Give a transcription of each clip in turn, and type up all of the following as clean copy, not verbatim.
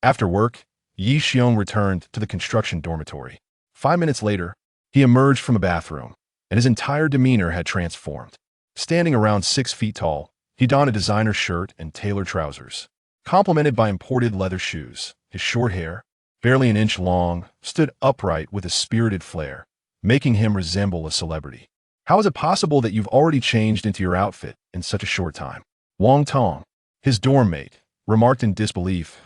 After work, Yi Xiong returned to the construction dormitory. 5 minutes later, he emerged from a bathroom, and his entire demeanor had transformed. Standing around 6 feet tall, he donned a designer shirt and tailored trousers. Complemented by imported leather shoes, his short hair, barely an inch long, stood upright with a spirited flair, making him resemble a celebrity. How is it possible that you've already changed into your outfit in such a short time? Wang Tong, his dorm mate, remarked in disbelief.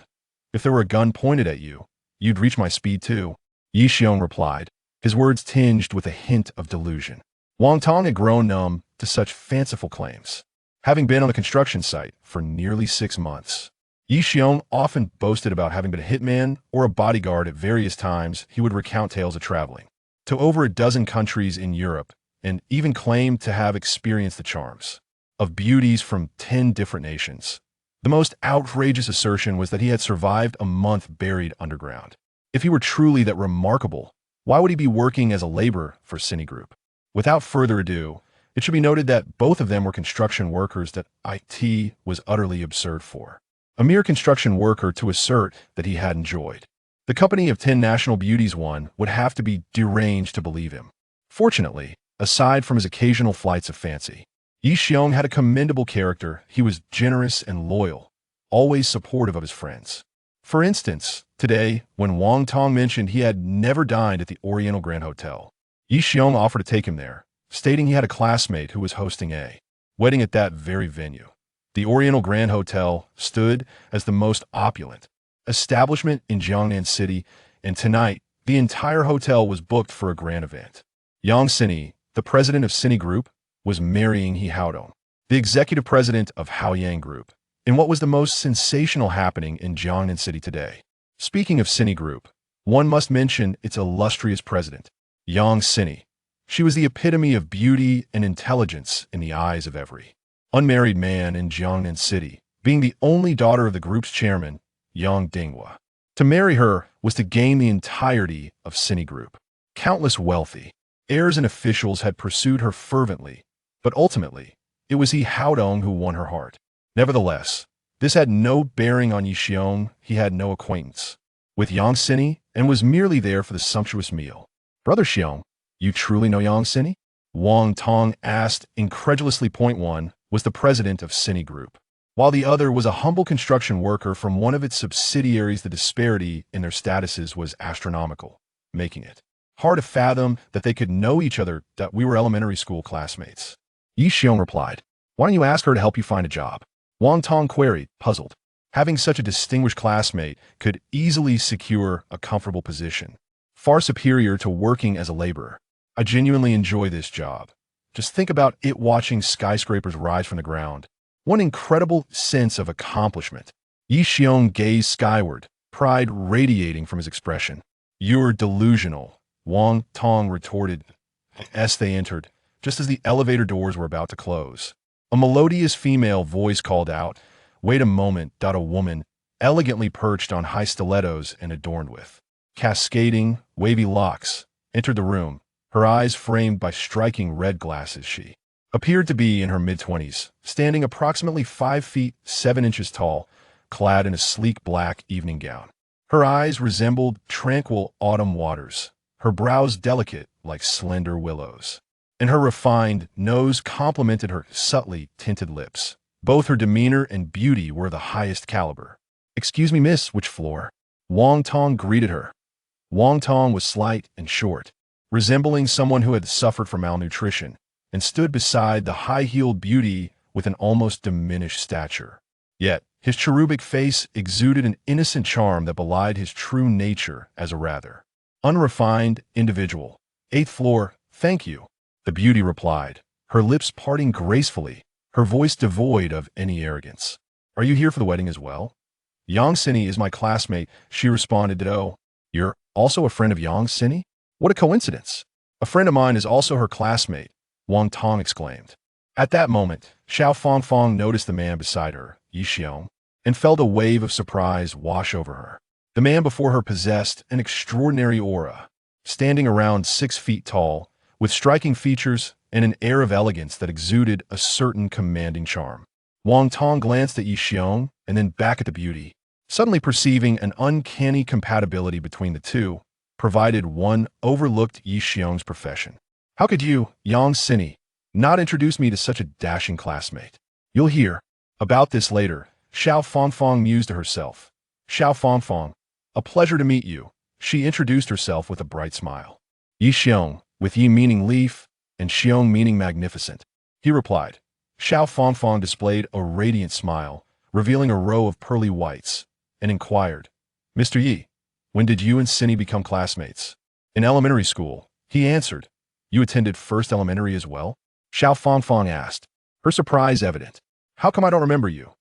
If there were a gun pointed at you, you'd reach my speed too, Yi Xiong replied, his words tinged with a hint of delusion. Wang Tong had grown numb to such fanciful claims. Having been on the construction site for nearly 6 months, Yi Xiong often boasted about having been a hitman or a bodyguard at various times. He would recount tales of traveling to over a dozen countries in Europe and even claimed to have experienced the charms of beauties from 10 different nations. The most outrageous assertion was that he had survived a month buried underground. If he were truly that remarkable, why would he be working as a laborer for Citigroup? Without further ado, it should be noted that both of them were construction workers that IT was utterly absurd for. A mere construction worker to assert that he had enjoyed. The company of 10 national beauties one would have to be deranged to believe him. Fortunately, aside from his occasional flights of fancy, Yi Xiong had a commendable character. He was generous and loyal, always supportive of his friends. For instance, today, when Wang Tong mentioned he had never dined at the Oriental Grand Hotel, Yi Xiong offered to take him there, stating he had a classmate who was hosting a wedding at that very venue. The Oriental Grand Hotel stood as the most opulent establishment in Jiangnan City, and tonight, the entire hotel was booked for a grand event. Yang Sini, the president of Citigroup, was marrying He Haodong, the executive president of Haoyang Group, in what was the most sensational happening in Jiangnan City today. Speaking of Citigroup, one must mention its illustrious president, Yang Sini. She was the epitome of beauty and intelligence in the eyes of every unmarried man in Jiangnan City, being the only daughter of the group's chairman, Yang Dinghua. To marry her was to gain the entirety of Citigroup. Countless wealthy heirs and officials had pursued her fervently, but ultimately, it was He Haodong who won her heart. Nevertheless, this had no bearing on Yi Xiong. He had no acquaintance with Yang Sini and was merely there for the sumptuous meal. Brother Xiong, you truly know Yang Sini? Wang Tong asked incredulously. Point one was the president of Citigroup, while the other was a humble construction worker from one of its subsidiaries. The disparity in their statuses was astronomical, making it hard to fathom that they could know each other, that we were elementary school classmates. Yi Xiong replied, "Why don't you ask her to help you find a job?" Wang Tong queried, puzzled. Having such a distinguished classmate could easily secure a comfortable position, far superior to working as a laborer. I genuinely enjoy this job. Just think about it, watching skyscrapers rise from the ground. One incredible sense of accomplishment. Yi Xiong gazed skyward, pride radiating from his expression. You're delusional, Wang Tong retorted as they entered, just as the elevator doors were about to close. A melodious female voice called out, "Wait a moment." A woman, elegantly perched on high stilettos and adorned with cascading, wavy locks, entered the room, her eyes framed by striking red glasses. She appeared to be in her mid-20s, standing approximately 5 feet 7 inches tall, clad in a sleek black evening gown. Her eyes resembled tranquil autumn waters, her brows delicate like slender willows, and her refined nose complemented her subtly tinted lips. Both her demeanor and beauty were the highest caliber. "Excuse me, miss, which floor?" Wang Tong greeted her. Wang Tong was slight and short, resembling someone who had suffered from malnutrition, and stood beside the high-heeled beauty with an almost diminished stature. Yet, his cherubic face exuded an innocent charm that belied his true nature as a rather unrefined individual. "8th floor, thank you," the beauty replied, her lips parting gracefully, her voice devoid of any arrogance. "Are you here for the wedding as well?" "Yang Sini is my classmate," she responded. "Oh, you're also a friend of Yang Sini? What a coincidence. A friend of mine is also her classmate," Wang Tong exclaimed. At that moment, Xiao Fangfang noticed the man beside her, Yi Xiong, and felt a wave of surprise wash over her. The man before her possessed an extraordinary aura, standing around 6 feet tall, with striking features and an air of elegance that exuded a certain commanding charm. Wang Tong glanced at Yi Xiong and then back at the beauty, Suddenly perceiving an uncanny compatibility between the two, provided one overlooked Yi Xiong's profession. How could you, Yang Sini, not introduce me to such a dashing classmate? You'll hear about this later, Xiao Fangfang mused to herself. Xiao Fangfang, a pleasure to meet you. She introduced herself with a bright smile. Yi Xiong, with Yi meaning leaf, and Xiong meaning magnificent. He replied. Xiao Fangfang displayed a radiant smile, revealing a row of pearly whites, and inquired, Mr. Yi, when did you and Sini become classmates? In elementary school, he answered. You attended First Elementary as well? Xiao Fangfang asked, her surprise evident. How come I don't remember you?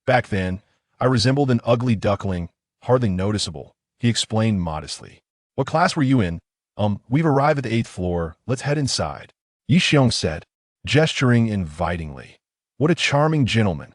Back then, I resembled an ugly duckling, hardly noticeable, he explained modestly. What class were you in? We've arrived at the 8th floor, let's head inside. Yi Xiong said, gesturing invitingly. What a charming gentleman.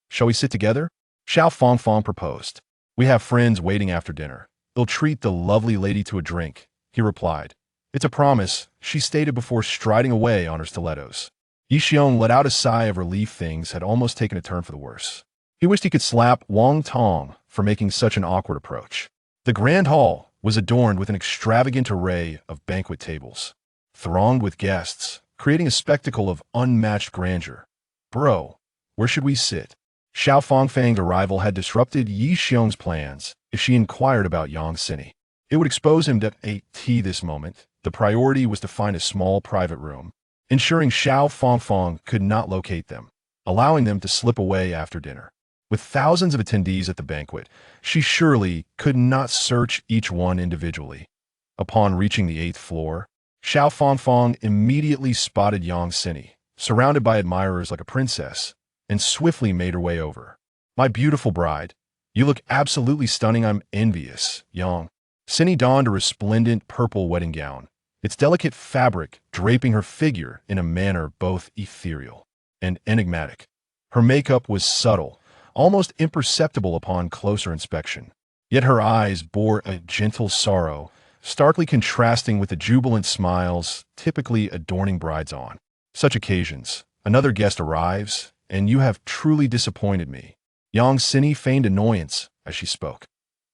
Shall we sit together? Xiao Fangfang proposed. We have friends waiting after dinner. They'll treat the lovely lady to a drink, he replied. It's a promise, she stated before striding away on her stilettos. Yi Xiong let out a sigh of relief. Things had almost taken a turn for the worse. He wished he could slap Wang Tong for making such an awkward approach. The grand hall was adorned with an extravagant array of banquet tables, thronged with guests, creating a spectacle of unmatched grandeur. Bro, where should we sit? Xiao Fangfang's arrival had disrupted Yi Xiong's plans. If she inquired about Yang Sini, it would expose him to tea this moment. The priority was to find a small private room, ensuring Xiao Fangfang could not locate them, allowing them to slip away after dinner. With thousands of attendees at the banquet, she surely could not search each one individually. Upon reaching the 8th floor, Xiao Fangfang immediately spotted Yang Sini, surrounded by admirers like a princess, and swiftly made her way over. My beautiful bride, you look absolutely stunning. I'm envious, Yang. Sini donned a resplendent purple wedding gown, its delicate fabric draping her figure in a manner both ethereal and enigmatic. Her makeup was subtle, almost imperceptible upon closer inspection. Yet her eyes bore a gentle sorrow, starkly contrasting with the jubilant smiles typically adorning brides on such occasions. Another guest arrives, and you have truly disappointed me. Yang Sini feigned annoyance as she spoke.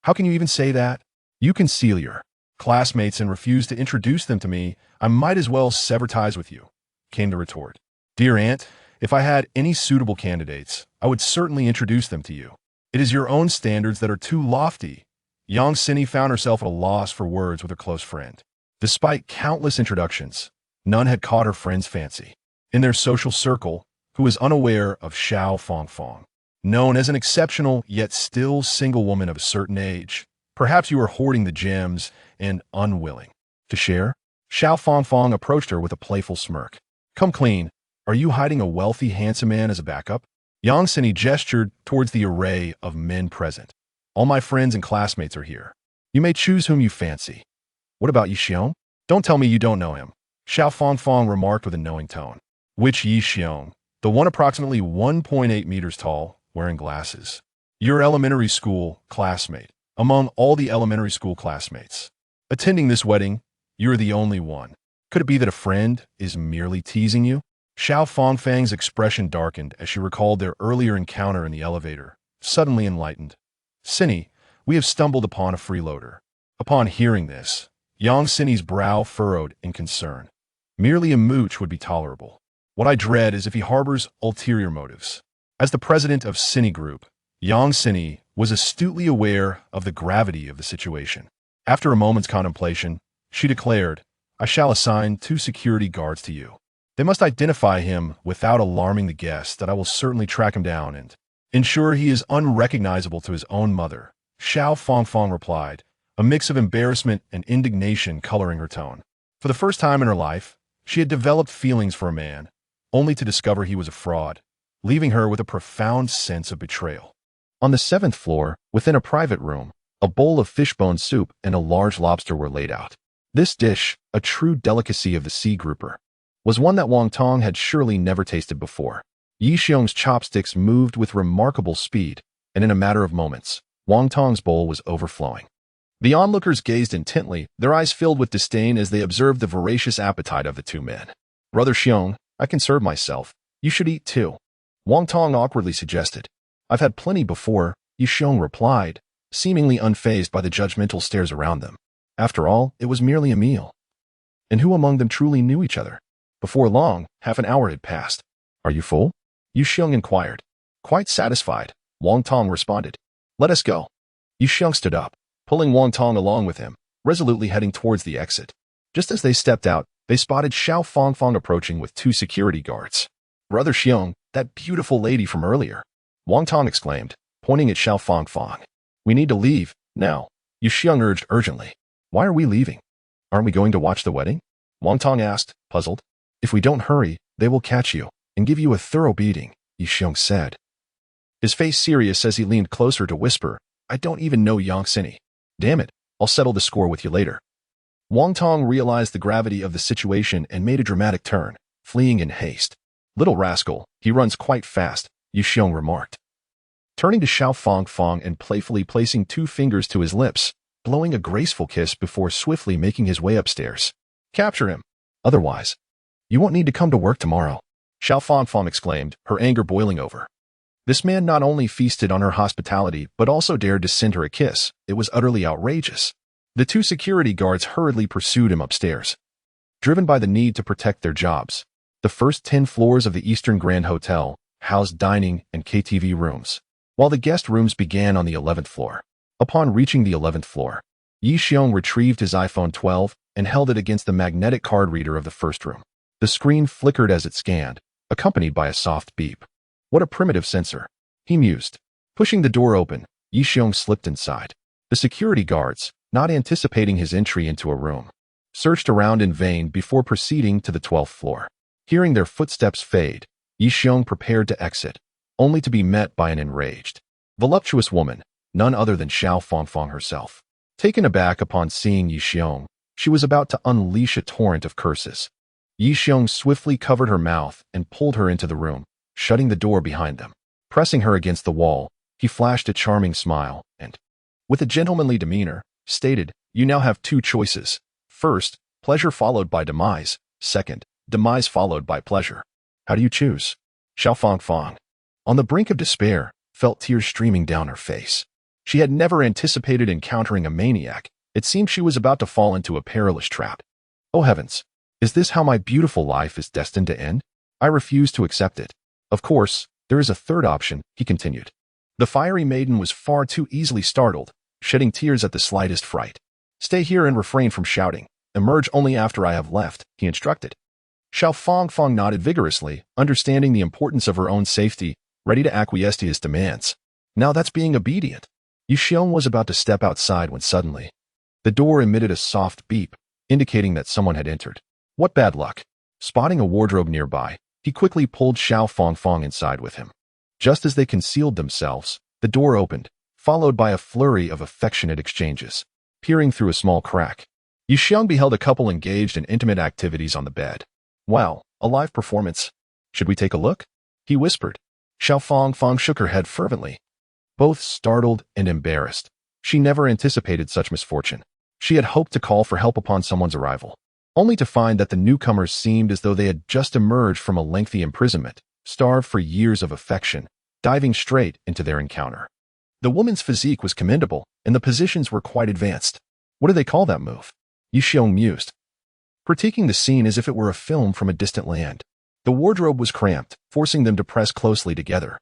How can you even say that? You conceal your classmates and refuse to introduce them to me. I might as well sever ties with you, came the retort. Dear aunt, if I had any suitable candidates, I would certainly introduce them to you. It is your own standards that are too lofty. Yang Sini found herself at a loss for words with her close friend. Despite countless introductions, none had caught her friend's fancy. In their social circle, who was unaware of Xiao Fangfang, known as an exceptional yet still single woman of a certain age, perhaps you were hoarding the gems and unwilling to share? Xiao Fangfang approached her with a playful smirk. Come clean. Are you hiding a wealthy, handsome man as a backup? Yang Sini gestured towards the array of men present. All my friends and classmates are here. You may choose whom you fancy. What about Yi Xiong? Don't tell me you don't know him. Xiao Fangfang remarked with a knowing tone. Which Yi Xiong? The one approximately 1.8 meters tall, wearing glasses. Your elementary school classmate. Among all the elementary school classmates attending this wedding, you're the only one. Could it be that a friend is merely teasing you? Xiao Fangfang's expression darkened as she recalled their earlier encounter in the elevator, suddenly enlightened. Sini, we have stumbled upon a freeloader. Upon hearing this, Yang Sini's brow furrowed in concern. Merely a mooch would be tolerable. What I dread is if he harbors ulterior motives. As the president of Sini Group, Yang Sini was astutely aware of the gravity of the situation. After a moment's contemplation, she declared, I shall assign 2 security guards to you. They must identify him without alarming the guests. That I will certainly track him down and ensure he is unrecognizable to his own mother. Xiao Fangfang replied, a mix of embarrassment and indignation coloring her tone. For the first time in her life, she had developed feelings for a man, only to discover he was a fraud, leaving her with a profound sense of betrayal. On the 7th floor, within a private room, a bowl of fishbone soup and a large lobster were laid out. This dish, a true delicacy of the sea grouper, was one that Wang Tong had surely never tasted before. Yi Xiong's chopsticks moved with remarkable speed, and in a matter of moments, Wang Tong's bowl was overflowing. The onlookers gazed intently, their eyes filled with disdain as they observed the voracious appetite of the 2 men. Brother Xiong, I can serve myself. You should eat too. Wang Tong awkwardly suggested. I've had plenty before, Yi Xiong replied, seemingly unfazed by the judgmental stares around them. After all, it was merely a meal. And who among them truly knew each other? Before long, half an hour had passed. Are you full? Yu Xiong inquired. Quite satisfied, Wang Tong responded. Let us go. Yu Xiong stood up, pulling Wang Tong along with him, resolutely heading towards the exit. Just as they stepped out, they spotted Xiao Fangfang approaching with 2 security guards. Brother Xiong, that beautiful lady from earlier, Wang Tong exclaimed, pointing at Xiao Fangfang. We need to leave, now, Yu Xiong urged urgently. Why are we leaving? Aren't we going to watch the wedding? Wang Tong asked, puzzled. If we don't hurry, they will catch you and give you a thorough beating, Yu Xiong said. His face serious as he leaned closer to whisper, I don't even know Yang Sini. Damn it, I'll settle the score with you later. Wang Tong realized the gravity of the situation and made a dramatic turn, fleeing in haste. Little rascal, he runs quite fast, Yu Xiong remarked. Turning to Xiao Fangfang and playfully placing 2 fingers to his lips, blowing a graceful kiss before swiftly making his way upstairs. Capture him. Otherwise, you won't need to come to work tomorrow, Xiao Fangfang exclaimed, her anger boiling over. This man not only feasted on her hospitality but also dared to send her a kiss. It was utterly outrageous. The 2 security guards hurriedly pursued him upstairs. Driven by the need to protect their jobs, the first 10 floors of the Eastern Grand Hotel housed dining and KTV rooms, while the guest rooms began on the 11th floor. Upon reaching the 11th floor, Yi Xiong retrieved his iPhone 12 and held it against the magnetic card reader of the first room. The screen flickered as it scanned, accompanied by a soft beep. What a primitive sensor, he mused. Pushing the door open, Yi Xiong slipped inside. The security guards, not anticipating his entry into a room, searched around in vain before proceeding to the 12th floor. Hearing their footsteps fade, Yi Xiong prepared to exit, only to be met by an enraged, voluptuous woman, none other than Xiao Fangfang herself. Taken aback upon seeing Yi Xiong, she was about to unleash a torrent of curses. Yi Xiong swiftly covered her mouth and pulled her into the room, shutting the door behind them. Pressing her against the wall, he flashed a charming smile and, with a gentlemanly demeanor, stated, You now have 2 choices. First, pleasure followed by demise. Second, demise followed by pleasure. How do you choose? Xiao Fangfang, on the brink of despair, felt tears streaming down her face. She had never anticipated encountering a maniac. It seemed she was about to fall into a perilous trap. Oh heavens! Is this how my beautiful life is destined to end? I refuse to accept it. Of course, there is a third option, he continued. The fiery maiden was far too easily startled, shedding tears at the slightest fright. Stay here and refrain from shouting. Emerge only after I have left, he instructed. Xiao Fangfang nodded vigorously, understanding the importance of her own safety, ready to acquiesce to his demands. Now that's being obedient. Yu Xiong was about to step outside when suddenly, the door emitted a soft beep, indicating that someone had entered. What bad luck. Spotting a wardrobe nearby, he quickly pulled Xiao Fangfang inside with him. Just as they concealed themselves, the door opened, followed by a flurry of affectionate exchanges. Peering through a small crack, Yu Xiong beheld a couple engaged in intimate activities on the bed. Wow, a live performance. Should we take a look? He whispered. Xiao Fangfang shook her head fervently. Both startled and embarrassed. She never anticipated such misfortune. She had hoped to call for help upon someone's arrival, only to find that the newcomers seemed as though they had just emerged from a lengthy imprisonment, starved for years of affection, diving straight into their encounter. The woman's physique was commendable, and the positions were quite advanced. What do they call that move? Yu Xiong mused, critiquing the scene as if it were a film from a distant land. The wardrobe was cramped, forcing them to press closely together,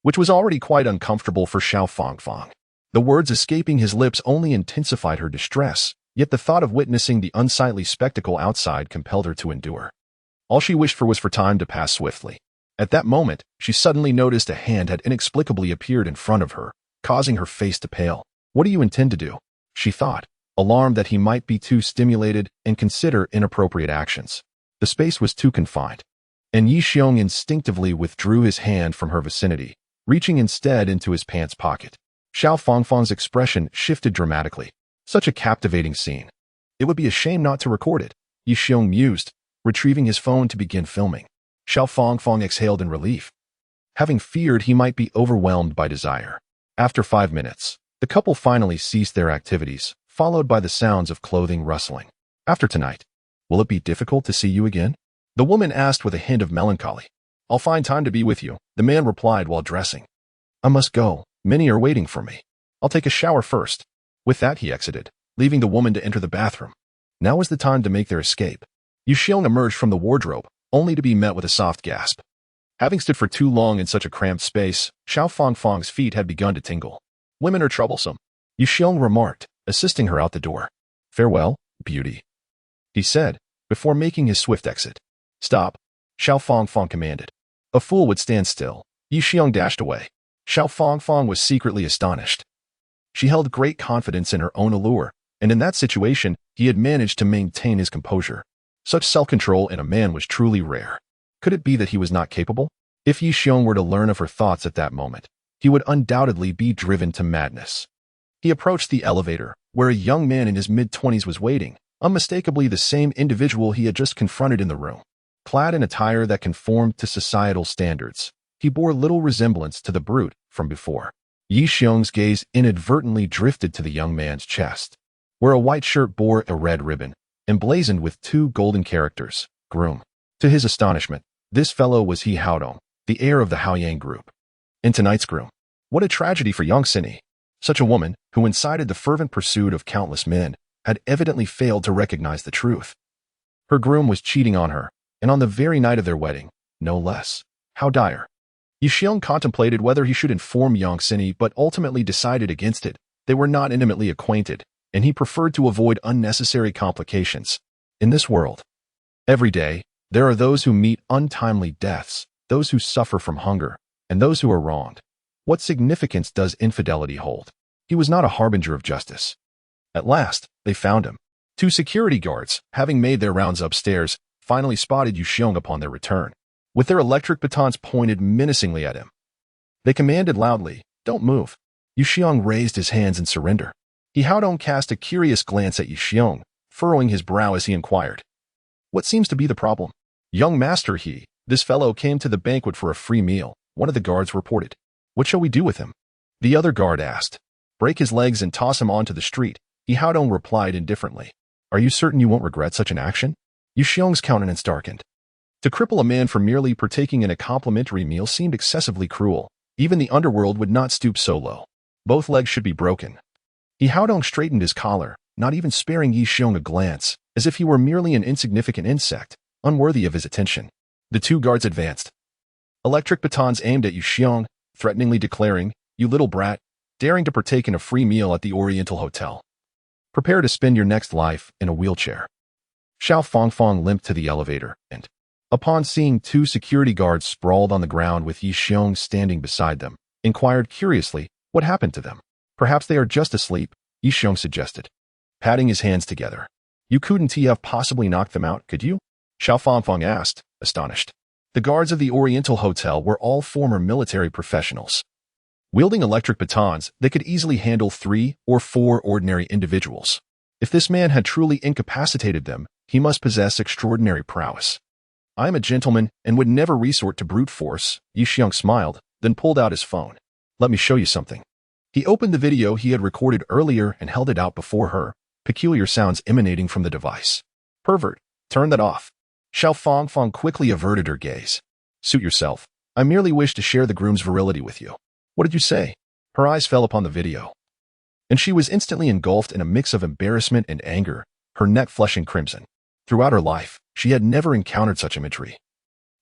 which was already quite uncomfortable for Xiao Fangfang. The words escaping his lips only intensified her distress, yet the thought of witnessing the unsightly spectacle outside compelled her to endure. All she wished for was for time to pass swiftly. At that moment, she suddenly noticed a hand had inexplicably appeared in front of her, causing her face to pale. What do you intend to do? She thought, alarmed that he might be too stimulated and consider inappropriate actions. The space was too confined, and Yi Xiong instinctively withdrew his hand from her vicinity, reaching instead into his pants pocket. Xiao Fangfang's expression shifted dramatically. Such a captivating scene. It would be a shame not to record it, Yi Xiong mused, retrieving his phone to begin filming. Xiao Fangfang exhaled in relief, having feared he might be overwhelmed by desire. After 5 minutes, the couple finally ceased their activities, followed by the sounds of clothing rustling. After tonight, will it be difficult to see you again? The woman asked with a hint of melancholy. I'll find time to be with you, the man replied while dressing. I must go. Many are waiting for me. I'll take a shower first. With that, he exited, leaving the woman to enter the bathroom. Now was the time to make their escape. Yu Xiong emerged from the wardrobe, only to be met with a soft gasp. Having stood for too long in such a cramped space, Xiao Fangfang's feet had begun to tingle. Women are troublesome, Yu Xiong remarked, assisting her out the door. Farewell, beauty, he said, before making his swift exit. Stop, Xiao Fangfang commanded. A fool would stand still. Yu Xiong dashed away. Xiao Fangfang was secretly astonished. She held great confidence in her own allure, and in that situation, he had managed to maintain his composure. Such self-control in a man was truly rare. Could it be that he was not capable? If Yu Xiong were to learn of her thoughts at that moment, he would undoubtedly be driven to madness. He approached the elevator, where a young man in his mid-20s was waiting, unmistakably the same individual he had just confronted in the room. Clad in attire that conformed to societal standards, he bore little resemblance to the brute from before. Yu Xiong's gaze inadvertently drifted to the young man's chest, where a white shirt bore a red ribbon, emblazoned with 2 golden characters, groom. To his astonishment, this fellow was He Haodong, the heir of the Haoyang group. In tonight's groom. What a tragedy for young Cindy. Such a woman, who incited the fervent pursuit of countless men, had evidently failed to recognize the truth. Her groom was cheating on her, and on the very night of their wedding, no less. How dire. Yu Xiong contemplated whether he should inform young Cindy, but ultimately decided against it. They were not intimately acquainted, and he preferred to avoid unnecessary complications. In this world, every day, there are those who meet untimely deaths, those who suffer from hunger, and those who are wronged. What significance does infidelity hold? He was not a harbinger of justice. At last, they found him. 2 security guards, having made their rounds upstairs, finally spotted Yu Xiong upon their return, with their electric batons pointed menacingly at him. They commanded loudly, "Don't move." Yu Xiong raised his hands in surrender. He Haodong cast a curious glance at Yu Xiong, furrowing his brow as he inquired, "What seems to be the problem?" "Young master, this fellow came to the banquet for a free meal," one of the guards reported. "What shall we do with him?" The other guard asked. "Break his legs and toss him onto the street," He Haodong replied indifferently. "Are you certain you won't regret such an action?" Yu Xiong's countenance darkened. To cripple a man for merely partaking in a complimentary meal seemed excessively cruel. Even the underworld would not stoop so low. Both legs should be broken. He Haodong straightened his collar, not even sparing Yu Xiong a glance, as if he were merely an insignificant insect, unworthy of his attention. The 2 guards advanced. Electric batons aimed at Yu Xiong, threateningly declaring, "You little brat, daring to partake in a free meal at the Oriental Hotel. Prepare to spend your next life in a wheelchair." Xiao Fangfang limped to the elevator, and, upon seeing 2 security guards sprawled on the ground with Yu Xiong standing beside them, inquired curiously what happened to them. "Perhaps they are just asleep," Yu Xiong suggested, patting his hands together. "You couldn't have possibly knocked them out, could you?" Xiao Fangfang asked, astonished. The guards of the Oriental Hotel were all former military professionals. Wielding electric batons, they could easily handle 3 or 4 ordinary individuals. If this man had truly incapacitated them, he must possess extraordinary prowess. "I am a gentleman and would never resort to brute force," Yu Xiong smiled, then pulled out his phone. "Let me show you something." He opened the video he had recorded earlier and held it out before her, peculiar sounds emanating from the device. "Pervert, turn that off." Xiao Fangfang quickly averted her gaze. "Suit yourself. I merely wish to share the groom's virility with you." "What did you say?" Her eyes fell upon the video, and she was instantly engulfed in a mix of embarrassment and anger, her neck flushing crimson. Throughout her life, she had never encountered such imagery.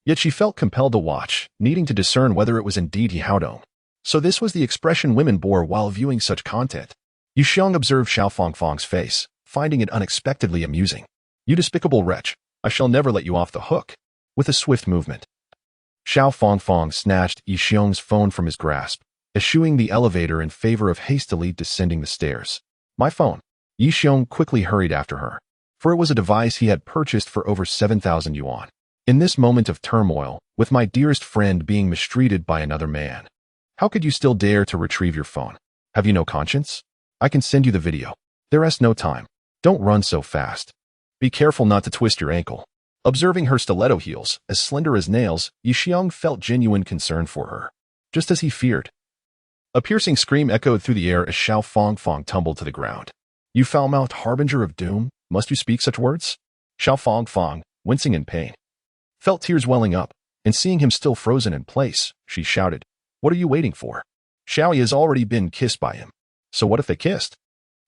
Yet she felt compelled to watch, needing to discern whether it was indeed He Haodong. So this was the expression women bore while viewing such content. Yu Xiong observed Xiao Fangfang's face, finding it unexpectedly amusing. "You despicable wretch, I shall never let you off the hook." With a swift movement, Xiao Fangfang snatched Yu Xiong's phone from his grasp, eschewing the elevator in favor of hastily descending the stairs. "My phone." Yu Xiong quickly hurried after her, for it was a device he had purchased for over 7,000 yuan. "In this moment of turmoil, with my dearest friend being mistreated by another man, how could you still dare to retrieve your phone? Have you no conscience? I can send you the video. There is no time. Don't run so fast. Be careful not to twist your ankle." Observing her stiletto heels, as slender as nails, Yu Xiong felt genuine concern for her, just as he feared. A piercing scream echoed through the air as Xiao Fangfang tumbled to the ground. "You foul-mouthed harbinger of doom, must you speak such words?" Xiao Fangfang, wincing in pain, felt tears welling up, and seeing him still frozen in place, she shouted, "What are you waiting for? Xiaoyi has already been kissed by him." So what if they kissed?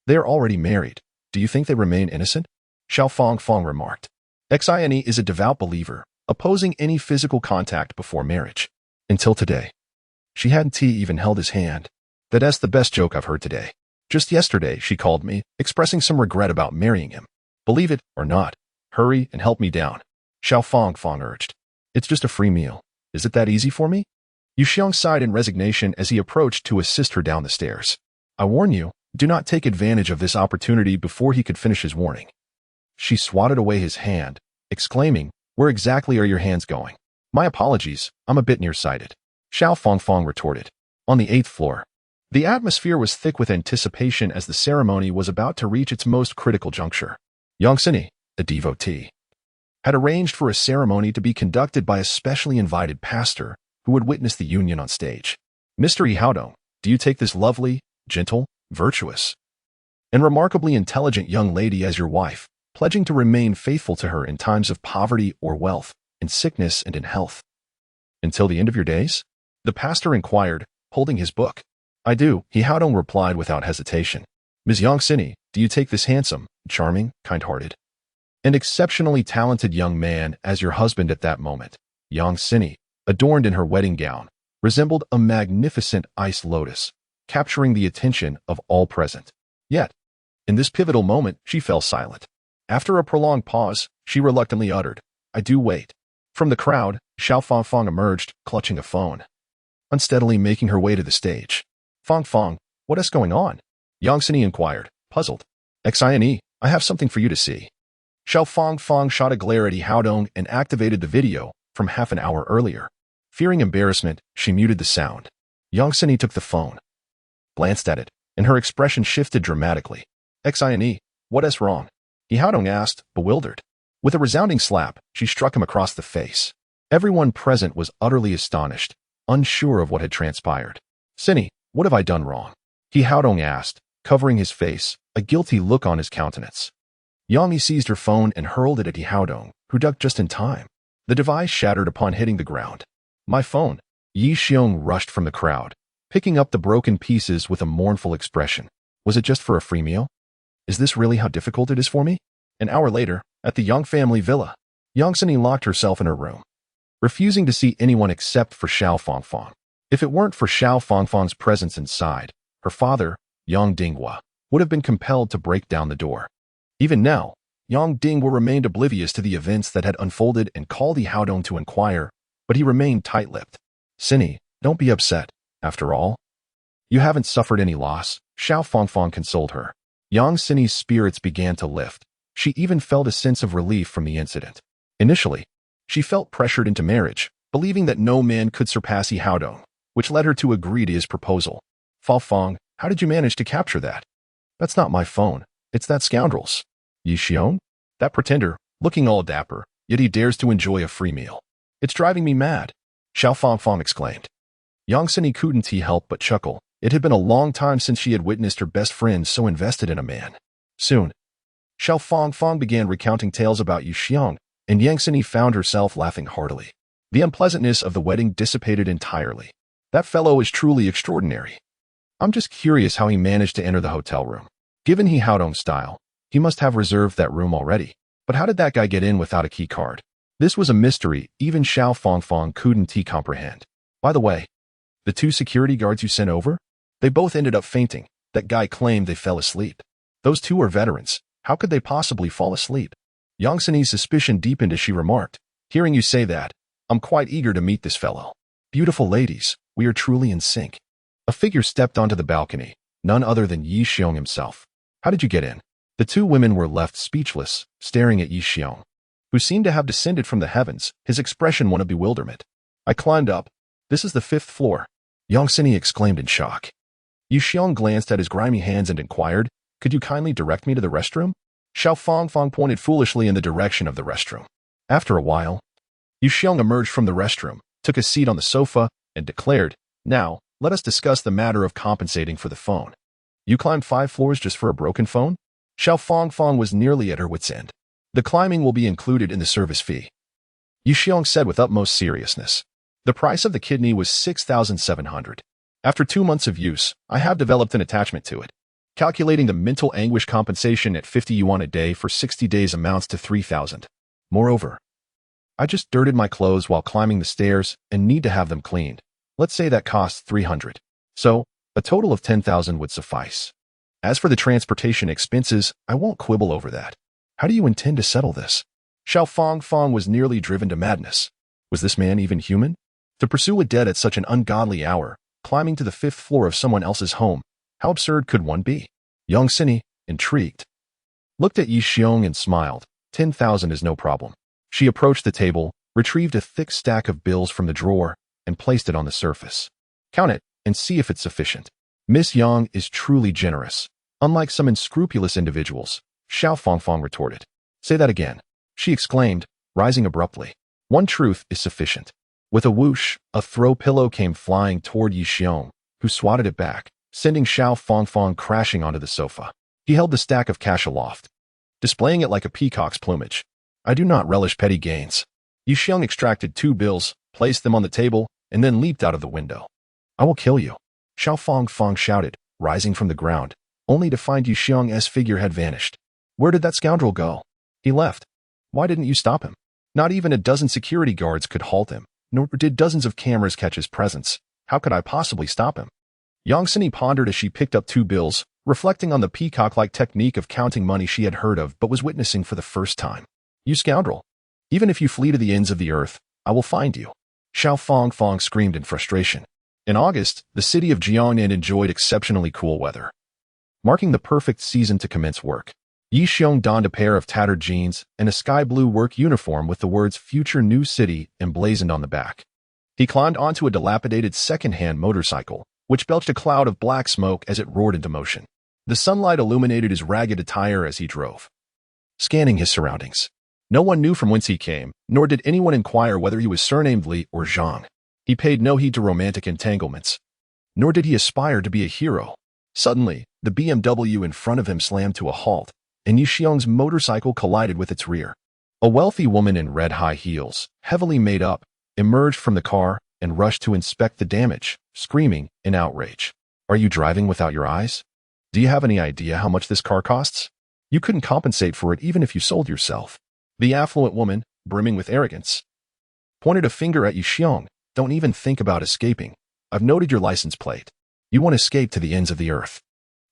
They are already married. Do you think they remain innocent? Xiao Fong remarked. Xine is a devout believer, opposing any physical contact before marriage. Until today. She hadn't even held his hand. That's the best joke I've heard today. Just yesterday, she called me, expressing some regret about marrying him. Believe it or not, hurry and help me down. Xiao Fong urged. It's just a free meal. Is it that easy for me? Yu Xiong sighed in resignation as he approached to assist her down the stairs. I warn you, do not take advantage of this opportunity before he could finish his warning. She swatted away his hand, exclaiming, Where exactly are your hands going? My apologies, I'm a bit nearsighted. Xiao Fong retorted. On the 8th floor. The atmosphere was thick with anticipation as the ceremony was about to reach its most critical juncture. Yang Sini, a devotee, had arranged for a ceremony to be conducted by a specially invited pastor who would witness the union on stage. Mr. Yihaodong, do you take this lovely, gentle, virtuous, and remarkably intelligent young lady as your wife, pledging to remain faithful to her in times of poverty or wealth, in sickness and in health? Until the end of your days? The pastor inquired, holding his book. I do, Yihaodong replied without hesitation. Ms. Yang Sini, do you take this handsome, charming, kind-hearted, and exceptionally talented young man as your husband at that moment? Yang Sini, adorned in her wedding gown, resembled a magnificent ice lotus, capturing the attention of all present. Yet, in this pivotal moment, she fell silent. After a prolonged pause, she reluctantly uttered, I do wait. From the crowd, Xiao Fong emerged, clutching a phone, unsteadily making her way to the stage. Fong, what is going on? Yang Sini inquired, puzzled. Xine, I have something for you to see. Xiao Fong shot a glare at Yihaodong and activated the video from half an hour earlier. Fearing embarrassment, she muted the sound. Yang Sini took the phone, glanced at it, and her expression shifted dramatically. Xine, what is wrong? Yihaodong asked, bewildered. With a resounding slap, she struck him across the face. Everyone present was utterly astonished, unsure of what had transpired. Sini, what have I done wrong? Yihaodong asked, covering his face, a guilty look on his countenance. Yang seized her phone and hurled it at Yihaodong, who ducked just in time. The device shattered upon hitting the ground. My phone. Yi Xiong rushed from the crowd, picking up the broken pieces with a mournful expression. Was it just for a free meal? Is this really how difficult it is for me? An hour later, at the Yang family villa, Yang Sini locked herself in her room, refusing to see anyone except for Xiao Fong. If it weren't for Xiao Fong's presence inside, her father, Yang Dinghua, would have been compelled to break down the door. Even now, Yang Dinghua remained oblivious to the events that had unfolded and called Yihaodong to inquire, but he remained tight-lipped. Sini, don't be upset. After all, you haven't suffered any loss, Xiao Fong consoled her. Yang Sini's spirits began to lift. She even felt a sense of relief from the incident. Initially, she felt pressured into marriage, believing that no man could surpass Yihaodong, which led her to agree to his proposal. Fong, how did you manage to capture that? That's not my phone. It's that scoundrel's. Yi Xiong? That pretender, looking all dapper, yet he dares to enjoy a free meal. It's driving me mad, Xiao Fong exclaimed. Yang Sini couldn't help but chuckle. It had been a long time since she had witnessed her best friend so invested in a man. Soon, Xiao Fong began recounting tales about Yu Xiong, and Yang Sini found herself laughing heartily. The unpleasantness of the wedding dissipated entirely. That fellow is truly extraordinary. I'm just curious how he managed to enter the hotel room. Given Yihaodong's style, he must have reserved that room already. But how did that guy get in without a key card? This was a mystery even Xiao Fong couldn't comprehend. By the way, the 2 security guards you sent over? They both ended up fainting. That guy claimed they fell asleep. Those 2 are veterans. How could they possibly fall asleep? Yang Sini's suspicion deepened as she remarked, hearing you say that, I'm quite eager to meet this fellow. Beautiful ladies, we are truly in sync. A figure stepped onto the balcony, none other than Yi Xiong himself. How did you get in? The 2 women were left speechless, staring at Yi Xiong, who seemed to have descended from the heavens, his expression one of bewilderment. I climbed up. This is the 5th floor. Yang Sini exclaimed in shock. Yi Xiong glanced at his grimy hands and inquired, could you kindly direct me to the restroom? Xiao Fong pointed foolishly in the direction of the restroom. After a while, Yu Xiong emerged from the restroom, took a seat on the sofa, and declared, now, let us discuss the matter of compensating for the phone. You climbed 5 floors just for a broken phone? Xiao Fong was nearly at her wit's end. The climbing will be included in the service fee, Yu Xiong said with utmost seriousness. The price of the kidney was 6,700. After 2 months of use, I have developed an attachment to it. Calculating the mental anguish compensation at 50 yuan a day for 60 days amounts to 3,000. Moreover, I just dirted my clothes while climbing the stairs and need to have them cleaned. Let's say that costs 300. So, a total of 10,000 would suffice. As for the transportation expenses, I won't quibble over that. How do you intend to settle this? Xiao Fong was nearly driven to madness. Was this man even human? To pursue a debt at such an ungodly hour, climbing to the 5th floor of someone else's home, how absurd could one be? Yang Sini, intrigued, looked at Yi Xiong and smiled. 10,000 is no problem. She approached the table, retrieved a thick stack of bills from the drawer, and placed it on the surface. Count it and see if it's sufficient. Miss Yang is truly generous. Unlike some unscrupulous individuals, Xiao Fong retorted. Say that again, she exclaimed, rising abruptly. One truth is sufficient. With a whoosh, a throw pillow came flying toward Yi Xiong, who swatted it back, sending Xiao Fong crashing onto the sofa. He held the stack of cash aloft, displaying it like a peacock's plumage. I do not relish petty gains. Yi Xiong extracted 2 bills, placed them on the table, and then leaped out of the window. I will kill you, Xiao Fong shouted, rising from the ground, only to find Yi Xiong's figure had vanished. Where did that scoundrel go? He left. Why didn't you stop him? Not even a dozen security guards could halt him, nor did dozens of cameras catch his presence. How could I possibly stop him? Yang Sini pondered as she picked up 2 bills, reflecting on the peacock-like technique of counting money she had heard of but was witnessing for the first time. You scoundrel! Even if you flee to the ends of the earth, I will find you. Xiao Fong screamed in frustration. In August, the city of Jiangnan enjoyed exceptionally cool weather, marking the perfect season to commence work. Yi Xiong donned a pair of tattered jeans and a sky-blue work uniform with the words Future New City emblazoned on the back. He climbed onto a dilapidated second-hand motorcycle, which belched a cloud of black smoke as it roared into motion. The sunlight illuminated his ragged attire as he drove, scanning his surroundings. No one knew from whence he came, nor did anyone inquire whether he was surnamed Li or Zhang. He paid no heed to romantic entanglements, nor did he aspire to be a hero. Suddenly, the BMW in front of him slammed to a halt, and Yi Xiong's motorcycle collided with its rear. A wealthy woman in red high heels, heavily made up, emerged from the car and rushed to inspect the damage, screaming in outrage. Are you driving without your eyes? Do you have any idea how much this car costs? You couldn't compensate for it even if you sold yourself. The affluent woman, brimming with arrogance, pointed a finger at Yi Xiong. Don't even think about escaping. I've noted your license plate. You want to escape to the ends of the earth.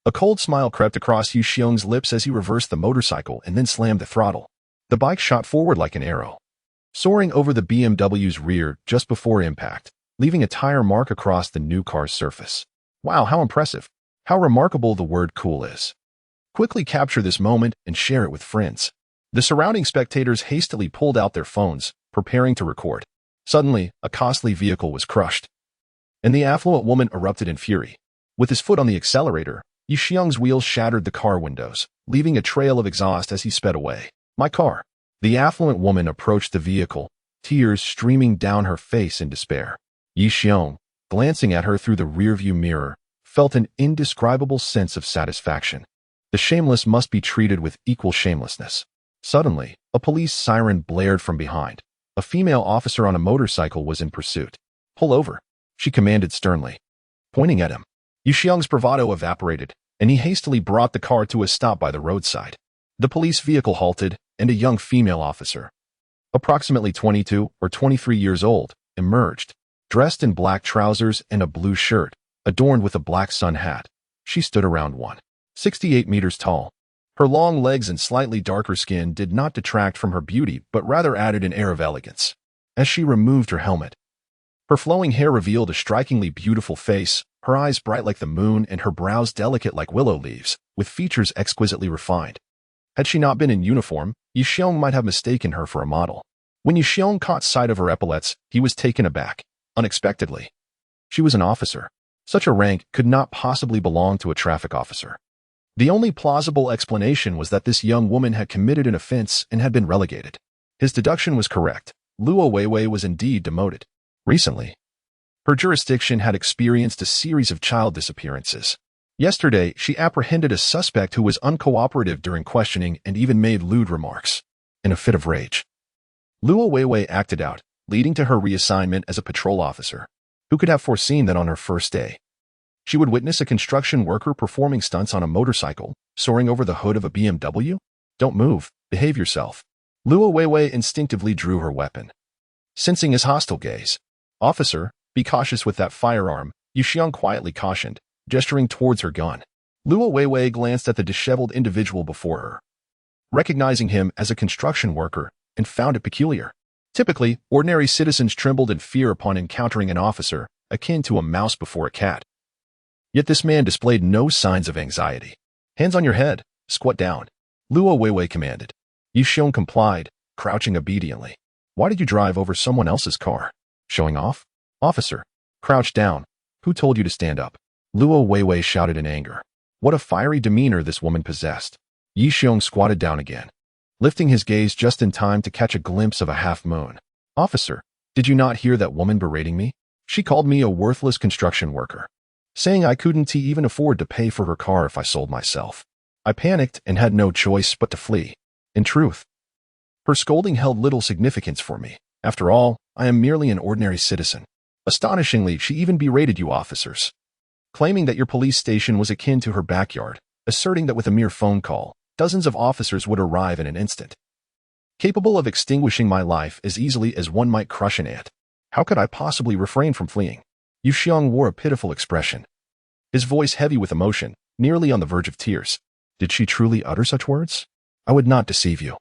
A cold smile crept across Yi Xiong's lips as he reversed the motorcycle and then slammed the throttle. The bike shot forward like an arrow, soaring over the BMW's rear just before impact, leaving a tire mark across the new car's surface. Wow, how impressive. How remarkable the word cool is. Quickly capture this moment and share it with friends. The surrounding spectators hastily pulled out their phones, preparing to record. Suddenly, a costly vehicle was crushed, and the affluent woman erupted in fury. With his foot on the accelerator, Yi Xiong's wheels shattered the car windows, leaving a trail of exhaust as he sped away. My car. The affluent woman approached the vehicle, tears streaming down her face in despair. Yi Xiong, glancing at her through the rearview mirror, felt an indescribable sense of satisfaction. The shameless must be treated with equal shamelessness. Suddenly, a police siren blared from behind. A female officer on a motorcycle was in pursuit. Pull over, she commanded sternly, pointing at him. Yi Xiong's bravado evaporated, and he hastily brought the car to a stop by the roadside. The police vehicle halted, and a young female officer, approximately 22 or 23 years old, emerged, dressed in black trousers and a blue shirt, adorned with a black sun hat. She stood around 168 meters tall. Her long legs and slightly darker skin did not detract from her beauty but rather added an air of elegance. As she removed her helmet, her flowing hair revealed a strikingly beautiful face, her eyes bright like the moon and her brows delicate like willow leaves, with features exquisitely refined. Had she not been in uniform, Yi Xiong might have mistaken her for a model. When Yi Xiong caught sight of her epaulets, he was taken aback, unexpectedly. She was an officer. Such a rank could not possibly belong to a traffic officer. The only plausible explanation was that this young woman had committed an offense and had been relegated. His deduction was correct. Luo Weiwei was indeed demoted. Recently, her jurisdiction had experienced a series of child disappearances. Yesterday, she apprehended a suspect who was uncooperative during questioning and even made lewd remarks. In a fit of rage, Luo Weiwei acted out, leading to her reassignment as a patrol officer. Who could have foreseen that on her first day, She would witness a construction worker performing stunts on a motorcycle, soaring over the hood of a BMW? Don't move. Behave yourself. Luo Weiwei instinctively drew her weapon. Sensing his hostile gaze. Officer, be cautious with that firearm, Yu Xiong quietly cautioned, gesturing towards her gun. Luo Weiwei glanced at the disheveled individual before her, recognizing him as a construction worker, and found it peculiar. Typically, ordinary citizens trembled in fear upon encountering an officer, akin to a mouse before a cat. Yet this man displayed no signs of anxiety. Hands on your head, squat down. Luo Weiwei commanded. Yu Xiong complied, crouching obediently. Why did you drive over someone else's car? Showing off? Officer, crouch down. Who told you to stand up? Luo Weiwei shouted in anger. What a fiery demeanor this woman possessed. Yu Xiong squatted down again, lifting his gaze just in time to catch a glimpse of a half-moon. Officer, did you not hear that woman berating me? She called me a worthless construction worker, saying I couldn't even afford to pay for her car if I sold myself. I panicked and had no choice but to flee. In truth, her scolding held little significance for me. After all, I am merely an ordinary citizen. Astonishingly, she even berated you officers, claiming that your police station was akin to her backyard, asserting that with a mere phone call, dozens of officers would arrive in an instant, capable of extinguishing my life as easily as one might crush an ant. How could I possibly refrain from fleeing? Yu Xiong wore a pitiful expression, his voice heavy with emotion, nearly on the verge of tears. Did she truly utter such words? I would not deceive you.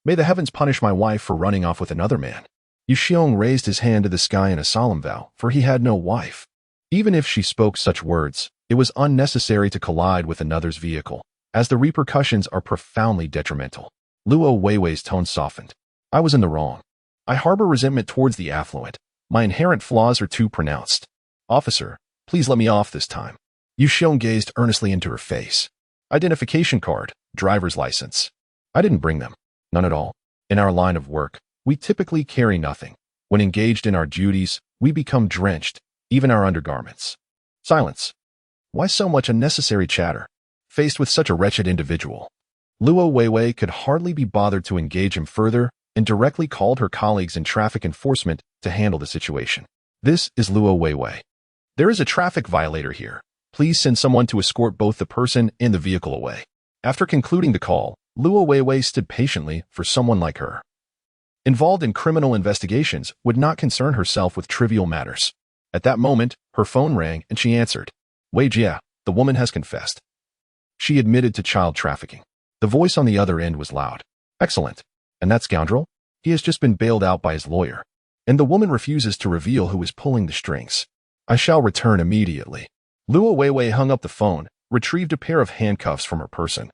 May the heavens punish my wife for running off with another man. Yu Xiong raised his hand to the sky in a solemn vow, for he had no wife. Even if she spoke such words, it was unnecessary to collide with another's vehicle, as the repercussions are profoundly detrimental. Luo Weiwei's tone softened. I was in the wrong. I harbor resentment towards the affluent. My inherent flaws are too pronounced. Officer, please let me off this time. Yu Xiong gazed earnestly into her face. Identification card, driver's license. I didn't bring them. None at all. In our line of work, we typically carry nothing. When engaged in our duties, we become drenched, even our undergarments. Silence. Why so much unnecessary chatter? Faced with such a wretched individual, Luo Weiwei could hardly be bothered to engage him further and directly called her colleagues in traffic enforcement to handle the situation. This is Luo Weiwei. There is a traffic violator here. Please send someone to escort both the person and the vehicle away. After concluding the call, Luo Weiwei stood patiently for someone like her, involved in criminal investigations, would not concern herself with trivial matters. At that moment, her phone rang and she answered. Wei Jia, the woman has confessed. She admitted to child trafficking. The voice on the other end was loud. Excellent. And that scoundrel? He has just been bailed out by his lawyer. And the woman refuses to reveal who is pulling the strings. I shall return immediately. Luo Weiwei hung up the phone, retrieved a pair of handcuffs from her person,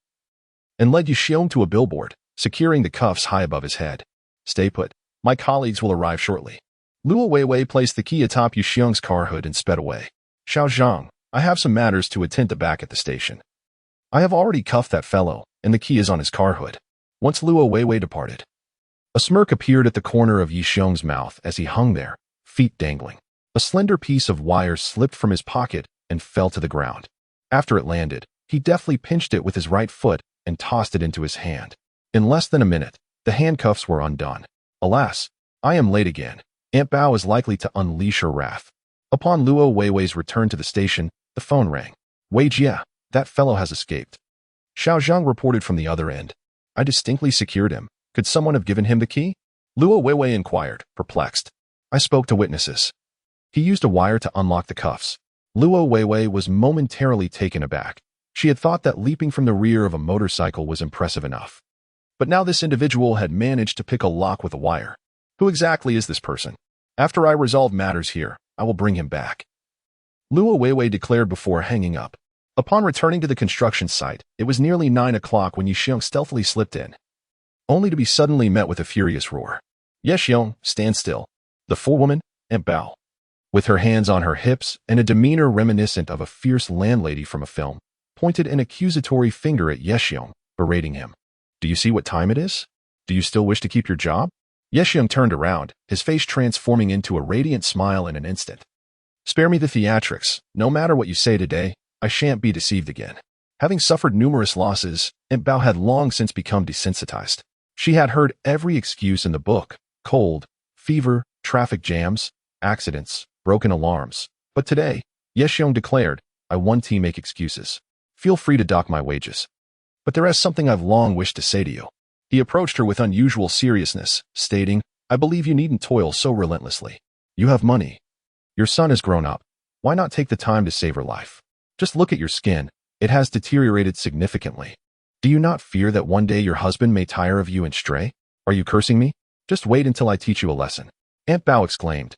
and led Yu Xiong to a billboard, securing the cuffs high above his head. Stay put. My colleagues will arrive shortly. Luo Weiwei placed the key atop Yu Xiong's car hood and sped away. Xiao Zhang, I have some matters to attend to back at the station. I have already cuffed that fellow, and the key is on his car hood. Once Luo Weiwei departed, a smirk appeared at the corner of Yu Xiong's mouth as he hung there, feet dangling. A slender piece of wire slipped from his pocket and fell to the ground. After it landed, he deftly pinched it with his right foot and tossed it into his hand. In less than a minute, the handcuffs were undone. Alas, I am late again. Aunt Bao is likely to unleash her wrath. Upon Luo Weiwei's return to the station, the phone rang. Wei Jia, that fellow has escaped. Xiao Zhang reported from the other end. I distinctly secured him. Could someone have given him the key? Luo Weiwei inquired, perplexed. I spoke to witnesses. He used a wire to unlock the cuffs. Luo Weiwei was momentarily taken aback. She had thought that leaping from the rear of a motorcycle was impressive enough. But now this individual had managed to pick a lock with a wire. Who exactly is this person? After I resolve matters here, I will bring him back. Luo Weiwei declared before hanging up. Upon returning to the construction site, it was nearly 9 o'clock when Yu Xiong stealthily slipped in, only to be suddenly met with a furious roar. Ye Xiong, stand still. The forewoman, Aunt Bao, with her hands on her hips and a demeanor reminiscent of a fierce landlady from a film, pointed an accusatory finger at Ye Xiong, berating him. Do you see what time it is? Do you still wish to keep your job? Ye Xiong turned around, his face transforming into a radiant smile in an instant. Spare me the theatrics. No matter what you say today, I shan't be deceived again. Having suffered numerous losses, Aunt Bao had long since become desensitized. She had heard every excuse in the book: cold, fever, traffic jams, accidents, broken alarms. But today, Ye Xiong declared, I want to make excuses. Feel free to dock my wages. But there is something I've long wished to say to you. He approached her with unusual seriousness, stating, I believe you needn't toil so relentlessly. You have money. Your son has grown up. Why not take the time to save her life? Just look at your skin. It has deteriorated significantly. Do you not fear that one day your husband may tire of you and stray? Are you cursing me? Just wait until I teach you a lesson. Aunt Bao exclaimed,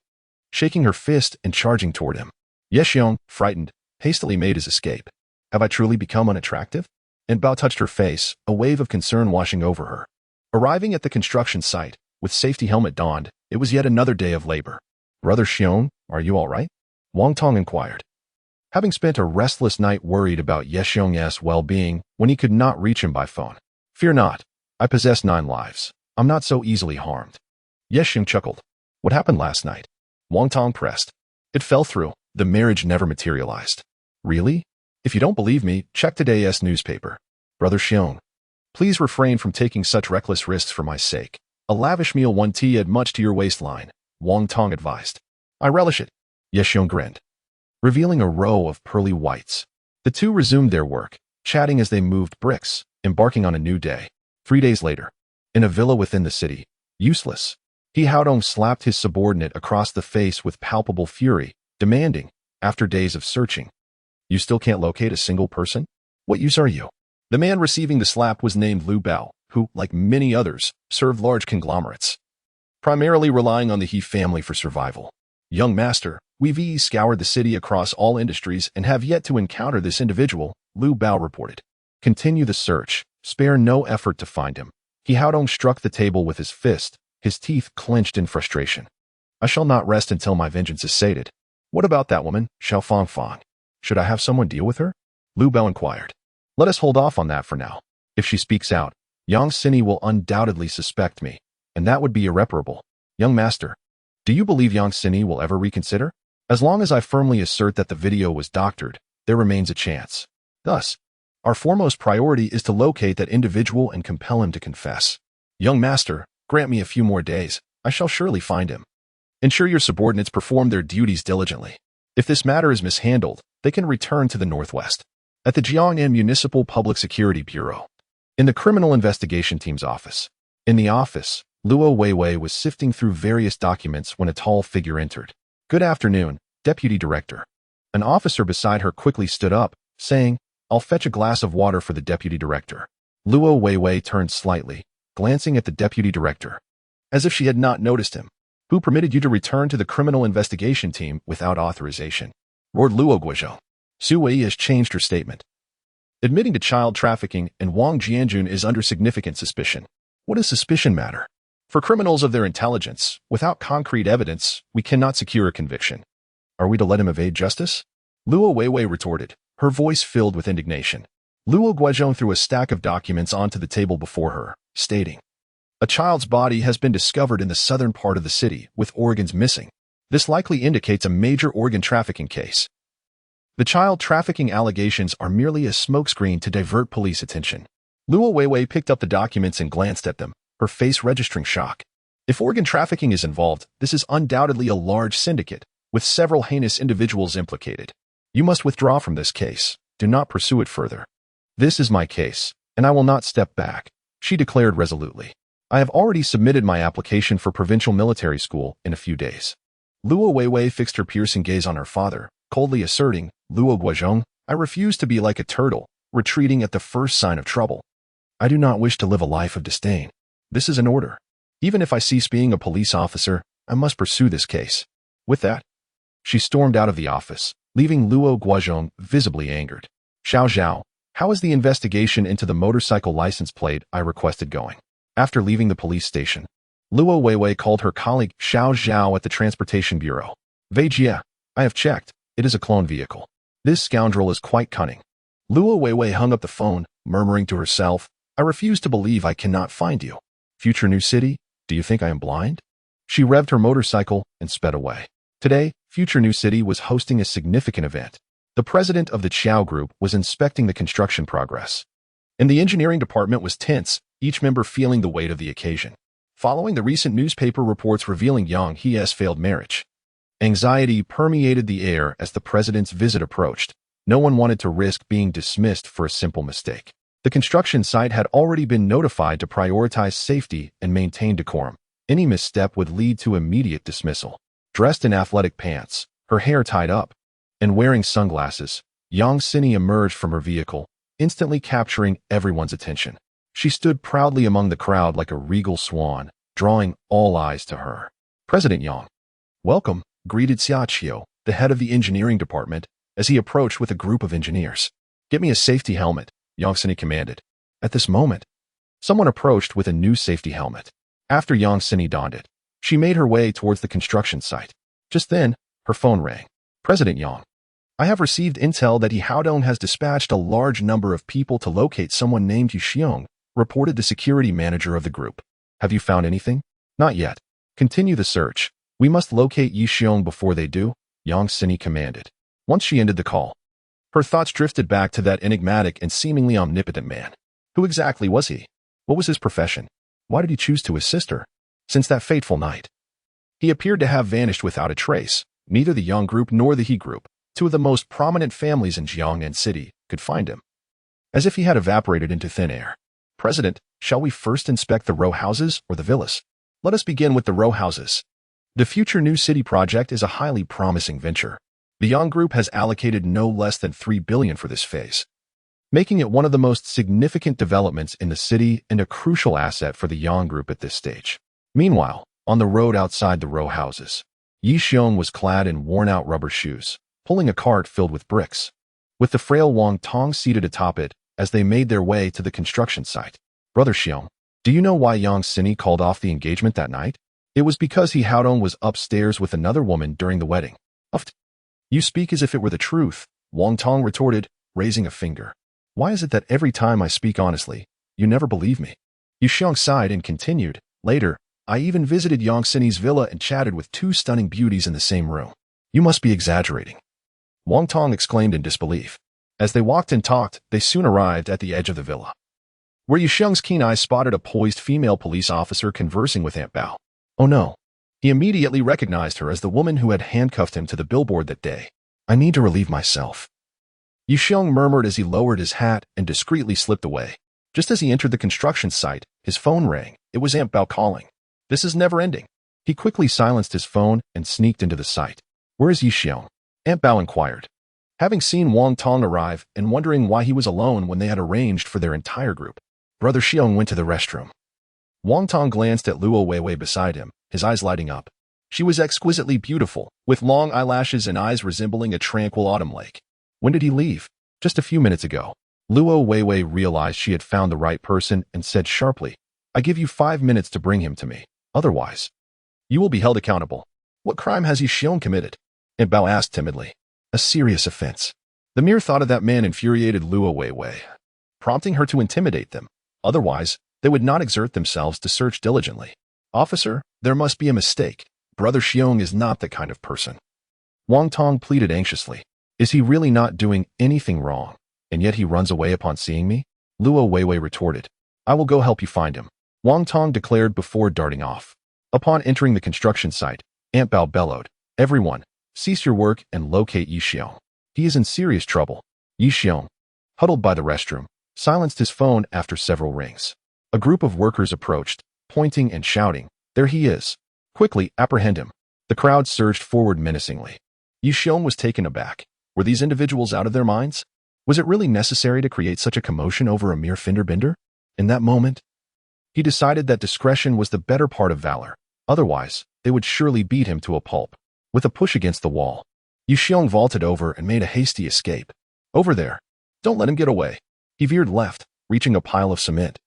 shaking her fist and charging toward him. Ye Xiong, frightened, hastily made his escape. Have I truly become unattractive? Aunt Bao touched her face, a wave of concern washing over her. Arriving at the construction site, with safety helmet donned, it was yet another day of labor. Brother Xiong, are you all right? Wang Tong inquired. Having spent a restless night worried about Ye Xiong's well-being when he could not reach him by phone. Fear not. I possess 9 lives. I'm not so easily harmed. Ye Xiong chuckled. What happened last night? Wang Tong pressed. It fell through. The marriage never materialized. Really? If you don't believe me, check today's newspaper. Brother Xiong, please refrain from taking such reckless risks for my sake. A lavish meal won't add much to your waistline, Wang Tong advised. I relish it. Ye Xiong grinned, revealing a row of pearly whites. The two resumed their work, chatting as they moved bricks, embarking on a new day. 3 days later, in a villa within the city, useless, He Haodong slapped his subordinate across the face with palpable fury, demanding, after days of searching, you still can't locate a single person? What use are you? The man receiving the slap was named Liu Bao, who, like many others, served large conglomerates, primarily relying on the He family for survival. Young master, we've scoured the city across all industries and have yet to encounter this individual, Liu Bao reported. Continue the search. Spare no effort to find him. He Haodong struck the table with his fist, his teeth clenched in frustration. I shall not rest until my vengeance is sated. What about that woman, Xiao Fangfang? Should I have someone deal with her? Liu Bao inquired. Let us hold off on that for now. If she speaks out, Yang Sini will undoubtedly suspect me, and that would be irreparable. Young master, do you believe Yang Sini will ever reconsider? As long as I firmly assert that the video was doctored, there remains a chance. Thus, our foremost priority is to locate that individual and compel him to confess. Young master, grant me a few more days. I shall surely find him. Ensure your subordinates perform their duties diligently. If this matter is mishandled, they can return to the northwest. At the Jiangnan Municipal Public Security Bureau. In the Criminal Investigation Team's office. In the office, Luo Weiwei was sifting through various documents when a tall figure entered. Good afternoon, Deputy Director. An officer beside her quickly stood up, saying, I'll fetch a glass of water for the Deputy Director. Luo Weiwei turned slightly, glancing at the Deputy Director, as if she had not noticed him. Who permitted you to return to the Criminal Investigation Team without authorization? Roared Luo Guizhou. Su Wei has changed her statement, admitting to child trafficking, and Wang Jianjun is under significant suspicion. What does suspicion matter? For criminals of their intelligence, without concrete evidence, we cannot secure a conviction. Are we to let him evade justice? Luo Weiwei retorted, her voice filled with indignation. Luo Guizhou threw a stack of documents onto the table before her, stating, a child's body has been discovered in the southern part of the city, with organs missing. This likely indicates a major organ trafficking case. The child trafficking allegations are merely a smokescreen to divert police attention. Luo Weiwei picked up the documents and glanced at them, her face registering shock. If organ trafficking is involved, this is undoubtedly a large syndicate, with several heinous individuals implicated. You must withdraw from this case. Do not pursue it further. This is my case, and I will not step back, she declared resolutely. I have already submitted my application for provincial military school in a few days. Luo Weiwei fixed her piercing gaze on her father, coldly asserting, Luo Guizhou, I refuse to be like a turtle, retreating at the first sign of trouble. I do not wish to live a life of disdain. This is an order. Even if I cease being a police officer, I must pursue this case. With that, she stormed out of the office, leaving Luo Guizhou visibly angered. Xiao Zhao, how is the investigation into the motorcycle license plate I requested going? After leaving the police station, Luo Weiwei called her colleague Xiao Zhao at the Transportation Bureau. Wei Jie, I have checked. It is a clone vehicle. This scoundrel is quite cunning. Luo Weiwei hung up the phone, murmuring to herself, I refuse to believe I cannot find you. Future New City, do you think I am blind? She revved her motorcycle and sped away. Today, Future New City was hosting a significant event. The president of the Qiao Group was inspecting the construction progress. And the engineering department was tense, each member feeling the weight of the occasion. Following the recent newspaper reports revealing Yang He's failed marriage, anxiety permeated the air as the president's visit approached. No one wanted to risk being dismissed for a simple mistake. The construction site had already been notified to prioritize safety and maintain decorum. Any misstep would lead to immediate dismissal. Dressed in athletic pants, her hair tied up, and wearing sunglasses, Yang Sini emerged from her vehicle, instantly capturing everyone's attention. She stood proudly among the crowd like a regal swan, drawing all eyes to her. President Yang. Welcome, greeted Xiaoqiu, the head of the engineering department, as he approached with a group of engineers. Get me a safety helmet, Yang Sini commanded. At this moment, someone approached with a new safety helmet. After Yang Sini donned it, she made her way towards the construction site. Just then, her phone rang. President Yang. I have received intel that Yi Haodong has dispatched a large number of people to locate someone named Yu Xiong, reported the security manager of the group. Have you found anything? Not yet. Continue the search. We must locate Yi Xiong before they do, Yang Sini commanded. Once she ended the call, her thoughts drifted back to that enigmatic and seemingly omnipotent man. Who exactly was he? What was his profession? Why did he choose to assist her? Since that fateful night, he appeared to have vanished without a trace. Neither the Yang group nor the He group, two of the most prominent families in Jiangnan City, could find him. As if he had evaporated into thin air. President, shall we first inspect the row houses or the villas? Let us begin with the row houses. The future new city project is a highly promising venture. The Yang group has allocated no less than 3 billion for this phase, making it one of the most significant developments in the city and a crucial asset for the Yang group at this stage. Meanwhile, on the road outside the row houses, Yi Xiong was clad in worn-out rubber shoes, pulling a cart filled with bricks, with the frail Wang Tong seated atop it as they made their way to the construction site. Brother Xiong, do you know why Yang Sini called off the engagement that night? It was because Yi Haodong was upstairs with another woman during the wedding. You speak as if it were the truth, Wang Tong retorted, raising a finger. Why is it that every time I speak honestly, you never believe me? Yu Xiong sighed and continued. Later, I even visited Yang Sini's villa and chatted with 2 stunning beauties in the same room. You must be exaggerating. Wang Tong exclaimed in disbelief. As they walked and talked, they soon arrived at the edge of the villa, where Yu Xiong's keen eyes spotted a poised female police officer conversing with Aunt Bao. Oh no. He immediately recognized her as the woman who had handcuffed him to the billboard that day. I need to relieve myself, Yu Xiong murmured as he lowered his hat and discreetly slipped away. Just as he entered the construction site, his phone rang. It was Aunt Bao calling. This is never ending. He quickly silenced his phone and sneaked into the site. Where is Yi Xiong? Aunt Bao inquired, having seen Wang Tong arrive and wondering why he was alone when they had arranged for their entire group. Brother Xiong went to the restroom. Wang Tong glanced at Luo Weiwei beside him, his eyes lighting up. She was exquisitely beautiful, with long eyelashes and eyes resembling a tranquil autumn lake. When did he leave? Just a few minutes ago. Luo Weiwei realized she had found the right person and said sharply, I give you 5 minutes to bring him to me. Otherwise, you will be held accountable. What crime has Yi Xiong committed? Aunt Bao asked timidly. A serious offense. The mere thought of that man infuriated Luo Weiwei, prompting her to intimidate them. Otherwise, they would not exert themselves to search diligently. Officer, there must be a mistake. Brother Xiong is not that kind of person. Wang Tong pleaded anxiously. Is he really not doing anything wrong, and yet he runs away upon seeing me? Luo Weiwei retorted. I will go help you find him, Wang Tong declared before darting off. Upon entering the construction site, Aunt Bao bellowed, Everyone, cease your work and locate Yi Xiong. He is in serious trouble. Yi Xiong, huddled by the restroom, silenced his phone after several rings. A group of workers approached, pointing and shouting, There he is. Quickly, apprehend him. The crowd surged forward menacingly. Yi Xiong was taken aback. Were these individuals out of their minds? Was it really necessary to create such a commotion over a mere fender bender? In that moment, he decided that discretion was the better part of valor. Otherwise, they would surely beat him to a pulp. With a push against the wall, Yi Xiong vaulted over and made a hasty escape. Over there. Don't let him get away. He veered left, reaching a pile of cement,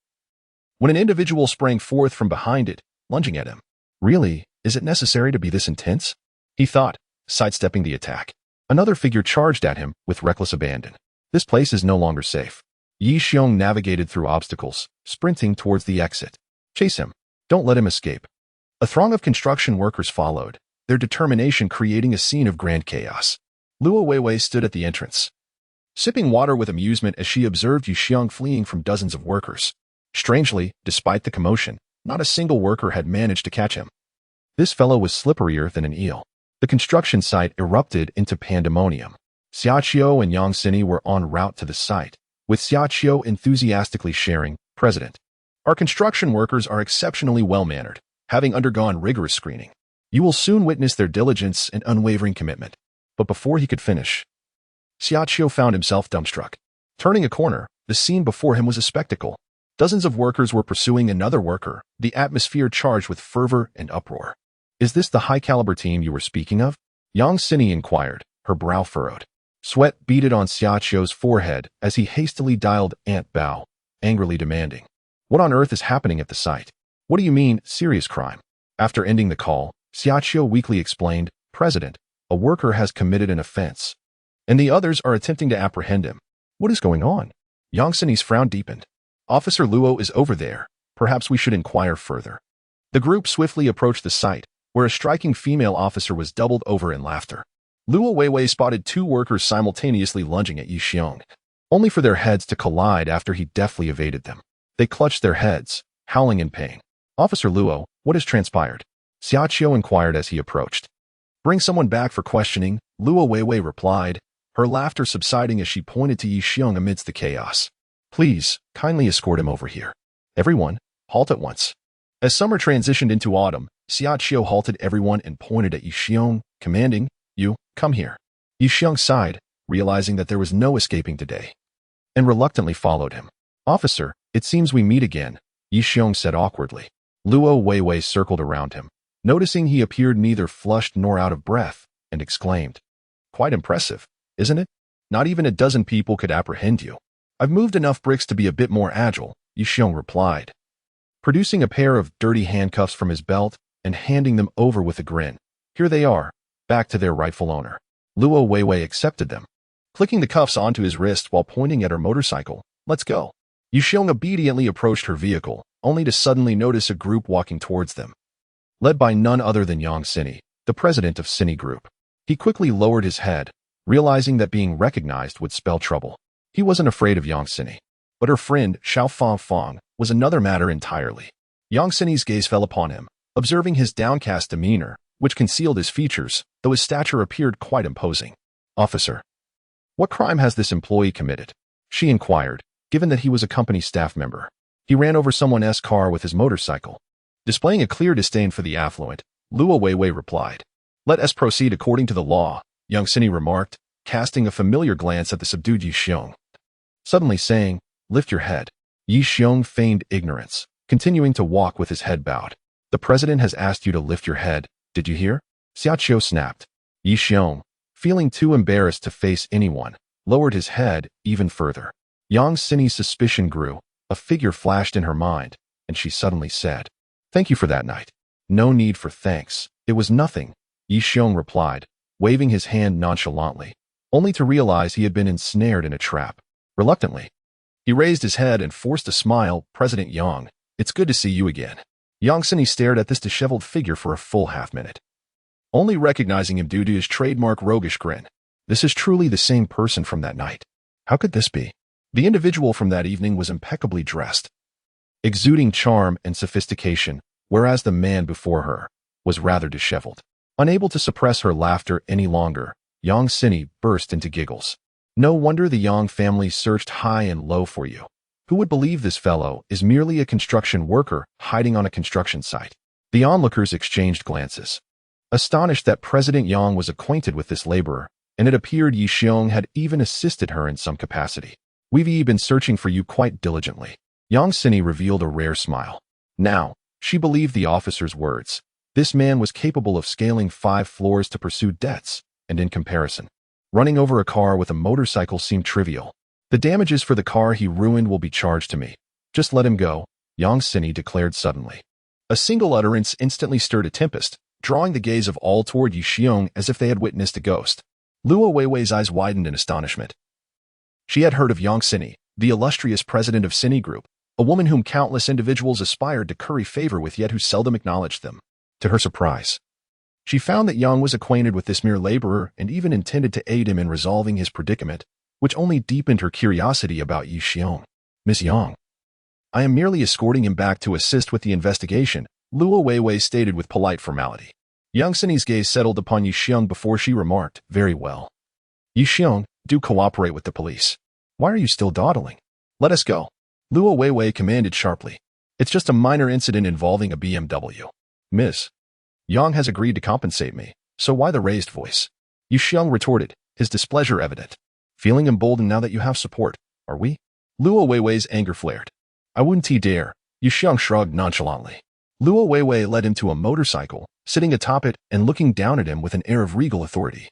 when an individual sprang forth from behind it, lunging at him. Really, is it necessary to be this intense? He thought, sidestepping the attack. Another figure charged at him with reckless abandon. This place is no longer safe. Yi Xiong navigated through obstacles, sprinting towards the exit. Chase him. Don't let him escape. A throng of construction workers followed, their determination creating a scene of grand chaos. Luo Weiwei stood at the entrance, sipping water with amusement as she observed Yi Xiong fleeing from dozens of workers. Strangely, despite the commotion, not a single worker had managed to catch him. This fellow was slipperier than an eel. The construction site erupted into pandemonium. Xiaoqiu and Yang Sini were en route to the site, with Xiaoqiu enthusiastically sharing, President, our construction workers are exceptionally well-mannered, having undergone rigorous screening. You will soon witness their diligence and unwavering commitment. But before he could finish, Xiaoqiu found himself dumbstruck. Turning a corner, the scene before him was a spectacle. Dozens of workers were pursuing another worker, the atmosphere charged with fervor and uproar. Is this the high-caliber team you were speaking of? Yang Sini inquired, her brow furrowed. Sweat beaded on Xiaoqiu's forehead as he hastily dialed Aunt Bao, angrily demanding, what on earth is happening at the site? What do you mean, serious crime? After ending the call, Xiaoqiu weakly explained, President, a worker has committed an offense, and the others are attempting to apprehend him. What is going on? Yang Sini's frown deepened. Officer Luo is over there. Perhaps we should inquire further. The group swiftly approached the site, where a striking female officer was doubled over in laughter. Luo Weiwei spotted two workers simultaneously lunging at Yi Xiong, only for their heads to collide after he deftly evaded them. They clutched their heads, howling in pain. Officer Luo, what has transpired? Xiaoqiu inquired as he approached. Bring someone back for questioning, Luo Weiwei replied, her laughter subsiding as she pointed to Yi Xiong amidst the chaos. Please, kindly escort him over here. Everyone, halt at once. As summer transitioned into autumn, Xiaoqiu halted everyone and pointed at Yi Xiong, commanding, you, come here. Yi Xiong sighed, realizing that there was no escaping today, and reluctantly followed him. Officer, it seems we meet again, Yi Xiong said awkwardly. Luo Weiwei circled around him, noticing he appeared neither flushed nor out of breath, and exclaimed, quite impressive, isn't it? Not even a dozen people could apprehend you. I've moved enough bricks to be a bit more agile, Yi Xiong replied, producing a pair of dirty handcuffs from his belt and handing them over with a grin. Here they are, back to their rightful owner. Luo Weiwei accepted them, clicking the cuffs onto his wrist while pointing at her motorcycle. Let's go. Yi Xiong obediently approached her vehicle, only to suddenly notice a group walking towards them, led by none other than Yang Sini, the president of Sini Group. He quickly lowered his head, realizing that being recognized would spell trouble. He wasn't afraid of Yang Sini, but her friend, Xiao Fang, was another matter entirely. Yang Sini's gaze fell upon him, observing his downcast demeanor, which concealed his features, though his stature appeared quite imposing. Officer, what crime has this employee committed? She inquired, given that he was a company staff member. He ran over someone's car with his motorcycle. Displaying a clear disdain for the affluent, Luo Weiwei replied. Let us proceed according to the law, Yang Sini remarked, casting a familiar glance at the subdued Yi Xiong. Suddenly saying, lift your head. Yi Xiong feigned ignorance, continuing to walk with his head bowed. The president has asked you to lift your head, did you hear? Xiaoqiu snapped. Yi Xiong, feeling too embarrassed to face anyone, lowered his head even further. Yang Sini's suspicion grew, a figure flashed in her mind, and she suddenly said, thank you for that night. No need for thanks, it was nothing, Yi Xiong replied, waving his hand nonchalantly, only to realize he had been ensnared in a trap. Reluctantly, he raised his head and forced a smile. President Yang, it's good to see you again. Yang Sini stared at this disheveled figure for a full half-minute, only recognizing him due to his trademark roguish grin. This is truly the same person from that night. How could this be? The individual from that evening was impeccably dressed, exuding charm and sophistication, whereas the man before her was rather disheveled. Unable to suppress her laughter any longer, Yang Sini burst into giggles. No wonder the Yang family searched high and low for you. Who would believe this fellow is merely a construction worker hiding on a construction site? The onlookers exchanged glances, astonished that President Yang was acquainted with this laborer, and it appeared Yi Xiong had even assisted her in some capacity. We've been searching for you quite diligently. Yang Sini revealed a rare smile. Now, she believed the officer's words. This man was capable of scaling 5 floors to pursue debts, and in comparison, running over a car with a motorcycle seemed trivial. The damages for the car he ruined will be charged to me. Just let him go, Yang Sini declared suddenly. A single utterance instantly stirred a tempest, drawing the gaze of all toward Yi Xiong as if they had witnessed a ghost. Luo Weiwei's eyes widened in astonishment. She had heard of Yang Sini, the illustrious president of Sini Group, a woman whom countless individuals aspired to curry favor with yet who seldom acknowledged them. To her surprise, she found that Yang was acquainted with this mere laborer and even intended to aid him in resolving his predicament, which only deepened her curiosity about Yi Xiong. Miss Yang, I am merely escorting him back to assist with the investigation, Luo Weiwei stated with polite formality. Yang Sini's gaze settled upon Yi Xiong before she remarked, very well. Yi Xiong, do cooperate with the police. Why are you still dawdling? Let us go. Luo Weiwei commanded sharply. It's just a minor incident involving a BMW. Miss Yang has agreed to compensate me, so why the raised voice? Yi Xiong retorted, his displeasure evident. Feeling emboldened now that you have support, are we? Luo Weiwei's anger flared. I wouldn't dare. Yi Xiong shrugged nonchalantly. Luo Weiwei led him to a motorcycle, sitting atop it and looking down at him with an air of regal authority.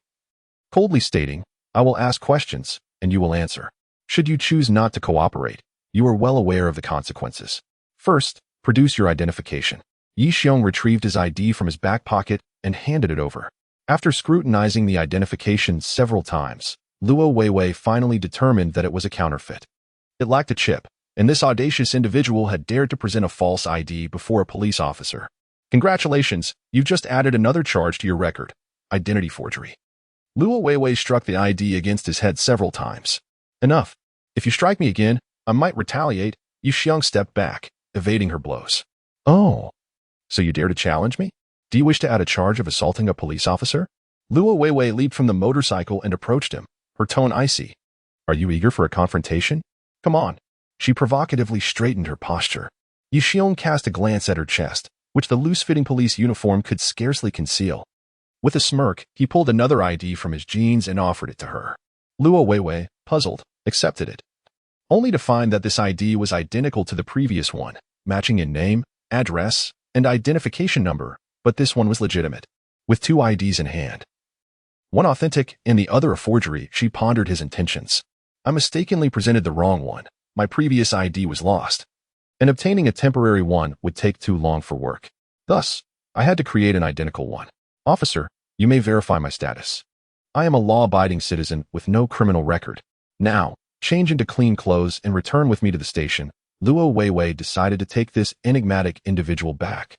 Coldly stating, I will ask questions, and you will answer. Should you choose not to cooperate, you are well aware of the consequences. First, produce your identification. Yi Xiong retrieved his ID from his back pocket and handed it over. After scrutinizing the identification several times, Luo Weiwei finally determined that it was a counterfeit. It lacked a chip, and this audacious individual had dared to present a false ID before a police officer. Congratulations, you've just added another charge to your record. Identity forgery. Luo Weiwei struck the ID against his head several times. Enough. If you strike me again, I might retaliate. Yi Xiong stepped back, evading her blows. Oh. So you dare to challenge me? Do you wish to add a charge of assaulting a police officer? Luo Weiwei leaped from the motorcycle and approached him, her tone icy. Are you eager for a confrontation? Come on. She provocatively straightened her posture. Yi Xiong cast a glance at her chest, which the loose-fitting police uniform could scarcely conceal. With a smirk, he pulled another ID from his jeans and offered it to her. Luo Weiwei, puzzled, accepted it, only to find that this ID was identical to the previous one, matching in name, address, and identification number, but this one was legitimate. With two IDs in hand, one authentic and the other a forgery, she pondered his intentions. I mistakenly presented the wrong one. My previous ID was lost, and obtaining a temporary one would take too long for work. Thus, I had to create an identical one. Officer, you may verify my status. I am a law-abiding citizen with no criminal record. Now, change into clean clothes and return with me to the station. Luo Weiwei decided to take this enigmatic individual back,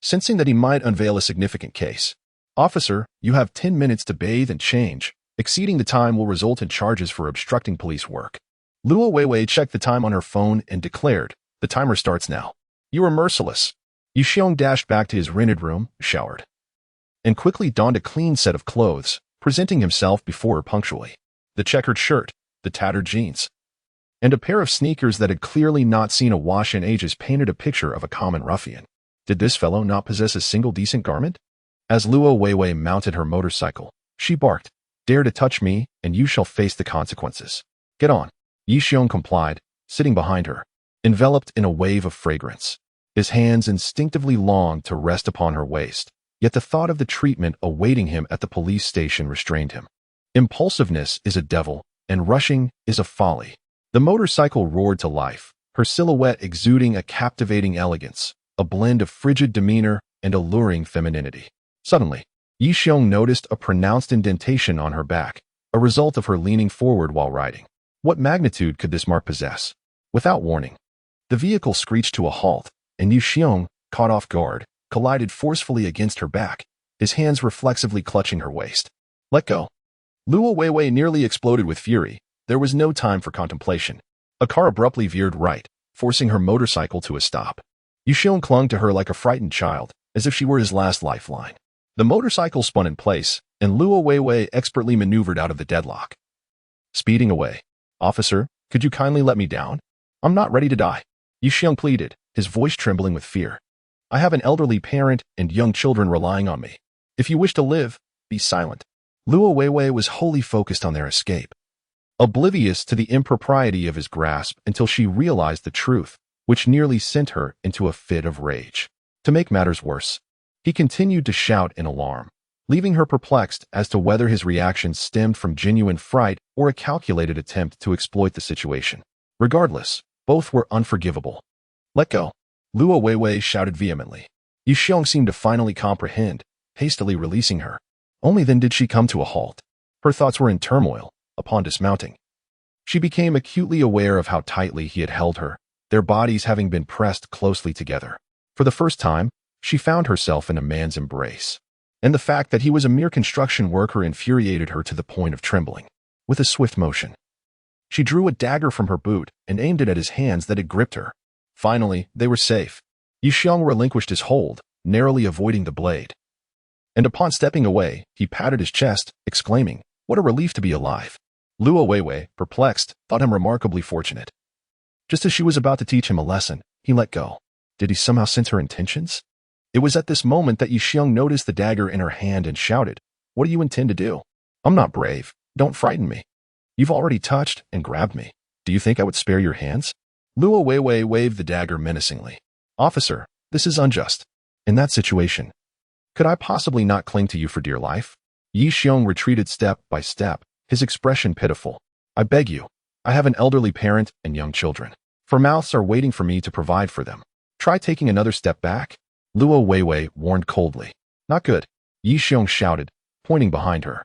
sensing that he might unveil a significant case. Officer, you have 10 minutes to bathe and change. Exceeding the time will result in charges for obstructing police work. Luo Weiwei checked the time on her phone and declared, the timer starts now. You are merciless. Yi Xiong dashed back to his rented room, showered, and quickly donned a clean set of clothes, presenting himself before her punctually. The checkered shirt, the tattered jeans, and a pair of sneakers that had clearly not seen a wash in ages painted a picture of a common ruffian. Did this fellow not possess a single decent garment? As Luo Weiwei mounted her motorcycle, she barked, Dare to touch me, and you shall face the consequences. Get on. Yi Xiong complied, sitting behind her, enveloped in a wave of fragrance. His hands instinctively longed to rest upon her waist, yet the thought of the treatment awaiting him at the police station restrained him. Impulsiveness is a devil, and rushing is a folly. The motorcycle roared to life, her silhouette exuding a captivating elegance, a blend of frigid demeanor and alluring femininity. Suddenly, Yi Xiong noticed a pronounced indentation on her back, a result of her leaning forward while riding. What magnitude could this mark possess? Without warning, the vehicle screeched to a halt, and Yi Xiong, caught off guard, collided forcefully against her back, his hands reflexively clutching her waist. Let go. Luo Weiwei nearly exploded with fury. There was no time for contemplation. A car abruptly veered right, forcing her motorcycle to a stop. Yi Xiong clung to her like a frightened child, as if she were his last lifeline. The motorcycle spun in place, and Luo Weiwei expertly maneuvered out of the deadlock. Speeding away. Officer, could you kindly let me down? I'm not ready to die. Yi Xiong pleaded, his voice trembling with fear. I have an elderly parent and young children relying on me. If you wish to live, be silent. Luo Weiwei was wholly focused on their escape, oblivious to the impropriety of his grasp until she realized the truth, which nearly sent her into a fit of rage. To make matters worse, he continued to shout in alarm, leaving her perplexed as to whether his reaction stemmed from genuine fright or a calculated attempt to exploit the situation. Regardless, both were unforgivable. Let go. Luo Weiwei shouted vehemently. Yi Xiong seemed to finally comprehend, hastily releasing her. Only then did she come to a halt. Her thoughts were in turmoil. Upon dismounting, she became acutely aware of how tightly he had held her, their bodies having been pressed closely together. For the first time, she found herself in a man's embrace, and the fact that he was a mere construction worker infuriated her to the point of trembling. With a swift motion, she drew a dagger from her boot and aimed it at his hands that had gripped her. Finally, they were safe. Yi Xiong relinquished his hold, narrowly avoiding the blade, and upon stepping away, he patted his chest, exclaiming, What a relief to be alive. Luo Weiwei, perplexed, thought him remarkably fortunate. Just as she was about to teach him a lesson, he let go. Did he somehow sense her intentions? It was at this moment that Yixiong noticed the dagger in her hand and shouted, "What do you intend to do? I'm not brave. Don't frighten me. You've already touched and grabbed me. Do you think I would spare your hands?" Luo Weiwei waved the dagger menacingly. "Officer, this is unjust. In that situation, could I possibly not cling to you for dear life?" Yixiong retreated step by step, his expression pitiful. "I beg you. I have an elderly parent and young children. For mouths are waiting for me to provide for them. Try taking another step back." Luo Weiwei warned coldly. "Not good," Yixiong shouted, pointing behind her.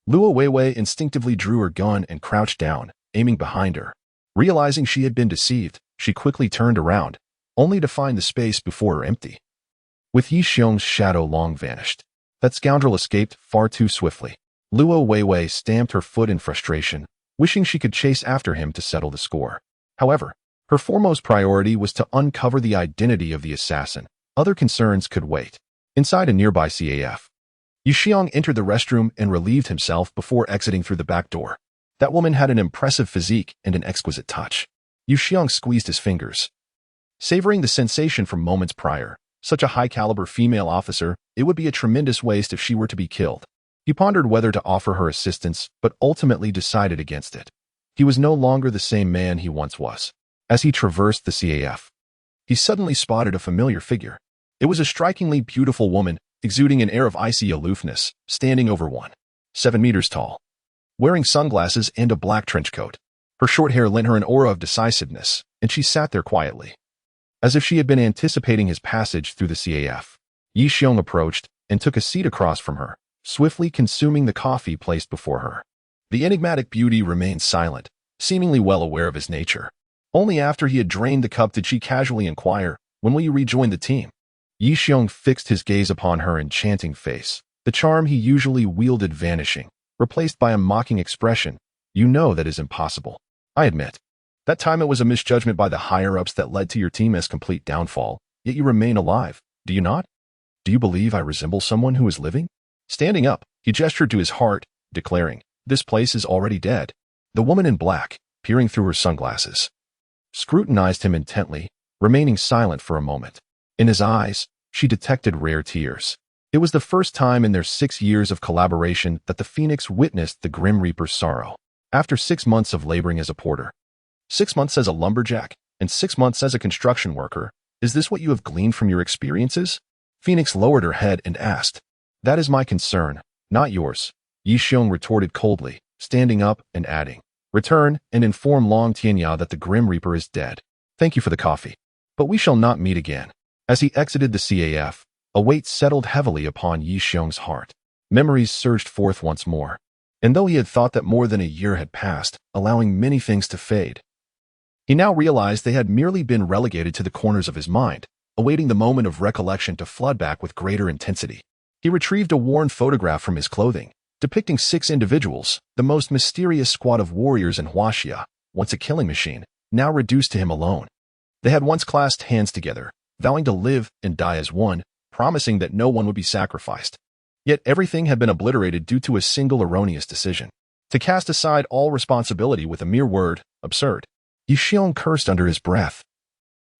Luo Weiwei instinctively drew her gun and crouched down, aiming behind her. Realizing she had been deceived, she quickly turned around, only to find the space before her empty. With Yixiong's shadow long vanished, that scoundrel escaped far too swiftly. Luo Weiwei stamped her foot in frustration, wishing she could chase after him to settle the score. However, her foremost priority was to uncover the identity of the assassin. Other concerns could wait. Inside a nearby CAF, Yixiong entered the restroom and relieved himself before exiting through the back door. That woman had an impressive physique and an exquisite touch. Yixiong squeezed his fingers. Savoring the sensation from moments prior, such a high-caliber female officer, it would be a tremendous waste if she were to be killed. He pondered whether to offer her assistance, but ultimately decided against it. He was no longer the same man he once was. As he traversed the CAF, he suddenly spotted a familiar figure. It was a strikingly beautiful woman, exuding an air of icy aloofness, standing over 7 meters tall, wearing sunglasses and a black trench coat. Her short hair lent her an aura of decisiveness, and she sat there quietly, as if she had been anticipating his passage through the CAF. Yixiong approached and took a seat across from her, swiftly consuming the coffee placed before her. The enigmatic beauty remained silent, seemingly well aware of his nature. Only after he had drained the cup did she casually inquire, "When will you rejoin the team?" Yixiong fixed his gaze upon her enchanting face, the charm he usually wielded vanishing, replaced by a mocking expression. "You know that is impossible. I admit. That time it was a misjudgment by the higher-ups that led to your team's complete downfall, yet you remain alive, do you not? Do you believe I resemble someone who is living?" Standing up, he gestured to his heart, declaring, "This place is already dead." The woman in black, peering through her sunglasses, scrutinized him intently, remaining silent for a moment. In his eyes, she detected rare tears. It was the first time in their 6 years of collaboration that the Phoenix witnessed the Grim Reaper's sorrow. After 6 months of laboring as a porter, 6 months as a lumberjack, and 6 months as a construction worker, is this what you have gleaned from your experiences? Phoenix lowered her head and asked. "That is my concern, not yours," Yixiong retorted coldly, standing up and adding, "Return and inform Long Tianya that the Grim Reaper is dead. Thank you for the coffee, but we shall not meet again." As he exited the CAF, a weight settled heavily upon Yixiong's heart. Memories surged forth once more, and though he had thought that more than a year had passed, allowing many things to fade, he now realized they had merely been relegated to the corners of his mind, awaiting the moment of recollection to flood back with greater intensity. He retrieved a worn photograph from his clothing, depicting 6 individuals, the most mysterious squad of warriors in Huaxia, once a killing machine, now reduced to him alone. They had once clasped hands together, vowing to live and die as one, promising that no one would be sacrificed. Yet everything had been obliterated due to a single erroneous decision. To cast aside all responsibility with a mere word, absurd. Yixiong cursed under his breath,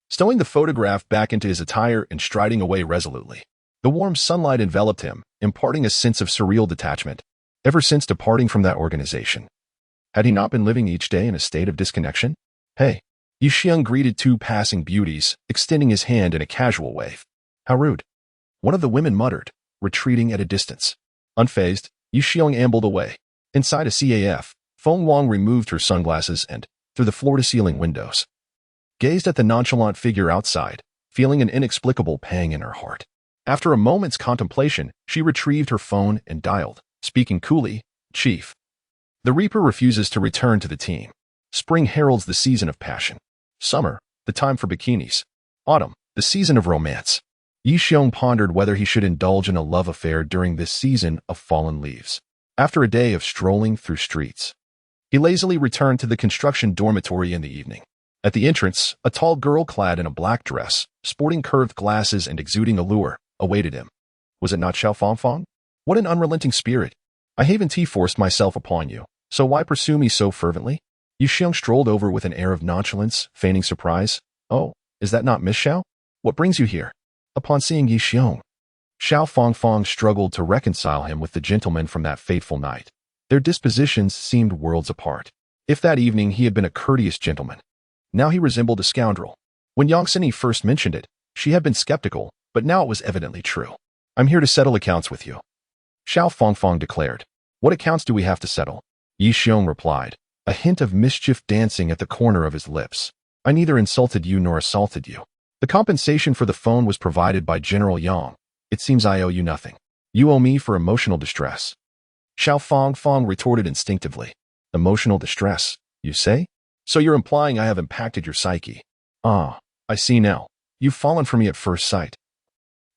stowing the photograph back into his attire and striding away resolutely. The warm sunlight enveloped him, imparting a sense of surreal detachment. Ever since departing from that organization, had he not been living each day in a state of disconnection? "Hey." Yixiong greeted 2 passing beauties, extending his hand in a casual wave. "How rude," one of the women muttered, retreating at a distance. Unfazed, Yixiong ambled away. Inside a CAF, Feng Wang removed her sunglasses and, through the floor-to-ceiling windows, gazed at the nonchalant figure outside, feeling an inexplicable pang in her heart. After a moment's contemplation, she retrieved her phone and dialed, speaking coolly, "Chief. The Reaper refuses to return to the team. Spring heralds the season of passion. Summer, the time for bikinis. Autumn, the season of romance." Yixiong pondered whether he should indulge in a love affair during this season of fallen leaves. After a day of strolling through streets, he lazily returned to the construction dormitory in the evening. At the entrance, a tall girl clad in a black dress, sporting curved glasses and exuding allure, awaited him. Was it not Xiao Fangfang? What an unrelenting spirit! I haven't forced myself upon you, so why pursue me so fervently? Yi Xiong strolled over with an air of nonchalance, feigning surprise. Oh, is that not Miss Xiao? What brings you here? Upon seeing Yi Xiong, Xiao Fangfang struggled to reconcile him with the gentleman from that fateful night. Their dispositions seemed worlds apart. If that evening he had been a courteous gentleman, now he resembled a scoundrel. When Yang Sini first mentioned it, she had been skeptical, but now it was evidently true. I'm here to settle accounts with you, Xiao Fangfang declared. What accounts do we have to settle? Yi Xiong replied, a hint of mischief dancing at the corner of his lips. I neither insulted you nor assaulted you. The compensation for the phone was provided by General Yang. It seems I owe you nothing. You owe me for emotional distress. Xiao Fangfang retorted instinctively. Emotional distress, you say? So you're implying I have impacted your psyche. Ah, I see now. You've fallen for me at first sight.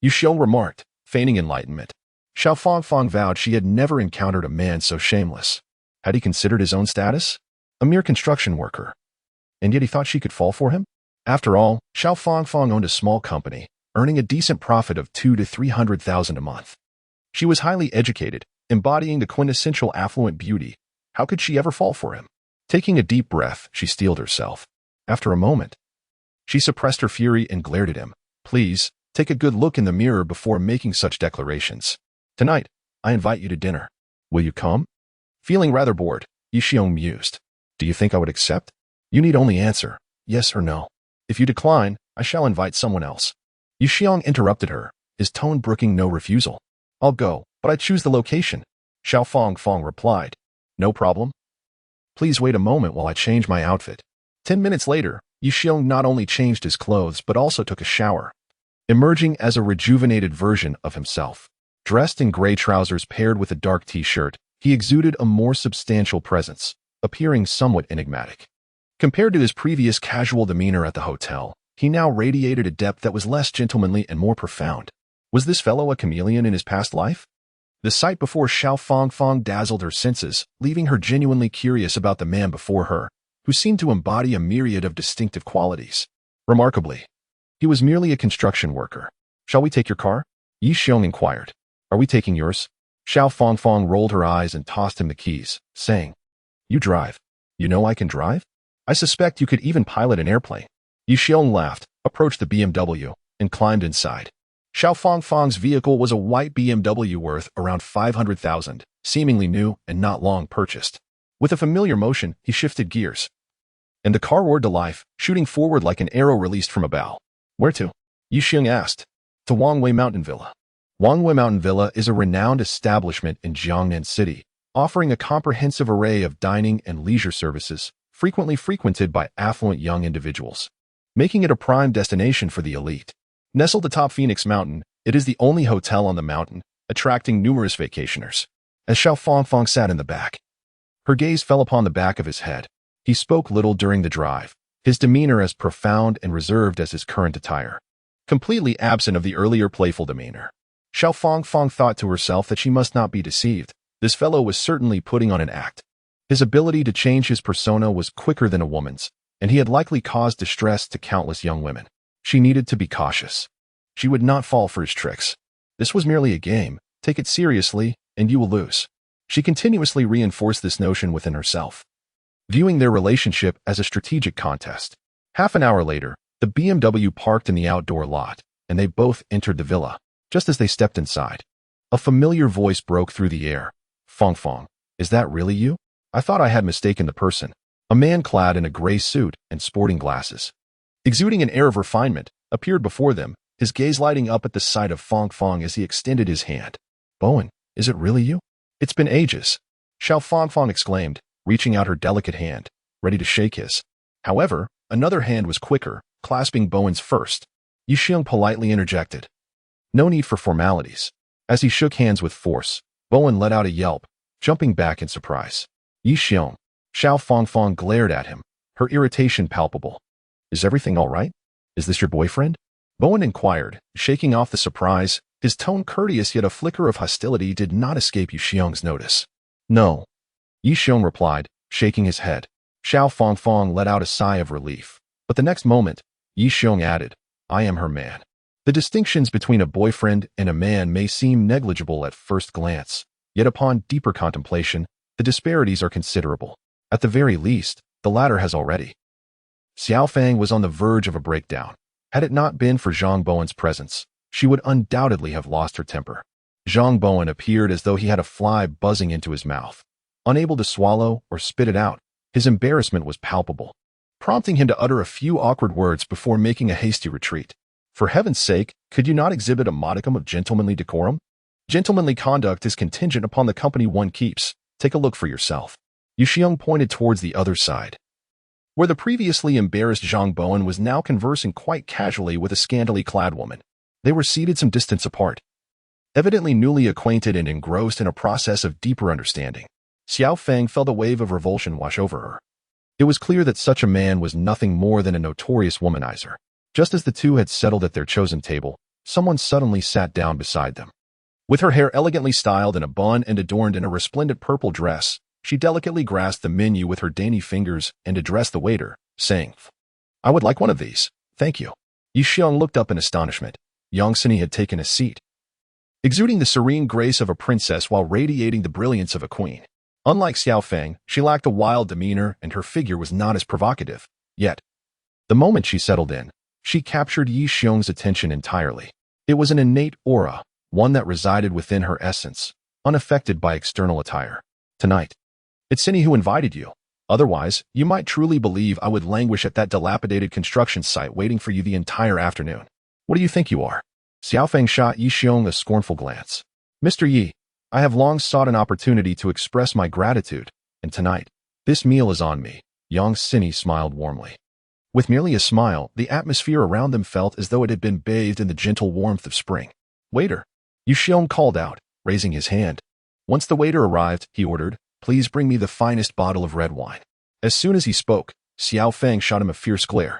Yi Xiong remarked, feigning enlightenment. Xiao Fangfang vowed she had never encountered a man so shameless. Had he considered his own status? A mere construction worker. And yet he thought she could fall for him? After all, Xiao Fangfang owned a small company, earning a decent profit of 200,000 to 300,000 a month. She was highly educated, embodying the quintessential affluent beauty. How could she ever fall for him? Taking a deep breath, she steeled herself. After a moment, she suppressed her fury and glared at him. Please, take a good look in the mirror before making such declarations. Tonight, I invite you to dinner. Will you come? Feeling rather bored, Yi Xiong mused. Do you think I would accept? You need only answer, yes or no. If you decline, I shall invite someone else. Yi Xiong interrupted her, his tone brooking no refusal. I'll go, but I choose the location. Xiao Fangfang replied. No problem. Please wait a moment while I change my outfit. 10 minutes later, Yi Xiong not only changed his clothes but also took a shower, emerging as a rejuvenated version of himself. Dressed in gray trousers paired with a dark t-shirt, he exuded a more substantial presence, appearing somewhat enigmatic. Compared to his previous casual demeanor at the hotel, he now radiated a depth that was less gentlemanly and more profound. Was this fellow a chameleon in his past life? The sight before Xiao Fangfang dazzled her senses, leaving her genuinely curious about the man before her, who seemed to embody a myriad of distinctive qualities. Remarkably, he was merely a construction worker. Shall we take your car? Yi Xiong inquired. Are we taking yours? Xiao Fangfang rolled her eyes and tossed him the keys, saying, You drive. You know I can drive? I suspect you could even pilot an airplane. Yi Xiong laughed, approached the BMW, and climbed inside. Xiao Fangfang's vehicle was a white BMW worth around 500,000, seemingly new and not long purchased. With a familiar motion, he shifted gears, and the car roared to life, shooting forward like an arrow released from a bow. Where to? Yi Xiong asked. To Wangwei Mountain Villa. Wangwei Mountain Villa is a renowned establishment in Jiangnan City, offering a comprehensive array of dining and leisure services, frequently frequented by affluent young individuals, making it a prime destination for the elite. Nestled atop Phoenix Mountain, it is the only hotel on the mountain, attracting numerous vacationers. As Xiao Fangfang sat in the back, her gaze fell upon the back of his head. He spoke little during the drive, his demeanor as profound and reserved as his current attire, completely absent of the earlier playful demeanor. Xiao Fangfang thought to herself that she must not be deceived. This fellow was certainly putting on an act. His ability to change his persona was quicker than a woman's, and he had likely caused distress to countless young women. She needed to be cautious. She would not fall for his tricks. This was merely a game. Take it seriously, and you will lose. She continuously reinforced this notion within herself, viewing their relationship as a strategic contest. Half an hour later, the BMW parked in the outdoor lot, and they both entered the villa. Just as they stepped inside, a familiar voice broke through the air. Fangfang, is that really you? I thought I had mistaken the person. A man clad in a gray suit and sporting glasses, exuding an air of refinement, appeared before them, his gaze lighting up at the sight of Fangfang as he extended his hand. Bowen, is it really you? It's been ages, Xiao Fangfang exclaimed, reaching out her delicate hand, ready to shake his. However, another hand was quicker, clasping Bowen's first. Yi Xiong politely interjected. No need for formalities. As he shook hands with force, Bowen let out a yelp, jumping back in surprise. Yi Xiong. Xiao Fangfang glared at him, her irritation palpable. Is everything all right? Is this your boyfriend? Bowen inquired, shaking off the surprise. His tone courteous yet a flicker of hostility did not escape Yi Xiong's notice. No. Yi Xiong replied, shaking his head. Xiao Fangfang let out a sigh of relief. But the next moment, Yi Xiong added, I am her man. The distinctions between a boyfriend and a man may seem negligible at first glance, Yet upon deeper contemplation, the disparities are considerable. At the very least, the latter has already. Xiao Fang was on the verge of a breakdown. Had it not been for Zhang Bowen's presence, she would undoubtedly have lost her temper. Zhang Bowen appeared as though he had a fly buzzing into his mouth. Unable to swallow or spit it out, his embarrassment was palpable, prompting him to utter a few awkward words before making a hasty retreat. For heaven's sake, could you not exhibit a modicum of gentlemanly decorum? Gentlemanly conduct is contingent upon the company one keeps. Take a look for yourself. Yu Xiong pointed towards the other side, where the previously embarrassed Zhang Bowen was now conversing quite casually with a scantily clad woman. They were seated some distance apart, evidently newly acquainted and engrossed in a process of deeper understanding. Xiao Fang felt a wave of revulsion wash over her. It was clear that such a man was nothing more than a notorious womanizer. Just as the two had settled at their chosen table, someone suddenly sat down beside them. With her hair elegantly styled in a bun and adorned in a resplendent purple dress, she delicately grasped the menu with her dainty fingers and addressed the waiter, saying, "I would like one of these, thank you." Yi Xiong looked up in astonishment. Yang Sini had taken a seat, exuding the serene grace of a princess while radiating the brilliance of a queen. Unlike Xiao Fang, she lacked a wild demeanor and her figure was not as provocative. Yet, the moment she settled in, she captured Yi Xiong's attention entirely. It was an innate aura, one that resided within her essence, unaffected by external attire. "Tonight, it's Sini who invited you. Otherwise, you might truly believe I would languish at that dilapidated construction site waiting for you the entire afternoon. What do you think you are?" Xiao Fang shot Yi Xiong a scornful glance. "Mr. Yi, I have long sought an opportunity to express my gratitude, and tonight, this meal is on me." Yang Sini smiled warmly. With merely a smile, the atmosphere around them felt as though it had been bathed in the gentle warmth of spring. "Waiter," Yu Xiong called out, raising his hand. Once the waiter arrived, he ordered, "Please bring me the finest bottle of red wine." As soon as he spoke, Xiao Fang shot him a fierce glare.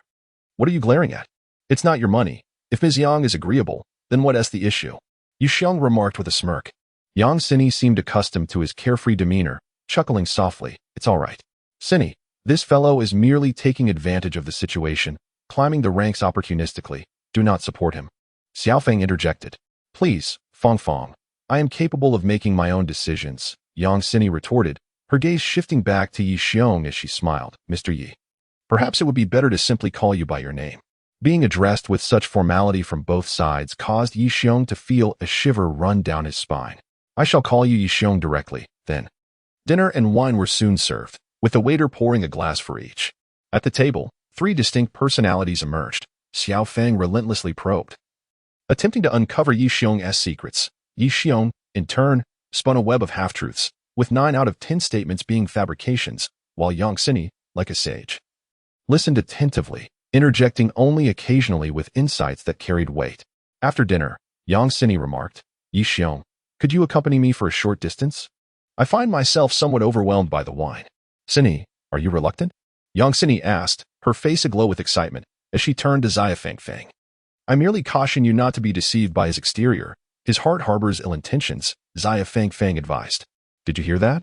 "What are you glaring at? It's not your money. If Ms. Yang is agreeable, then what is the issue?" Yu Xiong remarked with a smirk. Yang Sini seemed accustomed to his carefree demeanor, chuckling softly. "It's all right. Sini, this fellow is merely taking advantage of the situation, climbing the ranks opportunistically. Do not support him." Xiao Fang interjected. "Please, Fong Fong, I am capable of making my own decisions," Yang Sini retorted, her gaze shifting back to Yi Xiong as she smiled. "Mr. Yi, perhaps it would be better to simply call you by your name." Being addressed with such formality from both sides caused Yi Xiong to feel a shiver run down his spine. "I shall call you Yi Xiong directly, then." Dinner and wine were soon served, with the waiter pouring a glass for each. At the table, three distinct personalities emerged. Xiao Fang relentlessly probed, attempting to uncover Yi Xiong's secrets. Yi Xiong, in turn, spun a web of half-truths, with 9 out of 10 statements being fabrications, while Yang Sini, like a sage, listened attentively, interjecting only occasionally with insights that carried weight. After dinner, Yang Sini remarked, "Yi Xiong, could you accompany me for a short distance? I find myself somewhat overwhelmed by the wine." "Sini, are you reluctant?" Yang Sini asked, her face aglow with excitement, as she turned to Xia Fang. "I merely caution you not to be deceived by his exterior. His heart harbors ill intentions," Xia Fang advised. "Did you hear that?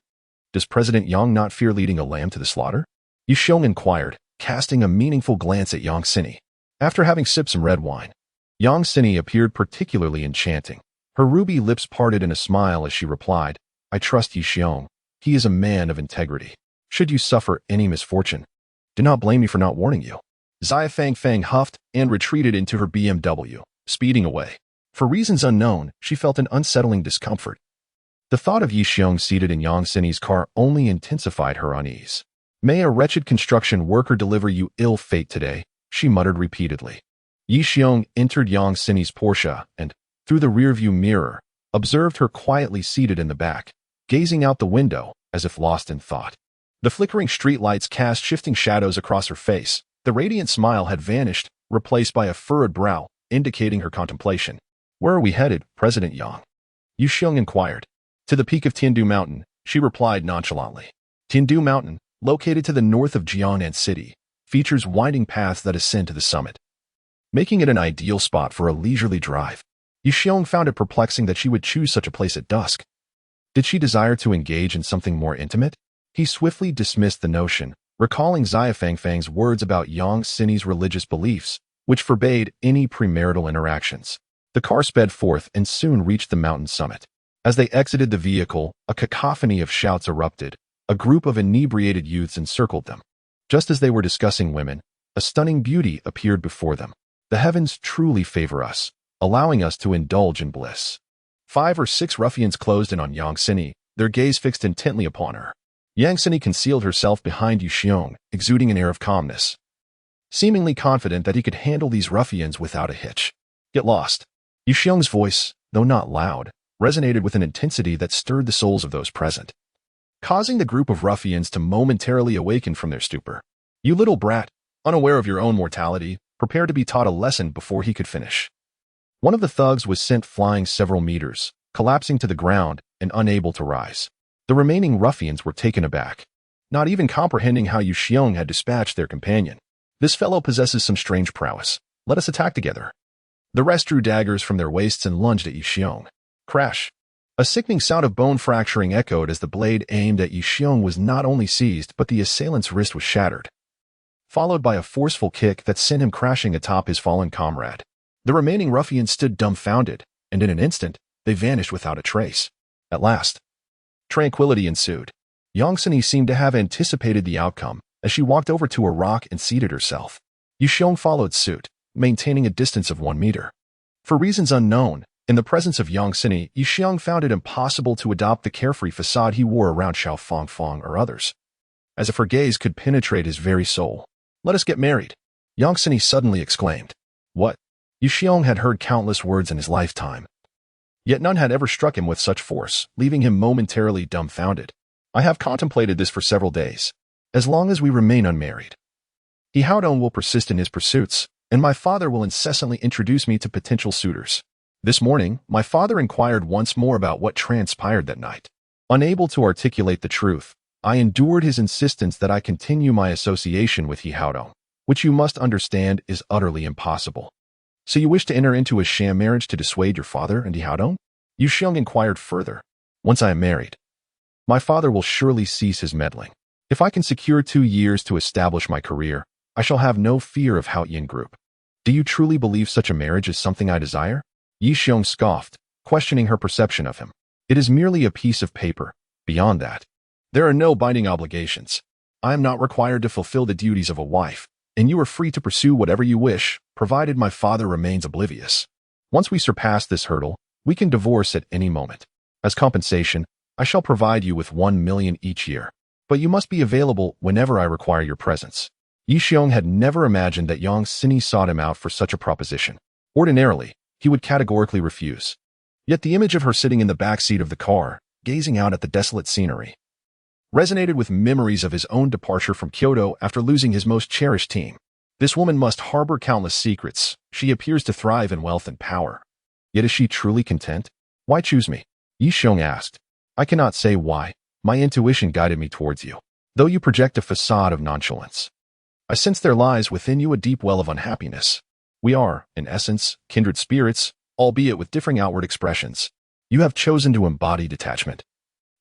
Does President Yang not fear leading a lamb to the slaughter?" Yu Xiong inquired, casting a meaningful glance at Yang Sini. After having sipped some red wine, Yang Sini appeared particularly enchanting. Her ruby lips parted in a smile as she replied, "I trust Yu Xiong. He is a man of integrity. Should you suffer any misfortune, do not blame me for not warning you." Xia Fang huffed and retreated into her BMW, speeding away. For reasons unknown, she felt an unsettling discomfort. The thought of Yi Xiong seated in Yang Sini's car only intensified her unease. "May a wretched construction worker deliver you ill fate today," she muttered repeatedly. Yi Xiong entered Yang Sini's Porsche and, through the rearview mirror, observed her quietly seated in the back, gazing out the window as if lost in thought. The flickering streetlights cast shifting shadows across her face. The radiant smile had vanished, replaced by a furrowed brow, indicating her contemplation. "Where are we headed, President Yang?" Yu Xiong inquired. "To the peak of Tiandu Mountain," she replied nonchalantly. Tiandu Mountain, located to the north of Jiangnan City, features winding paths that ascend to the summit, making it an ideal spot for a leisurely drive. Yu Xiong found it perplexing that she would choose such a place at dusk. Did she desire to engage in something more intimate? He swiftly dismissed the notion, recalling Xia Fang's words about Yang Sini's religious beliefs, which forbade any premarital interactions. The car sped forth and soon reached the mountain summit. As they exited the vehicle, a cacophony of shouts erupted. A group of inebriated youths encircled them. Just as they were discussing women, a stunning beauty appeared before them. The heavens truly favor us, allowing us to indulge in bliss. 5 or 6 ruffians closed in on Yang Sini, their gaze fixed intently upon her. Yang Sini concealed herself behind Yu Xiong, exuding an air of calmness, seemingly confident that he could handle these ruffians without a hitch. Get lost. Yu Xiong's voice, though not loud, resonated with an intensity that stirred the souls of those present, causing the group of ruffians to momentarily awaken from their stupor. You little brat, unaware of your own mortality, prepared to be taught a lesson before he could finish. One of the thugs was sent flying several meters, collapsing to the ground and unable to rise. The remaining ruffians were taken aback, not even comprehending how Yu Xiong had dispatched their companion. This fellow possesses some strange prowess. Let us attack together. The rest drew daggers from their waists and lunged at Yu Xiong. Crash! A sickening sound of bone fracturing echoed as the blade aimed at Yu Xiong was not only seized, but the assailant's wrist was shattered, followed by a forceful kick that sent him crashing atop his fallen comrade. The remaining ruffians stood dumbfounded, and in an instant, they vanished without a trace. At last, tranquility ensued. Yang Sini seemed to have anticipated the outcome as she walked over to a rock and seated herself. Yu Xiong followed suit, maintaining a distance of 1 meter. For reasons unknown, in the presence of Yang Sini, Yu Xiong found it impossible to adopt the carefree facade he wore around Xiao Fangfang or others, as if her gaze could penetrate his very soul. Let us get married, Yang Sini suddenly exclaimed. What? Yu Xiong had heard countless words in his lifetime, yet none had ever struck him with such force, leaving him momentarily dumbfounded. I have contemplated this for several days. As long as we remain unmarried, He Haodong will persist in his pursuits, and my father will incessantly introduce me to potential suitors. This morning, my father inquired once more about what transpired that night. Unable to articulate the truth, I endured his insistence that I continue my association with He Haodong, which you must understand is utterly impossible. So you wish to enter into a sham marriage to dissuade your father and He Haodong? Yu Xiong inquired further. Once I am married, my father will surely cease his meddling. If I can secure 2 years to establish my career, I shall have no fear of Haotian group. Do you truly believe such a marriage is something I desire? Yu Xiong scoffed, questioning her perception of him. It is merely a piece of paper. Beyond that, there are no binding obligations. I am not required to fulfill the duties of a wife, and you are free to pursue whatever you wish, provided my father remains oblivious. Once we surpass this hurdle, we can divorce at any moment. As compensation, I shall provide you with 1 million each year, but you must be available whenever I require your presence. Yu Xiong had never imagined that Yang Sini sought him out for such a proposition. Ordinarily, he would categorically refuse. Yet the image of her sitting in the back seat of the car, gazing out at the desolate scenery, resonated with memories of his own departure from Kyoto after losing his most cherished team. This woman must harbor countless secrets. She appears to thrive in wealth and power. Yet is she truly content? Why choose me? Yu Xiong asked. I cannot say why. My intuition guided me towards you, though you project a facade of nonchalance. I sense there lies within you a deep well of unhappiness. We are, in essence, kindred spirits, albeit with differing outward expressions. You have chosen to embody detachment,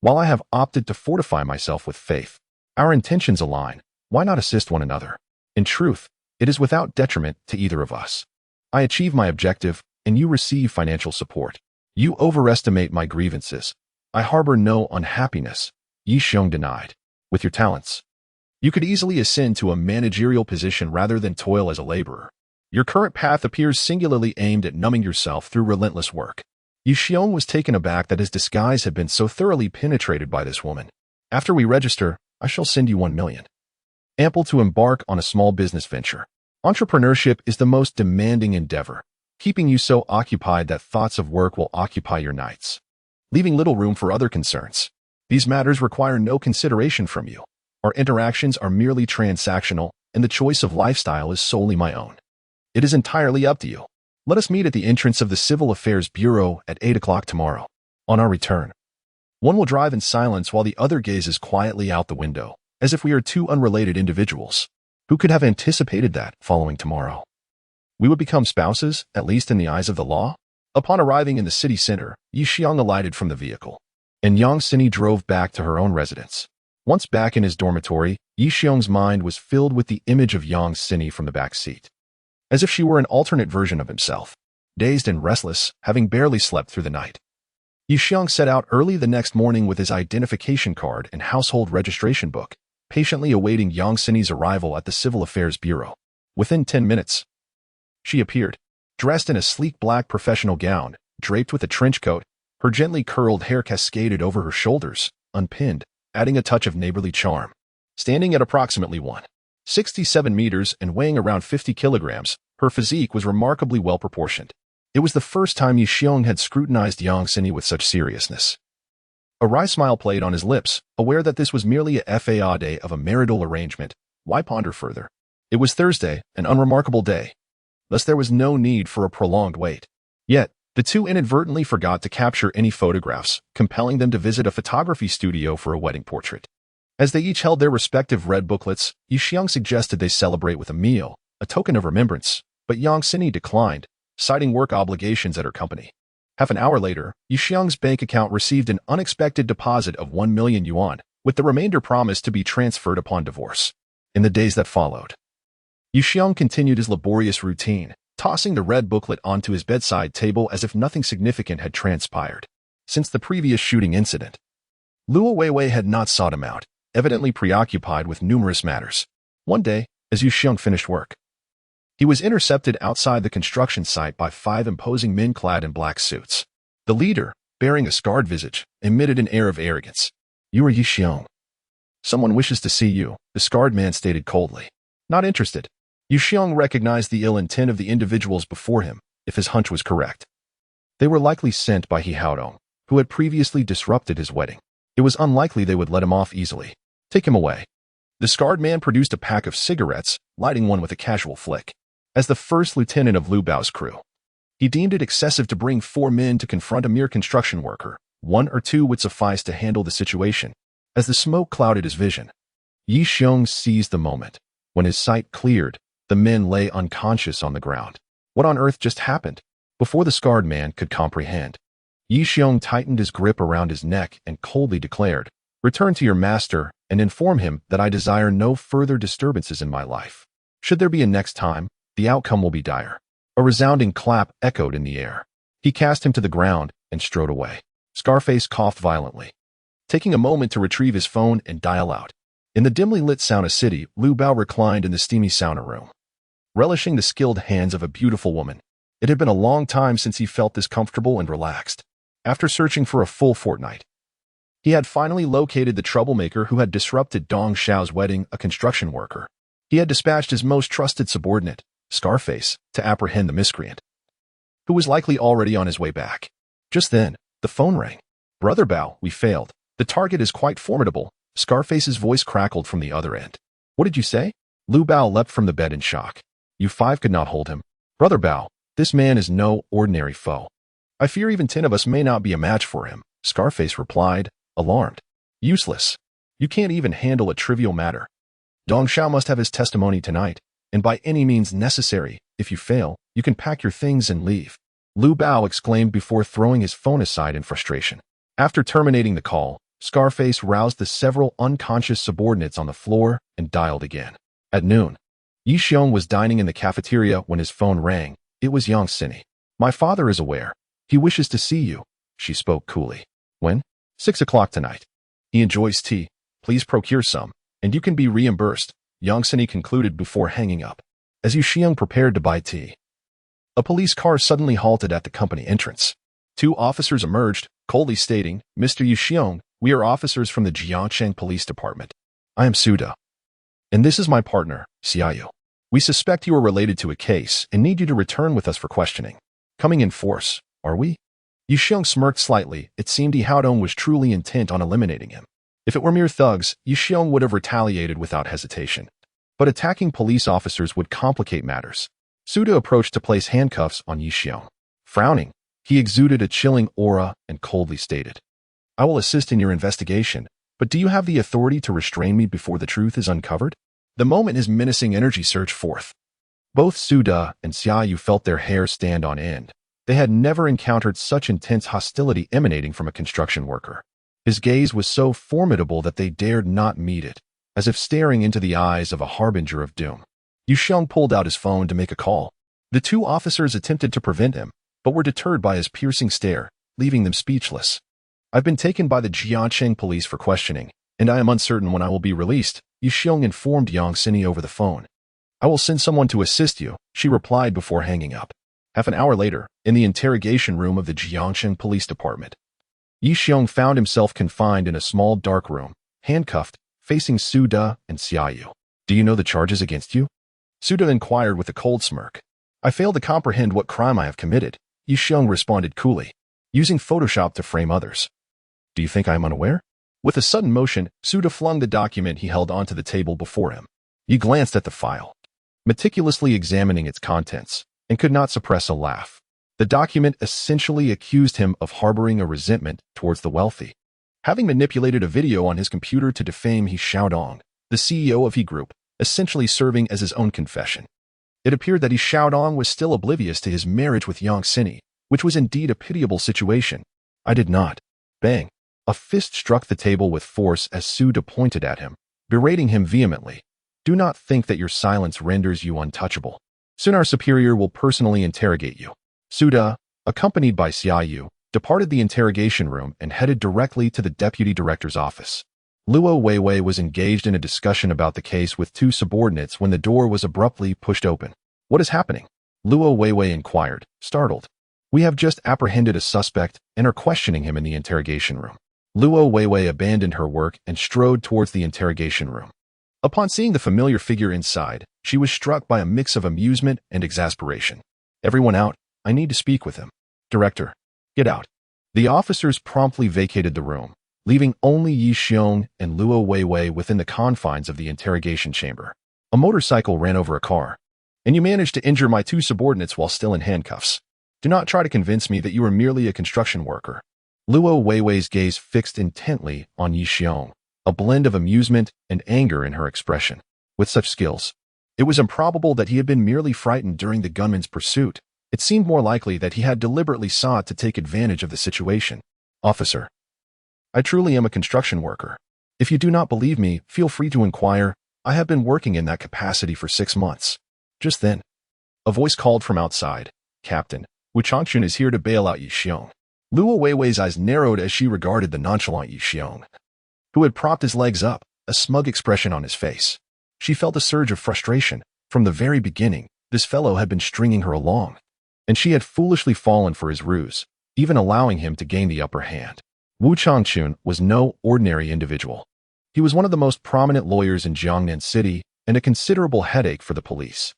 while I have opted to fortify myself with faith. Our intentions align. Why not assist one another? In truth, it is without detriment to either of us. I achieve my objective, and you receive financial support. You overestimate my grievances. I harbor no unhappiness, Yu Xiong denied. With your talents, you could easily ascend to a managerial position rather than toil as a laborer. Your current path appears singularly aimed at numbing yourself through relentless work. Yu Xiong was taken aback that his disguise had been so thoroughly penetrated by this woman. After we register, I shall send you 1 million. Ample to embark on a small business venture. Entrepreneurship is the most demanding endeavor, keeping you so occupied that thoughts of work will occupy your nights, leaving little room for other concerns. These matters require no consideration from you. Our interactions are merely transactional, and the choice of lifestyle is solely my own. It is entirely up to you. Let us meet at the entrance of the Civil Affairs Bureau at 8 o'clock tomorrow. On our return, one will drive in silence while the other gazes quietly out the window, as if we are 2 unrelated individuals. Who could have anticipated that, following tomorrow, we would become spouses, at least in the eyes of the law? Upon arriving in the city center, Yu Xiong alighted from the vehicle, and Yang Sini drove back to her own residence. Once back in his dormitory, Yu Xiong's mind was filled with the image of Yang Sini from the back seat, as if she were an alternate version of himself, dazed and restless, having barely slept through the night. Yixiang set out early the next morning with his identification card and household registration book, patiently awaiting Yang Xinyi's arrival at the Civil Affairs Bureau. Within 10 minutes, she appeared, dressed in a sleek black professional gown, draped with a trench coat. Her gently curled hair cascaded over her shoulders, unpinned, adding a touch of neighborly charm. Standing at approximately 167 meters and weighing around 50 kilograms, her physique was remarkably well-proportioned. It was the first time Yixiang had scrutinized Yang Xinyi with such seriousness. A wry smile played on his lips, aware that this was merely a FAA day of a marital arrangement. Why ponder further? It was Thursday, an unremarkable day. Thus there was no need for a prolonged wait. Yet, the two inadvertently forgot to capture any photographs, compelling them to visit a photography studio for a wedding portrait. As they each held their respective red booklets, Yixiang suggested they celebrate with a meal, a token of remembrance, but Yang Xinyi declined, citing work obligations at her company. Half an hour later, Yixiang's bank account received an unexpected deposit of 1 million yuan, with the remainder promised to be transferred upon divorce. In the days that followed, Yixiang continued his laborious routine, tossing the red booklet onto his bedside table as if nothing significant had transpired. Since the previous shooting incident, Luo Weiwei had not sought him out, evidently preoccupied with numerous matters. One day, as Yixiang finished work, he was intercepted outside the construction site by 5 imposing men clad in black suits. The leader, bearing a scarred visage, emitted an air of arrogance. "You are Yixiang. Someone wishes to see you," the scarred man stated coldly. Not interested. Yixiang recognized the ill intent of the individuals before him, if his hunch was correct. They were likely sent by He Haodong, who had previously disrupted his wedding. It was unlikely they would let him off easily. "Take him away." The scarred man produced a pack of cigarettes, lighting one with a casual flick. As the first lieutenant of Lu Bao's crew, he deemed it excessive to bring 4 men to confront a mere construction worker. 1 or 2 would suffice to handle the situation. As the smoke clouded his vision, Yixiang seized the moment. When his sight cleared, the men lay unconscious on the ground. What on earth just happened? Before the scarred man could comprehend, Yixiang tightened his grip around his neck and coldly declared, "Return to your master and inform him that I desire no further disturbances in my life. Should there be a next time, the outcome will be dire." A resounding clap echoed in the air. He cast him to the ground and strode away. Scarface coughed violently, taking a moment to retrieve his phone and dial out. In the dimly lit sauna city, Lu Bao reclined in the steamy sauna room, relishing the skilled hands of a beautiful woman. It had been a long time since he felt this comfortable and relaxed. After searching for a full fortnight, he had finally located the troublemaker who had disrupted Dong Xiao's wedding, a construction worker. He had dispatched his most trusted subordinate, Scarface, to apprehend the miscreant, who was likely already on his way back. Just then, the phone rang. "Brother Bao, we failed. The target is quite formidable." Scarface's voice crackled from the other end. "What did you say?" Lu Bao leapt from the bed in shock. "You 5 could not hold him." "Brother Bao, this man is no ordinary foe. I fear even 10 of us may not be a match for him," Scarface replied, alarmed. "Useless. You can't even handle a trivial matter. Dong Xiao must have his testimony tonight, and by any means necessary. If you fail, you can pack your things and leave," Lu Bao exclaimed before throwing his phone aside in frustration. After terminating the call, Scarface roused the several unconscious subordinates on the floor and dialed again. At noon, Yixiang was dining in the cafeteria when his phone rang. It was Yang Xinyi. "My father is aware. He wishes to see you," she spoke coolly. "When?" 6 o'clock tonight. "He enjoys tea. Please procure some, and you can be reimbursed," Yang Xinyi concluded before hanging up. As Yixiang prepared to buy tea, a police car suddenly halted at the company entrance. 2 officers emerged, coldly stating, "Mr. Yixiang, we are officers from the Jiangcheng Police Department. I am Suda, and this is my partner, Xiaoyu. We suspect you are related to a case and need you to return with us for questioning." "Coming in force, are we?" Yixiang smirked slightly. It seemed He Haodong was truly intent on eliminating him. If it were mere thugs, Yixiang would have retaliated without hesitation. But attacking police officers would complicate matters. Suda approached to place handcuffs on Yixiang. Frowning, he exuded a chilling aura and coldly stated, "I will assist in your investigation, but do you have the authority to restrain me before the truth is uncovered?" The moment his menacing energy surged forth, both Suda and Xiaoyu felt their hair stand on end. They had never encountered such intense hostility emanating from a construction worker. His gaze was so formidable that they dared not meet it, as if staring into the eyes of a harbinger of doom. Yixiang pulled out his phone to make a call. The 2 officers attempted to prevent him, but were deterred by his piercing stare. leaving them speechless. I've been taken by the Jiangcheng police for questioning, and I am uncertain when I will be released, Yi Xiong informed Yang Xini over the phone. I will send someone to assist you, she replied before hanging up. Half an hour later, in the interrogation room of the Jiangcheng Police Department, Yi Xiong found himself confined in a small dark room, handcuffed, facing Su De and Xiaoyu. Do you know the charges against you? Su De inquired with a cold smirk. I fail to comprehend what crime I have committed, Yi Xiong responded coolly, using Photoshop to frame others. Do you think I am unaware? With a sudden motion, Su De flung the document he held onto the table before him. He glanced at the file, meticulously examining its contents, and could not suppress a laugh. The document essentially accused him of harboring a resentment towards the wealthy. Having manipulated a video on his computer to defame He Xiaodong, the CEO of He Group, essentially serving as his own confession. It appeared that He Xiaodong was still oblivious to his marriage with Yang Xini, which was indeed a pitiable situation. I did not. Bang. A fist struck the table with force as Su De pointed at him, berating him vehemently. Do not think that your silence renders you untouchable. Soon our superior will personally interrogate you. Su De, accompanied by Xiaoyu, departed the interrogation room and headed directly to the deputy director's office. Luo Weiwei was engaged in a discussion about the case with two subordinates when the door was abruptly pushed open. What is happening? Luo Weiwei inquired, startled. We have just apprehended a suspect and are questioning him in the interrogation room. Luo Weiwei abandoned her work and strode towards the interrogation room. Upon seeing the familiar figure inside, she was struck by a mix of amusement and exasperation. Everyone out. I need to speak with him. Director, get out. The officers promptly vacated the room, leaving only Yi Xiong and Luo Weiwei within the confines of the interrogation chamber. A motorcycle ran over a car. And you managed to injure my two subordinates while still in handcuffs. Do not try to convince me that you are merely a construction worker. Luo Weiwei's gaze fixed intently on Yi Xiong, a blend of amusement and anger in her expression. With such skills, it was improbable that he had been merely frightened during the gunman's pursuit. It seemed more likely that he had deliberately sought to take advantage of the situation. Officer, I truly am a construction worker. If you do not believe me, feel free to inquire. I have been working in that capacity for 6 months. Just then, a voice called from outside. Captain, Wu Changchun is here to bail out Yi Xiong. Luo Weiwei's eyes narrowed as she regarded the nonchalant Yi Xiong, who had propped his legs up, a smug expression on his face. She felt a surge of frustration. From the very beginning, this fellow had been stringing her along, and she had foolishly fallen for his ruse, even allowing him to gain the upper hand. Wu Changchun was no ordinary individual. He was one of the most prominent lawyers in Jiangnan City and a considerable headache for the police.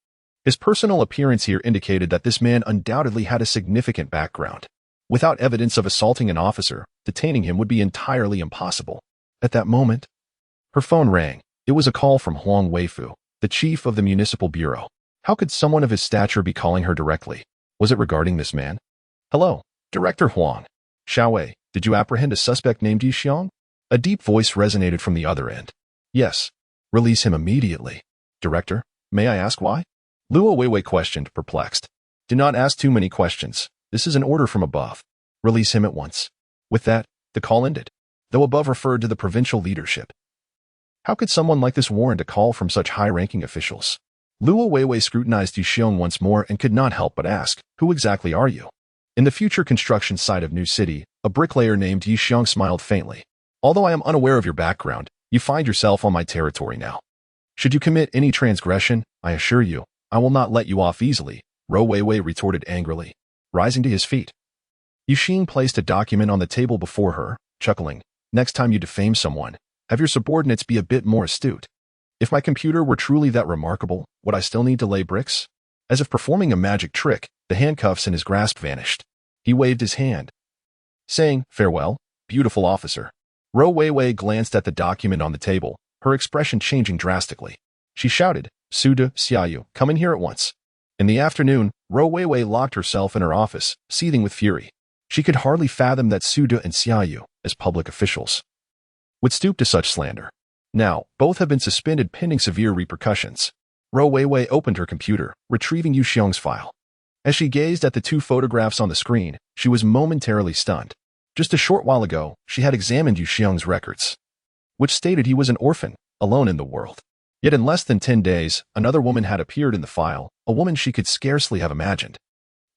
His personal appearance here indicated that this man undoubtedly had a significant background. Without evidence of assaulting an officer, detaining him would be entirely impossible. At that moment, her phone rang. It was a call from Huang Weifu, the chief of the municipal bureau. How could someone of his stature be calling her directly? Was it regarding this man? Hello, Director Huang. Xiaowei, did you apprehend a suspect named Yi Xiong? A deep voice resonated from the other end. Yes. Release him immediately. Director, may I ask why? Luo Weiwei questioned, perplexed. Do not ask too many questions. This is an order from above. Release him at once. With that, the call ended, though above referred to the provincial leadership. How could someone like this warrant a call from such high-ranking officials? Luo Weiwei scrutinized Yi Xiong once more and could not help but ask, who exactly are you? In the future construction site of New City, a bricklayer named Yi Xiong smiled faintly. Although I am unaware of your background, you find yourself on my territory now. Should you commit any transgression, I assure you, I will not let you off easily, Ro Weiwei retorted angrily, rising to his feet. Yi Xiong placed a document on the table before her, chuckling. Next time you defame someone, have your subordinates be a bit more astute. If my computer were truly that remarkable, would I still need to lay bricks? As if performing a magic trick, the handcuffs in his grasp vanished. He waved his hand, saying, farewell, beautiful officer. Ro Weiwei glanced at the document on the table, her expression changing drastically. She shouted, Su De, Xiaoyu, come in here at once. In the afternoon, Ro Weiwei locked herself in her office, seething with fury. She could hardly fathom that Su De and Xiaoyu, as public officials, would stoop to such slander. Now, both have been suspended pending severe repercussions. Ro Weiwei opened her computer, retrieving Yi Xiong's file. As she gazed at the two photographs on the screen, she was momentarily stunned. Just a short while ago, she had examined Yi Xiong's records, which stated he was an orphan, alone in the world. Yet in less than 10 days, another woman had appeared in the file, a woman she could scarcely have imagined.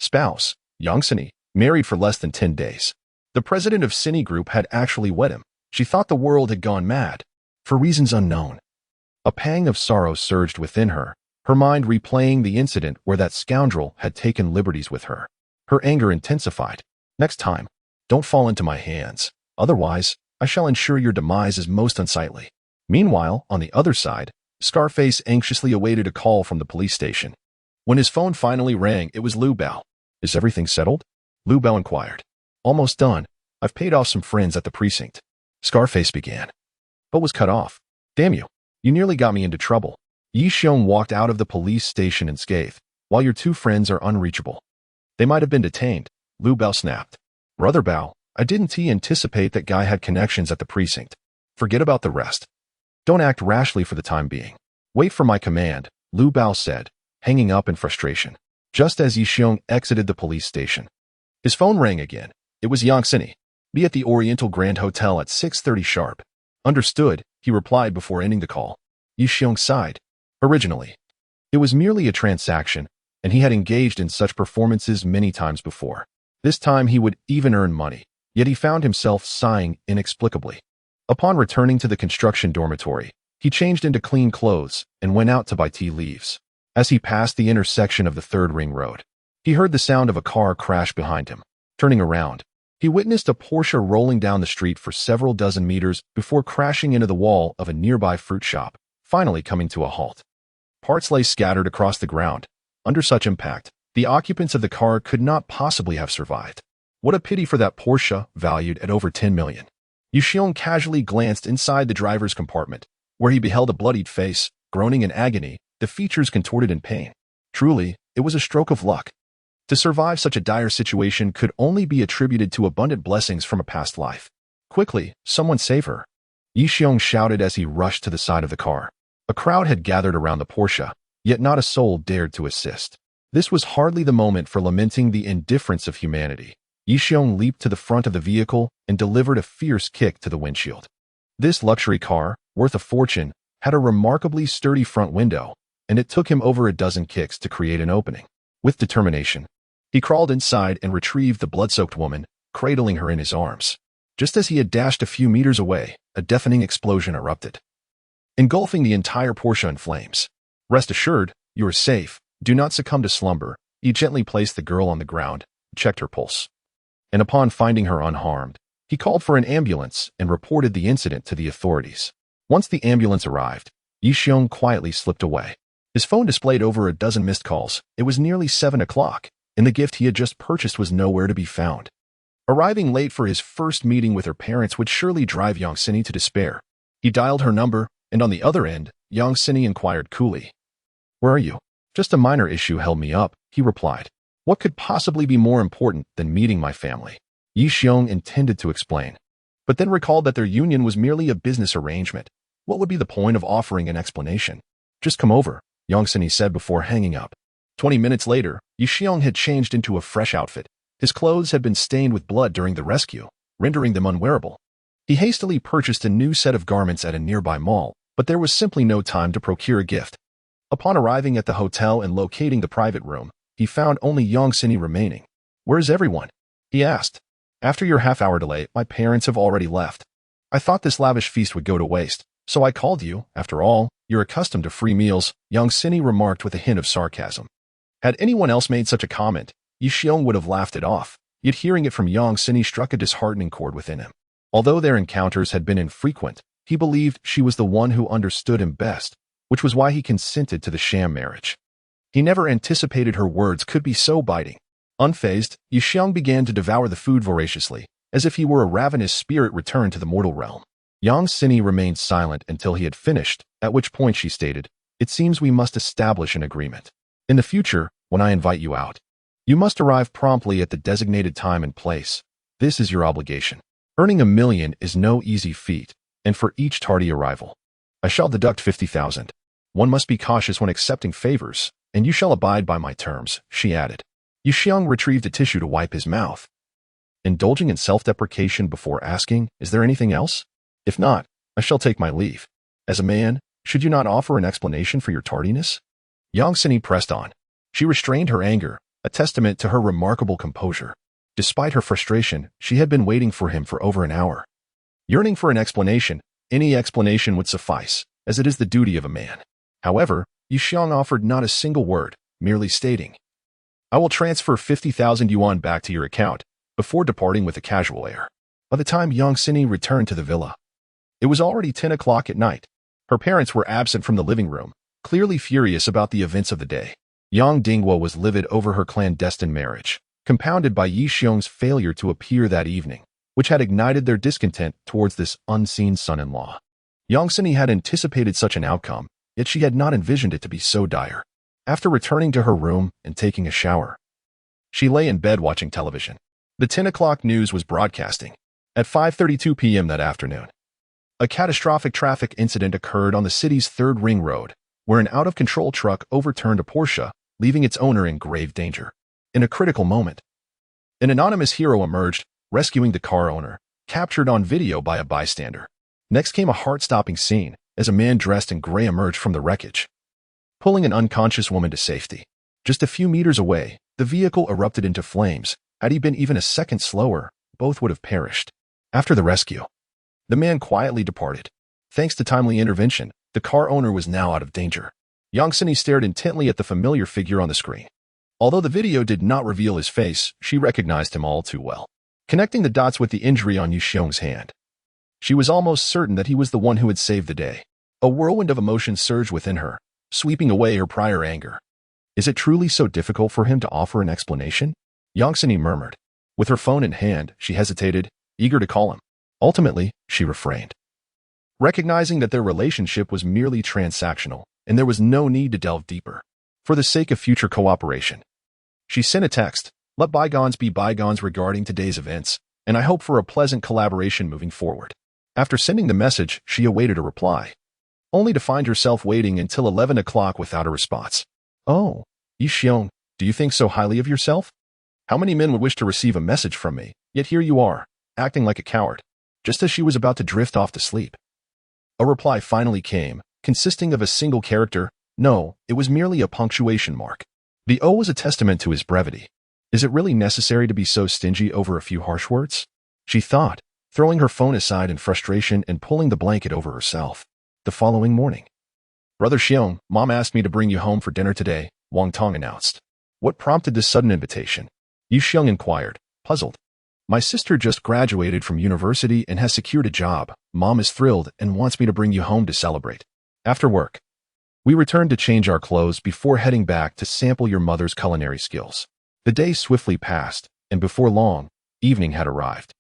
Spouse, Yang Xini, married for less than 10 days. The president of Cine Group had actually wed him. She thought the world had gone mad, for reasons unknown. A pang of sorrow surged within her, her mind replaying the incident where that scoundrel had taken liberties with her. Her anger intensified. Next time, don't fall into my hands. Otherwise, I shall ensure your demise is most unsightly. Meanwhile, on the other side, Scarface anxiously awaited a call from the police station. When his phone finally rang, it was Lu Bao. Is everything settled? Lu Bao inquired. Almost done. I've paid off some friends at the precinct. Scarface began, but was cut off. Damn you. You nearly got me into trouble. Yi Xiong walked out of the police station unscathed, while your two friends are unreachable. They might have been detained, Lu Bao snapped. Brother Bao, I didn't anticipate that guy had connections at the precinct. Forget about the rest. Don't act rashly for the time being. Wait for my command, Lu Bao said, hanging up in frustration, just as Yi Xiong exited the police station. His phone rang again. It was Yang Sini. Be at the Oriental Grand Hotel at 6:30 sharp. Understood, he replied before ending the call. Yi Xiong sighed. Originally, it was merely a transaction, and he had engaged in such performances many times before. This time he would even earn money, yet he found himself sighing inexplicably. Upon returning to the construction dormitory, he changed into clean clothes and went out to buy tea leaves. As he passed the intersection of the third ring road, he heard the sound of a car crash behind him. Turning around, he witnessed a Porsche rolling down the street for several dozen meters before crashing into the wall of a nearby fruit shop, finally coming to a halt. Parts lay scattered across the ground. Under such impact, the occupants of the car could not possibly have survived. What a pity for that Porsche, valued at over 10 million. Yi Xiong casually glanced inside the driver's compartment, where he beheld a bloodied face, groaning in agony, the features contorted in pain. Truly, it was a stroke of luck. To survive such a dire situation could only be attributed to abundant blessings from a past life. Quickly, someone save her. Yi Xiong shouted as he rushed to the side of the car. A crowd had gathered around the Porsche, yet not a soul dared to assist. This was hardly the moment for lamenting the indifference of humanity. Yi Xiong leaped to the front of the vehicle and delivered a fierce kick to the windshield. This luxury car, worth a fortune, had a remarkably sturdy front window, and it took him over a dozen kicks to create an opening. With determination, he crawled inside and retrieved the blood-soaked woman, cradling her in his arms. Just as he had dashed a few meters away, a deafening explosion erupted, engulfing the entire Porsche in flames. Rest assured, you are safe. Do not succumb to slumber. He gently placed the girl on the ground, checked her pulse, and upon finding her unharmed, he called for an ambulance and reported the incident to the authorities. Once the ambulance arrived, Yi Xiong quietly slipped away. His phone displayed over a dozen missed calls. It was nearly 7 o'clock, and the gift he had just purchased was nowhere to be found. Arriving late for his first meeting with her parents would surely drive Yang Sini to despair. He dialed her number, and on the other end, Yang Sini inquired coolly. Where are you? Just a minor issue held me up, he replied. What could possibly be more important than meeting my family? Yi Xiong intended to explain, but then recalled that their union was merely a business arrangement. What would be the point of offering an explanation? Just come over, Yang Sini said before hanging up. 20 minutes later, Yi Xiong had changed into a fresh outfit. His clothes had been stained with blood during the rescue, rendering them unwearable. He hastily purchased a new set of garments at a nearby mall, but there was simply no time to procure a gift. Upon arriving at the hotel and locating the private room, he found only Yang Sini remaining. Where is everyone? He asked. After your half-hour delay, my parents have already left. I thought this lavish feast would go to waste, so I called you. After all, you're accustomed to free meals, Yang Sini remarked with a hint of sarcasm. Had anyone else made such a comment, Yi Xiong would have laughed it off, yet hearing it from Yang Sini struck a disheartening chord within him. Although their encounters had been infrequent, he believed she was the one who understood him best, which was why he consented to the sham marriage. He never anticipated her words could be so biting. Unfazed, Yi Xiong began to devour the food voraciously, as if he were a ravenous spirit returned to the mortal realm. Yang Sini remained silent until he had finished, at which point she stated, It seems we must establish an agreement. In the future, when I invite you out, you must arrive promptly at the designated time and place. This is your obligation. Earning $1 million is no easy feat, and for each tardy arrival, I shall deduct 50,000. One must be cautious when accepting favors, and you shall abide by my terms, she added. Yi Xiong retrieved a tissue to wipe his mouth. Indulging in self-deprecation before asking, is there anything else? If not, I shall take my leave. As a man, should you not offer an explanation for your tardiness? Yang Sini pressed on. She restrained her anger, a testament to her remarkable composure. Despite her frustration, she had been waiting for him for over an hour. Yearning for an explanation, any explanation would suffice, as it is the duty of a man. However, Yi Xiong offered not a single word, merely stating, "I will transfer 50,000 yuan back to your account," before departing with a casual air. By the time Yang Sini returned to the villa, it was already 10 o'clock at night. Her parents were absent from the living room, clearly furious about the events of the day. Yang Dingguo was livid over her clandestine marriage, compounded by Yi Xiong's failure to appear that evening, which had ignited their discontent towards this unseen son-in-law. Yang Sini had anticipated such an outcome, yet she had not envisioned it to be so dire. After returning to her room and taking a shower, she lay in bed watching television. The 10 o'clock news was broadcasting. At 5:32 p.m. that afternoon, a catastrophic traffic incident occurred on the city's third ring road, where an out-of-control truck overturned a Porsche, leaving its owner in grave danger. In a critical moment, an anonymous hero emerged, rescuing the car owner, captured on video by a bystander. Next came a heart-stopping scene, as a man dressed in gray emerged from the wreckage, pulling an unconscious woman to safety. Just a few meters away, the vehicle erupted into flames. Had he been even a second slower, both would have perished. After the rescue, the man quietly departed. Thanks to timely intervention, the car owner was now out of danger. Yang Sini stared intently at the familiar figure on the screen. Although the video did not reveal his face, she recognized him all too well. Connecting the dots with the injury on Yi Xiong's hand, she was almost certain that he was the one who had saved the day. A whirlwind of emotion surged within her, sweeping away her prior anger. Is it truly so difficult for him to offer an explanation? Yang Sini murmured. With her phone in hand, she hesitated, eager to call him. Ultimately, she refrained, recognizing that their relationship was merely transactional, and there was no need to delve deeper. For the sake of future cooperation, she sent a text, "Let bygones be bygones regarding today's events, and I hope for a pleasant collaboration moving forward." After sending the message, she awaited a reply, only to find herself waiting until 11 o'clock without a response. "Oh, Yi Xiong, do you think so highly of yourself? How many men would wish to receive a message from me, yet here you are, acting like a coward," just as she was about to drift off to sleep. A reply finally came, consisting of a single character. No, it was merely a punctuation mark. The O was a testament to his brevity. Is it really necessary to be so stingy over a few harsh words? She thought, throwing her phone aside in frustration and pulling the blanket over herself. The following morning, "Brother Xiong, Mom asked me to bring you home for dinner today," Wang Tong announced. "What prompted this sudden invitation?" Yi Xiong inquired, puzzled. "My sister just graduated from university and has secured a job. Mom is thrilled and wants me to bring you home to celebrate. After work, we returned to change our clothes before heading back to sample your mother's culinary skills." The day swiftly passed, and before long, evening had arrived.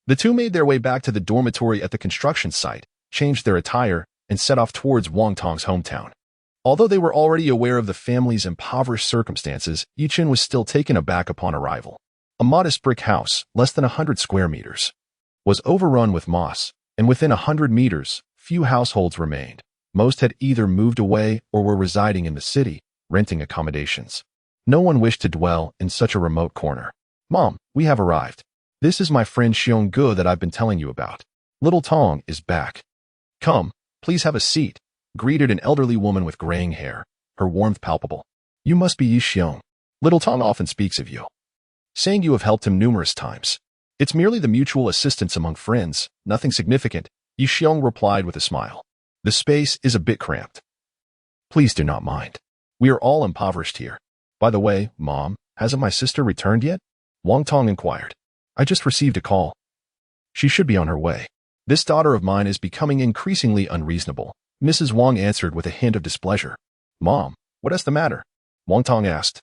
The two made their way back to the dormitory at the construction site, changed their attire, and set off towards Wang Tong's hometown. Although they were already aware of the family's impoverished circumstances, Yi Chen was still taken aback upon arrival. A modest brick house, less than 100 square meters, was overrun with moss, and within 100 meters, few households remained. Most had either moved away or were residing in the city, renting accommodations. No one wished to dwell in such a remote corner. "Mom, we have arrived. This is my friend Xiong Ge that I've been telling you about. Little Tong is back. Come, please have a seat," greeted an elderly woman with graying hair, her warmth palpable. "You must be Yi Xiong. Little Tong often speaks of you, saying you have helped him numerous times." "It's merely the mutual assistance among friends, nothing significant," Yi Xiong replied with a smile. "The space is a bit cramped. Please do not mind. We are all impoverished here. By the way, Mom, hasn't my sister returned yet?" Wang Tong inquired. "I just received a call. She should be on her way." "This daughter of mine is becoming increasingly unreasonable," Mrs. Wang answered with a hint of displeasure. "Mom, what is the matter?" Wang Tong asked,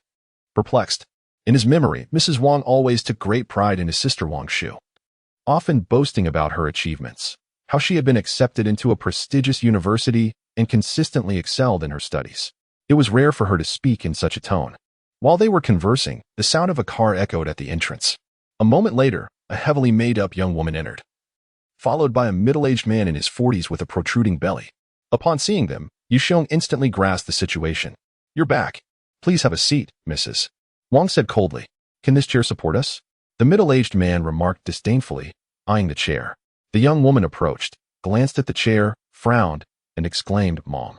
perplexed. In his memory, Mrs. Wang always took great pride in his sister Wang Shu, often boasting about her achievements, how she had been accepted into a prestigious university and consistently excelled in her studies. It was rare for her to speak in such a tone. While they were conversing, the sound of a car echoed at the entrance. A moment later, a heavily made-up young woman entered, followed by a middle-aged man in his 40s with a protruding belly. Upon seeing them, Yi Xiong instantly grasped the situation. "You're back. Please have a seat, Mrs." Wang said coldly. "Can this chair support us?" The middle-aged man remarked disdainfully, eyeing the chair. The young woman approached, glanced at the chair, frowned, and exclaimed, "Mom,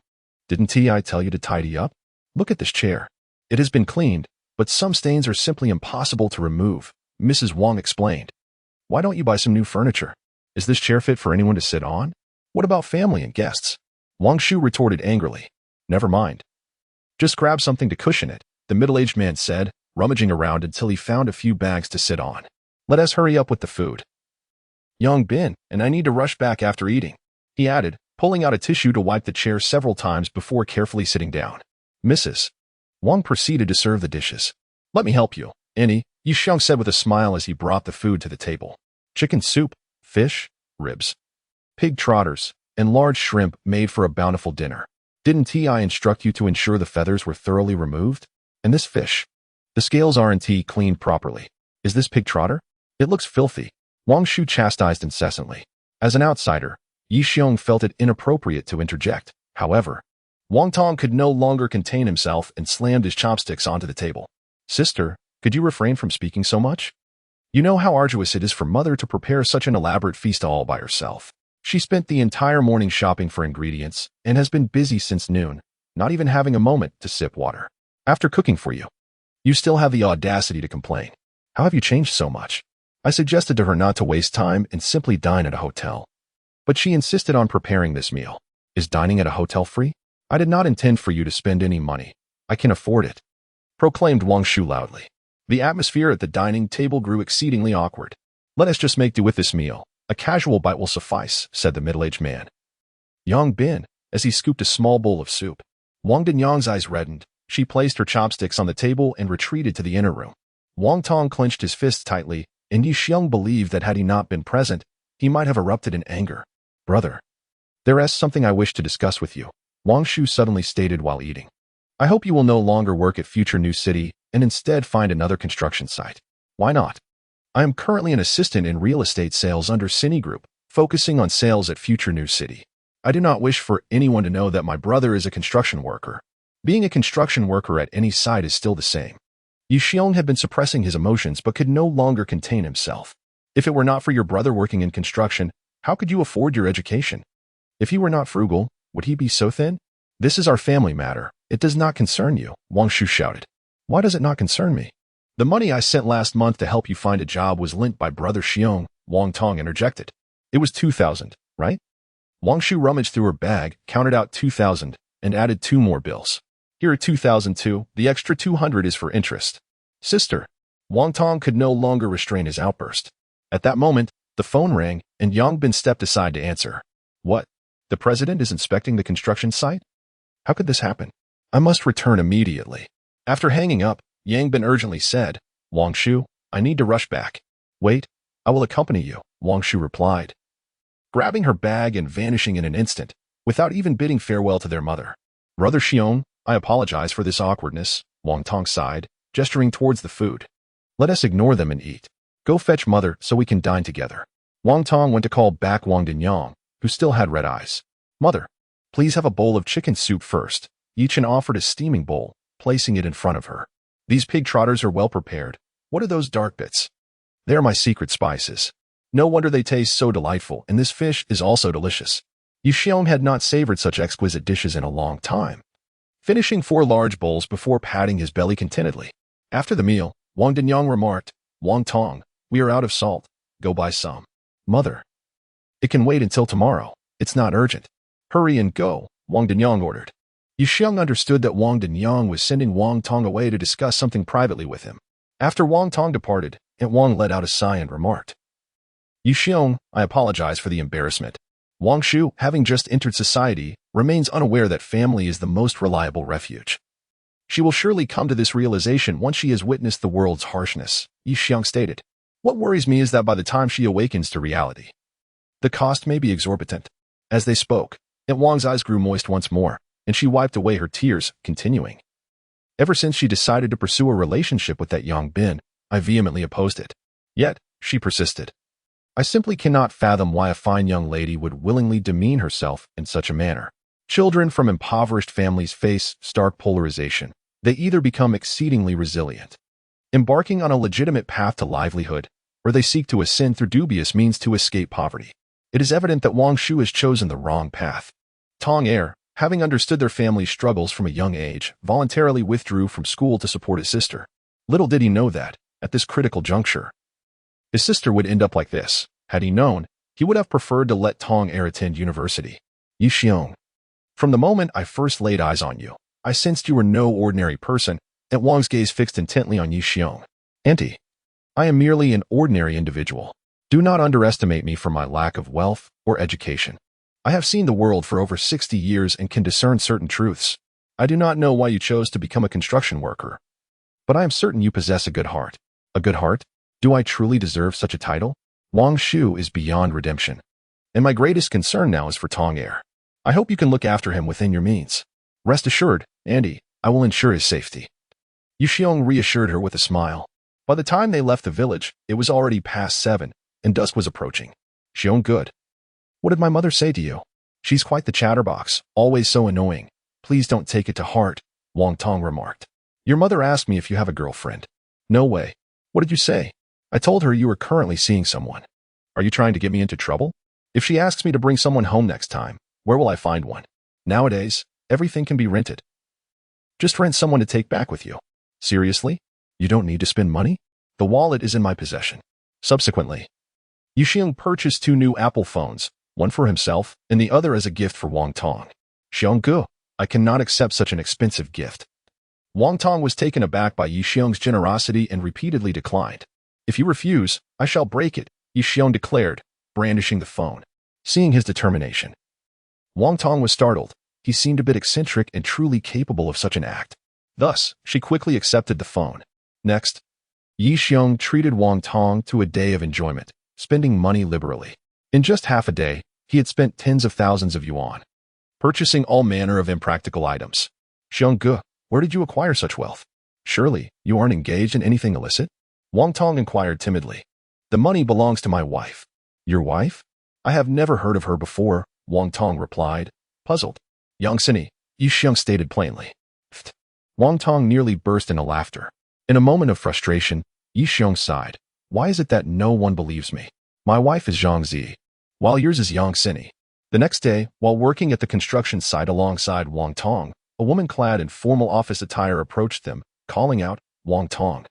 didn't I tell you to tidy up? Look at this chair. It has been cleaned, but some stains are simply impossible to remove. Mrs. Wang explained. Why don't you buy some new furniture? Is this chair fit for anyone to sit on? What about family and guests? Wang Shu retorted angrily. Never mind. Just grab something to cushion it, the middle-aged man said, rummaging around until he found a few bags to sit on. Let us hurry up with the food. Young Bin, and I need to rush back after eating, he added, pulling out a tissue to wipe the chair several times before carefully sitting down. Mrs. Wang proceeded to serve the dishes. Let me help you, Annie, Yi Xiong said with a smile as he brought the food to the table. Chicken soup, fish, ribs, pig trotters, and large shrimp made for a bountiful dinner. Didn't I instruct you to ensure the feathers were thoroughly removed? And this fish? The scales aren't cleaned properly. Is this pig trotter? It looks filthy. Wang Shu chastised incessantly. As an outsider, Yi Xiong felt it inappropriate to interject. However, Wang Tong could no longer contain himself and slammed his chopsticks onto the table. Sister, could you refrain from speaking so much? You know how arduous it is for mother to prepare such an elaborate feast all by herself. She spent the entire morning shopping for ingredients and has been busy since noon, not even having a moment to sip water. After cooking for you, you still have the audacity to complain. How have you changed so much? I suggested to her not to waste time and simply dine at a hotel. But she insisted on preparing this meal. Is dining at a hotel free? I did not intend for you to spend any money. I can afford it, proclaimed Wang Shu loudly. The atmosphere at the dining table grew exceedingly awkward. Let us just make do with this meal. A casual bite will suffice, said the middle-aged man. Yang Bin, as he scooped a small bowl of soup. Wang Dinyang's eyes reddened. She placed her chopsticks on the table and retreated to the inner room. Wang Tong clenched his fists tightly, and Yi Xiong believed that had he not been present, he might have erupted in anger. Brother, there is something I wish to discuss with you, Wang Shu suddenly stated while eating. I hope you will no longer work at Future New City and instead find another construction site. Why not? I am currently an assistant in real estate sales under Cine Group, focusing on sales at Future New City. I do not wish for anyone to know that my brother is a construction worker. Being a construction worker at any site is still the same. Yi Xiong had been suppressing his emotions but could no longer contain himself. If it were not for your brother working in construction, how could you afford your education? If he were not frugal, would he be so thin? This is our family matter. It does not concern you, Wang Shu shouted. Why does it not concern me? The money I sent last month to help you find a job was lent by Brother Xiong, Wang Tong interjected. It was 2,000, right? Wang Shu rummaged through her bag, counted out 2,000, and added 2 more bills. Here are 2,002, the extra 200 is for interest. Sister, Wang Tong could no longer restrain his outburst. At that moment, the phone rang, and Yang Bin stepped aside to answer. What? The president is inspecting the construction site? How could this happen? I must return immediately. After hanging up, Yang Bin urgently said, Wang Shu, I need to rush back. Wait, I will accompany you, Wang Shu replied, grabbing her bag and vanishing in an instant, without even bidding farewell to their mother. Brother Xiong, I apologize for this awkwardness, Wang Tong sighed, gesturing towards the food. Let us ignore them and eat. Go fetch mother so we can dine together. Wang Tong went to call back Wang Dinyang, who still had red eyes. Mother, please have a bowl of chicken soup first. Yi Chen offered a steaming bowl, placing it in front of her. These pig trotters are well prepared. What are those dark bits? They are my secret spices. No wonder they taste so delightful, and this fish is also delicious. Yi Xiong had not savored such exquisite dishes in a long time, finishing 4 large bowls before patting his belly contentedly. After the meal, Wang Dinyang remarked, Wang Tong, we are out of salt. Go buy some. Mother, it can wait until tomorrow. It's not urgent. Hurry and go, Wang Dinyang ordered. Yi Xiong understood that Wang Dinyang was sending Wang Tong away to discuss something privately with him. After Wang Tong departed, Aunt Wang let out a sigh and remarked, Yi Xiong, I apologize for the embarrassment. Wang Shu, having just entered society, remains unaware that family is the most reliable refuge. She will surely come to this realization once she has witnessed the world's harshness, Yi Xiong stated. What worries me is that by the time she awakens to reality, the cost may be exorbitant. As they spoke, Aunt Wang's eyes grew moist once more, and she wiped away her tears, continuing. Ever since she decided to pursue a relationship with that Yang Bin, I vehemently opposed it. Yet, she persisted. I simply cannot fathom why a fine young lady would willingly demean herself in such a manner. Children from impoverished families face stark polarization. They either become exceedingly resilient, embarking on a legitimate path to livelihood, or they seek to ascend through dubious means to escape poverty. It is evident that Wang Shu has chosen the wrong path. Tong Er, having understood their family's struggles from a young age, voluntarily withdrew from school to support his sister. Little did he know that, at this critical juncture, His sister would end up like this. Had he known, he would have preferred to let Tong Er attend university. Yi Xiong. From the moment I first laid eyes on you, I sensed you were no ordinary person, and Wang's gaze fixed intently on Yi Xiong. Auntie, I am merely an ordinary individual. Do not underestimate me for my lack of wealth or education. I have seen the world for over 60 years and can discern certain truths. I do not know why you chose to become a construction worker, but I am certain you possess a good heart. A good heart? Do I truly deserve such a title? Wang Shu is beyond redemption, and my greatest concern now is for Tong Er. I hope you can look after him within your means. Rest assured, Andy, I will ensure his safety. Yu Xiong reassured her with a smile. By the time they left the village, it was already past 7, and dusk was approaching. Xiong, good. What did my mother say to you? She's quite the chatterbox, always so annoying. Please don't take it to heart, Wang Tong remarked. Your mother asked me if you have a girlfriend. No way. What did you say? I told her you were currently seeing someone. Are you trying to get me into trouble? If she asks me to bring someone home next time, where will I find one? Nowadays, everything can be rented. Just rent someone to take back with you. Seriously? You don't need to spend money? The wallet is in my possession. Subsequently, Yu Xiong purchased 2 new Apple phones, one for himself and the other as a gift for Wang Tong. Xionggu, I cannot accept such an expensive gift. Wang Tong was taken aback by Yu Xiong's generosity and repeatedly declined. If you refuse, I shall break it, Yu Xiong declared, brandishing the phone. Seeing his determination, Wang Tong was startled. He seemed a bit eccentric and truly capable of such an act. Thus, she quickly accepted the phone. Next, Yi Xiong treated Wang Tong to a day of enjoyment, spending money liberally. In just half a day, he had spent tens of thousands of yuan, purchasing all manner of impractical items. Xionggu, where did you acquire such wealth? Surely, you aren't engaged in anything illicit? Wang Tong inquired timidly. The money belongs to my wife. Your wife? I have never heard of her before, Wang Tong replied, puzzled. Yang Sini, Yi Xiong stated plainly. Pfft. Wang Tong nearly burst into laughter. In a moment of frustration, Yi Xiong sighed. Why is it that no one believes me? My wife is Zhang Zi, while yours is Yang Sini. The next day, while working at the construction site alongside Wang Tong, a woman clad in formal office attire approached them, calling out, Wang Tong.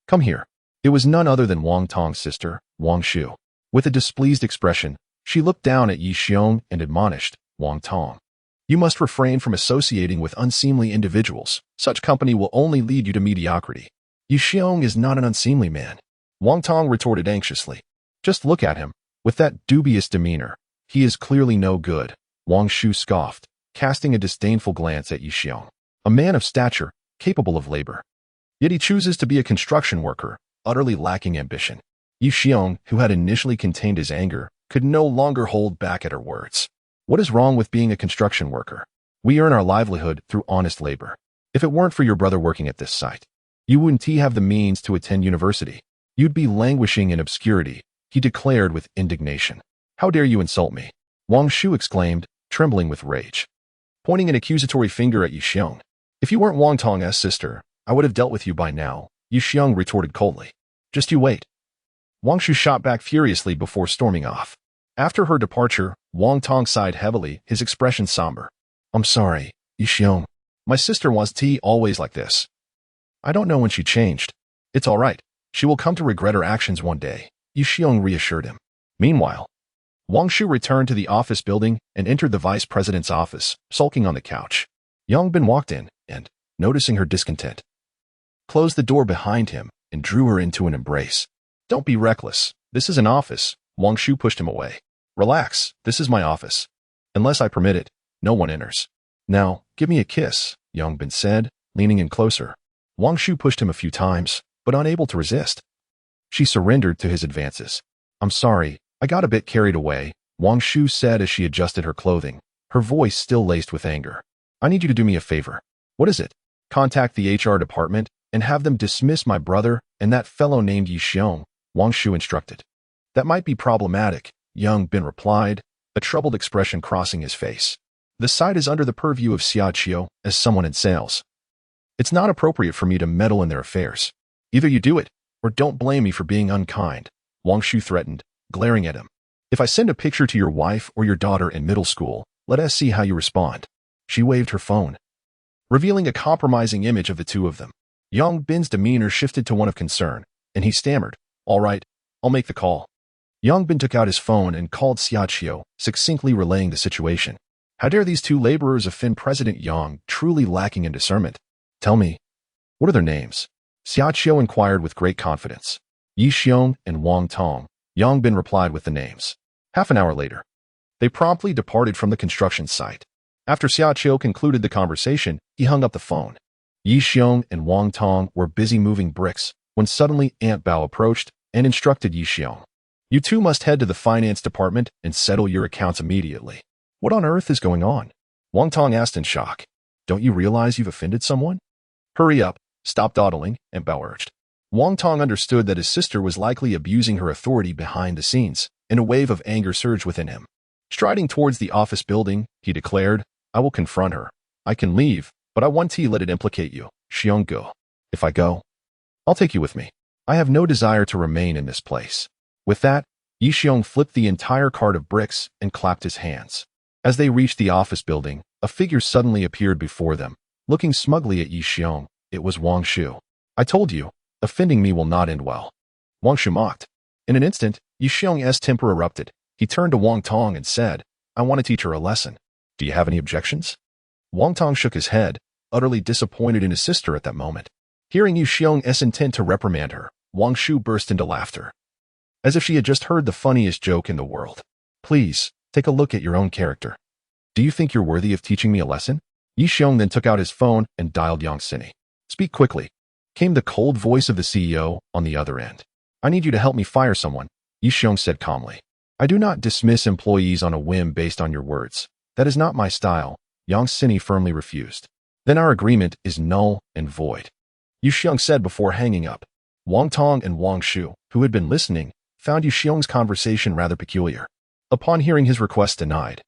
Come here. It was none other than Wang Tong's sister, Wang Shu. With a displeased expression, she looked down at Yi Xiong and admonished, Wang Tong. You must refrain from associating with unseemly individuals. Such company will only lead you to mediocrity. Yi Xiong is not an unseemly man, Wang Tong retorted anxiously. Just look at him. With that dubious demeanor, he is clearly no good, Wang Shu scoffed, casting a disdainful glance at Yi Xiong. A man of stature, capable of labor. Yet he chooses to be a construction worker, utterly lacking ambition. Yi Xiong, who had initially contained his anger, could no longer hold back at her words. What is wrong with being a construction worker? We earn our livelihood through honest labor. If it weren't for your brother working at this site, you wouldn't have the means to attend university. You'd be languishing in obscurity, he declared with indignation. How dare you insult me? Wang Shu exclaimed, trembling with rage, pointing an accusatory finger at Yi Xiong. If you weren't Wang Tong's sister, I would have dealt with you by now, Yi Xiong retorted coldly. Just you wait. Wang Shu shot back furiously before storming off. After her departure, Wang Tong sighed heavily, his expression somber. I'm sorry, Yi Xiong. My sister was always like this. I don't know when she changed. It's all right. She will come to regret her actions one day, Yi Xiong reassured him. Meanwhile, Wang Shu returned to the office building and entered the vice president's office, sulking on the couch. Yang Bin walked in and, noticing her discontent, closed the door behind him and drew her into an embrace. Don't be reckless. This is an office. Wang Shu pushed him away. Relax. This is my office. Unless I permit it, no one enters. Now, give me a kiss, Yang Bin said, leaning in closer. Wang Shu pushed him a few times, but unable to resist. She surrendered to his advances. I'm sorry, I got a bit carried away, Wang Shu said as she adjusted her clothing, her voice still laced with anger. I need you to do me a favor. What is it? Contact the HR department and have them dismiss my brother and that fellow named Yi Xiong, Wang Shu instructed. That might be problematic, Yang Bin replied, a troubled expression crossing his face. The site is under the purview of Xia Qiu as someone in sales. It's not appropriate for me to meddle in their affairs. Either you do it, or don't blame me for being unkind, Wang Shu threatened, glaring at him. If I send a picture to your wife or your daughter in middle school, let us see how you respond. She waved her phone, revealing a compromising image of the two of them. Yang Bin's demeanor shifted to one of concern, and he stammered, all right, I'll make the call. Yang Bin took out his phone and called Xiaoqiu, succinctly relaying the situation. How dare these two laborers offend President Yang, truly lacking in discernment? Tell me, what are their names? Xiaoqiu inquired with great confidence. Yi Xiong and Wang Tong. Yang Bin replied with the names. Half an hour later, they promptly departed from the construction site. After Xiaoqiu concluded the conversation, he hung up the phone. Yi Xiong and Wang Tong were busy moving bricks when suddenly Aunt Bao approached and instructed Yi Xiong. You two must head to the finance department and settle your accounts immediately. What on earth is going on? Wang Tong asked in shock. Don't you realize you've offended someone? Hurry up, stop dawdling, Aunt Bao urged. Wang Tong understood that his sister was likely abusing her authority behind the scenes, and a wave of anger surged within him. Striding towards the office building, he declared, I will confront her. I can leave, but I won't let it implicate you, Xiong go. If I go, I'll take you with me. I have no desire to remain in this place. With that, Yi Xiong flipped the entire cart of bricks and clapped his hands. As they reached the office building, a figure suddenly appeared before them. Looking smugly at Yi Xiong, it was Wang Shu. I told you, offending me will not end well. Wang Shu mocked. In an instant, Yi Xiong's temper erupted. He turned to Wang Tong and said, I want to teach her a lesson. Do you have any objections? Wang Tong shook his head, utterly disappointed in his sister at that moment. Hearing Yi Xiong's intent to reprimand her, Wang Shu burst into laughter, as if she had just heard the funniest joke in the world. Please, take a look at your own character. Do you think you're worthy of teaching me a lesson? Yi Xiong then took out his phone and dialed Yang Sini. Speak quickly, came the cold voice of the CEO on the other end. I need you to help me fire someone, Yi Xiong said calmly. I do not dismiss employees on a whim based on your words. That is not my style, Yang Sini firmly refused. Then our agreement is null and void, Yi Xiong said before hanging up. Wang Tong and Wang Shu, who had been listening, found Yi Xiong's conversation rather peculiar. Upon hearing his request denied,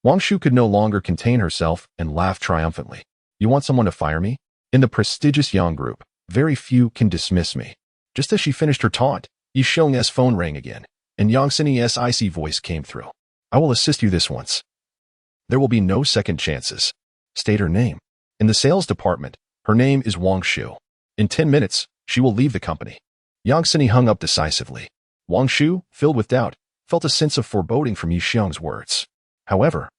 Wang Shu could no longer contain herself and laughed triumphantly. You want someone to fire me? In the prestigious Yang group, very few can dismiss me. Just as she finished her taunt, Yi Xiong's phone rang again, and Yang Sini's icy voice came through. I will assist you this once. There will be no second chances. State her name. In the sales department, her name is Wang Shu. In 10 minutes, she will leave the company. Yang Sini hung up decisively. Wang Shu, filled with doubt, felt a sense of foreboding from Yi Xiong's words. However,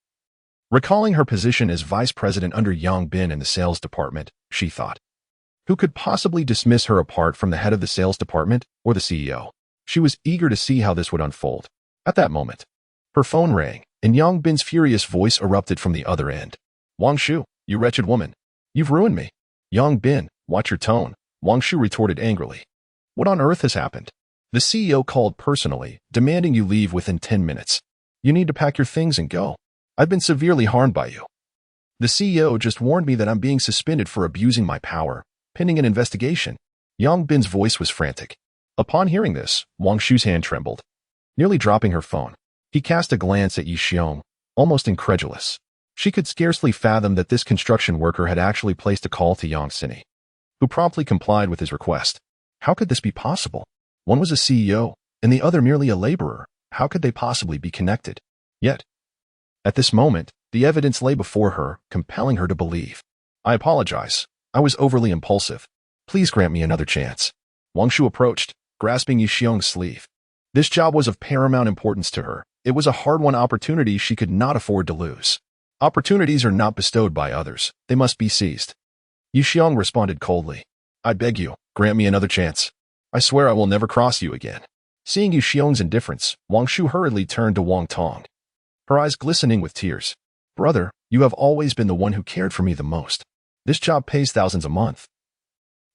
recalling her position as vice president under Yang Bin in the sales department, she thought, who could possibly dismiss her apart from the head of the sales department or the CEO? She was eager to see how this would unfold. At that moment, her phone rang, and Yang Bin's furious voice erupted from the other end. Wang Shu, you wretched woman. You've ruined me. Yang Bin, watch your tone, Wang Shu retorted angrily. What on earth has happened? The CEO called personally, demanding you leave within 10 minutes. You need to pack your things and go. I've been severely harmed by you. The CEO just warned me that I'm being suspended for abusing my power, pending an investigation. Yang Bin's voice was frantic. Upon hearing this, Wang Shu's hand trembled. Nearly dropping her phone, he cast a glance at Yi Xiong, almost incredulous. She could scarcely fathom that this construction worker had actually placed a call to Yang Sini, who promptly complied with his request. How could this be possible? One was a CEO, and the other merely a laborer. How could they possibly be connected? Yet, at this moment, the evidence lay before her, compelling her to believe. I apologize. I was overly impulsive. Please grant me another chance. Wang Shu approached, grasping Yi Xiong's sleeve. This job was of paramount importance to her. It was a hard-won opportunity she could not afford to lose. Opportunities are not bestowed by others. They must be seized. Yi Xiong responded coldly. I beg you, grant me another chance. I swear I will never cross you again. Seeing Yi Xiong's indifference, Wang Shu hurriedly turned to Wang Tong, her eyes glistening with tears. Brother, you have always been the one who cared for me the most. This job pays thousands a month,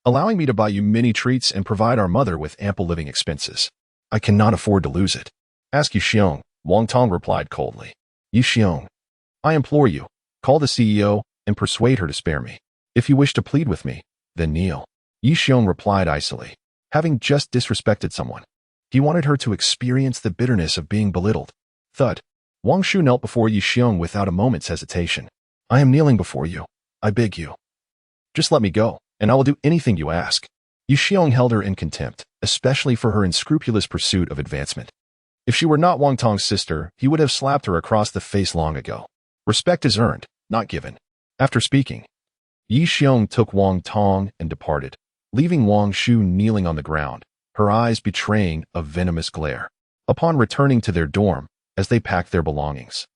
allowing me to buy you many treats and provide our mother with ample living expenses. I cannot afford to lose it. Ask Yi Xiong, Wang Tong replied coldly. Yi Xiong, I implore you, call the CEO and persuade her to spare me. If you wish to plead with me, then kneel. Yi Xiong replied icily. Having just disrespected someone, he wanted her to experience the bitterness of being belittled. Thud. Wang Shu knelt before Yi Xiong without a moment's hesitation. I am kneeling before you. I beg you. Just let me go, and I will do anything you ask. Yi Xiong held her in contempt, especially for her unscrupulous pursuit of advancement. If she were not Wang Tong's sister, he would have slapped her across the face long ago. Respect is earned, not given. After speaking, Yi Xiong took Wang Tong and departed, leaving Wang Shu kneeling on the ground, her eyes betraying a venomous glare. Upon returning to their dorm, as they packed their belongings,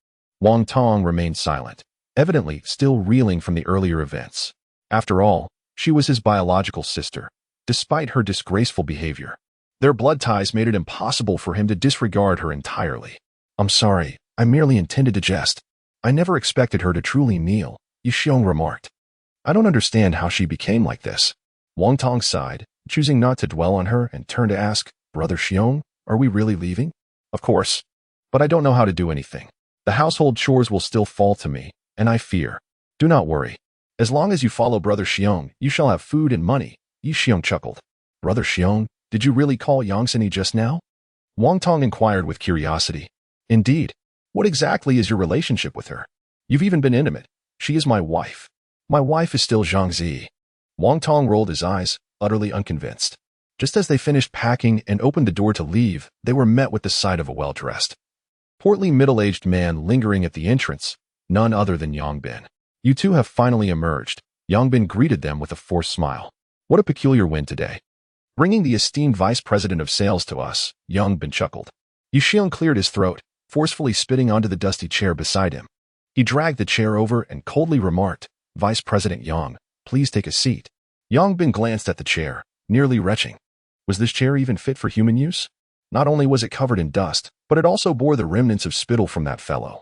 Wang Tong remained silent, evidently still reeling from the earlier events. After all, she was his biological sister, despite her disgraceful behavior. Their blood ties made it impossible for him to disregard her entirely. "I'm sorry, I merely intended to jest. I never expected her to truly kneel," Yixiong remarked. "I don't understand how she became like this." Wang Tong sighed, choosing not to dwell on her, and turned to ask, "Brother Xiong, are we really leaving?" "Of course. But I don't know how to do anything. The household chores will still fall to me, and I fear." "Do not worry. As long as you follow Brother Xiong, you shall have food and money," Yixiong chuckled. "Brother Xiong, did you really call Yongxini just now?" Wang Tong inquired with curiosity. "Indeed. What exactly is your relationship with her? You've even been intimate. She is my wife." "My wife is still Zhang Zi." Wang Tong rolled his eyes, utterly unconvinced. Just as they finished packing and opened the door to leave, they were met with the sight of a well-dressed, portly middle-aged man lingering at the entrance, none other than Yang Bin. "You two have finally emerged," Yang Bin greeted them with a forced smile. "What a peculiar win today. Bringing the esteemed vice president of sales to us," Yang Bin chuckled. Yixiong cleared his throat, forcefully spitting onto the dusty chair beside him. He dragged the chair over and coldly remarked, "Vice President Yang, please take a seat." Yang Bin glanced at the chair, nearly retching. Was this chair even fit for human use? Not only was it covered in dust, but it also bore the remnants of spittle from that fellow.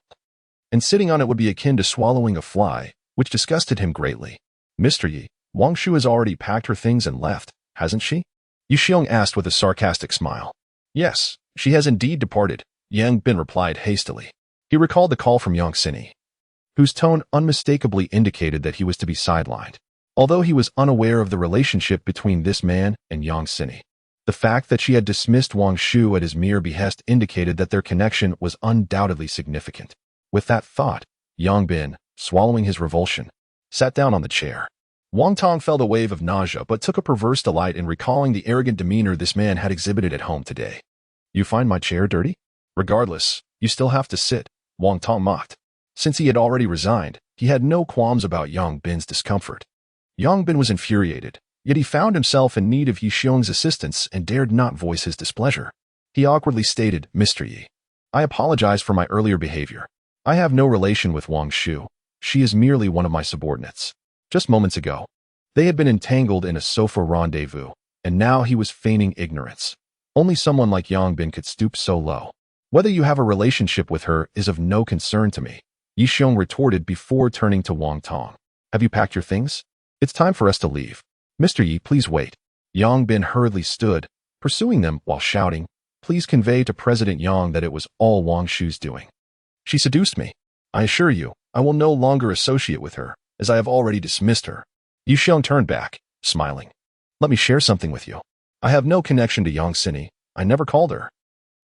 And sitting on it would be akin to swallowing a fly, which disgusted him greatly. "Mr. Yi, Wang Shu has already packed her things and left, hasn't she?" Yixiong asked with a sarcastic smile. "Yes, she has indeed departed," Yang Bin replied hastily. He recalled the call from Yongxini, whose tone unmistakably indicated that he was to be sidelined. Although he was unaware of the relationship between this man and Yongxini, the fact that she had dismissed Wang Shu at his mere behest indicated that their connection was undoubtedly significant. With that thought, Yang Bin, swallowing his revulsion, sat down on the chair. Wang Tong felt a wave of nausea but took a perverse delight in recalling the arrogant demeanor this man had exhibited at home today. "You find my chair dirty? Regardless, you still have to sit," Wang Tong mocked. Since he had already resigned, he had no qualms about Yang Bin's discomfort. Yang Bin was infuriated, yet he found himself in need of Yixiong's assistance and dared not voice his displeasure. He awkwardly stated, "Mr. Yi, I apologize for my earlier behavior. I have no relation with Wang Shu. She is merely one of my subordinates." Just moments ago, they had been entangled in a sofa rendezvous, and now he was feigning ignorance. Only someone like Yang Bin could stoop so low. "Whether you have a relationship with her is of no concern to me," Yixiong retorted before turning to Wang Tong. "Have you packed your things? It's time for us to leave." "Mr. Yi, please wait." Yang Bin hurriedly stood, pursuing them while shouting, "Please convey to President Yang that it was all Wang Shu's doing. She seduced me. I assure you, I will no longer associate with her, as I have already dismissed her." Yixiong turned back, smiling. "Let me share something with you. I have no connection to Yongxini. I never called her.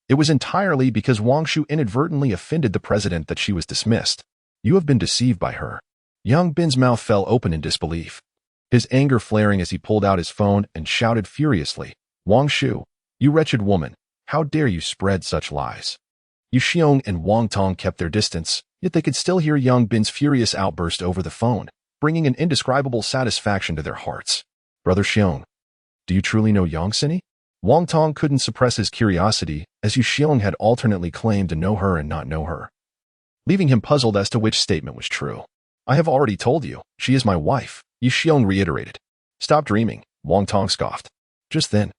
It was entirely because Wang Shu inadvertently offended the president that she was dismissed. You have been deceived by her." Yang Bin's mouth fell open in disbelief, his anger flaring as he pulled out his phone and shouted furiously, "Wang Shu, you wretched woman, how dare you spread such lies?" Yixiong and Wang Tong kept their distance, yet they could still hear Yang Bin's furious outburst over the phone, bringing an indescribable satisfaction to their hearts. "Brother Xiong, do you truly know Yongxini?" Wang Tong couldn't suppress his curiosity, as Yixiong had alternately claimed to know her and not know her, leaving him puzzled as to which statement was true. "I have already told you, she is my wife," Yixiong reiterated. "Stop dreaming," Wang Tong scoffed. Just then,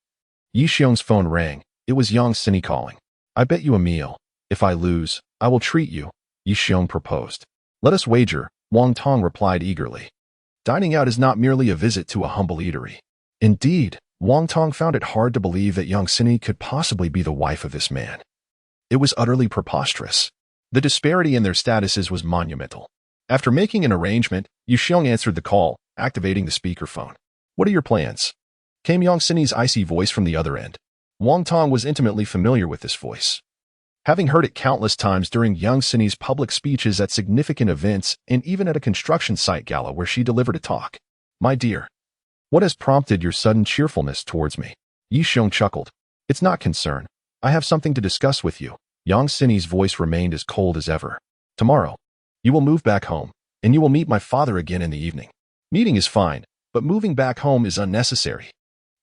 Yixiong's phone rang. It was Yongxini calling. "I bet you a meal. If I lose, I will treat you," Yixiong proposed. "Let us wager," Wang Tong replied eagerly. Dining out is not merely a visit to a humble eatery. Indeed, Wang Tong found it hard to believe that Yongxini could possibly be the wife of this man. It was utterly preposterous. The disparity in their statuses was monumental. After making an arrangement, Yixiong answered the call, activating the speakerphone. "What are your plans?" came Yongxini's icy voice from the other end. Wang Tong was intimately familiar with this voice, having heard it countless times during Yongxini's public speeches at significant events and even at a construction site gala where she delivered a talk. "My dear, what has prompted your sudden cheerfulness towards me?" Yixiong chuckled. "It's not concern. I have something to discuss with you." Yongxini's voice remained as cold as ever. "Tomorrow, you will move back home, and you will meet my father again in the evening. Meeting is fine, but moving back home is unnecessary.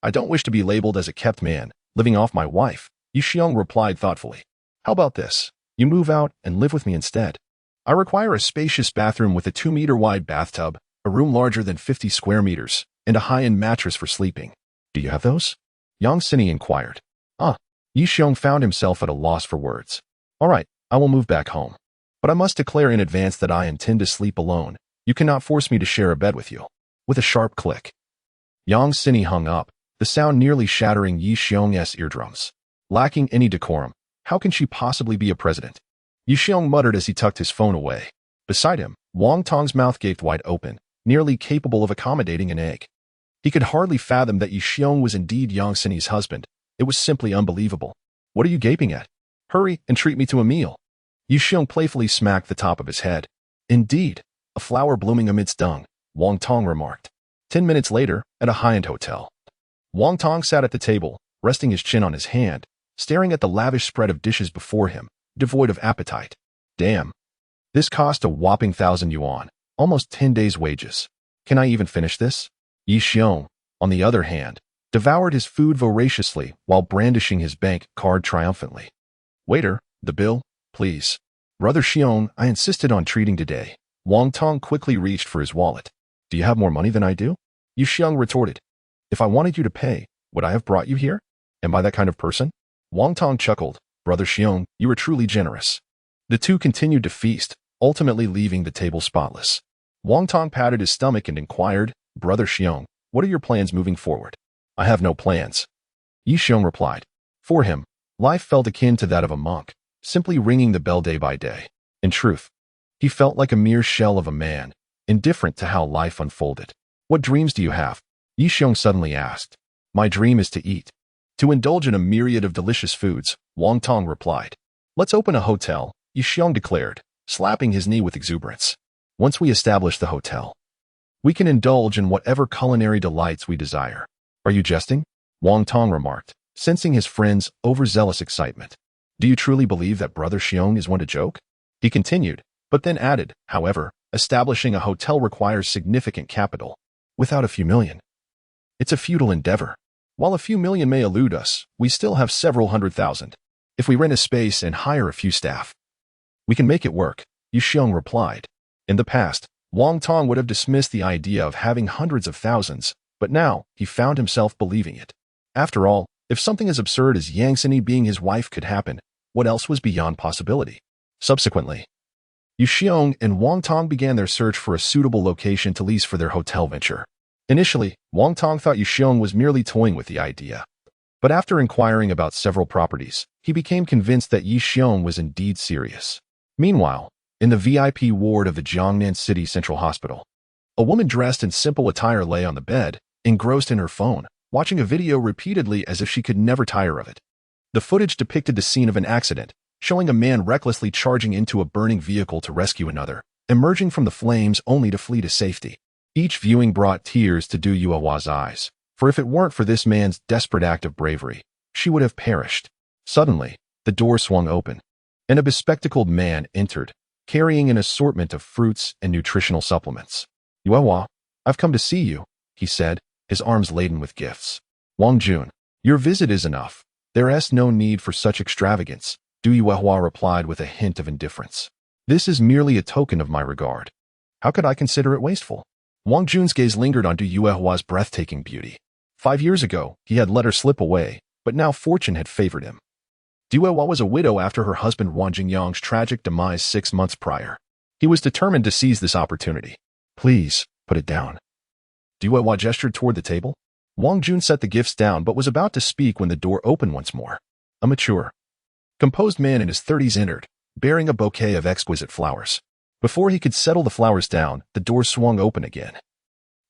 I don't wish to be labeled as a kept man," Living off my wife, Yi Xiong replied thoughtfully. How about this? You move out and live with me instead. I require a spacious bathroom with a 2-meter wide bathtub, a room larger than 50 square meters, and a high-end mattress for sleeping. Do you have those? Yang Sini inquired. Yi Xiong found himself at a loss for words. All right, I will move back home. But I must declare in advance that I intend to sleep alone. You cannot force me to share a bed with you. With a sharp click, Yang Sini hung up, the sound nearly shattering Yi Xiong's eardrums. Lacking any decorum, how can she possibly be a president? Yi Xiong muttered as he tucked his phone away. Beside him, Wang Tong's mouth gaped wide open, nearly capable of accommodating an egg. He could hardly fathom that Yi Xiong was indeed Yang Sini's husband. It was simply unbelievable. What are you gaping at? Hurry and treat me to a meal. Yi Xiong playfully smacked the top of his head. Indeed, a flower blooming amidst dung, Wang Tong remarked. 10 minutes later, at a high-end hotel. Wang Tong sat at the table, resting his chin on his hand, staring at the lavish spread of dishes before him, devoid of appetite. Damn. This cost a whopping 1,000 yuan, almost 10 days' wages. Can I even finish this? Yi Xiong, on the other hand, devoured his food voraciously while brandishing his bank card triumphantly. Waiter, the bill, please. Brother Xiong, I insisted on treating today. Wang Tong quickly reached for his wallet. Do you have more money than I do? Yi Xiong retorted. If I wanted you to pay, would I have brought you here? Am I that kind of person? Wang Tong chuckled. Brother Xiong, you are truly generous. The two continued to feast, ultimately leaving the table spotless. Wang Tong patted his stomach and inquired, Brother Xiong, what are your plans moving forward? I have no plans. Yi Xiong replied. For him, life felt akin to that of a monk, simply ringing the bell day by day. In truth, he felt like a mere shell of a man, indifferent to how life unfolded. What dreams do you have? Yi Xiong suddenly asked. My dream is to eat. To indulge in a myriad of delicious foods, Wang Tong replied. Let's open a hotel, Yi Xiong declared, slapping his knee with exuberance. Once we establish the hotel, we can indulge in whatever culinary delights we desire. Are you jesting? Wang Tong remarked, sensing his friend's overzealous excitement. Do you truly believe that Brother Xiong is one to joke? He continued, but then added, however, establishing a hotel requires significant capital. Without a few million, it's a futile endeavor. While a few million may elude us, we still have several 100,000. If we rent a space and hire a few staff, we can make it work, Yi Xiong replied. In the past, Wang Tong would have dismissed the idea of having hundreds of thousands, but now he found himself believing it. After all, if something as absurd as Yang Sini being his wife could happen, what else was beyond possibility? Subsequently, Yi Xiong and Wang Tong began their search for a suitable location to lease for their hotel venture. Initially, Wang Tong thought Yi Xiong was merely toying with the idea. But after inquiring about several properties, he became convinced that Yi Xiong was indeed serious. Meanwhile, in the VIP ward of the Jiangnan City Central Hospital, a woman dressed in simple attire lay on the bed, engrossed in her phone, watching a video repeatedly as if she could never tire of it. The footage depicted the scene of an accident, showing a man recklessly charging into a burning vehicle to rescue another, emerging from the flames only to flee to safety. Each viewing brought tears to Du Yuehua's eyes, for if it weren't for this man's desperate act of bravery, she would have perished. Suddenly, the door swung open, and a bespectacled man entered, carrying an assortment of fruits and nutritional supplements. Yuehua, I've come to see you, he said, his arms laden with gifts. Wang Jun, your visit is enough. There is no need for such extravagance, Du Yuehua replied with a hint of indifference. This is merely a token of my regard. How could I consider it wasteful? Wang Jun's gaze lingered on Du Yuehua's breathtaking beauty. 5 years ago, he had let her slip away, but now fortune had favored him. Du Yuehua was a widow after her husband Wang Jingyang's tragic demise 6 months prior. He was determined to seize this opportunity. Please, put it down. Du Yuehua gestured toward the table. Wang Jun set the gifts down but was about to speak when the door opened once more. A mature, composed man in his 30s entered, bearing a bouquet of exquisite flowers. Before he could settle the flowers down, the door swung open again,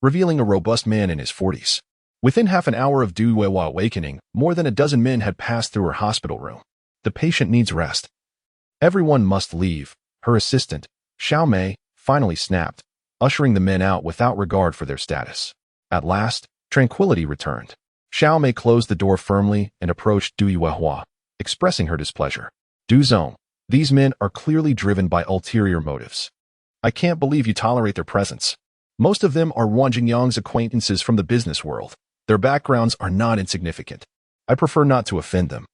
revealing a robust man in his 40s. Within half an hour of Du Yuehua awakening, more than a dozen men had passed through her hospital room. The patient needs rest. Everyone must leave, her assistant, Xiao Mei, finally snapped, ushering the men out without regard for their status. At last, tranquility returned. Xiao Mei closed the door firmly and approached Du Yuehua, expressing her displeasure. Du Zong, these men are clearly driven by ulterior motives. I can't believe you tolerate their presence. Most of them are Wang Jingyang's acquaintances from the business world. Their backgrounds are not insignificant. I prefer not to offend them.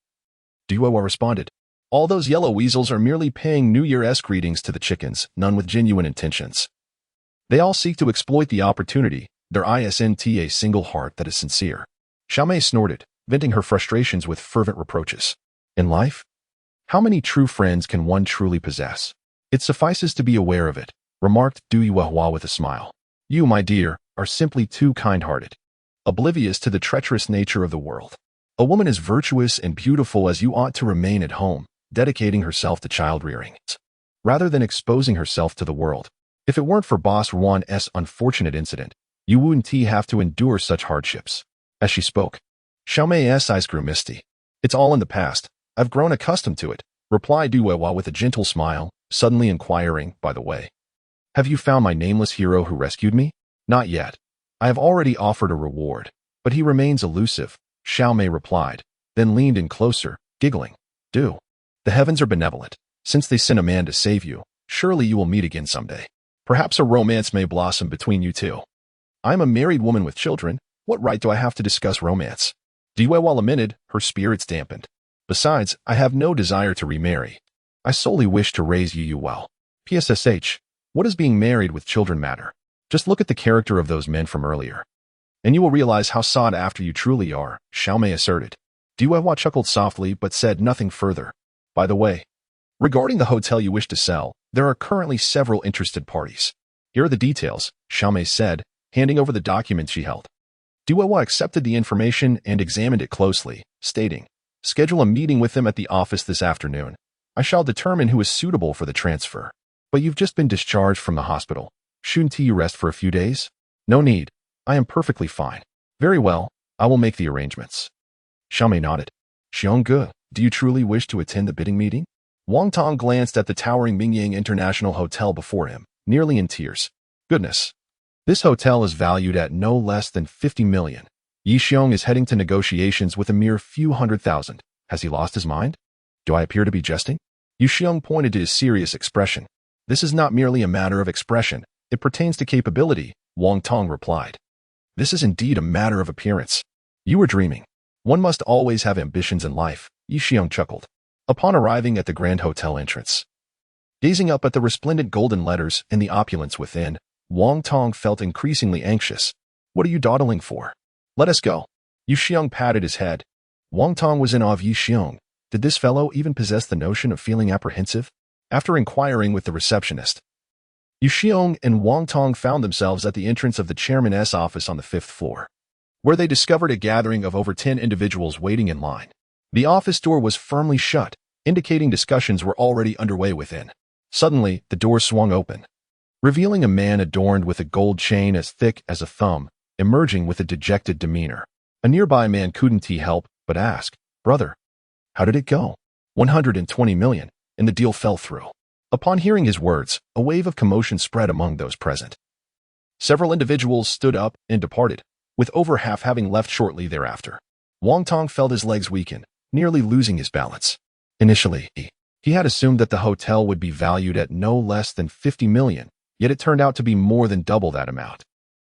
Duo responded. All those yellow weasels are merely paying New Year's greetings to the chickens, none with genuine intentions. They all seek to exploit the opportunity, there isn't a single heart that is sincere. Xiaomei snorted, venting her frustrations with fervent reproaches. In life, how many true friends can one truly possess? It suffices to be aware of it, remarked Du Yuehua with a smile. You, my dear, are simply too kind-hearted, oblivious to the treacherous nature of the world. A woman as virtuous and beautiful as you ought to remain at home, dedicating herself to child-rearing, rather than exposing herself to the world. If it weren't for Boss Juan's unfortunate incident, you wouldn't have to endure such hardships. As she spoke, Xiaomei's eyes grew misty. It's all in the past. I've grown accustomed to it, replied Du Yuehua with a gentle smile, suddenly inquiring, by the way. Have you found my nameless hero who rescued me? Not yet. I have already offered a reward, but he remains elusive, Xiaomei replied, then leaned in closer, giggling. Du. The heavens are benevolent. Since they sent a man to save you, surely you will meet again someday. Perhaps a romance may blossom between you two. I am a married woman with children. What right do I have to discuss romance? Du Yuehua lamented, her spirits dampened. Besides, I have no desire to remarry. I solely wish to raise you well. PSSH, what does being married with children matter? Just look at the character of those men from earlier, and you will realize how sought after you truly are, Xiaomei asserted. Du Yuehua chuckled softly but said nothing further. By the way, regarding the hotel you wish to sell, there are currently several interested parties. Here are the details, Xiaomei said, handing over the document she held. Du Yuehua accepted the information and examined it closely, stating, schedule a meeting with them at the office this afternoon. I shall determine who is suitable for the transfer. But you've just been discharged from the hospital. Shouldn't you rest for a few days? No need. I am perfectly fine. Very well, I will make the arrangements. Xiaomei nodded. Xiongge, do you truly wish to attend the bidding meeting? Wang Tong glanced at the towering Mingyang International Hotel before him, nearly in tears. Goodness. This hotel is valued at no less than 50 million. Yi Xiong is heading to negotiations with a mere few hundred thousand. Has he lost his mind? Do I appear to be jesting? Yu Xiong pointed to his serious expression. This is not merely a matter of expression. It pertains to capability, Wang Tong replied. This is indeed a matter of appearance. You were dreaming. One must always have ambitions in life, Yi Xiong chuckled. Upon arriving at the Grand Hotel entrance, gazing up at the resplendent golden letters and the opulence within, Wang Tong felt increasingly anxious. What are you dawdling for? Let us go. Yu Xiong patted his head. Wang Tong was in awe of Yi Xiong. Did this fellow even possess the notion of feeling apprehensive? After inquiring with the receptionist, Yu Xiong and Wang Tong found themselves at the entrance of the chairman's office on the 5th floor, where they discovered a gathering of over 10 individuals waiting in line. The office door was firmly shut, indicating discussions were already underway within. Suddenly, the door swung open, revealing a man adorned with a gold chain as thick as a thumb, emerging with a dejected demeanor. A nearby man couldn't help but ask, Brother, how did it go? 120 million, and the deal fell through. Upon hearing his words, a wave of commotion spread among those present. Several individuals stood up and departed, with over half having left shortly thereafter. Wang Tong felt his legs weaken, nearly losing his balance. Initially, he had assumed that the hotel would be valued at no less than 50 million, yet it turned out to be more than double that amount.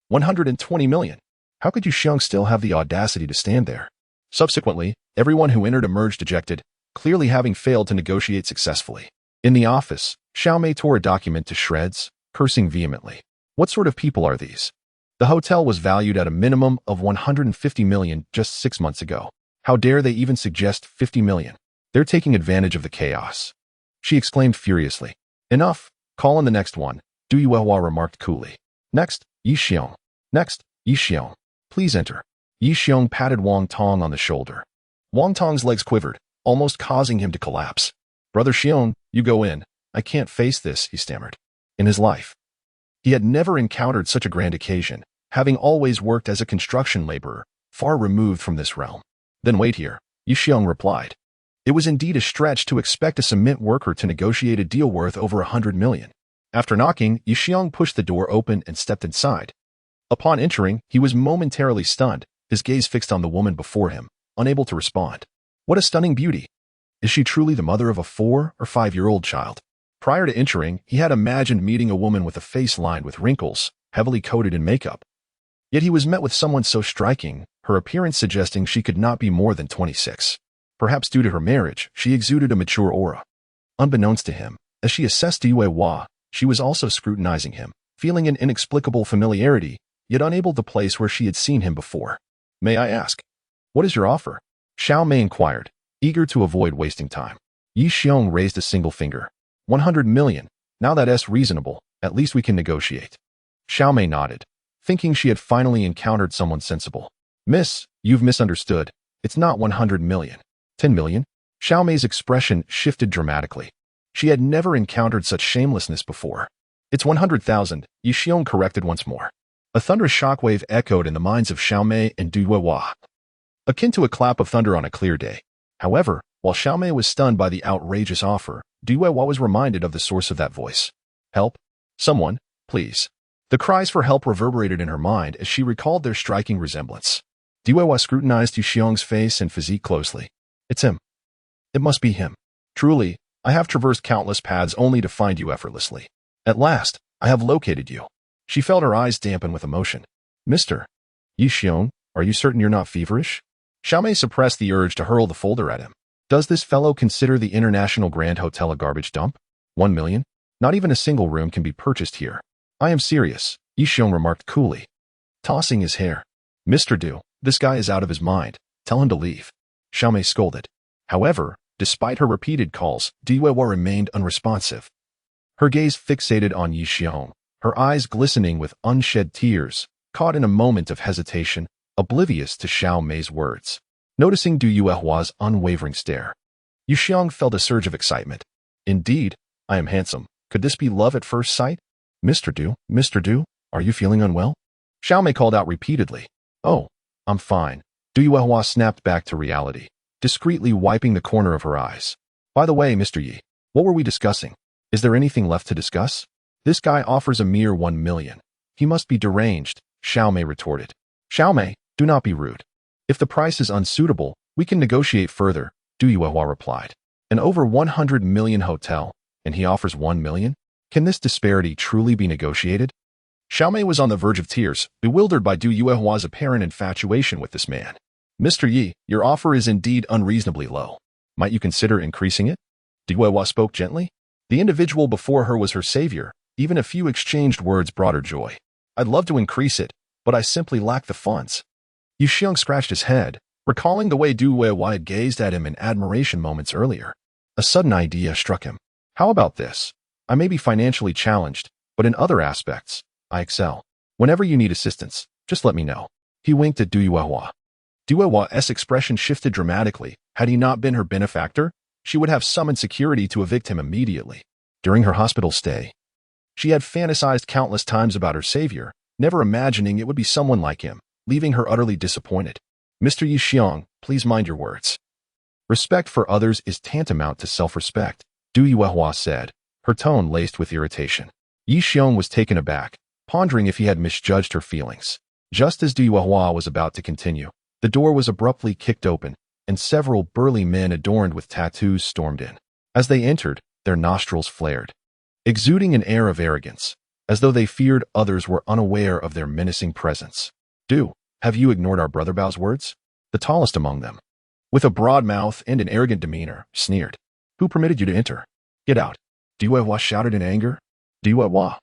120 million. How could Yu Xiong still have the audacity to stand there? Subsequently, everyone who entered emerged dejected, clearly having failed to negotiate successfully. In the office, Xiaomei tore a document to shreds, cursing vehemently. What sort of people are these? The hotel was valued at a minimum of 150 million just 6 months ago. How dare they even suggest 50 million? They're taking advantage of the chaos. She exclaimed furiously. Enough. Call in the next one, Du Yuehua remarked coolly. Next, Yi Xiong. Next, Yi Xiong. Please enter. Yi Xiong patted Wang Tong on the shoulder. Wang Tong's legs quivered, almost causing him to collapse. Brother Xiong, you go in. I can't face this, he stammered. In his life, he had never encountered such a grand occasion, having always worked as a construction laborer, far removed from this realm. Then wait here, Yi Xiong replied. It was indeed a stretch to expect a cement worker to negotiate a deal worth over 100 million. After knocking, Yi Xiong pushed the door open and stepped inside. Upon entering, he was momentarily stunned, his gaze fixed on the woman before him, unable to respond. What a stunning beauty! Is she truly the mother of a 4 or 5-year-old child? Prior to entering, he had imagined meeting a woman with a face lined with wrinkles, heavily coated in makeup. Yet he was met with someone so striking, her appearance suggesting she could not be more than 26. Perhaps due to her marriage, she exuded a mature aura. Unbeknownst to him, as she assessed Yue Hua, she was also scrutinizing him, feeling an inexplicable familiarity, yet unable to place where she had seen him before. "May I ask, what is your offer?" Xiao Mei inquired, eager to avoid wasting time. Yi Xiong raised a single finger. 100 million. Now that's reasonable. At least we can negotiate. Xiao Mei nodded, thinking she had finally encountered someone sensible. "Miss, you've misunderstood. It's not 100 million. 10 million? Xiao Mei's expression shifted dramatically. She had never encountered such shamelessness before. "It's 100,000, Yi Xiong corrected once more. A thunderous shockwave echoed in the minds of Xiao Mei and Du Yuehua, akin to a clap of thunder on a clear day. However, while Xiao Mei was stunned by the outrageous offer, Du Yuehua was reminded of the source of that voice. "Help? Someone, please." The cries for help reverberated in her mind as she recalled their striking resemblance. Du Yuehua scrutinized Yi Xiong's face and physique closely. "It's him. It must be him. Truly, I have traversed countless paths only to find you effortlessly. At last, I have located you." She felt her eyes dampen with emotion. "Mr. Yi Xiong, are you certain you're not feverish?" Xiao Mei suppressed the urge to hurl the folder at him. "Does this fellow consider the International Grand Hotel a garbage dump? 1 million? Not even a single room can be purchased here." "I am serious," Yi Xiong remarked coolly, tossing his hair. "Mr. Du, this guy is out of his mind. Tell him to leave." Xiao Mei scolded. However, despite her repeated calls, Du Yuehua remained unresponsive. Her gaze fixated on Yi Xiong, her eyes glistening with unshed tears, caught in a moment of hesitation, oblivious to Xiao Mei's words. Noticing Du Yuehua's unwavering stare, Yi Xiong felt a surge of excitement. "Indeed, I am handsome. Could this be love at first sight?" Mr. Du, are you feeling unwell?" Xiao Mei called out repeatedly. "Oh, I'm fine." Du Yuehua snapped back to reality, discreetly wiping the corner of her eyes. "By the way, Mr. Yi, what were we discussing? Is there anything left to discuss? This guy offers a mere 1 million. He must be deranged," Xiao Mei retorted. "Xiao Mei, do not be rude. If the price is unsuitable, we can negotiate further," Du Yuehua replied. "An over 100 million hotel, and he offers 1 million? Can this disparity truly be negotiated?" Xiao Mei was on the verge of tears, bewildered by Du Yuehua's apparent infatuation with this man. "Mr. Yi, your offer is indeed unreasonably low. Might you consider increasing it?" Du Yuehua spoke gently. The individual before her was her savior. Even a few exchanged words brought her joy. "I'd love to increase it, but I simply lack the funds." Yi Xiong scratched his head, recalling the way Du Yuehua had gazed at him in admiration moments earlier. A sudden idea struck him. "How about this? I may be financially challenged, but in other aspects, I excel. Whenever you need assistance, just let me know." He winked at Du Yuehua. Du Yuehua's expression shifted dramatically. Had he not been her benefactor, she would have summoned security to evict him immediately. During her hospital stay, she had fantasized countless times about her savior, never imagining it would be someone like him, leaving her utterly disappointed. "Mr. Yi Xiong, please mind your words. Respect for others is tantamount to self-respect," Du Yuehua said, her tone laced with irritation. Yi Xiong was taken aback, pondering if he had misjudged her feelings. Just as Du Yuehua was about to continue, the door was abruptly kicked open, and several burly men adorned with tattoos stormed in. As they entered, their nostrils flared, exuding an air of arrogance, as though they feared others were unaware of their menacing presence. "Du, have you ignored our brother Bao's words?" The tallest among them, with a broad mouth and an arrogant demeanor, sneered. "Who permitted you to enter? Get out!" Du Yuehua shouted in anger. "Du Yuehua,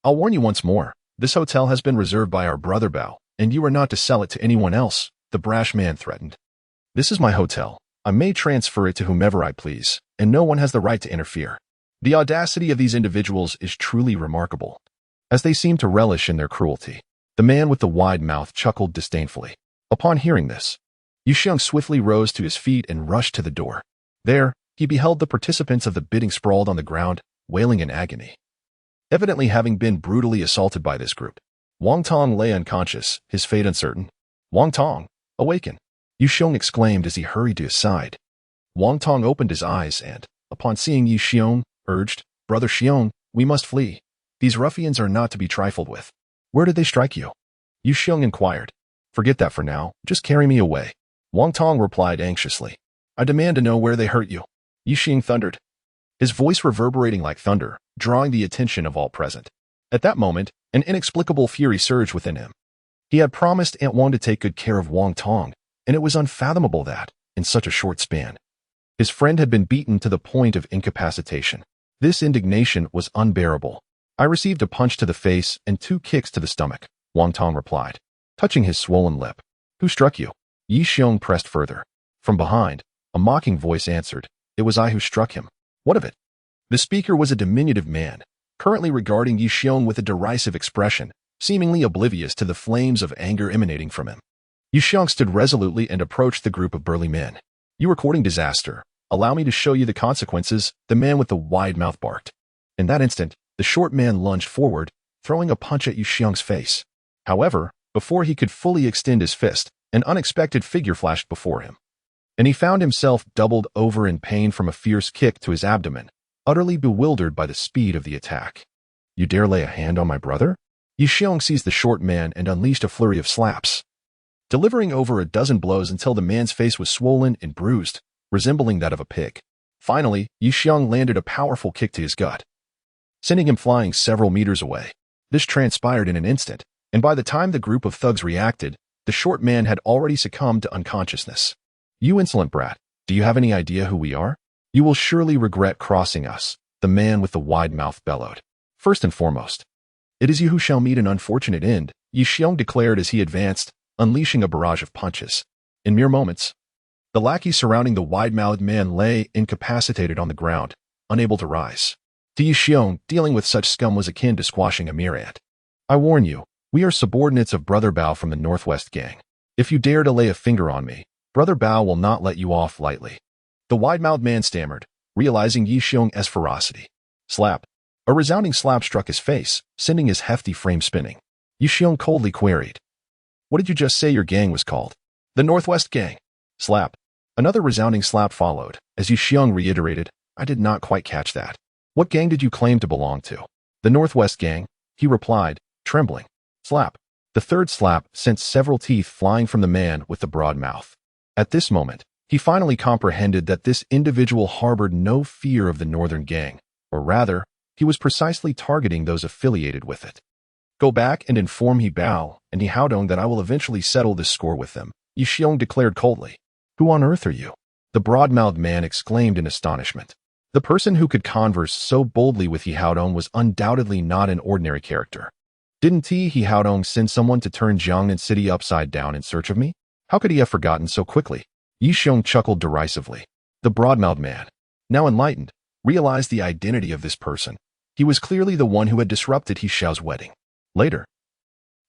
I'll warn you once more. This hotel has been reserved by our brother Bao, and you are not to sell it to anyone else," the brash man threatened. "This is my hotel. I may transfer it to whomever I please, and no one has the right to interfere." The audacity of these individuals is truly remarkable. As they seemed to relish in their cruelty, the man with the wide mouth chuckled disdainfully. Upon hearing this, Yi Xiong swiftly rose to his feet and rushed to the door. There, he beheld the participants of the bidding sprawled on the ground, wailing in agony. Evidently having been brutally assaulted by this group, Wang Tong lay unconscious, his fate uncertain. "Wang Tong, awaken!" Yi Xiong exclaimed as he hurried to his side. Wang Tong opened his eyes and, upon seeing Yi Xiong, urged, "Brother Xiong, we must flee. These ruffians are not to be trifled with." "Where did they strike you?" Yi Xiong inquired. "Forget that for now. Just carry me away." Wang Tong replied anxiously. "I demand to know where they hurt you." Yi Xiong thundered, his voice reverberating like thunder, drawing the attention of all present. At that moment, an inexplicable fury surged within him. He had promised Aunt Wang to take good care of Wang Tong, and it was unfathomable that, in such a short span, his friend had been beaten to the point of incapacitation. This indignation was unbearable. I received a punch to the face and 2 kicks to the stomach, Wang Tong replied, touching his swollen lip. Who struck you? Yi Xiong pressed further. From behind, a mocking voice answered, it was I who struck him. What of it? The speaker was a diminutive man, currently regarding Yi Xiong with a derisive expression, seemingly oblivious to the flames of anger emanating from him. Yi Xiong stood resolutely and approached the group of burly men. You are courting disaster. Allow me to show you the consequences, the man with the wide mouth barked. In that instant, the short man lunged forward, throwing a punch at Yi Xiong's face. However, before he could fully extend his fist, an unexpected figure flashed before him, and he found himself doubled over in pain from a fierce kick to his abdomen, utterly bewildered by the speed of the attack. You dare lay a hand on my brother? Yi Xiong seized the short man and unleashed a flurry of slaps, delivering over a dozen blows until the man's face was swollen and bruised, resembling that of a pig. Finally, Yi Xiong landed a powerful kick to his gut, sending him flying several meters away. This transpired in an instant, and by the time the group of thugs reacted, the short man had already succumbed to unconsciousness. You insolent brat, do you have any idea who we are? You will surely regret crossing us, the man with the wide mouth bellowed. First and foremost, it is you who shall meet an unfortunate end, Yi Xiong declared as he advanced, unleashing a barrage of punches. In mere moments, the lackey surrounding the wide-mouthed man lay incapacitated on the ground, unable to rise. To Yi Xiong, dealing with such scum was akin to squashing a mere ant. I warn you, we are subordinates of Brother Bao from the Northwest Gang. If you dare to lay a finger on me, Brother Bao will not let you off lightly. The wide-mouthed man stammered, realizing Yi Xiong's ferocity. Slap. A resounding slap struck his face, sending his hefty frame spinning. Yi Xiong coldly queried, what did you just say your gang was called? The Northwest Gang. Slap. Another resounding slap followed, as Yi Xiong reiterated, I did not quite catch that. What gang did you claim to belong to? The Northwest Gang, he replied, trembling. Slap. The third slap sent several teeth flying from the man with the broad mouth. At this moment, he finally comprehended that this individual harbored no fear of the Northern Gang, or rather, he was precisely targeting those affiliated with it. Go back and inform He Bao and He Haodong that I will eventually settle this score with them, Yi Xiong declared coldly. Who on earth are you? The broad-mouthed man exclaimed in astonishment. The person who could converse so boldly with He Haodong was undoubtedly not an ordinary character. Didn't He Haodong send someone to turn Jiangnan City upside down in search of me? How could he have forgotten so quickly? Yi Xiong chuckled derisively. The broad-mouthed man, now enlightened, realized the identity of this person. He was clearly the one who had disrupted He Xiao's wedding. Later,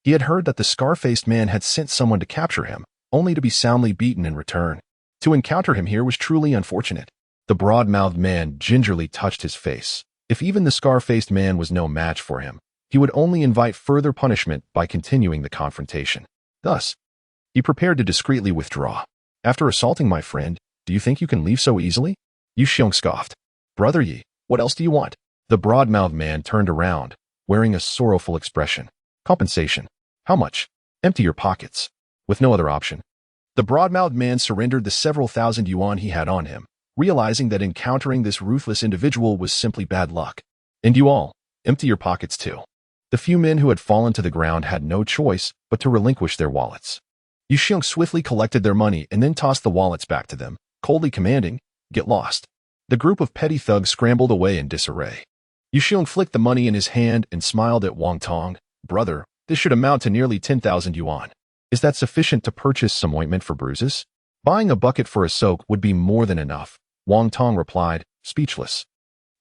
he had heard that the scar-faced man had sent someone to capture him, only to be soundly beaten in return. To encounter him here was truly unfortunate. The broad-mouthed man gingerly touched his face. If even the scar-faced man was no match for him, he would only invite further punishment by continuing the confrontation. Thus, he prepared to discreetly withdraw. After assaulting my friend, do you think you can leave so easily? Yi Xiong scoffed. Brother Yi, what else do you want? The broad-mouthed man turned around, wearing a sorrowful expression. Compensation. How much? Empty your pockets. With no other option, the broad-mouthed man surrendered the several thousand yuan he had on him, realizing that encountering this ruthless individual was simply bad luck. And you all, empty your pockets too. The few men who had fallen to the ground had no choice but to relinquish their wallets. Yi Xiong swiftly collected their money and then tossed the wallets back to them, coldly commanding, get lost. The group of petty thugs scrambled away in disarray. Yi Xiong flicked the money in his hand and smiled at Wang Tong. Brother, this should amount to nearly 10,000 yuan. Is that sufficient to purchase some ointment for bruises? Buying a bucket for a soak would be more than enough, Wang Tong replied, speechless.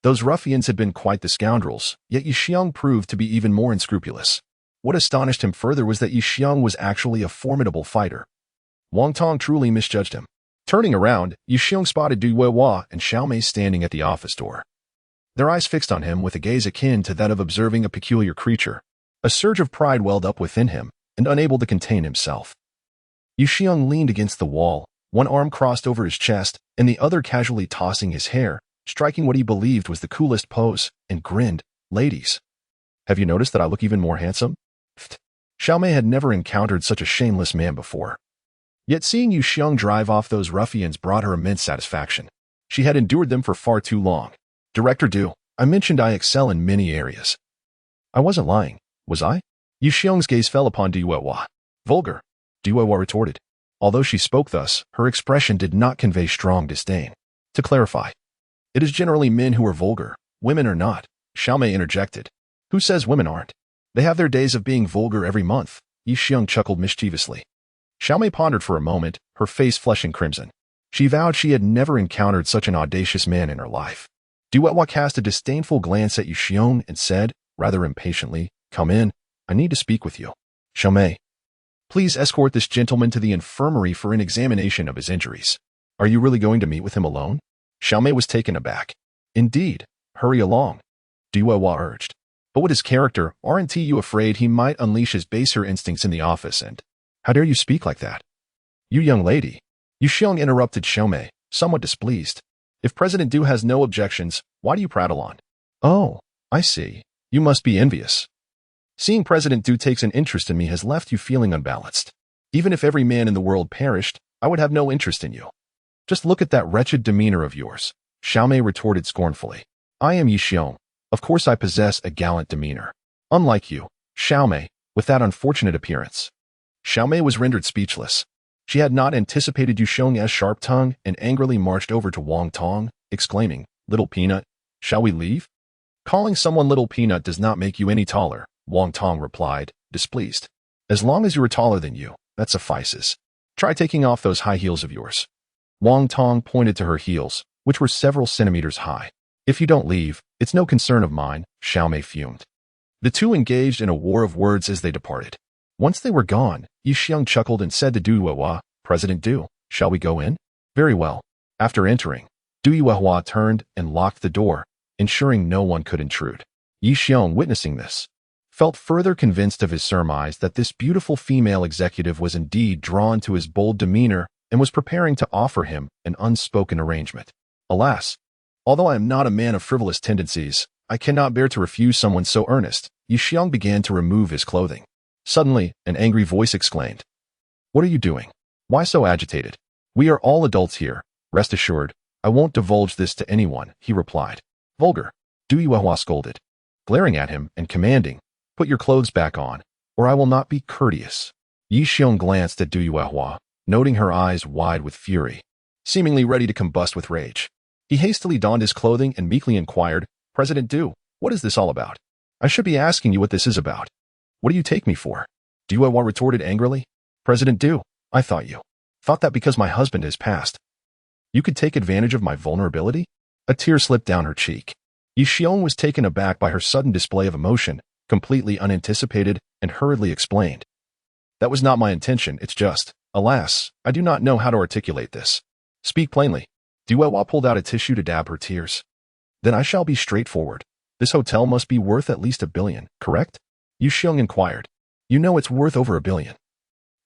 Those ruffians had been quite the scoundrels, yet Yi Xiong proved to be even more unscrupulous. What astonished him further was that Yi Xiong was actually a formidable fighter. Wang Tong truly misjudged him. Turning around, Yi Xiong spotted Du Weihua and Xiao Mei standing at the office door. Their eyes fixed on him with a gaze akin to that of observing a peculiar creature. A surge of pride welled up within him, and unable to contain himself, Yi Xiong leaned against the wall, one arm crossed over his chest, and the other casually tossing his hair, striking what he believed was the coolest pose, and grinned, Ladies, have you noticed that I look even more handsome? Xiao Mei had never encountered such a shameless man before. Yet seeing Yi Xiong drive off those ruffians brought her immense satisfaction. She had endured them for far too long. Director Du, I mentioned I excel in many areas. I wasn't lying, was I? Yi Xiong's gaze fell upon Du Weihua. Vulgar, Duewa retorted. Although she spoke thus, her expression did not convey strong disdain. To clarify, it is generally men who are vulgar, women are not, Xiaomei interjected. Who says women aren't? They have their days of being vulgar every month, Yi Xiong chuckled mischievously. Xiaomei pondered for a moment, her face flushing crimson. She vowed she had never encountered such an audacious man in her life. Duewa cast a disdainful glance at Yi Xiong and said, rather impatiently, "Come in, I need to speak with you. Xiaomei, please escort this gentleman to the infirmary for an examination of his injuries. Are you really going to meet with him alone?" Xiaomei was taken aback. "Indeed, hurry along," Duewa urged. "But with his character, aren't you afraid he might unleash his baser instincts in the office and— How dare you speak like that? You young lady." Yu Xiong interrupted Xiaomei, somewhat displeased. "If President Du has no objections, why do you prattle on?" "Oh, I see. You must be envious. Seeing President Du takes an interest in me has left you feeling unbalanced. Even if every man in the world perished, I would have no interest in you. Just look at that wretched demeanor of yours," Xiaomei retorted scornfully. "I am Yi Xiong. Of course I possess a gallant demeanor. Unlike you, Xiaomei, with that unfortunate appearance." Xiaomei was rendered speechless. She had not anticipated Yu Xiong's sharp tongue and angrily marched over to Wang Tong, exclaiming, "Little Peanut, shall we leave?" "Calling someone Little Peanut does not make you any taller," Wang Tong replied, displeased. "As long as you are taller than you, that suffices. Try taking off those high heels of yours." Wang Tong pointed to her heels, which were several centimeters high. "If you don't leave, it's no concern of mine," Xiaomei fumed. The two engaged in a war of words as they departed. Once they were gone, Yi Xiong chuckled and said to Duewa, "President Du, shall we go in?" "Very well." After entering, Duewa turned and locked the door, ensuring no one could intrude. Yi Xiong, witnessing this, felt further convinced of his surmise that this beautiful female executive was indeed drawn to his bold demeanor and was preparing to offer him an unspoken arrangement. Alas, although I am not a man of frivolous tendencies, I cannot bear to refuse someone so earnest. Yi Xiong began to remove his clothing. Suddenly, an angry voice exclaimed, "What are you doing? Why so agitated? We are all adults here. Rest assured, I won't divulge this to anyone," he replied. "Vulgar," Duewa scolded, glaring at him and commanding, "Put your clothes back on, or I will not be courteous." Yi Xiong glanced at Duewa, noting her eyes wide with fury, seemingly ready to combust with rage. He hastily donned his clothing and meekly inquired, "President Du, what is this all about?" "I should be asking you what this is about. What do you take me for?" Duewa retorted angrily. "President Du, I thought that because my husband has passed, you could take advantage of my vulnerability?" A tear slipped down her cheek. Yi Xiong was taken aback by her sudden display of emotion, completely unanticipated, and hurriedly explained, "That was not my intention, it's just, alas, I do not know how to articulate this." "Speak plainly." Duewa pulled out a tissue to dab her tears. "Then I shall be straightforward. This hotel must be worth at least $1 billion, correct?" Yu Xiong inquired. "You know it's worth over $1 billion.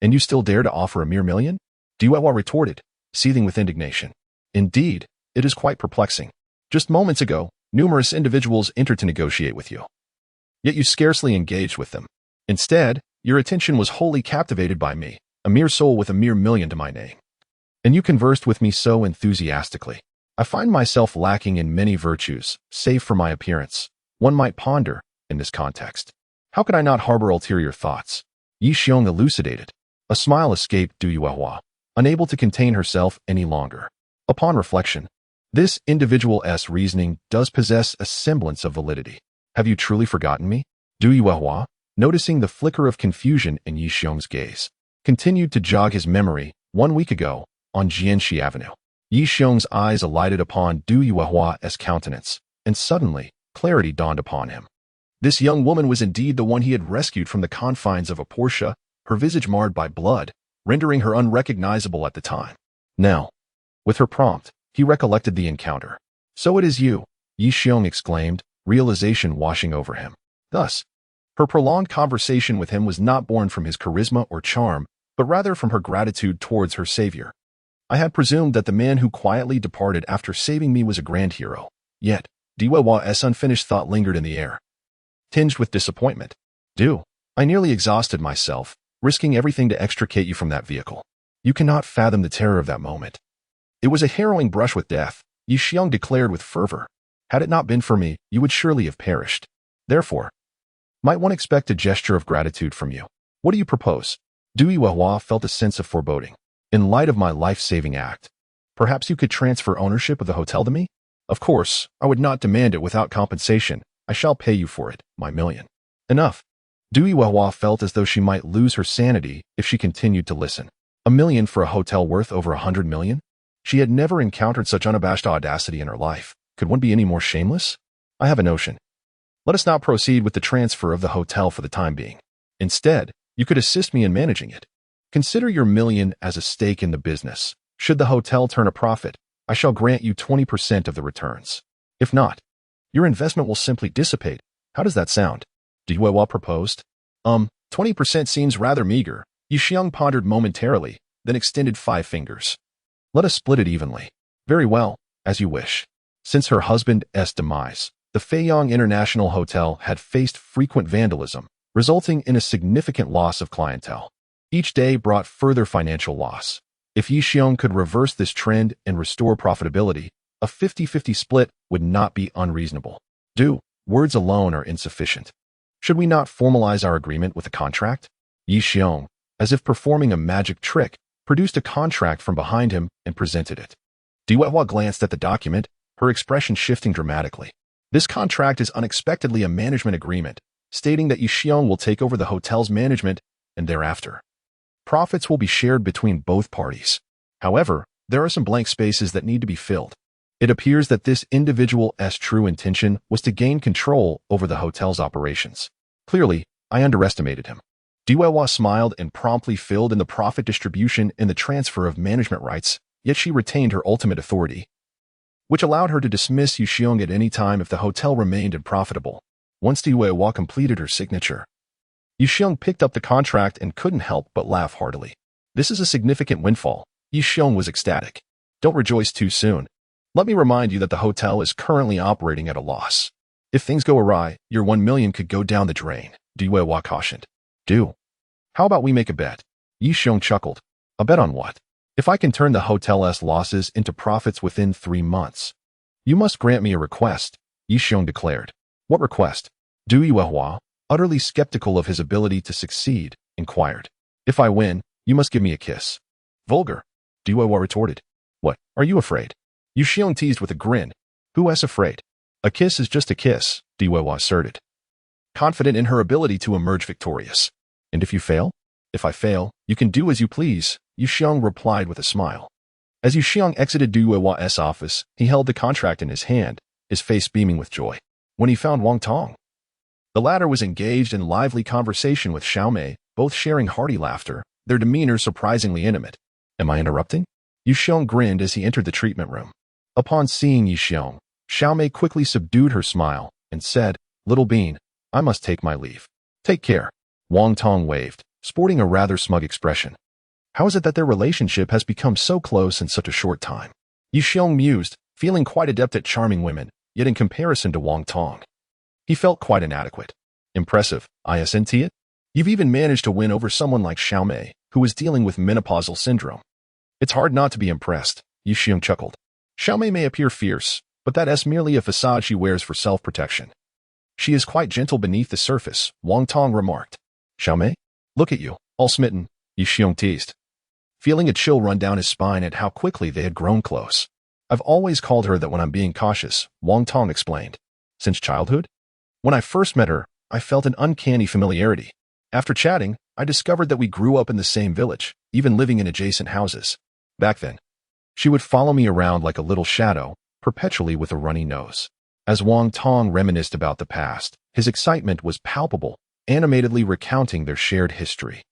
And you still dare to offer a mere $1 million? Duewa retorted, seething with indignation. "Indeed, it is quite perplexing. Just moments ago, numerous individuals entered to negotiate with you. Yet you scarcely engaged with them. Instead, your attention was wholly captivated by me, a mere soul with a mere $1 million to my name. And you conversed with me so enthusiastically. I find myself lacking in many virtues, save for my appearance. One might ponder, in this context, how could I not harbor ulterior thoughts?" Yi Xiong elucidated. A smile escaped Duewa, unable to contain herself any longer. Upon reflection, this individual's reasoning does possess a semblance of validity. "Have you truly forgotten me?" Duewa, noticing the flicker of confusion in Yi Xiong's gaze, continued to jog his memory. 1 week ago, on Jianxi Avenue, Yi Xiong's eyes alighted upon Duewa's countenance, and suddenly, clarity dawned upon him. This young woman was indeed the one he had rescued from the confines of a Porsche, her visage marred by blood, rendering her unrecognizable at the time. Now, with her prompt, he recollected the encounter. "So it is you," Yi Xiong exclaimed, realization washing over him. Thus, her prolonged conversation with him was not born from his charisma or charm, but rather from her gratitude towards her savior. "I had presumed that the man who quietly departed after saving me was a grand hero. Yet, Duewa's unfinished thought lingered in the air, tinged with disappointment. I nearly exhausted myself, risking everything to extricate you from that vehicle. You cannot fathom the terror of that moment. It was a harrowing brush with death," Yi Xiong declared with fervor. "Had it not been for me, you would surely have perished. Therefore, might one expect a gesture of gratitude from you? What do you propose?" Du Yuehua felt a sense of foreboding. In light of my life-saving act, perhaps you could transfer ownership of the hotel to me? Of course, I would not demand it without compensation. I shall pay you for it, my million. Enough. Du Yuehua felt as though she might lose her sanity if she continued to listen. $1 million for a hotel worth over $100 million? She had never encountered such unabashed audacity in her life. Could one be any more shameless? I have a notion. Let us not proceed with the transfer of the hotel for the time being. Instead, you could assist me in managing it. Consider your $1 million as a stake in the business. Should the hotel turn a profit, I shall grant you 20% of the returns. If not, your investment will simply dissipate. How does that sound? Du Yuehua proposed. 20% seems rather meager. Yixiong pondered momentarily, then extended 5 fingers. Let us split it evenly. Very well, as you wish. Since her husband's demise, the Feiyang International Hotel had faced frequent vandalism, resulting in a significant loss of clientele. Each day brought further financial loss. If Yixiong could reverse this trend and restore profitability, a 50-50 split would not be unreasonable. Words alone are insufficient. Should we not formalize our agreement with a contract? Yixiong, as if performing a magic trick, produced a contract from behind him and presented it. Du Yuehua glanced at the document, her expression shifting dramatically. This contract is unexpectedly a management agreement, stating that Yixiong will take over the hotel's management and thereafter, profits will be shared between both parties. However, there are some blank spaces that need to be filled. It appears that this individual's true intention was to gain control over the hotel's operations. Clearly, I underestimated him. Du Yuehua smiled and promptly filled in the profit distribution and the transfer of management rights, yet she retained her ultimate authority, which allowed her to dismiss Yixiong at any time if the hotel remained unprofitable. Once Du Yuehua completed her signature, Yixiong picked up the contract and couldn't help but laugh heartily. This is a significant windfall. Yixiong was ecstatic. Don't rejoice too soon. Let me remind you that the hotel is currently operating at a loss. If things go awry, your $1 million could go down the drain, Du Yuehua cautioned. How about we make a bet? Yixiong chuckled. A bet on what? If I can turn the hotel's losses into profits within 3 months. You must grant me a request, Yixiong declared. What request? Du Yuehua, utterly skeptical of his ability to succeed, inquired. If I win, you must give me a kiss. Vulgar, Du Yuehua retorted. What, are you afraid? Yixiong teased with a grin. Who is afraid? A kiss is just a kiss, Du Yuehua asserted, confident in her ability to emerge victorious. And if you fail? If I fail, you can do as you please, Yixiong replied with a smile. As Yixiong exited Du Yuehua's office, he held the contract in his hand, his face beaming with joy. When he found Wang Tong, the latter was engaged in lively conversation with Xiaomei, both sharing hearty laughter, their demeanor surprisingly intimate. Am I interrupting? Yixiong grinned as he entered the treatment room. Upon seeing Yixiong, Xiaomei quickly subdued her smile and said, Little Bean, I must take my leave. Take care. Wang Tong waved, sporting a rather smug expression. How is it that their relationship has become so close in such a short time? Yixiong mused, feeling quite adept at charming women, yet in comparison to Wang Tong, he felt quite inadequate. Impressive, isn't it? You've even managed to win over someone like Xiaomei, who is dealing with menopausal syndrome. It's hard not to be impressed, Yixiong chuckled. Xiaomei may appear fierce, but that's merely a facade she wears for self-protection. She is quite gentle beneath the surface, Wang Tong remarked. Xiaomei? Look at you, all smitten, Yixiong teased, feeling a chill run down his spine at how quickly they had grown close. I've always called her that when I'm being cautious, Wang Tong explained. Since childhood? When I first met her, I felt an uncanny familiarity. After chatting, I discovered that we grew up in the same village, even living in adjacent houses. Back then, she would follow me around like a little shadow, perpetually with a runny nose. As Wang Tong reminisced about the past, his excitement was palpable, animatedly recounting their shared history.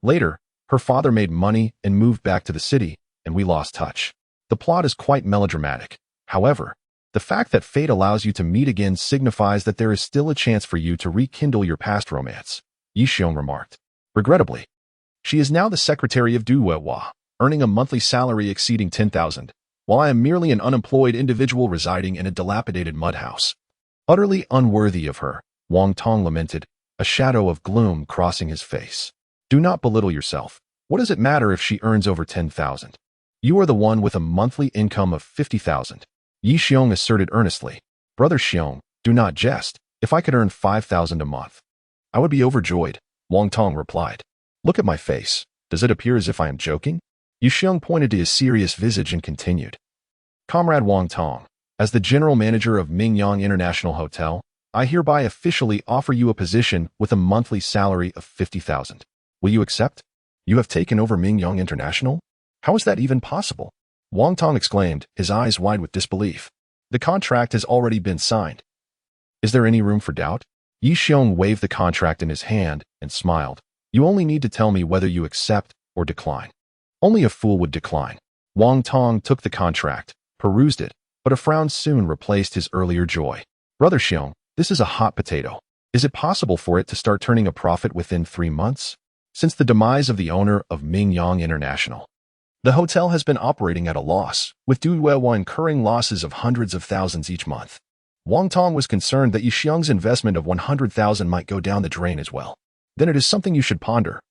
Later, her father made money and moved back to the city, and we lost touch. The plot is quite melodramatic. However, the fact that fate allows you to meet again signifies that there is still a chance for you to rekindle your past romance, Yixiong remarked. Regrettably, she is now the secretary of Du Yuehua, earning a monthly salary exceeding 10,000, while I am merely an unemployed individual residing in a dilapidated mud house. Utterly unworthy of her, Wang Tong lamented, a shadow of gloom crossing his face. Do not belittle yourself. What does it matter if she earns over 10,000? You are the one with a monthly income of 50,000. Yixiong asserted earnestly. Brother Xiong, do not jest. If I could earn 5,000 a month, I would be overjoyed, Wang Tong replied. Look at my face. Does it appear as if I am joking? Yu Xiong pointed to his serious visage and continued. Comrade Wang Tong, as the general manager of Mingyang International Hotel, I hereby officially offer you a position with a monthly salary of 50,000. Will you accept? You have taken over Mingyang International? How is that even possible? Wang Tong exclaimed, his eyes wide with disbelief. The contract has already been signed. Is there any room for doubt? Yu Xiong waved the contract in his hand and smiled. You only need to tell me whether you accept or decline. Only a fool would decline. Wang Tong took the contract, perused it, but a frown soon replaced his earlier joy. Brother Xiong, this is a hot potato. Is it possible for it to start turning a profit within 3 months? Since the demise of the owner of Mingyang International, the hotel has been operating at a loss, with Du Yuehua incurring losses of hundreds of thousands each month. Wang Tong was concerned that Yu Xiong's investment of 100,000 might go down the drain as well. Then it is something you should ponder.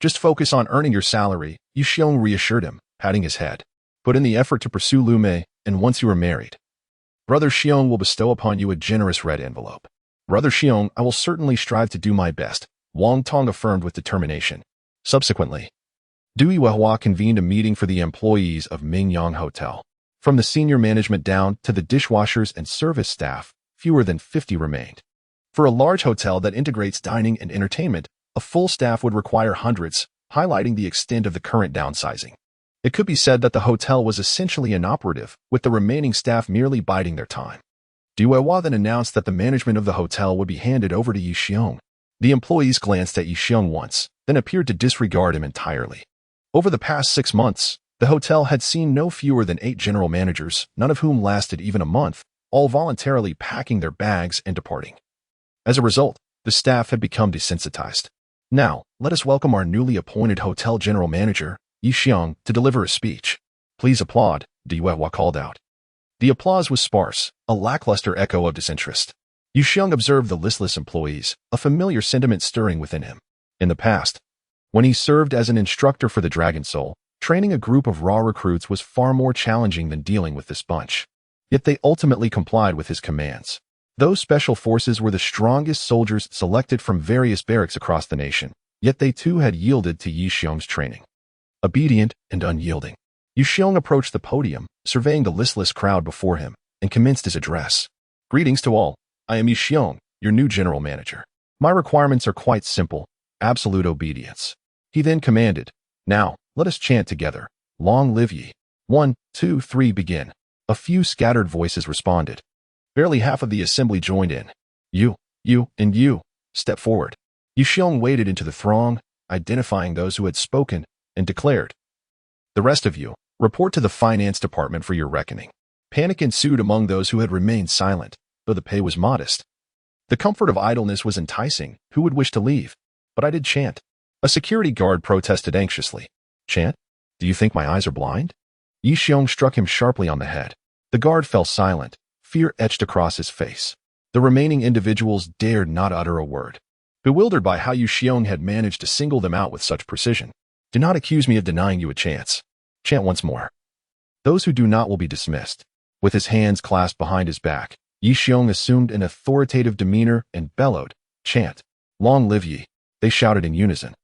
Just focus on earning your salary, Yu Xiong reassured him, patting his head. Put in the effort to pursue Lu Mei, and once you are married, Brother Xiong will bestow upon you a generous red envelope. Brother Xiong, I will certainly strive to do my best, Wang Tong affirmed with determination. Subsequently, Du Yuehua convened a meeting for the employees of Mingyang Hotel. From the senior management down to the dishwashers and service staff, fewer than 50 remained. For a large hotel that integrates dining and entertainment, a full staff would require hundreds, highlighting the extent of the current downsizing. It could be said that the hotel was essentially inoperative, with the remaining staff merely biding their time. Du Yuehua then announced that the management of the hotel would be handed over to Yu Xiong. The employees glanced at Yu Xiong once, then appeared to disregard him entirely. Over the past 6 months, the hotel had seen no fewer than 8 general managers, none of whom lasted even a month, all voluntarily packing their bags and departing. As a result, the staff had become desensitized. Now, let us welcome our newly appointed hotel general manager, Yu Xiong, to deliver a speech. Please applaud, Du Yuehua called out. The applause was sparse, a lackluster echo of disinterest. Yu Xiong observed the listless employees, a familiar sentiment stirring within him. In the past, when he served as an instructor for the Dragon Soul, training a group of raw recruits was far more challenging than dealing with this bunch. Yet they ultimately complied with his commands. Those special forces were the strongest soldiers selected from various barracks across the nation, yet they too had yielded to Yu Xiong's training. Obedient and unyielding, Yu Xiong approached the podium, surveying the listless crowd before him, and commenced his address. Greetings to all. I am Yu Xiong, your new general manager. My requirements are quite simple, absolute obedience. He then commanded, now, let us chant together. Long live ye. 1, 2, 3, begin. A few scattered voices responded. Barely half of the assembly joined in. You, and you, step forward. Yu Xiong waded into the throng, identifying those who had spoken, and declared, the rest of you, report to the finance department for your reckoning. Panic ensued among those who had remained silent, though the pay was modest. The comfort of idleness was enticing. Who would wish to leave? But I did chant. A security guard protested anxiously. Chant? Do you think my eyes are blind? Yu Xiong struck him sharply on the head. The guard fell silent, fear etched across his face. The remaining individuals dared not utter a word, bewildered by how Yu Xiong had managed to single them out with such precision. Do not accuse me of denying you a chance. Chant once more. Those who do not will be dismissed. With his hands clasped behind his back, Yu Xiong assumed an authoritative demeanor and bellowed, chant. Long live ye. They shouted in unison.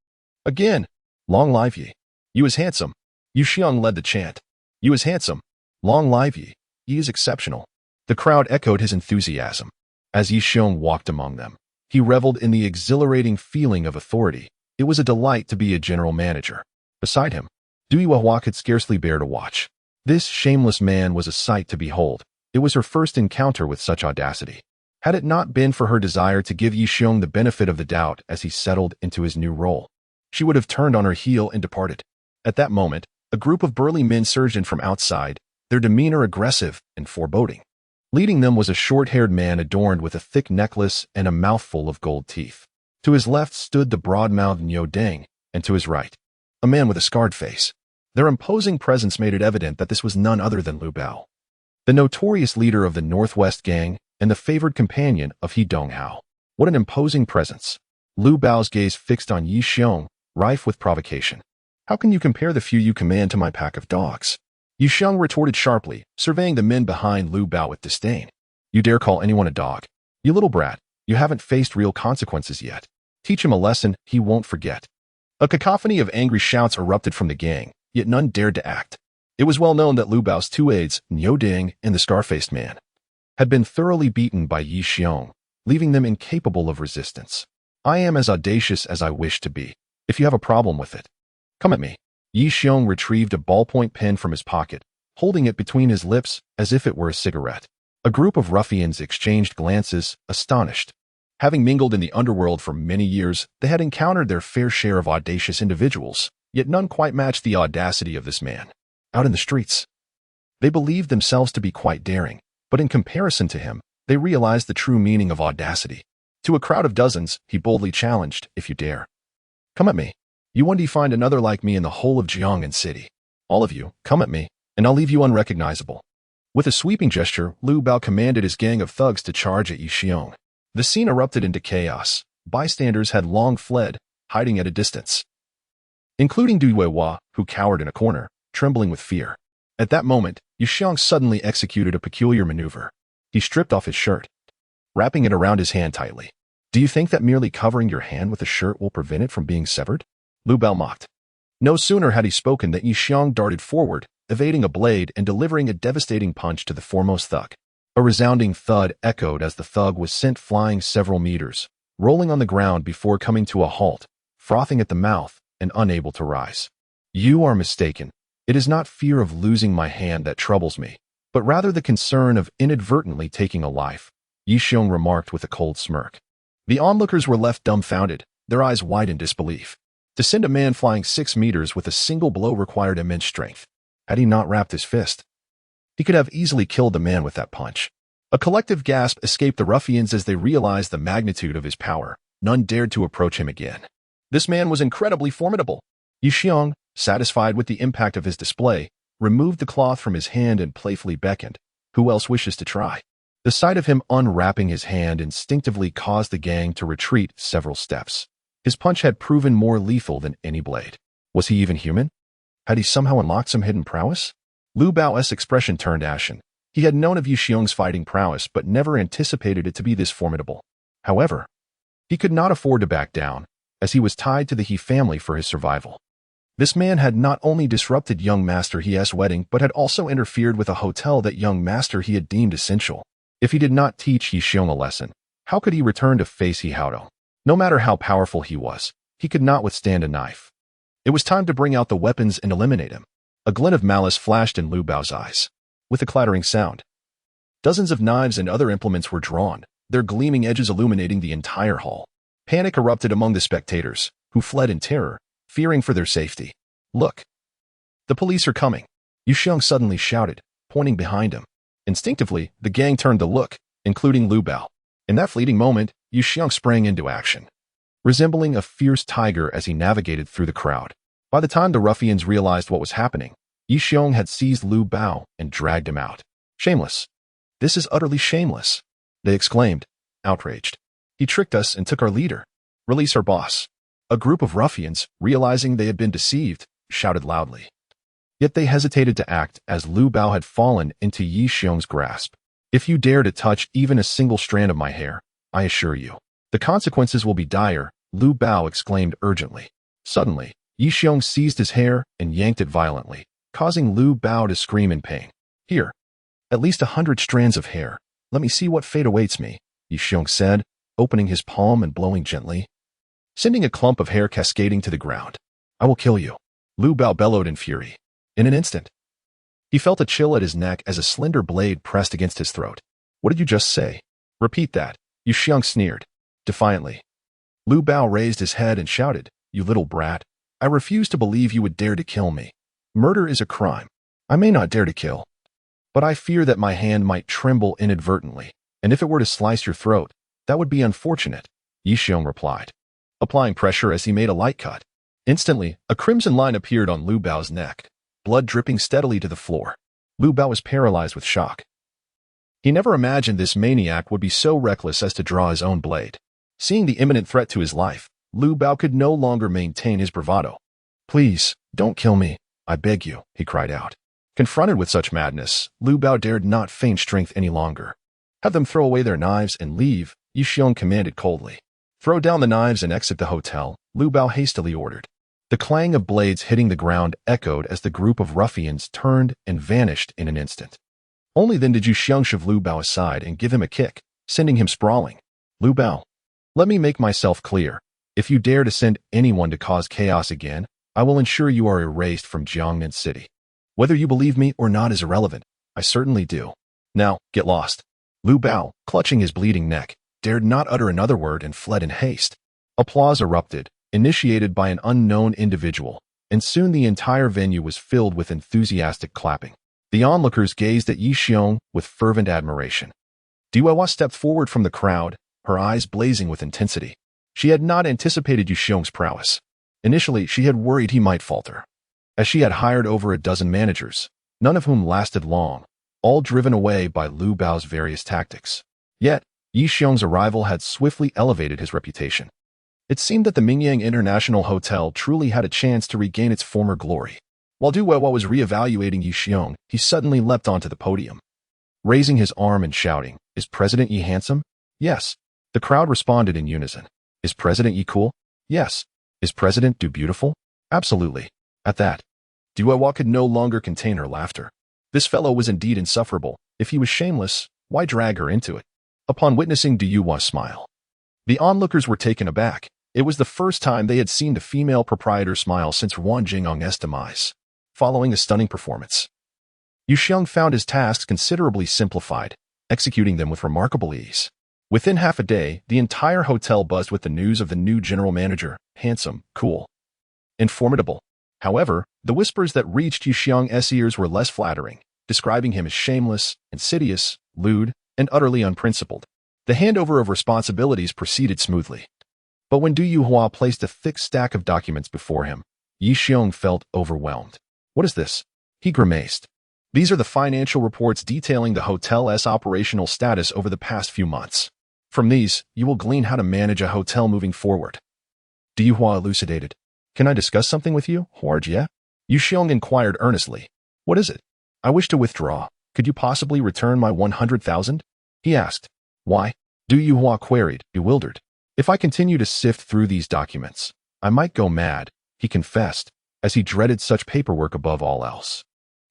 Again. Long live ye. You is handsome. Yu Xiong led the chant. You is handsome. Long live ye. Ye is exceptional. The crowd echoed his enthusiasm. As Yu Xiong walked among them, he reveled in the exhilarating feeling of authority. It was a delight to be a general manager. Beside him, Du Yuehua could scarcely bear to watch. This shameless man was a sight to behold. It was her first encounter with such audacity. Had it not been for her desire to give Yu Xiong the benefit of the doubt as he settled into his new role, she would have turned on her heel and departed. At that moment, a group of burly men surged in from outside, their demeanor aggressive and foreboding. Leading them was a short-haired man adorned with a thick necklace and a mouthful of gold teeth. To his left stood the broad-mouthed Niu Deng, and to his right, a man with a scarred face. Their imposing presence made it evident that this was none other than Lu Bao, the notorious leader of the Northwest Gang and the favored companion of He Donghao. What an imposing presence. Lu Bao's gaze fixed on Yu Xiong, rife with provocation. How can you compare the few you command to my pack of dogs? Yu Xiong retorted sharply, surveying the men behind Lu Bao with disdain. You dare call anyone a dog? You little brat, you haven't faced real consequences yet. Teach him a lesson he won't forget. A cacophony of angry shouts erupted from the gang, yet none dared to act. It was well known that Lu Bao's two aides, Niu Ding and the Scar-Faced Man, had been thoroughly beaten by Yi Xiong, leaving them incapable of resistance. I am as audacious as I wish to be. If you have a problem with it, come at me. Yi Xiong retrieved a ballpoint pen from his pocket, holding it between his lips as if it were a cigarette. A group of ruffians exchanged glances, astonished. Having mingled in the underworld for many years, they had encountered their fair share of audacious individuals, yet none quite matched the audacity of this man. Out in the streets, they believed themselves to be quite daring, but in comparison to him, they realized the true meaning of audacity. To a crowd of dozens, he boldly challenged, "If you dare, come at me. You won't find another like me in the whole of Jiang'an City. All of you, come at me, and I'll leave you unrecognizable." With a sweeping gesture, Lu Bao commanded his gang of thugs to charge at Yi Xiong. The scene erupted into chaos. Bystanders had long fled, hiding at a distance, including Du Weihua, who cowered in a corner, trembling with fear. At that moment, Yi Xiong suddenly executed a peculiar maneuver. He stripped off his shirt, wrapping it around his hand tightly. "Do you think that merely covering your hand with a shirt will prevent it from being severed?" Lu Bao mocked. No sooner had he spoken than Yi Xiong darted forward, evading a blade and delivering a devastating punch to the foremost thug. A resounding thud echoed as the thug was sent flying several meters, rolling on the ground before coming to a halt, frothing at the mouth and unable to rise. "You are mistaken. It is not fear of losing my hand that troubles me, but rather the concern of inadvertently taking a life," Yi Xiong remarked with a cold smirk. The onlookers were left dumbfounded, their eyes wide in disbelief. To send a man flying 6 meters with a single blow required immense strength. Had he not wrapped his fist, he could have easily killed the man with that punch. A collective gasp escaped the ruffians as they realized the magnitude of his power. None dared to approach him again. This man was incredibly formidable. Yi Xiong, satisfied with the impact of his display, removed the cloth from his hand and playfully beckoned. "Who else wishes to try?" The sight of him unwrapping his hand instinctively caused the gang to retreat several steps. His punch had proven more lethal than any blade. Was he even human? Had he somehow unlocked some hidden prowess? Lu Bao's expression turned ashen. He had known of Yi Xiong's fighting prowess but never anticipated it to be this formidable. However, he could not afford to back down, as he was tied to the He family for his survival. This man had not only disrupted young Master He's wedding but had also interfered with a hotel that young Master He had deemed essential. If he did not teach Yi Xiong a lesson, how could he return to face He Haodo? No matter how powerful he was, he could not withstand a knife. It was time to bring out the weapons and eliminate him. A glint of malice flashed in Lu Bao's eyes. With a clattering sound, dozens of knives and other implements were drawn, their gleaming edges illuminating the entire hall. Panic erupted among the spectators, who fled in terror, fearing for their safety. "Look! The police are coming!" Yi Xiong suddenly shouted, pointing behind him. Instinctively, the gang turned to look, including Lu Bao. In that fleeting moment, Yi Xiong sprang into action, resembling a fierce tiger as he navigated through the crowd. By the time the ruffians realized what was happening, Yi Xiong had seized Lu Bao and dragged him out. "Shameless! This is utterly shameless!" they exclaimed, outraged. "He tricked us and took our leader. Release our boss." A group of ruffians, realizing they had been deceived, shouted loudly. Yet they hesitated to act as Lu Bao had fallen into Yi Xiong's grasp. "If you dare to touch even a single strand of my hair, I assure you, the consequences will be dire," Lu Bao exclaimed urgently. Suddenly, Yi Xiong seized his hair and yanked it violently, causing Lu Bao to scream in pain. "Here, at least 100 strands of hair. Let me see what fate awaits me," Yi Xiong said, opening his palm and blowing gently, sending a clump of hair cascading to the ground. "I will kill you," Lu Bao bellowed in fury. In an instant, he felt a chill at his neck as a slender blade pressed against his throat. "What did you just say?" "Repeat that," Yi Xiong sneered, defiantly. Lu Bao raised his head and shouted, "You little brat, I refuse to believe you would dare to kill me. Murder is a crime. I may not dare to kill, but I fear that my hand might tremble inadvertently, and if it were to slice your throat, that would be unfortunate," Yi Xiong replied, applying pressure as he made a light cut. Instantly, a crimson line appeared on Lu Bao's neck, blood dripping steadily to the floor. Lu Bao was paralyzed with shock. He never imagined this maniac would be so reckless as to draw his own blade. Seeing the imminent threat to his life, Lu Bao could no longer maintain his bravado. "Please, don't kill me, I beg you," he cried out. Confronted with such madness, Lu Bao dared not feign strength any longer. "Have them throw away their knives and leave," Yi Xiong commanded coldly. "Throw down the knives and exit the hotel," Lu Bao hastily ordered. The clang of blades hitting the ground echoed as the group of ruffians turned and vanished in an instant. Only then did Yu Xiong shove Lu Bao aside and give him a kick, sending him sprawling. Lu Bao, let me make myself clear. If you dare to send anyone to cause chaos again, I will ensure you are erased from Jiangnan City. Whether you believe me or not is irrelevant. I certainly do. Now, get lost. Lu Bao, clutching his bleeding neck, dared not utter another word and fled in haste. Applause erupted, initiated by an unknown individual, and soon the entire venue was filled with enthusiastic clapping. The onlookers gazed at Yi Xiong with fervent admiration. Duewa stepped forward from the crowd, her eyes blazing with intensity. She had not anticipated Yu Xiong's prowess. Initially, she had worried he might falter, as she had hired over a dozen managers, none of whom lasted long, all driven away by Lu Bao's various tactics. Yet, Yi Xiong's arrival had swiftly elevated his reputation. It seemed that the Mingyang International Hotel truly had a chance to regain its former glory. While Duewa was re-evaluating Yi Xiong, he suddenly leapt onto the podium. Raising his arm and shouting, "Is President Yi handsome?" "Yes." The crowd responded in unison. "Is President Yi cool?" "Yes." "Is President Du beautiful?" "Absolutely." At that, Duewa could no longer contain her laughter. This fellow was indeed insufferable. If he was shameless, why drag her into it? Upon witnessing Duewa's smile, the onlookers were taken aback. It was the first time they had seen the female proprietor smile since Wan Jingong's demise. Following a stunning performance, Yu Xiong found his tasks considerably simplified, executing them with remarkable ease. Within half a day, the entire hotel buzzed with the news of the new general manager, handsome, cool, and formidable. However, the whispers that reached Yu Xiong's ears were less flattering, describing him as shameless, insidious, lewd, and utterly unprincipled. The handover of responsibilities proceeded smoothly. But when Du Yuhua placed a thick stack of documents before him, Yi Xiong felt overwhelmed. "What is this?" He grimaced. "These are the financial reports detailing the hotel's operational status over the past few months. From these, you will glean how to manage a hotel moving forward." Du Yuhua elucidated. "Can I discuss something with you, Huarjie?" Yu Xiong inquired earnestly. "What is it?" "I wish to withdraw. Could you possibly return my 100,000? He asked. "Why?" Du Yuhua queried, bewildered. "If I continue to sift through these documents, I might go mad," he confessed, as he dreaded such paperwork above all else.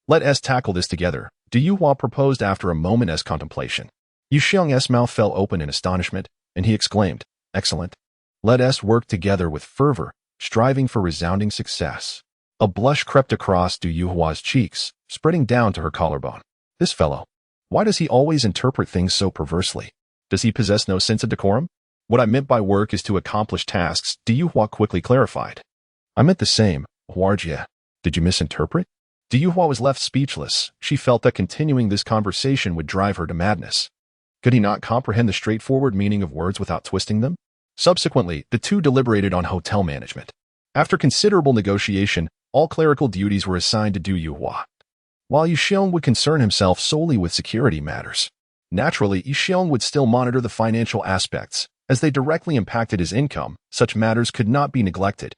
"Let us tackle this together," Du Yuhua proposed after a moment's contemplation. Yu Xiong's mouth fell open in astonishment, and he exclaimed, "Excellent. Let us work together with fervor, striving for resounding success." A blush crept across Du Yuhua's cheeks, spreading down to her collarbone. This fellow, why does he always interpret things so perversely? Does he possess no sense of decorum? "What I meant by work is to accomplish tasks," Du Yuhua quickly clarified. "I meant the same, Huarjie. Did you misinterpret?" Du Yuhua was left speechless. She felt that continuing this conversation would drive her to madness. Could he not comprehend the straightforward meaning of words without twisting them? Subsequently, the two deliberated on hotel management. After considerable negotiation, all clerical duties were assigned to Du Yuhua, while Yu Xiong would concern himself solely with security matters. Naturally, Yu Xiong would still monitor the financial aspects. As they directly impacted his income, such matters could not be neglected.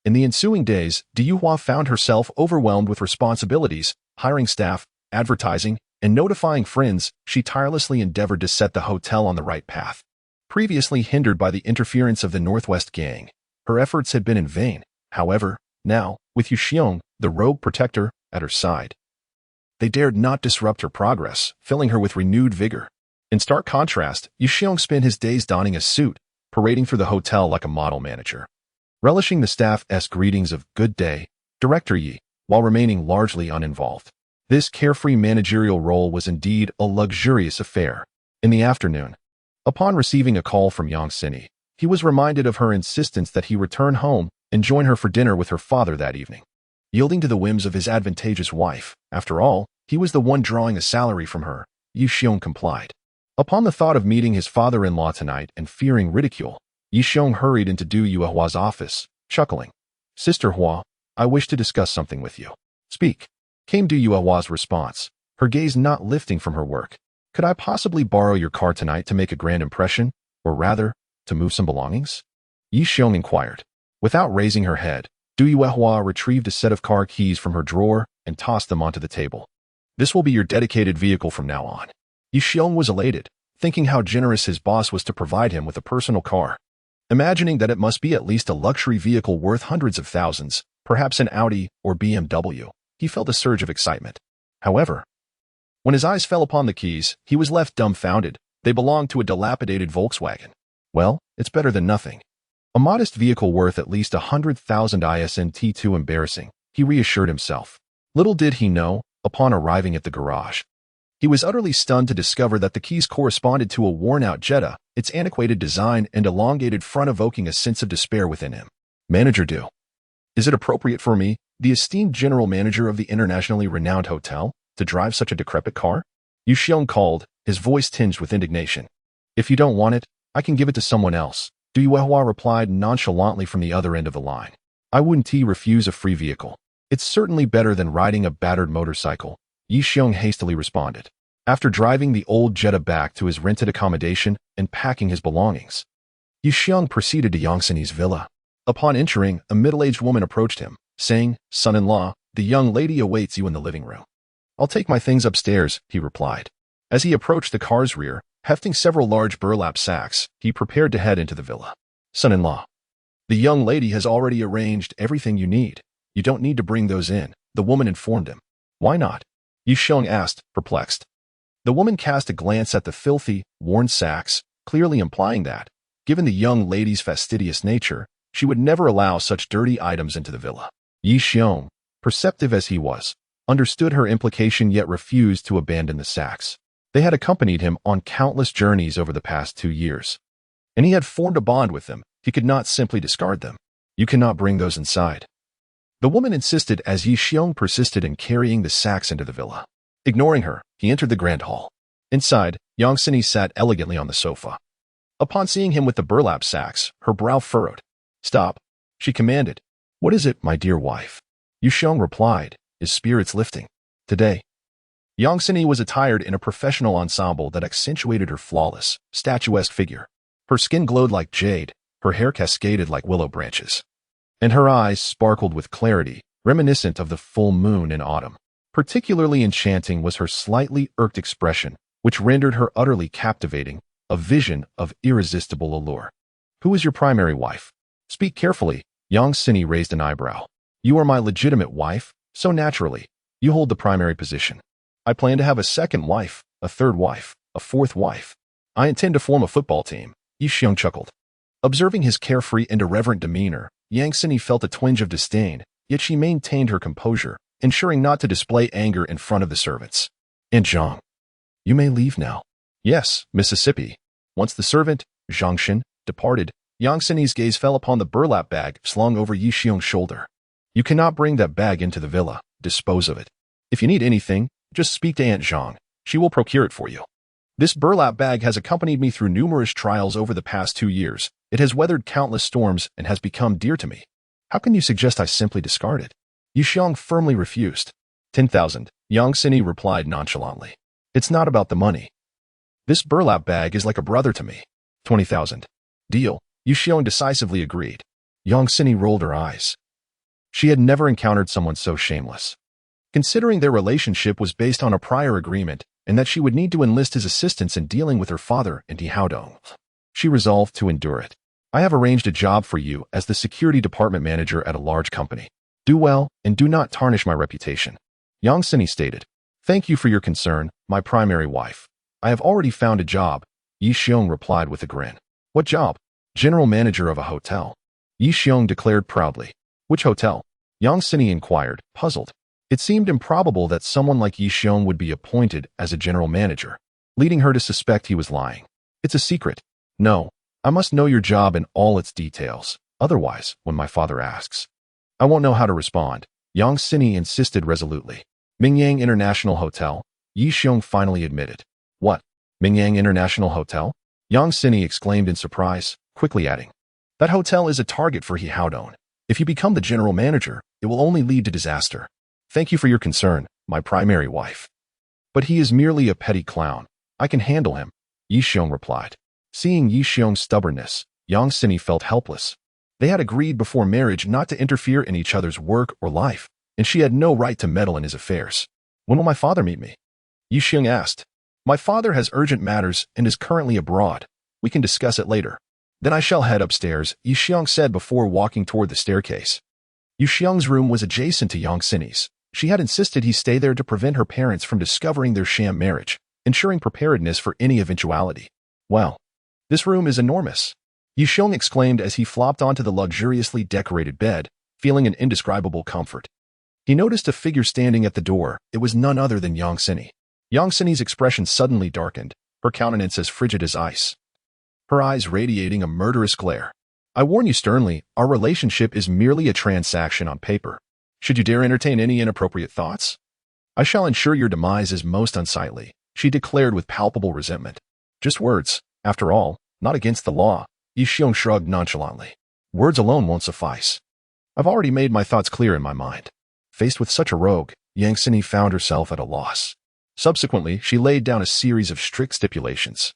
In the ensuing days, Du Yuhua found herself overwhelmed with responsibilities, hiring staff, advertising, and notifying friends. She tirelessly endeavored to set the hotel on the right path. Previously hindered by the interference of the Northwest Gang, her efforts had been in vain. However, now, with Yu Xiong, the rogue protector, at her side, they dared not disrupt her progress, filling her with renewed vigor. In stark contrast, Yu Xiong spent his days donning a suit, parading through the hotel like a model manager, relishing the staff's greetings of "Good day, Director Yi," while remaining largely uninvolved. This carefree managerial role was indeed a luxurious affair. In the afternoon, upon receiving a call from Yang Sini, he was reminded of her insistence that he return home and join her for dinner with her father that evening. Yielding to the whims of his advantageous wife, after all, he was the one drawing a salary from her, Yu Xiong complied. Upon the thought of meeting his father-in-law tonight and fearing ridicule, Yi Xiong hurried into Du Yuhua's office, chuckling. "Sister Hua, I wish to discuss something with you." "Speak," came Du Yuhua's response, her gaze not lifting from her work. "Could I possibly borrow your car tonight to make a grand impression, or rather, to move some belongings?" Yi Xiong inquired. Without raising her head, Du Yuhua retrieved a set of car keys from her drawer and tossed them onto the table. "This will be your dedicated vehicle from now on." Yi Xiong was elated, thinking how generous his boss was to provide him with a personal car. Imagining that it must be at least a luxury vehicle worth hundreds of thousands, perhaps an Audi or BMW, he felt a surge of excitement. However, when his eyes fell upon the keys, he was left dumbfounded. They belonged to a dilapidated Volkswagen. Well, it's better than nothing. A modest vehicle worth at least 100,000 isn't too embarrassing, he reassured himself. Little did he know, upon arriving at the garage, he was utterly stunned to discover that the keys corresponded to a worn-out Jetta, its antiquated design and elongated front evoking a sense of despair within him. Manager Do. Is it appropriate for me, the esteemed general manager of the internationally renowned hotel, to drive such a decrepit car? Yu Xiong called, his voice tinged with indignation. If you don't want it, I can give it to someone else, Du Yuehua replied nonchalantly from the other end of the line. I wouldn't refuse a free vehicle. It's certainly better than riding a battered motorcycle, Yi Xiong hastily responded. After driving the old Jetta back to his rented accommodation and packing his belongings, Yi Xiong proceeded to Yongxin's villa. Upon entering, a middle-aged woman approached him, saying, Son-in-law, the young lady awaits you in the living room. I'll take my things upstairs, he replied. As he approached the car's rear, hefting several large burlap sacks, he prepared to head into the villa. Son-in-law, the young lady has already arranged everything you need. You don't need to bring those in, the woman informed him. Why not? Yu Xiong asked, perplexed. The woman cast a glance at the filthy, worn sacks, clearly implying that, given the young lady's fastidious nature, she would never allow such dirty items into the villa. Yi Xiong, perceptive as he was, understood her implication yet refused to abandon the sacks. They had accompanied him on countless journeys over the past 2 years, and he had formed a bond with them. He could not simply discard them. You cannot bring those inside. The woman insisted as Yi Xiong persisted in carrying the sacks into the villa. Ignoring her, he entered the grand hall. Inside, Yongxin sat elegantly on the sofa. Upon seeing him with the burlap sacks, her brow furrowed. Stop, she commanded. What is it, my dear wife? Yu Xiong replied, his spirits lifting. Today, Yongxin was attired in a professional ensemble that accentuated her flawless, statuesque figure. Her skin glowed like jade, her hair cascaded like willow branches, and her eyes sparkled with clarity, reminiscent of the full moon in autumn. Particularly enchanting was her slightly irked expression, which rendered her utterly captivating, a vision of irresistible allure. Who is your primary wife? Speak carefully, Yongxin raised an eyebrow. You are my legitimate wife, so naturally, you hold the primary position. I plan to have a second wife, a third wife, a fourth wife. I intend to form a football team, Yi Xiong chuckled. Observing his carefree and irreverent demeanor, Yongxin felt a twinge of disdain, yet she maintained her composure, ensuring not to display anger in front of the servants. Aunt Zhang, you may leave now. Yes, Mississippi. Once the servant, Zhangshin, departed, Yongxin's gaze fell upon the burlap bag slung over Yi Xiong's shoulder. You cannot bring that bag into the villa. Dispose of it. If you need anything, just speak to Aunt Zhang. She will procure it for you. This burlap bag has accompanied me through numerous trials over the past 2 years. It has weathered countless storms and has become dear to me. How can you suggest I simply discard it? Yu Xiong firmly refused. 10,000, Yongxin replied nonchalantly. It's not about the money. This burlap bag is like a brother to me. 20,000. Deal, Yu Xiong decisively agreed. Yongxin rolled her eyes. She had never encountered someone so shameless. Considering their relationship was based on a prior agreement and that she would need to enlist his assistance in dealing with her father and Haodong, she resolved to endure it. I have arranged a job for you as the security department manager at a large company. Do well and do not tarnish my reputation. Yongxin stated. Thank you for your concern, my primary wife. I have already found a job, Yi Xiong replied with a grin. What job? General manager of a hotel. Yi Xiong declared proudly. Which hotel? Yongxin inquired, puzzled. It seemed improbable that someone like Yi Xiong would be appointed as a general manager, leading her to suspect he was lying. It's a secret. No, I must know your job in all its details. Otherwise, when my father asks, I won't know how to respond. Yongxin insisted resolutely. Mingyang International Hotel, Yi Xiong finally admitted. What? Mingyang International Hotel? Yongxin exclaimed in surprise, quickly adding. That hotel is a target for Haodong. If you become the general manager, it will only lead to disaster. Thank you for your concern, my primary wife. But he is merely a petty clown. I can handle him, Yi Xiong replied. Seeing Yi Xiong's stubbornness, Yongxin felt helpless. They had agreed before marriage not to interfere in each other's work or life, and she had no right to meddle in his affairs. When will my father meet me? Yi Xiong asked. My father has urgent matters and is currently abroad. We can discuss it later. Then I shall head upstairs, Yi Xiong said before walking toward the staircase. Yi Xiong's room was adjacent to Yang Xinyi's. She had insisted he stay there to prevent her parents from discovering their sham marriage, ensuring preparedness for any eventuality. Well, this room is enormous, Yi Xiong exclaimed as he flopped onto the luxuriously decorated bed, feeling an indescribable comfort. He noticed a figure standing at the door. It was none other than Yang Xinyi. Yang Xinyi's expression suddenly darkened, her countenance as frigid as ice, her eyes radiating a murderous glare. I warn you sternly, our relationship is merely a transaction on paper. Should you dare entertain any inappropriate thoughts, I shall ensure your demise is most unsightly, she declared with palpable resentment. Just words, after all, not against the law, Yi Xiong shrugged nonchalantly. Words alone won't suffice. I've already made my thoughts clear in my mind. Faced with such a rogue, Yang Xinyi found herself at a loss. Subsequently, she laid down a series of strict stipulations.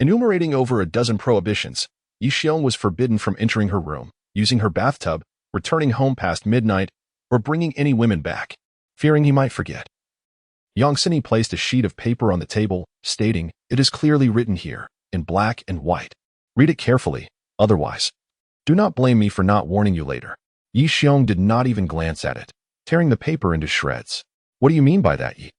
Enumerating over a dozen prohibitions, Yi Xiong was forbidden from entering her room, using her bathtub, returning home past midnight, or bringing any women back, fearing he might forget. Yang Xinyi placed a sheet of paper on the table, stating, "It is clearly written here, in black and white. Read it carefully, otherwise. Do not blame me for not warning you later." Yi Xiong did not even glance at it, tearing the paper into shreds. What do you mean by that, Yi?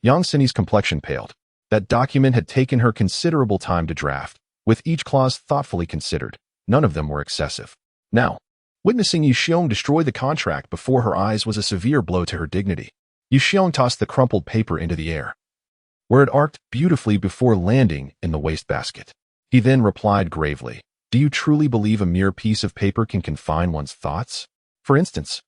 Yang Xinyi's complexion paled. That document had taken her considerable time to draft, with each clause thoughtfully considered. None of them were excessive. Now, witnessing Yi Xiong destroy the contract before her eyes was a severe blow to her dignity. Yi Xiong tossed the crumpled paper into the air, where it arced beautifully before landing in the wastebasket. He then replied gravely, "Do you truly believe a mere piece of paper can confine one's thoughts? For instance,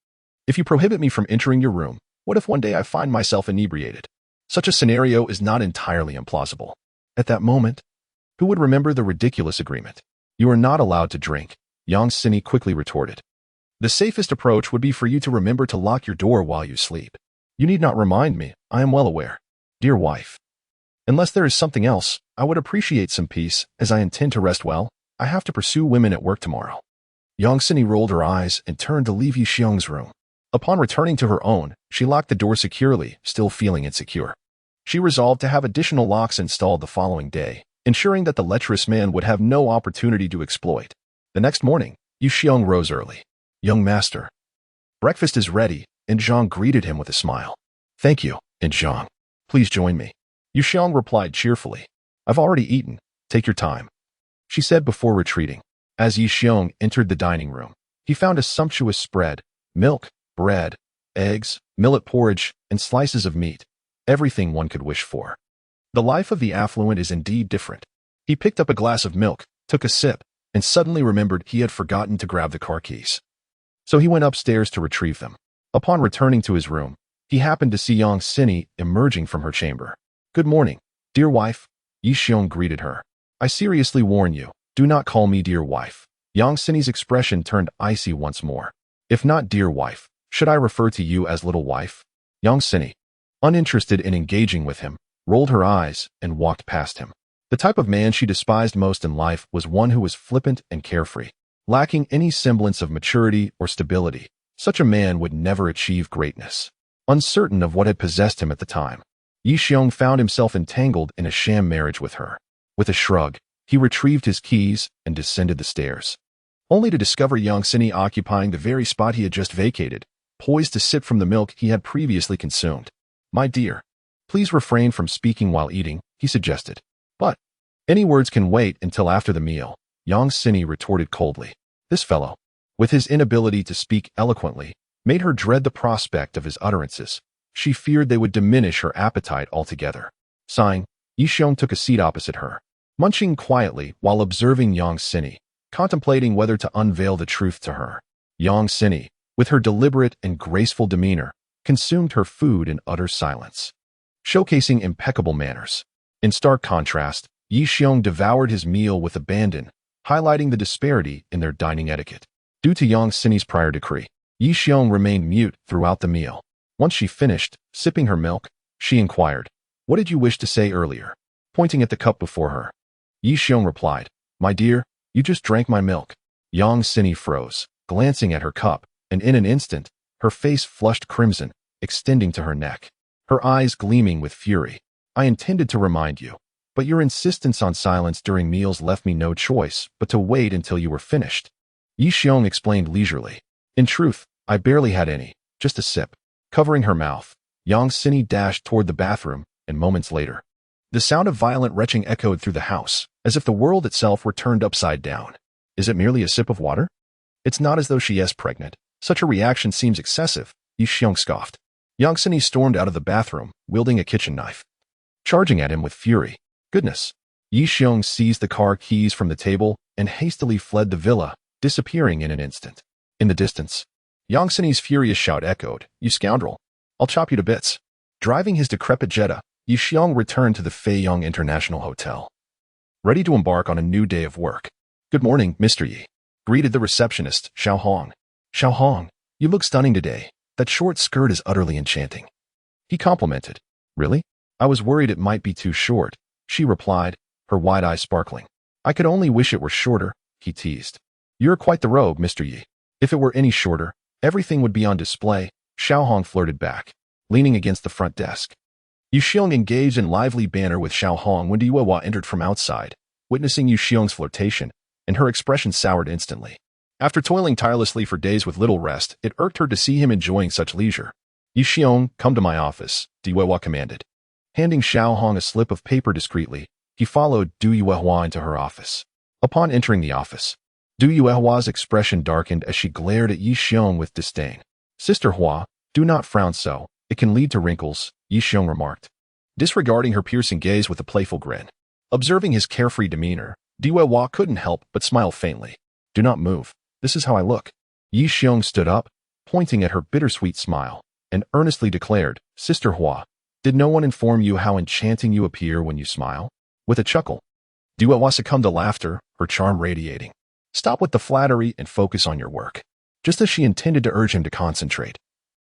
if you prohibit me from entering your room, what if one day I find myself inebriated? Such a scenario is not entirely implausible. At that moment, who would remember the ridiculous agreement? You are not allowed to drink," Yang Xinyi quickly retorted. "The safest approach would be for you to remember to lock your door while you sleep. You need not remind me, I am well aware. Dear wife, unless there is something else, I would appreciate some peace, as I intend to rest well. I have to pursue women at work tomorrow." Yang Xinyi rolled her eyes and turned to leave Yi Xiong's room. Upon returning to her own, she locked the door securely, still feeling insecure. She resolved to have additional locks installed the following day, ensuring that the lecherous man would have no opportunity to exploit. The next morning, Yi Xiong rose early. "Young master, breakfast is ready," and Zhang greeted him with a smile. "Thank you, and Zhang. Please join me." Yi Xiong replied cheerfully. "I've already eaten. Take your time," she said before retreating. As Yi Xiong entered the dining room, he found a sumptuous spread: milk, bread, eggs, millet porridge, and slices of meat. Everything one could wish for. The life of the affluent is indeed different. He picked up a glass of milk, took a sip, and suddenly remembered he had forgotten to grab the car keys. So he went upstairs to retrieve them. Upon returning to his room, he happened to see Yang Xinyi emerging from her chamber. "Good morning, dear wife," Yi Xiong greeted her. "I seriously warn you, do not call me dear wife." Yang Xinyi's expression turned icy once more. "If not dear wife, should I refer to you as little wife?" Yang Xinyi, uninterested in engaging with him, rolled her eyes and walked past him. The type of man she despised most in life was one who was flippant and carefree, lacking any semblance of maturity or stability. Such a man would never achieve greatness. Uncertain of what had possessed him at the time, Yi Xiong found himself entangled in a sham marriage with her. With a shrug, he retrieved his keys and descended the stairs, only to discover Yang Xinyi occupying the very spot he had just vacated, poised to sip from the milk he had previously consumed. "My dear, please refrain from speaking while eating," he suggested. "But any words can wait until after the meal," Yang Xinyi retorted coldly. This fellow, with his inability to speak eloquently, made her dread the prospect of his utterances. She feared they would diminish her appetite altogether. Sighing, Yi Xiong took a seat opposite her, munching quietly while observing Yang Xinyi, contemplating whether to unveil the truth to her. Yang Xinyi, with her deliberate and graceful demeanor, consumed her food in utter silence, showcasing impeccable manners. In stark contrast, Yi Xiong devoured his meal with abandon, highlighting the disparity in their dining etiquette. Due to Yang Xinyi's prior decree, Yi Xiong remained mute throughout the meal. Once she finished sipping her milk, she inquired, "What did you wish to say earlier?" pointing at the cup before her. Yi Xiong replied, "My dear, you just drank my milk." Yang Xinyi froze, glancing at her cup, and in an instant, her face flushed crimson, extending to her neck, her eyes gleaming with fury. "I intended to remind you, but your insistence on silence during meals left me no choice but to wait until you were finished. Yi Xiong explained leisurely. In truth, I barely had any, just a sip. Covering her mouth, Yang Sini dashed toward the bathroom, and moments later, the sound of violent retching echoed through the house, as if the world itself were turned upside down. Is it merely a sip of water? It's not as though she is pregnant. Such a reaction seems excessive, Yi Xiong scoffed. Yang Sini stormed out of the bathroom, wielding a kitchen knife, charging at him with fury. Goodness. Yi Xiong seized the car keys from the table and hastily fled the villa, disappearing in an instant. In the distance, Yang Sini's furious shout echoed, "You scoundrel! I'll chop you to bits." Driving his decrepit Jetta, Yi Xiong returned to the Feiyang International Hotel, ready to embark on a new day of work. "Good morning, Mr. Yi," greeted the receptionist, Xiao Hong. "Xiao Hong, you look stunning today. That short skirt is utterly enchanting," he complimented. "Really? I was worried it might be too short," she replied, her wide eyes sparkling. "I could only wish it were shorter," he teased. "You're quite the rogue, Mr. Yi. If it were any shorter, everything would be on display," Xiao Hong flirted back, leaning against the front desk. Yu Xiong engaged in lively banter with Xiao Hong when Diwewa entered from outside. Witnessing Yu Xiong's flirtation, and her expression soured instantly. After toiling tirelessly for days with little rest, it irked her to see him enjoying such leisure. "Yu Xiong, come to my office," Diwewa commanded. Handing Xiao Hong a slip of paper discreetly, he followed Du Yuehua into her office. Upon entering the office, Du Yuehua's expression darkened as she glared at Yi Xiong with disdain. "Sister Hua, do not frown so. It can lead to wrinkles," Yi Xiong remarked, disregarding her piercing gaze with a playful grin. Observing his carefree demeanor, Diwewa couldn't help but smile faintly. "Do not move. This is how I look." Yi Xiong stood up, pointing at her bittersweet smile, and earnestly declared, "Sister Hua, did no one inform you how enchanting you appear when you smile?" With a chuckle, Diwewa succumbed to laughter, her charm radiating. "Stop with the flattery and focus on your work." Just as she intended to urge him to concentrate,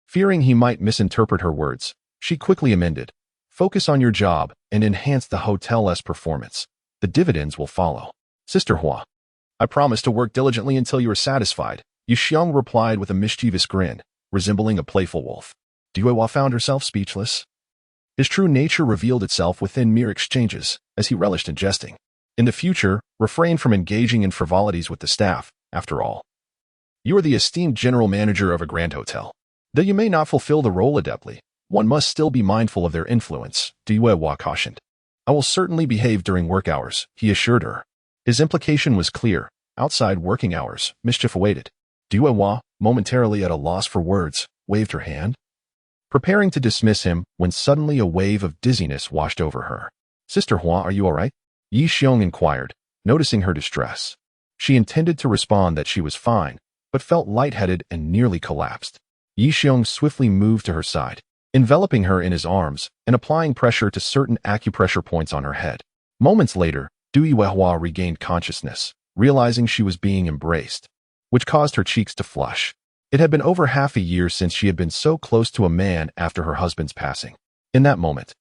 fearing he might misinterpret her words, she quickly amended, "Focus on your job and enhance the hotel's performance. The dividends will follow." "Sister Hua, I promise to work diligently until you are satisfied," Yu Xiong replied with a mischievous grin, resembling a playful wolf. Diwewa found herself speechless. His true nature revealed itself within mere exchanges, as he relished in jesting. In the future, refrain from engaging in frivolities with the staff, after all. You are the esteemed general manager of a grand hotel. Though you may not fulfill the role adeptly, one must still be mindful of their influence, Diwewa cautioned. "I will certainly behave during work hours," he assured her. His implication was clear. Outside working hours, mischief awaited. Diwewa, momentarily at a loss for words, waved her hand, preparing to dismiss him when suddenly a wave of dizziness washed over her. "Sister Hua, are you all right?" Yi Xiong inquired, noticing her distress. She intended to respond that she was fine, but felt lightheaded and nearly collapsed. Yi Xiong swiftly moved to her side, enveloping her in his arms and applying pressure to certain acupressure points on her head. Moments later, Du Yuehua regained consciousness, realizing she was being embraced, which caused her cheeks to flush. It had been over half a year since she had been so close to a man after her husband's passing. In that moment,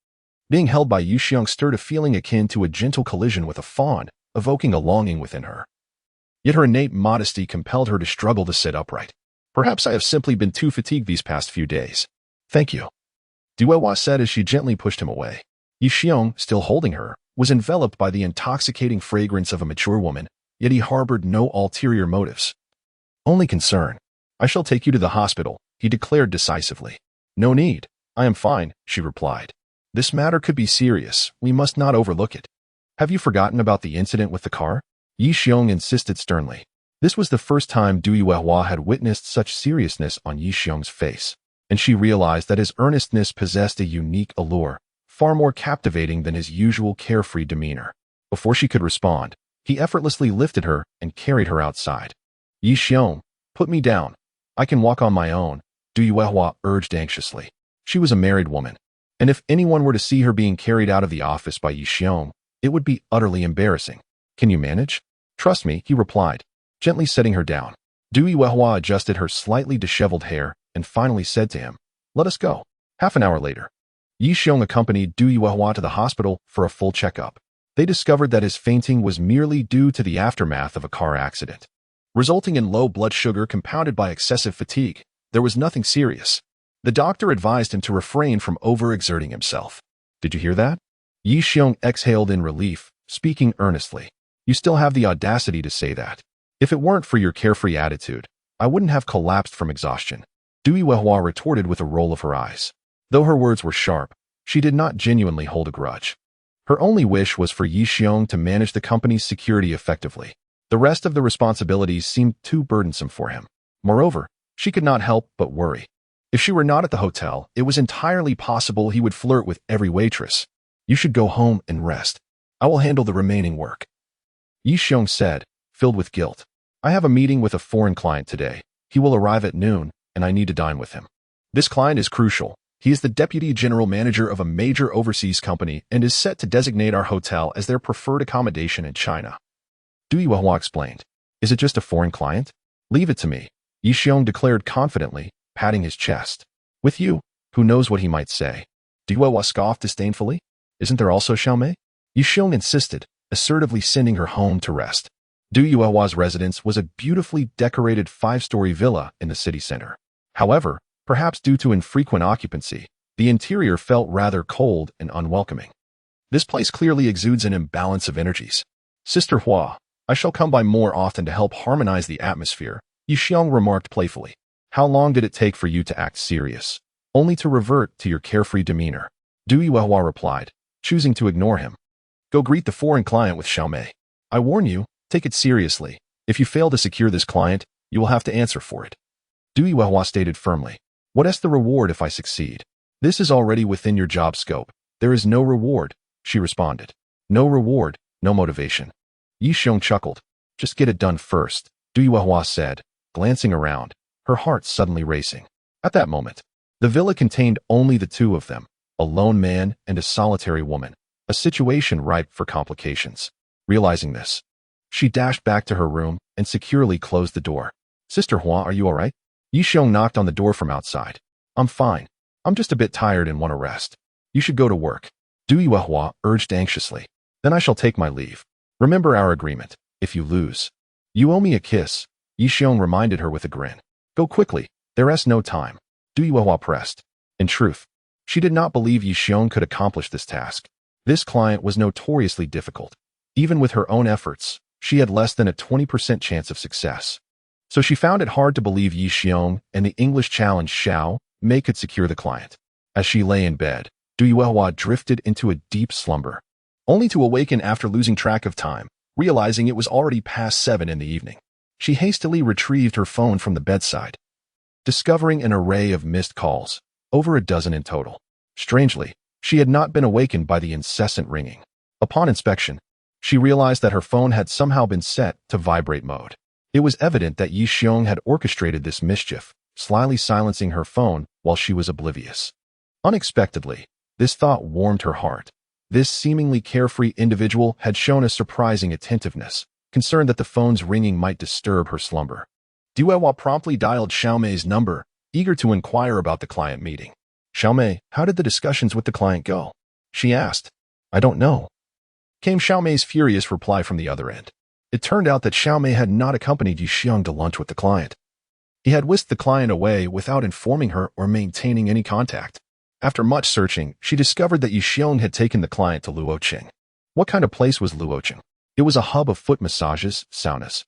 being held by Yu Xiong stirred a feeling akin to a gentle collision with a fawn, evoking a longing within her. Yet her innate modesty compelled her to struggle to sit upright. "Perhaps I have simply been too fatigued these past few days." "Thank you," Diwewa said as she gently pushed him away. Yu Xiong, still holding her, was enveloped by the intoxicating fragrance of a mature woman, yet he harbored no ulterior motives. "Only concern. I shall take you to the hospital," he declared decisively. "No need. I am fine," she replied. "This matter could be serious. We must not overlook it." "Have you forgotten about the incident with the car?" Yi Xiong insisted sternly. This was the first time Du Yuehua had witnessed such seriousness on Yi Xiong's face, and she realized that his earnestness possessed a unique allure, far more captivating than his usual carefree demeanor. Before she could respond, he effortlessly lifted her and carried her outside. "Yi Xiong, put me down. I can walk on my own," Du Yuehua urged anxiously. She was a married woman, and if anyone were to see her being carried out of the office by Yi Xiong, it would be utterly embarrassing. "Can you manage?" "Trust me," he replied, gently setting her down. Du Yuehua adjusted her slightly disheveled hair and finally said to him, "Let us go." Half an hour later, Yi Xiong accompanied Du Yuehua to the hospital for a full checkup. They discovered that his fainting was merely due to the aftermath of a car accident, resulting in low blood sugar compounded by excessive fatigue. There was nothing serious. The doctor advised him to refrain from overexerting himself. "Did you hear that?" Yi Xiong exhaled in relief, speaking earnestly. You still have the audacity to say that. If it weren't for your carefree attitude, I wouldn't have collapsed from exhaustion. Dui Wehua retorted with a roll of her eyes. Though her words were sharp, she did not genuinely hold a grudge. Her only wish was for Yi Xiong to manage the company's security effectively. The rest of the responsibilities seemed too burdensome for him. Moreover, she could not help but worry. If she were not at the hotel, it was entirely possible he would flirt with every waitress. You should go home and rest. I will handle the remaining work. Yi Xiong said, filled with guilt. I have a meeting with a foreign client today. He will arrive at noon, and I need to dine with him. This client is crucial. He is the deputy general manager of a major overseas company and is set to designate our hotel as their preferred accommodation in China. Dui Wehua explained. Is it just a foreign client? Leave it to me, Yi Xiong declared confidently, patting his chest. With you, who knows what he might say? Dui Wehua scoffed disdainfully. Isn't there also Xiaomei? Yi Xiong insisted, assertively sending her home to rest. Dui Wehua's residence was a beautifully decorated 5-story villa in the city center. However, perhaps due to infrequent occupancy, the interior felt rather cold and unwelcoming. This place clearly exudes an imbalance of energies. Sister Hua, I shall come by more often to help harmonize the atmosphere, Yi Xiong remarked playfully. How long did it take for you to act serious? Only to revert to your carefree demeanor. Dui Wehua replied, choosing to ignore him. Go greet the foreign client with Xiaomei. I warn you, take it seriously. If you fail to secure this client, you will have to answer for it. Dui Wehua stated firmly. What is the reward if I succeed? This is already within your job scope. There is no reward, she responded. No reward, no motivation. Yi Xiong chuckled. Just get it done first, Dui Wehua said, glancing around, her heart suddenly racing. At that moment, the villa contained only the two of them, a lone man and a solitary woman, a situation ripe for complications. Realizing this, she dashed back to her room and securely closed the door. Sister Hua, are you all right? Yi Xiong knocked on the door from outside. I'm fine. I'm just a bit tired and want to rest. You should go to work. Dui Wehua urged anxiously. Then I shall take my leave. Remember our agreement. If you lose, you owe me a kiss, Yi Xiong reminded her with a grin. Go quickly. There is no time. Dui Wehua pressed. In truth, she did not believe Yi Xiong could accomplish this task. This client was notoriously difficult. Even with her own efforts, she had less than a 20% chance of success. So she found it hard to believe Yi Xiong and the English challenge Xiao Mei could secure the client. As she lay in bed, Dui Wehua drifted into a deep slumber, only to awaken after losing track of time, realizing it was already past 7 in the evening. She hastily retrieved her phone from the bedside, discovering an array of missed calls, over a dozen in total. Strangely, she had not been awakened by the incessant ringing. Upon inspection, she realized that her phone had somehow been set to vibrate mode. It was evident that Yi Xiong had orchestrated this mischief, slyly silencing her phone while she was oblivious. Unexpectedly, this thought warmed her heart. This seemingly carefree individual had shown a surprising attentiveness, concerned that the phone's ringing might disturb her slumber. Dui Wehua promptly dialed Xiaomei's number, eager to inquire about the client meeting. Xiaomei, how did the discussions with the client go? She asked. I don't know, came Xiaomei's furious reply from the other end. It turned out that Xiaomei had not accompanied Yi Xiong to lunch with the client. He had whisked the client away without informing her or maintaining any contact. After much searching, she discovered that Yi Xiong had taken the client to Luoqing. What kind of place was Luoqing? It was a hub of foot massages, saunas,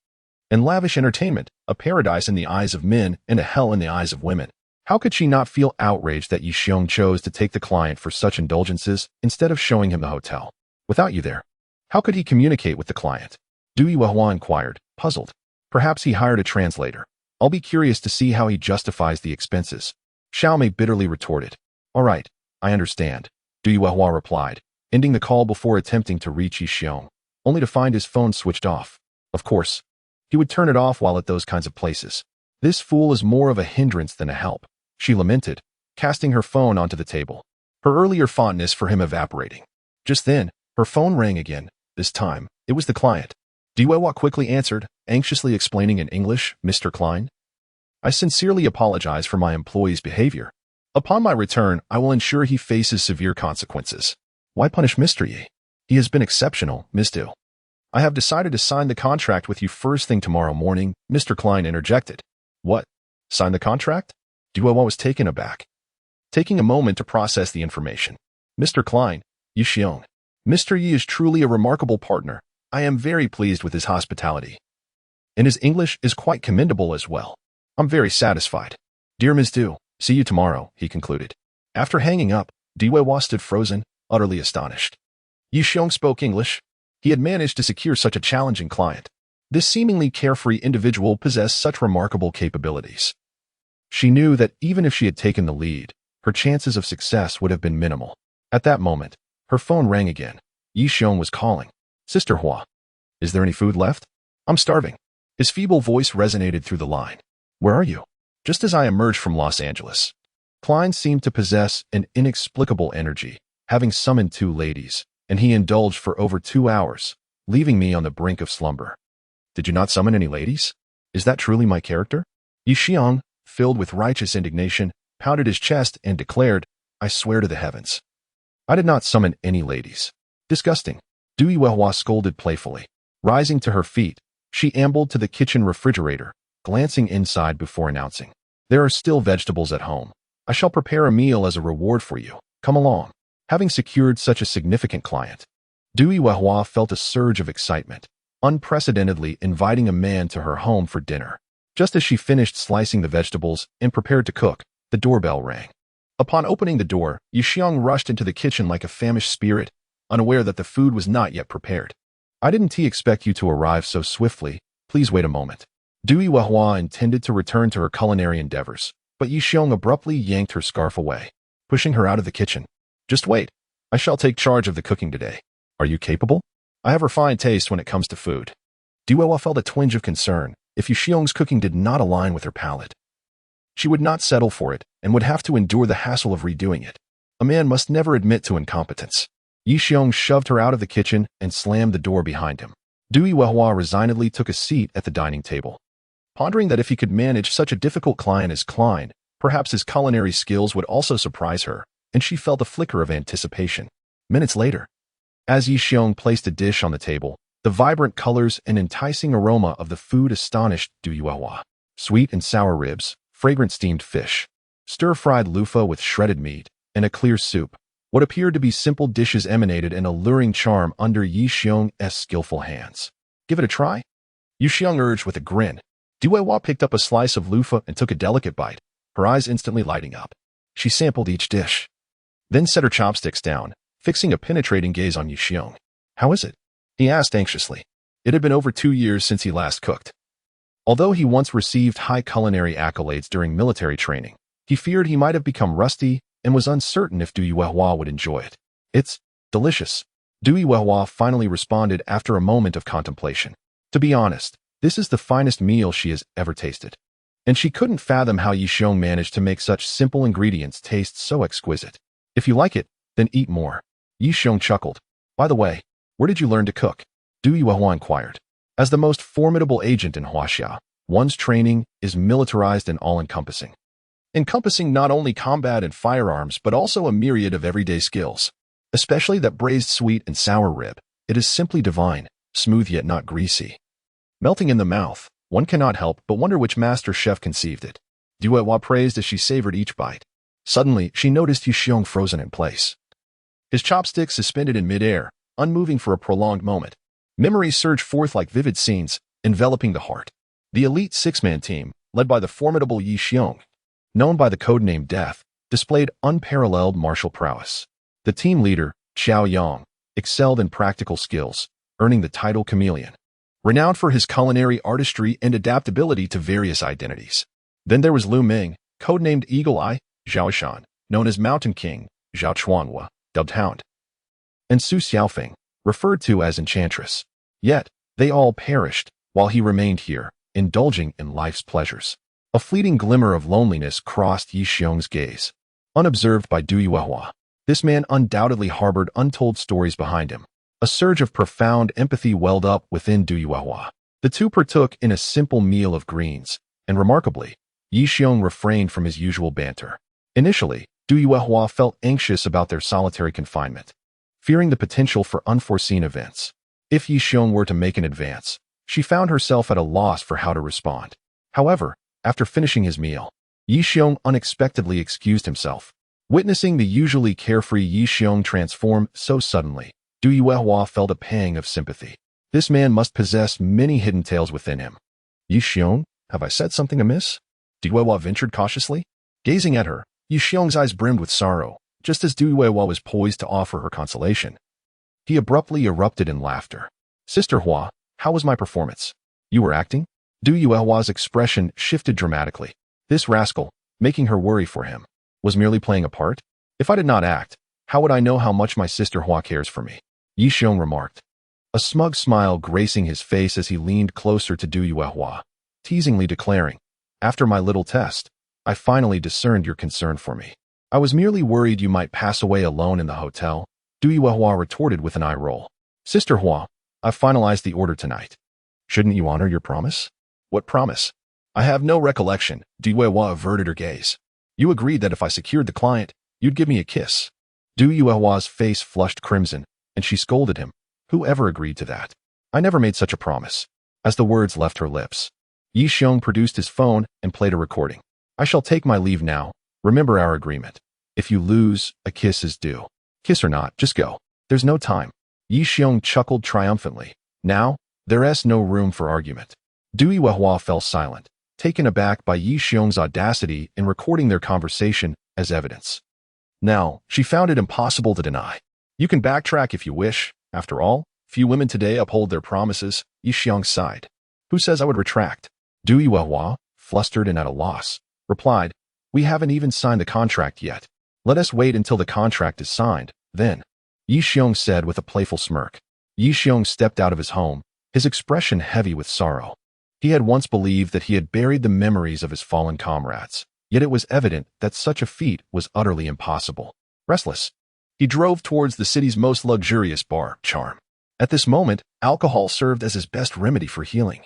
and lavish entertainment, a paradise in the eyes of men and a hell in the eyes of women. How could she not feel outraged that Yi Xiong chose to take the client for such indulgences instead of showing him the hotel? Without you there, how could he communicate with the client? Dui Wehua inquired, puzzled. Perhaps he hired a translator. I'll be curious to see how he justifies the expenses. Xiaomei bitterly retorted. All right, I understand, Dui Wehua replied, ending the call before attempting to reach Yi Xiong, only to find his phone switched off. Of course, he would turn it off while at those kinds of places. This fool is more of a hindrance than a help, she lamented, casting her phone onto the table, her earlier fondness for him evaporating. Just then, her phone rang again. This time, it was the client. Dui Wehua quickly answered, anxiously explaining in English, Mr. Klein. I sincerely apologize for my employee's behavior. Upon my return, I will ensure he faces severe consequences. Why punish Mr. Yi? He has been exceptional, Ms. Du. I have decided to sign the contract with you first thing tomorrow morning, Mr. Klein interjected. What? Sign the contract? Dui Wehua was taken aback, taking a moment to process the information. Mr. Klein, Yi Xiong, Mr. Yi is truly a remarkable partner. I am very pleased with his hospitality. And his English is quite commendable as well. I'm very satisfied. Dear Ms. Du, see you tomorrow, he concluded. After hanging up, Diwewa stood frozen, utterly astonished. Yi Xiong spoke English. He had managed to secure such a challenging client. This seemingly carefree individual possessed such remarkable capabilities. She knew that even if she had taken the lead, her chances of success would have been minimal. At that moment, her phone rang again. Yi Xiong was calling. Sister Hua. Is there any food left? I'm starving. His feeble voice resonated through the line. Where are you? Just as I emerged from Los Angeles. Klein seemed to possess an inexplicable energy, having summoned 2 ladies, and he indulged for over 2 hours, leaving me on the brink of slumber. Did you not summon any ladies? Is that truly my character? Yi Xiong, filled with righteous indignation, pounded his chest and declared, I swear to the heavens. I did not summon any ladies. Disgusting. Du Yuehua scolded playfully. Rising to her feet, she ambled to the kitchen refrigerator, glancing inside before announcing, There are still vegetables at home. I shall prepare a meal as a reward for you. Come along. Having secured such a significant client, Du Yuehua felt a surge of excitement, unprecedentedly inviting a man to her home for dinner. Just as she finished slicing the vegetables and prepared to cook, the doorbell rang. Upon opening the door, Yi Xiong rushed into the kitchen like a famished spirit, unaware that the food was not yet prepared. I didn't expect you to arrive so swiftly. Please wait a moment. Du Yuehua intended to return to her culinary endeavors, but Yi Xiong abruptly yanked her scarf away, pushing her out of the kitchen. Just wait. I shall take charge of the cooking today. Are you capable? I have refined taste when it comes to food. Du Yuehua felt a twinge of concern if Yi Xiong's cooking did not align with her palate. She would not settle for it and would have to endure the hassle of redoing it. A man must never admit to incompetence. Yi Xiong shoved her out of the kitchen and slammed the door behind him. Du Yuehua resignedly took a seat at the dining table. Pondering that if he could manage such a difficult client as Klein, perhaps his culinary skills would also surprise her, and she felt a flicker of anticipation. Minutes later, as Yi Xiong placed a dish on the table, the vibrant colors and enticing aroma of the food astonished Du Yuehua. Sweet and sour ribs, fragrant steamed fish, stir-fried loofah with shredded meat, and a clear soup. What appeared to be simple dishes emanated an alluring charm under Yi Xiong's skillful hands. Give it a try? Yi Xiong urged with a grin. Du Yuehua picked up a slice of loofah and took a delicate bite, her eyes instantly lighting up. She sampled each dish, then set her chopsticks down, fixing a penetrating gaze on Yi Xiong. How is it? He asked anxiously. It had been over 2 years since he last cooked. Although he once received high culinary accolades during military training, he feared he might have become rusty and was uncertain if Du Yuehua would enjoy it. It's delicious. Du Yuehua finally responded after a moment of contemplation. To be honest, this is the finest meal she has ever tasted. And she couldn't fathom how Yi Xiong managed to make such simple ingredients taste so exquisite. If you like it, then eat more. Yi Xiong chuckled. By the way, where did you learn to cook? Du Yuehua inquired. As the most formidable agent in Huaxia, one's training is militarized and all-encompassing. Encompassing not only combat and firearms but also a myriad of everyday skills. Especially that braised sweet and sour rib. It is simply divine, smooth yet not greasy. Melting in the mouth, one cannot help but wonder which master chef conceived it. Du Yuehua praised as she savored each bite. Suddenly, she noticed Yi Xiong frozen in place. His chopsticks suspended in midair, unmoving for a prolonged moment. Memories surged forth like vivid scenes, enveloping the heart. The elite 6-man team, led by the formidable Yi Xiong, known by the codename Death, displayed unparalleled martial prowess. The team leader, Xiao Yang, excelled in practical skills, earning the title Chameleon, renowned for his culinary artistry and adaptability to various identities. Then there was Lu Ming, codenamed Eagle Eye, Zhao Shan, known as Mountain King, Zhao Chuanhua, dubbed Hound, and Su Xiaofeng, referred to as Enchantress. Yet, they all perished, while he remained here, indulging in life's pleasures. A fleeting glimmer of loneliness crossed Yi Xiong's gaze. Unobserved by Du Yuehua, this man undoubtedly harbored untold stories behind him. A surge of profound empathy welled up within Du Yuehua. The two partook in a simple meal of greens, and remarkably, Yi Xiong refrained from his usual banter. Initially, Du Yuehua felt anxious about their solitary confinement, fearing the potential for unforeseen events. If Yi Xiong were to make an advance, she found herself at a loss for how to respond. However, after finishing his meal, Yi Xiong unexpectedly excused himself. Witnessing the usually carefree Yi Xiong transform so suddenly, Du Yuehua felt a pang of sympathy. This man must possess many hidden tales within him. Yi Xiong, have I said something amiss? Du Yuehua ventured cautiously. Gazing at her, Yi Xiong's eyes brimmed with sorrow, just as Du Yuehua was poised to offer her consolation. He abruptly erupted in laughter. Sister Hua, how was my performance? You were acting? Du Yuehua's expression shifted dramatically. This rascal, making her worry for him, was merely playing a part? If I did not act, how would I know how much my sister Hua cares for me? Yi Xiong remarked. A smug smile gracing his face as he leaned closer to Du Yuehua, teasingly declaring, after my little test, I finally discerned your concern for me. I was merely worried you might pass away alone in the hotel, Du Yuehua retorted with an eye roll. Sister Hua, I've finalized the order tonight. Shouldn't you honor your promise? What promise? I have no recollection, Du Yuehua averted her gaze. You agreed that if I secured the client, you'd give me a kiss. Du Yuehua's face flushed crimson, and she scolded him. Whoever agreed to that? I never made such a promise. As the words left her lips, Yi Xiong produced his phone and played a recording. I shall take my leave now. Remember our agreement. If you lose, a kiss is due. Kiss or not, just go. There's no time. Yi Xiong chuckled triumphantly. Now, there's no room for argument. Du Yuehua fell silent, taken aback by Yi Xiong's audacity in recording their conversation as evidence. Now, she found it impossible to deny. You can backtrack if you wish. After all, few women today uphold their promises, Yi Xiong sighed. Who says I would retract? Du Yuehua, flustered and at a loss, replied, we haven't even signed the contract yet. Let us wait until the contract is signed, then. Yi Xiong said with a playful smirk. Yi Xiong stepped out of his home, his expression heavy with sorrow. He had once believed that he had buried the memories of his fallen comrades, yet it was evident that such a feat was utterly impossible. Restless, he drove towards the city's most luxurious bar, Charm. At this moment, alcohol served as his best remedy for healing.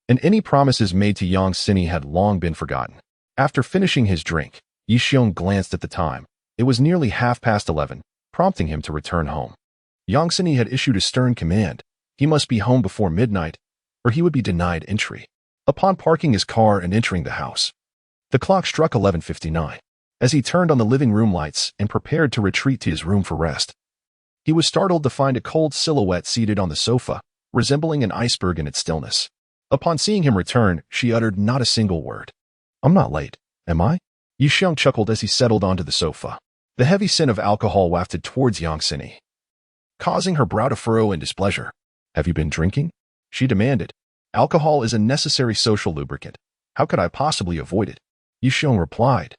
And any promises made to Yang Sini had long been forgotten. After finishing his drink, Yi Xiong glanced at the time. It was nearly 11:30, prompting him to return home. Yang Sini had issued a stern command. He must be home before midnight, or he would be denied entry. Upon parking his car and entering the house, the clock struck 11:59. As he turned on the living room lights and prepared to retreat to his room for rest, he was startled to find a cold silhouette seated on the sofa, resembling an iceberg in its stillness. Upon seeing him return, she uttered not a single word. I'm not late, am I? Yi Xiong chuckled as he settled onto the sofa. The heavy scent of alcohol wafted towards Yang Sini, causing her brow to furrow in displeasure. Have you been drinking? She demanded. Alcohol is a necessary social lubricant. How could I possibly avoid it? Yi Xiong replied,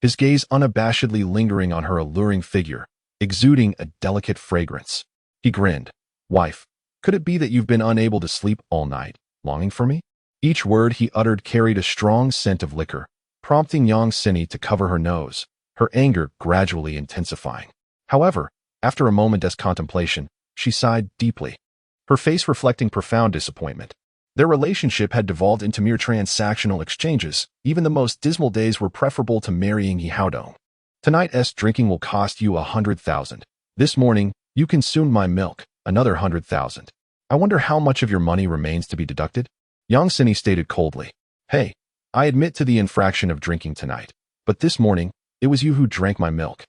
his gaze unabashedly lingering on her alluring figure, exuding a delicate fragrance. He grinned. Wife, could it be that you've been unable to sleep all night, longing for me? Each word he uttered carried a strong scent of liquor, prompting Yang Sini to cover her nose, her anger gradually intensifying. However, after a moment's contemplation, she sighed deeply, her face reflecting profound disappointment. Their relationship had devolved into mere transactional exchanges. Even the most dismal days were preferable to marrying Yi Haodong. Tonight's drinking will cost you 100,000. This morning, you consumed my milk, another 100,000. I wonder how much of your money remains to be deducted? Yang Sini stated coldly. Hey, I admit to the infraction of drinking tonight, but this morning, it was you who drank my milk.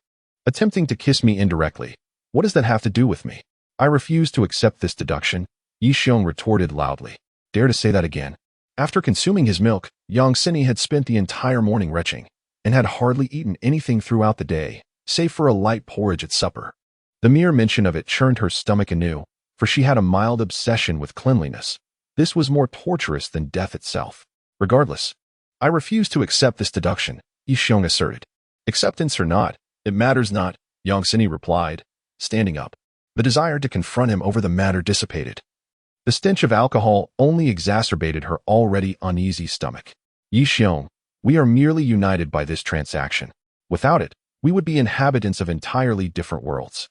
Attempting to kiss me indirectly. What does that have to do with me? I refuse to accept this deduction, Yi Xiong retorted loudly. Dare to say that again. After consuming his milk, Yang Sini had spent the entire morning retching, and had hardly eaten anything throughout the day, save for a light porridge at supper. The mere mention of it churned her stomach anew, for she had a mild obsession with cleanliness. This was more torturous than death itself. Regardless, I refuse to accept this deduction, Yi Xiong asserted. Acceptance or not, it matters not, Yang Sini replied, standing up. The desire to confront him over the matter dissipated. The stench of alcohol only exacerbated her already uneasy stomach. Yi Xiong, we are merely united by this transaction. Without it, we would be inhabitants of entirely different worlds.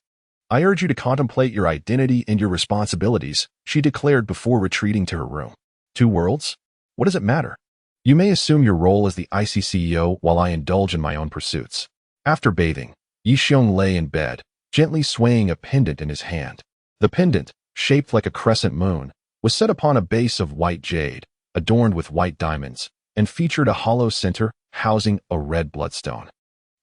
I urge you to contemplate your identity and your responsibilities, she declared before retreating to her room. 2 worlds? What does it matter? You may assume your role as the IC CEO while I indulge in my own pursuits. After bathing, Yi Xiong lay in bed, gently swaying a pendant in his hand. The pendant, shaped like a crescent moon, was set upon a base of white jade, adorned with white diamonds, and featured a hollow center housing a red bloodstone,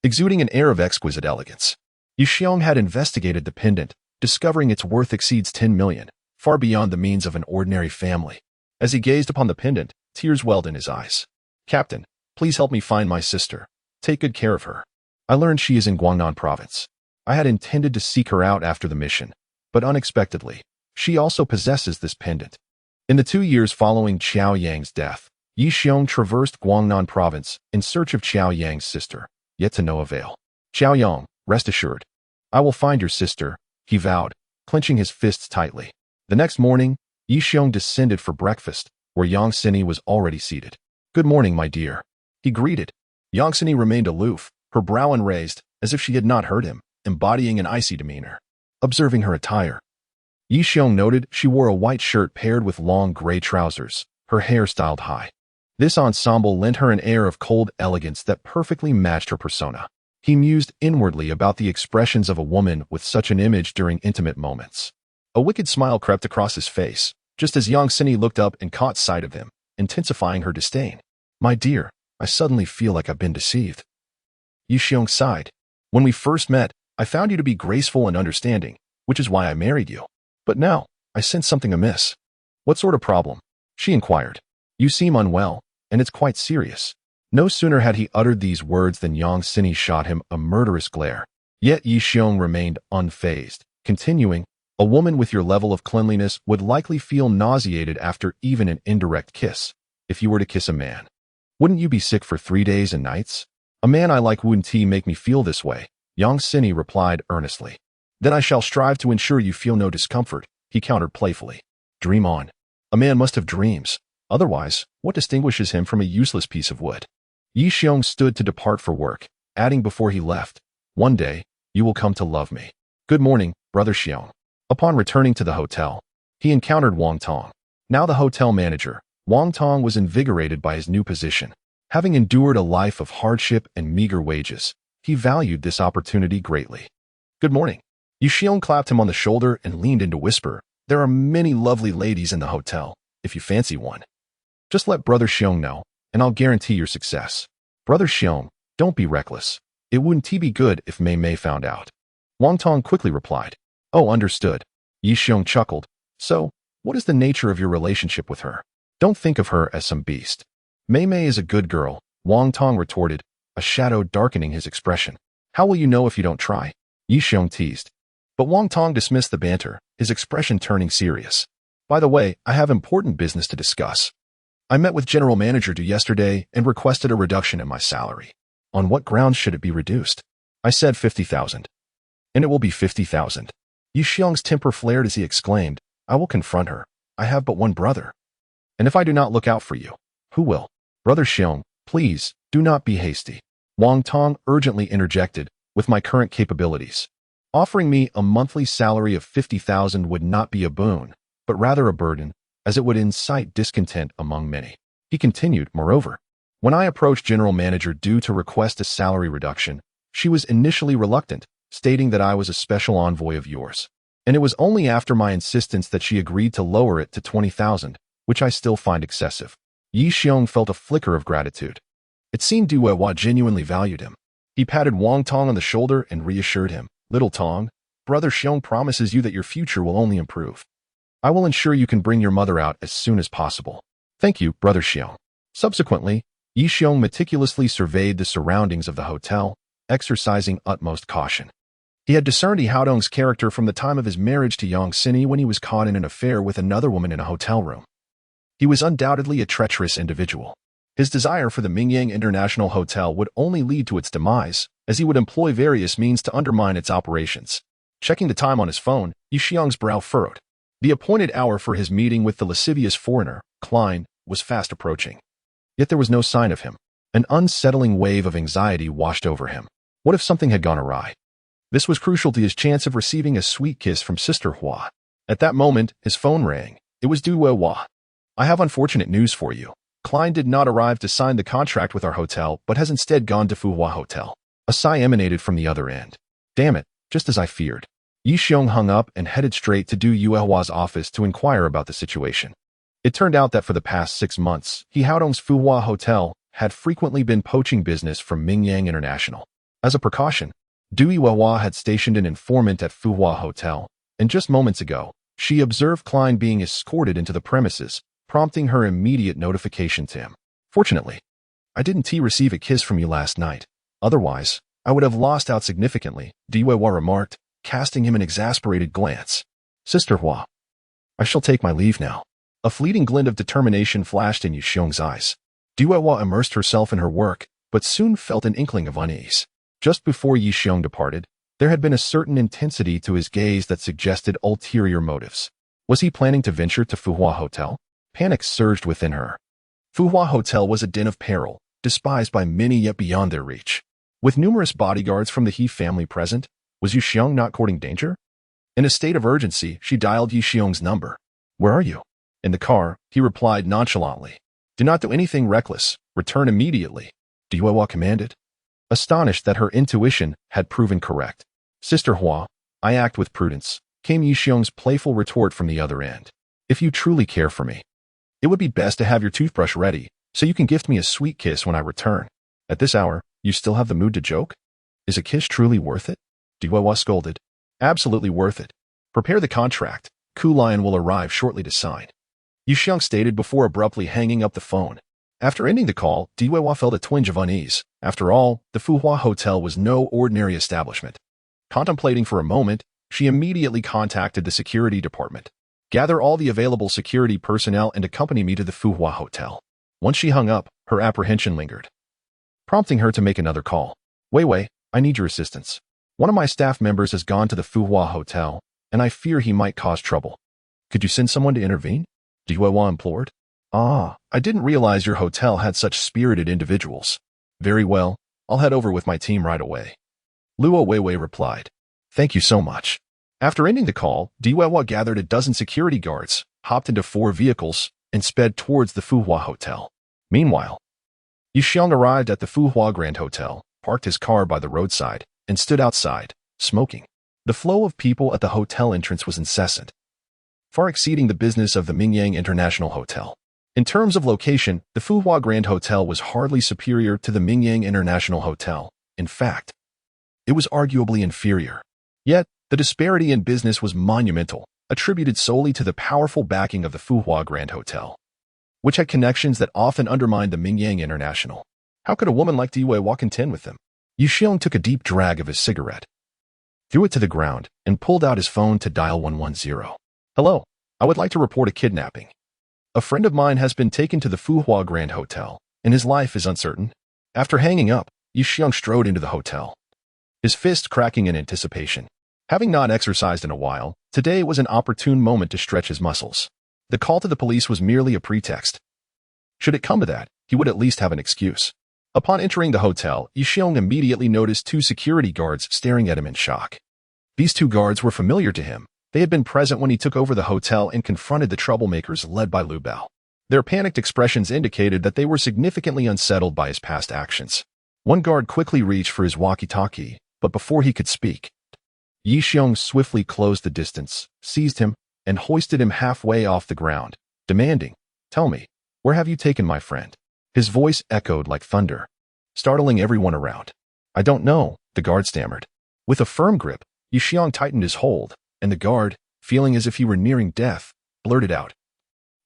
exuding an air of exquisite elegance. Yi Xiong had investigated the pendant, discovering its worth exceeds 10 million, far beyond the means of an ordinary family. As he gazed upon the pendant, tears welled in his eyes. Captain, please help me find my sister. Take good care of her. I learned she is in Guangnan province. I had intended to seek her out after the mission, but unexpectedly, she also possesses this pendant. In the 2 years following Qiao Yang's death, Yi Xiong traversed Guangnan province in search of Qiao Yang's sister, yet to no avail. Qiao Yang, rest assured. I will find your sister, he vowed, clenching his fists tightly. The next morning, Yi Xiong descended for breakfast, where Yang Sini was already seated. Good morning, my dear, he greeted. Yang Sini remained aloof, her brow unraised, as if she had not heard him, embodying an icy demeanor. Observing her attire, Yi Xiong noted she wore a white shirt paired with long gray trousers, her hair styled high. This ensemble lent her an air of cold elegance that perfectly matched her persona. He mused inwardly about the expressions of a woman with such an image during intimate moments. A wicked smile crept across his face, just as Yang Sini looked up and caught sight of him, intensifying her disdain. My dear, I suddenly feel like I've been deceived. Yi Xiong sighed. When we first met, I found you to be graceful and understanding, which is why I married you. But now, I sense something amiss. What sort of problem? She inquired. You seem unwell, and it's quite serious. No sooner had he uttered these words than Yang Sini shot him a murderous glare. Yet Yi Xiong remained unfazed, continuing, a woman with your level of cleanliness would likely feel nauseated after even an indirect kiss. If you were to kiss a man, wouldn't you be sick for 3 days and nights? A man I like wouldn't make me feel this way, Yang Sini replied earnestly. Then I shall strive to ensure you feel no discomfort, he countered playfully. Dream on. A man must have dreams. Otherwise, what distinguishes him from a useless piece of wood? Yi Xiong stood to depart for work, adding before he left, one day, you will come to love me. Good morning, Brother Xiong. Upon returning to the hotel, he encountered Wang Tong. Now the hotel manager, Wang Tong was invigorated by his new position. Having endured a life of hardship and meager wages, he valued this opportunity greatly. Good morning. Yi Xiong clapped him on the shoulder and leaned in to whisper, there are many lovely ladies in the hotel, if you fancy one. Just let Brother Xiong know, and I'll guarantee your success. Brother Xiong, don't be reckless. It wouldn't be good if Mei Mei found out. Wang Tong quickly replied. Oh, understood. Yi Xiong chuckled. So, what is the nature of your relationship with her? Don't think of her as some beast. Mei Mei is a good girl, Wang Tong retorted, a shadow darkening his expression. How will you know if you don't try? Yi Xiong teased. But Wang Tong dismissed the banter, his expression turning serious. By the way, I have important business to discuss. I met with General Manager yesterday and requested a reduction in my salary. On what grounds should it be reduced? I said 50,000. And it will be 50,000. Yi Xiong's temper flared as he exclaimed, I will confront her. I have but one brother. And if I do not look out for you, who will? Brother Xiong, please, do not be hasty. Wang Tong urgently interjected, with my current capabilities. Offering me a monthly salary of 50,000 would not be a boon, but rather a burden, as it would incite discontent among many. He continued, moreover, when I approached General Manager due to request a salary reduction, she was initially reluctant, stating that I was a special envoy of yours. And it was only after my insistence that she agreed to lower it to 20,000, which I still find excessive. Yi Xiong felt a flicker of gratitude. It seemed Du Weihua genuinely valued him. He patted Wang Tong on the shoulder and reassured him, Little Tong, Brother Xiong promises you that your future will only improve. I will ensure you can bring your mother out as soon as possible. Thank you, Brother Xiong. Subsequently, Yi Xiong meticulously surveyed the surroundings of the hotel, exercising utmost caution. He had discerned Yi Haodong's character from the time of his marriage to Yang Sini when he was caught in an affair with another woman in a hotel room. He was undoubtedly a treacherous individual. His desire for the Mingyang International Hotel would only lead to its demise, as he would employ various means to undermine its operations. Checking the time on his phone, Yi Xiong's brow furrowed. The appointed hour for his meeting with the lascivious foreigner, Klein, was fast approaching. Yet there was no sign of him. An unsettling wave of anxiety washed over him. What if something had gone awry? This was crucial to his chance of receiving a sweet kiss from Sister Hua. At that moment, his phone rang. It was Du Weihua. I have unfortunate news for you. Klein did not arrive to sign the contract with our hotel, but has instead gone to Fuhua Hotel. A sigh emanated from the other end. Damn it, just as I feared. Yi Xiong hung up and headed straight to Du Weihhua's office to inquire about the situation. It turned out that for the past 6 months, Yi Haodong's Fuhua Hotel had frequently been poaching business from Mingyang International. As a precaution, Du Weihhua had stationed an informant at Fuhua Hotel, and just moments ago, she observed Klein being escorted into the premises, prompting her immediate notification to him. Fortunately, I didn't receive a kiss from you last night. Otherwise, I would have lost out significantly, Diwewa remarked, casting him an exasperated glance. Sister Hua, I shall take my leave now. A fleeting glint of determination flashed in Yuxiong's eyes. Diwewa immersed herself in her work, but soon felt an inkling of unease. Just before Yuxiong departed, there had been a certain intensity to his gaze that suggested ulterior motives. Was he planning to venture to Fuhua Hotel? Panic surged within her. Fuhua Hotel was a den of peril, despised by many yet beyond their reach. With numerous bodyguards from the He family present, was Yuxiong not courting danger? In a state of urgency, she dialed Yuxiong's number. Where are you? In the car, he replied nonchalantly. Do not do anything reckless. Return immediately. Diwewa commanded. Astonished that her intuition had proven correct. Sister Hua, I act with prudence, came Yuxiong's playful retort from the other end. If you truly care for me, it would be best to have your toothbrush ready, so you can gift me a sweet kiss when I return. At this hour, you still have the mood to joke? Is a kiss truly worth it? Diwewa scolded. Absolutely worth it. Prepare the contract. Ku Lion will arrive shortly to sign. Yuxiong stated before abruptly hanging up the phone. After ending the call, Diwewa felt a twinge of unease. After all, the Fuhua Hotel was no ordinary establishment. Contemplating for a moment, she immediately contacted the security department. Gather all the available security personnel and accompany me to the Fuhua Hotel. Once she hung up, her apprehension lingered, prompting her to make another call. Wei, I need your assistance. One of my staff members has gone to the Fuhua Hotel, and I fear he might cause trouble. Could you send someone to intervene? Diwewa implored. I didn't realize your hotel had such spirited individuals. Very well, I'll head over with my team right away. Luo Weiwei replied. Thank you so much. After ending the call, Diwewa gathered a dozen security guards, hopped into 4 vehicles, and sped towards the Fuhua Hotel. Meanwhile, Yuxiong arrived at the Fuhua Grand Hotel, parked his car by the roadside, and stood outside, smoking. The flow of people at the hotel entrance was incessant, far exceeding the business of the Mingyang International Hotel. In terms of location, the Fuhua Grand Hotel was hardly superior to the Mingyang International Hotel. In fact, it was arguably inferior. Yet, the disparity in business was monumental, attributed solely to the powerful backing of the Fuhua Grand Hotel, which had connections that often undermined the Mingyang International. How could a woman like Diwewa contend with them? Yuxiong took a deep drag of his cigarette, threw it to the ground, and pulled out his phone to dial 110. Hello, I would like to report a kidnapping. A friend of mine has been taken to the Fuhua Grand Hotel, and his life is uncertain. After hanging up, Yuxiong strode into the hotel, his fist cracking in anticipation. Having not exercised in a while, today was an opportune moment to stretch his muscles. The call to the police was merely a pretext. Should it come to that, he would at least have an excuse. Upon entering the hotel, Yuxiong immediately noticed 2 security guards staring at him in shock. These 2 guards were familiar to him. They had been present when he took over the hotel and confronted the troublemakers led by Lu Bao. Their panicked expressions indicated that they were significantly unsettled by his past actions. One guard quickly reached for his walkie-talkie, but before he could speak, Yuxiong swiftly closed the distance, seized him, and hoisted him halfway off the ground, demanding, Tell me, where have you taken my friend? His voice echoed like thunder, startling everyone around. I don't know, the guard stammered. With a firm grip, Yuxiong tightened his hold, and the guard, feeling as if he were nearing death, blurted out.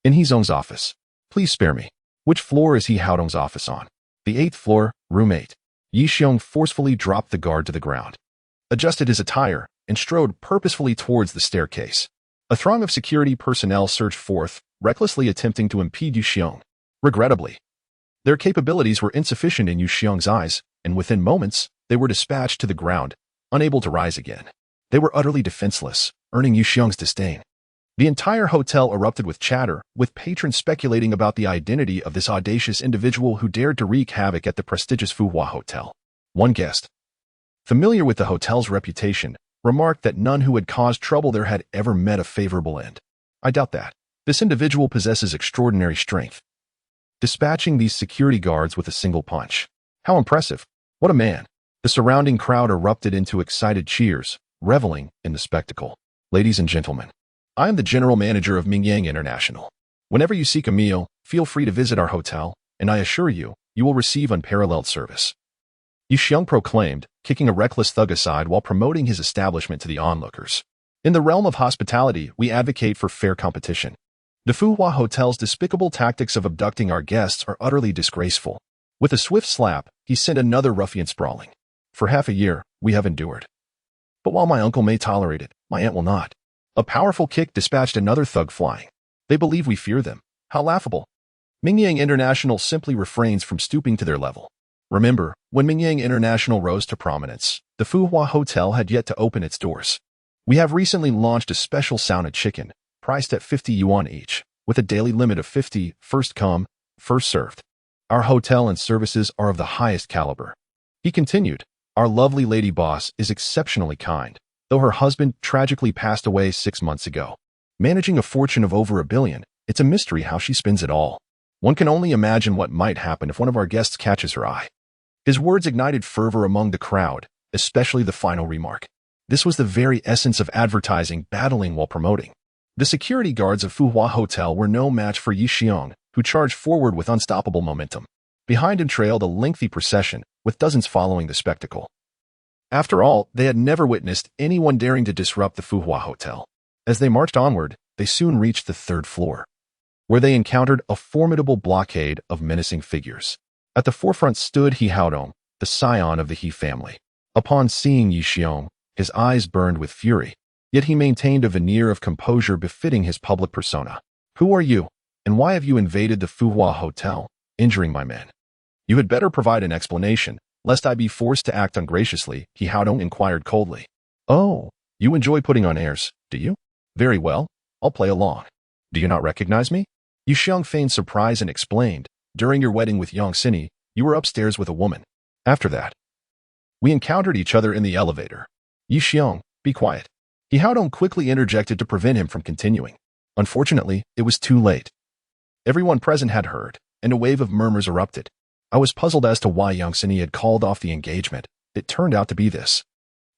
In Hizong's office. Please spare me. Which floor is He Haodong's office on? The 8th floor, room 8. Yuxiong forcefully dropped the guard to the ground, adjusted his attire, and strode purposefully towards the staircase. A throng of security personnel surged forth, recklessly attempting to impede Yuxiong. Regrettably, their capabilities were insufficient in Yuxiong's eyes, and within moments, they were dispatched to the ground, unable to rise again. They were utterly defenseless, earning Yuxiong's disdain. The entire hotel erupted with chatter, with patrons speculating about the identity of this audacious individual who dared to wreak havoc at the prestigious Fuhua Hotel. One guest, familiar with the hotel's reputation, remarked that none who had caused trouble there had ever met a favorable end. I doubt that. This individual possesses extraordinary strength, dispatching these security guards with a single punch. How impressive. What a man. The surrounding crowd erupted into excited cheers, reveling in the spectacle. Ladies and gentlemen, I am the general manager of Mingyang International. Whenever you seek a meal, feel free to visit our hotel, and I assure you, you will receive unparalleled service. Yuxiong proclaimed, kicking a reckless thug aside while promoting his establishment to the onlookers. In the realm of hospitality, we advocate for fair competition. The Fuhua Hotel's despicable tactics of abducting our guests are utterly disgraceful. With a swift slap, he sent another ruffian sprawling. For half a year, we have endured. But while my uncle may tolerate it, my aunt will not. A powerful kick dispatched another thug flying. They believe we fear them. How laughable. Mingyang International simply refrains from stooping to their level. Remember, when Mingyang International rose to prominence, the Fuhua Hotel had yet to open its doors. We have recently launched a special sauna chicken, priced at 50 yuan each, with a daily limit of 50, first come, first served. Our hotel and services are of the highest caliber. He continued, our lovely lady boss is exceptionally kind, though her husband tragically passed away 6 months ago. Managing a fortune of over $1 billion, it's a mystery how she spends it all. One can only imagine what might happen if one of our guests catches her eye. His words ignited fervor among the crowd, especially the final remark. This was the very essence of advertising battling while promoting. The security guards of Fuhua Hotel were no match for Yi Xiong, who charged forward with unstoppable momentum. Behind him trailed a lengthy procession, with dozens following the spectacle. After all, they had never witnessed anyone daring to disrupt the Fuhua Hotel. As they marched onward, they soon reached the 3rd floor, where they encountered a formidable blockade of menacing figures. At the forefront stood He Haodong, the scion of the He family. Upon seeing Yi Xiong, his eyes burned with fury, yet he maintained a veneer of composure befitting his public persona. Who are you, and why have you invaded the Fuhua Hotel, injuring my men? You had better provide an explanation, lest I be forced to act ungraciously, He Haodong inquired coldly. Oh, you enjoy putting on airs, do you? Very well, I'll play along. Do you not recognize me? Yi Xiong feigned surprise and explained, during your wedding with Yang Sini, you were upstairs with a woman. After that, we encountered each other in the elevator. Yi Xiong, be quiet. He Haodong quickly interjected to prevent him from continuing. Unfortunately, it was too late. Everyone present had heard, and a wave of murmurs erupted. I was puzzled as to why Yang Sini had called off the engagement. It turned out to be this.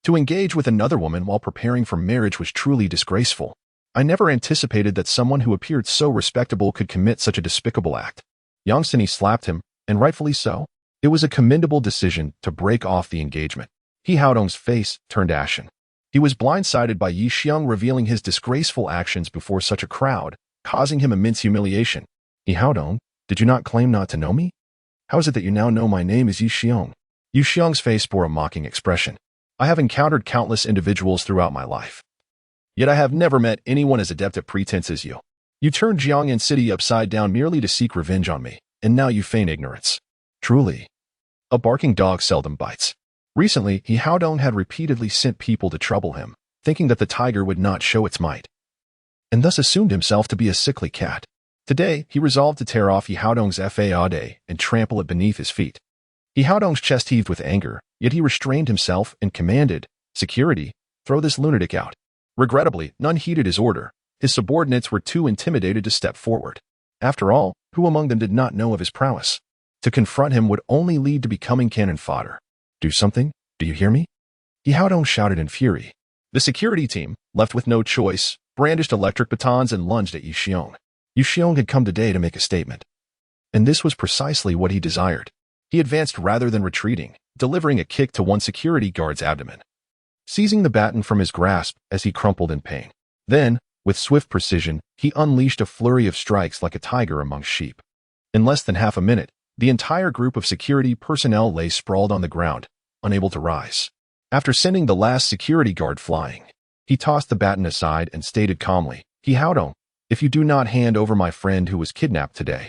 To engage with another woman while preparing for marriage was truly disgraceful. I never anticipated that someone who appeared so respectable could commit such a despicable act. Yang Sini slapped him, and rightfully so. It was a commendable decision to break off the engagement. He Haodong's face turned ashen. He was blindsided by Yi Xiong revealing his disgraceful actions before such a crowd, causing him immense humiliation. He Haodong, did you not claim not to know me? How is it that you now know my name is Yi Xiong? Yi Xiong's face bore a mocking expression. I have encountered countless individuals throughout my life. Yet I have never met anyone as adept at pretense as you. You turned Jiangyan City upside down merely to seek revenge on me, and now you feign ignorance. Truly, a barking dog seldom bites. Recently, He Haodong had repeatedly sent people to trouble him, thinking that the tiger would not show its might, and thus assumed himself to be a sickly cat. Today, he resolved to tear off He Haodong's faade and trample it beneath his feet. He Haodong's chest heaved with anger, yet he restrained himself and commanded, security, throw this lunatic out. Regrettably, none heeded his order. His subordinates were too intimidated to step forward. After all, who among them did not know of his prowess? To confront him would only lead to becoming cannon fodder. Do something, do you hear me? He Haodong shouted in fury. The security team, left with no choice, brandished electric batons and lunged at Yi Xiong. Yi Xiong had come today to make a statement. And this was precisely what he desired. He advanced rather than retreating, delivering a kick to one security guard's abdomen, seizing the baton from his grasp as he crumpled in pain. Then, with swift precision, he unleashed a flurry of strikes like a tiger among sheep. In less than half a minute, the entire group of security personnel lay sprawled on the ground, unable to rise. After sending the last security guard flying, he tossed the baton aside and stated calmly, He Haodong, if you do not hand over my friend who was kidnapped today,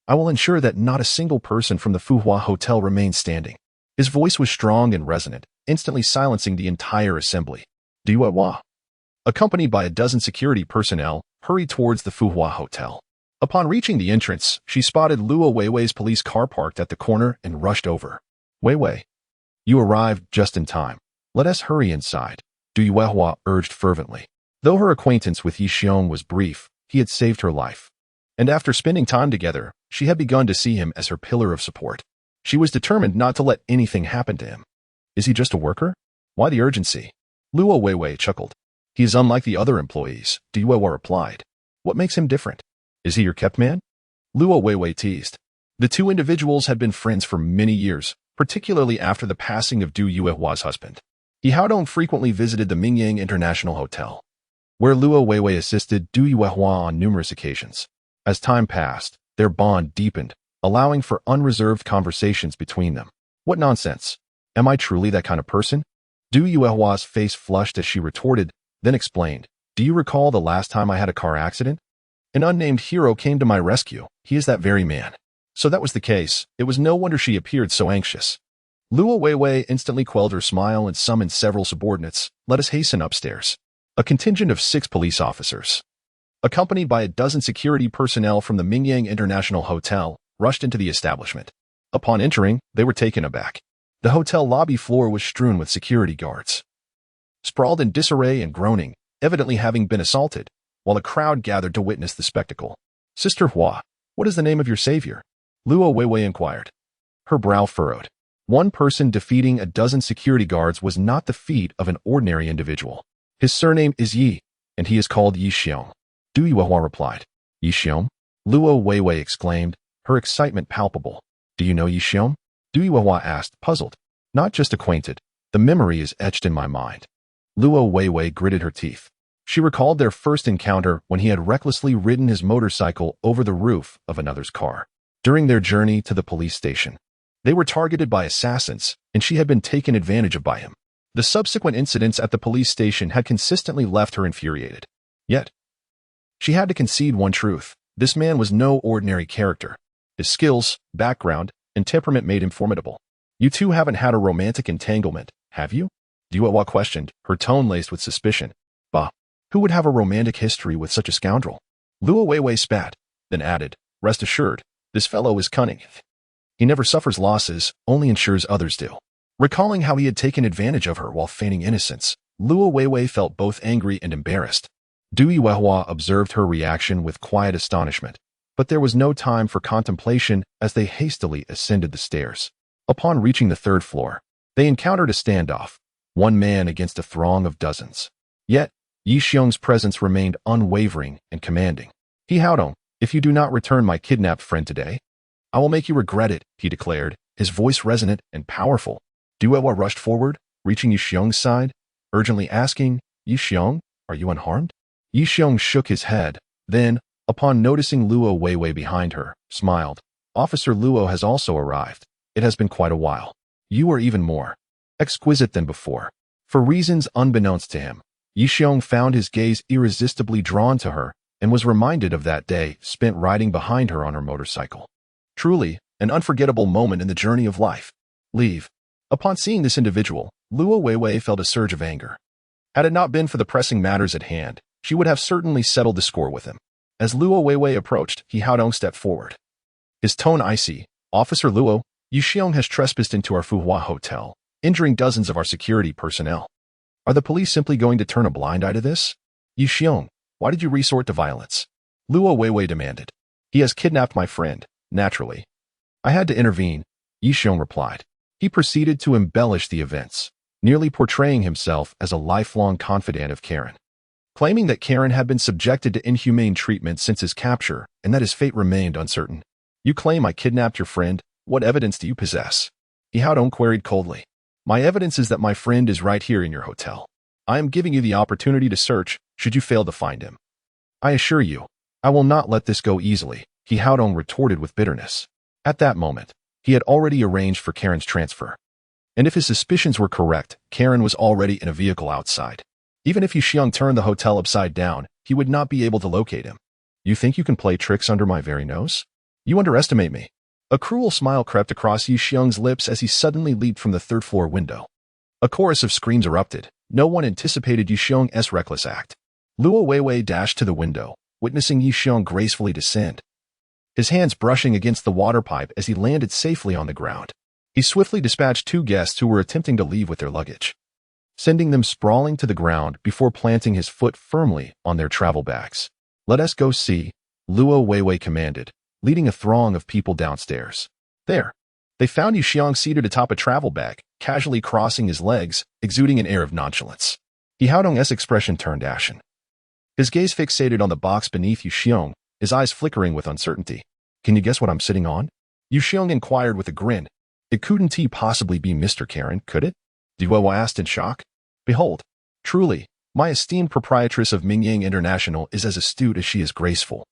I will ensure that not a single person from the Fuhua Hotel remains standing. His voice was strong and resonant, instantly silencing the entire assembly. Duwa, accompanied by a dozen security personnel, hurried towards the Fuhua Hotel. Upon reaching the entrance, she spotted Luo Weiwei's police car parked at the corner and rushed over. Weiwei, you arrived just in time. Let us hurry inside, Du Yuehua urged fervently. Though her acquaintance with Yi Xiong was brief, he had saved her life. And after spending time together, she had begun to see him as her pillar of support. She was determined not to let anything happen to him. Is he just a worker? Why the urgency? Luo Weiwei chuckled. He is unlike the other employees, Du Yuehua replied. What makes him different? Is he your kept man? Luo Weiwei teased. The two individuals had been friends for many years, particularly after the passing of Du Yuehua's husband. He Haodong frequently visited the Mingyang International Hotel. where Luo Weiwei assisted Du Yuehua on numerous occasions. As time passed, their bond deepened, allowing for unreserved conversations between them. What nonsense! Am I truly that kind of person? Du Yuehua's face flushed as she retorted, then explained, do you recall the last time I had a car accident? An unnamed hero came to my rescue. He is that very man. So that was the case. It was no wonder she appeared so anxious. Luo Weiwei instantly quelled her smile and summoned several subordinates. Let us hasten upstairs. A contingent of 6 police officers, accompanied by a dozen security personnel from the Mingyang International Hotel, rushed into the establishment. Upon entering, they were taken aback. The hotel lobby floor was strewn with security guards, sprawled in disarray and groaning, evidently having been assaulted, while a crowd gathered to witness the spectacle. Sister Hua, what is the name of your savior? Luo Weiwei inquired. Her brow furrowed. One person defeating a dozen security guards was not the feat of an ordinary individual. His surname is Yi, and he is called Yi Xiong. Du Yuehua replied. Yi Xiong? Luo Weiwei exclaimed, her excitement palpable. Do you know Yi Xiong? Du Yuehua asked, puzzled. Not just acquainted. The memory is etched in my mind. Luo Weiwei gritted her teeth. She recalled their first encounter when he had recklessly ridden his motorcycle over the roof of another's car. During their journey to the police station, they were targeted by assassins, and she had been taken advantage of by him. The subsequent incidents at the police station had consistently left her infuriated. Yet, she had to concede one truth. This man was no ordinary character. His skills, background, and temperament made him formidable. You two haven't had a romantic entanglement, have you? Du Yuehua questioned, her tone laced with suspicion. Bah, who would have a romantic history with such a scoundrel? Luo Weiwei spat, then added, rest assured, this fellow is cunning. He never suffers losses, only ensures others do. Recalling how he had taken advantage of her while feigning innocence, Luo Weiwei felt both angry and embarrassed. Du Yuehua observed her reaction with quiet astonishment, but there was no time for contemplation as they hastily ascended the stairs. Upon reaching the 3rd floor, they encountered a standoff, one man against a throng of dozens. Yet, Yi Xiong's presence remained unwavering and commanding. He Haodong, if you do not return my kidnapped friend today, I will make you regret it, he declared, his voice resonant and powerful. Du Yuehua rushed forward, reaching Yi Xiong's side, urgently asking, Yi Xiong, are you unharmed? Yi Xiong shook his head, then, upon noticing Luo Weiwei behind her, smiled. Officer Luo has also arrived. It has been quite a while. You are even more exquisite than before. For reasons unbeknownst to him, Yi Xiong found his gaze irresistibly drawn to her and was reminded of that day spent riding behind her on her motorcycle. Truly, an unforgettable moment in the journey of life. Leave. Upon seeing this individual, Luo Weiwei felt a surge of anger. Had it not been for the pressing matters at hand, she would have certainly settled the score with him. As Luo Weiwei approached, He Haodong stepped forward. His tone icy. Officer Luo, Yi Xiong has trespassed into our Fuhua hotel, injuring dozens of our security personnel. Are the police simply going to turn a blind eye to this? Yi Xiong, why did you resort to violence? Luo Weiwei demanded. He has kidnapped my friend, naturally. I had to intervene, Yi Xiong replied. He proceeded to embellish the events, nearly portraying himself as a lifelong confidant of Karen, claiming that Karen had been subjected to inhumane treatment since his capture and that his fate remained uncertain. You claim I kidnapped your friend. What evidence do you possess? He Haodong queried coldly. My evidence is that my friend is right here in your hotel. I am giving you the opportunity to search should you fail to find him. I assure you, I will not let this go easily, He Haodong retorted with bitterness. At that moment, he had already arranged for Karen's transfer. And if his suspicions were correct, Karen was already in a vehicle outside. Even if Yi Xiong turned the hotel upside down, he would not be able to locate him. You think you can play tricks under my very nose? You underestimate me. A cruel smile crept across Yi Xiong's lips as he suddenly leaped from the 3rd floor window. A chorus of screams erupted. No one anticipated Yi Xiong's reckless act. Luo Weiwei dashed to the window, witnessing Yi Xiong gracefully descend, his hands brushing against the water pipe as he landed safely on the ground. He swiftly dispatched 2 guests who were attempting to leave with their luggage, sending them sprawling to the ground before planting his foot firmly on their travel bags. Let us go see, Luo Weiwei commanded, leading a throng of people downstairs. There, they found Yi Xiong seated atop a travel bag, casually crossing his legs, exuding an air of nonchalance. Yi Haodong's expression turned ashen. His gaze fixated on the box beneath Yi Xiong, his eyes flickering with uncertainty. Can you guess what I'm sitting on? Yi Xiong inquired with a grin. It couldn't possibly be Mr. Karen, could it? Du Yuehua asked in shock. Behold, truly, My esteemed proprietress of Mingyang International is as astute as she is graceful.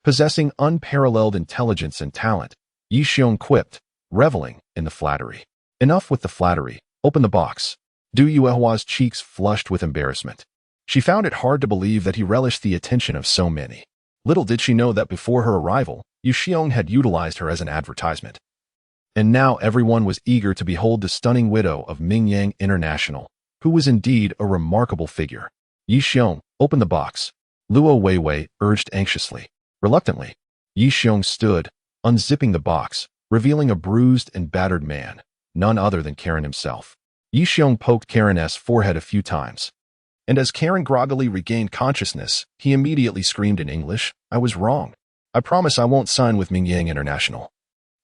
Possessing unparalleled intelligence and talent, Yi Xiong quipped, reveling in the flattery. Enough with the flattery. Open the box. Du Yuehua's cheeks flushed with embarrassment. She found it hard to believe that he relished the attention of so many. Little did she know that before her arrival, Yi Xiong had utilized her as an advertisement. And now everyone was eager to behold the stunning widow of Mingyang International, who was indeed a remarkable figure. Yi Xiong, open the box. Luo Weiwei urged anxiously. Reluctantly, Yi Xiong stood, unzipping the box, revealing a bruised and battered man, none other than Karen himself. Yi Xiong poked Karen's forehead a few times, and as Karen groggily regained consciousness, he immediately screamed in English, I was wrong. I promise I won't sign with Mingyang International.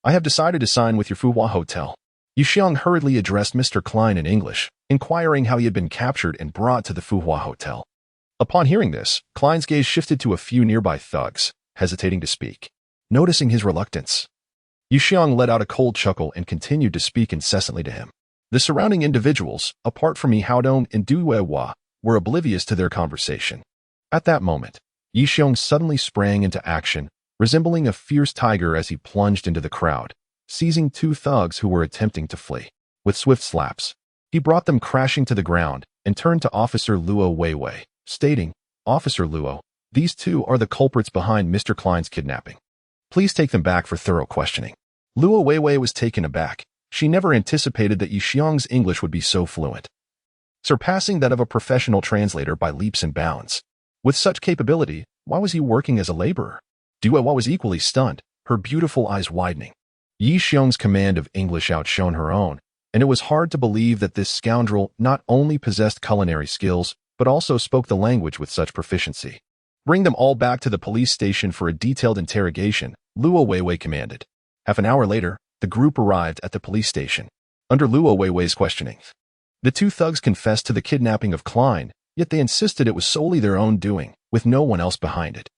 I have decided to sign with your Fuhua Hotel. Yi Xiong hurriedly addressed Mr. Klein in English, inquiring how he had been captured and brought to the Fuhua Hotel. Upon hearing this, Klein's gaze shifted to a few nearby thugs, hesitating to speak. Noticing his reluctance, Yi Xiong let out a cold chuckle and continued to speak incessantly to him. The surrounding individuals, apart from Yi Haodong and Du Yuehua, were oblivious to their conversation. At that moment, Yi Xiong suddenly sprang into action, resembling a fierce tiger as he plunged into the crowd, seizing two thugs who were attempting to flee. With swift slaps, he brought them crashing to the ground and turned to Officer Luo Weiwei, stating, Officer Luo, these two are the culprits behind Mr. Klein's kidnapping. Please take them back for thorough questioning. Luo Weiwei was taken aback. She never anticipated that Yi Xiong's English would be so fluent, surpassing that of a professional translator by leaps and bounds. With such capability, why was he working as a laborer? Du Yuehua was equally stunned, her beautiful eyes widening. Yi Xiong's command of English outshone her own, and it was hard to believe that this scoundrel not only possessed culinary skills, but also spoke the language with such proficiency. Bring them all back to the police station for a detailed interrogation, Luo Weiwei commanded. Half an hour later, the group arrived at the police station. Under Luo Weiwei's questioning, the two thugs confessed to the kidnapping of Klein, yet they insisted it was solely their own doing, with no one else behind it.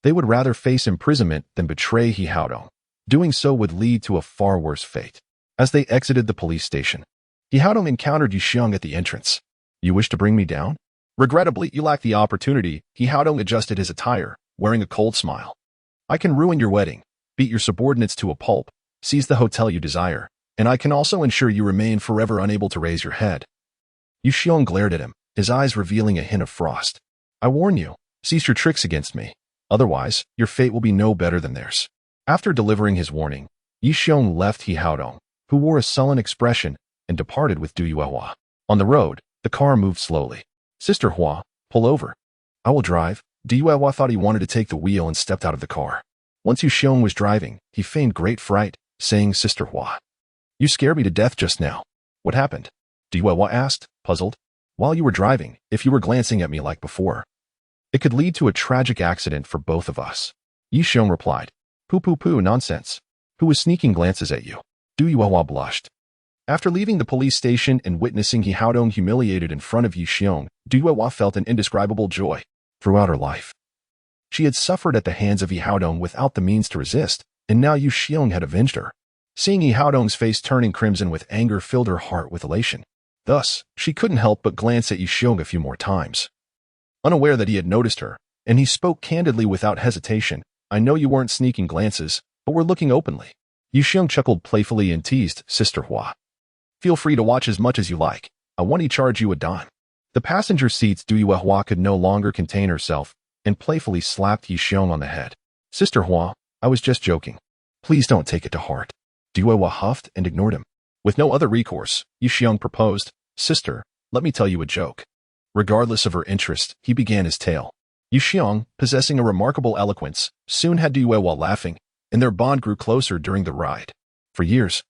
They would rather face imprisonment than betray Yi Haodong. Doing so would lead to a far worse fate. As they exited the police station, Yi Haodong encountered Yi Xiong at the entrance. You wish to bring me down? Regrettably, you lack the opportunity. Yi Haodong adjusted his attire, wearing a cold smile. I can ruin your wedding, beat your subordinates to a pulp, seize the hotel you desire, and I can also ensure you remain forever unable to raise your head. Yi Xiong glared at him, his eyes revealing a hint of frost. I warn you, cease your tricks against me. Otherwise, your fate will be no better than theirs. After delivering his warning, Yi Xiong left Yi Haodong, who wore a sullen expression, and departed with Du Yuehua. On the road, the car moved slowly. Sister Hua, pull over. I will drive. Du Yuehua thought he wanted to take the wheel and stepped out of the car. Once Yi Xiong was driving, he feigned great fright, saying, Sister Hua, you scared me to death just now. What happened? Du Yuehua asked, puzzled. While you were driving, if you were glancing at me like before, it could lead to a tragic accident for both of us. Yi Xiong replied, Poo, nonsense. Who was sneaking glances at you? Du Yuehua blushed. After leaving the police station and witnessing Yi Haodong humiliated in front of Yi Xiong, Du Yuehua felt an indescribable joy. Throughout her life, she had suffered at the hands of Yi Haodong without the means to resist, and now Yi Xiong had avenged her. Seeing Yi Haodong's face turning crimson with anger filled her heart with elation. Thus, she couldn't help but glance at Yi Xiong a few more times. Unaware that he had noticed her, and he spoke candidly without hesitation, I know you weren't sneaking glances, but were looking openly. Yi Xiong chuckled playfully and teased, Sister Hua. Feel free to watch as much as you like. I won't charge you a dime. The passenger seat's Du Yuehua could no longer contain herself, and playfully slapped Yi Xiong on the head. Sister Hua, I was just joking. Please don't take it to heart. Du Yuehua huffed and ignored him. With no other recourse, Yi Xiong proposed, Sister, let me tell you a joke. Regardless of her interest, he began his tale. Yi Xiong, possessing a remarkable eloquence, soon had Du Yuehua laughing, and their bond grew closer during the ride. For years,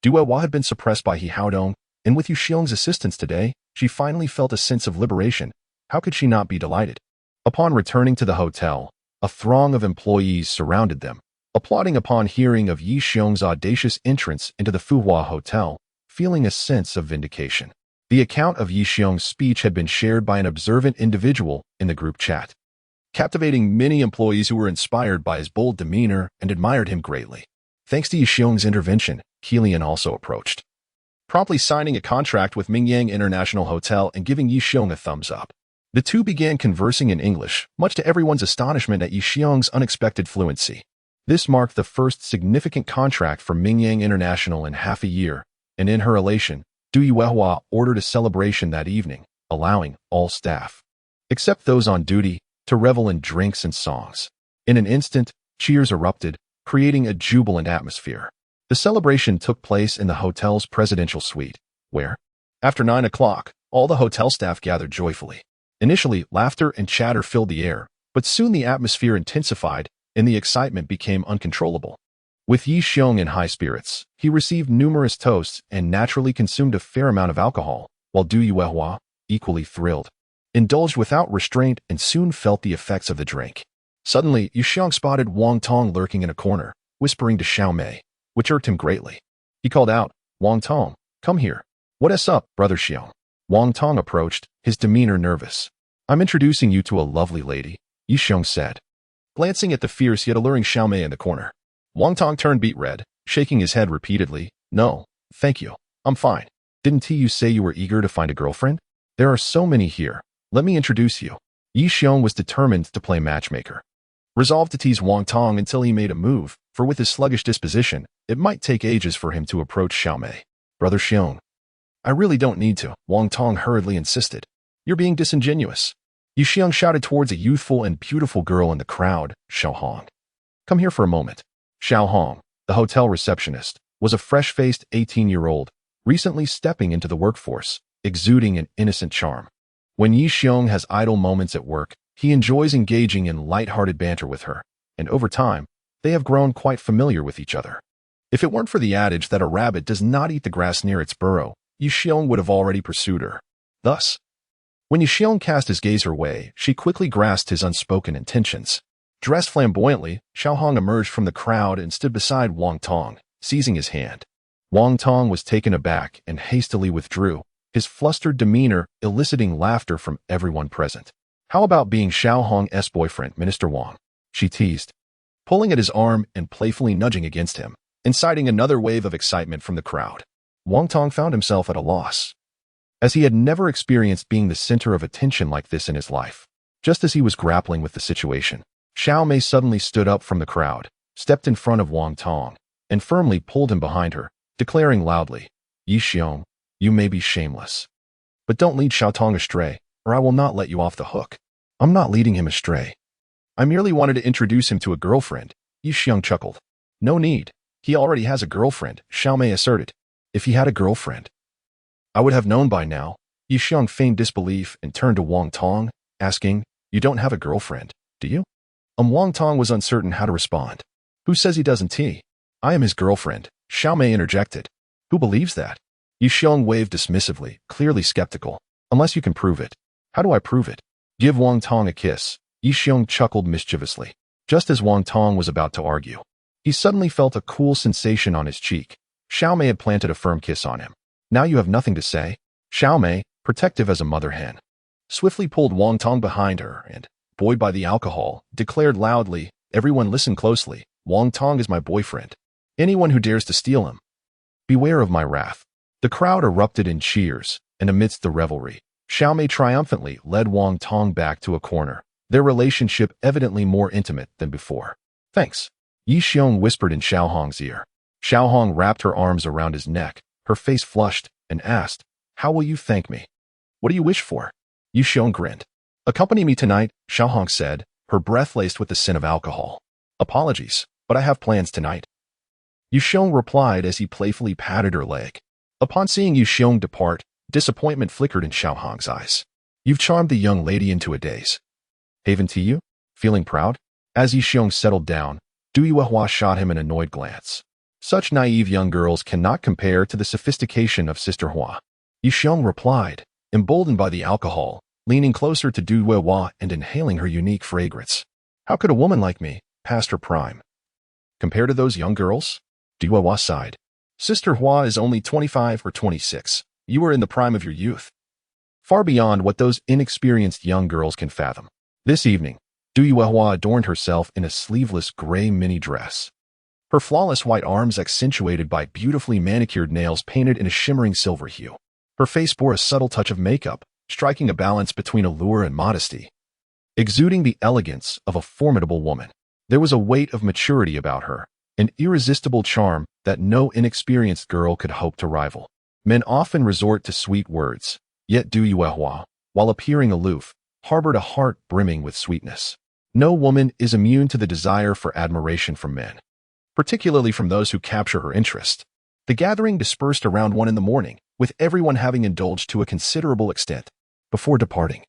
Du Yuehua had been suppressed by Yi Haodong, and with Yi Xiong's assistance today, she finally felt a sense of liberation. How could she not be delighted? Upon returning to the hotel, a throng of employees surrounded them, applauding upon hearing of Yi Xiong's audacious entrance into the Fuhua Hotel, feeling a sense of vindication. The account of Yi Xiong's speech had been shared by an observant individual in the group chat, captivating many employees who were inspired by his bold demeanor and admired him greatly. Thanks to Yi Xiong's intervention, Keelian also approached, promptly signing a contract with Mingyang International Hotel and giving Yi Xiong a thumbs up. The two began conversing in English, much to everyone's astonishment at Yi Xiong's unexpected fluency. This marked the first significant contract for Mingyang International in half a year, and in her elation, Du Yuehua ordered a celebration that evening, allowing all staff, except those on duty, to revel in drinks and songs. In an instant, cheers erupted, creating a jubilant atmosphere. The celebration took place in the hotel's presidential suite, where, after 9 o'clock, all the hotel staff gathered joyfully. Initially, laughter and chatter filled the air, but soon the atmosphere intensified and the excitement became uncontrollable. With Yi Xiong in high spirits, he received numerous toasts and naturally consumed a fair amount of alcohol, while Du Yuehua, equally thrilled, indulged without restraint and soon felt the effects of the drink. Suddenly, Yi Xiong spotted Wang Tong lurking in a corner, whispering to Xiao Mei, which irked him greatly. He called out, "Wang Tong, come here." "What's up, brother Xiong?" Wang Tong approached, his demeanor nervous. "I'm introducing you to a lovely lady," Yi Xiong said, glancing at the fierce yet alluring Xiao Mei in the corner. Wang Tong turned beet red, shaking his head repeatedly. "No, thank you. I'm fine. Didn't you say you were eager to find a girlfriend? There are so many here. Let me introduce you." Yi Xiong was determined to play matchmaker, resolved to tease Wang Tong until he made a move, for with his sluggish disposition, it might take ages for him to approach Xiao Mei. "Brother Xiong, I really don't need to," Wang Tong hurriedly insisted. "You're being disingenuous." Yi Xiong shouted towards a youthful and beautiful girl in the crowd, Xiao Hong. "Come here for a moment." Xiao Hong, the hotel receptionist, was a fresh-faced 18-year-old, recently stepping into the workforce, exuding an innocent charm. When Yi Xiong has idle moments at work, he enjoys engaging in light-hearted banter with her, and over time, they have grown quite familiar with each other. If it weren't for the adage that a rabbit does not eat the grass near its burrow, Yi Xiong would have already pursued her. Thus, when Yi Xiong cast his gaze her way, she quickly grasped his unspoken intentions. Dressed flamboyantly, Xiao Hong emerged from the crowd and stood beside Wang Tong, seizing his hand. Wang Tong was taken aback and hastily withdrew, his flustered demeanor eliciting laughter from everyone present. "How about being Xiao Hong's boyfriend, Minister Wang?" she teased, pulling at his arm and playfully nudging against him, inciting another wave of excitement from the crowd. Wang Tong found himself at a loss, as he had never experienced being the center of attention like this in his life. Just as he was grappling with the situation, Xiao Mei suddenly stood up from the crowd, stepped in front of Wang Tong, and firmly pulled him behind her, declaring loudly, "Yi Xiong, you may be shameless, but don't lead Xiao Tong astray, or I will not let you off the hook." "I'm not leading him astray. I merely wanted to introduce him to a girlfriend," Yi Xiong chuckled. "No need. He already has a girlfriend," Xiao Mei asserted. "If he had a girlfriend, I would have known by now." Yi Xiong feigned disbelief and turned to Wang Tong, asking, "You don't have a girlfriend, do you?" Wang Tong was uncertain how to respond. "Who says he doesn't? I am his girlfriend," Xiao Mei interjected. "Who believes that?" Yi Xiong waved dismissively, clearly skeptical. "Unless you can prove it." "How do I prove it?" "Give Wang Tong a kiss." Yi Xiong chuckled mischievously. Just as Wang Tong was about to argue, he suddenly felt a cool sensation on his cheek. Xiao Mei had planted a firm kiss on him. "Now you have nothing to say?" Xiao Mei, protective as a mother hen, swiftly pulled Wang Tong behind her and, buoyed by the alcohol, declared loudly, "Everyone listen closely. Wang Tong is my boyfriend. Anyone who dares to steal him, beware of my wrath." The crowd erupted in cheers, and amidst the revelry, Xiao Mei triumphantly led Wang Tong back to a corner, their relationship evidently more intimate than before. "Thanks," Yi Xiong whispered in Xiao Hong's ear. Xiao Hong wrapped her arms around his neck, her face flushed, and asked, "How will you thank me? What do you wish for?" Yi Xiong grinned. "Accompany me tonight," Xiao Hong said, her breath laced with the scent of alcohol. "Apologies, but I have plans tonight," Yi Xiong replied as he playfully patted her leg. Upon seeing Yi Xiong depart, disappointment flickered in Xiao Hong's eyes. "You've charmed the young lady into a daze. Haven't you? Feeling proud?" As Yi Xiong settled down, Du Yuehua shot him an annoyed glance. Such naive young girls cannot compare to the sophistication of Sister Hua. Yi Xiong replied, emboldened by the alcohol, leaning closer to Du Yuehua and inhaling her unique fragrance. "How could a woman like me, past her prime, compare to those young girls?" Du Yuehua sighed. "Sister Hua is only 25 or 26. You are in the prime of your youth, far beyond what those inexperienced young girls can fathom." This evening, Du Yuehua adorned herself in a sleeveless gray mini dress, her flawless white arms accentuated by beautifully manicured nails painted in a shimmering silver hue. Her face bore a subtle touch of makeup, striking a balance between allure and modesty, exuding the elegance of a formidable woman. There was a weight of maturity about her, an irresistible charm that no inexperienced girl could hope to rival. Men often resort to sweet words, yet Du Yuehua, while appearing aloof, harbored a heart brimming with sweetness. No woman is immune to the desire for admiration from men, particularly from those who capture her interest. The gathering dispersed around 1 a.m, with everyone having indulged to a considerable extent. Before departing,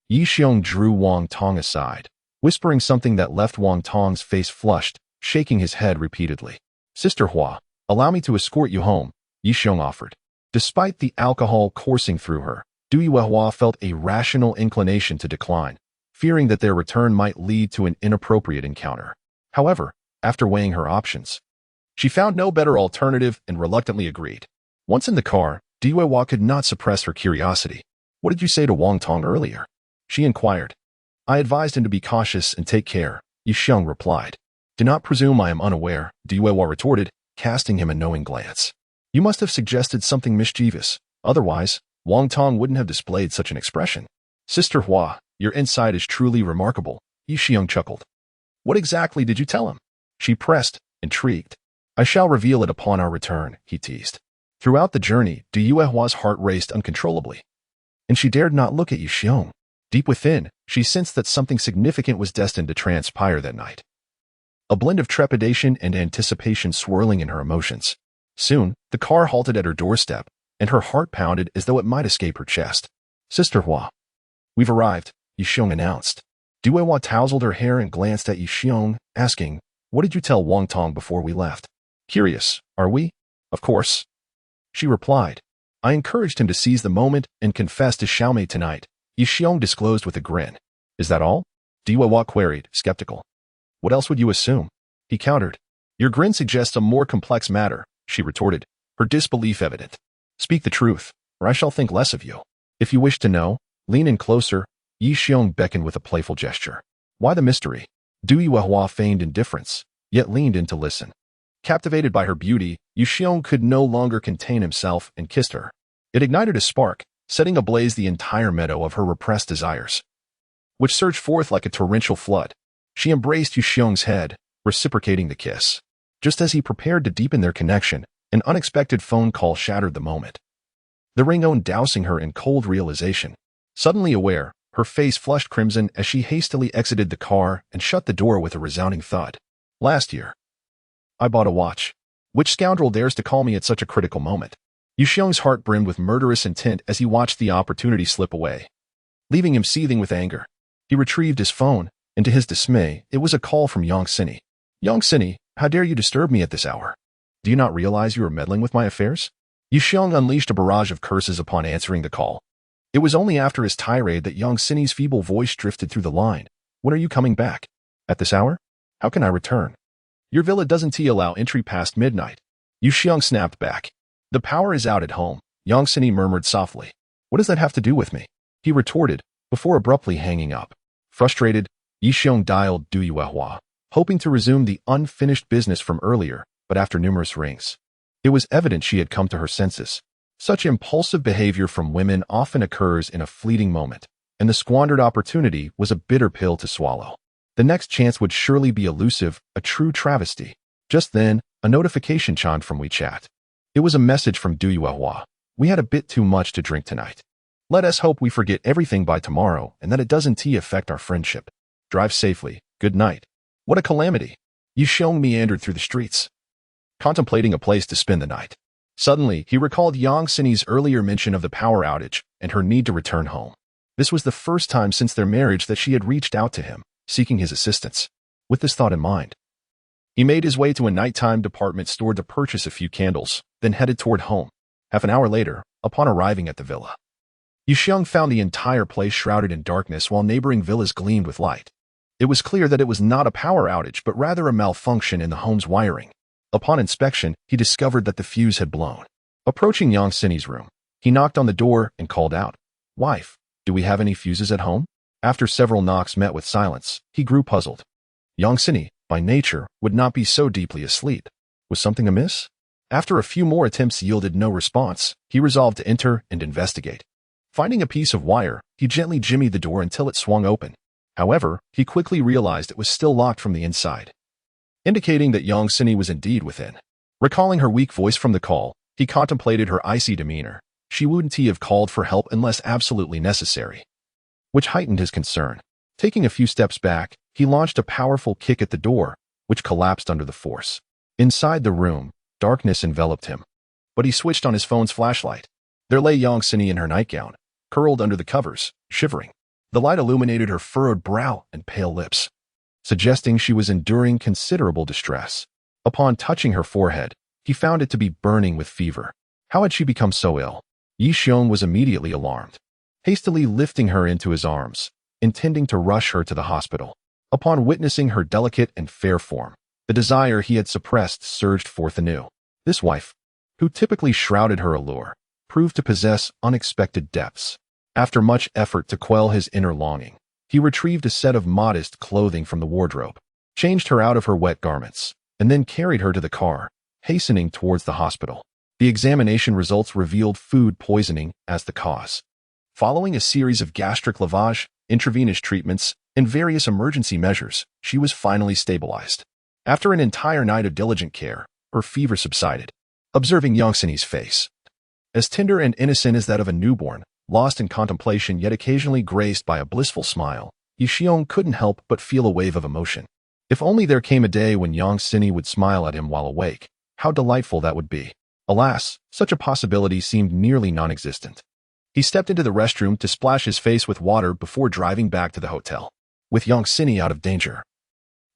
Yi Xiong drew Wang Tong aside, whispering something that left Wang Tong's face flushed, shaking his head repeatedly. "Sister Hua, allow me to escort you home," Yi Xiong offered. Despite the alcohol coursing through her, Du Yuehua felt a rational inclination to decline, fearing that their return might lead to an inappropriate encounter. However, after weighing her options, she found no better alternative and reluctantly agreed. Once in the car, Du Yuehua could not suppress her curiosity. "What did you say to Wang Tong earlier?" she inquired. "I advised him to be cautious and take care," Yi Xiong replied. "Do not presume I am unaware," Du Yuehua retorted, casting him a knowing glance. "You must have suggested something mischievous. Otherwise, Wang Tong wouldn't have displayed such an expression." "Sister Hua, your insight is truly remarkable," Yi Xiong chuckled. "What exactly did you tell him?" she pressed, intrigued. "I shall reveal it upon our return," he teased. Throughout the journey, Du Yuehua's heart raced uncontrollably, and she dared not look at Yi Xiong. Deep within, she sensed that something significant was destined to transpire that night. A blend of trepidation and anticipation swirling in her emotions. Soon, the car halted at her doorstep, and her heart pounded as though it might escape her chest. "Sister Hua, we've arrived," Yi Xiong announced. Du Yuehua tousled her hair and glanced at Yi Xiong, asking, "What did you tell Wang Tong before we left?" "Curious, are we?" "Of course," she replied. "I encouraged him to seize the moment and confess to Xiaomei tonight," Yi Xiong disclosed with a grin. "Is that all?" Du Yuehua queried, skeptical. "What else would you assume?" he countered. "Your grin suggests a more complex matter," she retorted, her disbelief evident. "Speak the truth, or I shall think less of you. If you wish to know, lean in closer," Yi Xiong beckoned with a playful gesture. "Why the mystery?" Du Yuehua feigned indifference, yet leaned in to listen. Captivated by her beauty, Yi Xiong could no longer contain himself and kissed her. It ignited a spark, setting ablaze the entire meadow of her repressed desires, which surged forth like a torrential flood. She embraced Yi Xiong's head, reciprocating the kiss. Just as he prepared to deepen their connection, an unexpected phone call shattered the moment, the ringtone dousing her in cold realization. Suddenly aware, her face flushed crimson as she hastily exited the car and shut the door with a resounding thud. "Last year, I bought a watch. Which scoundrel dares to call me at such a critical moment?" Yi Xiong's heart brimmed with murderous intent as he watched the opportunity slip away, leaving him seething with anger. He retrieved his phone, and to his dismay, it was a call from Yang Sini. "Yang Sini, how dare you disturb me at this hour? Do you not realize you are meddling with my affairs?" Yi Xiong unleashed a barrage of curses upon answering the call. It was only after his tirade that Yang Sini's feeble voice drifted through the line. "When are you coming back? At this hour? How can I return? Your villa doesn't allow entry past midnight." Yi Xiong snapped back. "The power is out at home," Yang Sini murmured softly. "What does that have to do with me?" he retorted, before abruptly hanging up. Frustrated, Yi Xiong dialed Du Yuehua, hoping to resume the unfinished business from earlier, but after numerous rings, it was evident she had come to her senses. Such impulsive behavior from women often occurs in a fleeting moment, and the squandered opportunity was a bitter pill to swallow. The next chance would surely be elusive, a true travesty. Just then, a notification chimed from WeChat. It was a message from Du Yuehua. "We had a bit too much to drink tonight. Let us hope we forget everything by tomorrow and that it doesn't affect our friendship. Drive safely. Good night." What a calamity! Yi Xiong meandered through the streets, contemplating a place to spend the night. Suddenly, he recalled Yang Sini's earlier mention of the power outage and her need to return home. This was the first time since their marriage that she had reached out to him, seeking his assistance. With this thought in mind, he made his way to a nighttime department store to purchase a few candles, then headed toward home. Half an hour later, upon arriving at the villa, Yi Xiong found the entire place shrouded in darkness while neighboring villas gleamed with light. It was clear that it was not a power outage but rather a malfunction in the home's wiring. Upon inspection, he discovered that the fuse had blown. Approaching Yang Sini's room, he knocked on the door and called out, "Wife, do we have any fuses at home?" After several knocks met with silence, he grew puzzled. Yang Sini, by nature, would not be so deeply asleep. Was something amiss? After a few more attempts yielded no response, he resolved to enter and investigate. Finding a piece of wire, he gently jimmied the door until it swung open. However, he quickly realized it was still locked from the inside, indicating that Yang Sini was indeed within. Recalling her weak voice from the call, he contemplated her icy demeanor. She wouldn't have called for help unless absolutely necessary, which heightened his concern. Taking a few steps back, he launched a powerful kick at the door, which collapsed under the force. Inside the room, darkness enveloped him. But he switched on his phone's flashlight. There lay Yang Sini in her nightgown, curled under the covers, shivering. The light illuminated her furrowed brow and pale lips, suggesting she was enduring considerable distress. Upon touching her forehead, he found it to be burning with fever. How had she become so ill? Yi Xiong was immediately alarmed, hastily lifting her into his arms, intending to rush her to the hospital. Upon witnessing her delicate and fair form, the desire he had suppressed surged forth anew. This wife, who typically shrouded her allure, proved to possess unexpected depths. After much effort to quell his inner longing, he retrieved a set of modest clothing from the wardrobe, changed her out of her wet garments, and then carried her to the car, hastening towards the hospital. The examination results revealed food poisoning as the cause. Following a series of gastric lavage, intravenous treatments, and various emergency measures, she was finally stabilized. After an entire night of diligent care, her fever subsided. Observing Yang Sini's face, as tender and innocent as that of a newborn, lost in contemplation yet occasionally graced by a blissful smile, Yi Xiong couldn't help but feel a wave of emotion. If only there came a day when Yang Sini would smile at him while awake, how delightful that would be. Alas, such a possibility seemed nearly non-existent. He stepped into the restroom to splash his face with water before driving back to the hotel. With Yang Sini out of danger,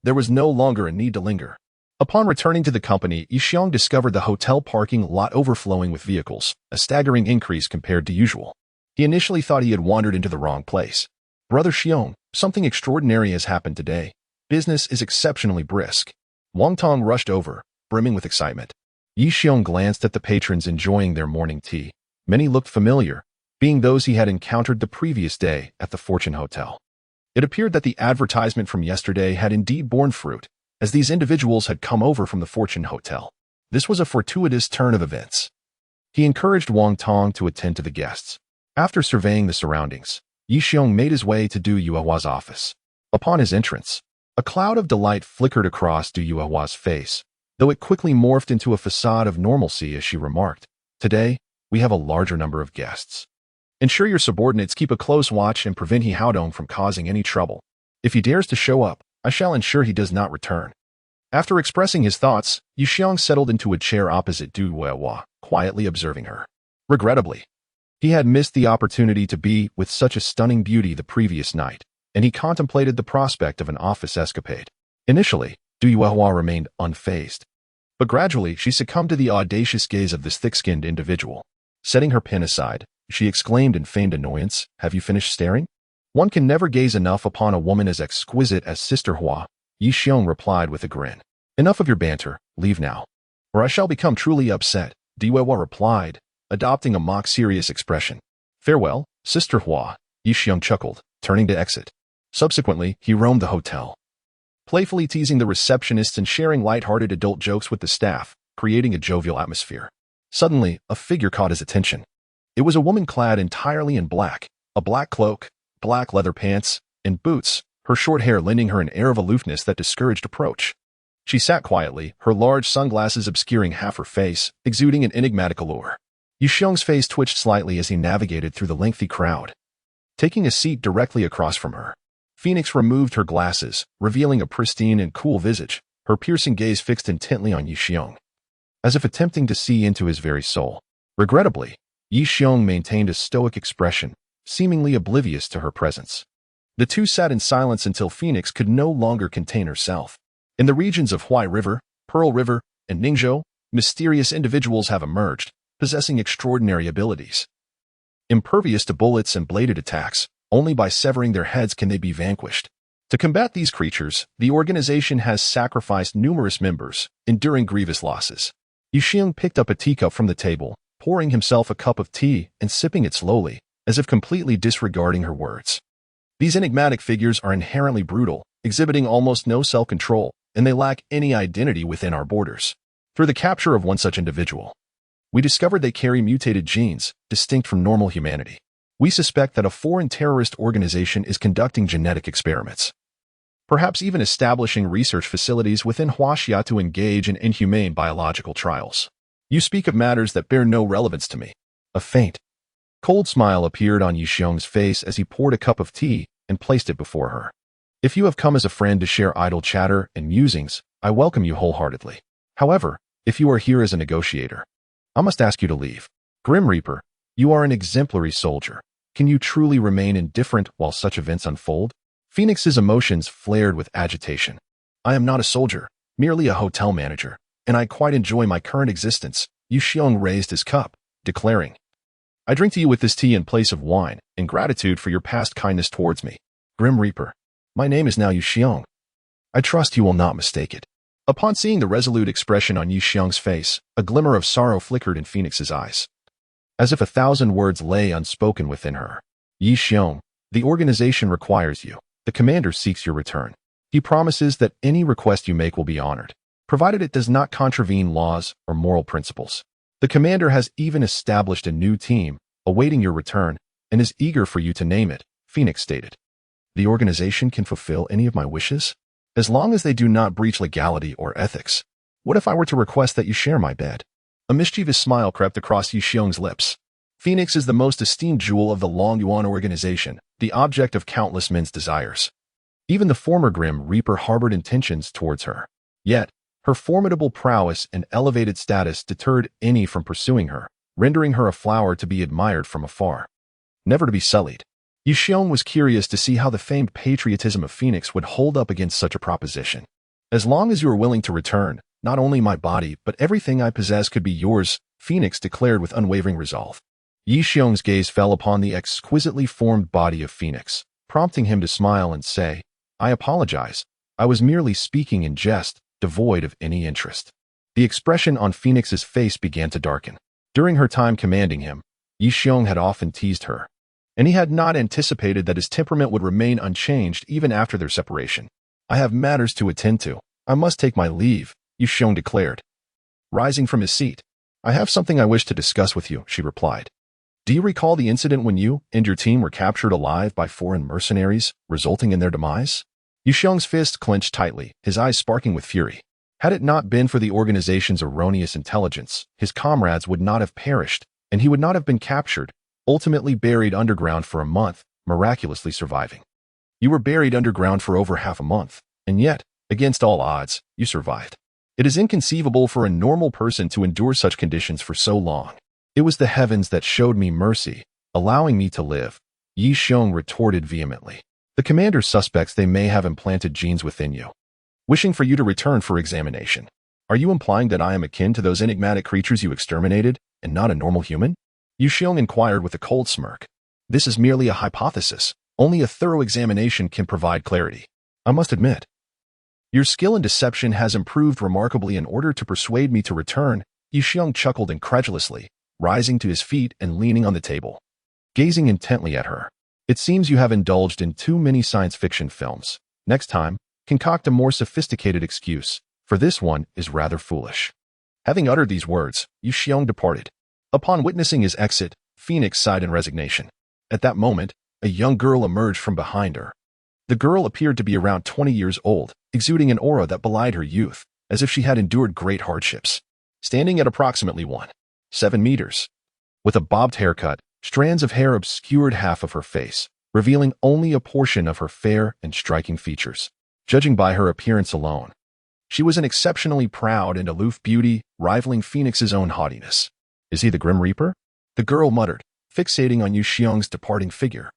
there was no longer a need to linger. Upon returning to the company, Yi Xiong discovered the hotel parking lot overflowing with vehicles, a staggering increase compared to usual. He initially thought he had wandered into the wrong place. Brother Xiong, something extraordinary has happened today. Business is exceptionally brisk. Wang Tong rushed over, brimming with excitement. Yi Xiong glanced at the patrons enjoying their morning tea. Many looked familiar, being those he had encountered the previous day at the Fortune Hotel. It appeared that the advertisement from yesterday had indeed borne fruit, as these individuals had come over from the Fortune Hotel. This was a fortuitous turn of events. He encouraged Wang Tong to attend to the guests. After surveying the surroundings, Yi Xiong made his way to Du Yuehua's office. Upon his entrance, a cloud of delight flickered across Du Yuehua's face, though it quickly morphed into a facade of normalcy as she remarked, "Today, we have a larger number of guests. Ensure your subordinates keep a close watch and prevent He Haodong from causing any trouble. If he dares to show up, I shall ensure he does not return." After expressing his thoughts, Yi Xiong settled into a chair opposite Du Yuehua, quietly observing her. Regrettably, he had missed the opportunity to be with such a stunning beauty the previous night, and he contemplated the prospect of an office escapade. Initially, Du Yuehua remained unfazed, but gradually she succumbed to the audacious gaze of this thick-skinned individual. Setting her pen aside, she exclaimed in feigned annoyance, "Have you finished staring? One can never gaze enough upon a woman as exquisite as Sister Hua." Yi Xiong replied with a grin. "Enough of your banter, leave now, or I shall become truly upset," Du Yuehua replied, adopting a mock-serious expression. "Farewell, Sister Hua," Yi Xiong chuckled, turning to exit. Subsequently, he roamed the hotel, playfully teasing the receptionists and sharing light-hearted adult jokes with the staff, creating a jovial atmosphere. Suddenly, a figure caught his attention. It was a woman clad entirely in black, a black cloak, black leather pants, and boots, her short hair lending her an air of aloofness that discouraged approach. She sat quietly, her large sunglasses obscuring half her face, exuding an enigmatic allure. Yi Xiong's face twitched slightly as he navigated through the lengthy crowd. Taking a seat directly across from her, Phoenix removed her glasses, revealing a pristine and cool visage, her piercing gaze fixed intently on Yi Xiong, as if attempting to see into his very soul. Regrettably, Yi Xiong maintained a stoic expression, seemingly oblivious to her presence. The two sat in silence until Phoenix could no longer contain herself. In the regions of Huai River, Pearl River, and Ningzhou, mysterious individuals have emerged, possessing extraordinary abilities. Impervious to bullets and bladed attacks, only by severing their heads can they be vanquished. To combat these creatures, the organization has sacrificed numerous members, enduring grievous losses. Yi Xiong picked up a teacup from the table, pouring himself a cup of tea and sipping it slowly, as if completely disregarding her words. These enigmatic figures are inherently brutal, exhibiting almost no self-control, and they lack any identity within our borders. Through the capture of one such individual, we discovered they carry mutated genes, distinct from normal humanity. We suspect that a foreign terrorist organization is conducting genetic experiments, perhaps even establishing research facilities within Huaxia to engage in inhumane biological trials. You speak of matters that bear no relevance to me. A faint, cold smile appeared on Yixiong's face as he poured a cup of tea and placed it before her. If you have come as a friend to share idle chatter and musings, I welcome you wholeheartedly. However, if you are here as a negotiator, I must ask you to leave. Grim Reaper, you are an exemplary soldier. Can you truly remain indifferent while such events unfold? Phoenix's emotions flared with agitation. I am not a soldier, merely a hotel manager, and I quite enjoy my current existence. Yixiong raised his cup, declaring, I drink to you with this tea in place of wine, in gratitude for your past kindness towards me. Grim Reaper, my name is now Yixiong. I trust you will not mistake it. Upon seeing the resolute expression on Yixiong's face, a glimmer of sorrow flickered in Phoenix's eyes, as if 1,000 words lay unspoken within her. Yixiong, the organization requires you. The commander seeks your return. He promises that any request you make will be honored, provided it does not contravene laws or moral principles. The commander has even established a new team, awaiting your return, and is eager for you to name it, Phoenix stated. The organization can fulfill any of my wishes, as long as they do not breach legality or ethics. What if I were to request that you share my bed? A mischievous smile crept across Yixiong's lips. Phoenix is the most esteemed jewel of the Long Yuan organization, the object of countless men's desires. Even the former Grim Reaper harbored intentions towards her. Yet, her formidable prowess and elevated status deterred any from pursuing her, rendering her a flower to be admired from afar, never to be sullied. Yixiong was curious to see how the famed patriotism of Phoenix would hold up against such a proposition. As long as you are willing to return, not only my body, but everything I possess could be yours, Phoenix declared with unwavering resolve. Yixiong's gaze fell upon the exquisitely formed body of Phoenix, prompting him to smile and say, I apologize. I was merely speaking in jest, devoid of any interest. The expression on Phoenix's face began to darken. During her time commanding him, Yixiong had often teased her, and he had not anticipated that his temperament would remain unchanged even after their separation. I have matters to attend to. I must take my leave, Yixiong declared. Rising from his seat, I have something I wish to discuss with you, she replied. Do you recall the incident when you and your team were captured alive by foreign mercenaries, resulting in their demise? Yixiong's fist clenched tightly, his eyes sparking with fury. Had it not been for the organization's erroneous intelligence, his comrades would not have perished, and he would not have been captured, ultimately buried underground for a month, miraculously surviving. You were buried underground for over half a month, and yet, against all odds, you survived. It is inconceivable for a normal person to endure such conditions for so long. It was the heavens that showed me mercy, allowing me to live, Yixiong retorted vehemently. The commander suspects they may have implanted genes within you, wishing for you to return for examination. Are you implying that I am akin to those enigmatic creatures you exterminated, and not a normal human? Yixiong inquired with a cold smirk. This is merely a hypothesis. Only a thorough examination can provide clarity. I must admit, your skill in deception has improved remarkably in order to persuade me to return. Yixiong chuckled incredulously, rising to his feet and leaning on the table, gazing intently at her. It seems you have indulged in too many science fiction films. Next time, concoct a more sophisticated excuse, for this one is rather foolish. Having uttered these words, Yixiong departed. Upon witnessing his exit, Phoenix sighed in resignation. At that moment, a young girl emerged from behind her. The girl appeared to be around 20 years old, exuding an aura that belied her youth, as if she had endured great hardships. Standing at approximately 1.7 meters, with a bobbed haircut, strands of hair obscured half of her face, revealing only a portion of her fair and striking features. Judging by her appearance alone, she was an exceptionally proud and aloof beauty, rivaling Phoenix's own haughtiness. Is he the Grim Reaper? The girl muttered, fixating on Yixiong's departing figure,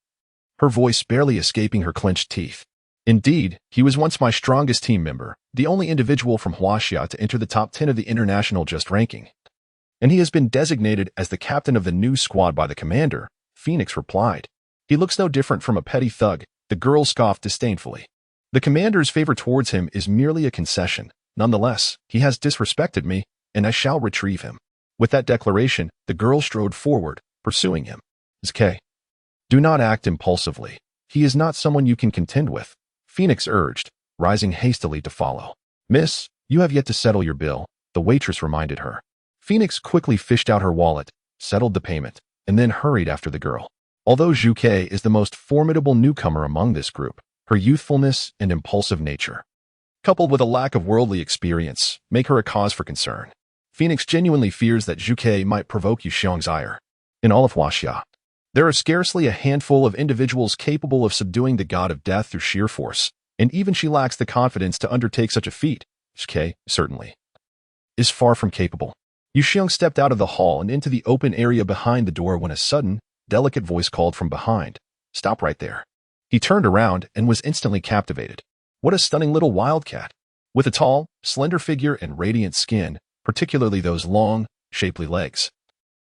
her voice barely escaping her clenched teeth. Indeed, he was once my strongest team member, the only individual from Huaxia to enter the top 10 of the international just ranking. And he has been designated as the captain of the new squad by the commander, Phoenix replied. He looks no different from a petty thug, the girl scoffed disdainfully. The commander's favor towards him is merely a concession. Nonetheless, he has disrespected me, and I shall retrieve him. With that declaration, the girl strode forward, pursuing him. Zk. Do not act impulsively. He is not someone you can contend with, Phoenix urged, rising hastily to follow. Miss, you have yet to settle your bill, the waitress reminded her. Phoenix quickly fished out her wallet, settled the payment, and then hurried after the girl. Although Zhu Ke is the most formidable newcomer among this group, her youthfulness and impulsive nature, coupled with a lack of worldly experience, make her a cause for concern. Phoenix genuinely fears that Zhu Ke might provoke Yixiong's ire. In all of Huaxia, there are scarcely a handful of individuals capable of subduing the god of death through sheer force, and even she lacks the confidence to undertake such a feat. Zhu Ke, certainly, is far from capable. Yixiong stepped out of the hall and into the open area behind the door when a sudden, delicate voice called from behind, "Stop right there." He turned around and was instantly captivated. What a stunning little wildcat! With a tall, slender figure and radiant skin, particularly those long, shapely legs.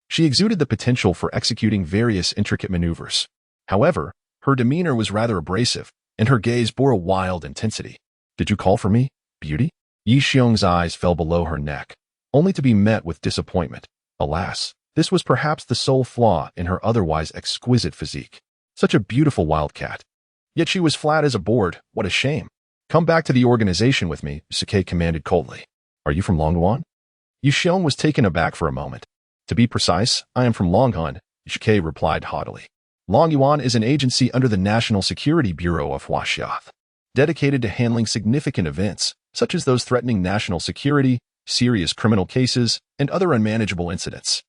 She exuded the potential for executing various intricate maneuvers. However, her demeanor was rather abrasive, and her gaze bore a wild intensity. "Did you call for me, beauty?" Yixiong's eyes fell below her neck, only to be met with disappointment. Alas, this was perhaps the sole flaw in her otherwise exquisite physique. Such a beautiful wildcat. Yet she was flat as a board. What a shame. "Come back to the organization with me," Zhu Ke commanded coldly. "Are you from Longyuan?" Yixiong was taken aback for a moment. "To be precise, I am from Longyuan," Zhu Ke replied haughtily. Longyuan is an agency under the National Security Bureau of Huaxia, dedicated to handling significant events, such as those threatening national security, serious criminal cases, and other unmanageable incidents.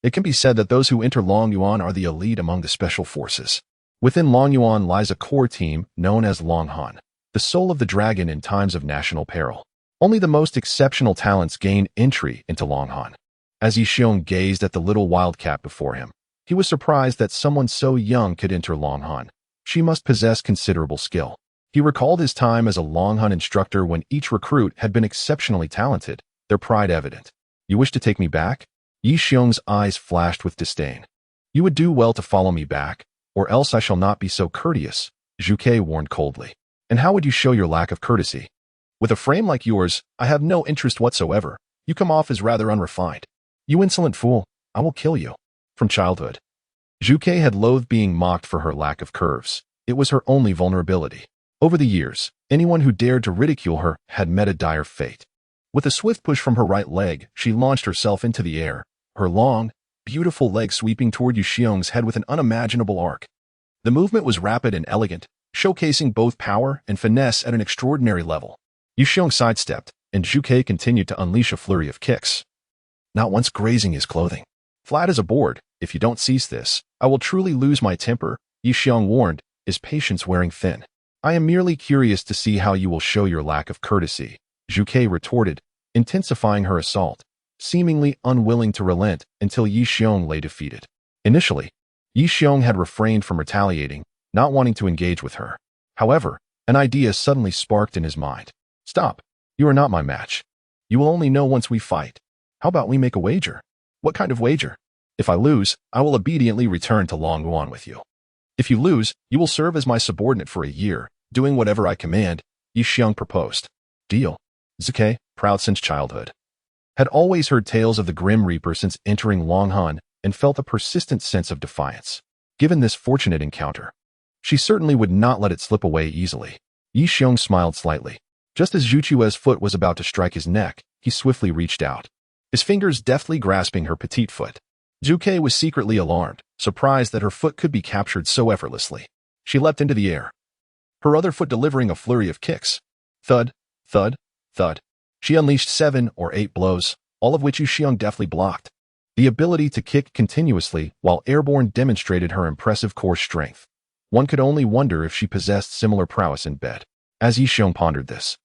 It can be said that those who enter Longyuan are the elite among the special forces. Within Longyuan lies a core team known as Longhan, the soul of the dragon in times of national peril. Only the most exceptional talents gain entry into Longhan. As Yixiong gazed at the little wildcat before him, he was surprised that someone so young could enter Longhan. She must possess considerable skill. He recalled his time as a Longhan instructor when each recruit had been exceptionally talented, their pride evident. "You wish to take me back?" Yixiong's eyes flashed with disdain. "You would do well to follow me back, or else I shall not be so courteous," Zhu Ke warned coldly. "And how would you show your lack of courtesy? With a frame like yours, I have no interest whatsoever. You come off as rather unrefined. You insolent fool, I will kill you." From childhood, Zhu Ke had loathed being mocked for her lack of curves. It was her only vulnerability. Over the years, anyone who dared to ridicule her had met a dire fate. With a swift push from her right leg, she launched herself into the air, her long, beautiful legs sweeping toward Yixiong's head with an unimaginable arc. The movement was rapid and elegant, showcasing both power and finesse at an extraordinary level. Yixiong sidestepped, and Zhu Ke continued to unleash a flurry of kicks, not once grazing his clothing. "Flat as a board, if you don't cease this, I will truly lose my temper," Yixiong warned, his patience wearing thin. "I am merely curious to see how you will show your lack of courtesy," Zhu Ke retorted, intensifying her assault, seemingly unwilling to relent until Yixiong lay defeated. Initially, Yixiong had refrained from retaliating, not wanting to engage with her. However, an idea suddenly sparked in his mind. "Stop. You are not my match. You will only know once we fight. How about we make a wager?" "What kind of wager?" "If I lose, I will obediently return to Longyuan with you. If you lose, you will serve as my subordinate for a year, doing whatever I command," Yixiong proposed. "Deal." Zhu Ke, proud since childhood, had always heard tales of the Grim Reaper since entering Longhan and felt a persistent sense of defiance. Given this fortunate encounter, she certainly would not let it slip away easily. Yixiong smiled slightly. Just as Zhu Chue's foot was about to strike his neck, he swiftly reached out, his fingers deftly grasping her petite foot. Zhu Ke was secretly alarmed, surprised that her foot could be captured so effortlessly. She leapt into the air, her other foot delivering a flurry of kicks. Thud, thud, thud. She unleashed 7 or 8 blows, all of which Yixiong deftly blocked. The ability to kick continuously while airborne demonstrated her impressive core strength. One could only wonder if she possessed similar prowess in bed. As Yixiong pondered this,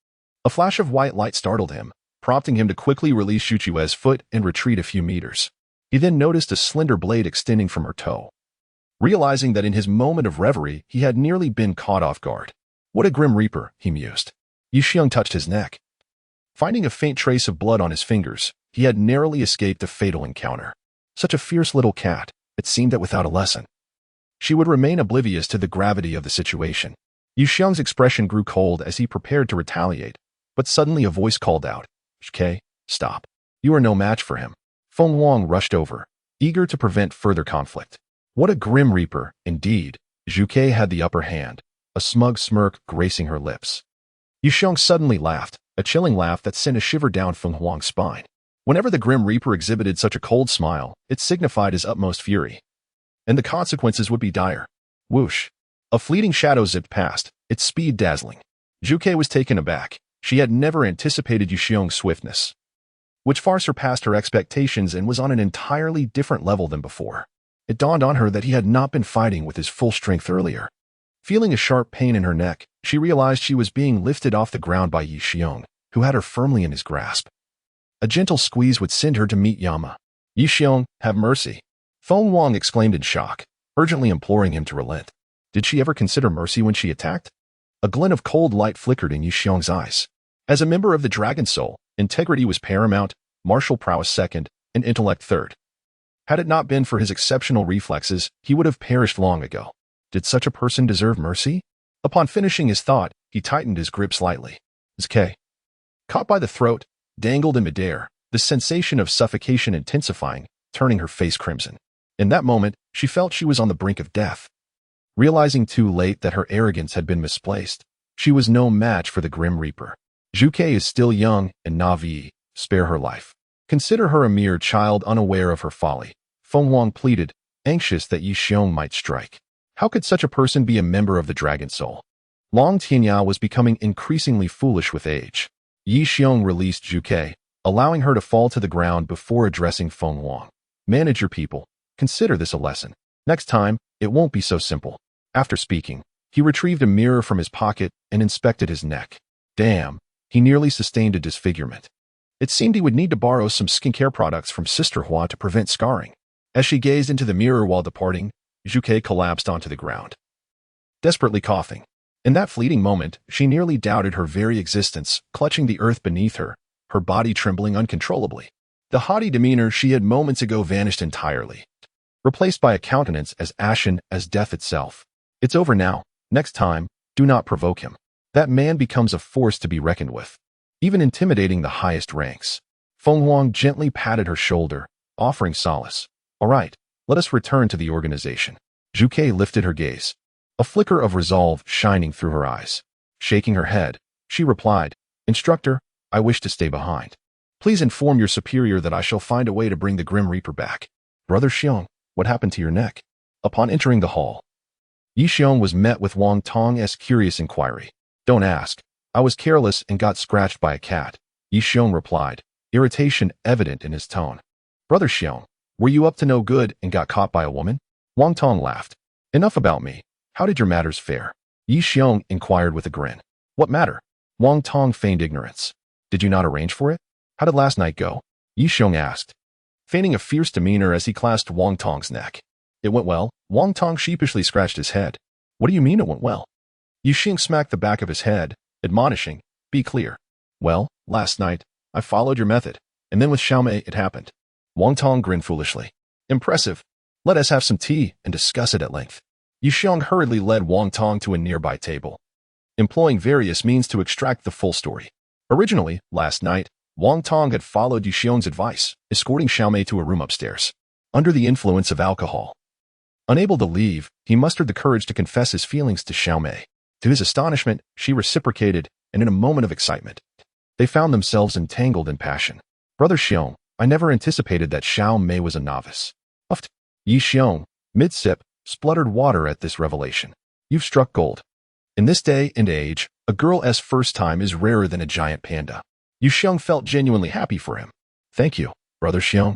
a flash of white light startled him, prompting him to quickly release Zhu Chue's foot and retreat a few meters. He then noticed a slender blade extending from her toe. Realizing that in his moment of reverie, he had nearly been caught off guard. "What a grim reaper," he mused. Yixiong touched his neck. Finding a faint trace of blood on his fingers, he had narrowly escaped a fatal encounter. Such a fierce little cat, it seemed that without a lesson, she would remain oblivious to the gravity of the situation. Yixiong's expression grew cold as he prepared to retaliate, but suddenly a voice called out, "Zhu Ke, stop. You are no match for him." Feng Wang rushed over, eager to prevent further conflict. What a grim reaper, indeed. Zhu Ke had the upper hand, a smug smirk gracing her lips. Yixiong suddenly laughed, a chilling laugh that sent a shiver down Feng Huang's spine. Whenever the Grim Reaper exhibited such a cold smile, it signified his utmost fury. and the consequences would be dire. Whoosh. A fleeting shadow zipped past, its speed dazzling. Zhuke was taken aback. She had never anticipated Yuxiong's swiftness, which far surpassed her expectations and was on an entirely different level than before. It dawned on her that he had not been fighting with his full strength earlier. Feeling a sharp pain in her neck, she realized she was being lifted off the ground by Yuxiong, who had her firmly in his grasp. A gentle squeeze would send her to meet Yama. "Yuxiong, have mercy," Feng Wang exclaimed in shock, urgently imploring him to relent. Did she ever consider mercy when she attacked? A glint of cold light flickered in Yuxiong's eyes. As a member of the Dragon Soul, integrity was paramount, martial prowess second, and intellect third. Had it not been for his exceptional reflexes, he would have perished long ago. Did such a person deserve mercy? Upon finishing his thought, he tightened his grip slightly. Zk. Caught by the throat, dangled in midair, the sensation of suffocation intensifying, turning her face crimson. In that moment, she felt she was on the brink of death. Realizing too late that her arrogance had been misplaced, she was no match for the Grim Reaper. Zhuke is still young and naive. Spare her life. Consider her a mere child unaware of her folly, Feng Wang pleaded, anxious that Yuxiong might strike. How could such a person be a member of the Dragon Soul? Long Tianya was becoming increasingly foolish with age. Yuxiong released Zhuke, allowing her to fall to the ground before addressing Feng Wang. Manage your people. Consider this a lesson. Next time, it won't be so simple. After speaking, he retrieved a mirror from his pocket and inspected his neck. Damn, he nearly sustained a disfigurement. It seemed he would need to borrow some skincare products from Sister Hua to prevent scarring. As she gazed into the mirror while departing, Zhuke collapsed onto the ground, desperately coughing. In that fleeting moment, she nearly doubted her very existence, clutching the earth beneath her, her body trembling uncontrollably. The haughty demeanor she had moments ago vanished entirely, replaced by a countenance as ashen as death itself. It's over now. Next time, do not provoke him. That man becomes a force to be reckoned with, even intimidating the highest ranks. Feng Wang gently patted her shoulder, offering solace. All right, let us return to the organization. Zhuke lifted her gaze, a flicker of resolve shining through her eyes. Shaking her head, she replied, Instructor, I wish to stay behind. Please inform your superior that I shall find a way to bring the Grim Reaper back. Brother Xiong, what happened to your neck? Upon entering the hall, Yuxiong was met with Wang Tong's curious inquiry. Don't ask. I was careless and got scratched by a cat, Yuxiong replied, irritation evident in his tone. Brother Xiong, were you up to no good and got caught by a woman? Wang Tong laughed. Enough about me. How did your matters fare? Yuxiong inquired with a grin. What matter? Wang Tong feigned ignorance. Did you not arrange for it? How did last night go? Yuxiong asked, feigning a fierce demeanor as he clasped Wang Tong's neck. It went well. Wang Tong sheepishly scratched his head. What do you mean it went well? Yuxiong smacked the back of his head, admonishing, be clear. Well, last night, I followed your method, and then with Xiaomei it happened. Wang Tong grinned foolishly. Impressive. Let us have some tea and discuss it at length. Yuxiong hurriedly led Wang Tong to a nearby table, employing various means to extract the full story. Originally, last night, Wang Tong had followed Yuxiong's advice, escorting Xiaomei to a room upstairs, under the influence of alcohol. Unable to leave, he mustered the courage to confess his feelings to Xiaomei. To his astonishment, she reciprocated, and in a moment of excitement, they found themselves entangled in passion. Brother Xiong, I never anticipated that Xiaomei was a novice. Uffed. Yuxiong, mid-sip, spluttered water at this revelation. You've struck gold. In this day and age, a girl's first time is rarer than a giant panda. Yuxiong felt genuinely happy for him. Thank you, Brother Xiong.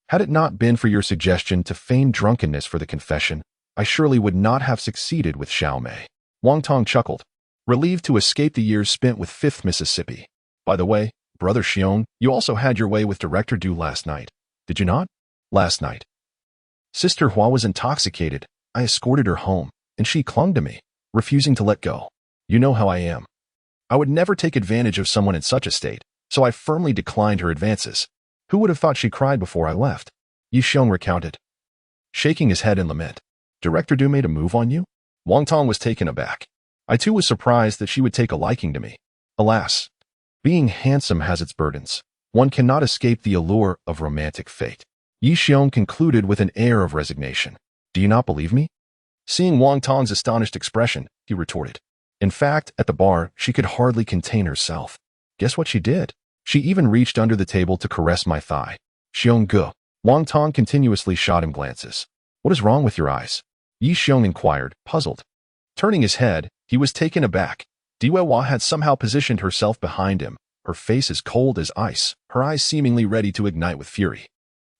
Had it not been for your suggestion to feign drunkenness for the confession, I surely would not have succeeded with Xiaomei. Wang Tong chuckled, relieved to escape the years spent with 5th Mississippi. By the way, Brother Xiong, you also had your way with Director Du last night, did you not? Last night. Sister Hua was intoxicated. I escorted her home, and she clung to me, refusing to let go. You know how I am. I would never take advantage of someone in such a state, so I firmly declined her advances. Who would have thought she cried before I left? Yuxiong recounted, shaking his head in lament. Director Du made a move on you? Wang Tong was taken aback. I too was surprised that she would take a liking to me. Alas, being handsome has its burdens. One cannot escape the allure of romantic fate. Yuxiong concluded with an air of resignation. Do you not believe me? Seeing Wang Tong's astonished expression, he retorted. In fact, at the bar, she could hardly contain herself. Guess what she did? She even reached under the table to caress my thigh. Xiong Ge. Wang Tong continuously shot him glances. What is wrong with your eyes? Yi Xiong inquired, puzzled. Turning his head, he was taken aback. Diwewa had somehow positioned herself behind him, her face as cold as ice, her eyes seemingly ready to ignite with fury.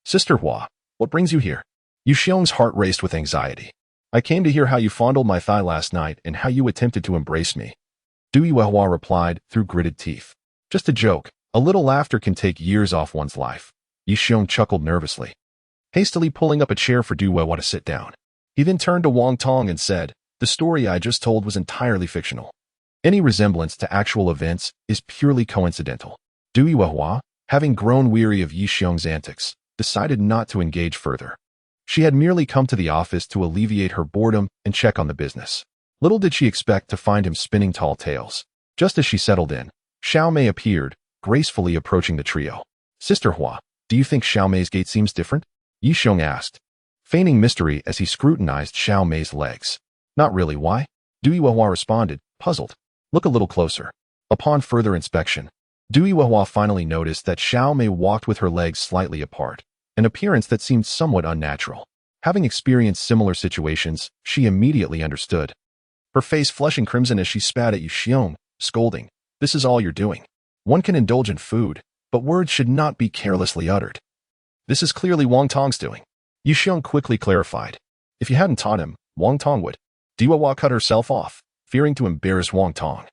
Sister Hua, what brings you here? Yi Xiong's heart raced with anxiety. I came to hear how you fondled my thigh last night and how you attempted to embrace me. Diwewa replied through gritted teeth. Just a joke. A little laughter can take years off one's life. Yi Xiong chuckled nervously, hastily pulling up a chair for Diwewa to sit down. He then turned to Wang Tong and said, the story I just told was entirely fictional. Any resemblance to actual events is purely coincidental. Diwewa, having grown weary of Yi Xiong's antics, decided not to engage further. She had merely come to the office to alleviate her boredom and check on the business. Little did she expect to find him spinning tall tales. Just as she settled in, Xiao Mei appeared, gracefully approaching the trio. Sister Hua, do you think Xiao Mei's gait seems different? Yi Xiong asked, feigning mystery as he scrutinized Xiao Mei's legs. Not really, why? Diwewa responded, puzzled. Look a little closer. Upon further inspection, Diwewa finally noticed that Xiao Mei walked with her legs slightly apart, an appearance that seemed somewhat unnatural. Having experienced similar situations, she immediately understood. Her face flushing crimson as she spat at Yi Xiong, scolding, this is all you're doing. One can indulge in food, but words should not be carelessly uttered. This is clearly Wang Tong's doing. Yi Xiong quickly clarified. If you hadn't taught him, Wang Tong would. Diwewa cut herself off, fearing to embarrass Wang Tong.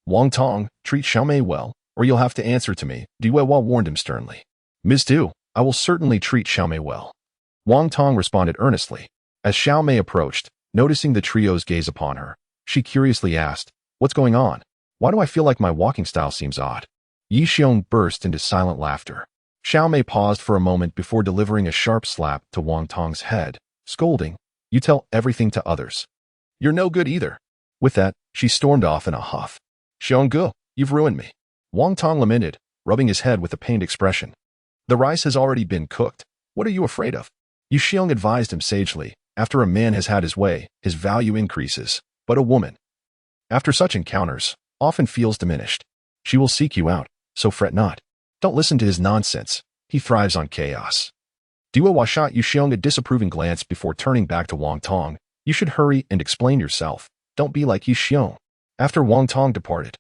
Wang Tong, treat Xiao Mei well, or you'll have to answer to me, Diwewa warned him sternly. Ms. Du, I will certainly treat Xiao Mei well. Wang Tong responded earnestly. As Xiao Mei approached, noticing the trio's gaze upon her, she curiously asked, what's going on? Why do I feel like my walking style seems odd? Yi Xiong burst into silent laughter. Xiao Mei paused for a moment before delivering a sharp slap to Wang Tong's head, scolding, you tell everything to others. You're no good either. With that, she stormed off in a huff. Xionggu, you've ruined me. Wang Tong lamented, rubbing his head with a pained expression. The rice has already been cooked. What are you afraid of? Yi Xiong advised him sagely, after a man has had his way, his value increases, but a woman, after such encounters, often feels diminished. She will seek you out, so fret not. Don't listen to his nonsense. He thrives on chaos. Diwewa shot Yi Xiong a disapproving glance before turning back to Wang Tong. You should hurry and explain yourself. Don't be like Yi Xiong. After Wang Tong departed,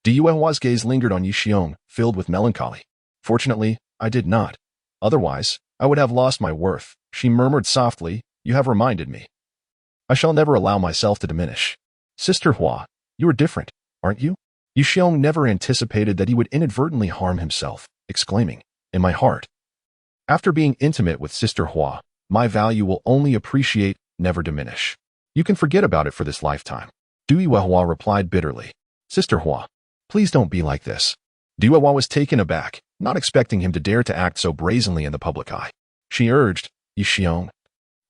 Diwewa's gaze lingered on Yi Xiong, filled with melancholy. Fortunately, I did not. Otherwise, I would have lost my worth. She murmured softly, you have reminded me. I shall never allow myself to diminish. Sister Hua, you are different, aren't you? Yi Xiong never anticipated that he would inadvertently harm himself, exclaiming, in my heart. After being intimate with Sister Hua, my value will only appreciate, never diminish. You can forget about it for this lifetime. Diwewa replied bitterly. Sister Hua, please don't be like this. Diwewa was taken aback, not expecting him to dare to act so brazenly in the public eye. She urged, Yi Xiong,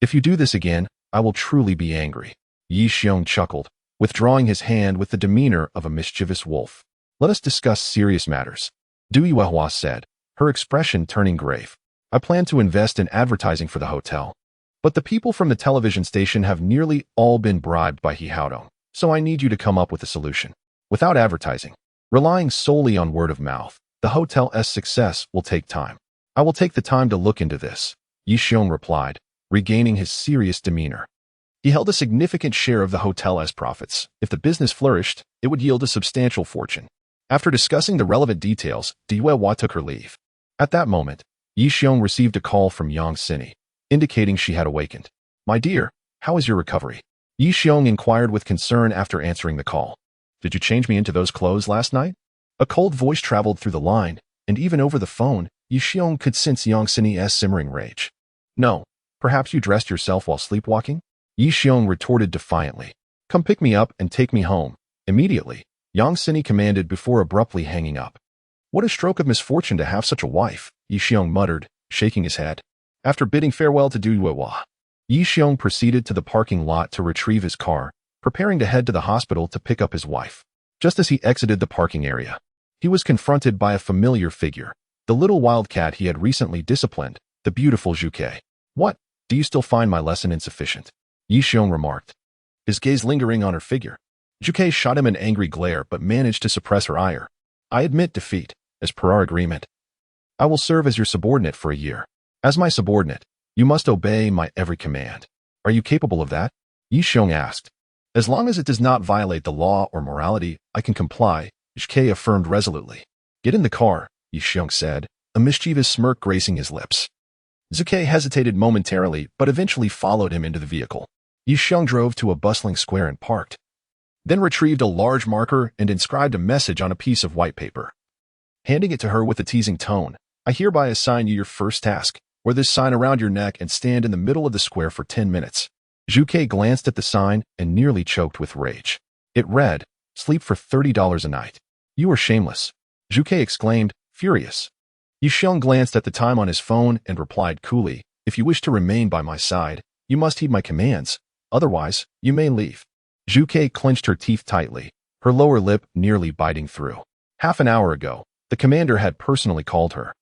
if you do this again, I will truly be angry. Yi Xiong chuckled, withdrawing his hand with the demeanor of a mischievous wolf. Let us discuss serious matters. Diwewa said, her expression turning grave. I plan to invest in advertising for the hotel. But the people from the television station have nearly all been bribed by He Haodong, so I need you to come up with a solution. Without advertising, relying solely on word of mouth, the hotel's success will take time. I will take the time to look into this, Yi Xiong replied, regaining his serious demeanor. He held a significant share of the hotel's profits. If the business flourished, it would yield a substantial fortune. After discussing the relevant details, Diwewa took her leave. At that moment, Yi Xiong received a call from Yang Sini, indicating she had awakened. My dear, how is your recovery? Yi Xiong inquired with concern after answering the call. Did you change me into those clothes last night? A cold voice traveled through the line, and even over the phone, Yi Xiong could sense Yang Sini's simmering rage. No, perhaps you dressed yourself while sleepwalking? Yi Xiong retorted defiantly. Come pick me up and take me home. Immediately, Yang Sini commanded before abruptly hanging up. What a stroke of misfortune to have such a wife, Yi Xiong muttered, shaking his head. After bidding farewell to Diwewa, Yi Xiong proceeded to the parking lot to retrieve his car, preparing to head to the hospital to pick up his wife. Just as he exited the parking area, he was confronted by a familiar figure, the little wildcat he had recently disciplined, the beautiful Zhuke. What? Do you still find my lesson insufficient? Yi Xiong remarked, his gaze lingering on her figure. Zhuke shot him an angry glare but managed to suppress her ire. I admit defeat, as per our agreement. I will serve as your subordinate for a year. As my subordinate, You must obey my every command. Are you capable of that? Yi Xiong asked. As long as it does not violate the law or morality, I can comply, Zhuge affirmed resolutely. Get in the car, Yi Xiong said, a mischievous smirk gracing his lips. Zhuge hesitated momentarily, but eventually followed him into the vehicle. Yi Xiong drove to a bustling square and parked, then retrieved a large marker and inscribed a message on a piece of white paper. Handing it to her with a teasing tone, I hereby assign you your first task. Wear this sign around your neck and stand in the middle of the square for 10 minutes. Zhuge glanced at the sign and nearly choked with rage. It read, sleep for $30 a night. You are shameless, Zhuge exclaimed, furious. Yi Xiong glanced at the time on his phone and replied coolly, if you wish to remain by my side, you must heed my commands. Otherwise, you may leave. Zhuge clenched her teeth tightly, her lower lip nearly biting through. Half an hour ago, the commander had personally called her,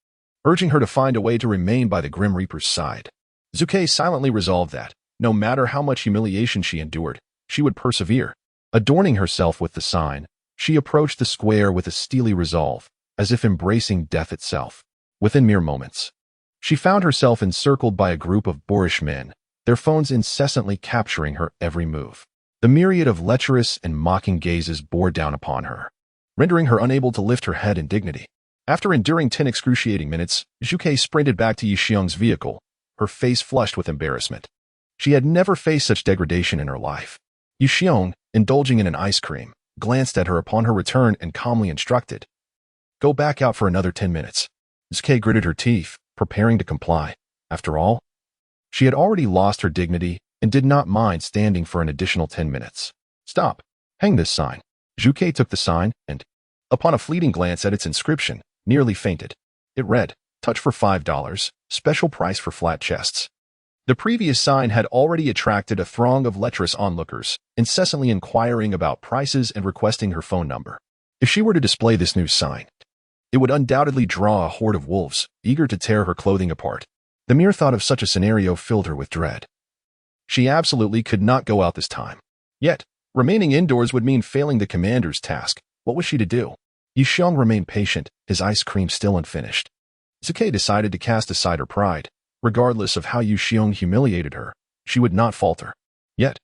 urging her to find a way to remain by the Grim Reaper's side. Zhuge silently resolved that, no matter how much humiliation she endured, she would persevere. Adorning herself with the sign, she approached the square with a steely resolve, as if embracing death itself. Within mere moments, she found herself encircled by a group of boorish men, their phones incessantly capturing her every move. The myriad of lecherous and mocking gazes bore down upon her, rendering her unable to lift her head in dignity. After enduring 10 excruciating minutes, Zhuge sprinted back to Yi Xiong's vehicle, her face flushed with embarrassment. She had never faced such degradation in her life. Yi Xiong, indulging in an ice cream, glanced at her upon her return and calmly instructed, go back out for another 10 minutes. Zhuge gritted her teeth, preparing to comply. After all, she had already lost her dignity and did not mind standing for an additional 10 minutes. Stop. Hang this sign. Zhuge took the sign and, upon a fleeting glance at its inscription, nearly fainted. It read, touch for $5, special price for flat chests. The previous sign had already attracted a throng of lecherous onlookers, incessantly inquiring about prices and requesting her phone number. If she were to display this new sign, it would undoubtedly draw a horde of wolves, eager to tear her clothing apart. The mere thought of such a scenario filled her with dread. She absolutely could not go out this time. Yet, remaining indoors would mean failing the commander's task. What was she to do? Yi Xiong remained patient, his ice cream still unfinished. Zhuge decided to cast aside her pride. Regardless of how Yi Xiong humiliated her, she would not falter. Yet,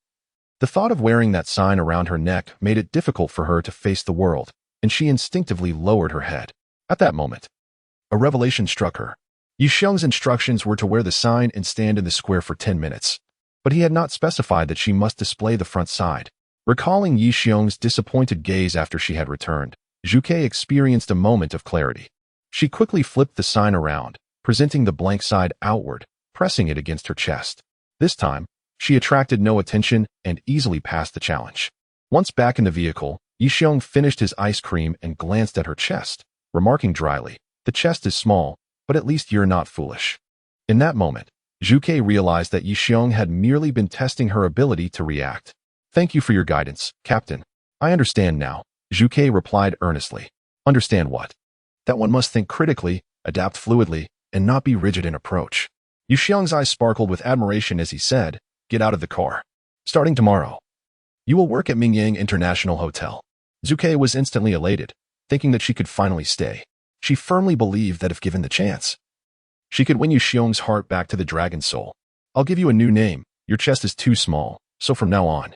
the thought of wearing that sign around her neck made it difficult for her to face the world, and she instinctively lowered her head. At that moment, a revelation struck her. Yi Xiong's instructions were to wear the sign and stand in the square for 10 minutes, but he had not specified that she must display the front side. Recalling Yi Xiong's disappointed gaze after she had returned, Zhuge experienced a moment of clarity. She quickly flipped the sign around, presenting the blank side outward, pressing it against her chest. This time, she attracted no attention and easily passed the challenge. Once back in the vehicle, Yi Xiong finished his ice cream and glanced at her chest, remarking dryly, the chest is small, but at least you're not foolish. In that moment, Zhuge realized that Yi Xiong had merely been testing her ability to react. Thank you for your guidance, Captain. I understand now, Zhuge replied earnestly. Understand what? That one must think critically, adapt fluidly, and not be rigid in approach. Yi Xiong's eyes sparkled with admiration as he said, get out of the car. Starting tomorrow, you will work at Mingyang International Hotel. Zhuge was instantly elated, thinking that she could finally stay. She firmly believed that if given the chance, she could win Yi Xiong's heart back to the dragon soul. I'll give you a new name. Your chest is too small, so from now on,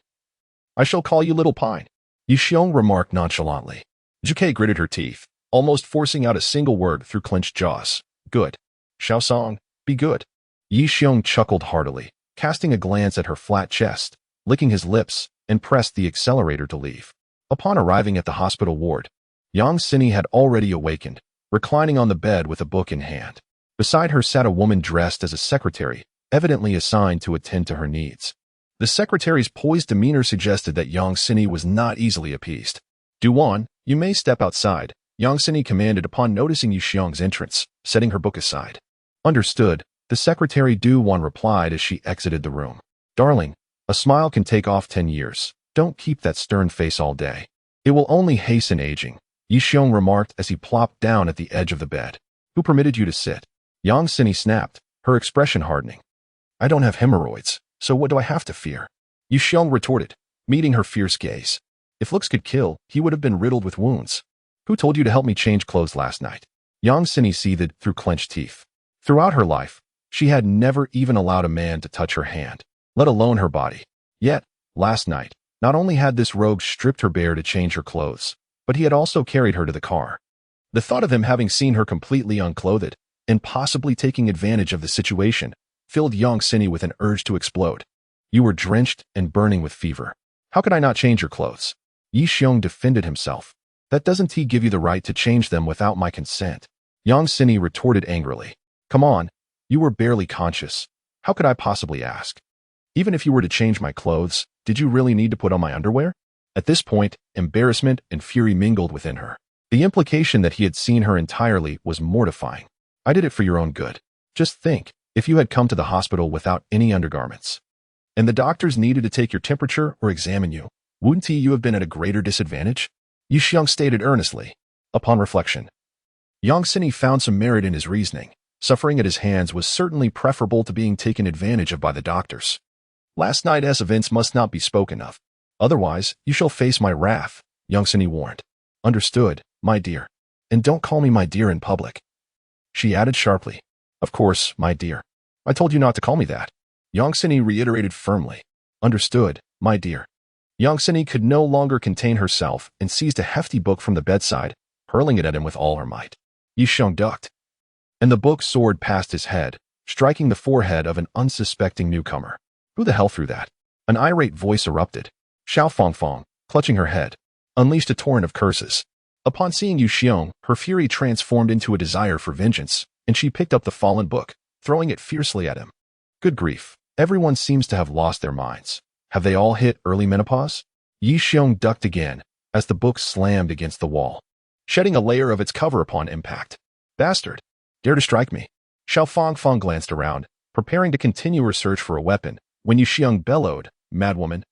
I shall call you Little Pine, Yi Xiong remarked nonchalantly. Zhuge gritted her teeth, almost forcing out a single word through clenched jaws. Good. Shaosong, be good. Yi Xiong chuckled heartily, casting a glance at her flat chest, licking his lips, and pressed the accelerator to leave. Upon arriving at the hospital ward, Yang Sini had already awakened, reclining on the bed with a book in hand. Beside her sat a woman dressed as a secretary, evidently assigned to attend to her needs. The secretary's poised demeanor suggested that Yang Sini was not easily appeased. Duan, you may step outside, Yang Sini commanded upon noticing Yi Xiong's entrance, setting her book aside. Understood, the secretary Duan replied as she exited the room. Darling, a smile can take off 10 years. Don't keep that stern face all day. It will only hasten aging, Yi Xiong remarked as he plopped down at the edge of the bed. Who permitted you to sit? Yang Sini snapped, her expression hardening. I don't have hemorrhoids, so what do I have to fear? Yi Xiong retorted, meeting her fierce gaze. If looks could kill, he would have been riddled with wounds. Who told you to help me change clothes last night? Yang Sini seethed through clenched teeth. Throughout her life, She had never even allowed a man to touch her hand, let alone her body. Yet, last night, not only had this rogue stripped her bare to change her clothes, but he had also carried her to the car. The thought of him having seen her completely unclothed and possibly taking advantage of the situation filled Yang Sini with an urge to explode. You were drenched and burning with fever. How could I not change your clothes? Yi Xiong defended himself. That doesn't he give you the right to change them without my consent? Yang Sini retorted angrily. Come on, you were barely conscious. How could I possibly ask? Even if you were to change my clothes, did you really need to put on my underwear? At this point, embarrassment and fury mingled within her. The implication that he had seen her entirely was mortifying. I did it for your own good. Just think, if you had come to the hospital without any undergarments, and the doctors needed to take your temperature or examine you, wouldn't you have been at a greater disadvantage? Yi Xiong stated earnestly. Upon reflection, Yang Sini found some merit in his reasoning. Suffering at his hands was certainly preferable to being taken advantage of by the doctors. Last night's events must not be spoken of. Otherwise, you shall face my wrath, Yang Sini warned. Understood, my dear. And don't call me my dear in public. She added sharply. Of course, my dear. I told you not to call me that. Yang Sini reiterated firmly. Understood, my dear. Yang Sini could no longer contain herself and seized a hefty book from the bedside, hurling it at him with all her might. Yi Xiong ducked, and the book soared past his head, striking the forehead of an unsuspecting newcomer. Who the hell threw that? An irate voice erupted. Xiao Fangfang, clutching her head, unleashed a torrent of curses. Upon seeing Yi Xiong, her fury transformed into a desire for vengeance, and she picked up the fallen book, throwing it fiercely at him. Good grief, everyone seems to have lost their minds. Have they all hit early menopause? Yi Xiong ducked again, as the book slammed against the wall, shedding a layer of its cover upon impact. Bastard! Dare to strike me? Xiao Fangfang glanced around, preparing to continue her search for a weapon, when Yi Xiong bellowed, Madwoman.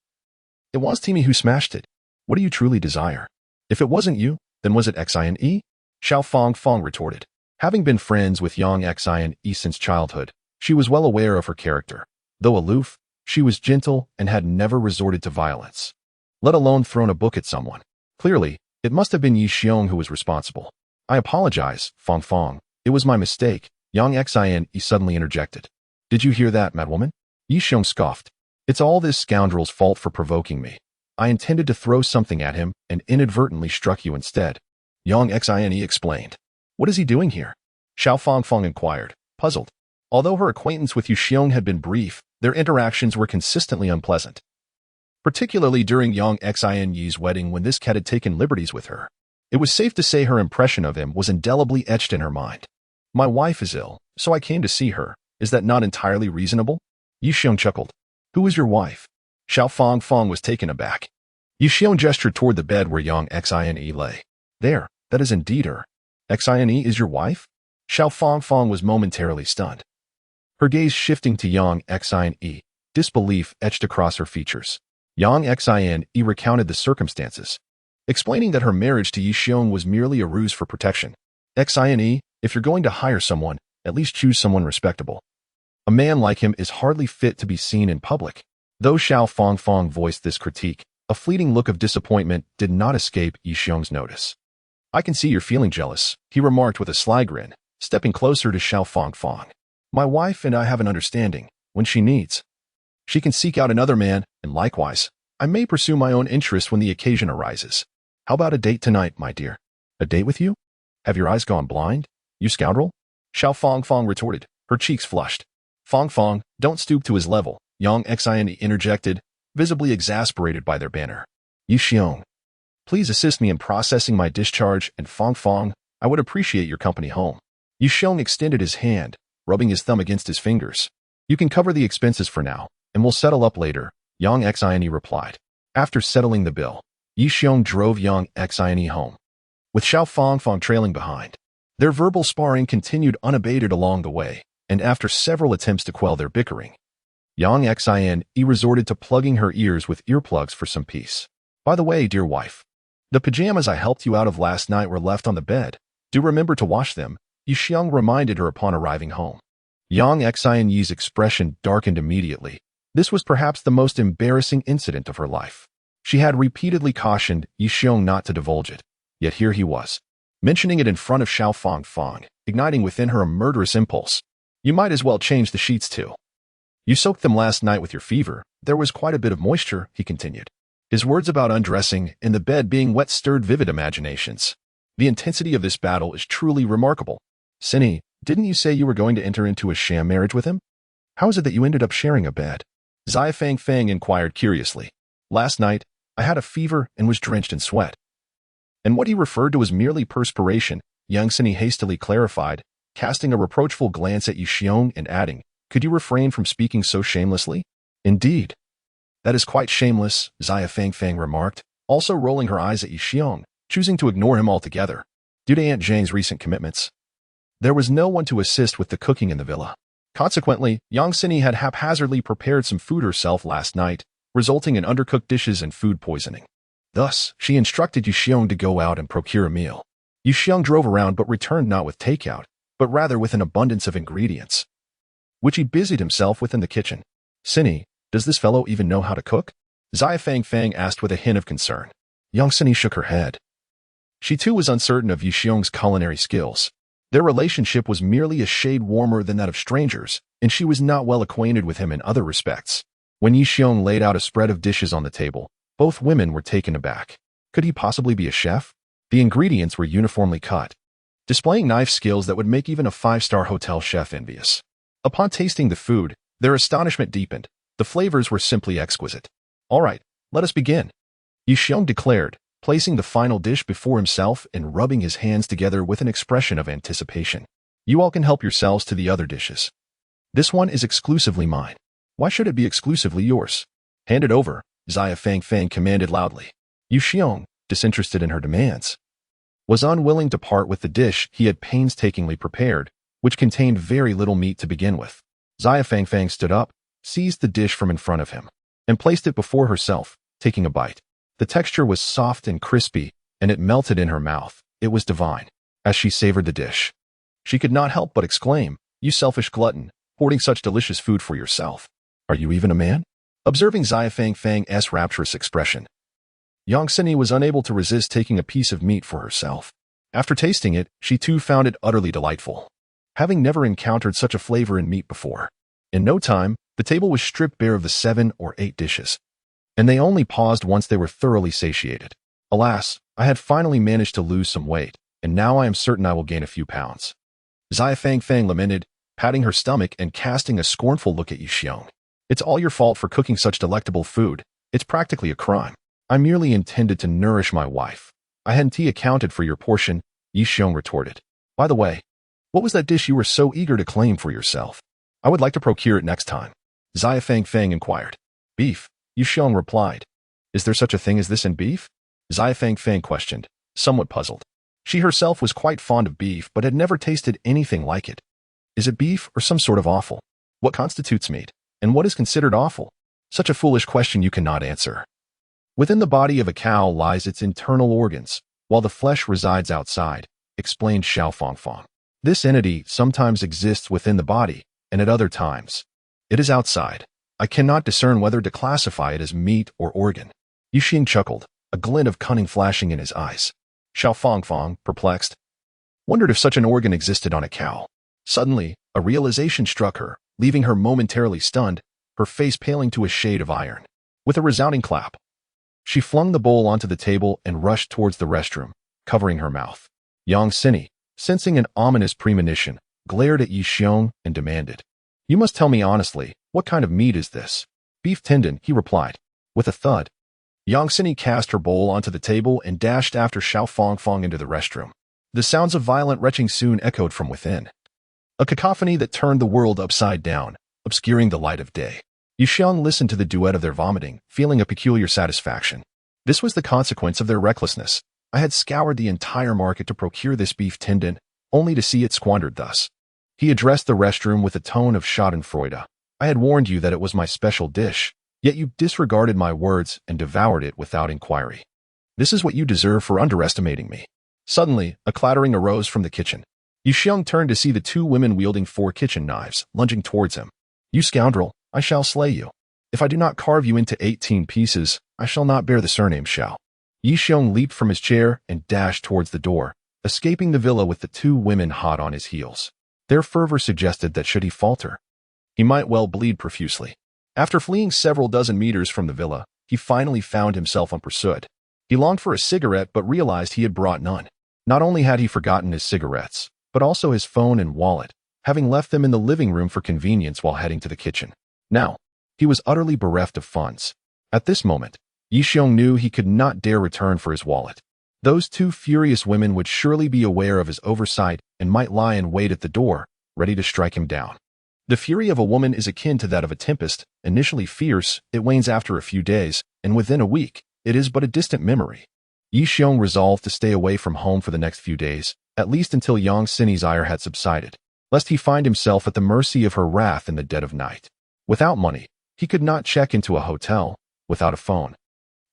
It was Timmy who smashed it. What do you truly desire? If it wasn't you, then was it Xine? Xiao Fangfang retorted. Having been friends with Yang Xine since childhood, she was well aware of her character. Though aloof, she was gentle and had never resorted to violence, let alone thrown a book at someone. Clearly, it must have been Yi Xiong who was responsible. I apologize, Fangfang. It was my mistake, Yang Xine suddenly interjected. Did you hear that, Madwoman? Yi Xiong scoffed. It's all this scoundrel's fault for provoking me. I intended to throw something at him and inadvertently struck you instead. Yang Xine explained. What is he doing here? Xiao Fangfang inquired, puzzled. Although her acquaintance with Yi Xiong had been brief, their interactions were consistently unpleasant. Particularly during Yang Xine's wedding when this cat had taken liberties with her. It was safe to say her impression of him was indelibly etched in her mind. My wife is ill, so I came to see her. Is that not entirely reasonable? Yi Xiong chuckled. Who is your wife? Xiao Fangfang was taken aback. Yi Xiong gestured toward the bed where Yang Xine lay. There, that is indeed her. Xine is your wife? Xiao Fangfang was momentarily stunned. Her gaze shifting to Yang Xine, disbelief etched across her features. Yang Xine recounted the circumstances, explaining that her marriage to Yi Xiong was merely a ruse for protection. Xine, if you're going to hire someone, at least choose someone respectable. A man like him is hardly fit to be seen in public. Though Xiao Fangfang voiced this critique, a fleeting look of disappointment did not escape Yi Xiong's notice. I can see you're feeling jealous, he remarked with a sly grin, stepping closer to Xiao Fangfang. My wife and I have an understanding. When she needs, she can seek out another man, and likewise, I may pursue my own interest when the occasion arises. How about a date tonight, my dear? A date with you? Have your eyes gone blind, you scoundrel? Xiao Fangfang retorted, her cheeks flushed. Fangfang, don't stoop to his level, Yang Xine interjected, visibly exasperated by their banter. Yi Xiong, please assist me in processing my discharge, and Fangfang, I would appreciate your company home. Yi Xiong extended his hand, rubbing his thumb against his fingers. You can cover the expenses for now, and we'll settle up later, Yang Xine replied. After settling the bill, Yi Xiong drove Yang Xine home, with Xiao Fangfang trailing behind. Their verbal sparring continued unabated along the way, and after several attempts to quell their bickering, Yang Xine resorted to plugging her ears with earplugs for some peace. By the way, dear wife, the pajamas I helped you out of last night were left on the bed. Do remember to wash them, Yi Xiong reminded her upon arriving home. Yang Xine's expression darkened immediately. This was perhaps the most embarrassing incident of her life. She had repeatedly cautioned Yi Xiong not to divulge it, yet here he was, mentioning it in front of Xiao Fangfang, igniting within her a murderous impulse. You might as well change the sheets too. You soaked them last night with your fever. There was quite a bit of moisture, he continued. His words about undressing and the bed being wet stirred vivid imaginations. The intensity of this battle is truly remarkable. Cindy, didn't you say you were going to enter into a sham marriage with him? How is it that you ended up sharing a bed? Zia Fang inquired curiously. Last night, I had a fever and was drenched in sweat. And what he referred to as merely perspiration, young Cindy hastily clarified, casting a reproachful glance at Yixiong and adding, could you refrain from speaking so shamelessly? Indeed. That is quite shameless, Zia Fang remarked, also rolling her eyes at Yixiong, choosing to ignore him altogether. Due to Aunt Zhang's recent commitments, there was no one to assist with the cooking in the villa. Consequently, Yang Cindy had haphazardly prepared some food herself last night, resulting in undercooked dishes and food poisoning. Thus, she instructed Yixiong to go out and procure a meal. Yixiong drove around but returned not with takeout, but rather with an abundance of ingredients, which he busied himself with in the kitchen. Cindy, does this fellow even know how to cook? Zia Fang asked with a hint of concern. Yang Cindy shook her head. She too was uncertain of Yixiong's culinary skills. Their relationship was merely a shade warmer than that of strangers, and she was not well acquainted with him in other respects. When Yixiong laid out a spread of dishes on the table, both women were taken aback. Could he possibly be a chef? The ingredients were uniformly cut, displaying knife skills that would make even a five-star hotel chef envious. Upon tasting the food, their astonishment deepened. The flavors were simply exquisite. All right, let us begin, Yixiong declared, placing the final dish before himself and rubbing his hands together with an expression of anticipation. You all can help yourselves to the other dishes. This one is exclusively mine. Why should it be exclusively yours? Hand it over, Zia Fang commanded loudly. Yixiong, disinterested in her demands, was unwilling to part with the dish he had painstakingly prepared, which contained very little meat to begin with. Zia Fang stood up, seized the dish from in front of him, and placed it before herself, taking a bite. The texture was soft and crispy, and it melted in her mouth. It was divine. As she savored the dish, she could not help but exclaim, you selfish glutton, hoarding such delicious food for yourself. Are you even a man? Observing Zia Fang's rapturous expression, Yang Cindy was unable to resist taking a piece of meat for herself. After tasting it, she too found it utterly delightful, having never encountered such a flavor in meat before. In no time, the table was stripped bare of the 7 or 8 dishes, and they only paused once they were thoroughly satiated. Alas, I had finally managed to lose some weight, and now I am certain I will gain a few pounds. Zia Fang lamented, patting her stomach and casting a scornful look at Yixiong. It's all your fault for cooking such delectable food. It's practically a crime. I merely intended to nourish my wife. I hadn't accounted for your portion, Yixiong retorted. By the way, what was that dish you were so eager to claim for yourself? I would like to procure it next time, Zia Fang inquired. Beef, Yixiong replied. Is there such a thing as this in beef? Zia Fang questioned, somewhat puzzled. She herself was quite fond of beef but had never tasted anything like it. Is it beef or some sort of offal? What constitutes meat? And what is considered offal? Such a foolish question you cannot answer. Within the body of a cow lies its internal organs, while the flesh resides outside, explained Xiao Fangfang. This entity sometimes exists within the body, and at other times, it is outside. I cannot discern whether to classify it as meat or organ. Yixiong chuckled, a glint of cunning flashing in his eyes. Xiao Fangfang, perplexed, wondered if such an organ existed on a cow. Suddenly, a realization struck her, leaving her momentarily stunned, her face paling to a shade of iron. With a resounding clap, she flung the bowl onto the table and rushed towards the restroom, covering her mouth. Yang Cindy, sensing an ominous premonition, glared at Yixiong and demanded, you must tell me honestly, what kind of meat is this? Beef tendon, he replied. With a thud, Yang Cindy cast her bowl onto the table and dashed after Xiao Fangfang into the restroom. The sounds of violent retching soon echoed from within, a cacophony that turned the world upside down, obscuring the light of day. Yixiong listened to the duet of their vomiting, feeling a peculiar satisfaction. This was the consequence of their recklessness. I had scoured the entire market to procure this beef tendon, only to see it squandered thus. He addressed the restroom with a tone of schadenfreude. I had warned you that it was my special dish, yet you disregarded my words and devoured it without inquiry. This is what you deserve for underestimating me. Suddenly, a clattering arose from the kitchen. Yixiong turned to see the 2 women wielding 4 kitchen knives, lunging towards him. You scoundrel, I shall slay you. If I do not carve you into 18 pieces, I shall not bear the surname Xiao. Yixiong leaped from his chair and dashed towards the door, escaping the villa with the 2 women hot on his heels. Their fervor suggested that should he falter, he might well bleed profusely. After fleeing several dozen meters from the villa, he finally found himself unpursued. He longed for a cigarette but realized he had brought none. Not only had he forgotten his cigarettes, but also his phone and wallet, having left them in the living room for convenience while heading to the kitchen. Now, he was utterly bereft of funds. At this moment, Yi Xiong knew he could not dare return for his wallet. Those two furious women would surely be aware of his oversight and might lie in wait at the door, ready to strike him down. The fury of a woman is akin to that of a tempest. Initially fierce, it wanes after a few days, and within a week, it is but a distant memory. Yi Xiong resolved to stay away from home for the next few days, at least until Yang Xinyi's ire had subsided, lest he find himself at the mercy of her wrath in the dead of night. Without money, he could not check into a hotel. Without a phone,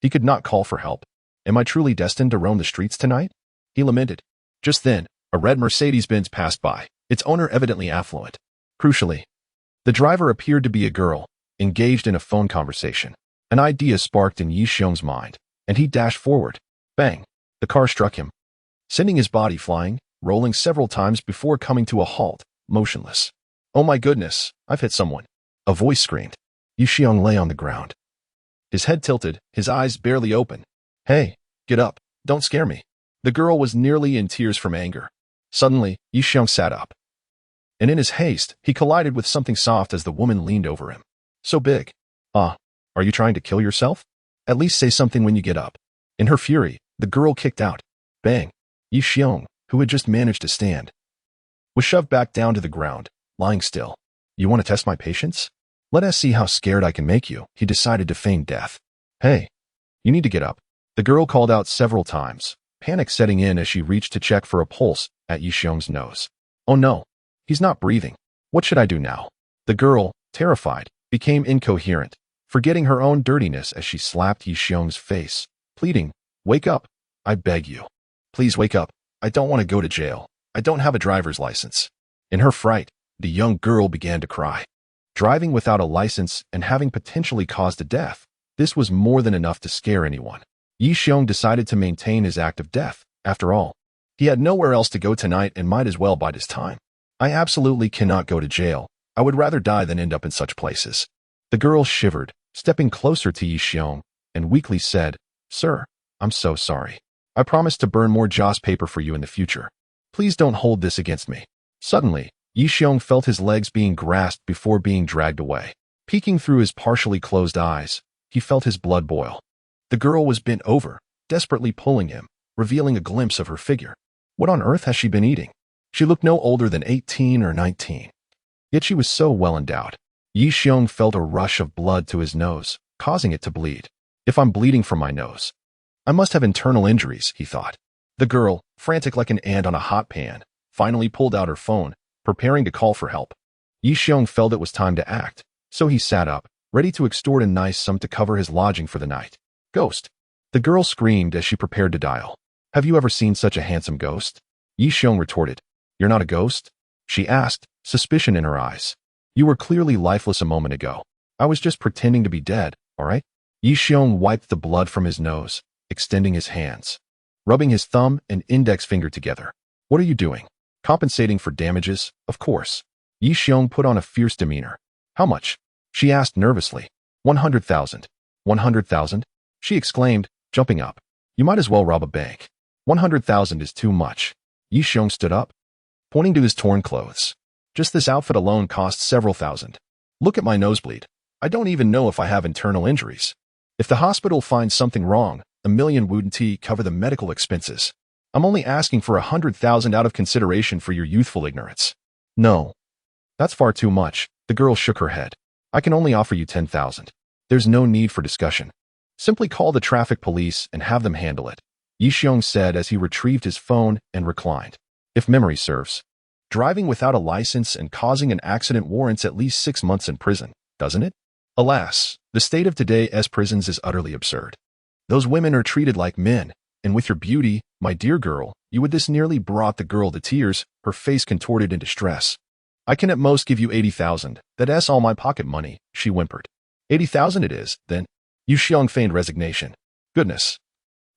he could not call for help. Am I truly destined to roam the streets tonight? He lamented. Just then, a red Mercedes-Benz passed by, its owner evidently affluent. Crucially, the driver appeared to be a girl, engaged in a phone conversation. An idea sparked in Yi Xiong's mind, and he dashed forward. Bang! The car struck him, sending his body flying, rolling several times before coming to a halt, motionless. Oh my goodness, I've hit someone. A voice screamed. Yi Xiong lay on the ground, his head tilted, his eyes barely open. Hey, get up, don't scare me. The girl was nearly in tears from anger. Suddenly, Yi Xiong sat up, and in his haste, he collided with something soft as the woman leaned over him. So big. Ah, are you trying to kill yourself? At least say something when you get up. In her fury, the girl kicked out. Bang! Yi Xiong, who had just managed to stand, was shoved back down to the ground, lying still. You want to test my patience? Let us see how scared I can make you. He decided to feign death. Hey, you need to get up. The girl called out several times, panic setting in as she reached to check for a pulse at Yi Xiong's nose. Oh no, he's not breathing. What should I do now? The girl, terrified, became incoherent, forgetting her own dirtiness as she slapped Yi Xiong's face, pleading, Wake up, I beg you. Please wake up. I don't want to go to jail. I don't have a driver's license. In her fright, the young girl began to cry. Driving without a license and having potentially caused a death, this was more than enough to scare anyone. Yi Xiong decided to maintain his act of death. After all, he had nowhere else to go tonight and might as well bide his time. I absolutely cannot go to jail. I would rather die than end up in such places. The girl shivered, stepping closer to Yi Xiong, and weakly said, Sir, I'm so sorry. I promise to burn more joss paper for you in the future. Please don't hold this against me. Suddenly, Yi Xiong felt his legs being grasped before being dragged away. Peeking through his partially closed eyes, he felt his blood boil. The girl was bent over, desperately pulling him, revealing a glimpse of her figure. What on earth has she been eating? She looked no older than 18 or 19. Yet she was so well endowed. Yi Xiong felt a rush of blood to his nose, causing it to bleed. If I'm bleeding from my nose, I must have internal injuries, he thought. The girl, frantic like an ant on a hot pan, finally pulled out her phone, preparing to call for help. Yi Xiong felt it was time to act, so he sat up, ready to extort a nice sum to cover his lodging for the night. Ghost. The girl screamed as she prepared to dial. Have you ever seen such a handsome ghost? Yi Xiong retorted. You're not a ghost? She asked, suspicion in her eyes. You were clearly lifeless a moment ago. I was just pretending to be dead, all right? Yi Xiong wiped the blood from his nose, extending his hands, rubbing his thumb and index finger together. What are you doing? Compensating for damages, of course. Yi Xiong put on a fierce demeanor. How much? She asked nervously. 100,000. 100,000? She exclaimed, jumping up. You might as well rob a bank. 100,000 is too much. Yi Xiong stood up, pointing to his torn clothes. Just this outfit alone costs several thousand. Look at my nosebleed. I don't even know if I have internal injuries. If the hospital finds something wrong, 1,000,000 wudenti cover the medical expenses. I'm only asking for 100,000 out of consideration for your youthful ignorance. No. That's far too much. The girl shook her head. I can only offer you 10,000. There's no need for discussion. Simply call the traffic police and have them handle it, Yi Xiong said as he retrieved his phone and reclined. If memory serves, driving without a license and causing an accident warrants at least 6 months in prison, doesn't it? Alas, the state of today's prisons is utterly absurd. Those women are treated like men, and with your beauty, my dear girl, you would this nearly brought the girl to tears, her face contorted in distress. I can at most give you 80,000. That's all my pocket money, she whimpered. 80,000 it is, then. Yi Xiong feigned resignation. Goodness.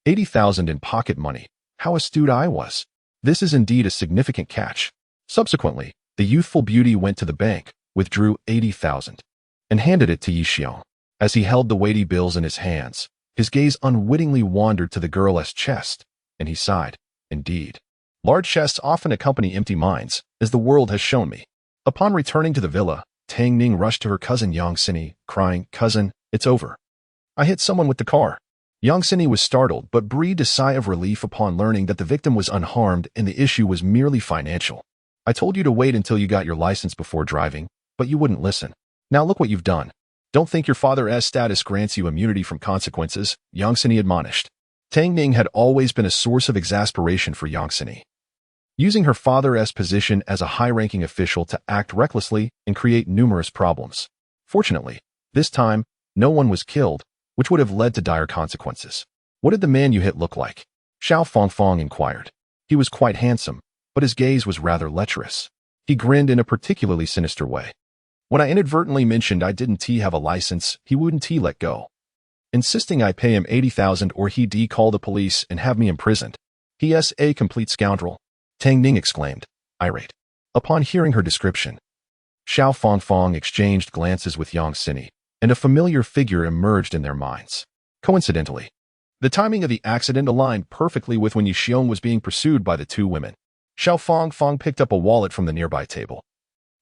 80,000 in pocket money. How astute I was. This is indeed a significant catch. Subsequently, The youthful beauty went to the bank, withdrew 80,000, and handed it to Yi Xiong. As he held the weighty bills in his hands, his gaze unwittingly wandered to the girl's chest, and he sighed. Indeed, large chests often accompany empty minds, as the world has shown me. Upon returning to the villa, Tang Ning rushed to her cousin Yang Sini, crying, "Cousin, it's over. I hit someone with the car." Yang Sini was startled but breathed a sigh of relief upon learning that the victim was unharmed and the issue was merely financial. "I told you to wait until you got your license before driving, but you wouldn't listen. Now look what you've done. Don't think your father's status grants you immunity from consequences," Yang Sini admonished. Tang Ning had always been a source of exasperation for Yang Sini, using her father's position as a high-ranking official to act recklessly and create numerous problems. Fortunately, this time, no one was killed, which would have led to dire consequences. "What did the man you hit look like?" Xiao Fongfong inquired. He was quite handsome, but his gaze was rather lecherous. He grinned in a particularly sinister way. "When I inadvertently mentioned I didn't have a license, he wouldn't let go, insisting I pay him 80,000 or he'd call the police and have me imprisoned. He's a complete scoundrel," Tang Ning exclaimed, irate. Upon hearing her description, Xiao Fongfong exchanged glances with Yang Sini, and a familiar figure emerged in their minds. Coincidentally, the timing of the accident aligned perfectly with when Yi Xiong was being pursued by the two women. Xiao Fongfong picked up a wallet from the nearby table,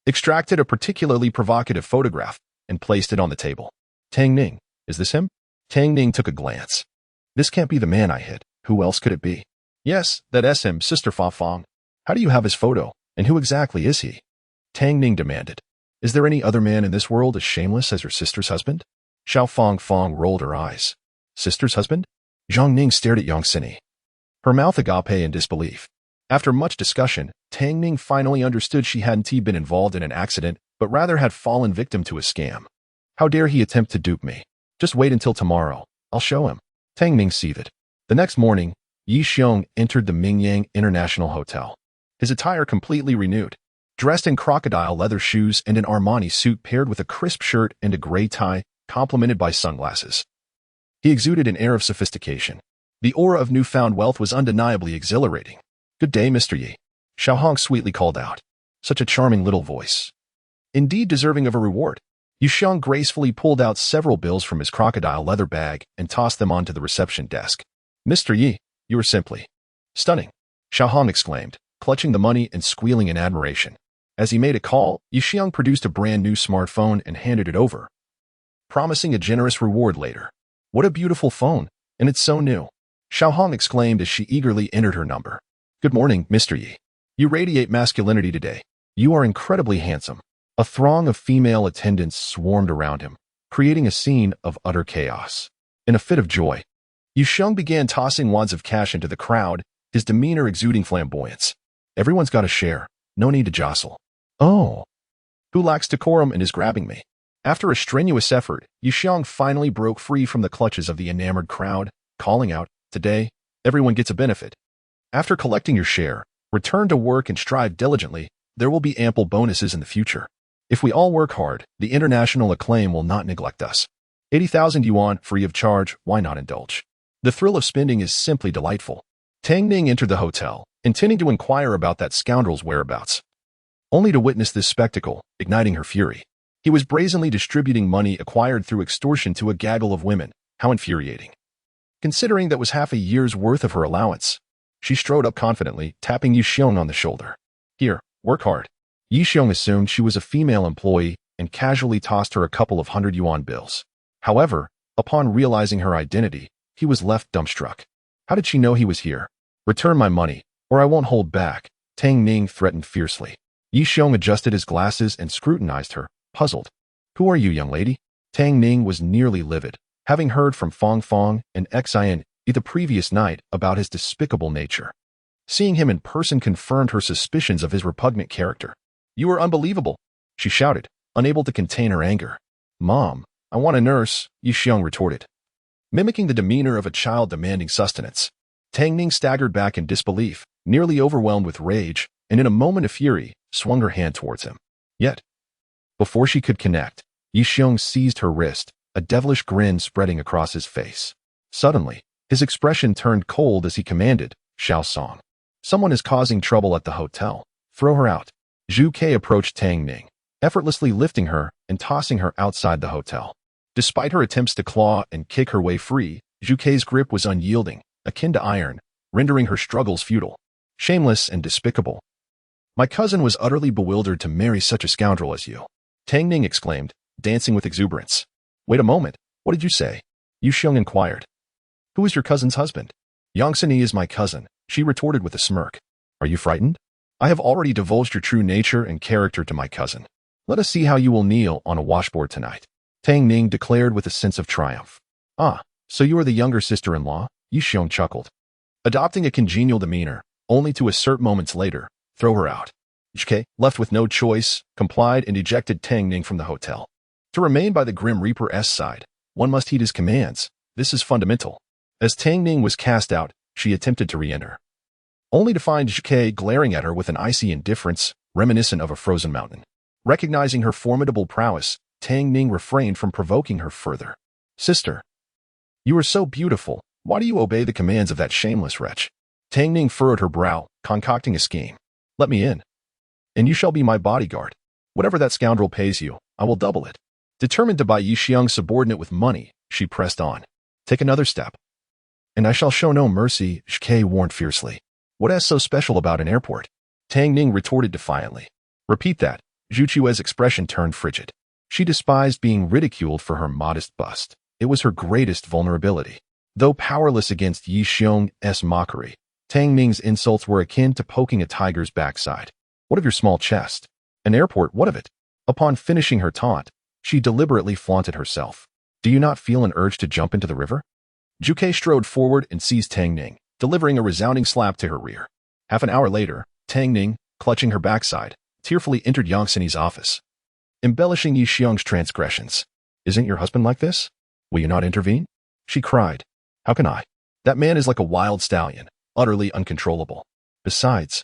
extracted a particularly provocative photograph, and placed it on the table. "Tang Ning, is this him?" Tang Ning took a glance. "This can't be the man I hit. Who else could it be?" "Yes, that's him, Sister Fa Fong. How do you have his photo, and who exactly is he?" Tang Ning demanded. "Is there any other man in this world as shameless as your sister's husband?" Xiao Fongfong rolled her eyes. "Sister's husband?" Zhang Ning stared at Yang Sini, her mouth agape in disbelief. After much discussion, Tang Ning finally understood she hadn't been involved in an accident, but rather had fallen victim to a scam. "How dare he attempt to dupe me? Just wait until tomorrow. I'll show him." Tang Ning seethed. The next morning, Yi Xiong entered the Mingyang International Hotel, his attire completely renewed. Dressed in crocodile leather shoes and an Armani suit paired with a crisp shirt and a gray tie, complemented by sunglasses, he exuded an air of sophistication. The aura of newfound wealth was undeniably exhilarating. "Good day, Mr. Yi," Xiao Hong sweetly called out. Such a charming little voice. Indeed deserving of a reward. Yi Xiong gracefully pulled out several bills from his crocodile leather bag and tossed them onto the reception desk. "Mr. Yi, you are simply stunning," Xiao Hong exclaimed, clutching the money and squealing in admiration. As he made a call, Yi Xiong produced a brand new smartphone and handed it over, promising a generous reward later. "What a beautiful phone, and it's so new," Xiao Hong exclaimed as she eagerly entered her number. "Good morning, Mr. Yi. You radiate masculinity today. You are incredibly handsome." A throng of female attendants swarmed around him, creating a scene of utter chaos. In a fit of joy, Yu Xiong began tossing wads of cash into the crowd, his demeanor exuding flamboyance. "Everyone's got a share. No need to jostle." "Oh, who lacks decorum and is grabbing me?" After a strenuous effort, Yu Xiong finally broke free from the clutches of the enamored crowd, calling out, "Today, everyone gets a benefit. After collecting your share, return to work and strive diligently. There will be ample bonuses in the future. If we all work hard, the international acclaim will not neglect us. 80,000 yuan free of charge, why not indulge? The thrill of spending is simply delightful." Tang Ning entered the hotel, intending to inquire about that scoundrel's whereabouts, only to witness this spectacle, igniting her fury. He was brazenly distributing money acquired through extortion to a gaggle of women. How infuriating. Considering that was half a year's worth of her allowance, she strode up confidently, tapping Yi Xiong on the shoulder. "Here, work hard." Yi Xiong assumed she was a female employee and casually tossed her a couple of 100 yuan bills. However, upon realizing her identity, he was left dumbstruck. How did she know he was here? "Return my money, or I won't hold back," Tang Ning threatened fiercely. Yi Xiong adjusted his glasses and scrutinized her, puzzled. "Who are you, young lady?" Tang Ning was nearly livid, having heard from Fong Fong and Xian the previous night about his despicable nature. Seeing him in person confirmed her suspicions of his repugnant character. "You are unbelievable," she shouted, unable to contain her anger. "Mom, I want a nurse," Yi Xiong retorted, mimicking the demeanor of a child demanding sustenance. Tang Ning staggered back in disbelief, nearly overwhelmed with rage, and in a moment of fury, swung her hand towards him. Yet, before she could connect, Yi Xiong seized her wrist, a devilish grin spreading across his face. Suddenly, his expression turned cold as he commanded, "Xiao Song, someone is causing trouble at the hotel. Throw her out." Zhu Ke approached Tang Ning, effortlessly lifting her and tossing her outside the hotel. Despite her attempts to claw and kick her way free, Zhu Ke's grip was unyielding, akin to iron, rendering her struggles futile. Shameless and despicable. My cousin was utterly bewildered to marry such a scoundrel as you. Tang Ning exclaimed, dancing with exuberance. Wait a moment, what did you say? Yu Xiong inquired. Who is your cousin's husband? Yang Sini is my cousin, she retorted with a smirk. Are you frightened? I have already divulged your true nature and character to my cousin. Let us see how you will kneel on a washboard tonight. Tang Ning declared with a sense of triumph. Ah, so you are the younger sister-in-law? Yu Xiong chuckled. Adopting a congenial demeanor, only to assert moments later, throw her out. Zhu Ke, left with no choice, complied and ejected Tang Ning from the hotel. To remain by the Grim Reaper's side, one must heed his commands. This is fundamental. As Tang Ning was cast out, she attempted to re-enter, only to find Zhu Ke glaring at her with an icy indifference, reminiscent of a frozen mountain. Recognizing her formidable prowess, Tang Ning refrained from provoking her further. Sister, you are so beautiful. Why do you obey the commands of that shameless wretch? Tang Ning furrowed her brow, concocting a scheme. Let me in, and you shall be my bodyguard. Whatever that scoundrel pays you, I will double it. Determined to buy Yu Xiong's subordinate with money, she pressed on. Take another step, and I shall show no mercy, Zhu Ke warned fiercely. What is so special about an airport? Tang Ning retorted defiantly. Repeat that. Zhu Chue's expression turned frigid. She despised being ridiculed for her modest bust. It was her greatest vulnerability. Though powerless against Yu Xiong's mockery, Tang Ning's insults were akin to poking a tiger's backside. What of your small chest? An airport, what of it? Upon finishing her taunt, she deliberately flaunted herself. Do you not feel an urge to jump into the river? Zhu Ke strode forward and seized Tang Ning, delivering a resounding slap to her rear. Half an hour later, Tang Ning, clutching her backside, tearfully entered Yang Sini's office, embellishing Yu Xiong's transgressions. Isn't your husband like this? Will you not intervene? She cried. How can I? That man is like a wild stallion, utterly uncontrollable. Besides,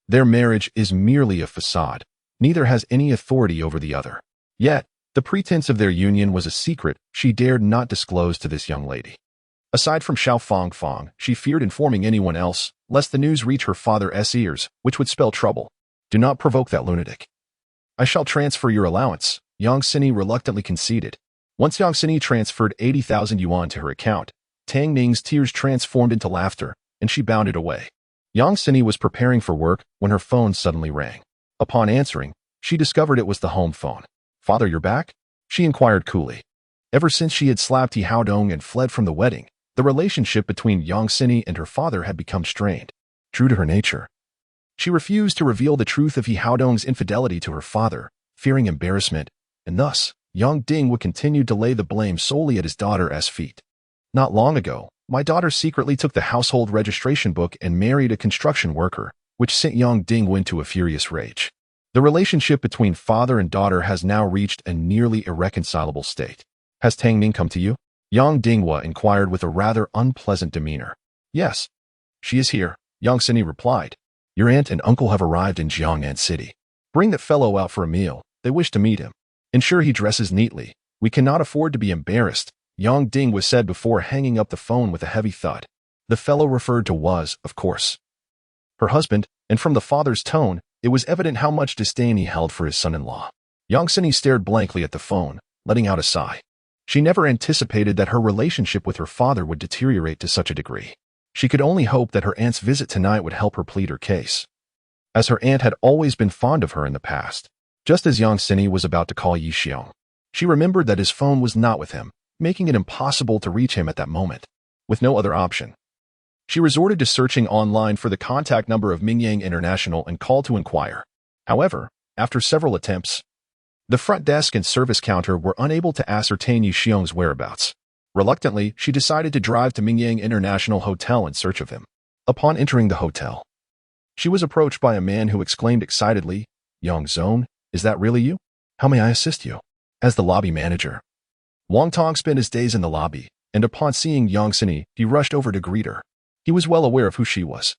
their marriage is merely a facade. Neither has any authority over the other. Yet, the pretense of their union was a secret she dared not disclose to this young lady. Aside from Xiao Fang, she feared informing anyone else, lest the news reach her father's ears, which would spell trouble. Do not provoke that lunatic. I shall transfer your allowance, Yang Sini reluctantly conceded. Once Yang Sini transferred 80,000 yuan to her account, Tang Ning's tears transformed into laughter, and she bounded away. Yang Sini was preparing for work when her phone suddenly rang. Upon answering, she discovered it was the home phone. Father, you're back? She inquired coolly. Ever since she had slapped He Haodong and fled from the wedding, the relationship between Yang Sini and her father had become strained. True to her nature, she refused to reveal the truth of He Haodong's infidelity to her father, fearing embarrassment, and thus, Yang Ding would continue to lay the blame solely at his daughter's feet. Not long ago, my daughter secretly took the household registration book and married a construction worker, which sent Yang Ding into a furious rage. The relationship between father and daughter has now reached a nearly irreconcilable state. Has Tang Ning come to you? Yang Dinghua inquired with a rather unpleasant demeanor. Yes. She is here, Yang Sini replied. Your aunt and uncle have arrived in Jiangnan City. Bring that fellow out for a meal. They wish to meet him. Ensure he dresses neatly. We cannot afford to be embarrassed, Yang Dinghua said before hanging up the phone with a heavy thud. The fellow referred to was, of course, her husband, and from the father's tone, it was evident how much disdain he held for his son-in-law. Yang Sini stared blankly at the phone, letting out a sigh. She never anticipated that her relationship with her father would deteriorate to such a degree. She could only hope that her aunt's visit tonight would help her plead her case, as her aunt had always been fond of her in the past. Just as Yang Sini was about to call Yu Xiong, she remembered that his phone was not with him, making it impossible to reach him at that moment. With no other option, she resorted to searching online for the contact number of Mingyang International and called to inquire. However, after several attempts, the front desk and service counter were unable to ascertain Yu Xiong's whereabouts. Reluctantly, she decided to drive to Mingyang International Hotel in search of him. Upon entering the hotel, she was approached by a man who exclaimed excitedly, Yang Zone, is that really you? How may I assist you? As the lobby manager, Wang Tong spent his days in the lobby, and upon seeing Yang Sini, he rushed over to greet her. He was well aware of who she was.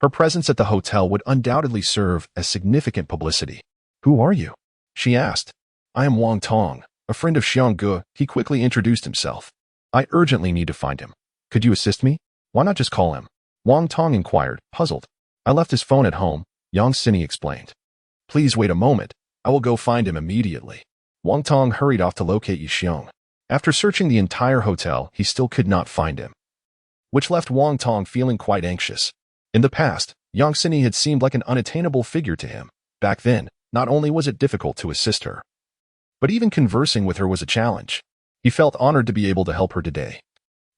Her presence at the hotel would undoubtedly serve as significant publicity. Who are you? She asked. I am Wang Tong, a friend of Xiang Ge. He quickly introduced himself. I urgently need to find him. Could you assist me? Why not just call him? Wang Tong inquired, puzzled. I left his phone at home, Yang Sini explained. Please wait a moment. I will go find him immediately. Wang Tong hurried off to locate Yi Xiong. After searching the entire hotel, he still could not find him, which left Wang Tong feeling quite anxious. In the past, Yang Sini had seemed like an unattainable figure to him. Back then, not only was it difficult to assist her, but even conversing with her was a challenge. He felt honored to be able to help her today.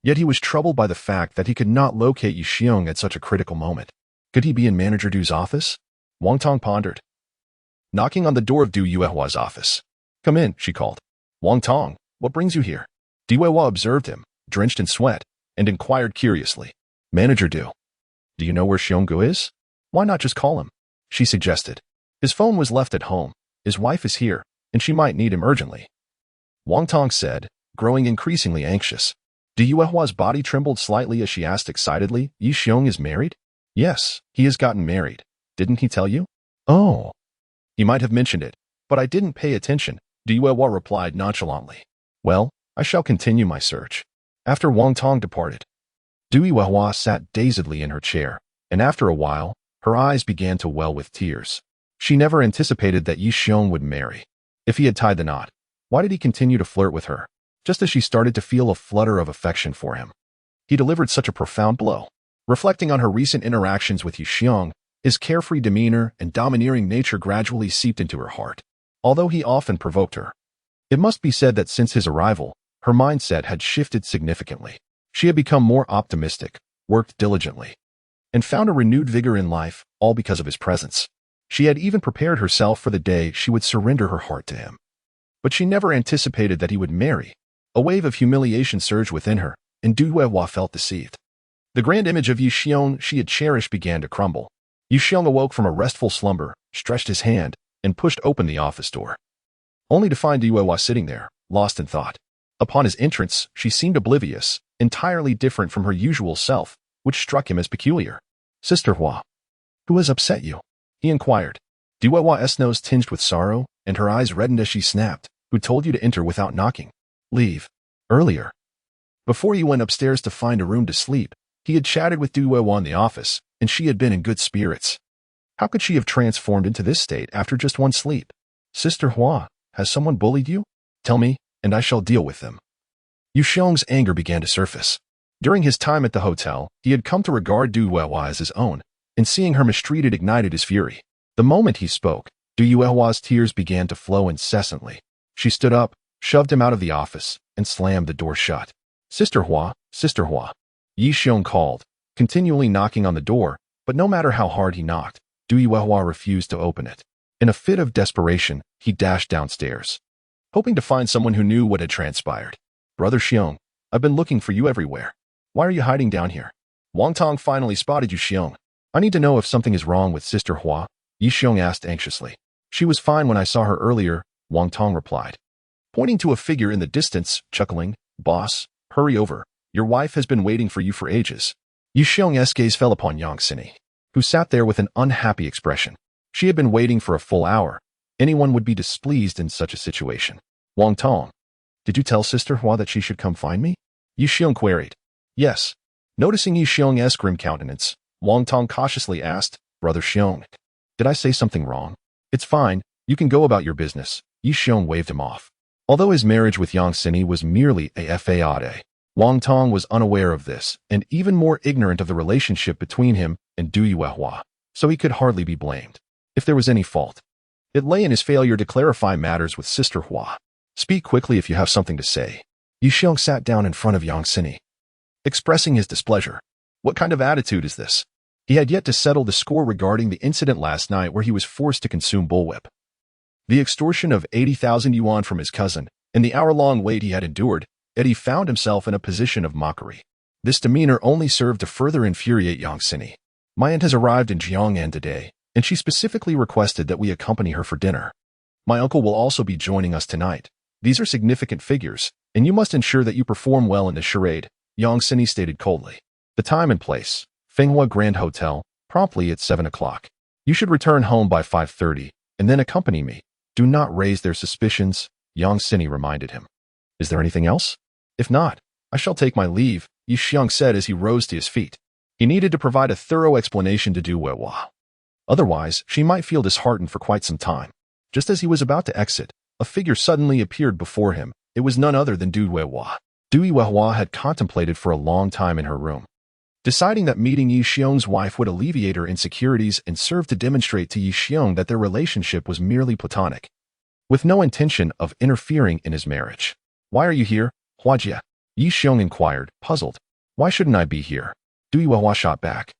Yet he was troubled by the fact that he could not locate Yi Xiong at such a critical moment. Could he be in Manager Du's office? Wang Tong pondered, knocking on the door of Du Yuehua's office. Come in, she called. Wang Tong, what brings you here? Du Yuehua observed him, drenched in sweat, and inquired curiously. Manager Du, do you know where Xionggu is? Why not just call him? She suggested. His phone was left at home. His wife is here, and she might need him urgently. Wang Tong said, growing increasingly anxious. Du Yuehua's body trembled slightly as she asked excitedly, Yi Xiong is married? Yes, he has gotten married. Didn't he tell you? Oh. He might have mentioned it, but I didn't pay attention, Du Yuehua replied nonchalantly. Well, I shall continue my search. After Wang Tong departed, Du Yuehua sat dazedly in her chair, and after a while, her eyes began to well with tears. She never anticipated that Yi Xiong would marry. If he had tied the knot, why did he continue to flirt with her, just as she started to feel a flutter of affection for him? He delivered such a profound blow. Reflecting on her recent interactions with Yi Xiong, his carefree demeanor and domineering nature gradually seeped into her heart, although he often provoked her. It must be said that since his arrival, her mindset had shifted significantly. She had become more optimistic, worked diligently, and found a renewed vigor in life, all because of his presence. She had even prepared herself for the day she would surrender her heart to him. But she never anticipated that he would marry. A wave of humiliation surged within her, and Du Yuehua felt deceived. The grand image of Yi Xiong she had cherished began to crumble. Yi Xiong awoke from a restful slumber, stretched his hand, and pushed open the office door, only to find Du Yuehua sitting there, lost in thought. Upon his entrance, she seemed oblivious, entirely different from her usual self, which struck him as peculiar. Sister Hua, who has upset you? He inquired. Du Yuehua's nose tinged with sorrow, and her eyes reddened as she snapped. Who told you to enter without knocking? Leave. Earlier, before you went upstairs to find a room to sleep, he had chatted with Du Yuehua in the office, and she had been in good spirits. How could she have transformed into this state after just one sleep? Sister Hua, has someone bullied you? Tell me, and I shall deal with them. Yi Xiong's anger began to surface. During his time at the hotel, he had come to regard Du Yuehua as his own, and seeing her mistreated ignited his fury. The moment he spoke, Du Yuehua's tears began to flow incessantly. She stood up, shoved him out of the office, and slammed the door shut. Sister Hua, Yi Xiong called, continually knocking on the door, but no matter how hard he knocked, Du Yuehua refused to open it. In a fit of desperation, he dashed downstairs, hoping to find someone who knew what had transpired. Brother Xiong, I've been looking for you everywhere. Why are you hiding down here? Wang Tong finally spotted Yi Xiong. I need to know if something is wrong with Sister Hua, Yi Xiong asked anxiously. She was fine when I saw her earlier, Wang Tong replied, pointing to a figure in the distance, chuckling. Boss, hurry over. Your wife has been waiting for you for ages. Yi Xiong's gaze fell upon Yang Sini, who sat there with an unhappy expression. She had been waiting for a full hour. Anyone would be displeased in such a situation. Wang Tong, did you tell Sister Hua that she should come find me? Yi Xiong queried. Yes. Noticing Yi Xiong's grim countenance, Wang Tong cautiously asked, Brother Xiong, did I say something wrong? It's fine. You can go about your business. Yi Xiong waved him off. Although his marriage with Yang Sini was merely a fade, Wang Tong was unaware of this and even more ignorant of the relationship between him and Du Yuehua, so he could hardly be blamed. If there was any fault, it lay in his failure to clarify matters with Sister Hua. Speak quickly if you have something to say. Yi Xiong sat down in front of Yang Sini, expressing his displeasure. What kind of attitude is this? He had yet to settle the score regarding the incident last night where he was forced to consume bullwhip, the extortion of 80,000 yuan from his cousin, and the hour-long wait he had endured, yet he found himself in a position of mockery. This demeanor only served to further infuriate Yang Sini. My aunt has arrived in Jiang'an today, and she specifically requested that we accompany her for dinner. My uncle will also be joining us tonight. These are significant figures, and you must ensure that you perform well in this charade, Yang Sini stated coldly. The time and place, Fenghua Grand Hotel, promptly at 7 o'clock. You should return home by 5:30, and then accompany me. Do not raise their suspicions, Yang Sini reminded him. Is there anything else? If not, I shall take my leave, Yi Xiong said as he rose to his feet. He needed to provide a thorough explanation to Du Yuehua. Otherwise, she might feel disheartened for quite some time. Just as he was about to exit, a figure suddenly appeared before him. It was none other than Du Weihua. Du Weihua had contemplated for a long time in her room, deciding that meeting Yi Xiong's wife would alleviate her insecurities and serve to demonstrate to Yi Xiong that their relationship was merely platonic, with no intention of interfering in his marriage. "Why are you here, Huajie?" Yi Xiong inquired, puzzled. "Why shouldn't I be here?" Du Weihua shot back,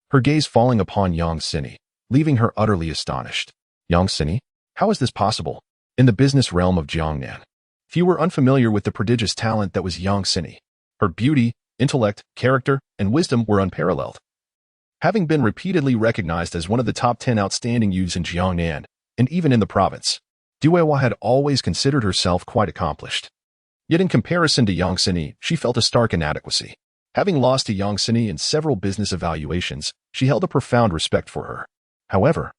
her gaze falling upon Yang Sini, leaving her utterly astonished. Yang Sini? How is this possible? In the business realm of Jiangnan, few were unfamiliar with the prodigious talent that was Yang Sini. Her beauty, intellect, character, and wisdom were unparalleled, having been repeatedly recognized as one of the top 10 outstanding youths in Jiangnan, and even in the province. Du Weihua had always considered herself quite accomplished. Yet in comparison to Yang Sini, she felt a stark inadequacy. Having lost to Yang Sini in several business evaluations, she held a profound respect for her. However,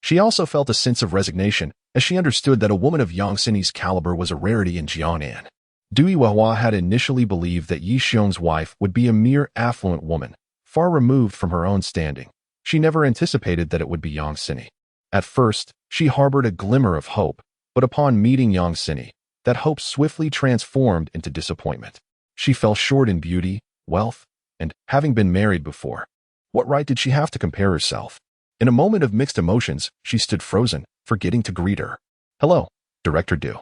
she also felt a sense of resignation as she understood that a woman of Yang Sini's caliber was a rarity in Jiangnan. Du Weihua had initially believed that Yi Xiong's wife would be a mere affluent woman, far removed from her own standing. She never anticipated that it would be Yang Sini. At first, she harbored a glimmer of hope, but upon meeting Yang Sini, that hope swiftly transformed into disappointment. She fell short in beauty, wealth, and having been married before. What right did she have to compare herself? In a moment of mixed emotions, she stood frozen, forgetting to greet her. "Hello, Director Du.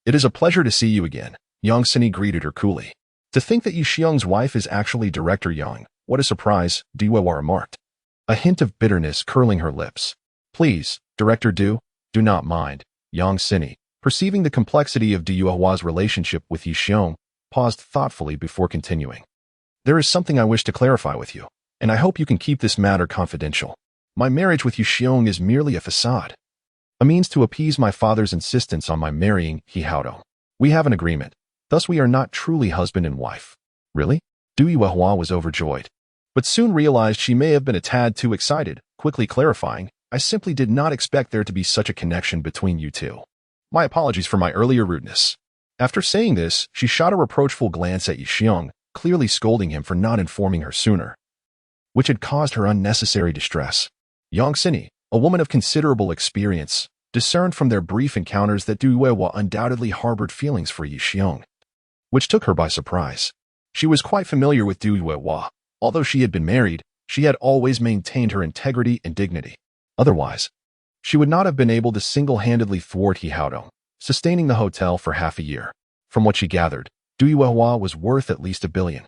It is a pleasure to see you again," Yang Sini greeted her coolly. "To think that Yi Xiong's wife is actually Director Yang. What a surprise," Du Weihua remarked, a hint of bitterness curling her lips. "Please, Director Du, do not mind." Yang Sini, perceiving the complexity of Du Weihua's relationship with Yi Xiong, paused thoughtfully before continuing. "There is something I wish to clarify with you, and I hope you can keep this matter confidential. My marriage with Yi Xiong is merely a facade, a means to appease my father's insistence on my marrying He Haodong. We have an agreement, thus we are not truly husband and wife." "Really?" Du Weihua was overjoyed, but soon realized she may have been a tad too excited, quickly clarifying, "I simply did not expect there to be such a connection between you two. My apologies for my earlier rudeness." After saying this, she shot a reproachful glance at Yi Xiong, clearly scolding him for not informing her sooner, which had caused her unnecessary distress. Yang Sini, a woman of considerable experience, discerned from their brief encounters that Du Weihua undoubtedly harbored feelings for Yi Xiong, which took her by surprise. She was quite familiar with Du Weihua. Although she had been married, she had always maintained her integrity and dignity. Otherwise, she would not have been able to single-handedly thwart He Haodong, sustaining the hotel for half a year. From what she gathered, Du Weihua was worth at least $1 billion.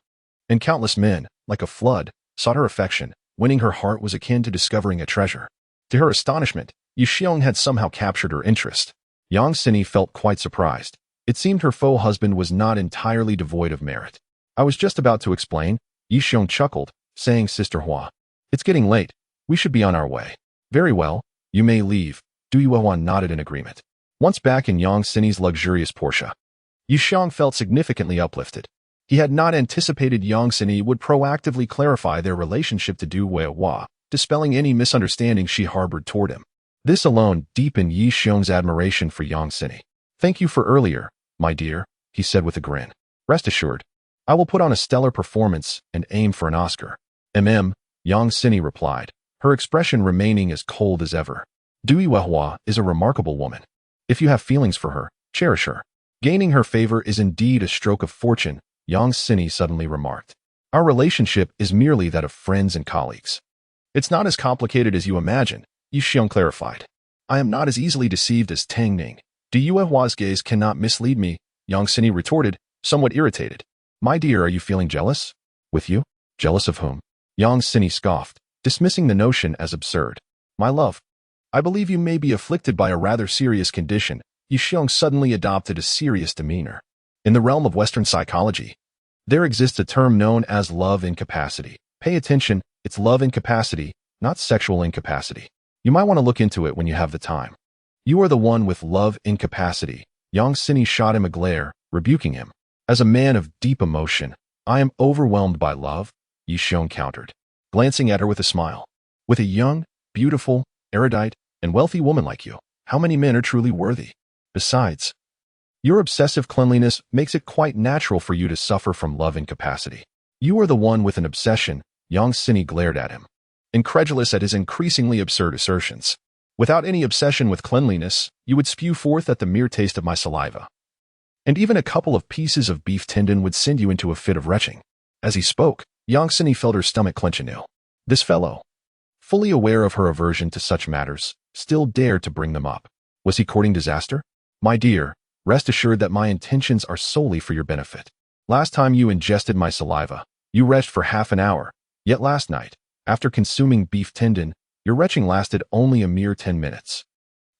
And countless men, like a flood, sought her affection. Winning her heart was akin to discovering a treasure. To her astonishment, Yi Xiong had somehow captured her interest. Yang Sini felt quite surprised. It seemed her faux husband was not entirely devoid of merit. "I was just about to explain," Yi Xiong chuckled, saying, "Sister Hua, it's getting late. We should be on our way." "Very well, you may leave." Du Weihua nodded in agreement. Once back in Yang Sini's luxurious Porsche, Yi Xiong felt significantly uplifted. He had not anticipated Yang Sini would proactively clarify their relationship to Du Weihua, dispelling any misunderstanding she harbored toward him. This alone deepened Yi Xiong's admiration for Yang Sini. "Thank you for earlier, my dear," he said with a grin. "Rest assured, I will put on a stellar performance and aim for an Oscar." Yang Sini replied, her expression remaining as cold as ever. "Du Weihua is a remarkable woman. If you have feelings for her, cherish her. Gaining her favor is indeed a stroke of fortune," Yang Sini suddenly remarked. "Our relationship is merely that of friends and colleagues." "It's not as complicated as you imagine," Yi Xiong clarified. "I am not as easily deceived as Tang Ning. Du Weihua's gaze cannot mislead me," Yang Sini retorted, somewhat irritated. "My dear, are you feeling jealous?" "With you? Jealous of whom?" Yang Sini scoffed, dismissing the notion as absurd. "My love, I believe you may be afflicted by a rather serious condition." Yi Xiong suddenly adopted a serious demeanor. "In the realm of Western psychology, there exists a term known as love incapacity. Pay attention, it's love incapacity, not sexual incapacity. You might want to look into it when you have the time. You are the one with love incapacity." Yang Sini shot him a glare, rebuking him. "As a man of deep emotion, I am overwhelmed by love," Yi Xiong countered, glancing at her with a smile. "With a young, beautiful, erudite, and wealthy woman like you, how many men are truly worthy? Besides, your obsessive cleanliness makes it quite natural for you to suffer from love incapacity. You are the one with an obsession." Yang Sini glared at him. incredulous at his increasingly absurd assertions. Without any obsession with cleanliness, you would spew forth at the mere taste of my saliva. And even a couple of pieces of beef tendon would send you into a fit of retching. As he spoke, Yang Sini felt her stomach clench anew. This fellow, fully aware of her aversion to such matters, still dared to bring them up. Was he courting disaster? My dear, rest assured that my intentions are solely for your benefit. Last time you ingested my saliva, you retched for half an hour, yet last night, after consuming beef tendon, your retching lasted only a mere 10 minutes.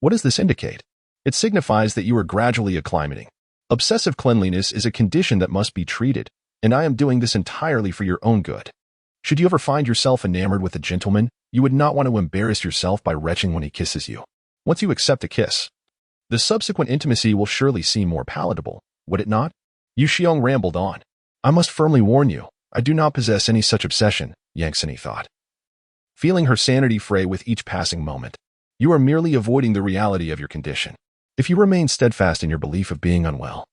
What does this indicate? It signifies that you are gradually acclimating. Obsessive cleanliness is a condition that must be treated, and I am doing this entirely for your own good. Should you ever find yourself enamored with a gentleman, you would not want to embarrass yourself by retching when he kisses you. Once you accept a kiss, the subsequent intimacy will surely seem more palatable, would it not? Yu Xiong rambled on. I must firmly warn you, I do not possess any such obsession, Yang Sini thought, feeling her sanity fray with each passing moment. You are merely avoiding the reality of your condition. If you remain steadfast in your belief of being unwell,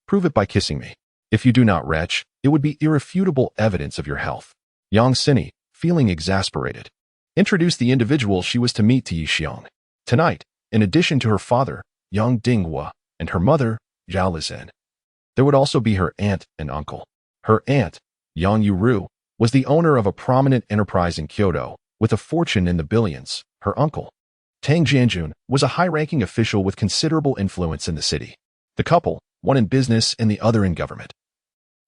prove it by kissing me. If you do not retch, it would be irrefutable evidence of your health. Yang Sini, feeling exasperated, introduced the individual she was to meet to Yi Xiong. Tonight, in addition to her father, Yang Dinghua, and her mother, Zhao Lizhen, there would also be her aunt and uncle. Her aunt, Yang Yuru, was the owner of a prominent enterprise in Kyoto, with a fortune in the billions. Her uncle, Tang Jianjun, was a high-ranking official with considerable influence in the city. The couple, one in business and the other in government,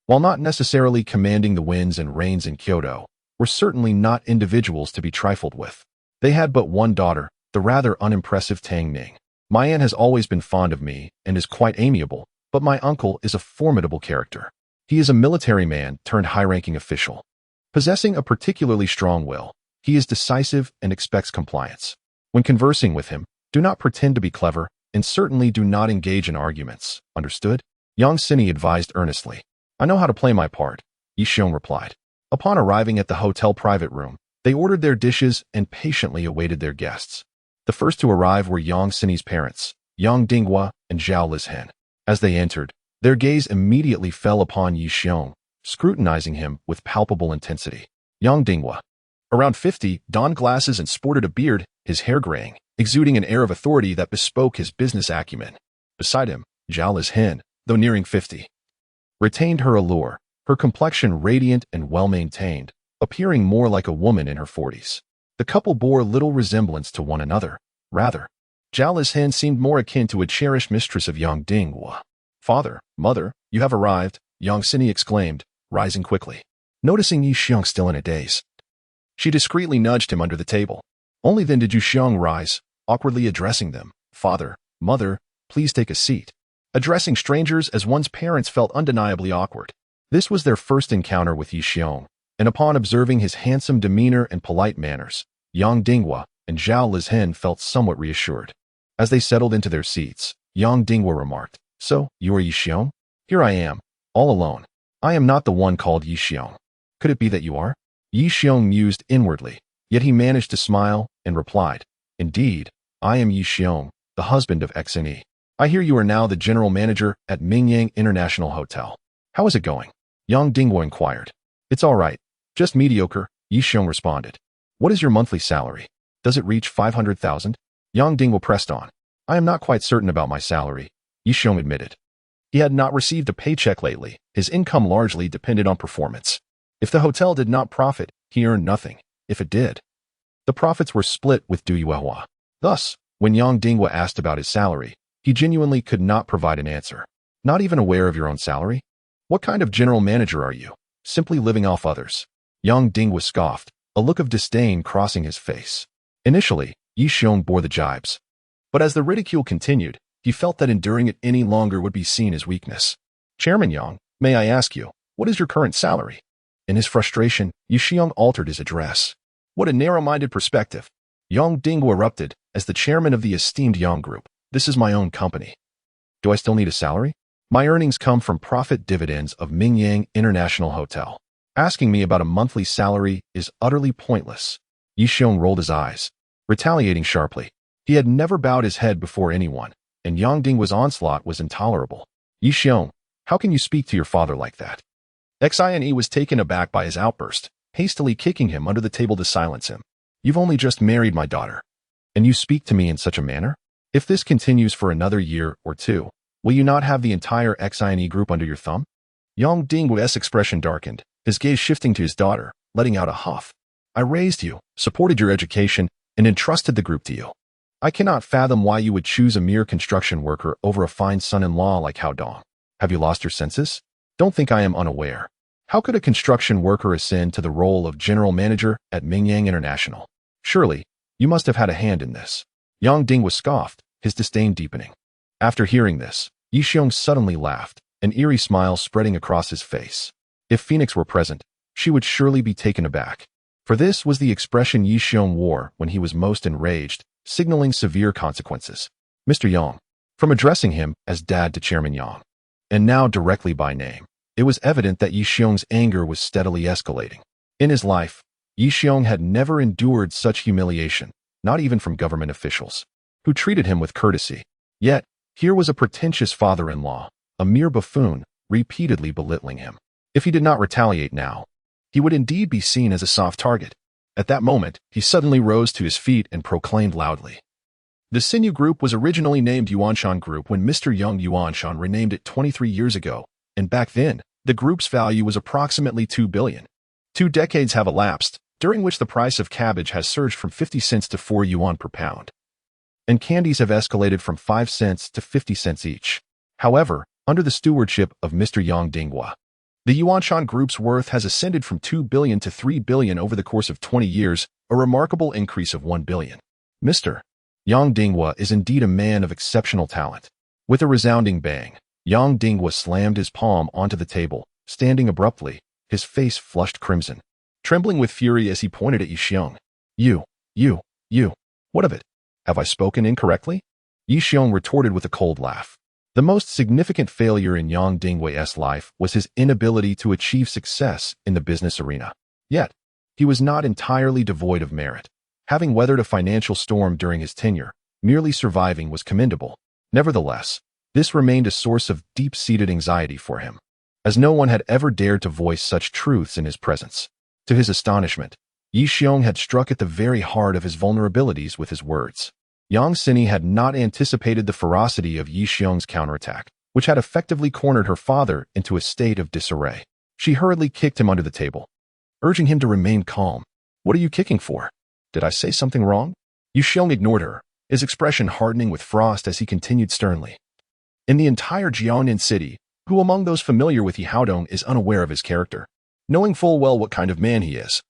while not necessarily commanding the winds and rains in Kyoto, were certainly not individuals to be trifled with. They had but one daughter, the rather unimpressive Tang Ning. My aunt has always been fond of me and is quite amiable, but my uncle is a formidable character. He is a military man turned high-ranking official. Possessing a particularly strong will, he is decisive and expects compliance. When conversing with him, do not pretend to be clever, and certainly do not engage in arguments. Understood? Yang Sini advised earnestly. I know how to play my part, Yi Xiong replied. Upon arriving at the hotel private room, they ordered their dishes and patiently awaited their guests. The first to arrive were Yang Sini's parents, Yang Dinghua and Zhao Lizhen. As they entered, their gaze immediately fell upon Yi Xiong, scrutinizing him with palpable intensity. Yang Dinghua, around 50, donned glasses and sported a beard, his hair graying, exuding an air of authority that bespoke his business acumen. Beside him, Zhao Lizhen, though nearing 50, retained her allure, her complexion radiant and well-maintained, appearing more like a woman in her 40s. The couple bore little resemblance to one another. Rather, Zhao Lizhen seemed more akin to a cherished mistress of Yang Dinghua. Father, mother, you have arrived, Yang Sini exclaimed, rising quickly. Noticing Yi Xiong still in a daze, she discreetly nudged him under the table. Only then did Yu Xiong rise, awkwardly addressing them. Father, mother, please take a seat. Addressing strangers as one's parents felt undeniably awkward. This was their first encounter with Yi Xiong, and upon observing his handsome demeanor and polite manners, Yang Dinghua and Zhao Lizhen felt somewhat reassured. As they settled into their seats, Yang Dinghua remarked, So, you are Yi Xiong? Here I am, all alone. I am not the one called Yi Xiong. Could it be that you are? Yi Xiong mused inwardly, yet he managed to smile and replied, Indeed, I am Yi Xiong, the husband of XNE. I hear you are now the general manager at Mingyang International Hotel. How is it going? Yang Dinghua inquired. It's all right. Just mediocre, Yi Xiong responded. What is your monthly salary? Does it reach 500,000? Yang Dinghua pressed on. I am not quite certain about my salary, Yi Xiong admitted. He had not received a paycheck lately. His income largely depended on performance. If the hotel did not profit, he earned nothing. If it did, the profits were split with Du Yuehua. Thus, when Yang Dinghua asked about his salary, he genuinely could not provide an answer. Not even aware of your own salary? What kind of general manager are you? Simply living off others. Yang Dinghua scoffed, a look of disdain crossing his face. Initially, Yi Xiong bore the jibes. But as the ridicule continued, he felt that enduring it any longer would be seen as weakness. Chairman Yang, may I ask you, what is your current salary? In his frustration, Yi Xiong altered his address. What a narrow-minded perspective. Yang Dinghua erupted, as the chairman of the esteemed Yang Group. This is my own company. Do I still need a salary? My earnings come from profit dividends of Mingyang International Hotel. Asking me about a monthly salary is utterly pointless. Yi Xiong rolled his eyes, retaliating sharply. He had never bowed his head before anyone, and Yang Dinghua's onslaught was intolerable. Yi Xiong, how can you speak to your father like that? Xine was taken aback by his outburst, hastily kicking him under the table to silence him. You've only just married my daughter, and you speak to me in such a manner? If this continues for another year or two, will you not have the entire XINE group under your thumb? Yang Dinghui's expression darkened, his gaze shifting to his daughter, letting out a huff. I raised you, supported your education, and entrusted the group to you. I cannot fathom why you would choose a mere construction worker over a fine son-in-law like Hao Dong. Have you lost your senses? Don't think I am unaware. How could a construction worker ascend to the role of general manager at Mingyang International? Surely, you must have had a hand in this. Yang Ding was scoffed, his disdain deepening. After hearing this, Yi Xiong suddenly laughed, an eerie smile spreading across his face. If Phoenix were present, she would surely be taken aback. For this was the expression Yi Xiong wore when he was most enraged, signaling severe consequences. Mr. Yang, from addressing him as Dad to Chairman Yang, and now directly by name, it was evident that Yi Xiong's anger was steadily escalating. In his life, Yi Xiong had never endured such humiliation, not even from government officials, who treated him with courtesy. Yet, here was a pretentious father-in-law, a mere buffoon, repeatedly belittling him. If he did not retaliate now, he would indeed be seen as a soft target. At that moment, he suddenly rose to his feet and proclaimed loudly. The Sinew Group was originally named Yuanshan Group when Mr. Young Yuanshan renamed it 23 years ago, and back then, the group's value was approximately 2 billion. 2 decades have elapsed, during which the price of cabbage has surged from 50 cents to 4 yuan per pound, and candies have escalated from 5 cents to 50 cents each. However, under the stewardship of Mr. Yang Dinghua, the Yuanshan Group's worth has ascended from 2 billion to 3 billion over the course of 20 years, a remarkable increase of 1 billion. Mr. Yang Dinghua is indeed a man of exceptional talent. With a resounding bang, Yang Dinghua slammed his palm onto the table, standing abruptly, his face flushed crimson, trembling with fury as he pointed at Yi Xiong. You, what of it? Have I spoken incorrectly? Yi Xiong retorted with a cold laugh. The most significant failure in Yang Dinghui's life was his inability to achieve success in the business arena. Yet, he was not entirely devoid of merit. Having weathered a financial storm during his tenure, merely surviving was commendable. Nevertheless, this remained a source of deep-seated anxiety for him, as no one had ever dared to voice such truths in his presence. To his astonishment, Yi Xiong had struck at the very heart of his vulnerabilities with his words. Yang Sini had not anticipated the ferocity of Yi Xiong's counterattack, which had effectively cornered her father into a state of disarray. She hurriedly kicked him under the table, urging him to remain calm. What are you kicking for? Did I say something wrong? Yi Xiong ignored her, his expression hardening with frost as he continued sternly. In the entire Jiangnan city, who among those familiar with Yi Haodong is unaware of his character, knowing full well what kind of man he is?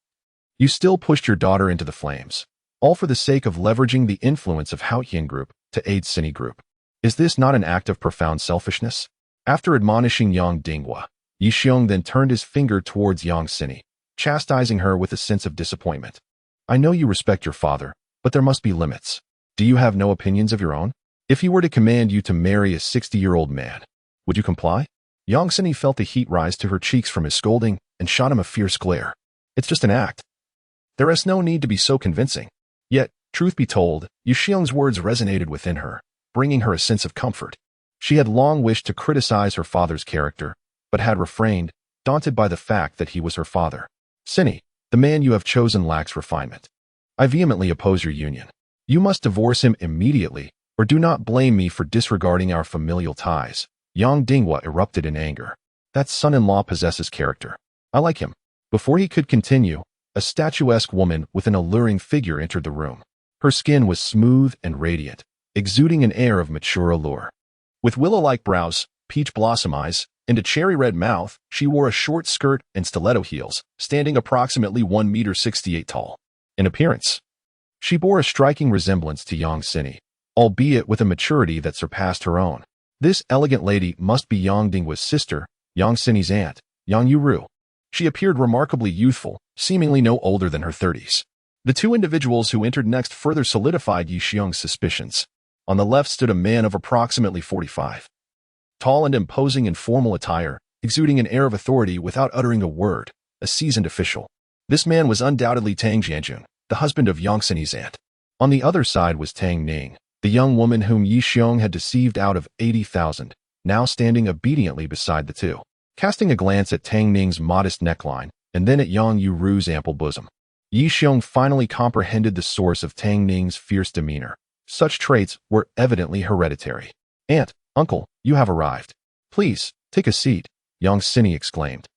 You still pushed your daughter into the flames, all for the sake of leveraging the influence of Haotian Group to aid Sini Group. Is this not an act of profound selfishness? After admonishing Yang Dinghua, Yi Xiong then turned his finger towards Yang Sini, chastising her with a sense of disappointment. I know you respect your father, but there must be limits. Do you have no opinions of your own? If he were to command you to marry a 60-year-old man, would you comply? Yang Sini felt the heat rise to her cheeks from his scolding and shot him a fierce glare. It's just an act. There is no need to be so convincing. Yet, truth be told, Yi Xiong's words resonated within her, bringing her a sense of comfort. She had long wished to criticize her father's character, but had refrained, daunted by the fact that he was her father. Sini, the man you have chosen lacks refinement. I vehemently oppose your union. You must divorce him immediately, or do not blame me for disregarding our familial ties. Yang Dinghua erupted in anger. That son-in-law possesses character. I like him. Before he could continue, a statuesque woman with an alluring figure entered the room. Her skin was smooth and radiant, exuding an air of mature allure. With willow-like brows, peach blossom eyes, and a cherry-red mouth, she wore a short skirt and stiletto heels, standing approximately 1.68 meters tall. In appearance, she bore a striking resemblance to Yang Sini, albeit with a maturity that surpassed her own. This elegant lady must be Yang Dinghui's sister, Yang Sini's aunt, Yang Yuru. She appeared remarkably youthful, seemingly no older than her 30s. The two individuals who entered next further solidified Yi Xiong's suspicions. On the left stood a man of approximately 45. Tall and imposing in formal attire, exuding an air of authority without uttering a word, a seasoned official. This man was undoubtedly Tang Jianjun, the husband of Yang Sini's aunt. On the other side was Tang Ning, the young woman whom Yi Xiong had deceived out of 80,000, now standing obediently beside the two. Casting a glance at Tang Ning's modest neckline, and then at Yang Yuru's ample bosom, Yi Xiong finally comprehended the source of Tang Ning's fierce demeanor. Such traits were evidently hereditary. "Aunt, uncle, you have arrived. Please, take a seat," young Cindy exclaimed,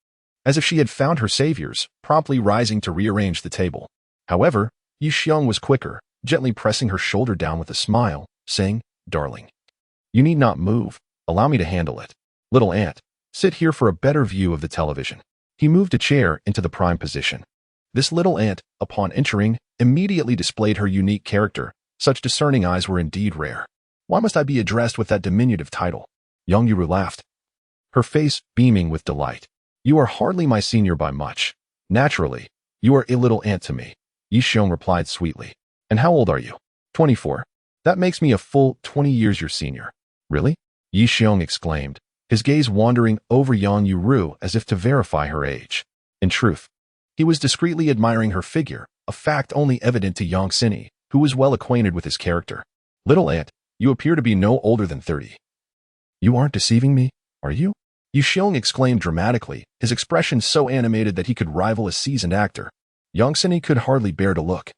as if she had found her saviors, promptly rising to rearrange the table. However, Yi Xiong was quicker, gently pressing her shoulder down with a smile, saying, "Darling, you need not move. Allow me to handle it. Little aunt, sit here for a better view of the television." He moved a chair into the prime position. This little aunt, upon entering, immediately displayed her unique character. Such discerning eyes were indeed rare. "Why must I be addressed with that diminutive title?" Young Yuru laughed, her face beaming with delight. "You are hardly my senior by much. Naturally, you are a little aunt to me," Yi Xiong replied sweetly. "And how old are you?" 24. "That makes me a full 20 years your senior." "Really?" Yi Xiong exclaimed, his gaze wandering over Yang Yuru as if to verify her age. In truth, he was discreetly admiring her figure, a fact only evident to Yang Cindy, who was well acquainted with his character. "Little aunt, you appear to be no older than 30. You aren't deceiving me, are you?" Yi Xiong exclaimed dramatically, his expression so animated that he could rival a seasoned actor. Yang Cindy could hardly bear to look,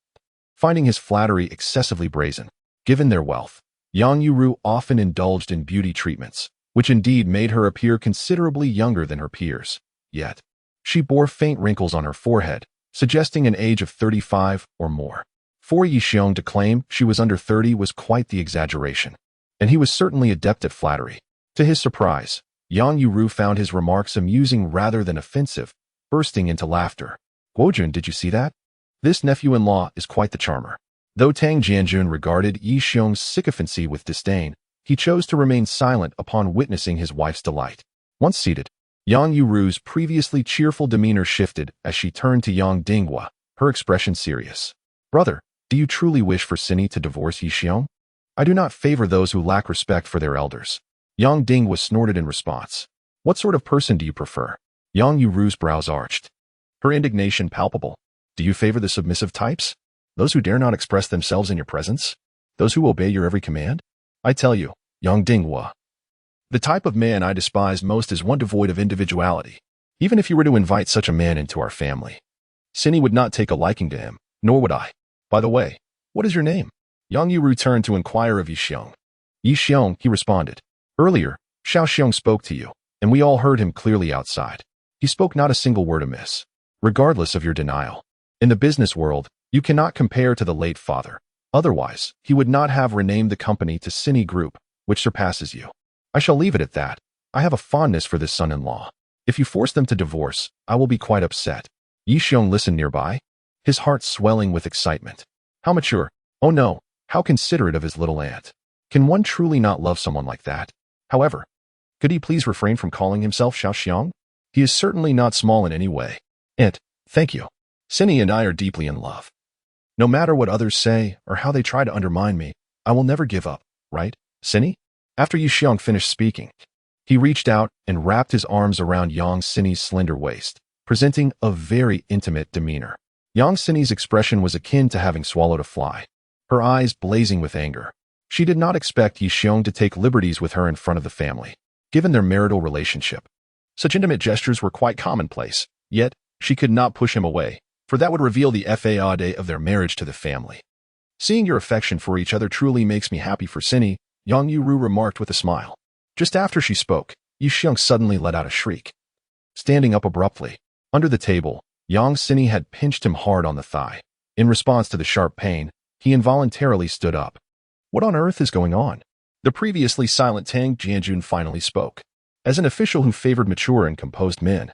finding his flattery excessively brazen. Given their wealth, Yang Yuru often indulged in beauty treatments, which indeed made her appear considerably younger than her peers. Yet, she bore faint wrinkles on her forehead, suggesting an age of 35 or more. For Yi Xiong to claim she was under 30 was quite the exaggeration, and he was certainly adept at flattery. To his surprise, Yang Yuru found his remarks amusing rather than offensive, bursting into laughter. "Guojun, did you see that? This nephew-in-law is quite the charmer." Though Tang Jianjun regarded Yi Xiong's sycophancy with disdain, he chose to remain silent upon witnessing his wife's delight. Once seated, Yang Yuru's previously cheerful demeanor shifted as she turned to Yang Dinghua, her expression serious. "Brother, do you truly wish for Cindy to divorce Yi Xiong? I do not favor those who lack respect for their elders." Yang Dinghua snorted in response. "What sort of person do you prefer?" Yang Yuru's brows arched, her indignation palpable. "Do you favor the submissive types? Those who dare not express themselves in your presence? Those who obey your every command? I tell you, Yang Dinghua, the type of man I despise most is one devoid of individuality. Even if you were to invite such a man into our family, Cindy would not take a liking to him, nor would I. By the way, what is your name?" Yang Yuru turned to inquire of Yi Xiong. "Yi Xiong," he responded. "Earlier, Xiao Xiong spoke to you, and we all heard him clearly outside. He spoke not a single word amiss. Regardless of your denial, in the business world, you cannot compare to the late father. Otherwise, he would not have renamed the company to Cindy Group, which surpasses you. I shall leave it at that. I have a fondness for this son-in-law. If you force them to divorce, I will be quite upset." Yi Xiong listened nearby, his heart swelling with excitement. How mature, oh no, how considerate of his little aunt. Can one truly not love someone like that? However, could he please refrain from calling himself Xiao Xiong? He is certainly not small in any way. "Aunt, thank you. Cindy and I are deeply in love. No matter what others say or how they try to undermine me, I will never give up, right, Cindy?" After Yi Xiong finished speaking, he reached out and wrapped his arms around Yang Cindy's slender waist, presenting a very intimate demeanor. Yang Cindy's expression was akin to having swallowed a fly, her eyes blazing with anger. She did not expect Yi Xiong to take liberties with her in front of the family, given their marital relationship. Such intimate gestures were quite commonplace, yet she could not push him away, for that would reveal the fade of their marriage to the family. "Seeing your affection for each other truly makes me happy for Cindy," Yang Yuru remarked with a smile. Just after she spoke, Yi Xiong suddenly let out a shriek. Standing up abruptly, under the table, Yang Cindy had pinched him hard on the thigh. In response to the sharp pain, he involuntarily stood up. "What on earth is going on?" The previously silent Tang Jianjun finally spoke. As an official who favored mature and composed men,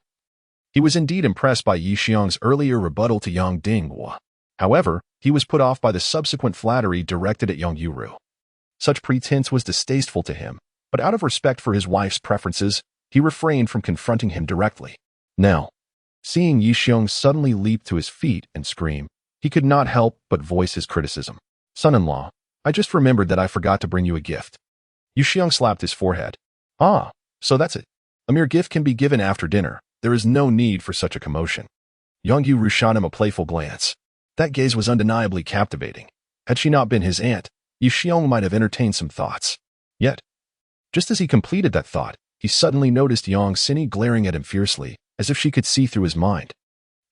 he was indeed impressed by Yi Xiong's earlier rebuttal to Yang Dinghua. However, he was put off by the subsequent flattery directed at Yang Yuru. Such pretense was distasteful to him, but out of respect for his wife's preferences, he refrained from confronting him directly. Now, seeing Yi Xiong suddenly leap to his feet and scream, he could not help but voice his criticism. "Son-in-law, I just remembered that I forgot to bring you a gift." Yi Xiong slapped his forehead. "Ah, so that's it. A mere gift can be given after dinner. There is no need for such a commotion." Yang Yuru shot him a playful glance. That gaze was undeniably captivating. Had she not been his aunt, Yi Xiong might have entertained some thoughts. Yet, just as he completed that thought, he suddenly noticed Yang Cindy glaring at him fiercely, as if she could see through his mind.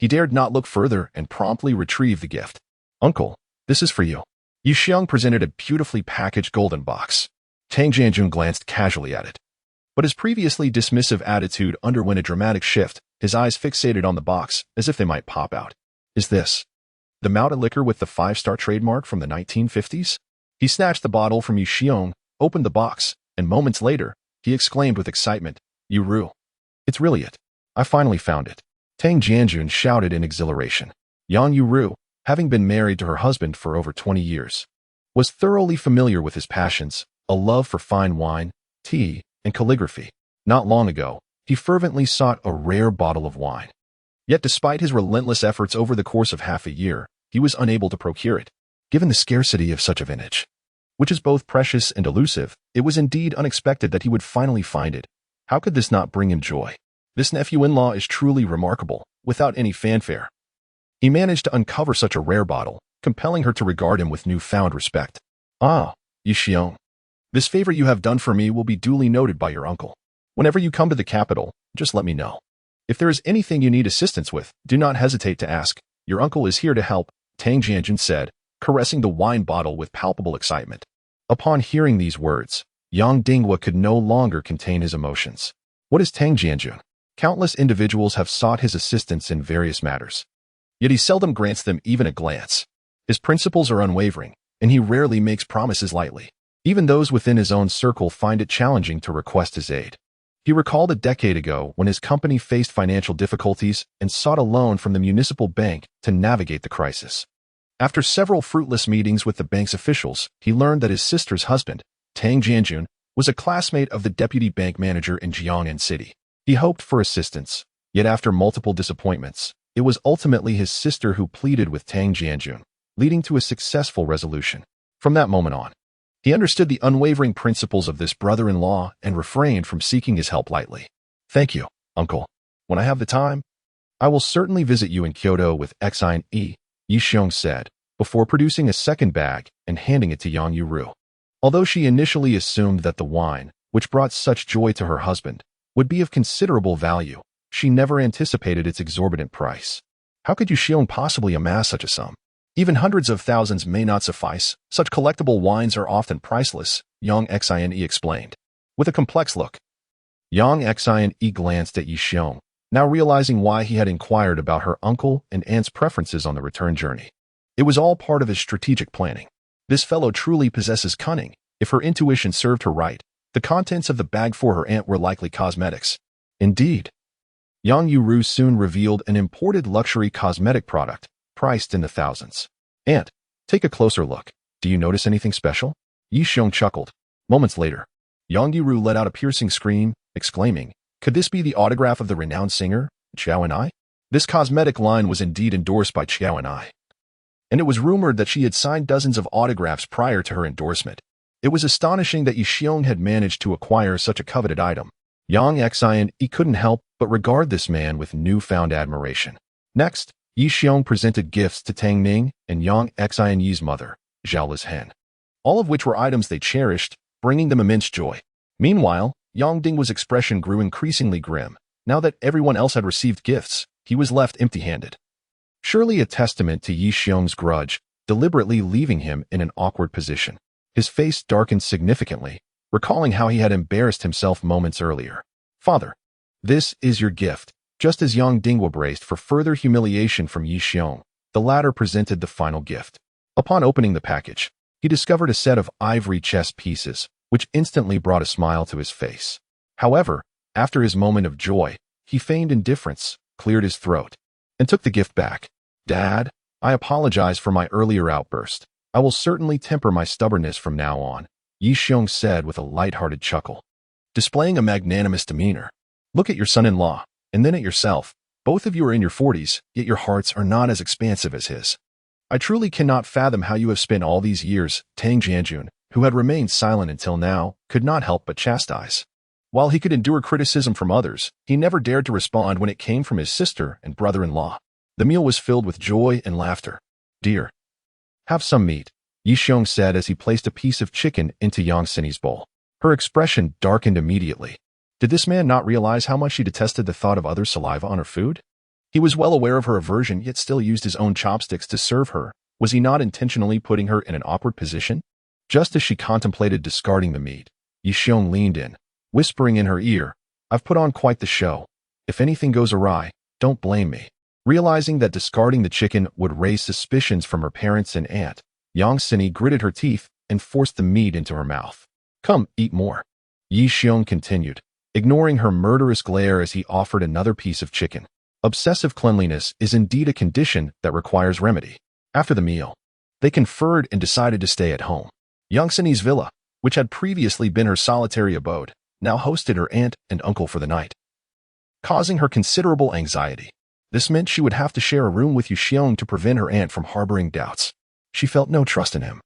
He dared not look further and promptly retrieved the gift. "Uncle, this is for you." Yi Xiong presented a beautifully packaged golden box. Tang Jianjun glanced casually at it. But his previously dismissive attitude underwent a dramatic shift, his eyes fixated on the box, as if they might pop out. "Is this the mounted liquor with the 5-star trademark from the 1950s? He snatched the bottle from Yi Xiong, opened the box, and moments later, he exclaimed with excitement, "Yu Ru, it's really it. I finally found it." Tang Jianjun shouted in exhilaration. Yang Yu Ru, having been married to her husband for over 20 years, was thoroughly familiar with his passions, a love for fine wine, tea, and calligraphy. Not long ago, he fervently sought a rare bottle of wine. Yet despite his relentless efforts over the course of half a year, he was unable to procure it. Given the scarcity of such a vintage, which is both precious and elusive, it was indeed unexpected that he would finally find it. How could this not bring him joy? This nephew-in-law is truly remarkable, without any fanfare. He managed to uncover such a rare bottle, compelling her to regard him with newfound respect. "Ah, Yi Xiong, this favor you have done for me will be duly noted by your uncle. Whenever you come to the capital, just let me know. If there is anything you need assistance with, do not hesitate to ask. Your uncle is here to help," Tang Jianjun said, caressing the wine bottle with palpable excitement. Upon hearing these words, Yang Dinghua could no longer contain his emotions. What is Tang Jianjun? Countless individuals have sought his assistance in various matters. Yet he seldom grants them even a glance. His principles are unwavering, and he rarely makes promises lightly. Even those within his own circle find it challenging to request his aid. He recalled a decade ago when his company faced financial difficulties and sought a loan from the municipal bank to navigate the crisis. After several fruitless meetings with the bank's officials, he learned that his sister's husband, Tang Jianjun, was a classmate of the deputy bank manager in Jiang'an City. He hoped for assistance, yet after multiple disappointments, it was ultimately his sister who pleaded with Tang Jianjun, leading to a successful resolution. From that moment on, he understood the unwavering principles of this brother-in-law and refrained from seeking his help lightly. "Thank you, uncle. When I have the time, I will certainly visit you in Kyoto with Xine," Yi Xiong said, before producing a second bag and handing it to Yang Yu Ru. Although she initially assumed that the wine, which brought such joy to her husband, would be of considerable value, she never anticipated its exorbitant price. How could Yu Xiong possibly amass such a sum? Even hundreds of thousands may not suffice. Such collectible wines are often priceless, Yang Xine explained. With a complex look, Yang Xine glanced at Yi Xiong, now realizing why he had inquired about her uncle and aunt's preferences on the return journey. It was all part of his strategic planning. This fellow truly possesses cunning. If her intuition served her right, the contents of the bag for her aunt were likely cosmetics. Indeed, Yang Yu Ru soon revealed an imported luxury cosmetic product, priced in the thousands. "Aunt, take a closer look. Do you notice anything special?" Yi Xiong chuckled. Moments later, Yang Yu Ru let out a piercing scream, exclaiming, "Could this be the autograph of the renowned singer, Qiao and I?" This cosmetic line was indeed endorsed by Qiao and I, and it was rumored that she had signed dozens of autographs prior to her endorsement. It was astonishing that Yi Xiong had managed to acquire such a coveted item. Yang Xine couldn't help but regard this man with newfound admiration. Next, Yi Xiong presented gifts to Tang Ning and Yang Xine's mother, Zhao Hen, all of which were items they cherished, bringing them immense joy. Meanwhile, Yang Dinghua's expression grew increasingly grim. Now that everyone else had received gifts, he was left empty-handed. Surely a testament to Yi Xiong's grudge, deliberately leaving him in an awkward position. His face darkened significantly, recalling how he had embarrassed himself moments earlier. "Father, this is your gift." Just as Yang Dinghua braced for further humiliation from Yi Xiong, the latter presented the final gift. Upon opening the package, he discovered a set of ivory chess pieces, which instantly brought a smile to his face. However, after his moment of joy, he feigned indifference, cleared his throat, and took the gift back. "Dad, I apologize for my earlier outburst. I will certainly temper my stubbornness from now on," Yi Xiong said with a light-hearted chuckle. Displaying a magnanimous demeanor, "Look at your son-in-law, and then at yourself. Both of you are in your 40s, yet your hearts are not as expansive as his. I truly cannot fathom how you have spent all these years." Tang Jianjun, who had remained silent until now, could not help but chastise. While he could endure criticism from others, he never dared to respond when it came from his sister and brother-in-law. The meal was filled with joy and laughter. "Dear, have some meat," Yi Xiong said as he placed a piece of chicken into Yang Xin's bowl. Her expression darkened immediately. Did this man not realize how much she detested the thought of others' saliva on her food? He was well aware of her aversion, yet still used his own chopsticks to serve her. Was he not intentionally putting her in an awkward position? Just as she contemplated discarding the meat, Yi Xiong leaned in, whispering in her ear, "I've put on quite the show. If anything goes awry, don't blame me." Realizing that discarding the chicken would raise suspicions from her parents and aunt, Yang Sini gritted her teeth and forced the meat into her mouth. "Come, eat more," Yi Xiong continued, ignoring her murderous glare as he offered another piece of chicken. Obsessive cleanliness is indeed a condition that requires remedy. After the meal, they conferred and decided to stay at home. Yang Sini's villa, which had previously been her solitary abode, now hosted her aunt and uncle for the night, causing her considerable anxiety. This meant she would have to share a room with Yu Xiong to prevent her aunt from harboring doubts. She felt no trust in him,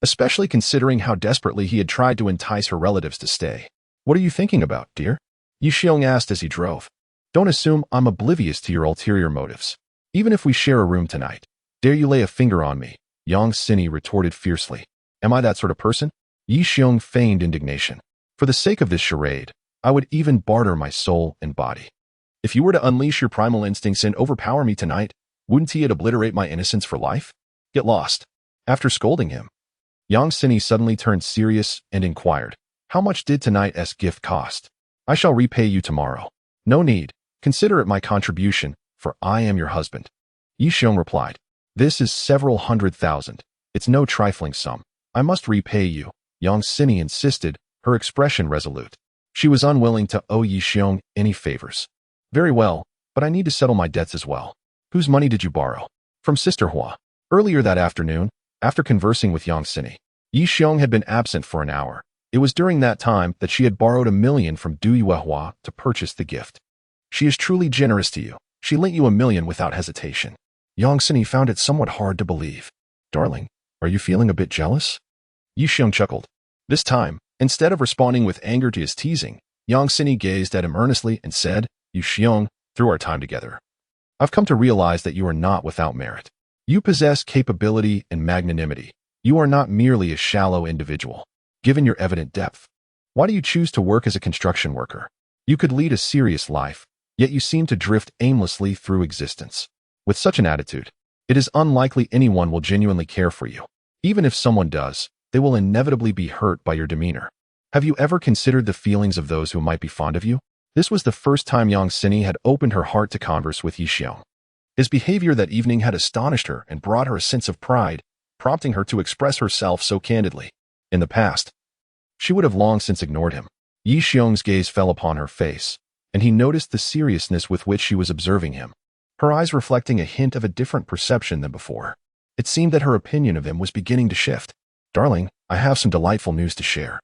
especially considering how desperately he had tried to entice her relatives to stay. "What are you thinking about, dear?" Yu Xiong asked as he drove. "Don't assume I'm oblivious to your ulterior motives. Even if we share a room tonight, dare you lay a finger on me?" Yang Sini retorted fiercely. "Am I that sort of person?" Yi Xiong feigned indignation. "For the sake of this charade, I would even barter my soul and body. If you were to unleash your primal instincts and overpower me tonight, wouldn't it obliterate my innocence for life? Get lost." After scolding him, Yang Sini suddenly turned serious and inquired, "How much did tonight's gift cost?" "I shall repay you tomorrow." "No need. Consider it my contribution, for I am your husband." Yi Xiong replied, "This is several 100,000. It's no trifling sum. I must repay you." Yang Sini insisted, her expression resolute. She was unwilling to owe Yi Xiong any favors. "Very well, but I need to settle my debts as well." "Whose money did you borrow?" "From Sister Hua." Earlier that afternoon, after conversing with Yang Sini, Yi Xiong had been absent for an hour. It was during that time that she had borrowed 1,000,000 from Du Yuehua to purchase the gift. "She is truly generous to you. She lent you 1,000,000 without hesitation." Yang Sini found it somewhat hard to believe. "Darling, are you feeling a bit jealous?" Yi Xiong chuckled. This time, instead of responding with anger to his teasing, Yang Sini gazed at him earnestly and said, "Yu Xiong, through our time together, I've come to realize that you are not without merit. You possess capability and magnanimity. You are not merely a shallow individual. Given your evident depth, why do you choose to work as a construction worker? You could lead a serious life, yet you seem to drift aimlessly through existence. With such an attitude, it is unlikely anyone will genuinely care for you. Even if someone does, they will inevitably be hurt by your demeanor. Have you ever considered the feelings of those who might be fond of you?" This was the first time Yang Sini had opened her heart to converse with Yi Xiong. His behavior that evening had astonished her and brought her a sense of pride, prompting her to express herself so candidly. In the past, she would have long since ignored him. Yi Xiong's gaze fell upon her face, and he noticed the seriousness with which she was observing him, her eyes reflecting a hint of a different perception than before. It seemed that her opinion of him was beginning to shift. "Darling, I have some delightful news to share,"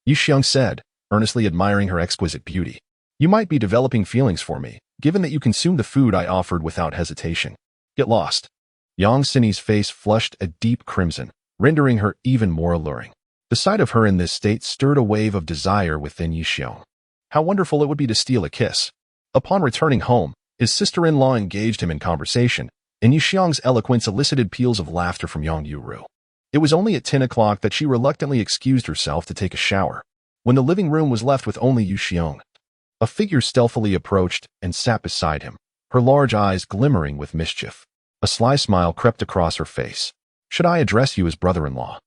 Yi Xiong said, earnestly admiring her exquisite beauty. "You might be developing feelings for me, given that you consumed the food I offered without hesitation. Get lost." Yang Sini's face flushed a deep crimson, rendering her even more alluring. The sight of her in this state stirred a wave of desire within Yi Xiong. How wonderful it would be to steal a kiss. Upon returning home, his sister-in-law engaged him in conversation, and Yi Xiong's eloquence elicited peals of laughter from Yang Yuru. It was only at 10 o'clock that she reluctantly excused herself to take a shower. When the living room was left with only Yu Xiong, a figure stealthily approached and sat beside him, her large eyes glimmering with mischief. A sly smile crept across her face. "Should I address you as brother-in-law,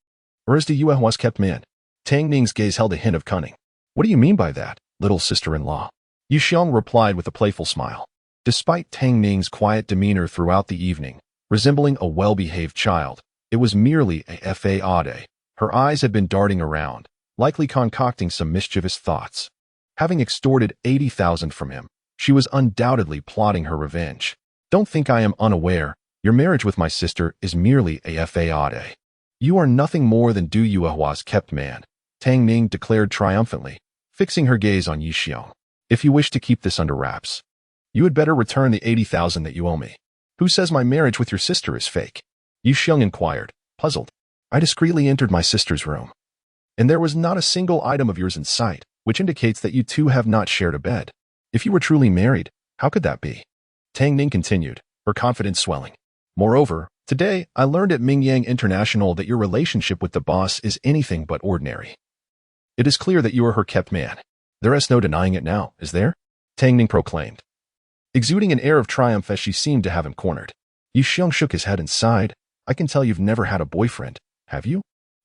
or as the Yuehua's kept man?" Tang Ning's gaze held a hint of cunning. "What do you mean by that, little sister-in-law?" Yu Xiong replied with a playful smile. Despite Tang Ning's quiet demeanor throughout the evening, resembling a well-behaved child, it was merely a fade. Her eyes had been darting around, likely concocting some mischievous thoughts. Having extorted 80,000 from him, she was undoubtedly plotting her revenge. "Don't think I am unaware. Your marriage with my sister is merely a fade. You are nothing more than Du Yuehua's kept man," Tang Ning declared triumphantly, fixing her gaze on Yi Xiong. "If you wish to keep this under wraps, you had better return the 80,000 that you owe me." "Who says my marriage with your sister is fake?" Yi Xiong inquired, puzzled. "I discreetly entered my sister's room, and there was not a single item of yours in sight, which indicates that you two have not shared a bed. If you were truly married, how could that be?" Tang Ning continued, her confidence swelling. "Moreover, today I learned at Mingyang International that your relationship with the boss is anything but ordinary. It is clear that you are her kept man. There is no denying it now, is there?" Tang Ning proclaimed. exuding an air of triumph as she seemed to have him cornered. Yi Xiong shook his head and sighed. I can tell you've never had a boyfriend, have you?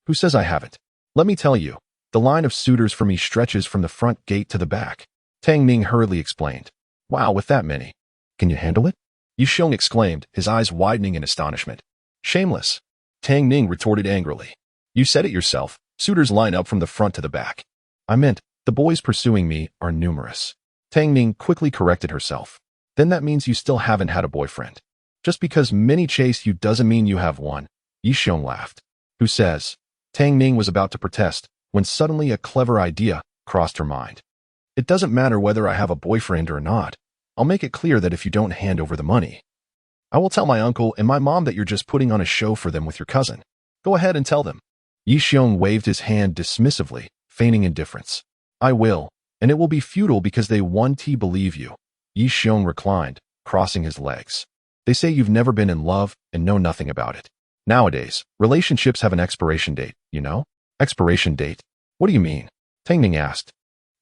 Who says I haven't? Let me tell you, the line of suitors for me stretches from the front gate to the back. Tang Ning hurriedly explained. Wow, with that many. Can you handle it? Yi Xiong exclaimed, his eyes widening in astonishment. Shameless. Tang Ning retorted angrily. You said it yourself. Suitors line up from the front to the back. I meant, the boys pursuing me are numerous. Tang Ning quickly corrected herself. Then that means you still haven't had a boyfriend. Just because many chase you doesn't mean you have one. Yi Xiong laughed. Who says? Tang Ning was about to protest, when suddenly a clever idea crossed her mind. It doesn't matter whether I have a boyfriend or not. I'll make it clear that if you don't hand over the money, I will tell my uncle and my mom that you're just putting on a show for them with your cousin. Go ahead and tell them. Yi Xiong waved his hand dismissively, feigning indifference. I will, and it will be futile because they won't believe you. Yi Xiong reclined, crossing his legs. They say you've never been in love and know nothing about it. Nowadays, relationships have an expiration date, you know? Expiration date? What do you mean? Tang Ning asked.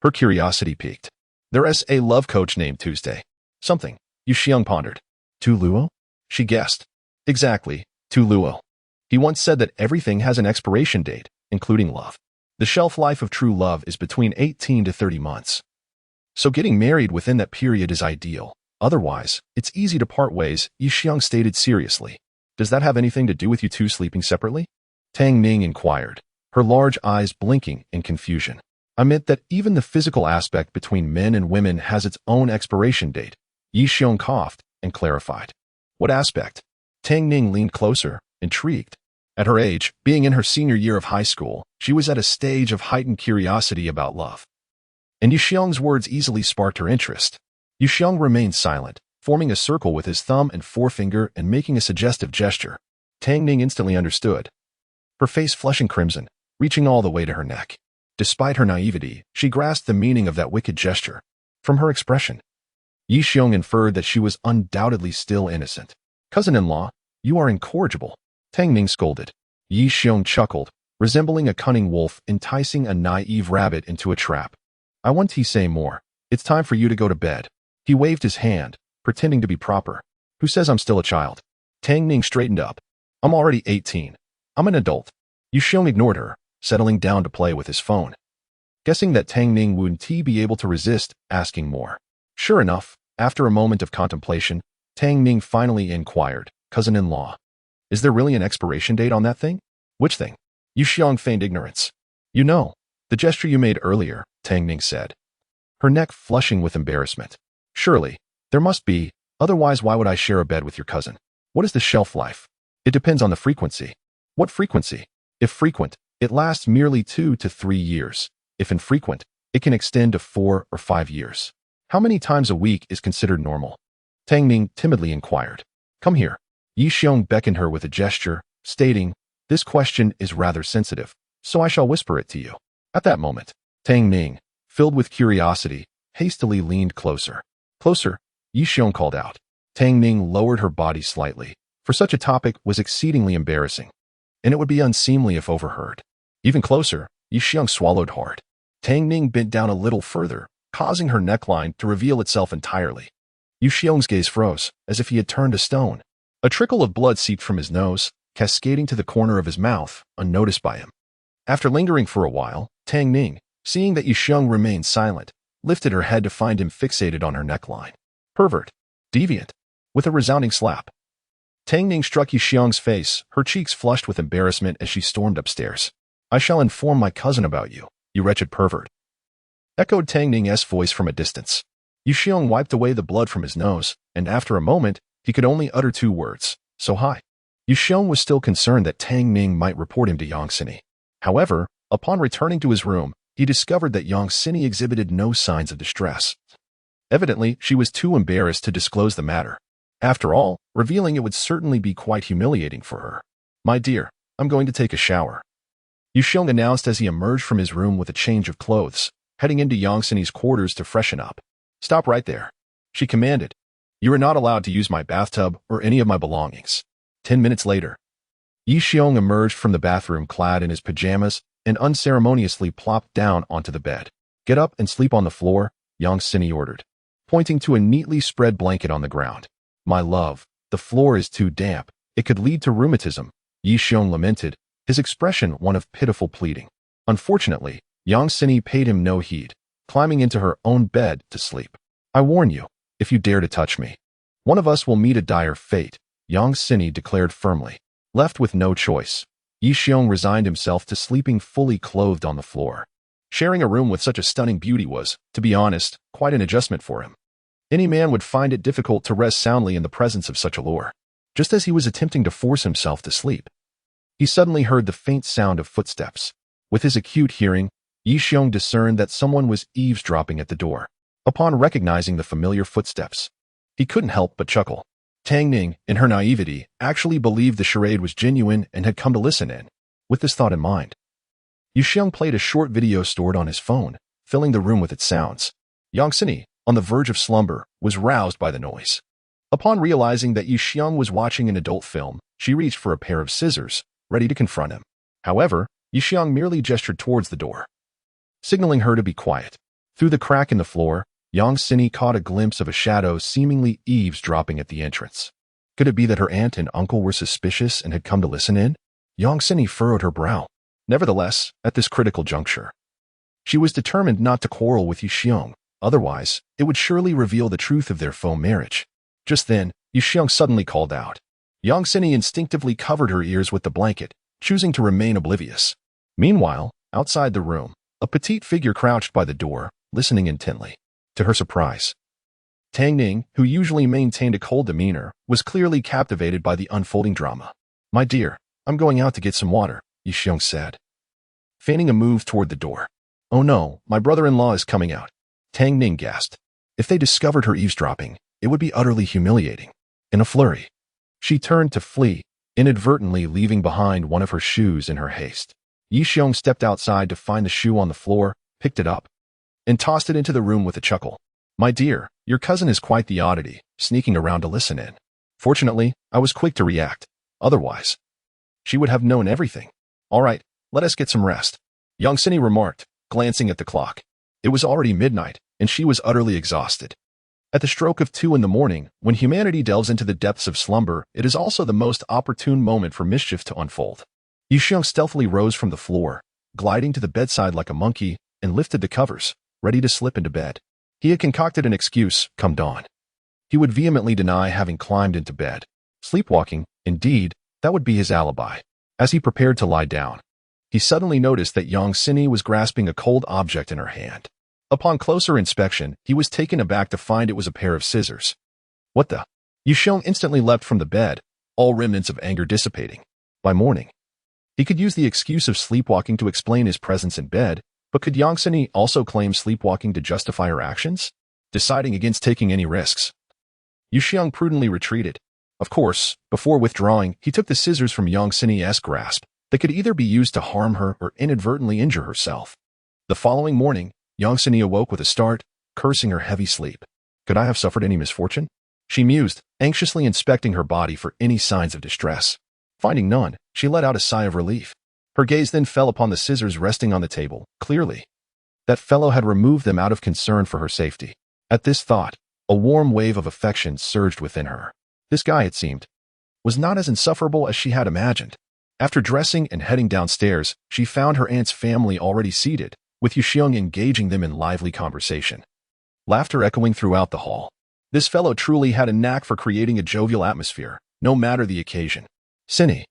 Her curiosity piqued. There's a love coach named Tuesday. Something. Yi Xiong pondered. Tu Luo? She guessed. Exactly, Tu Luo. He once said that everything has an expiration date, including love. The shelf life of true love is between 18 to 30 months. So getting married within that period is ideal. Otherwise, it's easy to part ways, Yi Xiong stated seriously. Does that have anything to do with you two sleeping separately? Tang Ning inquired, her large eyes blinking in confusion. I meant that even the physical aspect between men and women has its own expiration date. Yi Xiong coughed and clarified. What aspect? Tang Ning leaned closer, intrigued. At her age, being in her senior year of high school, she was at a stage of heightened curiosity about love. And Yi Xiong's words easily sparked her interest. Yi Xiong remained silent, forming a circle with his thumb and forefinger and making a suggestive gesture. Tang Ning instantly understood. Her face flushing crimson, reaching all the way to her neck. Despite her naivety, she grasped the meaning of that wicked gesture. From her expression, Yi Xiong inferred that she was undoubtedly still innocent. Cousin-in-law, you are incorrigible. Tang Ning scolded. Yi Xiong chuckled, resembling a cunning wolf enticing a naive rabbit into a trap. I want to say more. It's time for you to go to bed. He waved his hand, pretending to be proper. Who says I'm still a child? Tang Ning straightened up. I'm already 18. I'm an adult. Yi Xiong ignored her, settling down to play with his phone. Guessing that Tang Ning wouldn't be able to resist asking more. Sure enough, after a moment of contemplation, Tang Ning finally inquired, cousin-in-law. Is there really an expiration date on that thing? Which thing? Yi Xiong feigned ignorance. You know, the gesture you made earlier, Tang Ning said. Her neck flushing with embarrassment. Surely, there must be, otherwise why would I share a bed with your cousin? What is the shelf life? It depends on the frequency. What frequency? If frequent, it lasts merely 2 to 3 years. If infrequent, it can extend to 4 or 5 years. How many times a week is considered normal? Tang Ning timidly inquired. Come here. Yi Xiong beckoned her with a gesture, stating, this question is rather sensitive, so I shall whisper it to you. At that moment, Tang Ning, filled with curiosity, hastily leaned closer. Closer, Yi Xiong called out. Tang Ning lowered her body slightly, for such a topic was exceedingly embarrassing, and it would be unseemly if overheard. Even closer, Yi Xiong swallowed hard. Tang Ning bent down a little further, causing her neckline to reveal itself entirely. Yi Xiong's gaze froze, as if he had turned to stone. A trickle of blood seeped from his nose, cascading to the corner of his mouth, unnoticed by him. After lingering for a while, Tang Ning, seeing that Yi Xiong remained silent, lifted her head to find him fixated on her neckline. Pervert. Deviant. With a resounding slap. Tang Ning struck Yi Xiong's face, her cheeks flushed with embarrassment as she stormed upstairs. I shall inform my cousin about you, you wretched pervert. Echoed Tang Ning's voice from a distance. Yi Xiong wiped away the blood from his nose, and after a moment, he could only utter 2 words. So hi. Yi Xiong was still concerned that Tang Ning might report him to Yang Sini. However, upon returning to his room, he discovered that Yang Sini exhibited no signs of distress. Evidently, she was too embarrassed to disclose the matter. After all, revealing it would certainly be quite humiliating for her. My dear, I'm going to take a shower. Yi Xiong announced as he emerged from his room with a change of clothes, heading into Yang Sini's quarters to freshen up. Stop right there, she commanded. You are not allowed to use my bathtub or any of my belongings. 10 minutes later, Yi Xiong emerged from the bathroom clad in his pajamas and unceremoniously plopped down onto the bed. Get up and sleep on the floor, Yang Sini ordered. pointing to a neatly spread blanket on the ground. My love, the floor is too damp. It could lead to rheumatism, Yi Xiong lamented, his expression one of pitiful pleading. Unfortunately, Yang Sini paid him no heed, climbing into her own bed to sleep. I warn you, if you dare to touch me, one of us will meet a dire fate, Yang Sini declared firmly. Left with no choice, Yi Xiong resigned himself to sleeping fully clothed on the floor. Sharing a room with such a stunning beauty was, to be honest, quite an adjustment for him. Any man would find it difficult to rest soundly in the presence of such allure. Just as he was attempting to force himself to sleep, he suddenly heard the faint sound of footsteps. With his acute hearing, Yi Xiong discerned that someone was eavesdropping at the door. Upon recognizing the familiar footsteps, he couldn't help but chuckle. Tang Ning, in her naivety, actually believed the charade was genuine and had come to listen in. With this thought in mind, Yi Xiong played a short video stored on his phone, filling the room with its sounds. Yang Sini, on the verge of slumber, was roused by the noise. Upon realizing that Yi Xiong was watching an adult film, she reached for a pair of scissors, ready to confront him. However, Yi Xiong merely gestured towards the door, signaling her to be quiet. Through the crack in the floor, Yang Sini caught a glimpse of a shadow seemingly eavesdropping at the entrance. Could it be that her aunt and uncle were suspicious and had come to listen in? Yang Sini furrowed her brow. Nevertheless, at this critical juncture, she was determined not to quarrel with Yi Xiong, otherwise, it would surely reveal the truth of their faux marriage. Just then, Yi Xiong suddenly called out. Yang Sini instinctively covered her ears with the blanket, choosing to remain oblivious. Meanwhile, outside the room, a petite figure crouched by the door, listening intently. To her surprise, Tang Ning, who usually maintained a cold demeanor, was clearly captivated by the unfolding drama. My dear, I'm going out to get some water, Yi Xiong said, feigning a move toward the door. Oh no, my brother-in-law is coming out, Tang Ning gasped. If they discovered her eavesdropping, it would be utterly humiliating. In a flurry, she turned to flee, inadvertently leaving behind one of her shoes in her haste. Yi Xiong stepped outside to find the shoe on the floor, picked it up, and tossed it into the room with a chuckle. My dear, your cousin is quite the oddity, sneaking around to listen in. Fortunately, I was quick to react. Otherwise, she would have known everything. All right, let us get some rest, Yang Sini remarked, glancing at the clock. It was already midnight, and she was utterly exhausted. At the stroke of 2 in the morning, when humanity delves into the depths of slumber, it is also the most opportune moment for mischief to unfold. Yi Xiong stealthily rose from the floor, gliding to the bedside like a monkey, and lifted the covers, ready to slip into bed. He had concocted an excuse, come dawn. He would vehemently deny having climbed into bed. Sleepwalking, indeed, that would be his alibi. As he prepared to lie down, he suddenly noticed that Yang Sini was grasping a cold object in her hand. Upon closer inspection, he was taken aback to find it was a pair of scissors. What the? Yi Xiong instantly leapt from the bed, all remnants of anger dissipating. By morning, he could use the excuse of sleepwalking to explain his presence in bed, but could Yang Sini also claim sleepwalking to justify her actions? Deciding against taking any risks, Yi Xiong prudently retreated. Of course, before withdrawing, he took the scissors from Yang Sini's grasp. They could either be used to harm her or inadvertently injure herself. The following morning, Yang Sini awoke with a start, cursing her heavy sleep. Could I have suffered any misfortune? She mused, anxiously inspecting her body for any signs of distress. Finding none, she let out a sigh of relief. Her gaze then fell upon the scissors resting on the table. Clearly, that fellow had removed them out of concern for her safety. At this thought, a warm wave of affection surged within her. This guy, it seemed, was not as insufferable as she had imagined. After dressing and heading downstairs, she found her aunt's family already seated, with Yi Xiong engaging them in lively conversation. Laughter echoing throughout the hall. This fellow truly had a knack for creating a jovial atmosphere, no matter the occasion. Sini,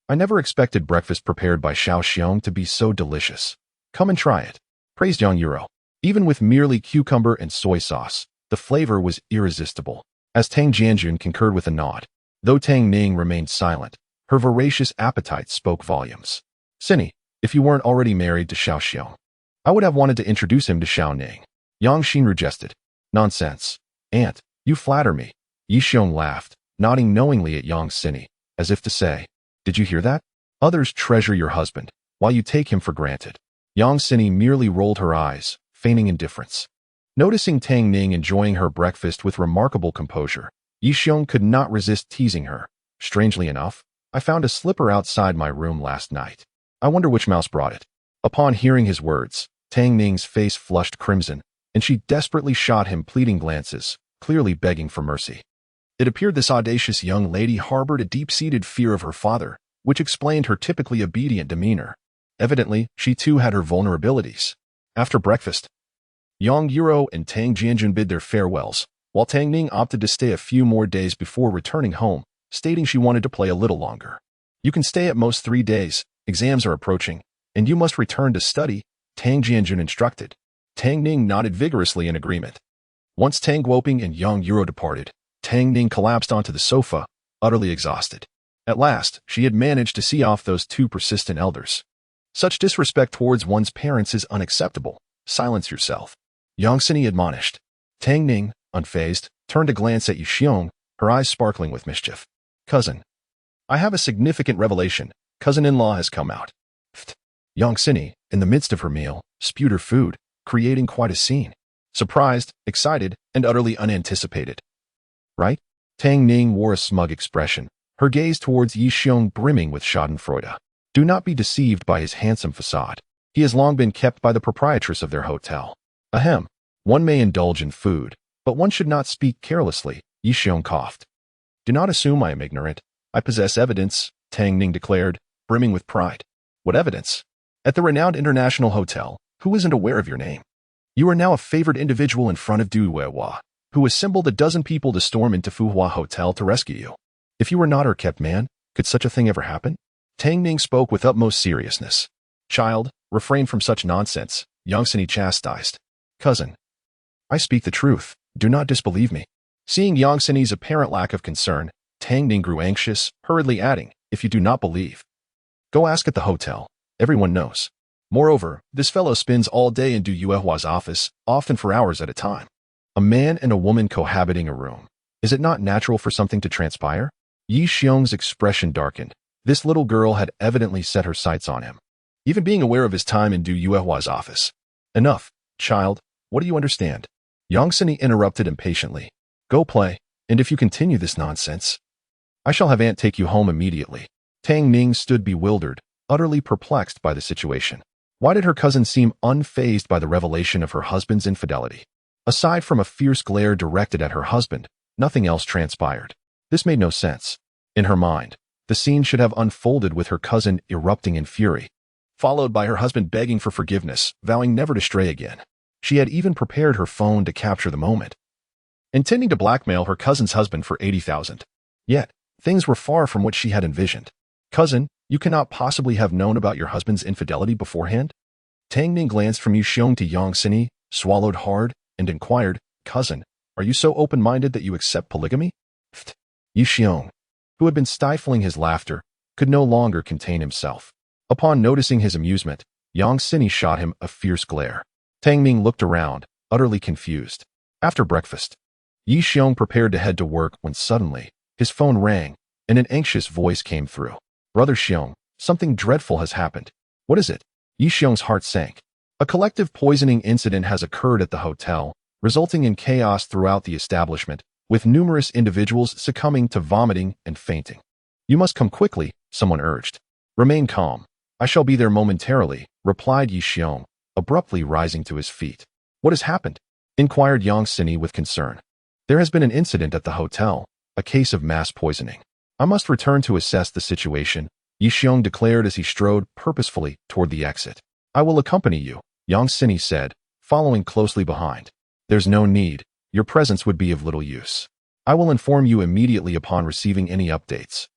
I never expected breakfast prepared by Xiao Xiong to be so delicious. Come and try it, praised Yang Yuro. Even with merely cucumber and soy sauce, the flavor was irresistible. As Tang Jianjun concurred with a nod, though Tang Ning remained silent, her voracious appetite spoke volumes. Sini, if you weren't already married to Xiao Xiong, I would have wanted to introduce him to Xiao Ning. Yang Xinru jested. Nonsense. Aunt, you flatter me. Yi Xiong laughed, nodding knowingly at Yang Sini, as if to say, did you hear that? Others treasure your husband, while you take him for granted. Yang Sini merely rolled her eyes, feigning indifference. Noticing Tang Ning enjoying her breakfast with remarkable composure, Yi Xiong could not resist teasing her. Strangely enough, I found a slipper outside my room last night. I wonder which mouse brought it. Upon hearing his words, Tang Ning's face flushed crimson, and she desperately shot him pleading glances, clearly begging for mercy. It appeared this audacious young lady harbored a deep-seated fear of her father, which explained her typically obedient demeanor. Evidently, she too had her vulnerabilities. After breakfast, Yang Yuro and Tang Jianjun bid their farewells, while Tang Ning opted to stay a few more days before returning home, stating she wanted to play a little longer. You can stay at most 3 days, exams are approaching, and you must return to study, Tang Jianjun instructed. Tang Ning nodded vigorously in agreement. Once Tang Guoping and Yang Yuro departed, Tang Ning collapsed onto the sofa, utterly exhausted. At last, she had managed to see off those 2 persistent elders. Such disrespect towards one's parents is unacceptable. Silence yourself. Yang Sini admonished. Tang Ning, unfazed, turned to glance at Yi Xiong, her eyes sparkling with mischief. Cousin. I have a significant revelation. Cousin-in-law has come out. Pfft. Yang Sini, in the midst of her meal, spewed her food, creating quite a scene. Surprised, excited, and utterly unanticipated. Right? Tang Ning wore a smug expression, her gaze towards Yi Xiong brimming with schadenfreude. Do not be deceived by his handsome facade. He has long been kept by the proprietress of their hotel. Ahem. One may indulge in food, but one should not speak carelessly, Yi Xiong coughed. Do not assume I am ignorant. I possess evidence, Tang Ning declared, brimming with pride. What evidence? At the renowned international hotel, who isn't aware of your name? You are now a favored individual in front of Du Weihua, who assembled a dozen people to storm into Fuhua Hotel to rescue you. If you were not her kept man, could such a thing ever happen? Tang Ning spoke with utmost seriousness. Child, refrain from such nonsense, Yang Sini chastised. Cousin. I speak the truth. Do not disbelieve me. Seeing Yang Sini's apparent lack of concern, Tang Ning grew anxious, hurriedly adding, if you do not believe, go ask at the hotel. Everyone knows. Moreover, this fellow spends all day in Du Yuehua's office, often for hours at a time. A man and a woman cohabiting a room. Is it not natural for something to transpire? Yi Xiong's expression darkened. This little girl had evidently set her sights on him, even being aware of his time in Du Yuehua's office. Enough, child. What do you understand? Yang Sini interrupted impatiently. Go play, and if you continue this nonsense, I shall have aunt take you home immediately. Tang Ning stood bewildered, utterly perplexed by the situation. Why did her cousin seem unfazed by the revelation of her husband's infidelity? Aside from a fierce glare directed at her husband, nothing else transpired. This made no sense. In her mind, the scene should have unfolded with her cousin erupting in fury, followed by her husband begging for forgiveness, vowing never to stray again. She had even prepared her phone to capture the moment, intending to blackmail her cousin's husband for 80,000. Yet, things were far from what she had envisioned. Cousin, you cannot possibly have known about your husband's infidelity beforehand? Tang Ning glanced from Yi Xiong to Yang Sini, swallowed hard, and inquired, Cousin, are you so open-minded that you accept polygamy? Pfft. Yi Xiong, who had been stifling his laughter, could no longer contain himself. Upon noticing his amusement, Yang Sini shot him a fierce glare. Tang Ning looked around, utterly confused. After breakfast, Yi Xiong prepared to head to work when suddenly, his phone rang, and an anxious voice came through. Brother Xiong, something dreadful has happened. What is it? Yi Xiong's heart sank. A collective poisoning incident has occurred at the hotel, resulting in chaos throughout the establishment, with numerous individuals succumbing to vomiting and fainting. You must come quickly, someone urged. Remain calm. I shall be there momentarily, replied Yi Xiong, abruptly rising to his feet. What has happened? Inquired Yang Sini with concern. There has been an incident at the hotel, a case of mass poisoning. I must return to assess the situation, Yi Xiong declared as he strode purposefully toward the exit. I will accompany you, Yang Sini said, following closely behind. There's no need. Your presence would be of little use. I will inform you immediately upon receiving any updates,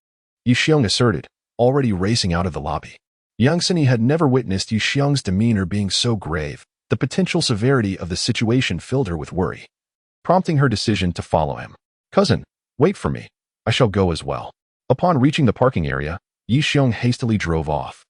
Yi Xiong asserted, already racing out of the lobby. Yang Sini had never witnessed Yi Xiong's demeanor being so grave. The potential severity of the situation filled her with worry, prompting her decision to follow him. Cousin, wait for me. I shall go as well. Upon reaching the parking area, Yi Xiong hastily drove off,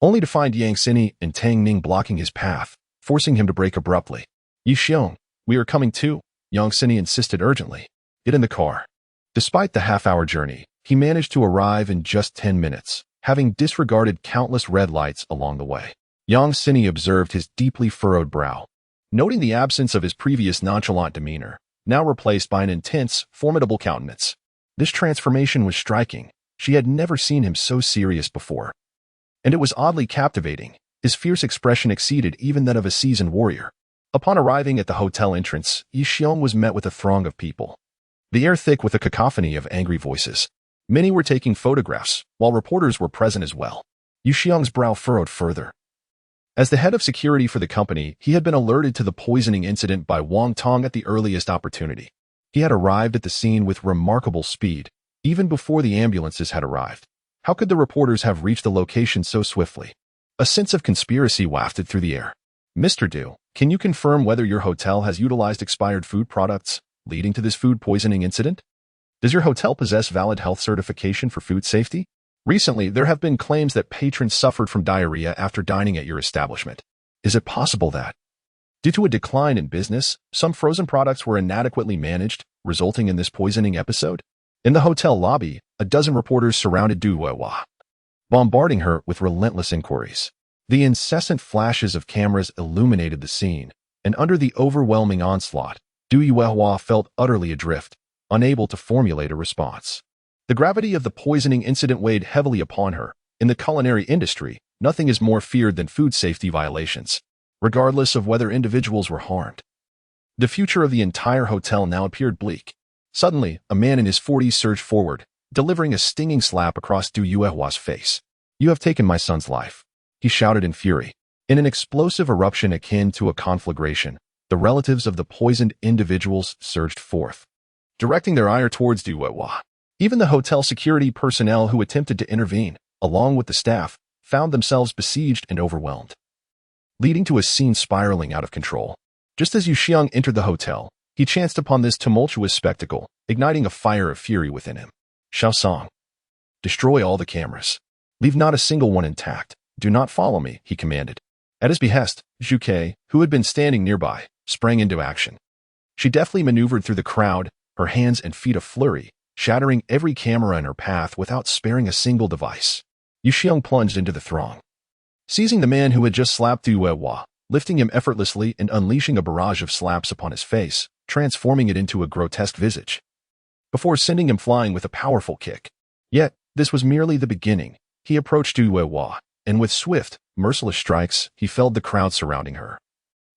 only to find Yang Sini and Tang Ning blocking his path, forcing him to brake abruptly. Yi Xiong, we are coming too, Yang Sini insisted urgently. Get in the car. Despite the half-hour journey, he managed to arrive in just 10 minutes, having disregarded countless red lights along the way. Yang Sini observed his deeply furrowed brow, noting the absence of his previous nonchalant demeanor, now replaced by an intense, formidable countenance. This transformation was striking. She had never seen him so serious before, and it was oddly captivating. His fierce expression exceeded even that of a seasoned warrior. Upon arriving at the hotel entrance, Yi Xiong was met with a throng of people. The air thick with a cacophony of angry voices. Many were taking photographs, while reporters were present as well. Yi Xiong's brow furrowed further. As the head of security for the company, he had been alerted to the poisoning incident by Wang Tong at the earliest opportunity. He had arrived at the scene with remarkable speed, even before the ambulances had arrived. How could the reporters have reached the location so swiftly? A sense of conspiracy wafted through the air. Mr. Du, can you confirm whether your hotel has utilized expired food products leading to this food poisoning incident? Does your hotel possess valid health certification for food safety? Recently, there have been claims that patrons suffered from diarrhea after dining at your establishment. Is it possible that, due to a decline in business, some frozen products were inadequately managed, resulting in this poisoning episode? In the hotel lobby, a dozen reporters surrounded Du Yuehua, bombarding her with relentless inquiries. The incessant flashes of cameras illuminated the scene, and under the overwhelming onslaught, Du Yuehua felt utterly adrift, unable to formulate a response. The gravity of the poisoning incident weighed heavily upon her. In the culinary industry, nothing is more feared than food safety violations, regardless of whether individuals were harmed. The future of the entire hotel now appeared bleak. Suddenly, a man in his 40s surged forward, delivering a stinging slap across Du Yuehua's face. "You have taken my son's life," he shouted in fury. In an explosive eruption akin to a conflagration, the relatives of the poisoned individuals surged forth, directing their ire towards Du Yuehua. Even the hotel security personnel who attempted to intervene, along with the staff, found themselves besieged and overwhelmed, leading to a scene spiraling out of control. Just as Yi Xiong entered the hotel, he chanced upon this tumultuous spectacle, igniting a fire of fury within him. "Xiaosong, destroy all the cameras. Leave not a single one intact. Do not follow me," he commanded. At his behest, Zhu Ke, who had been standing nearby, sprang into action. She deftly maneuvered through the crowd, her hands and feet aflurry, shattering every camera in her path without sparing a single device. Yi Xiong plunged into the throng, seizing the man who had just slapped Du Yuehua, lifting him effortlessly and unleashing a barrage of slaps upon his face, transforming it into a grotesque visage, before sending him flying with a powerful kick. Yet, this was merely the beginning. He approached Du Yuehua, and with swift, merciless strikes, he felled the crowd surrounding her,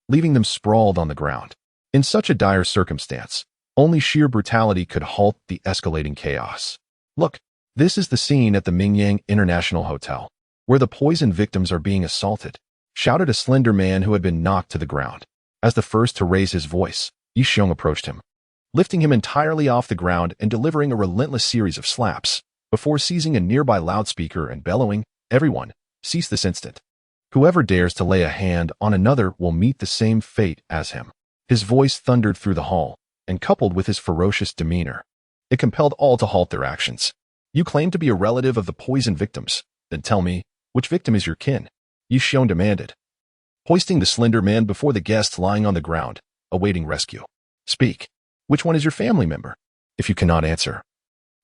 leaving them sprawled on the ground. In such a dire circumstance, only sheer brutality could halt the escalating chaos. "Look, this is the scene at the Mingyang International Hotel, where the poison victims are being assaulted," shouted a slender man who had been knocked to the ground. As the first to raise his voice, Yi Xiong approached him, lifting him entirely off the ground and delivering a relentless series of slaps, before seizing a nearby loudspeaker and bellowing, "Everyone, cease this instant. Whoever dares to lay a hand on another will meet the same fate as him." His voice thundered through the hall, and coupled with his ferocious demeanor, it compelled all to halt their actions. "You claim to be a relative of the poison victims. Then tell me, which victim is your kin?" Yi Xiong demanded, hoisting the slender man before the guests lying on the ground, awaiting rescue. "Speak. Which one is your family member? If you cannot answer,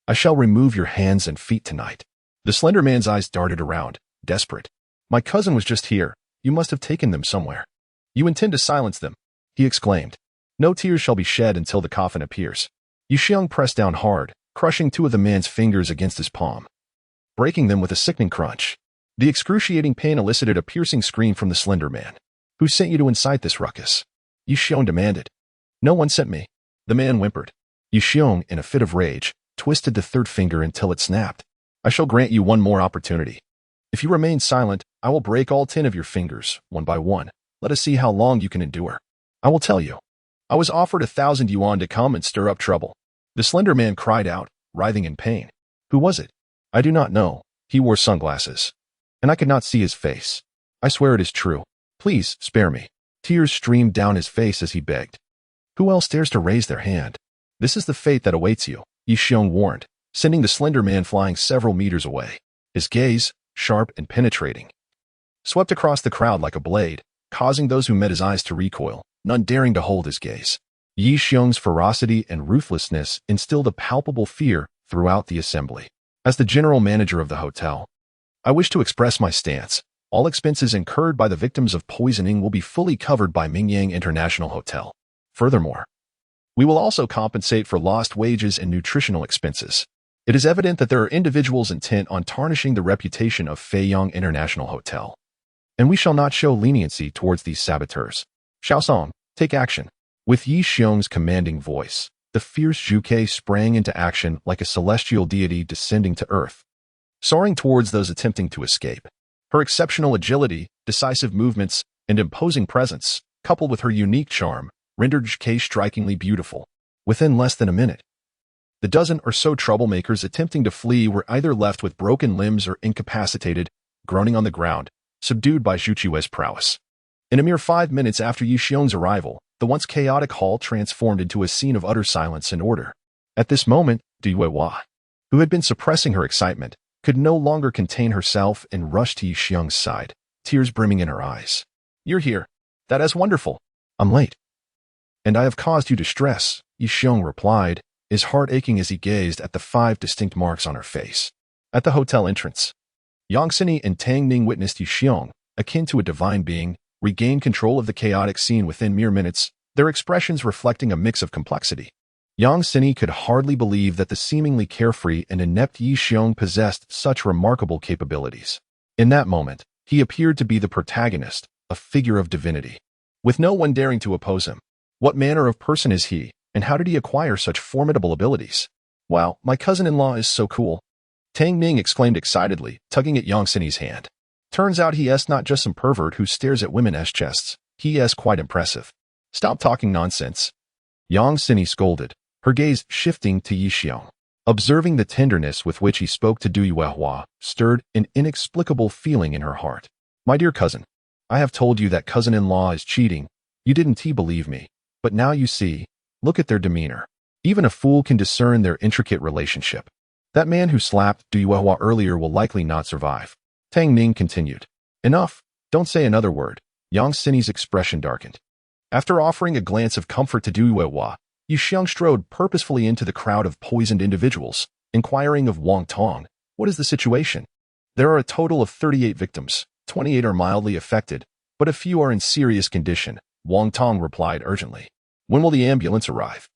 I shall remove your hands and feet tonight." The slender man's eyes darted around, desperate. "My cousin was just here. You must have taken them somewhere. You intend to silence them," he exclaimed. "No tears shall be shed until the coffin appears." Yi Xiong pressed down hard, crushing two of the man's fingers against his palm, breaking them with a sickening crunch. The excruciating pain elicited a piercing scream from the slender man. "Who sent you to incite this ruckus?" Yi Xiong demanded. "No one sent me," the man whimpered. Yi Xiong, in a fit of rage, twisted the third finger until it snapped. "I shall grant you one more opportunity. If you remain silent, I will break all 10 of your fingers, one by one. Let us see how long you can endure. I will tell you. I was offered 1,000 yuan to come and stir up trouble." The slender man cried out, writhing in pain. "Who was it?" "I do not know. He wore sunglasses, and I could not see his face. I swear it is true. Please, spare me." Tears streamed down his face as he begged. "Who else dares to raise their hand? This is the fate that awaits you," Yi Xiong warned, sending the slender man flying several meters away. His gaze, sharp and penetrating, swept across the crowd like a blade, causing those who met his eyes to recoil, none daring to hold his gaze. Yi Xiong's ferocity and ruthlessness instilled a palpable fear throughout the assembly. As the general manager of the hotel, I wish to express my stance. All expenses incurred by the victims of poisoning will be fully covered by Mingyang International Hotel. Furthermore, we will also compensate for lost wages and nutritional expenses. It is evident that there are individuals intent on tarnishing the reputation of Feiyang International Hotel, and we shall not show leniency towards these saboteurs. Xiaosong, Take action. With Yi Xiong's commanding voice, the fierce Zhuke sprang into action like a celestial deity descending to earth, soaring towards those attempting to escape. Her exceptional agility, decisive movements, and imposing presence, coupled with her unique charm, rendered Zhuke strikingly beautiful. Within less than a minute, the dozen or so troublemakers attempting to flee were either left with broken limbs or incapacitated, groaning on the ground, subdued by Zhu Qiue's prowess. In a mere 5 minutes after Yi Xiong's arrival, the once chaotic hall transformed into a scene of utter silence and order. At this moment, Du Yuehua, who had been suppressing her excitement, could no longer contain herself and rushed to Yi Xiong's side, tears brimming in her eyes. "You're here. That is wonderful. I'm late. And I have caused you distress," Yi Xiong replied, his heart aching as he gazed at the 5 distinct marks on her face. At the hotel entrance, Yang Sini and Tang Ning witnessed Yi Xiong, akin to a divine being, regain control of the chaotic scene within mere minutes, their expressions reflecting a mix of complexity. Yang Sini could hardly believe that the seemingly carefree and inept Yi Xiong possessed such remarkable capabilities. In that moment, he appeared to be the protagonist, a figure of divinity, with no one daring to oppose him. What manner of person is he, and how did he acquire such formidable abilities? "Wow, my cousin-in-law is so cool," Tang Ning exclaimed excitedly, tugging at Yang Sini's hand. "Turns out he is not just some pervert who stares at women's chests. He is quite impressive." "Stop talking nonsense," Yang Sini scolded, her gaze shifting to Yi Xiong. Observing the tenderness with which he spoke to Du Yuehua stirred an inexplicable feeling in her heart. "My dear cousin, I have told you that cousin-in-law is cheating. You didn't believe me, but now you see. Look at their demeanor. Even a fool can discern their intricate relationship. That man who slapped Du Yuehua earlier will likely not survive." Tang Ning continued. "Enough. Don't say another word." Yang Sini's expression darkened. After offering a glance of comfort to Du Yuehua, Yi Xiong strode purposefully into the crowd of poisoned individuals, inquiring of Wang Tong, "What is the situation?" "There are a total of 38 victims. 28 are mildly affected, but a few are in serious condition," Wang Tong replied urgently. "When will the ambulance arrive?"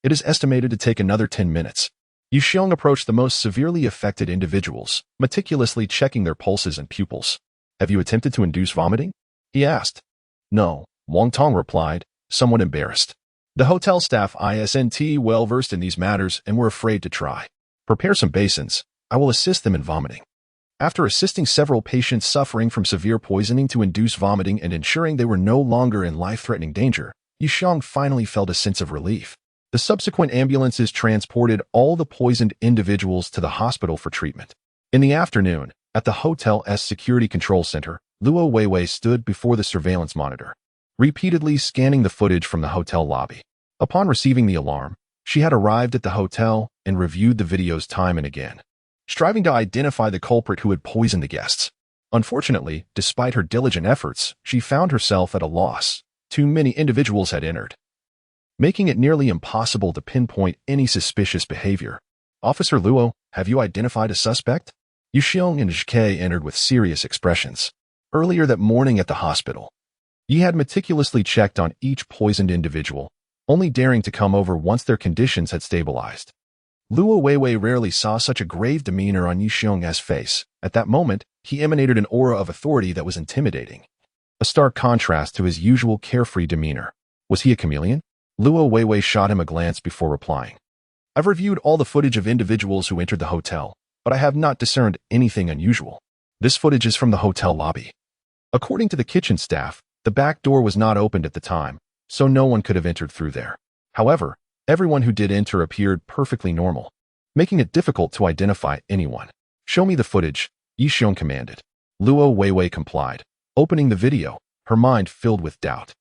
"It is estimated to take another 10 minutes. Yi Xiong approached the most severely affected individuals, meticulously checking their pulses and pupils. "Have you attempted to induce vomiting?" he asked. "No," Wang Tong replied, somewhat embarrassed. "The hotel staff isn't well versed in these matters and were afraid to try. Prepare some basins. I will assist them in vomiting." After assisting several patients suffering from severe poisoning to induce vomiting and ensuring they were no longer in life-threatening danger, Yi Xiong finally felt a sense of relief. The subsequent ambulances transported all the poisoned individuals to the hospital for treatment. In the afternoon, at the hotel's security control center, Luo Weiwei stood before the surveillance monitor, repeatedly scanning the footage from the hotel lobby. Upon receiving the alarm, she had arrived at the hotel and reviewed the videos time and again, striving to identify the culprit who had poisoned the guests. Unfortunately, despite her diligent efforts, she found herself at a loss. Too many individuals had entered, making it nearly impossible to pinpoint any suspicious behavior. "Officer Luo, have you identified a suspect?" Yi Xiong and Zhuke entered with serious expressions. Earlier that morning at the hospital, Yi had meticulously checked on each poisoned individual, only daring to come over once their conditions had stabilized. Luo Weiwei rarely saw such a grave demeanor on Yi Xiong's face. At that moment, he emanated an aura of authority that was intimidating, a stark contrast to his usual carefree demeanor. Was he a chameleon? Luo Weiwei shot him a glance before replying. "I've reviewed all the footage of individuals who entered the hotel, but I have not discerned anything unusual. This footage is from the hotel lobby. According to the kitchen staff, the back door was not opened at the time, so no one could have entered through there. However, everyone who did enter appeared perfectly normal, making it difficult to identify anyone." "Show me the footage," Yi Xiong commanded. Luo Weiwei complied, opening the video, her mind filled with doubt.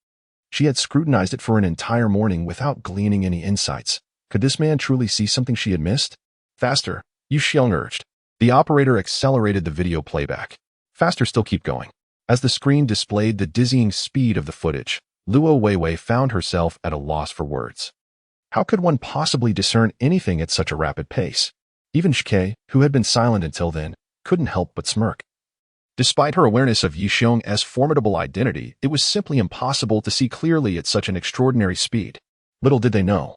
She had scrutinized it for an entire morning without gleaning any insights. Could this man truly see something she had missed? "Faster," Yi Xiong urged. The operator accelerated the video playback. "Faster, still keep going." As the screen displayed the dizzying speed of the footage, Luo Weiwei found herself at a loss for words. How could one possibly discern anything at such a rapid pace? Even Zhuke, who had been silent until then, couldn't help but smirk. Despite her awareness of Yi Xiong's formidable identity, it was simply impossible to see clearly at such an extraordinary speed. Little did they know,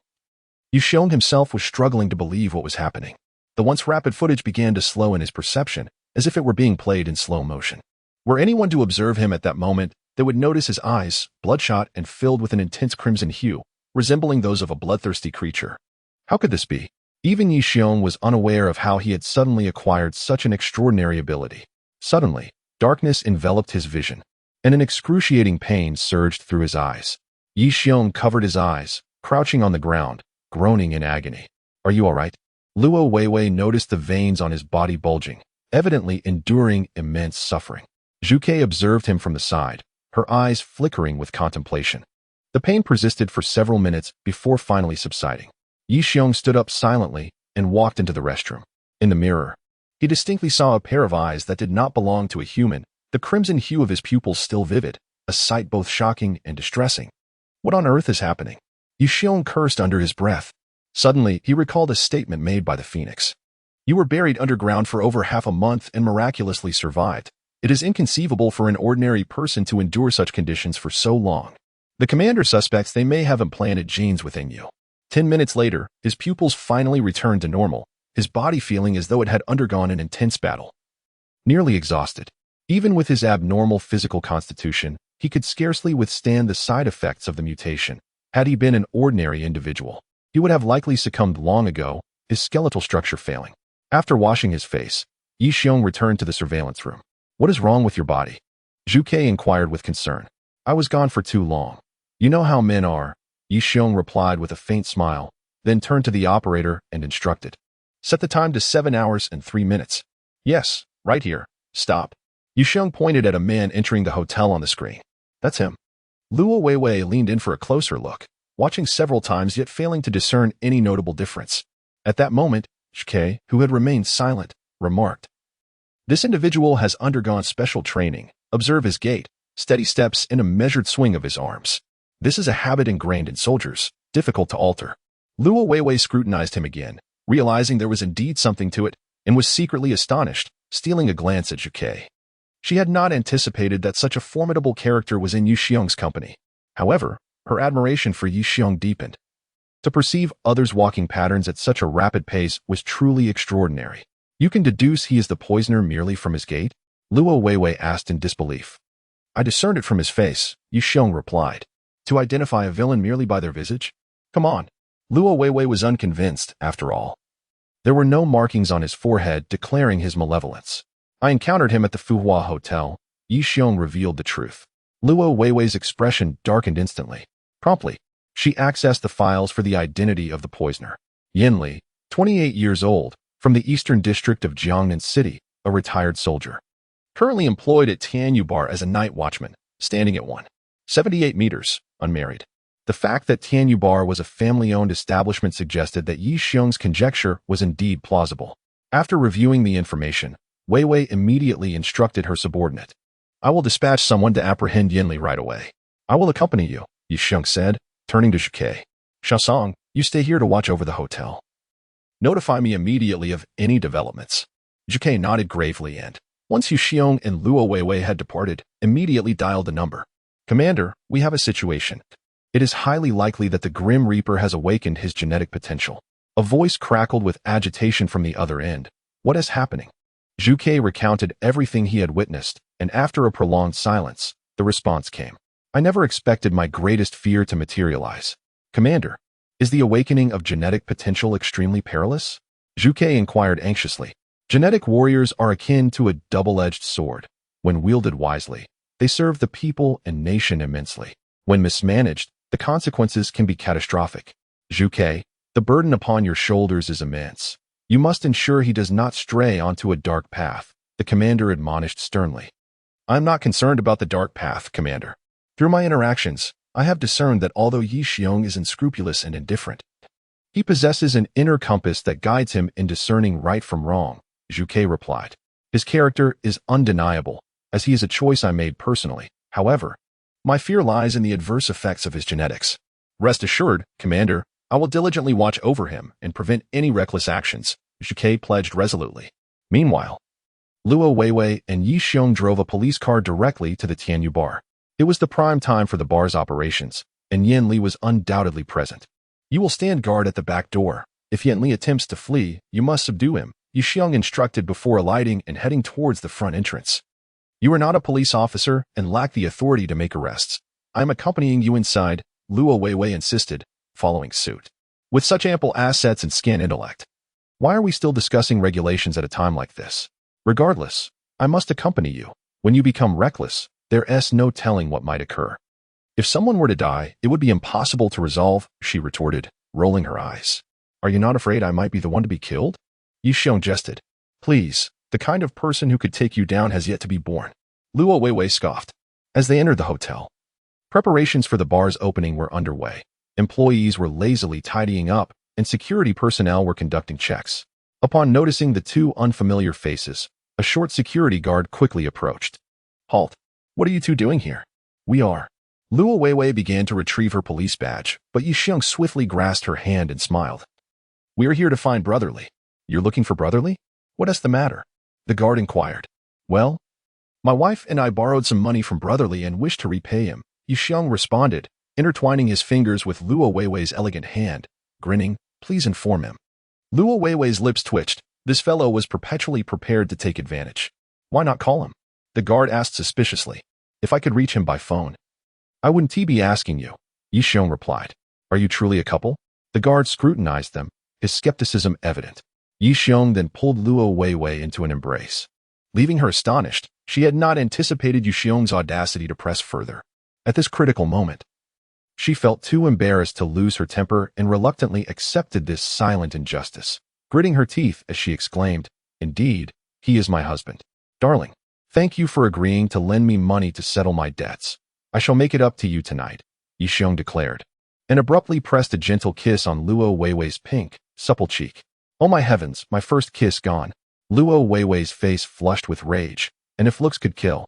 Yi Xiong himself was struggling to believe what was happening. The once rapid footage began to slow in his perception, as if it were being played in slow motion. Were anyone to observe him at that moment, they that would notice his eyes, bloodshot and filled with an intense crimson hue, resembling those of a bloodthirsty creature. How could this be? Even Yi Xiong was unaware of how he had suddenly acquired such an extraordinary ability. Suddenly, darkness enveloped his vision, and an excruciating pain surged through his eyes. Yi Xiong covered his eyes, crouching on the ground, groaning in agony. Are you all right? Luo Weiwei noticed the veins on his body bulging, evidently enduring immense suffering. Zhu Ke observed him from the side, her eyes flickering with contemplation. The pain persisted for several minutes before finally subsiding. Yi Xiong stood up silently and walked into the restroom. In the mirror, he distinctly saw a pair of eyes that did not belong to a human, the crimson hue of his pupils still vivid, a sight both shocking and distressing. What on earth is happening? Yi Xiong cursed under his breath. Suddenly, he recalled a statement made by the phoenix. You were buried underground for over half a month and miraculously survived. It is inconceivable for an ordinary person to endure such conditions for so long. The commander suspects they may have implanted genes within you. 10 minutes later, his pupils finally returned to normal, his body feeling as though it had undergone an intense battle. Nearly exhausted, even with his abnormal physical constitution, he could scarcely withstand the side effects of the mutation. Had he been an ordinary individual, he would have likely succumbed long ago, his skeletal structure failing. After washing his face, Yi Xiong returned to the surveillance room. What is wrong with your body? Zhu Ke inquired with concern. I was gone for too long. You know how men are, Yi Xiong replied with a faint smile, then turned to the operator and instructed. Set the time to 7 hours and 3 minutes. Yes, right here. Stop. Yi Xiong pointed at a man entering the hotel on the screen. That's him. Luo Weiwei leaned in for a closer look, watching several times yet failing to discern any notable difference. At that moment, Zhu Ke, who had remained silent, remarked. This individual has undergone special training. Observe his gait, steady steps and a measured swing of his arms. This is a habit ingrained in soldiers, difficult to alter. Luo Weiwei scrutinized him again, realizing there was indeed something to it, and was secretly astonished, stealing a glance at Zhu Ke. She had not anticipated that such a formidable character was in Yi Xiong's company. However, her admiration for Yi Xiong deepened. To perceive others' walking patterns at such a rapid pace was truly extraordinary. You can deduce he is the poisoner merely from his gait? Luo Weiwei asked in disbelief. I discerned it from his face, Yi Xiong replied. To identify a villain merely by their visage? Come on. Luo Weiwei was unconvinced, after all. There were no markings on his forehead declaring his malevolence. I encountered him at the Fuhua Hotel. Yi Xiong revealed the truth. Luo Weiwei's expression darkened instantly. Promptly, she accessed the files for the identity of the poisoner. Yin Li, 28 years old, from the eastern district of Jiangnan City, a retired soldier. Currently employed at Tianyu Bar as a night watchman, standing at 178 meters, unmarried. The fact that Tianyu Bar was a family-owned establishment suggested that Yi Xiong's conjecture was indeed plausible. After reviewing the information, Weiwei immediately instructed her subordinate. I will dispatch someone to apprehend Yin Li right away. I will accompany you, Yi Xiong said, turning to Zhu Ke. Shasong, you stay here to watch over the hotel. Notify me immediately of any developments. Zhu Ke nodded gravely and, once Yi Xiong and Luo Weiwei had departed, immediately dialed the number. Commander, we have a situation. It is highly likely that the Grim Reaper has awakened his genetic potential. A voice crackled with agitation from the other end. What is happening? Zhu Ke recounted everything he had witnessed, and after a prolonged silence, the response came. I never expected my greatest fear to materialize. Commander, is the awakening of genetic potential extremely perilous? Zhu Ke inquired anxiously. Genetic warriors are akin to a double-edged sword. When wielded wisely, they serve the people and nation immensely. When mismanaged, the consequences can be catastrophic. Zhu Ke, the burden upon your shoulders is immense. You must ensure he does not stray onto a dark path, the commander admonished sternly. I am not concerned about the dark path, Commander. Through my interactions, I have discerned that although Yi Xiong is unscrupulous and indifferent, he possesses an inner compass that guides him in discerning right from wrong, Zhu Ke replied. His character is undeniable, as he is a choice I made personally. However, my fear lies in the adverse effects of his genetics. Rest assured, Commander, I will diligently watch over him and prevent any reckless actions, Zhu Ke pledged resolutely. Meanwhile, Luo Weiwei and Yi Xiong drove a police car directly to the Tianyu Bar. It was the prime time for the bar's operations, and Yin Li was undoubtedly present. You will stand guard at the back door. If Yin Li attempts to flee, you must subdue him, Yi Xiong instructed before alighting and heading towards the front entrance. You are not a police officer and lack the authority to make arrests. I am accompanying you inside, Luo Weiwei insisted, following suit. With such ample assets and skin intellect, why are we still discussing regulations at a time like this? Regardless, I must accompany you. When you become reckless, there's no telling what might occur. If someone were to die, it would be impossible to resolve, she retorted, rolling her eyes. Are you not afraid I might be the one to be killed? Yi Xiong jested. Please, the kind of person who could take you down has yet to be born. Luo Weiwei scoffed. As they entered the hotel, preparations for the bar's opening were underway. Employees were lazily tidying up, and security personnel were conducting checks. Upon noticing the two unfamiliar faces, a short security guard quickly approached. Halt. What are you two doing here? We are. Luo Weiwei began to retrieve her police badge, but Yi Xiong swiftly grasped her hand and smiled. We are here to find Brotherly. You're looking for Brotherly? What is the matter? The guard inquired. Well, my wife and I borrowed some money from Brotherly and wish to repay him, Yi Xiong responded, intertwining his fingers with Luo Weiwei's elegant hand, grinning. Please inform him. Luo Weiwei's lips twitched. This fellow was perpetually prepared to take advantage. Why not call him? The guard asked suspiciously. If I could reach him by phone, I wouldn't be asking you, Yi Xiong replied. Are you truly a couple? The guard scrutinized them, his skepticism evident. Yi Xiong then pulled Luo Weiwei into an embrace. Leaving her astonished, she had not anticipated Yi Xiong's audacity to press further. At this critical moment, she felt too embarrassed to lose her temper and reluctantly accepted this silent injustice, gritting her teeth as she exclaimed, Indeed, he is my husband. Darling, thank you for agreeing to lend me money to settle my debts. I shall make it up to you tonight, Yi Xiong declared, and abruptly pressed a gentle kiss on Luo Weiwei's pink, supple cheek. Oh my heavens, my first kiss gone. Luo Weiwei's face flushed with rage, and if looks could kill,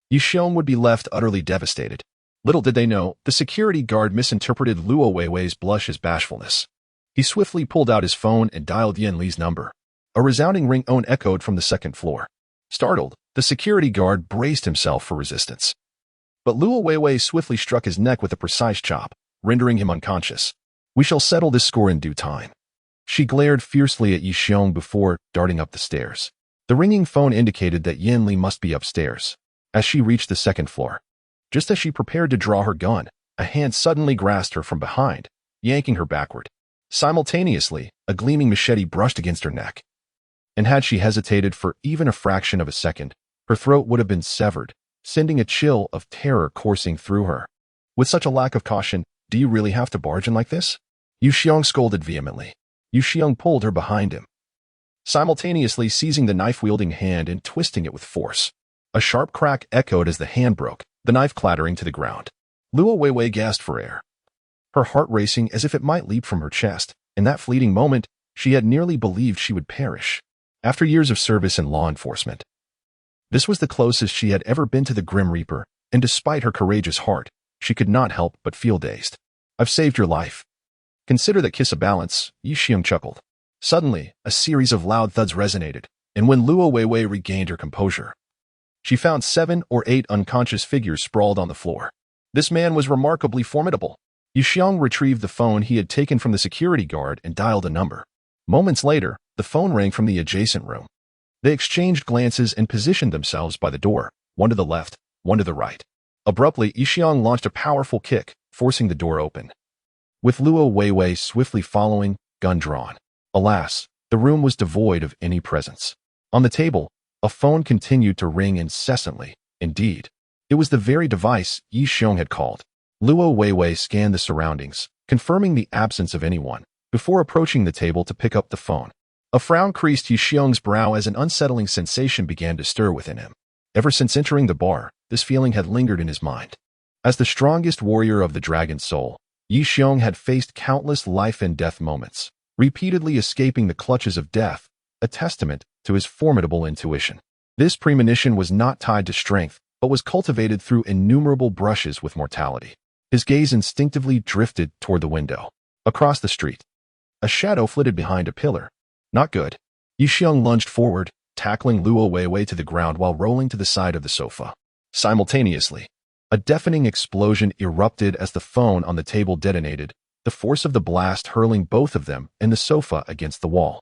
Yi Xiong would be left utterly devastated. Little did they know, the security guard misinterpreted Luo Weiwei's blush as bashfulness. He swiftly pulled out his phone and dialed Yin Li's number. A resounding ringtone echoed from the second floor. Startled, the security guard braced himself for resistance. But Luo Weiwei swiftly struck his neck with a precise chop, rendering him unconscious. We shall settle this score in due time. She glared fiercely at Yi Xiong before darting up the stairs. The ringing phone indicated that Yin Li must be upstairs. As she reached the second floor, just as she prepared to draw her gun, a hand suddenly grasped her from behind, yanking her backward. Simultaneously, a gleaming machete brushed against her neck. And had she hesitated for even a fraction of a second, her throat would have been severed, sending a chill of terror coursing through her. With such a lack of caution, do you really have to barge in like this? Yi Xiong scolded vehemently. Yi Xiong pulled her behind him, simultaneously seizing the knife-wielding hand and twisting it with force. A sharp crack echoed as the hand broke, the knife clattering to the ground. Luo Weiwei gasped for air, her heart racing as if it might leap from her chest. In that fleeting moment, she had nearly believed she would perish. After years of service in law enforcement, this was the closest she had ever been to the Grim Reaper, and despite her courageous heart, she could not help but feel dazed. I've saved your life. Consider that kiss a balance, Yi Xiong chuckled. Suddenly, a series of loud thuds resonated, and when Luo Weiwei regained her composure, she found 7 or 8 unconscious figures sprawled on the floor. This man was remarkably formidable. Yi Xiong retrieved the phone he had taken from the security guard and dialed a number. Moments later, the phone rang from the adjacent room. They exchanged glances and positioned themselves by the door, one to the left, one to the right. Abruptly, Yi Xiong launched a powerful kick, forcing the door open, with Luo Weiwei swiftly following, gun drawn. Alas, the room was devoid of any presence. On the table, a phone continued to ring incessantly. Indeed, it was the very device Yi Xiong had called. Luo Weiwei scanned the surroundings, confirming the absence of anyone, before approaching the table to pick up the phone. A frown creased Yi Xiong's brow as an unsettling sensation began to stir within him. Ever since entering the bar, this feeling had lingered in his mind. As the strongest warrior of the Dragon Soul, Yi Xiong had faced countless life-and-death moments, repeatedly escaping the clutches of death, a testament to his formidable intuition. This premonition was not tied to strength, but was cultivated through innumerable brushes with mortality. His gaze instinctively drifted toward the window. Across the street, a shadow flitted behind a pillar. Not good. Yi Xiong lunged forward, tackling Luo Weiwei to the ground while rolling to the side of the sofa. Simultaneously, a deafening explosion erupted as the phone on the table detonated, the force of the blast hurling both of them and the sofa against the wall.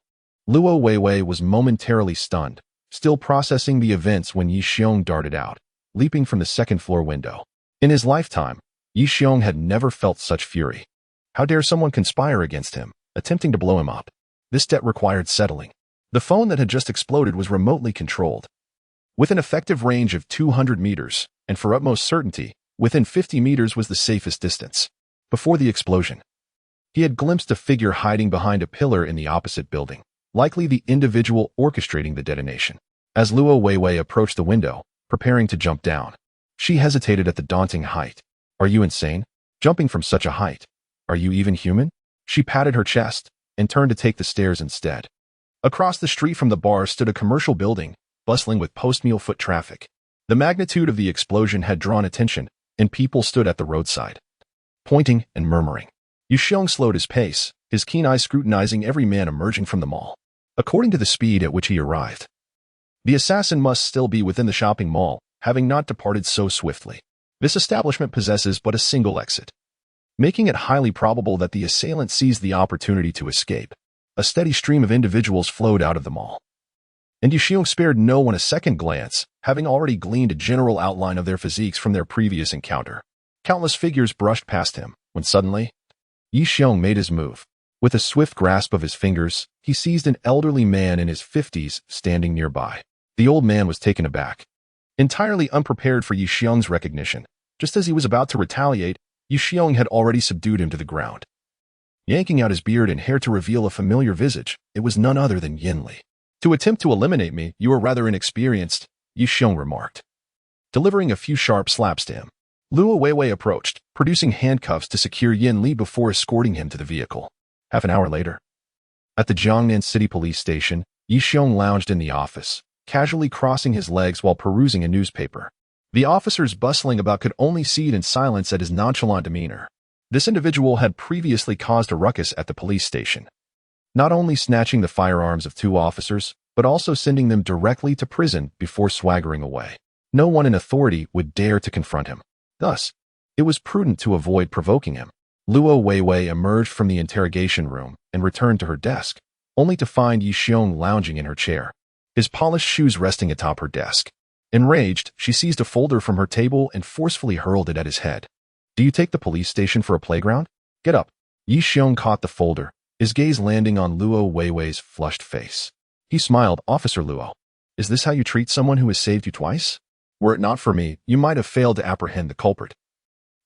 Luo Weiwei was momentarily stunned, still processing the events when Yi Xiong darted out, leaping from the second-floor window. In his lifetime, Yi Xiong had never felt such fury. How dare someone conspire against him, attempting to blow him up? This debt required settling. The phone that had just exploded was remotely controlled. With an effective range of 200 meters, and for utmost certainty, within 50 meters was the safest distance. Before the explosion, he had glimpsed a figure hiding behind a pillar in the opposite building, likely the individual orchestrating the detonation. As Luo Weiwei approached the window, preparing to jump down, she hesitated at the daunting height. Are you insane? Jumping from such a height? Are you even human? She patted her chest and turned to take the stairs instead. Across the street from the bar stood a commercial building, bustling with post-meal foot traffic. The magnitude of the explosion had drawn attention, and people stood at the roadside, pointing and murmuring. Yu Xiong slowed his pace, his keen eyes scrutinizing every man emerging from the mall. According to the speed at which he arrived, the assassin must still be within the shopping mall, having not departed so swiftly. This establishment possesses but a single exit, making it highly probable that the assailant seized the opportunity to escape. A steady stream of individuals flowed out of the mall, and Yu Xiong spared no one a second glance, having already gleaned a general outline of their physiques from their previous encounter. Countless figures brushed past him, when suddenly, Yi Xiong made his move. With a swift grasp of his fingers, he seized an elderly man in his 50s standing nearby. The old man was taken aback, entirely unprepared for Yi Xiong's recognition. Just as he was about to retaliate, Yi Xiong had already subdued him to the ground. Yanking out his beard and hair to reveal a familiar visage, it was none other than Yin Li. To attempt to eliminate me, you are rather inexperienced, Yi Xiong remarked, delivering a few sharp slaps to him. Luo Weiwei approached, producing handcuffs to secure Yin Li before escorting him to the vehicle. Half an hour later, at the Jiangnan City Police Station, Yi Xiong lounged in the office, casually crossing his legs while perusing a newspaper. The officers bustling about could only see it in silence at his nonchalant demeanor. This individual had previously caused a ruckus at the police station, not only snatching the firearms of 2 officers, but also sending them directly to prison before swaggering away. No one in authority would dare to confront him. Thus, it was prudent to avoid provoking him. Luo Weiwei emerged from the interrogation room and returned to her desk, only to find Yi Xiong lounging in her chair, his polished shoes resting atop her desk. Enraged, she seized a folder from her table and forcefully hurled it at his head. Do you take the police station for a playground? Get up. Yi Xiong caught the folder, his gaze landing on Luo Weiwei's flushed face. He smiled. Officer Luo, is this how you treat someone who has saved you twice? Were it not for me, you might have failed to apprehend the culprit.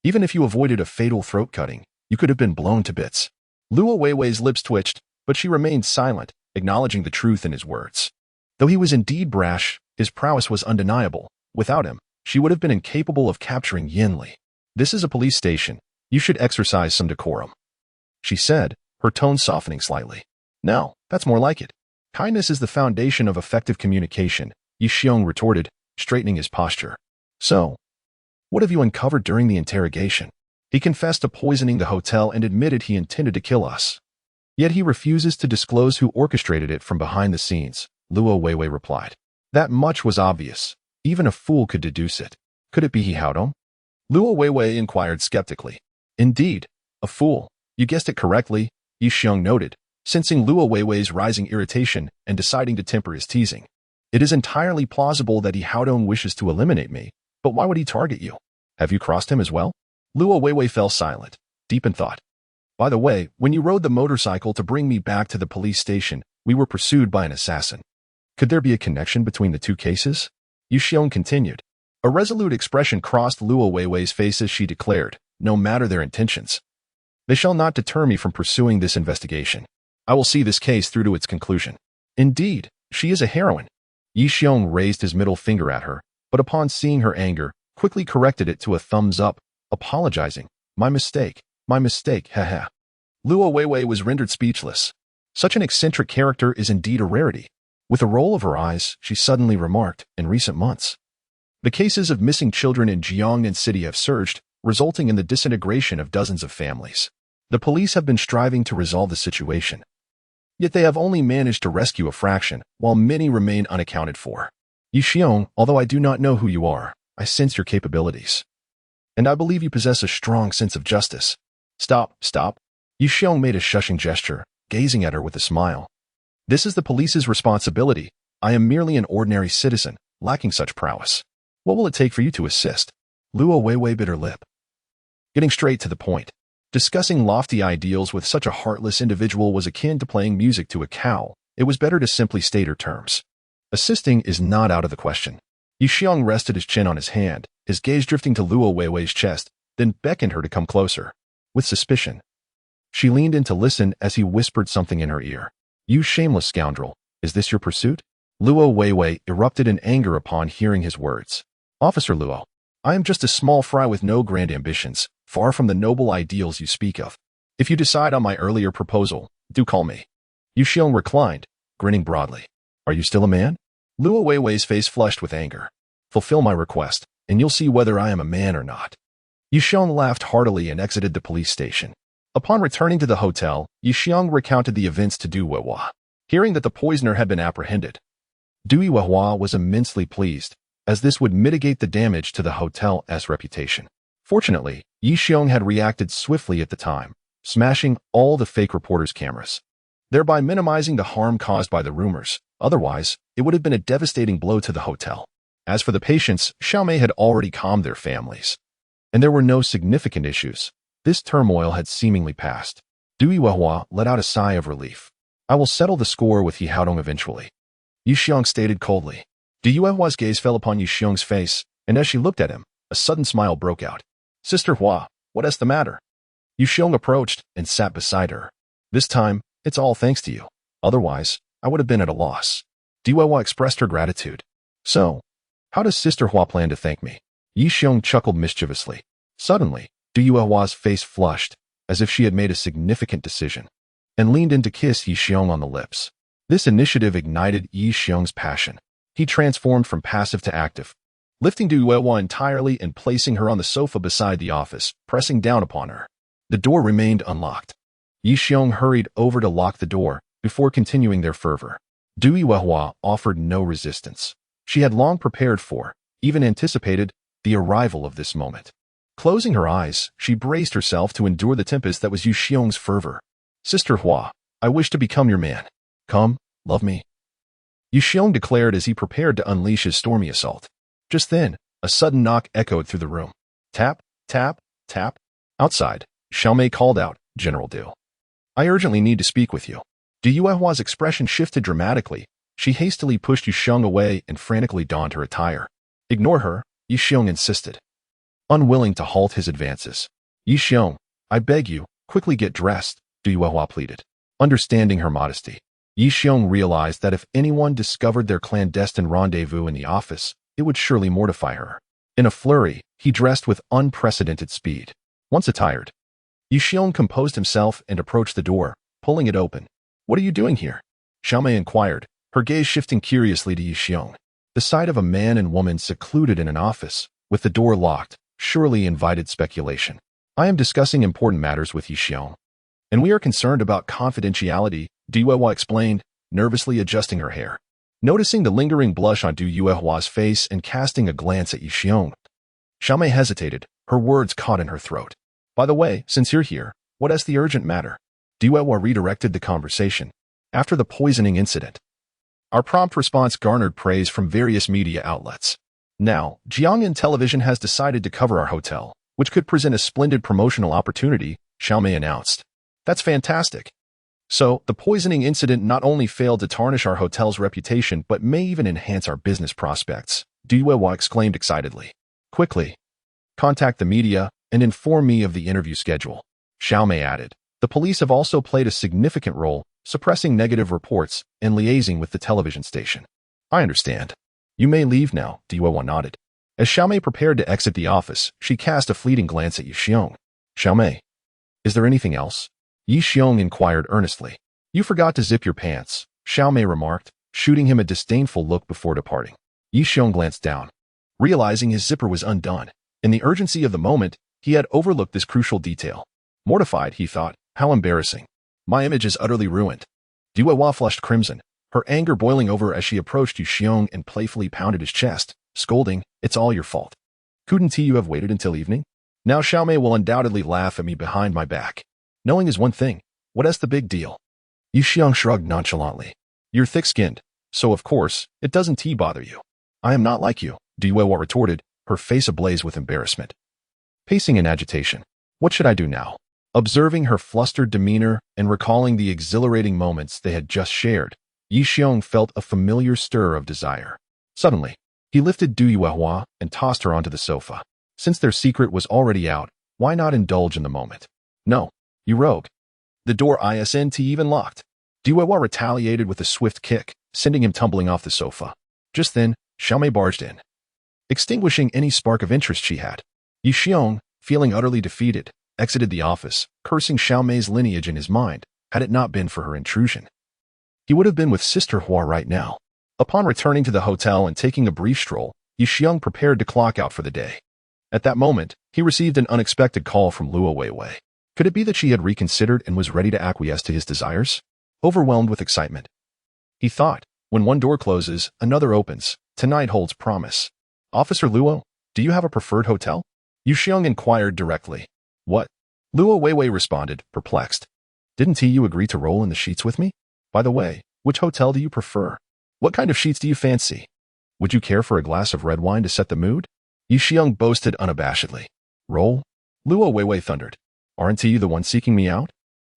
Even if you avoided a fatal throat cutting, you could have been blown to bits. Luo Weiwei's lips twitched, but she remained silent, acknowledging the truth in his words. Though he was indeed brash, his prowess was undeniable. Without him, she would have been incapable of capturing Yin Li. This is a police station. You should exercise some decorum, she said, her tone softening slightly. No, that's more like it. Kindness is the foundation of effective communication, Yi Xiong retorted, straightening his posture. So, what have you uncovered during the interrogation? He confessed to poisoning the hotel and admitted he intended to kill us. Yet he refuses to disclose who orchestrated it from behind the scenes, Luo Weiwei replied. That much was obvious. Even a fool could deduce it. Could it be he Haodong? Luo Weiwei inquired skeptically. Indeed, a fool. You guessed it correctly, Yi Xiong noted, sensing Luo Weiwei's rising irritation and deciding to temper his teasing. It is entirely plausible that he Haodong wishes to eliminate me, but why would he target you? Have you crossed him as well? Luo Weiwei fell silent, deep in thought. By the way, when you rode the motorcycle to bring me back to the police station, we were pursued by an assassin. Could there be a connection between the 2 cases? Yu Xiong continued. A resolute expression crossed Luo Weiwei's face as she declared, no matter their intentions, they shall not deter me from pursuing this investigation. I will see this case through to its conclusion. Indeed, she is a heroine. Yi Xiong raised his middle finger at her, but upon seeing her anger, quickly corrected it to a thumbs up, apologizing. My mistake, haha. Luo Weiwei was rendered speechless. Such an eccentric character is indeed a rarity. With a roll of her eyes, she suddenly remarked, in recent months, the cases of missing children in Jiangnan City have surged, resulting in the disintegration of dozens of families. The police have been striving to resolve the situation, yet they have only managed to rescue a fraction, while many remain unaccounted for. Yi Xiong, although I do not know who you are, I sense your capabilities, and I believe you possess a strong sense of justice. Stop. Yi Xiong made a shushing gesture, gazing at her with a smile. This is the police's responsibility. I am merely an ordinary citizen, lacking such prowess. What will it take for you to assist? Luo Weiwei bit her lip. Getting straight to the point. Discussing lofty ideals with such a heartless individual was akin to playing music to a cow. It was better to simply state her terms. Assisting is not out of the question. Yi Xiong rested his chin on his hand, his gaze drifting to Luo Weiwei's chest, then beckoned her to come closer. With suspicion, she leaned in to listen as he whispered something in her ear. You shameless scoundrel, is this your pursuit? Luo Weiwei erupted in anger upon hearing his words. Officer Luo, I am just a small fry with no grand ambitions, far from the noble ideals you speak of. If you decide on my earlier proposal, do call me. Yu Xiong reclined, grinning broadly. Are you still a man? Luo Weiwei's face flushed with anger. Fulfill my request, and you'll see whether I am a man or not. Yu Xiong laughed heartily and exited the police station. Upon returning to the hotel, Yu Xiong recounted the events to Du Weihua. Hearing that the poisoner had been apprehended, Du Weihua was immensely pleased, as this would mitigate the damage to the hotel's reputation. Fortunately, Yi Xiong had reacted swiftly at the time, smashing all the fake reporters' cameras, thereby minimizing the harm caused by the rumors. Otherwise, it would have been a devastating blow to the hotel. As for the patients, Xiaomei had already calmed their families, and there were no significant issues. This turmoil had seemingly passed. Du Weihua let out a sigh of relief. I will settle the score with He Haodong eventually, Yu Xiong stated coldly. Du Weihua's gaze fell upon Yu Xiong's face, and as she looked at him, a sudden smile broke out. Sister Hua, what is the matter? Yu Xiong approached and sat beside her. This time, it's all thanks to you. Otherwise, I would have been at a loss. Du Weihua expressed her gratitude. So, how does Sister Hua plan to thank me? Yi Xiong chuckled mischievously. Suddenly, Du Weihua's face flushed, as if she had made a significant decision, and leaned in to kiss Yi Xiong on the lips. This initiative ignited Yi Xiong's passion. He transformed from passive to active, lifting Du Weihua entirely and placing her on the sofa beside the office, pressing down upon her. The door remained unlocked. Yi Xiong hurried over to lock the door before continuing their fervor. Du Weihua offered no resistance. She had long prepared for, even anticipated, the arrival of this moment. Closing her eyes, she braced herself to endure the tempest that was Yu Xiong's fervor. Sister Hua, I wish to become your man. Come, love me. Yu Xiong declared as he prepared to unleash his stormy assault. Just then, a sudden knock echoed through the room. Tap, tap, tap. Outside, Xiaomei called out, General Du. I urgently need to speak with you. Du Weihua's expression shifted dramatically. She hastily pushed Yu Xiong away and frantically donned her attire. Ignore her, Yu Xiong insisted, unwilling to halt his advances. Yi Xiong, I beg you, quickly get dressed, Du Weihua pleaded. Understanding her modesty, Yi Xiong realized that if anyone discovered their clandestine rendezvous in the office, it would surely mortify her. In a flurry, he dressed with unprecedented speed. Once attired, Yi Xiong composed himself and approached the door, pulling it open. What are you doing here? Xiaomei inquired, her gaze shifting curiously to Yi Xiong. The sight of a man and woman secluded in an office, with the door locked, surely invited speculation. I am discussing important matters with Yi Xiong, and we are concerned about confidentiality, Du Weihua explained, nervously adjusting her hair. Noticing the lingering blush on Du Weihua's face and casting a glance at Yi Xiong, Xiaomei hesitated, her words caught in her throat. By the way, since you're here, what is the urgent matter? Du Weihua redirected the conversation. After the poisoning incident, our prompt response garnered praise from various media outlets. Now, Jiangyan Television has decided to cover our hotel, which could present a splendid promotional opportunity, Xiaomei announced. That's fantastic. So, the poisoning incident not only failed to tarnish our hotel's reputation but may even enhance our business prospects, Du Weihua exclaimed excitedly. Quickly, contact the media and inform me of the interview schedule, Xiaomei added. The police have also played a significant role, suppressing negative reports and liaising with the television station. I understand. You may leave now, Du Weihua nodded. As Xiaomei prepared to exit the office, she cast a fleeting glance at Yi Xiong. Xiaomei, is there anything else? Yi Xiong inquired earnestly. You forgot to zip your pants, Xiaomei remarked, shooting him a disdainful look before departing. Yi Xiong glanced down, realizing his zipper was undone. In the urgency of the moment, he had overlooked this crucial detail. Mortified, he thought, how embarrassing. My image is utterly ruined. Du Weihua flushed crimson, her anger boiling over as she approached Yu Xiong and playfully pounded his chest, scolding, It's all your fault. Couldn't you have waited until evening? Now Xiaomei will undoubtedly laugh at me behind my back. Knowing is one thing. What is the big deal? Yu Xiong shrugged nonchalantly. You're thick-skinned. So of course, it doesn't bother you. I am not like you, Duewa retorted, her face ablaze with embarrassment. Pacing in agitation. What should I do now? Observing her flustered demeanor and recalling the exhilarating moments they had just shared, Yi Xiong felt a familiar stir of desire. Suddenly, he lifted Du Yuehua and tossed her onto the sofa. Since their secret was already out, why not indulge in the moment? No, you rogue. The door isn't even locked. Du Yuehua retaliated with a swift kick, sending him tumbling off the sofa. Just then, Xiaomei barged in, extinguishing any spark of interest she had. Yi Xiong, feeling utterly defeated, exited the office, cursing Xiaomei's lineage in his mind, had it not been for her intrusion. He would have been with Sister Hua right now. Upon returning to the hotel and taking a brief stroll, Yi Xiong prepared to clock out for the day. At that moment, he received an unexpected call from Luo Weiwei. Could it be that she had reconsidered and was ready to acquiesce to his desires? Overwhelmed with excitement, he thought, when one door closes, another opens. Tonight holds promise. Officer Luo, do you have a preferred hotel? Yi Xiong inquired directly. What? Luo Weiwei responded, perplexed. Didn't you agree to roll in the sheets with me? By the way, which hotel do you prefer? What kind of sheets do you fancy? Would you care for a glass of red wine to set the mood? Yi Xiong boasted unabashedly. Roll? Luo Weiwei thundered. Aren't you the one seeking me out?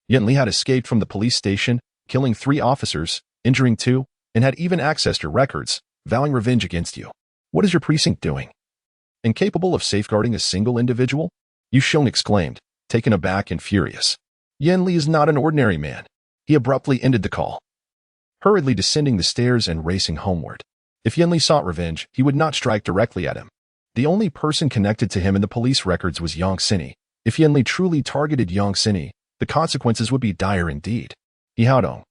Yan Li had escaped from the police station, killing 3 officers, injuring 2, and had even accessed your records, vowing revenge against you. What is your precinct doing? Incapable of safeguarding a single individual? Yi Xiong exclaimed, taken aback and furious. Yan Li is not an ordinary man. He abruptly ended the call, hurriedly descending the stairs and racing homeward. If Yan Li sought revenge, he would not strike directly at him. The only person connected to him in the police records was Yang Sini. If Yan Li truly targeted Yang Sini, the consequences would be dire indeed. Yi Haodong,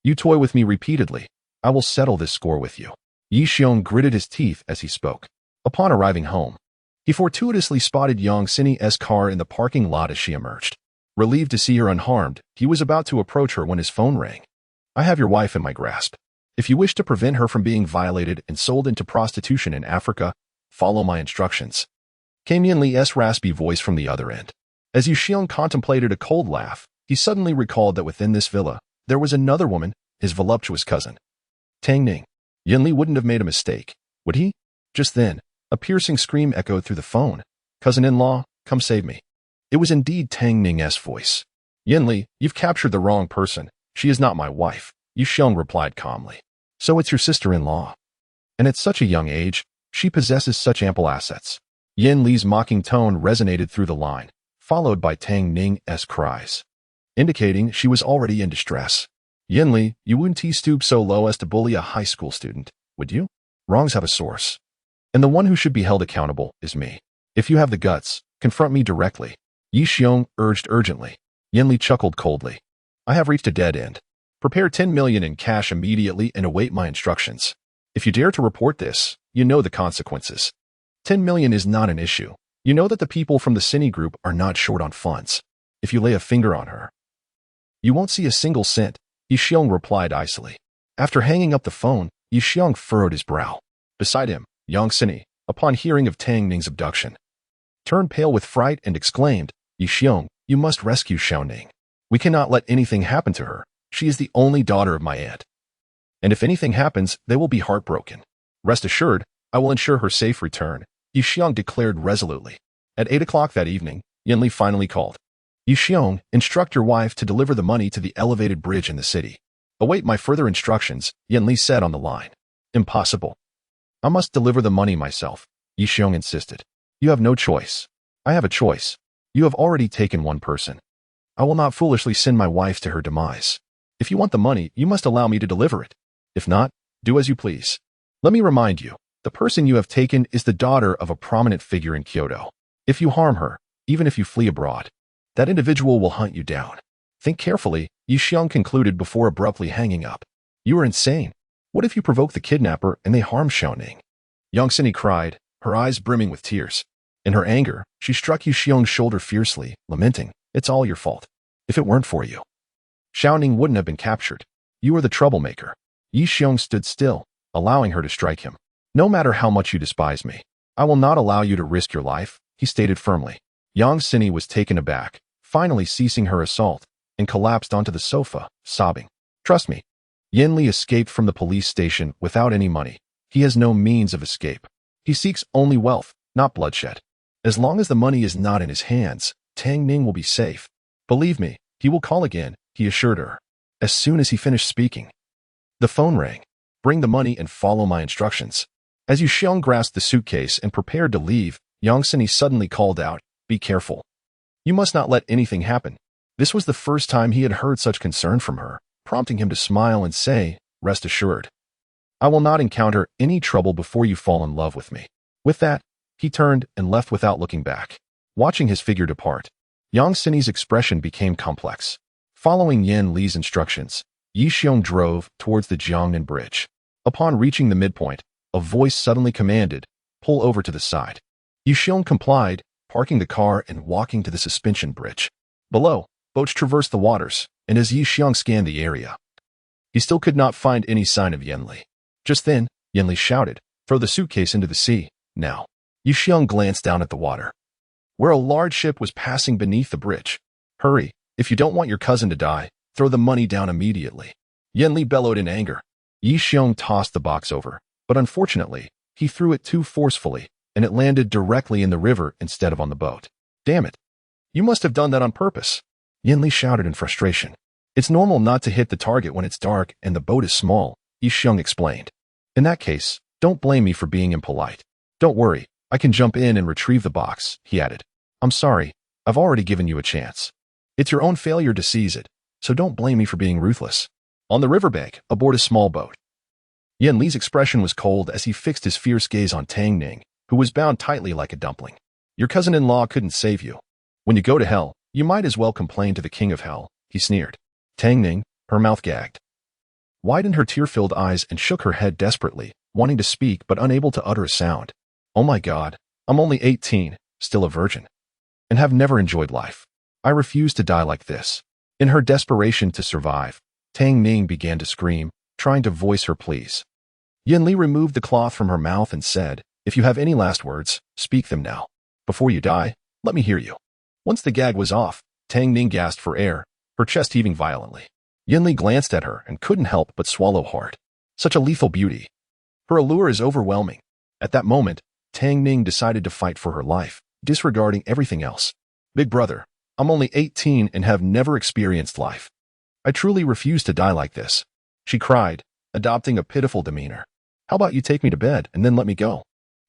you toy with me repeatedly. I will settle this score with you. Yi Xiong gritted his teeth as he spoke. Upon arriving home, he fortuitously spotted Yang Sini's car in the parking lot as she emerged. Relieved to see her unharmed, he was about to approach her when his phone rang. I have your wife in my grasp. If you wish to prevent her from being violated and sold into prostitution in Africa, follow my instructions. Came Yan Li's raspy voice from the other end. As Yi Xiong contemplated a cold laugh, he suddenly recalled that within this villa, there was another woman, his voluptuous cousin. Tang Ning. Yan Li wouldn't have made a mistake, would he? Just then, a piercing scream echoed through the phone. Cousin-in-law, come save me. It was indeed Tang Ning's voice. Yan Li, you've captured the wrong person. She is not my wife, Yi Xiong replied calmly. So it's your sister-in-law. And at such a young age, she possesses such ample assets. Yan Li's mocking tone resonated through the line, followed by Tang Ning's cries, indicating she was already in distress. Yan Li, you wouldn't stoop so low as to bully a high school student, would you? Wrongs have a source. And the one who should be held accountable is me. If you have the guts, confront me directly. Yi Xiong urged urgently. Yan Li chuckled coldly. I have reached a dead end. Prepare 10 million in cash immediately and await my instructions. If you dare to report this, you know the consequences. 10 million is not an issue. You know that the people from the Cine Group are not short on funds. If you lay a finger on her, you won't see a single cent, Yi Xiong replied icily. After hanging up the phone, Yi Xiong furrowed his brow. Beside him, Yang Sini, upon hearing of Tang Ning's abduction, turned pale with fright and exclaimed, Yi Xiong, you must rescue Xiao Ning. We cannot let anything happen to her. She is the only daughter of my aunt. And if anything happens, they will be heartbroken. Rest assured, I will ensure her safe return, Yi Xiong declared resolutely. At 8 o'clock that evening, Yan Li finally called. Yi Xiong, instruct your wife to deliver the money to the elevated bridge in the city. Await my further instructions, Yan Li said on the line. Impossible. I must deliver the money myself, Yi Xiong insisted. You have no choice. I have a choice. You have already taken one person. I will not foolishly send my wife to her demise. If you want the money, you must allow me to deliver it. If not, do as you please. Let me remind you, the person you have taken is the daughter of a prominent figure in Kyoto. If you harm her, even if you flee abroad, that individual will hunt you down. Think carefully, Yi Xiong concluded before abruptly hanging up. You are insane. What if you provoke the kidnapper and they harm Xiao Ning? Yang Sini cried, her eyes brimming with tears. In her anger, she struck Yi Xiong's shoulder fiercely, lamenting, it's all your fault. If it weren't for you, Xiao Ning wouldn't have been captured. You are the troublemaker. Yi Xiong stood still, allowing her to strike him. No matter how much you despise me, I will not allow you to risk your life, he stated firmly. Yang Sini was taken aback, finally ceasing her assault, and collapsed onto the sofa, sobbing. Trust me. Yin Li escaped from the police station without any money. He has no means of escape. He seeks only wealth, not bloodshed. As long as the money is not in his hands, Tang Ning will be safe. Believe me, he will call again, he assured her. As soon as he finished speaking, the phone rang. Bring the money and follow my instructions. As Yu Xiong grasped the suitcase and prepared to leave, Yang Sini suddenly called out, be careful. You must not let anything happen. This was the first time he had heard such concern from her, prompting him to smile and say, rest assured. I will not encounter any trouble before you fall in love with me. With that, he turned and left without looking back. Watching his figure depart, Yang Sini's expression became complex. Following Yin Li's instructions, Yi Xiong drove towards the Jiangnan Bridge. Upon reaching the midpoint, a voice suddenly commanded, pull over to the side. Yi Xiong complied, parking the car and walking to the suspension bridge. Below, boats traversed the waters, and as Yi Xiong scanned the area, he still could not find any sign of Yin Li. Just then, Yin Li shouted, throw the suitcase into the sea, now. Yi Xiong glanced down at the water, where a large ship was passing beneath the bridge. Hurry, if you don't want your cousin to die, throw the money down immediately. Yin Li bellowed in anger. Yi Xiong tossed the box over, but unfortunately, he threw it too forcefully, and it landed directly in the river instead of on the boat. Damn it. You must have done that on purpose. Yin Li shouted in frustration. It's normal not to hit the target when it's dark and the boat is small, Yi Xiong explained. In that case, don't blame me for being impolite. Don't worry, I can jump in and retrieve the box, he added. I'm sorry, I've already given you a chance. It's your own failure to seize it, so don't blame me for being ruthless. On the riverbank, aboard a small boat, Yin Li's expression was cold as he fixed his fierce gaze on Tang Ning, who was bound tightly like a dumpling. Your cousin-in-law couldn't save you. When you go to hell, you might as well complain to the king of hell, he sneered. Tang Ning, her mouth gagged, widened her tear-filled eyes and shook her head desperately, wanting to speak but unable to utter a sound. Oh my God, I'm only 18, still a virgin, and have never enjoyed life. I refuse to die like this. In her desperation to survive, Tang Ning began to scream, trying to voice her pleas. Yin Li removed the cloth from her mouth and said, if you have any last words, speak them now. Before you die, let me hear you. Once the gag was off, Tang Ning gasped for air, her chest heaving violently. Yin Li glanced at her and couldn't help but swallow hard. Such a lethal beauty. Her allure is overwhelming. At that moment, Tang Ning decided to fight for her life, disregarding everything else. Big brother, I'm only 18 and have never experienced life. I truly refuse to die like this, she cried, adopting a pitiful demeanor. How about you take me to bed and then let me go?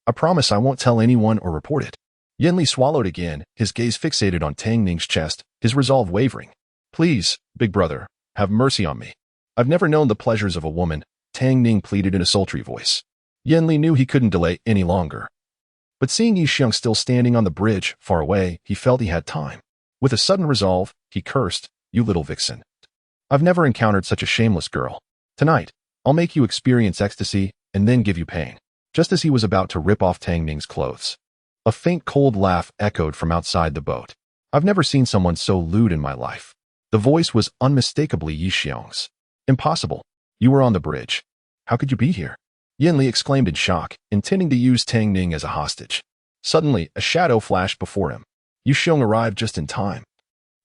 I promise I won't tell anyone or report it. Yin Li swallowed again, his gaze fixated on Tang Ning's chest, his resolve wavering. Please, big brother, have mercy on me. I've never known the pleasures of a woman, Tang Ning pleaded in a sultry voice. Yin Li knew he couldn't delay any longer. But seeing Yi Xiong still standing on the bridge, far away, he felt he had time. With a sudden resolve, he cursed, you little vixen. I've never encountered such a shameless girl. Tonight, I'll make you experience ecstasy and then give you pain. Just as he was about to rip off Tang Ning's clothes, a faint cold laugh echoed from outside the boat. I've never seen someone so lewd in my life. The voice was unmistakably Yi Xiong's. Impossible. You were on the bridge. How could you be here? Yin Li exclaimed in shock, intending to use Tang Ning as a hostage. Suddenly, a shadow flashed before him. Yu Xiong arrived just in time,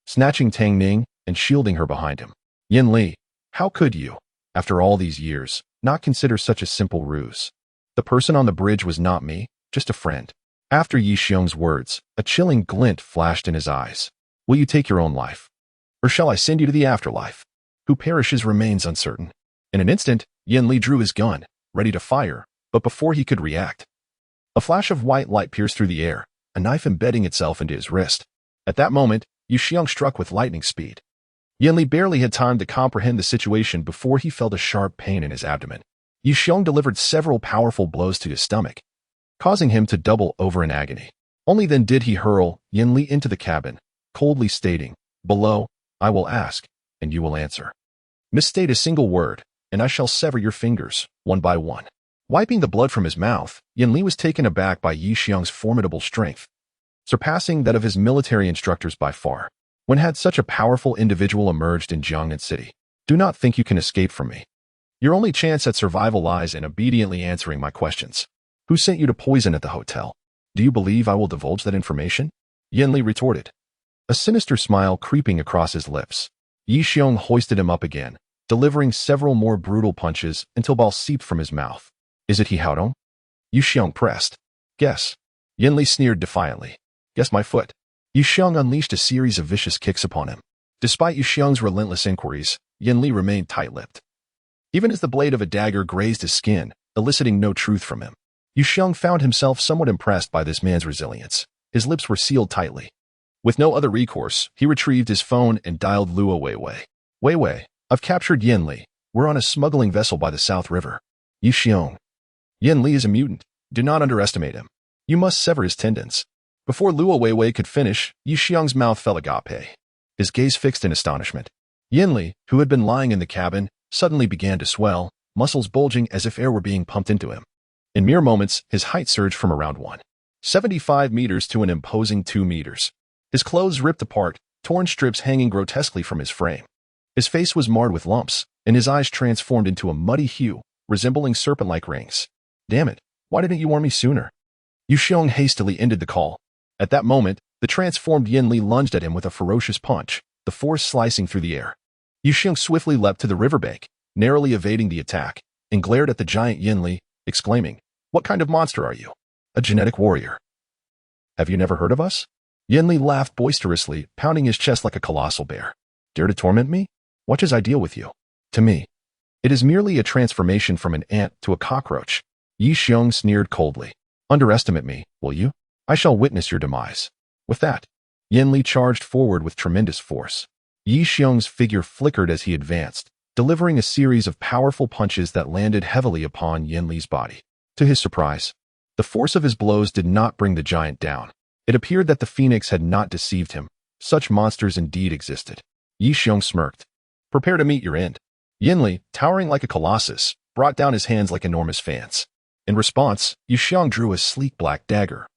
snatching Tang Ning and shielding her behind him. Yin Li, how could you, after all these years, not consider such a simple ruse? The person on the bridge was not me, just a friend. After Yi Xiong's words, a chilling glint flashed in his eyes. Will you take your own life? Or shall I send you to the afterlife? Who perishes remains uncertain. In an instant, Yin Li drew his gun, ready to fire, but before he could react, a flash of white light pierced through the air, a knife embedding itself into his wrist. At that moment, Yu Xiong struck with lightning speed. Yin Li barely had time to comprehend the situation before he felt a sharp pain in his abdomen. Yu Xiong delivered several powerful blows to his stomach, causing him to double over in agony. Only then did he hurl Yin Li into the cabin, coldly stating, below, I will ask, and you will answer. Misstate a single word, and I shall sever your fingers, one by one. Wiping the blood from his mouth, Yin Li was taken aback by Yi Xiong's formidable strength, surpassing that of his military instructors by far. When had such a powerful individual emerged in Jiangnan City? Do not think you can escape from me. Your only chance at survival lies in obediently answering my questions. Who sent you to poison at the hotel? Do you believe I will divulge that information? Yin Li retorted, a sinister smile creeping across his lips. Yi Xiong hoisted him up again, delivering several more brutal punches until ball seeped from his mouth. Is it he Haodong? Yu Xiong pressed. Guess. Yin Li sneered defiantly. Guess my foot. Yu Xiong unleashed a series of vicious kicks upon him. Despite Yu Xiong's relentless inquiries, Yin Li remained tight-lipped. Even as the blade of a dagger grazed his skin, eliciting no truth from him, Yu Xiong found himself somewhat impressed by this man's resilience. His lips were sealed tightly. With no other recourse, he retrieved his phone and dialed Luo Weiwei. Weiwei, I've captured Yin Li. We're on a smuggling vessel by the South River. Yu Xiong. Yin Li is a mutant. Do not underestimate him. You must sever his tendons. Before Luo Weiwei could finish, Yu Xiong's mouth fell agape. His gaze fixed in astonishment. Yin Li, who had been lying in the cabin, suddenly began to swell, muscles bulging as if air were being pumped into him. In mere moments, his height surged from around 1.75 meters to an imposing 2 meters. His clothes ripped apart, torn strips hanging grotesquely from his frame. His face was marred with lumps, and his eyes transformed into a muddy hue, resembling serpent-like rings. Damn it, why didn't you warn me sooner? Yu Xiong hastily ended the call. At that moment, the transformed Yin Li lunged at him with a ferocious punch, the force slicing through the air. Yu Xiong swiftly leapt to the riverbank, narrowly evading the attack, and glared at the giant Yin Li, exclaiming, What kind of monster are you? A genetic warrior. Have you never heard of us? Yin Li laughed boisterously, pounding his chest like a colossal bear. Dare to torment me? What is ideal with you? To me, it is merely a transformation from an ant to a cockroach. Yu Xiong sneered coldly. Underestimate me, will you? I shall witness your demise. With that, Yin Li charged forward with tremendous force. Yu Xiong's figure flickered as he advanced, delivering a series of powerful punches that landed heavily upon Yin Li's body. To his surprise, the force of his blows did not bring the giant down. It appeared that the phoenix had not deceived him. Such monsters indeed existed. Yu Xiong smirked. Prepare to meet your end. Yin Li, towering like a colossus, brought down his hands like enormous fans. In response, Yu Xiong drew a sleek black dagger,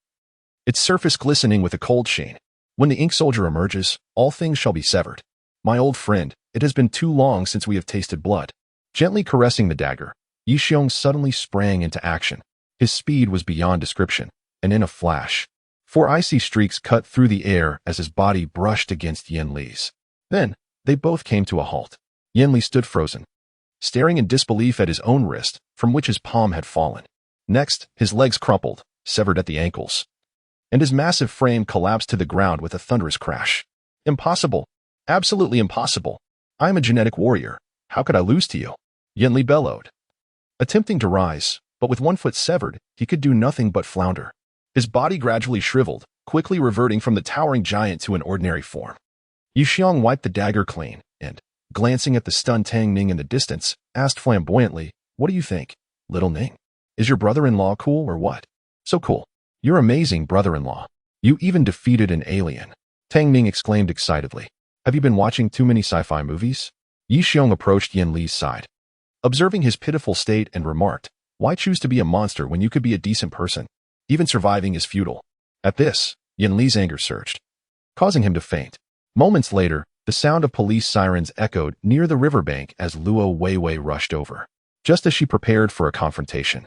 its surface glistening with a cold sheen. When the ink soldier emerges, all things shall be severed. My old friend, it has been too long since we have tasted blood. Gently caressing the dagger, Yu Xiong suddenly sprang into action. His speed was beyond description, and in a flash, 4 icy streaks cut through the air as his body brushed against Yin Li's. Then, they both came to a halt. Yin Li stood frozen, staring in disbelief at his own wrist, from which his palm had fallen. Next, his legs crumpled, severed at the ankles, and his massive frame collapsed to the ground with a thunderous crash. Impossible. Absolutely impossible. I am a genetic warrior. How could I lose to you? Yin Li bellowed. Attempting to rise, but with one foot severed, he could do nothing but flounder. His body gradually shriveled, quickly reverting from the towering giant to an ordinary form. Yu Xiong wiped the dagger clean, and, glancing at the stunned Tang Ning in the distance, asked flamboyantly, What do you think, little Ning? Is your brother-in-law cool or what? So cool. You're amazing, brother-in-law. You even defeated an alien. Tang Ning exclaimed excitedly. Have you been watching too many sci-fi movies? Yu Xiong approached Yin Li's side, observing his pitiful state, and remarked, Why choose to be a monster when you could be a decent person? Even surviving is futile. At this, Yin Li's anger surged, causing him to faint. Moments later, the sound of police sirens echoed near the riverbank as Luo Weiwei rushed over. Just as she prepared for a confrontation,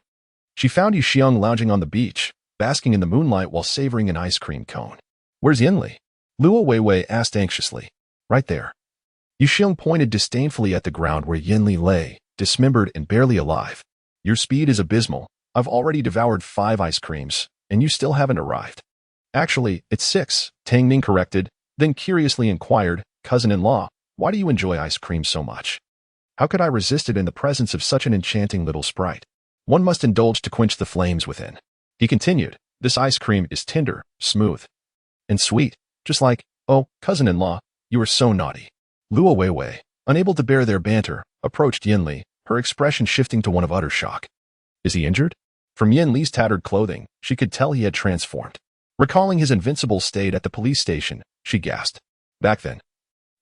she found Yu Xiong lounging on the beach, basking in the moonlight while savoring an ice cream cone. Where's Yin Li? Luo Weiwei asked anxiously. Right there. Yu Xiong pointed disdainfully at the ground where Yin Li lay, dismembered and barely alive. Your speed is abysmal. I've already devoured 5 ice creams, and you still haven't arrived. Actually, it's 6, Tang Ning corrected, then curiously inquired, Cousin-in-law, why do you enjoy ice cream so much? How could I resist it in the presence of such an enchanting little sprite? One must indulge to quench the flames within. He continued, This ice cream is tender, smooth, and sweet, just like, oh, cousin-in-law, you are so naughty. Luo Weiwei, unable to bear their banter, approached Yin Li, her expression shifting to one of utter shock. Is he injured? From Yin Li's tattered clothing, she could tell he had transformed. Recalling his invincible state at the police station, she gasped. Back then,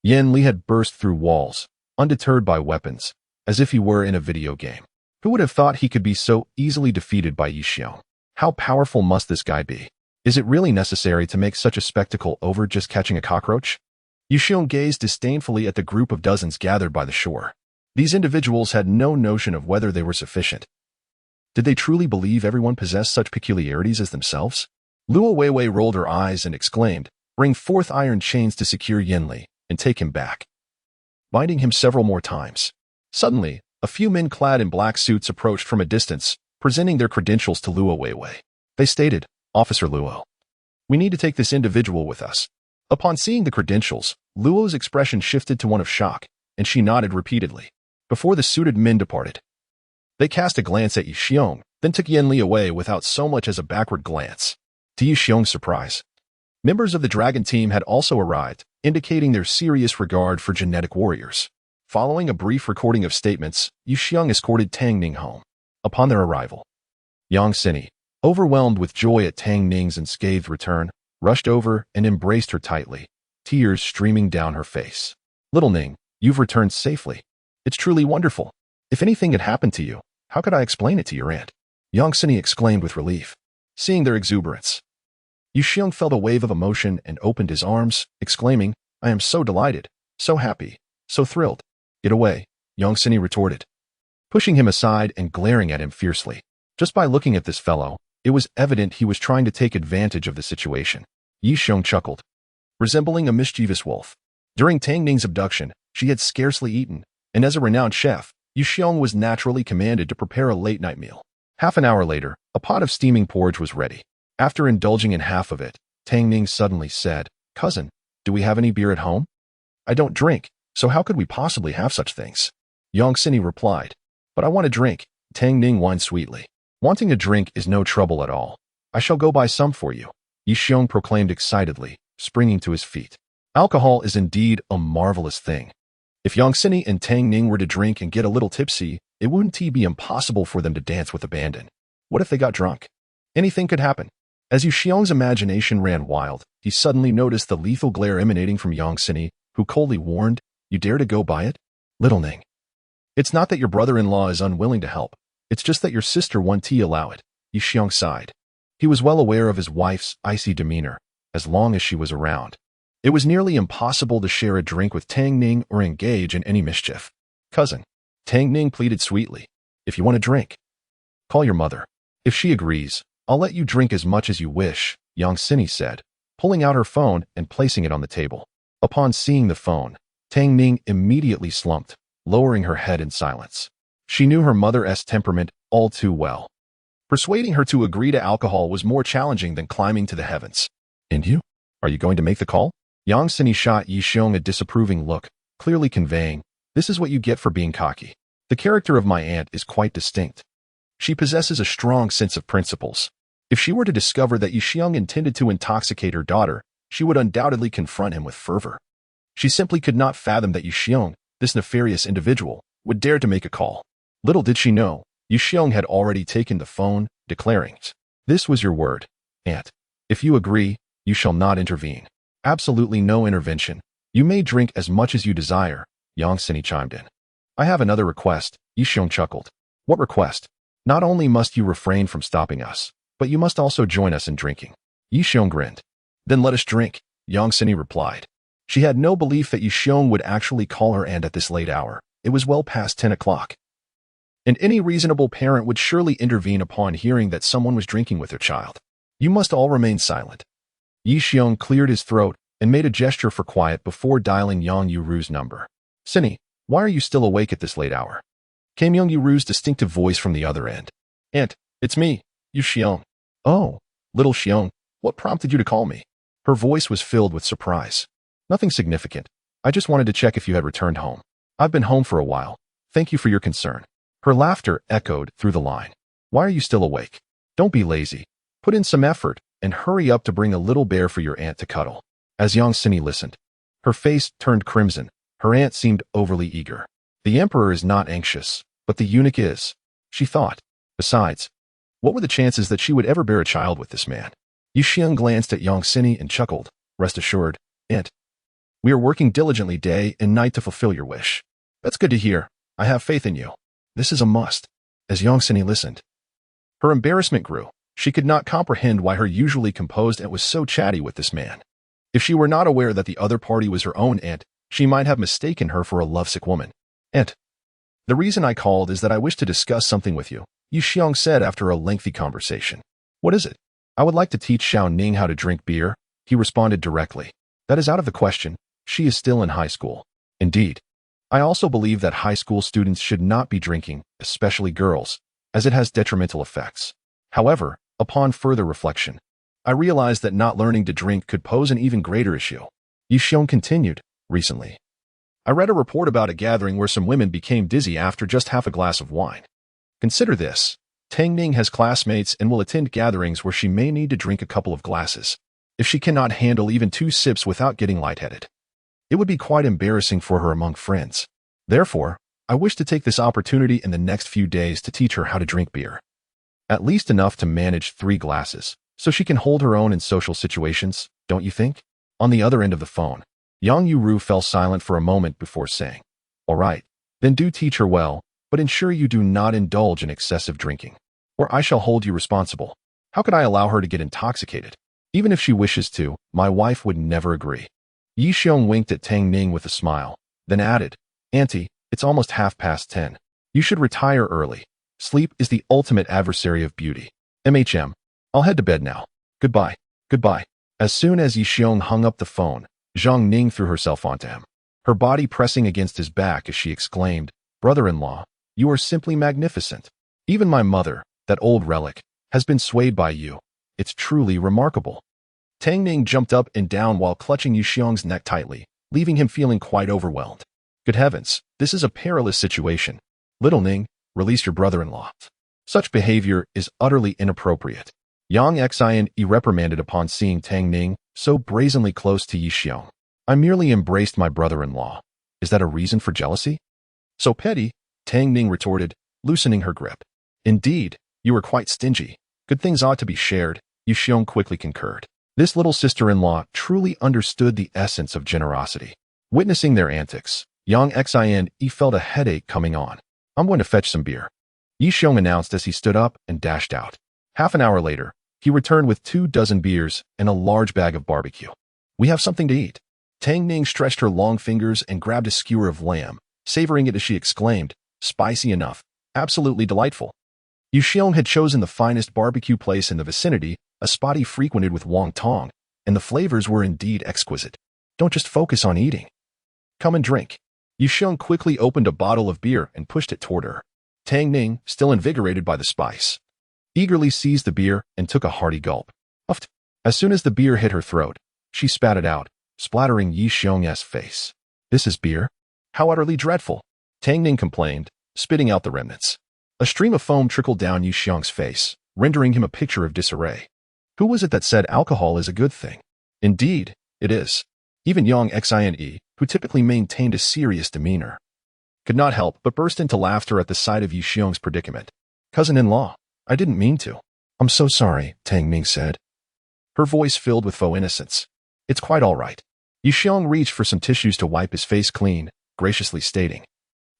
Yin Li had burst through walls, undeterred by weapons, as if he were in a video game. Who would have thought he could be so easily defeated by Yu Xiong? How powerful must this guy be? Is it really necessary to make such a spectacle over just catching a cockroach? Yu Xiong gazed disdainfully at the group of dozens gathered by the shore. These individuals had no notion of whether they were sufficient. Did they truly believe everyone possessed such peculiarities as themselves? Luo Weiwei rolled her eyes and exclaimed, Bring forth iron chains to secure Yin Li, and take him back. Binding him several more times, Suddenly, a few men clad in black suits approached from a distance, presenting their credentials to Luo Weiwei. They stated, "Officer Luo, we need to take this individual with us." Upon seeing the credentials, Luo's expression shifted to one of shock, and she nodded repeatedly. Before the suited men departed, they cast a glance at Yi Xiong, then took Yan Li away without so much as a backward glance. To Yi Xiong's surprise, members of the dragon team had also arrived, indicating their serious regard for genetic warriors. Following a brief recording of statements, Yi Xiong escorted Tang Ning home. Upon their arrival, Yang Sini, overwhelmed with joy at Tang Ning's unscathed return, rushed over and embraced her tightly, tears streaming down her face. "Little Ning, you've returned safely. It's truly wonderful. If anything had happened to you, how could I explain it to your aunt?" Yang Sini exclaimed with relief. Seeing their exuberance, Yu Xiong felt a wave of emotion and opened his arms, exclaiming, "I am so delighted, so happy, so thrilled." "Get away," Yang Sini retorted, pushing him aside and glaring at him fiercely. Just by looking at this fellow, it was evident he was trying to take advantage of the situation. Yi Xiong chuckled, resembling a mischievous wolf. During Tang Ning's abduction, she had scarcely eaten, and as a renowned chef, Yu Xiong was naturally commanded to prepare a late-night meal. Half an hour later, a pot of steaming porridge was ready. After indulging in half of it, Tang Ning suddenly said, "Cousin, do we have any beer at home?" "I don't drink, so how could we possibly have such things?" Yang Sini replied. "But I want a drink." Tang Ning whined sweetly. "Wanting a drink is no trouble at all. I shall go buy some for you," Yi Xiong proclaimed excitedly, springing to his feet. Alcohol is indeed a marvelous thing. If Yang Sini and Tang Ning were to drink and get a little tipsy, it wouldn't be impossible for them to dance with abandon. What if they got drunk? Anything could happen. As Yu Xiong's imagination ran wild, he suddenly noticed the lethal glare emanating from Yang Sini, who coldly warned, "You dare to go buy it? Little Ning, it's not that your brother-in-law is unwilling to help. It's just that your sister won't allow it." Yu Xiong sighed. He was well aware of his wife's icy demeanor, as long as she was around. It was nearly impossible to share a drink with Tang Ning or engage in any mischief. "Cousin," Tang Ning pleaded sweetly, "if you want a drink, call your mother. If she agrees, I'll let you drink as much as you wish," Yang Sini said, pulling out her phone and placing it on the table. Upon seeing the phone, Tang Ning immediately slumped, lowering her head in silence. She knew her mother's temperament all too well. Persuading her to agree to alcohol was more challenging than climbing to the heavens. "And you? Are you going to make the call?" Yang Sini shot Yi Xiong a disapproving look, clearly conveying, "This is what you get for being cocky. The character of my aunt is quite distinct. She possesses a strong sense of principles. If she were to discover that Yi Xiong intended to intoxicate her daughter, she would undoubtedly confront him with fervor. She simply could not fathom that Yi Xiong, this nefarious individual, would dare to make a call. Little did she know, Yi Xiong had already taken the phone, declaring, "This was your word, aunt. If you agree, you shall not intervene." "Absolutely no intervention. You may drink as much as you desire," Yang Sini chimed in. "I have another request," Yi Xiong chuckled. "What request?" "Not only must you refrain from stopping us, but you must also join us in drinking." Yi Xiong grinned. "Then let us drink," Yang Sini replied. She had no belief that Yi Xiong would actually call her aunt at this late hour. It was well past 10 o'clock. And any reasonable parent would surely intervene upon hearing that someone was drinking with their child. "You must all remain silent." Yi Xiong cleared his throat and made a gesture for quiet before dialing Yang Yuru's number. "Sini, why are you still awake at this late hour?" Came Yang Yuru's distinctive voice from the other end. "Aunt, it's me, Yu Xiong." "Oh, little Xiong, what prompted you to call me?" Her voice was filled with surprise. "Nothing significant. I just wanted to check if you had returned home. I've been home for a while. Thank you for your concern." Her laughter echoed through the line. "Why are you still awake? Don't be lazy. Put in some effort and hurry up to bring a little bear for your aunt to cuddle." As Yang Sini listened, her face turned crimson. Her aunt seemed overly eager. "The emperor is not anxious, but the eunuch is," she thought. Besides, what were the chances that she would ever bear a child with this man? Yi Xiong glanced at Yang Sini and chuckled. "Rest assured, aunt, we are working diligently day and night to fulfill your wish." "That's good to hear. I have faith in you. This is a must." As Yang Sini listened, her embarrassment grew. She could not comprehend why her usually composed aunt was so chatty with this man. If she were not aware that the other party was her own aunt, she might have mistaken her for a lovesick woman. "Aunt, the reason I called is that I wish to discuss something with you," Yu Xiong said after a lengthy conversation. "What is it?" "I would like to teach Xiao Ning how to drink beer," he responded directly. "That is out of the question. She is still in high school." "Indeed. I also believe that high school students should not be drinking, especially girls, as it has detrimental effects. However, upon further reflection, I realized that not learning to drink could pose an even greater issue. Yi Xiong continued, recently, I read a report about a gathering where some women became dizzy after just half a glass of wine. Consider this. Tang Ning has classmates and will attend gatherings where she may need to drink a couple of glasses. If she cannot handle even 2 sips without getting lightheaded, it would be quite embarrassing for her among friends. Therefore, I wish to take this opportunity in the next few days to teach her how to drink beer. At least enough to manage 3 glasses, so she can hold her own in social situations, don't you think? On the other end of the phone, Yang Yuru fell silent for a moment before saying, All right, then do teach her well, but ensure you do not indulge in excessive drinking, or I shall hold you responsible. How could I allow her to get intoxicated? Even if she wishes to, my wife would never agree. Yi Xiong winked at Tang Ning with a smile, then added, Auntie, it's almost 10:30. You should retire early. Sleep is the ultimate adversary of beauty. I'll head to bed now. Goodbye. Goodbye. As soon as Yi Xiong hung up the phone, Zhang Ning threw herself onto him, her body pressing against his back as she exclaimed, Brother-in-law, you are simply magnificent. Even my mother, that old relic, has been swayed by you. It's truly remarkable. Tang Ning jumped up and down while clutching Yi Xiong's neck tightly, leaving him feeling quite overwhelmed. Good heavens, this is a perilous situation. Little Ning, release your brother-in-law. Such behavior is utterly inappropriate. Yang Xian reprimanded upon seeing Tang Ning so brazenly close to Yi Xiong. I merely embraced my brother-in-law. Is that a reason for jealousy? So petty, Tang Ning retorted, loosening her grip. Indeed, you are quite stingy. Good things ought to be shared, Yi Xiong quickly concurred. This little sister-in-law truly understood the essence of generosity. Witnessing their antics, Yang Xian felt a headache coming on. I'm going to fetch some beer, Yi Xiong announced as he stood up and dashed out. Half an hour later, he returned with 24 beers and a large bag of barbecue. We have something to eat. Tang Ning stretched her long fingers and grabbed a skewer of lamb, savoring it as she exclaimed, spicy enough, absolutely delightful. Yi Xiong had chosen the finest barbecue place in the vicinity, a spot he frequented with Wang Tong, and the flavors were indeed exquisite. Don't just focus on eating. Come and drink. Yi Xiong quickly opened a bottle of beer and pushed it toward her. Tang Ning, still invigorated by the spice, eagerly seized the beer and took a hearty gulp. Puffed. As soon as the beer hit her throat, she spat it out, splattering Yi Xiong's face. This is beer? How utterly dreadful, Tang Ning complained, spitting out the remnants. A stream of foam trickled down Yi Xiong's face, rendering him a picture of disarray. Who was it that said alcohol is a good thing? Indeed, it is. Even Yang Xian, who typically maintained a serious demeanor, could not help but burst into laughter at the sight of Yi Xiong's predicament. Cousin-in-law, I didn't mean to. I'm so sorry, Tang Ning said, her voice filled with faux innocence. It's quite all right. Yi Xiong reached for some tissues to wipe his face clean, graciously stating,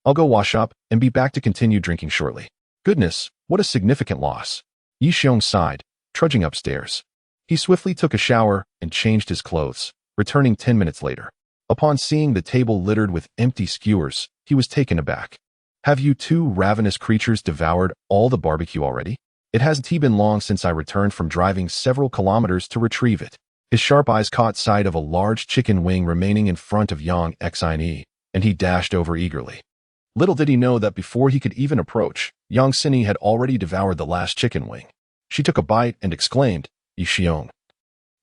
I'll go wash up and be back to continue drinking shortly. Goodness, what a significant loss. Yi Xiong sighed, trudging upstairs. He swiftly took a shower and changed his clothes, returning 10 minutes later. Upon seeing the table littered with empty skewers, he was taken aback. Have you 2 ravenous creatures devoured all the barbecue already? It hasn't been long since I returned from driving several kilometers to retrieve it. His sharp eyes caught sight of a large chicken wing remaining in front of Yang Xian, and he dashed over eagerly. Little did he know that before he could even approach, Yang Xian had already devoured the last chicken wing. She took a bite and exclaimed, Yi Xiong,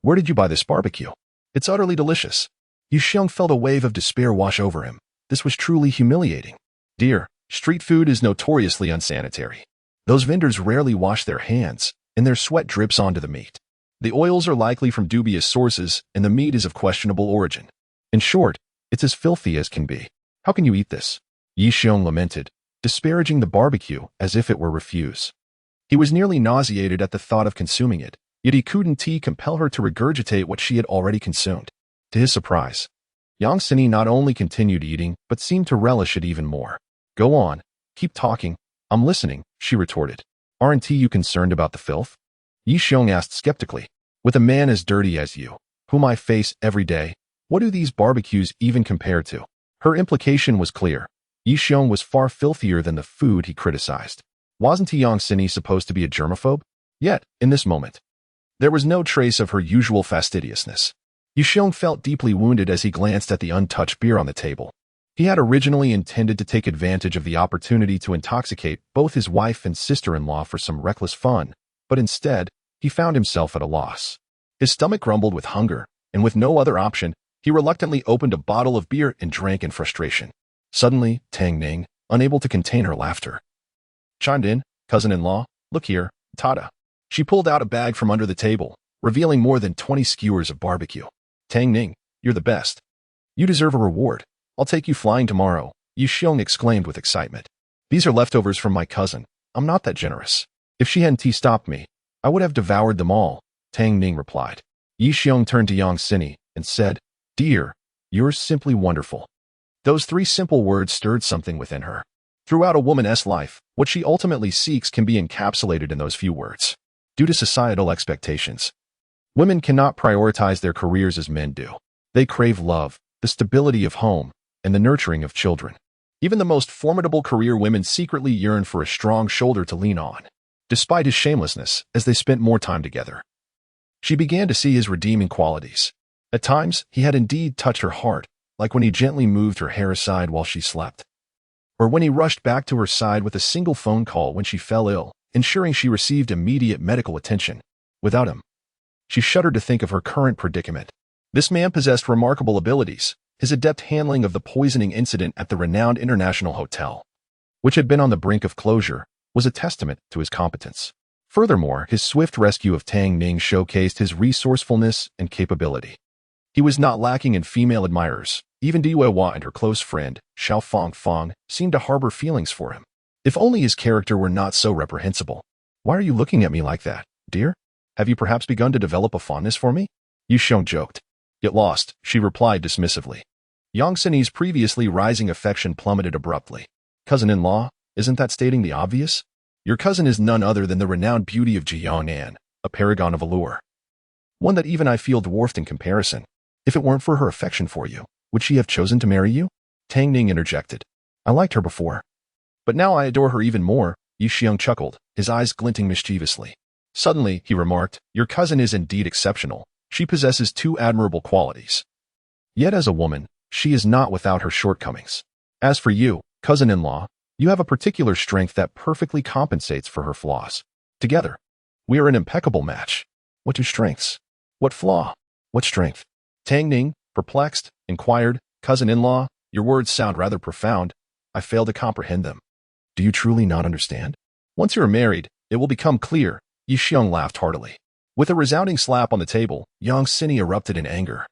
where did you buy this barbecue? It's utterly delicious. Yi Xiong felt a wave of despair wash over him. This was truly humiliating. Dear, street food is notoriously unsanitary. Those vendors rarely wash their hands, and their sweat drips onto the meat. The oils are likely from dubious sources, and the meat is of questionable origin. In short, it's as filthy as can be. How can you eat this? Yi Xiong lamented, disparaging the barbecue as if it were refuse. He was nearly nauseated at the thought of consuming it, yet he couldn't compel her to regurgitate what she had already consumed. To his surprise, Yang Xian not only continued eating, but seemed to relish it even more. Go on, keep talking, I'm listening, she retorted. Aren't you concerned about the filth? Yi Xiong asked skeptically. With a man as dirty as you, whom I face every day, what do these barbecues even compare to? Her implication was clear. Yi Xiong was far filthier than the food he criticized. Wasn't Yang Xian supposed to be a germaphobe? Yet, in this moment, there was no trace of her usual fastidiousness. Yi Xiong felt deeply wounded as he glanced at the untouched beer on the table. He had originally intended to take advantage of the opportunity to intoxicate both his wife and sister-in-law for some reckless fun, but instead, he found himself at a loss. His stomach grumbled with hunger, and with no other option, he reluctantly opened a bottle of beer and drank in frustration. Suddenly, Tang Ning, unable to contain her laughter, chimed in, "Cousin-in-law, look here, Tada." She pulled out a bag from under the table, revealing more than 20 skewers of barbecue. "Tang Ning, you're the best. You deserve a reward. I'll take you flying tomorrow," Yu Xiong exclaimed with excitement. "These are leftovers from my cousin. I'm not that generous. If she hadn't stopped me, I would have devoured them all," Tang Ning replied. Yi Xiong turned to Yang Sini and said, "Dear, you're simply wonderful." Those 3 simple words stirred something within her. Throughout a woman's life, what she ultimately seeks can be encapsulated in those few words. Due to societal expectations, women cannot prioritize their careers as men do. They crave love, the stability of home, and the nurturing of children. Even the most formidable career women secretly yearn for a strong shoulder to lean on. Despite his shamelessness, as they spent more time together, she began to see his redeeming qualities. At times, he had indeed touched her heart, like when he gently moved her hair aside while she slept, or when he rushed back to her side with a single phone call when she fell ill, ensuring she received immediate medical attention. Without him, she shuddered to think of her current predicament. This man possessed remarkable abilities. His adept handling of the poisoning incident at the renowned international hotel, which had been on the brink of closure, was a testament to his competence. Furthermore, his swift rescue of Tang Ning showcased his resourcefulness and capability. He was not lacking in female admirers. Even Di Weihua and her close friend, Xiao Fong, seemed to harbor feelings for him. If only his character were not so reprehensible. "Why are you looking at me like that, dear? Have you perhaps begun to develop a fondness for me?" Yu Xiong joked. "Get lost," she replied dismissively. Yang Sini's previously rising affection plummeted abruptly. "Cousin-in-law, isn't that stating the obvious? Your cousin is none other than the renowned beauty of Jiangnan, a paragon of allure. One that even I feel dwarfed in comparison. If it weren't for her affection for you, would she have chosen to marry you?" Tang Ning interjected. "I liked her before, but now I adore her even more," Yu Xiong chuckled, his eyes glinting mischievously. Suddenly, he remarked, "Your cousin is indeed exceptional. She possesses 2 admirable qualities. Yet as a woman, she is not without her shortcomings. As for you, cousin-in-law, you have a particular strength that perfectly compensates for her flaws. Together, we are an impeccable match." "What 2 strengths? What flaw? What strength?" Tang Ning, perplexed, inquired. "Cousin-in-law, your words sound rather profound. I fail to comprehend them. Do you truly not understand? Once you are married, it will become clear." Yi Xiong laughed heartily. With a resounding slap on the table, Yang Sini erupted in anger.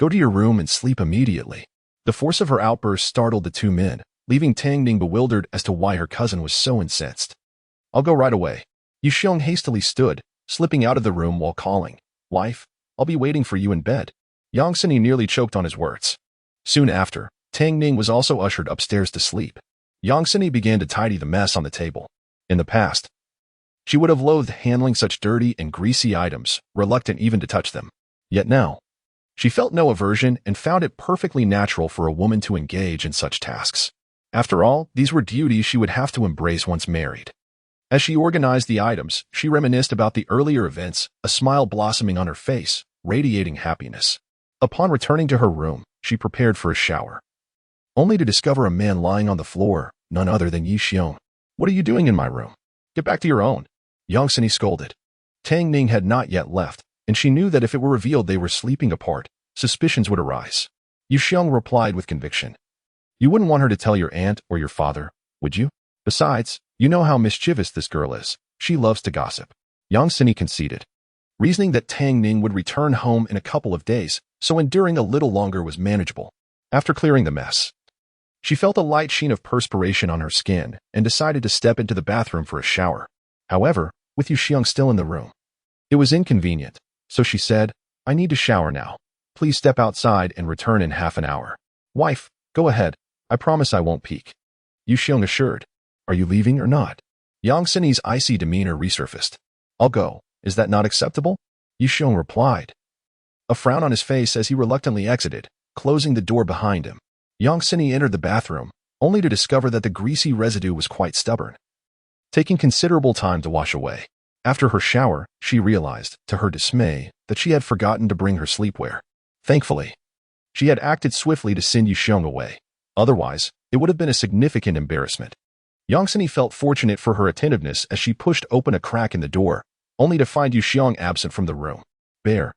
"Go to your room and sleep immediately." The force of her outburst startled the 2 men, leaving Tang Ning bewildered as to why her cousin was so incensed. "I'll go right away." Yu Xiong hastily stood, slipping out of the room while calling, "Wife, I'll be waiting for you in bed." Yang Sini nearly choked on his words. Soon after, Tang Ning was also ushered upstairs to sleep. Yang Sini began to tidy the mess on the table. In the past, she would have loathed handling such dirty and greasy items, reluctant even to touch them. Yet now, she felt no aversion and found it perfectly natural for a woman to engage in such tasks. After all, these were duties she would have to embrace once married. As she organized the items, she reminisced about the earlier events, a smile blossoming on her face, radiating happiness. Upon returning to her room, she prepared for a shower, only to discover a man lying on the floor, none other than Yi Xiong. "What are you doing in my room? Get back to your own," Yang Sini scolded. Tang Ning had not yet left, and she knew that if it were revealed they were sleeping apart, suspicions would arise. Yu Xiong replied with conviction. "You wouldn't want her to tell your aunt or your father, would you? Besides, you know how mischievous this girl is. She loves to gossip." Yang Sini conceded, reasoning that Tang Ning would return home in a couple of days, so enduring a little longer was manageable. After clearing the mess, she felt a light sheen of perspiration on her skin and decided to step into the bathroom for a shower. However, with Yu Xiong still in the room, it was inconvenient, so she said, "I need to shower now. Please step outside and return in half an hour." "Wife, go ahead. I promise I won't peek," Yu Xiong assured. "Are you leaving or not?" Yang Sini's icy demeanor resurfaced. "I'll go. Is that not acceptable?" Yu Xiong replied, a frown on his face as he reluctantly exited, closing the door behind him. Yang Sini entered the bathroom, only to discover that the greasy residue was quite stubborn, taking considerable time to wash away. After her shower, she realized, to her dismay, that she had forgotten to bring her sleepwear. Thankfully, she had acted swiftly to send Yu Xiong away. Otherwise, it would have been a significant embarrassment. Yang Sini felt fortunate for her attentiveness as she pushed open a crack in the door, only to find Yu Xiong absent from the room. Bear.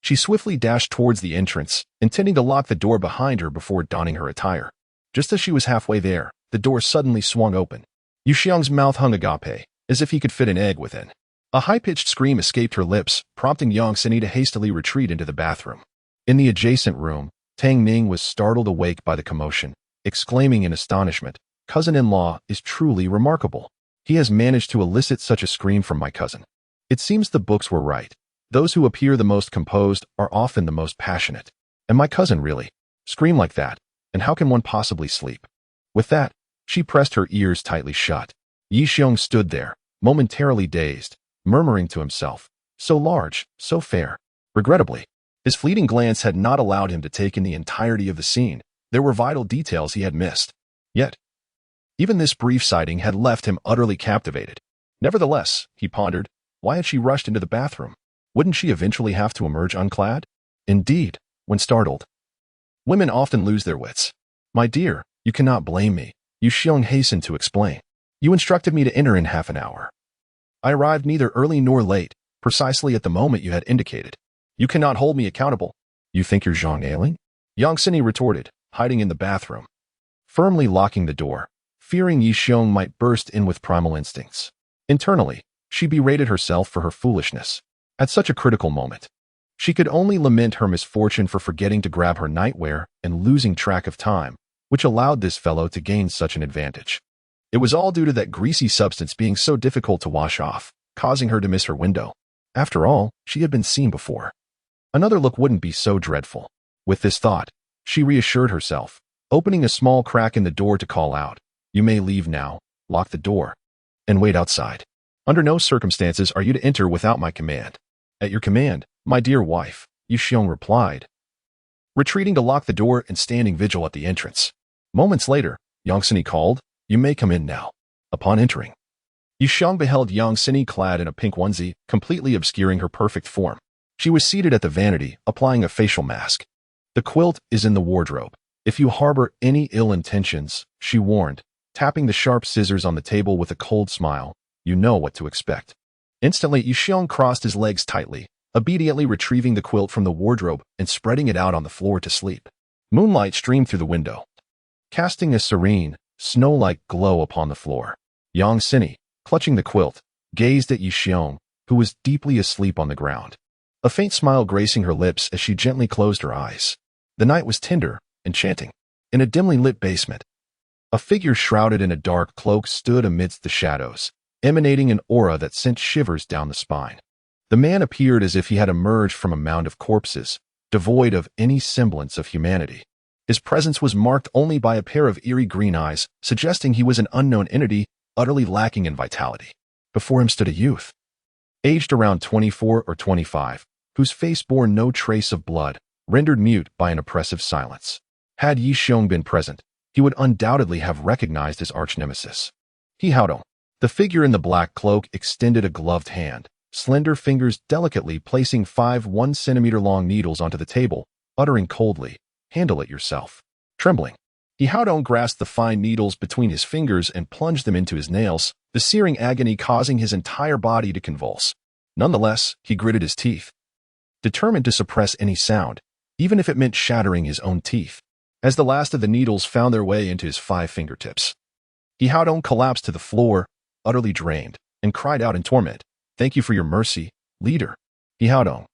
She swiftly dashed towards the entrance, intending to lock the door behind her before donning her attire. Just as she was halfway there, the door suddenly swung open. Yu Xiong's mouth hung agape, as if he could fit an egg within. A high-pitched scream escaped her lips, prompting Yang Sini to hastily retreat into the bathroom. In the adjacent room, Tang Ning was startled awake by the commotion, exclaiming in astonishment, "Cousin-in-law is truly remarkable. He has managed to elicit such a scream from my cousin." It seems the books were right. Those who appear the most composed are often the most passionate. And my cousin really scream like that, and how can one possibly sleep? With that, she pressed her ears tightly shut. Yi Xiong stood there, momentarily dazed, murmuring to himself, "So large, so fair." Regrettably, his fleeting glance had not allowed him to take in the entirety of the scene. There were vital details he had missed. Yet, even this brief sighting had left him utterly captivated. Nevertheless, he pondered, why had she rushed into the bathroom? Wouldn't she eventually have to emerge unclad? Indeed, when startled, women often lose their wits. "My dear, you cannot blame me," Yu Xiong hastened to explain. "You instructed me to enter in half an hour. I arrived neither early nor late, precisely at the moment you had indicated. You cannot hold me accountable." "You think you're Zhang ailing?" Yang Sini retorted, hiding in the bathroom, firmly locking the door, fearing Yi Xiong might burst in with primal instincts. Internally, she berated herself for her foolishness. At such a critical moment, she could only lament her misfortune for forgetting to grab her nightwear and losing track of time, which allowed this fellow to gain such an advantage. It was all due to that greasy substance being so difficult to wash off, causing her to miss her window. After all, she had been seen before. Another look wouldn't be so dreadful. With this thought, she reassured herself, opening a small crack in the door to call out, "You may leave now, lock the door, and wait outside. Under no circumstances are you to enter without my command." "At your command, my dear wife," Yu Xiong replied, retreating to lock the door and standing vigil at the entrance. Moments later, Yang Sini called, "You may come in now." Upon entering, Yu Xiong beheld Yang Sini clad in a pink onesie, completely obscuring her perfect form. She was seated at the vanity, applying a facial mask. "The quilt is in the wardrobe. If you harbor any ill intentions," she warned, tapping the sharp scissors on the table with a cold smile, "you know what to expect." Instantly, Yu Xiong crossed his legs tightly, obediently retrieving the quilt from the wardrobe and spreading it out on the floor to sleep. Moonlight streamed through the window, casting a serene, snow-like glow upon the floor. Yang Sini, clutching the quilt, gazed at Yu Xiong, who was deeply asleep on the ground, a faint smile gracing her lips as she gently closed her eyes. The night was tender, enchanting. In a dimly lit basement, a figure shrouded in a dark cloak stood amidst the shadows, emanating an aura that sent shivers down the spine. The man appeared as if he had emerged from a mound of corpses, devoid of any semblance of humanity. His presence was marked only by a pair of eerie green eyes, suggesting he was an unknown entity, utterly lacking in vitality. Before him stood a youth, aged around 24 or 25, whose face bore no trace of blood, rendered mute by an oppressive silence. Had Yi Xiong been present, he would undoubtedly have recognized his arch-nemesis. He Haodong. The figure in the black cloak extended a gloved hand, slender fingers delicately placing 5 1-centimeter-long needles onto the table, uttering coldly, "Handle it yourself." Trembling, He Haodong grasped the fine needles between his fingers and plunged them into his nails, the searing agony causing his entire body to convulse. Nonetheless, he gritted his teeth, determined to suppress any sound, even if it meant shattering his own teeth. As the last of the needles found their way into his 5 fingertips, He Haodong collapsed to the floor, utterly drained, and cried out in torment, "Thank you for your mercy, leader." He Haodong,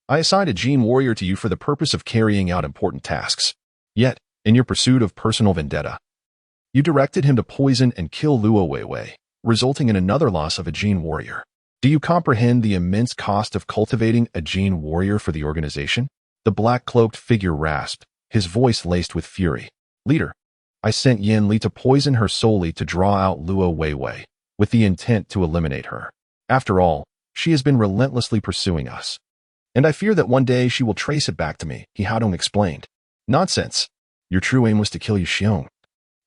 I assigned a Jin warrior to you for the purpose of carrying out important tasks. Yet, in your pursuit of personal vendetta, you directed him to poison and kill Luo Weiwei, resulting in another loss of a Jin warrior. Do you comprehend the immense cost of cultivating a Jin warrior for the organization? The black-cloaked figure rasped, his voice laced with fury. Leader, I sent Yin Li to poison her solely to draw out Luo Weiwei, with the intent to eliminate her. After all, she has been relentlessly pursuing us, and I fear that one day she will trace it back to me, He Haodong explained. Nonsense. Your true aim was to kill Yu Xiong,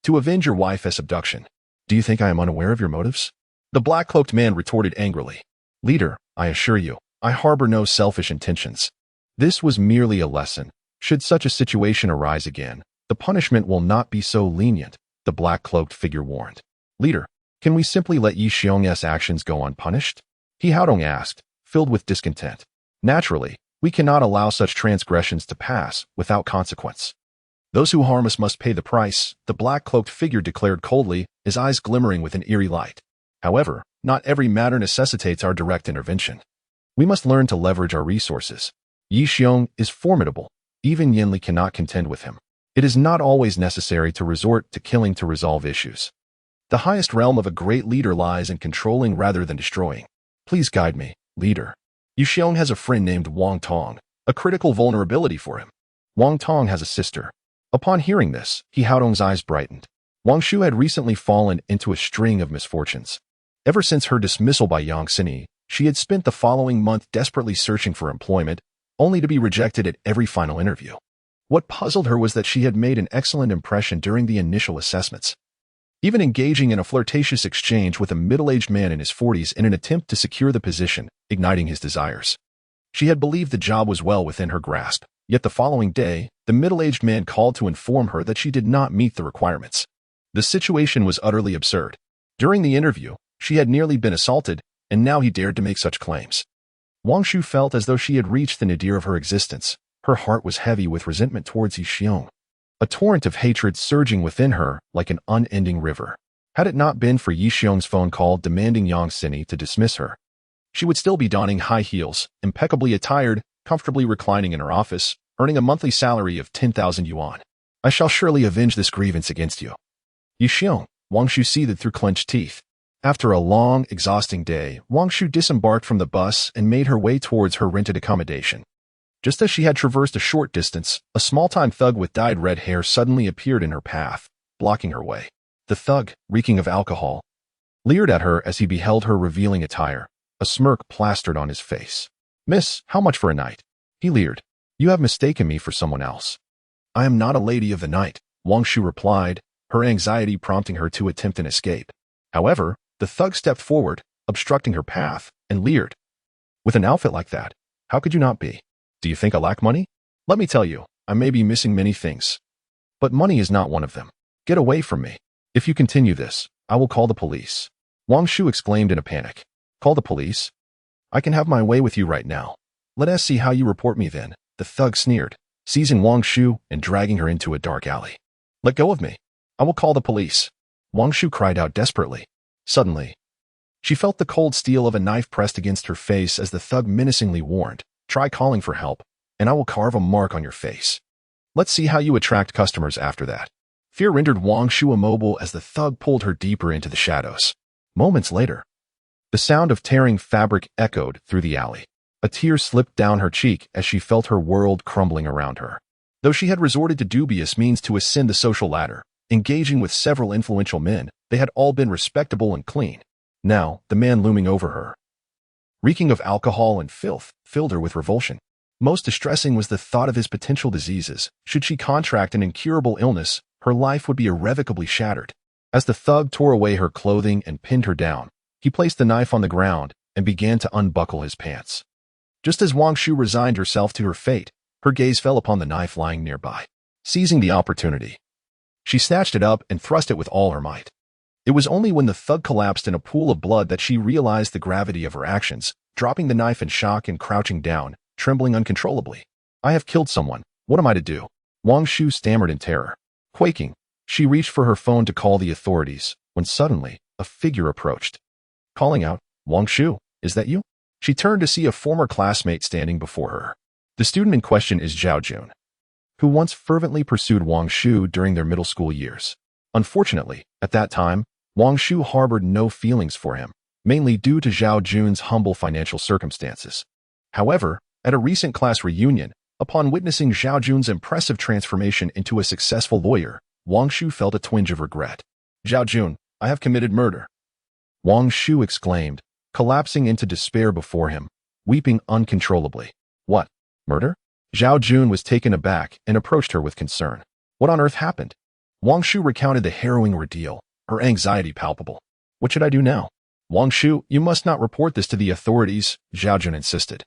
to avenge your wife as abduction. Do you think I am unaware of your motives? The black-cloaked man retorted angrily. Leader, I assure you, I harbor no selfish intentions. This was merely a lesson. Should such a situation arise again, The punishment will not be so lenient, the black-cloaked figure warned. Leader, can we simply let Yi Xiong's actions go unpunished? He Haodong asked, filled with discontent. Naturally, we cannot allow such transgressions to pass without consequence. Those who harm us must pay the price, the black-cloaked figure declared coldly, his eyes glimmering with an eerie light. However, not every matter necessitates our direct intervention. We must learn to leverage our resources. Yi Xiong is formidable. Even Yin Li cannot contend with him. It is not always necessary to resort to killing to resolve issues. The highest realm of a great leader lies in controlling rather than destroying. Please guide me, leader. Yi Xiong has a friend named Wang Tong, a critical vulnerability for him. Wang Tong has a sister. Upon hearing this, He Haodong's eyes brightened. Wang Shu had recently fallen into a string of misfortunes. Ever since her dismissal by Yang Xinyi, she had spent the following month desperately searching for employment, only to be rejected at every final interview. What puzzled her was that she had made an excellent impression during the initial assessments. Even engaging in a flirtatious exchange with a middle-aged man in his 40s in an attempt to secure the position, igniting his desires. She had believed the job was well within her grasp, yet the following day, the middle-aged man called to inform her that she did not meet the requirements. The situation was utterly absurd. During the interview, she had nearly been assaulted, and now he dared to make such claims. Wang Shu felt as though she had reached the nadir of her existence. Her heart was heavy with resentment towards Yi Xiong, a torrent of hatred surging within her like an unending river. Had it not been for Yi Xiong's phone call demanding Yang Xinyi to dismiss her, she would still be donning high heels, impeccably attired, comfortably reclining in her office, earning a monthly salary of 10,000 yuan. I shall surely avenge this grievance against you. Yi Xiong, Wang Shu seethed through clenched teeth. After a long, exhausting day, Wang Shu disembarked from the bus and made her way towards her rented accommodation. Just as she had traversed a short distance, a small-time thug with dyed red hair suddenly appeared in her path, blocking her way. The thug, reeking of alcohol, leered at her as he beheld her revealing attire, a smirk plastered on his face. Miss, how much for a night? He leered. You have mistaken me for someone else. I am not a lady of the night, Wang Shu replied, her anxiety prompting her to attempt an escape. However, the thug stepped forward, obstructing her path, and leered. With an outfit like that, how could you not be? Do you think I lack money? Let me tell you, I may be missing many things, but money is not one of them. Get away from me. If you continue this, I will call the police. Wang Shu exclaimed in a panic. Call the police? I can have my way with you right now. Let us see how you report me then, the thug sneered, seizing Wang Shu and dragging her into a dark alley. Let go of me. I will call the police. Wang Shu cried out desperately. Suddenly, she felt the cold steel of a knife pressed against her face as the thug menacingly warned. Try calling for help, and I will carve a mark on your face. Let's see how you attract customers after that. Fear rendered Wang Shu immobile as the thug pulled her deeper into the shadows. Moments later, the sound of tearing fabric echoed through the alley. A tear slipped down her cheek as she felt her world crumbling around her. Though she had resorted to dubious means to ascend the social ladder, engaging with several influential men, they had all been respectable and clean. Now, the man looming over her, reeking of alcohol and filth, filled her with revulsion. Most distressing was the thought of his potential diseases. Should she contract an incurable illness, her life would be irrevocably shattered. As the thug tore away her clothing and pinned her down, he placed the knife on the ground and began to unbuckle his pants. Just as Wang Shu resigned herself to her fate, her gaze fell upon the knife lying nearby. Seizing the opportunity, she snatched it up and thrust it with all her might. It was only when the thug collapsed in a pool of blood that she realized the gravity of her actions, dropping the knife in shock and crouching down, trembling uncontrollably. I have killed someone. What am I to do? Wang Shu stammered in terror. Quaking, she reached for her phone to call the authorities, when suddenly, a figure approached. Calling out, Wang Shu, is that you? She turned to see a former classmate standing before her. The student in question is Zhao Jun, who once fervently pursued Wang Shu during their middle school years. Unfortunately, at that time, Wang Shu harbored no feelings for him, mainly due to Zhao Jun's humble financial circumstances. However, at a recent class reunion, upon witnessing Zhao Jun's impressive transformation into a successful lawyer, Wang Shu felt a twinge of regret. Zhao Jun, I have committed murder. Wang Shu exclaimed, collapsing into despair before him, weeping uncontrollably. What? Murder? Zhao Jun was taken aback and approached her with concern. What on earth happened? Wang Shu recounted the harrowing ordeal, her anxiety palpable. What should I do now? Wang Shu, you must not report this to the authorities, Zhao Jun insisted.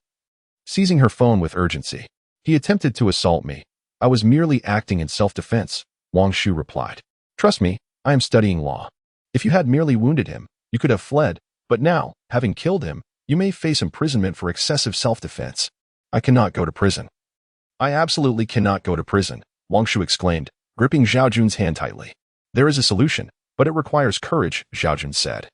Seizing her phone with urgency, he attempted to assault me. I was merely acting in self-defense. Wang Shu replied. Trust me, I am studying law. If you had merely wounded him, you could have fled, but now, having killed him, you may face imprisonment for excessive self-defense. I cannot go to prison. I absolutely cannot go to prison, Wang Shu exclaimed, gripping Zhao Jun's hand tightly. There is a solution, but it requires courage, Zhao Jun said.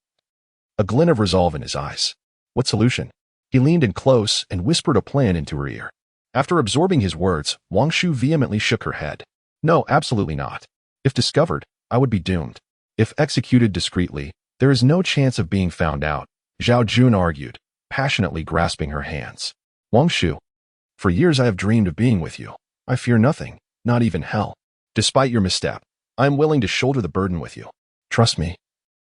A glint of resolve in his eyes. What solution? He leaned in close and whispered a plan into her ear. After absorbing his words, Wang Shu vehemently shook her head. No, absolutely not. If discovered, I would be doomed. If executed discreetly, there is no chance of being found out, Zhao Jun argued, passionately grasping her hands. Wang Shu, for years I have dreamed of being with you. I fear nothing, not even hell. Despite your misstep, I am willing to shoulder the burden with you. Trust me.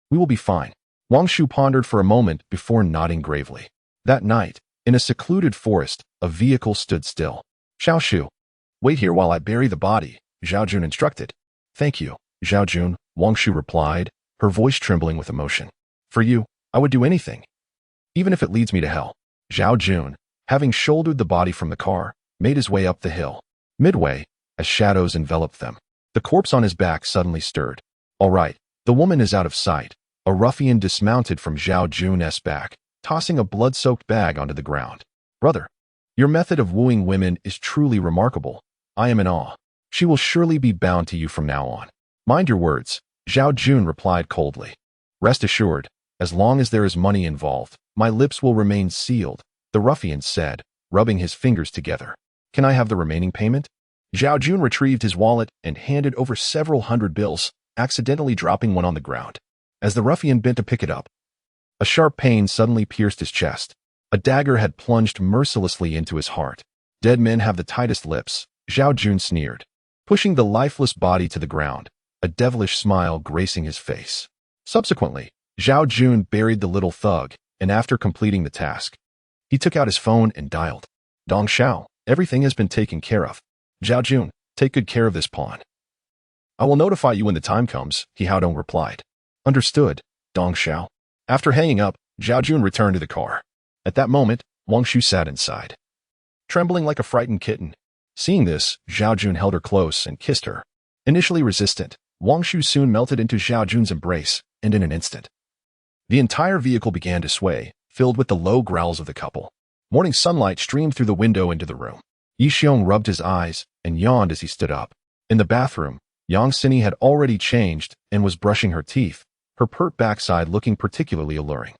We will be fine. Wang Shu pondered for a moment before nodding gravely. That night, in a secluded forest, a vehicle stood still. Xiao Shu, wait here while I bury the body, Zhao Jun instructed. Thank you, Zhao Jun, Wang Shu replied, her voice trembling with emotion. For you, I would do anything. Even if it leads me to hell. Zhao Jun, having shouldered the body from the car, made his way up the hill. Midway, as shadows enveloped them, the corpse on his back suddenly stirred. All right, the woman is out of sight. A ruffian dismounted from Zhao Jun's back, tossing a blood-soaked bag onto the ground. Brother, your method of wooing women is truly remarkable. I am in awe. She will surely be bound to you from now on. Mind your words, Zhao Jun replied coldly. Rest assured, as long as there is money involved, my lips will remain sealed, the ruffian said, rubbing his fingers together. Can I have the remaining payment? Zhao Jun retrieved his wallet and handed over several hundred bills, accidentally dropping one on the ground. As the ruffian bent to pick it up, a sharp pain suddenly pierced his chest. A dagger had plunged mercilessly into his heart. Dead men have the tightest lips, Zhao Jun sneered, pushing the lifeless body to the ground, a devilish smile gracing his face. Subsequently, Zhao Jun buried the little thug, and after completing the task, he took out his phone and dialed. Dong Xiao, everything has been taken care of. Zhao Jun, take good care of this pawn. I will notify you when the time comes, He Haodong replied. Understood, Dong Xiao. After hanging up, Zhao Jun returned to the car. At that moment, Wang Shu sat inside, trembling like a frightened kitten. Seeing this, Zhao Jun held her close and kissed her. Initially resistant, Wang Shu soon melted into Zhao Jun's embrace, and in an instant, the entire vehicle began to sway, filled with the low growls of the couple. Morning sunlight streamed through the window into the room. Yi Xiong rubbed his eyes and yawned as he stood up. In the bathroom, Yang Sini had already changed and was brushing her teeth, her pert backside looking particularly alluring.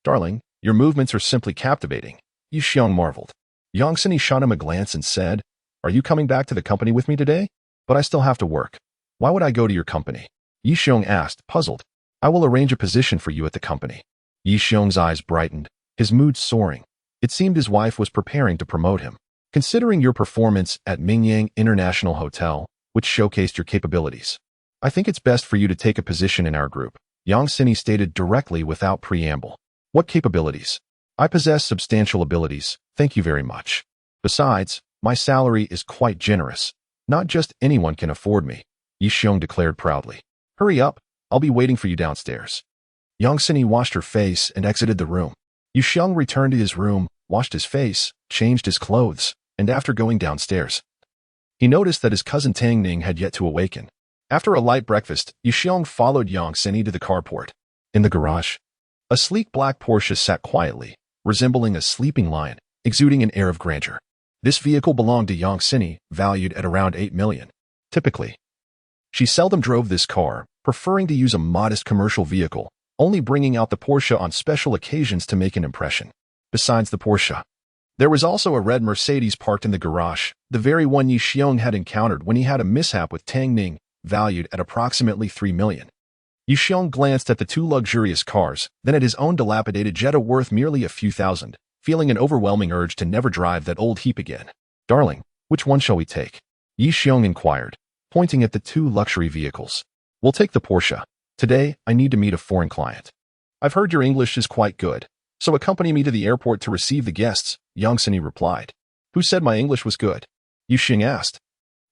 Darling, your movements are simply captivating, Yi Xiong marveled. Yang Sini shot him a glance and said, Are you coming back to the company with me today? But I still have to work. Why would I go to your company? Yi Xiong asked, puzzled. I will arrange a position for you at the company. Yi Xiong's eyes brightened, his mood soaring. It seemed his wife was preparing to promote him. Considering your performance at Mingyang International Hotel, which showcased your capabilities, I think it's best for you to take a position in our group, Yang Sini stated directly without preamble. What capabilities? I possess substantial abilities, thank you very much. Besides, my salary is quite generous. Not just anyone can afford me, Yi Xiong declared proudly. Hurry up, I'll be waiting for you downstairs. Yang Sini washed her face and exited the room. Yi Xiong returned to his room, washed his face, changed his clothes, and after going downstairs, he noticed that his cousin Tang Ning had yet to awaken. After a light breakfast, Yi Xiong followed Yang Sini to the carport. In the garage, a sleek black Porsche sat quietly, resembling a sleeping lion, exuding an air of grandeur. This vehicle belonged to Yang Sini, valued at around 8 million. Typically, she seldom drove this car, preferring to use a modest commercial vehicle, only bringing out the Porsche on special occasions to make an impression. Besides the Porsche, there was also a red Mercedes parked in the garage, the very one Yi Xiong had encountered when he had a mishap with Tang Ning, valued at approximately 3 million. Yi Xiong glanced at the two luxurious cars, then at his own dilapidated Jetta worth merely a few thousand, feeling an overwhelming urge to never drive that old heap again. Darling, which one shall we take? Yi Xiong inquired, pointing at the two luxury vehicles. We'll take the Porsche. Today, I need to meet a foreign client. I've heard your English is quite good, so accompany me to the airport to receive the guests, Yang Sini replied. Who said my English was good? Yi Xiong asked.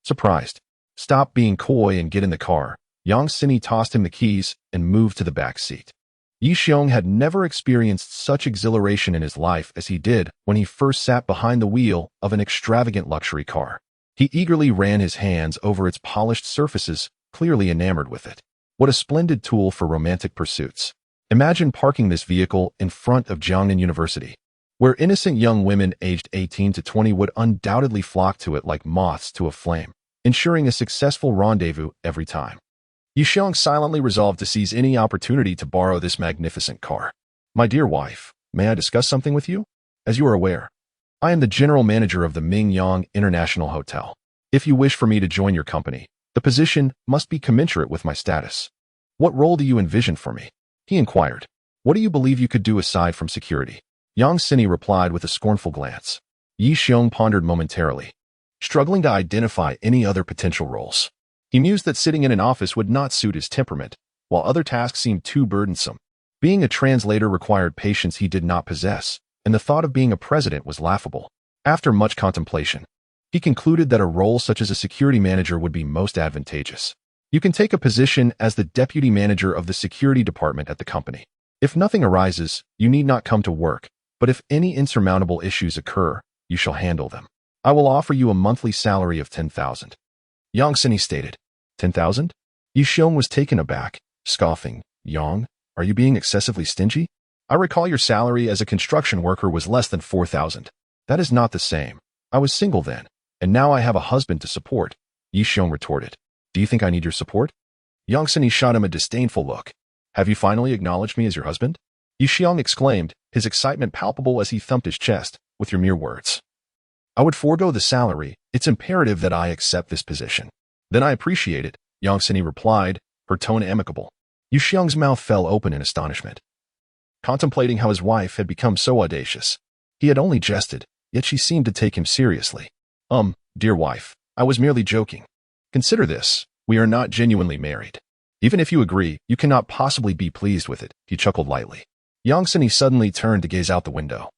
Surprised. Stop being coy and get in the car. Yang Sini tossed him the keys and moved to the back seat. Yi Xiong had never experienced such exhilaration in his life as he did when he first sat behind the wheel of an extravagant luxury car. He eagerly ran his hands over its polished surfaces, clearly enamored with it. What a splendid tool for romantic pursuits. Imagine parking this vehicle in front of Jiangnan University, where innocent young women aged 18 to 20 would undoubtedly flock to it like moths to a flame, ensuring a successful rendezvous every time. Yixiong silently resolved to seize any opportunity to borrow this magnificent car. My dear wife, may I discuss something with you? As you are aware, I am the general manager of the Mingyang International Hotel. If you wish for me to join your company, the position must be commensurate with my status. What role do you envision for me? He inquired. What do you believe you could do aside from security? Yang Sini replied with a scornful glance. Yixiong pondered momentarily, struggling to identify any other potential roles. He mused that sitting in an office would not suit his temperament, while other tasks seemed too burdensome. Being a translator required patience he did not possess, and the thought of being a president was laughable. After much contemplation, he concluded that a role such as a security manager would be most advantageous. You can take a position as the deputy manager of the security department at the company. If nothing arises, you need not come to work, but if any insurmountable issues occur, you shall handle them. I will offer you a monthly salary of 10,000. Yang Sini stated. 10,000? Yixiong was taken aback, scoffing. Yang, are you being excessively stingy? I recall your salary as a construction worker was less than 4,000. That is not the same. I was single then, and now I have a husband to support, Yixiong retorted. Do you think I need your support? Yang Sini shot him a disdainful look. Have you finally acknowledged me as your husband? Yixiong exclaimed, his excitement palpable as he thumped his chest. With your mere words, I would forego the salary. It's imperative that I accept this position. Then I appreciate it, Yang Sini replied, her tone amicable. Yixiong's mouth fell open in astonishment, contemplating how his wife had become so audacious. He had only jested, yet she seemed to take him seriously. Dear wife, I was merely joking. Consider this, we are not genuinely married. Even if you agree, you cannot possibly be pleased with it, he chuckled lightly. Yang Sini suddenly turned to gaze out the window.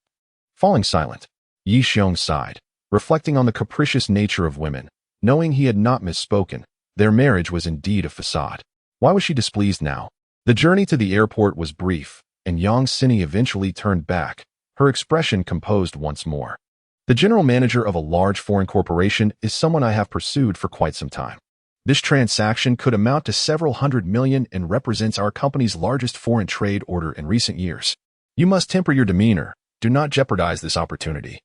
Falling silent, Yixiong sighed, reflecting on the capricious nature of women. Knowing he had not misspoken, their marriage was indeed a facade. Why was she displeased now? The journey to the airport was brief, and Yang Sini eventually turned back, her expression composed once more. The general manager of a large foreign corporation is someone I have pursued for quite some time. This transaction could amount to several hundred million and represents our company's largest foreign trade order in recent years. You must temper your demeanor. Do not jeopardize this opportunity.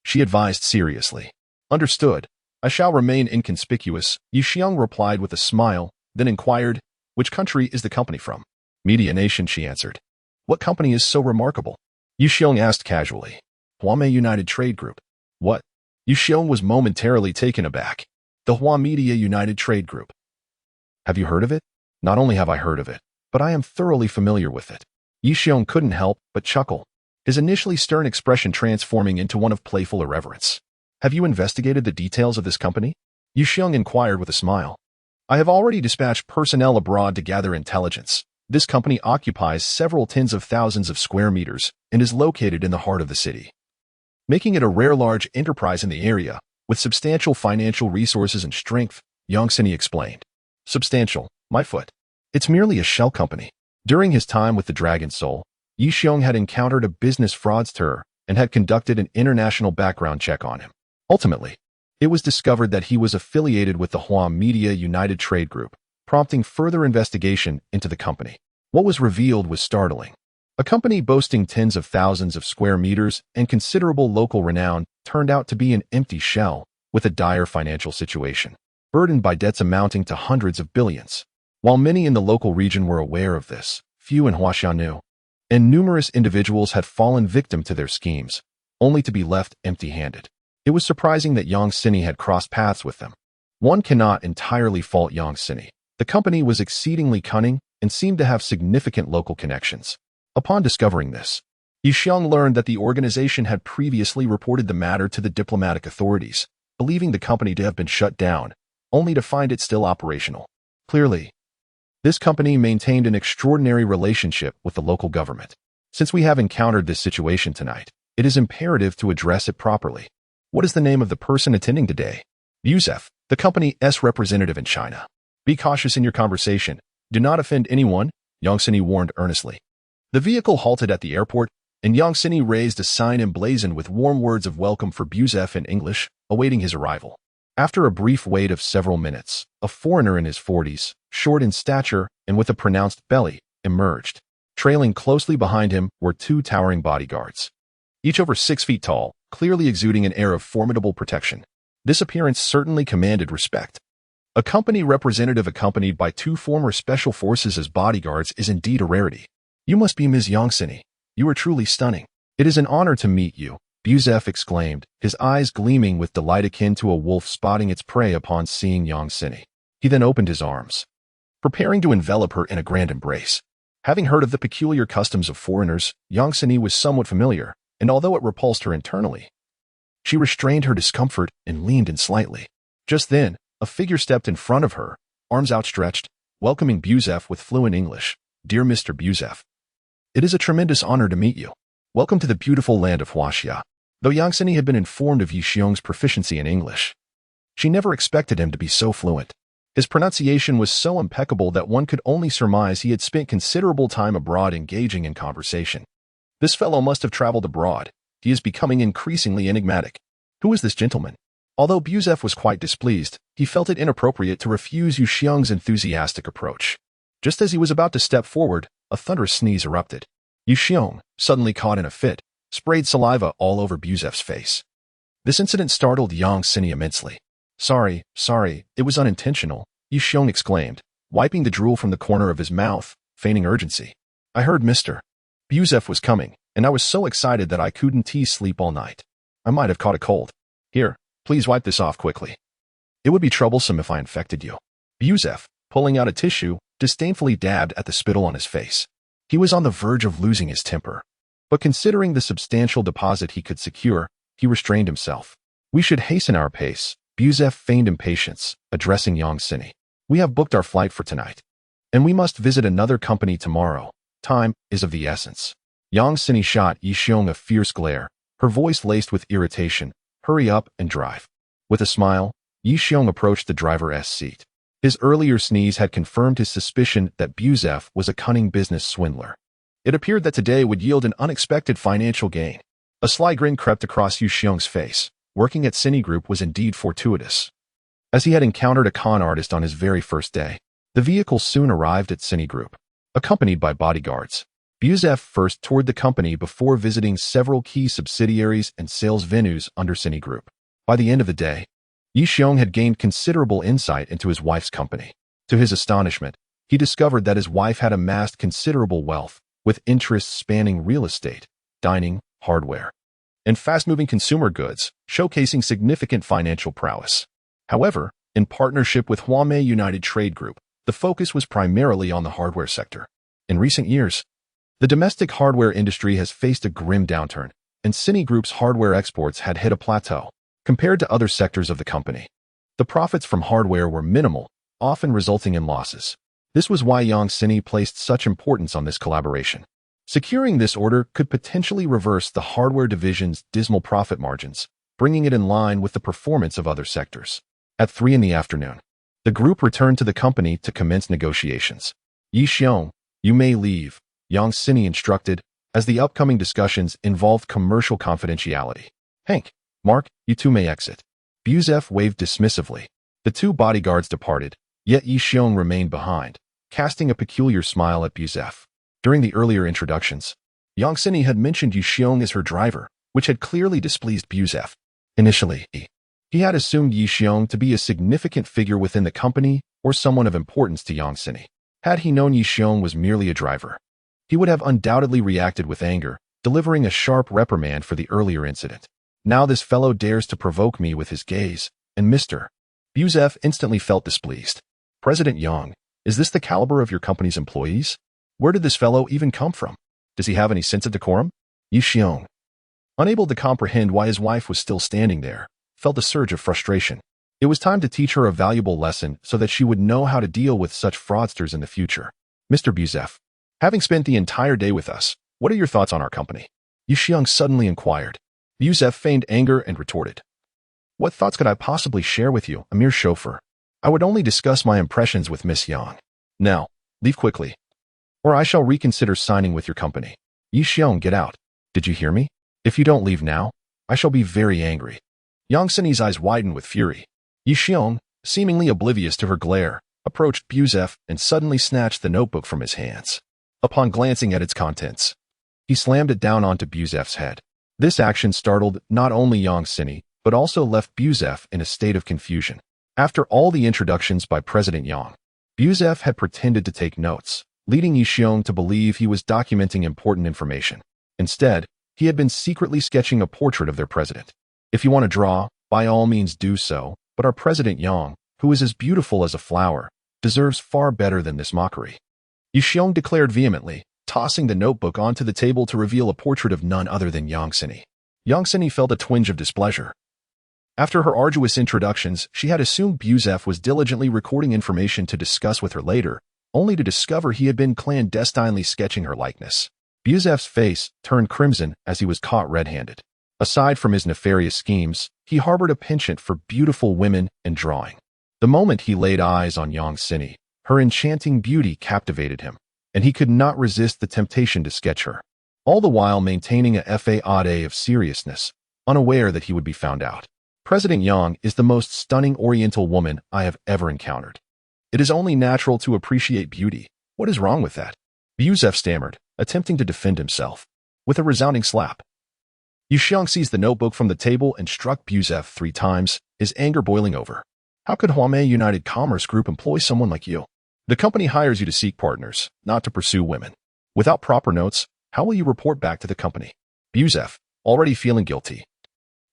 She advised seriously. Understood. I shall remain inconspicuous, Yixiong replied with a smile, then inquired, which country is the company from? Media Nation, she answered. What company is so remarkable? Yixiong asked casually. Huame United Trade Group. What? Yixiong was momentarily taken aback. The Hua Media United Trade Group. Have you heard of it? Not only have I heard of it, but I am thoroughly familiar with it. Yixiong couldn't help but chuckle, his initially stern expression transforming into one of playful irreverence. Have you investigated the details of this company? Yixiong inquired with a smile. I have already dispatched personnel abroad to gather intelligence. This company occupies several tens of thousands of square meters and is located in the heart of the city, making it a rare large enterprise in the area, with substantial financial resources and strength, Yang Sini explained. Substantial, my foot. It's merely a shell company. During his time with the Dragon Soul, Yixiong had encountered a business fraudster and had conducted an international background check on him. Ultimately, it was discovered that he was affiliated with the Hua Media United Trade Group, prompting further investigation into the company. What was revealed was startling. A company boasting tens of thousands of square meters and considerable local renown turned out to be an empty shell with a dire financial situation, burdened by debts amounting to hundreds of billions. While many in the local region were aware of this, few in Huaxia knew, and numerous individuals had fallen victim to their schemes, only to be left empty-handed. It was surprising that Yang Sini had crossed paths with them. One cannot entirely fault Yang Sini. The company was exceedingly cunning and seemed to have significant local connections. Upon discovering this, Yixiong learned that the organization had previously reported the matter to the diplomatic authorities, believing the company to have been shut down, only to find it still operational. Clearly, this company maintained an extraordinary relationship with the local government. Since we have encountered this situation tonight, it is imperative to address it properly. What is the name of the person attending today? Yusef, the company's representative in China. Be cautious in your conversation. Do not offend anyone, Yang Sini warned earnestly. The vehicle halted at the airport, and Yang Sini raised a sign emblazoned with warm words of welcome for Yusef in English, awaiting his arrival. After a brief wait of several minutes, a foreigner in his 40s, short in stature and with a pronounced belly, emerged. Trailing closely behind him were two towering bodyguards, each over 6 feet tall, clearly exuding an air of formidable protection. This appearance certainly commanded respect. A company representative accompanied by two former special forces as bodyguards is indeed a rarity. You must be Ms. Yongsini. You are truly stunning. It is an honor to meet you, Buzef exclaimed, his eyes gleaming with delight akin to a wolf spotting its prey upon seeing Yongsini. He then opened his arms, preparing to envelop her in a grand embrace. Having heard of the peculiar customs of foreigners, Yongsini was somewhat familiar, and although it repulsed her internally, she restrained her discomfort and leaned in slightly. Just then, a figure stepped in front of her, arms outstretched, welcoming Buzef with fluent English. Dear Mr. Buzef, it is a tremendous honor to meet you. Welcome to the beautiful land of Huaxia. Though Yongsini had been informed of Yi Xiong's proficiency in English, she never expected him to be so fluent. His pronunciation was so impeccable that one could only surmise he had spent considerable time abroad engaging in conversation. This fellow must have traveled abroad. He is becoming increasingly enigmatic. Who is this gentleman? Although Buzef was quite displeased, he felt it inappropriate to refuse Yu Xiong's enthusiastic approach. Just as he was about to step forward, a thunderous sneeze erupted. Yu Xiong, suddenly caught in a fit, sprayed saliva all over Buzef's face. This incident startled Yongsini immensely. Sorry, it was unintentional, Yu Xiong exclaimed, wiping the drool from the corner of his mouth, feigning urgency. I heard Mr. Buzef was coming, and I was so excited that I couldn't sleep all night. I might have caught a cold. Here, please wipe this off quickly. It would be troublesome if I infected you. Buzef, pulling out a tissue, disdainfully dabbed at the spittle on his face. He was on the verge of losing his temper. But considering the substantial deposit he could secure, he restrained himself. We should hasten our pace, Buzef feigned impatience, addressing Yongsini. We have booked our flight for tonight, and we must visit another company tomorrow. Time is of the essence. Yongsini shot Yi Xiong a fierce glare, her voice laced with irritation. Hurry up and drive. With a smile, Yi Xiong approached the driver's seat. His earlier sneeze had confirmed his suspicion that Buzef was a cunning business swindler. It appeared that today would yield an unexpected financial gain. A sly grin crept across Yu Xiong's face. Working at Cine Group was indeed fortuitous, as he had encountered a con artist on his very first day. The vehicle soon arrived at Cine Group, accompanied by bodyguards. Buzef first toured the company before visiting several key subsidiaries and sales venues under Cine Group. By the end of the day, Yi Xiong had gained considerable insight into his wife's company. To his astonishment, he discovered that his wife had amassed considerable wealth, with interests spanning real estate, dining, hardware, and fast-moving consumer goods, showcasing significant financial prowess. However, in partnership with Huamei United Trade Group, the focus was primarily on the hardware sector. In recent years, the domestic hardware industry has faced a grim downturn, and Cine Group's hardware exports had hit a plateau. Compared to other sectors of the company, the profits from hardware were minimal, often resulting in losses. This was why Yongsini placed such importance on this collaboration. Securing this order could potentially reverse the hardware division's dismal profit margins, bringing it in line with the performance of other sectors. At 3 in the afternoon, the group returned to the company to commence negotiations. Yi Xiong, you may leave, Yongsini instructed, as the upcoming discussions involved commercial confidentiality. Hank, Mark, you two may exit. Buzef waved dismissively. The two bodyguards departed, yet Yi Xiong remained behind, casting a peculiar smile at Buzef. During the earlier introductions, Yongsini had mentioned Yi Xiong as her driver, which had clearly displeased Buzef. Initially, he had assumed Yi Xiong to be a significant figure within the company or someone of importance to Yongsini. Had he known Yi Xiong was merely a driver, he would have undoubtedly reacted with anger, delivering a sharp reprimand for the earlier incident. Now this fellow dares to provoke me with his gaze, and Mr. Buzef instantly felt displeased. President Yang, is this the caliber of your company's employees? Where did this fellow even come from? Does he have any sense of decorum? Yi Xiong, unable to comprehend why his wife was still standing there, felt a surge of frustration. It was time to teach her a valuable lesson so that she would know how to deal with such fraudsters in the future. Mr. Buzef, having spent the entire day with us, what are your thoughts on our company? Yi Xiong suddenly inquired. Buzef feigned anger and retorted. What thoughts could I possibly share with you, a mere chauffeur? I would only discuss my impressions with Miss Yang. Now, leave quickly, or I shall reconsider signing with your company. Yi Xiong, get out. Did you hear me? If you don't leave now, I shall be very angry. Yongsini's eyes widened with fury. Yixiong, seemingly oblivious to her glare, approached Buzef and suddenly snatched the notebook from his hands. Upon glancing at its contents, he slammed it down onto Buzef's head. This action startled not only Yang Sini, but also left Buzef in a state of confusion. After all the introductions by President Yang, Buzef had pretended to take notes, leading Yixiong to believe he was documenting important information. Instead, he had been secretly sketching a portrait of their president. If you want to draw, by all means do so, but our President Yang, who is as beautiful as a flower, deserves far better than this mockery. Yixiong declared vehemently, tossing the notebook onto the table to reveal a portrait of none other than Yang Sini. Yang Sini felt a twinge of displeasure. After her arduous introductions, she had assumed Buzef was diligently recording information to discuss with her later, only to discover he had been clandestinely sketching her likeness. Buzef's face turned crimson as he was caught red-handed. Aside from his nefarious schemes, he harbored a penchant for beautiful women and drawing. The moment he laid eyes on Yang Sini, her enchanting beauty captivated him, and he could not resist the temptation to sketch her, all the while maintaining a facade of seriousness, unaware that he would be found out. President Yang is the most stunning Oriental woman I have ever encountered. It is only natural to appreciate beauty. What is wrong with that? Buzef stammered, attempting to defend himself. With a resounding slap, Yixiong seized the notebook from the table and struck Buzef 3 times, his anger boiling over. How could Huamei United Commerce Group employ someone like you? The company hires you to seek partners, not to pursue women. Without proper notes, how will you report back to the company? Buzef, already feeling guilty,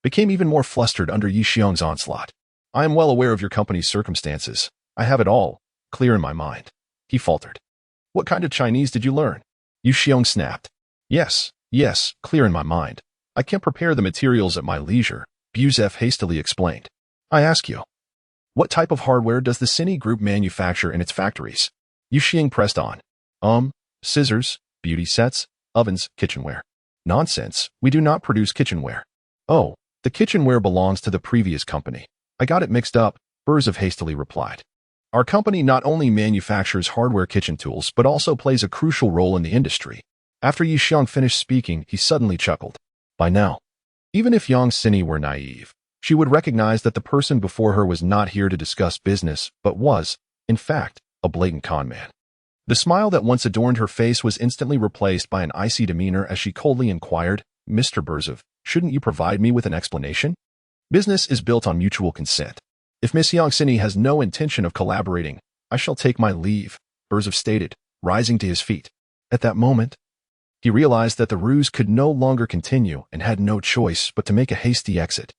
became even more flustered under Yixiong's onslaught. I am well aware of your company's circumstances. I have it all clear in my mind, he faltered. What kind of Chinese did you learn? Yixiong snapped. Yes, clear in my mind. I can prepare the materials at my leisure, Buzef hastily explained. I ask you, what type of hardware does the Sini Group manufacture in its factories? Yixiong pressed on. Scissors, beauty sets, ovens, kitchenware. Nonsense, we do not produce kitchenware. Oh, the kitchenware belongs to the previous company. I got it mixed up, Buzef hastily replied. Our company not only manufactures hardware kitchen tools, but also plays a crucial role in the industry. After Yixiong finished speaking, he suddenly chuckled. By now, even if Yang Sini were naive, she would recognize that the person before her was not here to discuss business, but was, in fact, a blatant con man. The smile that once adorned her face was instantly replaced by an icy demeanor as she coldly inquired, Mr. Buzef, shouldn't you provide me with an explanation? Business is built on mutual consent. If Miss Yang Sini has no intention of collaborating, I shall take my leave, Buzef stated, rising to his feet. At that moment, he realized that the ruse could no longer continue and had no choice but to make a hasty exit.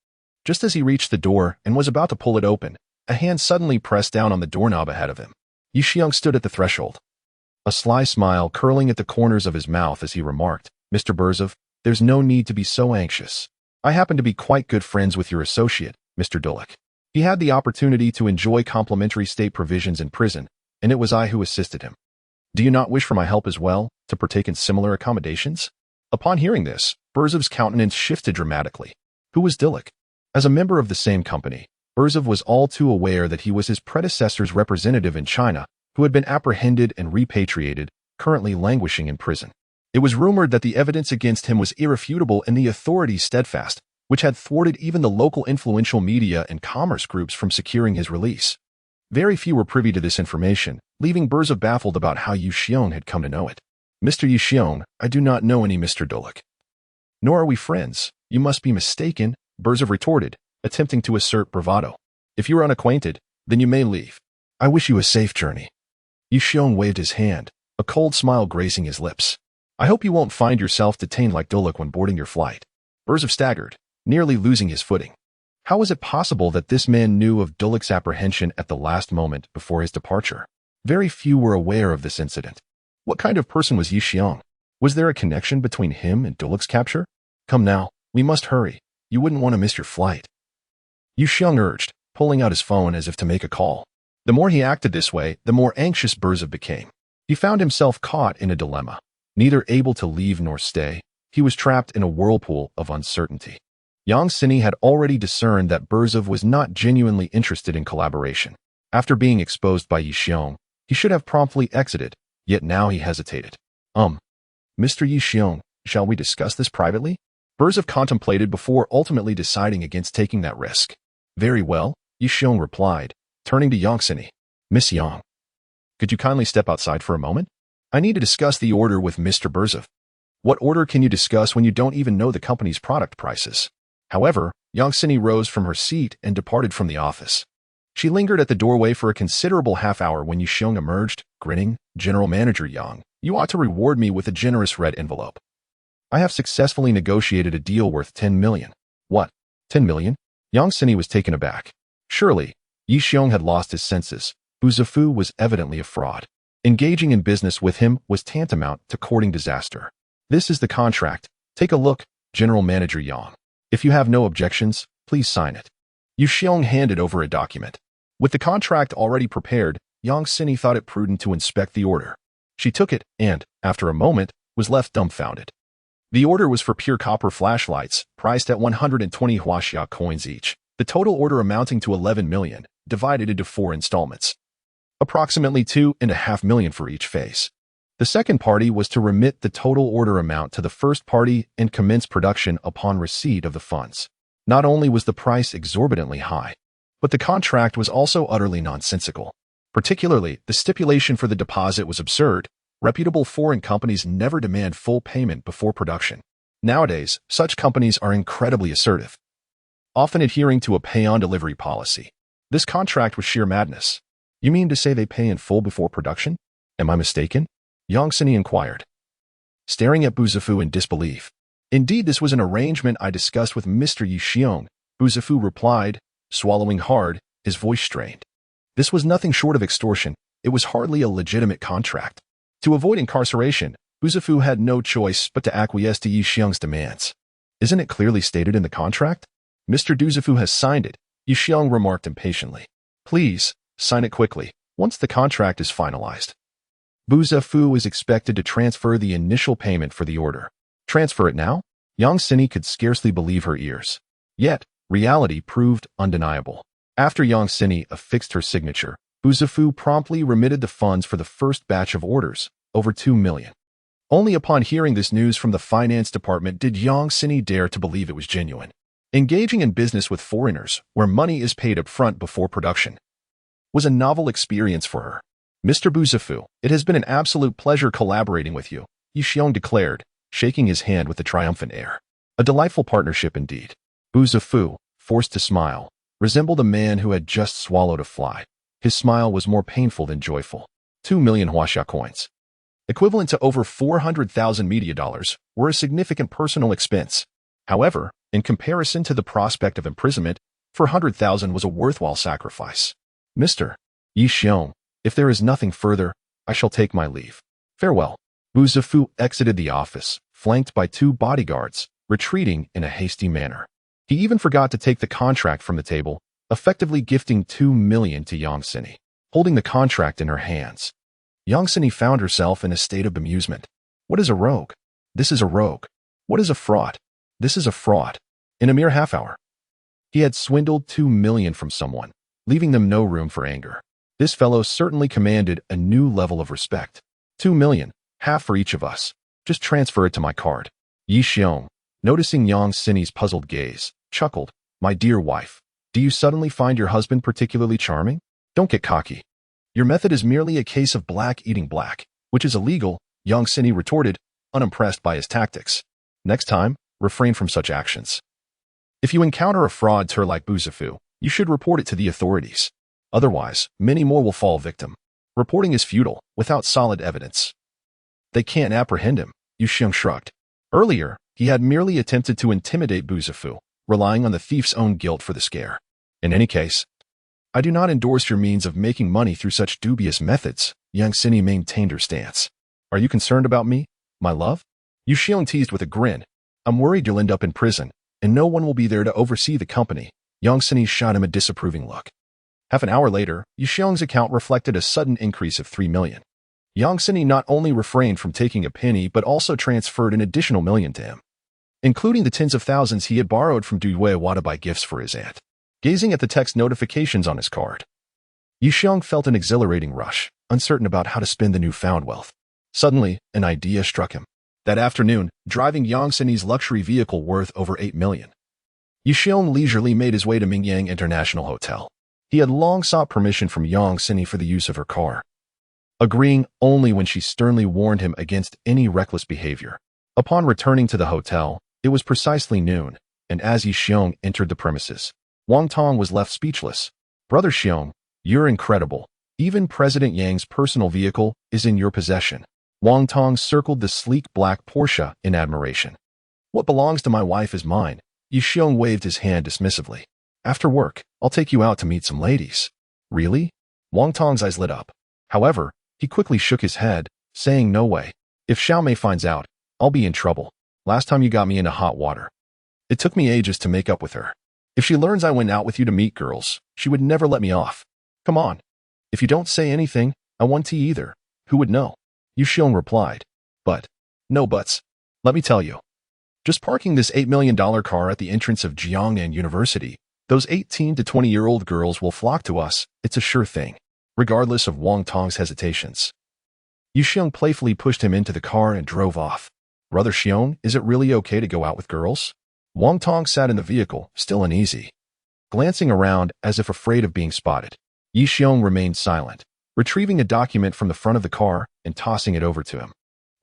Just as he reached the door and was about to pull it open, a hand suddenly pressed down on the doorknob ahead of him. Yixiong stood at the threshold, a sly smile curling at the corners of his mouth as he remarked, Mr. Buzef, there's no need to be so anxious. I happen to be quite good friends with your associate, Mr. Dulick. He had the opportunity to enjoy complimentary state provisions in prison, and it was I who assisted him. Do you not wish for my help as well, to partake in similar accommodations? Upon hearing this, Buzef's countenance shifted dramatically. Who was Dulick? As a member of the same company, Buzef was all too aware that he was his predecessor's representative in China, who had been apprehended and repatriated, currently languishing in prison. It was rumored that the evidence against him was irrefutable and the authorities steadfast, which had thwarted even the local influential media and commerce groups from securing his release. Very few were privy to this information, leaving Buzef baffled about how Yixiong had come to know it. Mr. Yixiong, I do not know any Mr. Dulick. Nor are we friends. You must be mistaken, Buzef retorted, attempting to assert bravado. If you are unacquainted, then you may leave. I wish you a safe journey. Yixiong waved his hand, a cold smile gracing his lips. I hope you won't find yourself detained like Dulick when boarding your flight. Buzef staggered, nearly losing his footing. How was it possible that this man knew of Dulick's apprehension at the last moment before his departure? Very few were aware of this incident. What kind of person was Yixiong? Was there a connection between him and Dulick's capture? Come now, we must hurry. You wouldn't want to miss your flight. Yixiong urged, pulling out his phone as if to make a call. The more he acted this way, the more anxious Buzef became. He found himself caught in a dilemma. Neither able to leave nor stay, he was trapped in a whirlpool of uncertainty. Yang Sini had already discerned that Buzef was not genuinely interested in collaboration. After being exposed by Yixiong, he should have promptly exited, yet now he hesitated. Mr. Yixiong, shall we discuss this privately? Buzef contemplated before ultimately deciding against taking that risk. Very well, Yi Xiong replied, turning to Yang Sini. Miss Yang, could you kindly step outside for a moment? I need to discuss the order with Mr. Burzov. What order can you discuss when you don't even know the company's product prices? However, Yang Sini rose from her seat and departed from the office. She lingered at the doorway for a considerable half-hour when Yi Xiong emerged, grinning. General Manager Yang, you ought to reward me with a generous red envelope. I have successfully negotiated a deal worth 10 million. What? 10 million? Yang Sini was taken aback. Surely, Yi Xiong had lost his senses. Buzafu was evidently a fraud. Engaging in business with him was tantamount to courting disaster. This is the contract. Take a look, General Manager Yang. If you have no objections, please sign it. Yi Xiong handed over a document. With the contract already prepared, Yang Sini thought it prudent to inspect the order. She took it and, after a moment, was left dumbfounded. The order was for pure copper flashlights, priced at 120 huaxia coins each, the total order amounting to 11 million, divided into 4 installments. Approximately 2.5 million for each phase. The second party was to remit the total order amount to the first party and commence production upon receipt of the funds. Not only was the price exorbitantly high, but the contract was also utterly nonsensical. Particularly, the stipulation for the deposit was absurd. Reputable foreign companies never demand full payment before production. Nowadays, such companies are incredibly assertive, often adhering to a pay-on-delivery policy. This contract was sheer madness. You mean to say they pay in full before production? Am I mistaken? Yang Sini inquired, staring at Buzafu in disbelief. Indeed, this was an arrangement I discussed with Mr. Yi Xiong, Buzafu replied, swallowing hard, his voice strained. This was nothing short of extortion. It was hardly a legitimate contract. To avoid incarceration, Buzafu had no choice but to acquiesce to Yi Xiong's demands. Isn't it clearly stated in the contract? Mr. Buzafu has signed it, Yi Xiong remarked impatiently. Please, sign it quickly, once the contract is finalized. Buzafu is expected to transfer the initial payment for the order. Transfer it now? Yang Sini could scarcely believe her ears. Yet, reality proved undeniable. After Yang Sini affixed her signature, Buzafu promptly remitted the funds for the first batch of orders, over 2 million. Only upon hearing this news from the finance department did Yang Sini dare to believe it was genuine. Engaging in business with foreigners, where money is paid up front before production, was a novel experience for her. Mr. Buzafu, it has been an absolute pleasure collaborating with you, Yi Xiong declared, shaking his hand with a triumphant air. A delightful partnership indeed. Buzafu, forced to smile, resembled a man who had just swallowed a fly. His smile was more painful than joyful. 2 million huaxia coins, equivalent to over 400,000 media dollars, were a significant personal expense. However, in comparison to the prospect of imprisonment, 400,000 was a worthwhile sacrifice. Mr. Yi Xiong, if there is nothing further, I shall take my leave. Farewell. Buzafu exited the office, flanked by 2 bodyguards, retreating in a hasty manner. He even forgot to take the contract from the table, effectively gifting 2 million to Yang Sini. Holding the contract in her hands, Yang Sini found herself in a state of bemusement. What is a rogue? This is a rogue. What is a fraud? This is a fraud. In a mere half-hour, he had swindled 2 million from someone, leaving them no room for anger. This fellow certainly commanded a new level of respect. 2 million, half for each of us. Just transfer it to my card. Yi Xiong, noticing Yang Sini's puzzled gaze, chuckled. My dear wife, do you suddenly find your husband particularly charming? Don't get cocky. Your method is merely a case of black eating black, which is illegal, Yang Sini retorted, unimpressed by his tactics. Next time, refrain from such actions. If you encounter a fraudster like Buzafu, you should report it to the authorities. Otherwise, many more will fall victim. Reporting is futile, without solid evidence. They can't apprehend him, Yi Xiong shrugged. Earlier, he had merely attempted to intimidate Buzafu, relying on the thief's own guilt for the scare. In any case, I do not endorse your means of making money through such dubious methods, Yang Sini maintained her stance. Are you concerned about me, my love? Yi Xiong teased with a grin. I'm worried you'll end up in prison, and no one will be there to oversee the company. Yang Sini shot him a disapproving look. Half an hour later, Yi Xiong's account reflected a sudden increase of 3 million. Yang Sini not only refrained from taking a penny but also transferred an additional million to him, including the tens of thousands he had borrowed from Due to buy gifts for his aunt. Gazing at the text notifications on his card, Yi Xiong felt an exhilarating rush, uncertain about how to spend the newfound wealth. Suddenly, an idea struck him. That afternoon, driving Yang Sini's luxury vehicle worth over 8 million, Yi Xiong leisurely made his way to Mingyang International Hotel. He had long sought permission from Yang Sini for the use of her car, agreeing only when she sternly warned him against any reckless behavior. Upon returning to the hotel, it was precisely noon, and as Yi Xiong entered the premises, Wang Tong was left speechless. "Brother Xiong, you're incredible. Even President Yang's personal vehicle is in your possession." Wang Tong circled the sleek black Porsche in admiration. "What belongs to my wife is mine." Yi Xiong waved his hand dismissively. "After work, I'll take you out to meet some ladies." "Really?" Wang Tong's eyes lit up. However, he quickly shook his head, saying, "No way. If Xiaomei finds out, I'll be in trouble. Last time you got me into hot water. It took me ages to make up with her. If she learns I went out with you to meet girls, she would never let me off. Come on. If you don't say anything, I won't tea either. Who would know?" Yu Xiong replied. "But, no buts. Let me tell you. Just parking this $8 million car at the entrance of Jiangnan University, those 18 to 20-year-old girls will flock to us. It's a sure thing." Regardless of Wang Tong's hesitations, Yu Xiong playfully pushed him into the car and drove off. "Brother Xiong, is it really okay to go out with girls?" Wang Tong sat in the vehicle, still uneasy, glancing around as if afraid of being spotted. Yi Xiong remained silent, retrieving a document from the front of the car and tossing it over to him.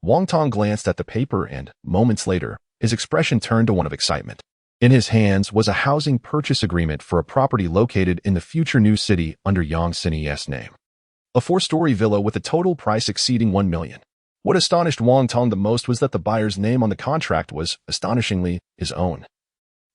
Wang Tong glanced at the paper and, moments later, his expression turned to one of excitement. In his hands was a housing purchase agreement for a property located in the future new city under Yang Sini's name. A 4-story villa with a total price exceeding 1 million. What astonished Wang Tong the most was that the buyer's name on the contract was, astonishingly, his own,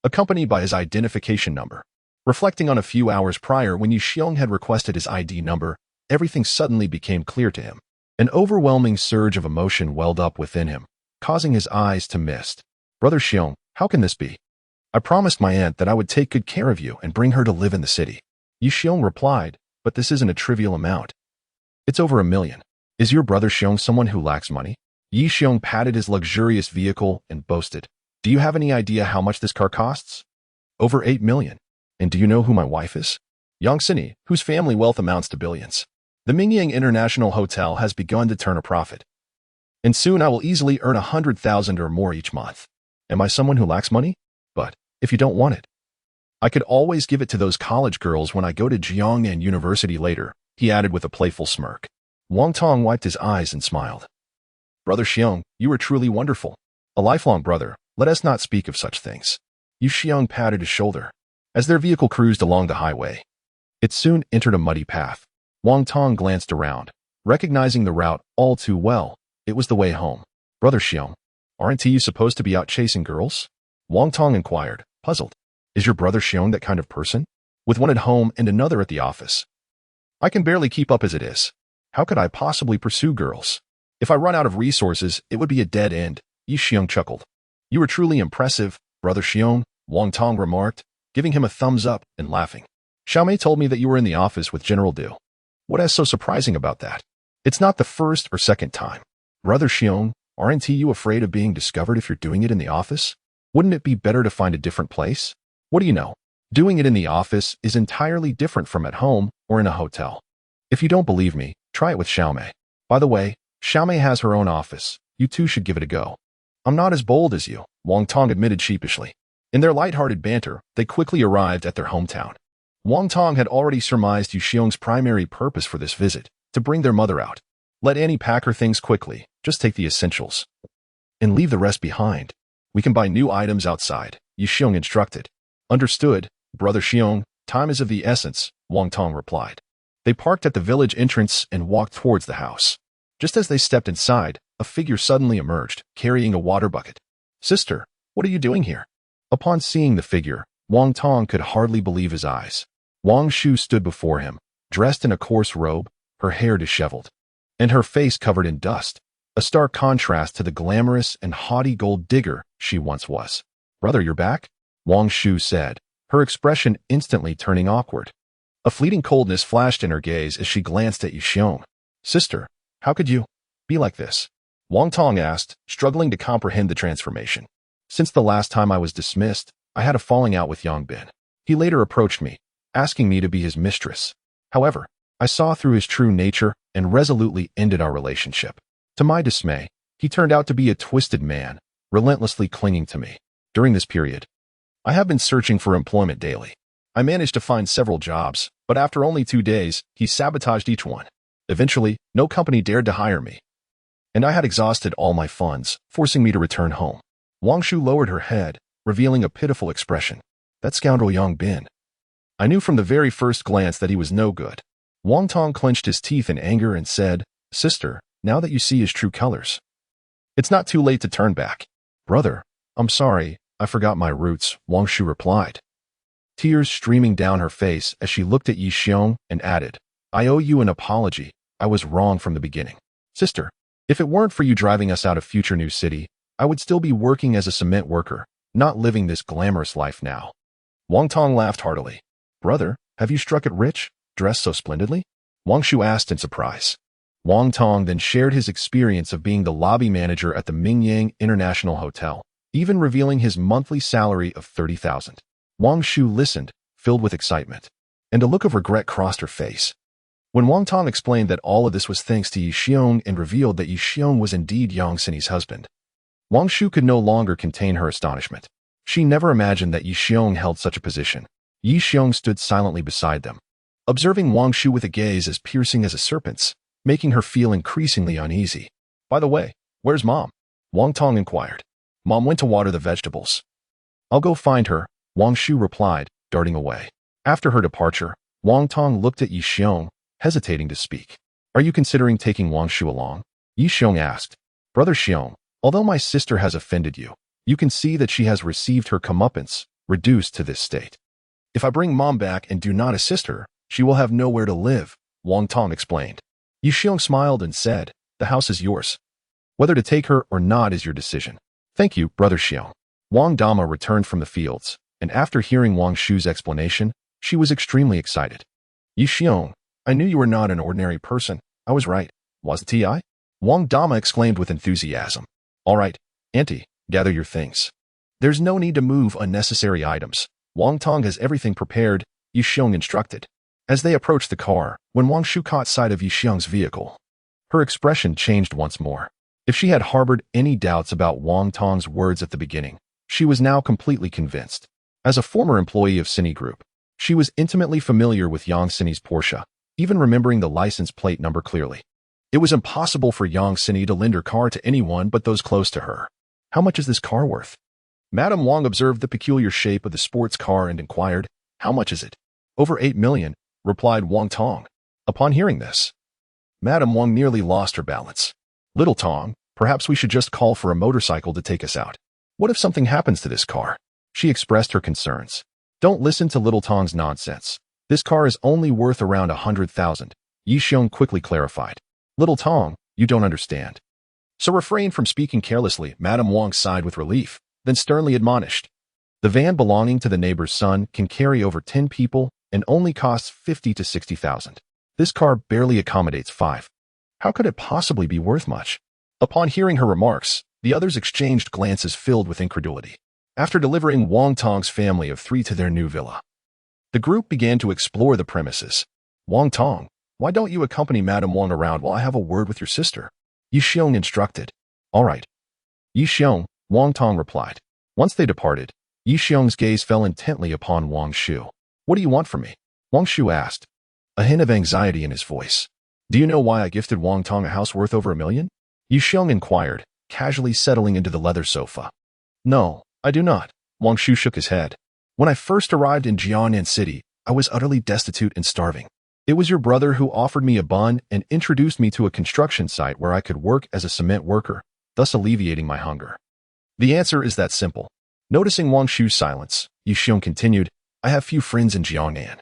accompanied by his identification number. Reflecting on a few hours prior when Yu Xiong had requested his ID number, everything suddenly became clear to him. An overwhelming surge of emotion welled up within him, causing his eyes to mist. "Brother Xiong, how can this be? I promised my aunt that I would take good care of you and bring her to live in the city." Yu Xiong replied, "But this isn't a trivial amount. It's over 1 million. Is your brother Xiong someone who lacks money?" Yi Xiong patted his luxurious vehicle and boasted, "Do you have any idea how much this car costs? Over 8 million. And do you know who my wife is? Yang Sini, whose family wealth amounts to billions. The Mingyang International Hotel has begun to turn a profit. And soon I will easily earn 100,000 or more each month. Am I someone who lacks money? But, if you don't want it, I could always give it to those college girls when I go to Jiangnan University later," he added with a playful smirk. Wang Tong wiped his eyes and smiled. "Brother Xiong, you are truly wonderful. A lifelong brother, let us not speak of such things." Yu Xiong patted his shoulder. As their vehicle cruised along the highway, it soon entered a muddy path. Wang Tong glanced around, recognizing the route all too well. It was the way home. "Brother Xiong, aren't you supposed to be out chasing girls?" Wang Tong inquired, puzzled. "Is your brother Xiong that kind of person? With one at home and another at the office? I can barely keep up as it is. How could I possibly pursue girls? If I run out of resources, it would be a dead end." Yi Xiong chuckled. "You are truly impressive, Brother Xiong," Wang Tong remarked, giving him a thumbs up and laughing. "Xiaomei told me that you were in the office with General Du. What is so surprising about that? It's not the first or second time. Brother Xiong, aren't you afraid of being discovered if you're doing it in the office? Wouldn't it be better to find a different place? What do you know? Doing it in the office is entirely different from at home or in a hotel. If you don't believe me, try it with Xiaomei. By the way, Xiaomei has her own office. You too should give it a go." "I'm not as bold as you," Wang Tong admitted sheepishly. In their light-hearted banter, they quickly arrived at their hometown. Wang Tong had already surmised Yu Xiong's primary purpose for this visit, to bring their mother out. "Let Annie pack her things quickly, just take the essentials. And leave the rest behind. We can buy new items outside," Yu Xiong instructed. "Understood, Brother Xiong, time is of the essence," Wang Tong replied. They parked at the village entrance and walked towards the house. Just as they stepped inside, a figure suddenly emerged, carrying a water bucket. "Sister, what are you doing here?" Upon seeing the figure, Wang Tong could hardly believe his eyes. Wang Shu stood before him, dressed in a coarse robe, her hair disheveled, and her face covered in dust, a stark contrast to the glamorous and haughty gold digger she once was. "Brother, you're back?" Wang Shu said, her expression instantly turning awkward. A fleeting coldness flashed in her gaze as she glanced at Yu Xiong. "Sister, how could you be like this?" Wang Tong asked, struggling to comprehend the transformation. "Since the last time I was dismissed, I had a falling out with Yang Bin. He later approached me, asking me to be his mistress. However, I saw through his true nature and resolutely ended our relationship. To my dismay, he turned out to be a twisted man, relentlessly clinging to me. During this period, I have been searching for employment daily. I managed to find several jobs, but after only 2 days, he sabotaged each one. Eventually, no company dared to hire me, and I had exhausted all my funds, forcing me to return home. Wang Shu lowered her head, revealing a pitiful expression. That scoundrel Yang Bin. I knew from the very first glance that he was no good. Wang Tong clenched his teeth in anger and said, Sister, now that you see his true colors, it's not too late to turn back. Brother, I'm sorry, I forgot my roots, Wang Shu replied, tears streaming down her face as she looked at Yi Xiong and added, I owe you an apology. I was wrong from the beginning. Sister, if it weren't for you driving us out of future New City, I would still be working as a cement worker, not living this glamorous life now. Wang Tong laughed heartily. Brother, have you struck it rich, dressed so splendidly? Wang Shu asked in surprise. Wang Tong then shared his experience of being the lobby manager at the Mingyang International Hotel, even revealing his monthly salary of 30,000. Wang Shu listened, filled with excitement, and a look of regret crossed her face. When Wang Tong explained that all of this was thanks to Yi Xiong and revealed that Yi Xiong was indeed Yang Sini's husband, Wang Shu could no longer contain her astonishment. She never imagined that Yi Xiong held such a position. Yi Xiong stood silently beside them, observing Wang Shu with a gaze as piercing as a serpent's, making her feel increasingly uneasy. By the way, where's Mom? Wang Tong inquired. Mom went to water the vegetables. I'll go find her, Wang Shu replied, darting away. After her departure, Wang Tong looked at Yi Xiong, hesitating to speak. Are you considering taking Wang Shu along? Yi Xiong asked. Brother Xiong, although my sister has offended you, you can see that she has received her comeuppance, reduced to this state. If I bring Mom back and do not assist her, she will have nowhere to live, Wang Tong explained. Yi Xiong smiled and said, the house is yours. Whether to take her or not is your decision. Thank you, Brother Xiong. Wang Dama returned from the fields, and after hearing Wang Shu's explanation, she was extremely excited. Yi Xiong, I knew you were not an ordinary person. I was right. Wasn't I? Wang Dama exclaimed with enthusiasm. All right, Auntie, gather your things. There's no need to move unnecessary items. Wang Tong has everything prepared, Yi Xiong instructed. As they approached the car, when Wang Shu caught sight of Yi Xiong's vehicle, her expression changed once more. If she had harbored any doubts about Wang Tong's words at the beginning, she was now completely convinced. As a former employee of Cine Group, she was intimately familiar with Yang Sini's Porsche, even remembering the license plate number clearly. It was impossible for Yang Sini to lend her car to anyone but those close to her. How much is this car worth? Madame Wang observed the peculiar shape of the sports car and inquired, how much is it? Over 8 million, replied Wang Tong. Upon hearing this, Madame Wang nearly lost her balance. Little Tong, perhaps we should just call for a motorcycle to take us out. What if something happens to this car? She expressed her concerns. Don't listen to Little Tong's nonsense. This car is only worth around 100,000, Yi Xiong quickly clarified. Little Tong, you don't understand. So refrain from speaking carelessly, Madame Wang sighed with relief, then sternly admonished. The van belonging to the neighbor's son can carry over 10 people and only costs 50 to 60,000. This car barely accommodates 5. How could it possibly be worth much? Upon hearing her remarks, the others exchanged glances filled with incredulity. After delivering Wang Tong's family of 3 to their new villa, the group began to explore the premises. Wang Tong, why don't you accompany Madame Wang around while I have a word with your sister? Yi Xiong instructed. All right. Yi Xiong, Wang Tong replied. Once they departed, Yi Xiong's gaze fell intently upon Wang Shu. What do you want from me? Wang Shu asked, a hint of anxiety in his voice. Do you know why I gifted Wang Tong a house worth over 1 million? Yi Xiong inquired, casually settling into the leather sofa. No, I do not. Wang Shu shook his head. When I first arrived in Jiangnan City, I was utterly destitute and starving. It was your brother who offered me a bun and introduced me to a construction site where I could work as a cement worker, thus alleviating my hunger. The answer is that simple. Noticing Wang Shu's silence, Yi Xiong continued, I have few friends in Jiangnan,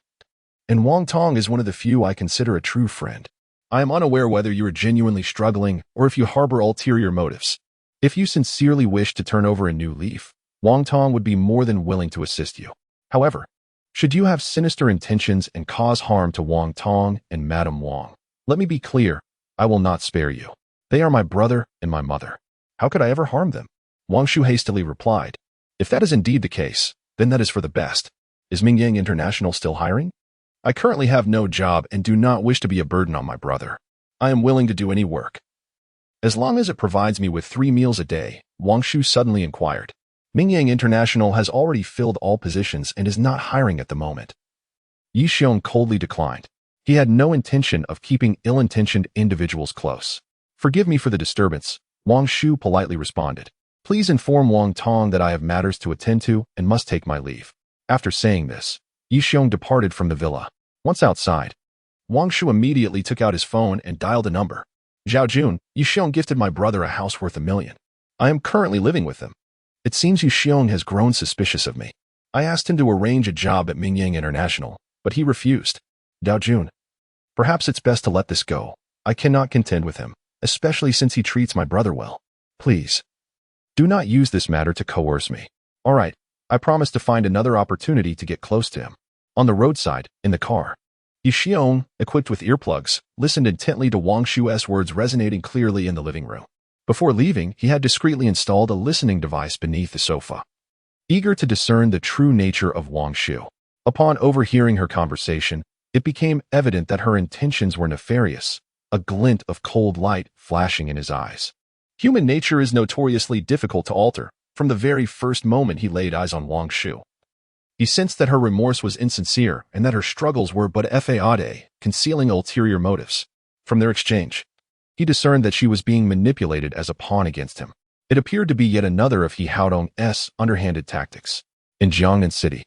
and Wang Tong is one of the few I consider a true friend. I am unaware whether you are genuinely struggling or if you harbor ulterior motives. If you sincerely wish to turn over a new leaf, Wang Tong would be more than willing to assist you. However, should you have sinister intentions and cause harm to Wang Tong and Madame Wang, let me be clear, I will not spare you. They are my brother and my mother. How could I ever harm them? Wang Shu hastily replied. If that is indeed the case, then that is for the best. Is Mingyang International still hiring? I currently have no job and do not wish to be a burden on my brother. I am willing to do any work, as long as it provides me with 3 meals a day, Wang Shu suddenly inquired. Mingyang International has already filled all positions and is not hiring at the moment. Yi Xiong coldly declined. He had no intention of keeping ill-intentioned individuals close. Forgive me for the disturbance, Wang Shu politely responded. Please inform Wang Tong that I have matters to attend to and must take my leave. After saying this, Yi Xiong departed from the villa. Once outside, Wang Shu immediately took out his phone and dialed a number. Zhao Jun, Yi Xiong gifted my brother a house worth $1 million. I am currently living with him. It seems Yi Xiong has grown suspicious of me. I asked him to arrange a job at Mingyang International, but he refused. Zhao Jun, perhaps it's best to let this go. I cannot contend with him, especially since he treats my brother well. Please, do not use this matter to coerce me. All right, I promise to find another opportunity to get close to him. On the roadside, in the car, Yi Xiong, equipped with earplugs, listened intently to Wang Shu's words resonating clearly in the living room. Before leaving, he had discreetly installed a listening device beneath the sofa. Eager to discern the true nature of Wang Shu, upon overhearing her conversation, it became evident that her intentions were nefarious, a glint of cold light flashing in his eyes. Human nature is notoriously difficult to alter. From the very first moment he laid eyes on Wang Shu, he sensed that her remorse was insincere and that her struggles were but fade, concealing ulterior motives. From their exchange, he discerned that she was being manipulated as a pawn against him. It appeared to be yet another of He Haodong's underhanded tactics. In Jiangnan City,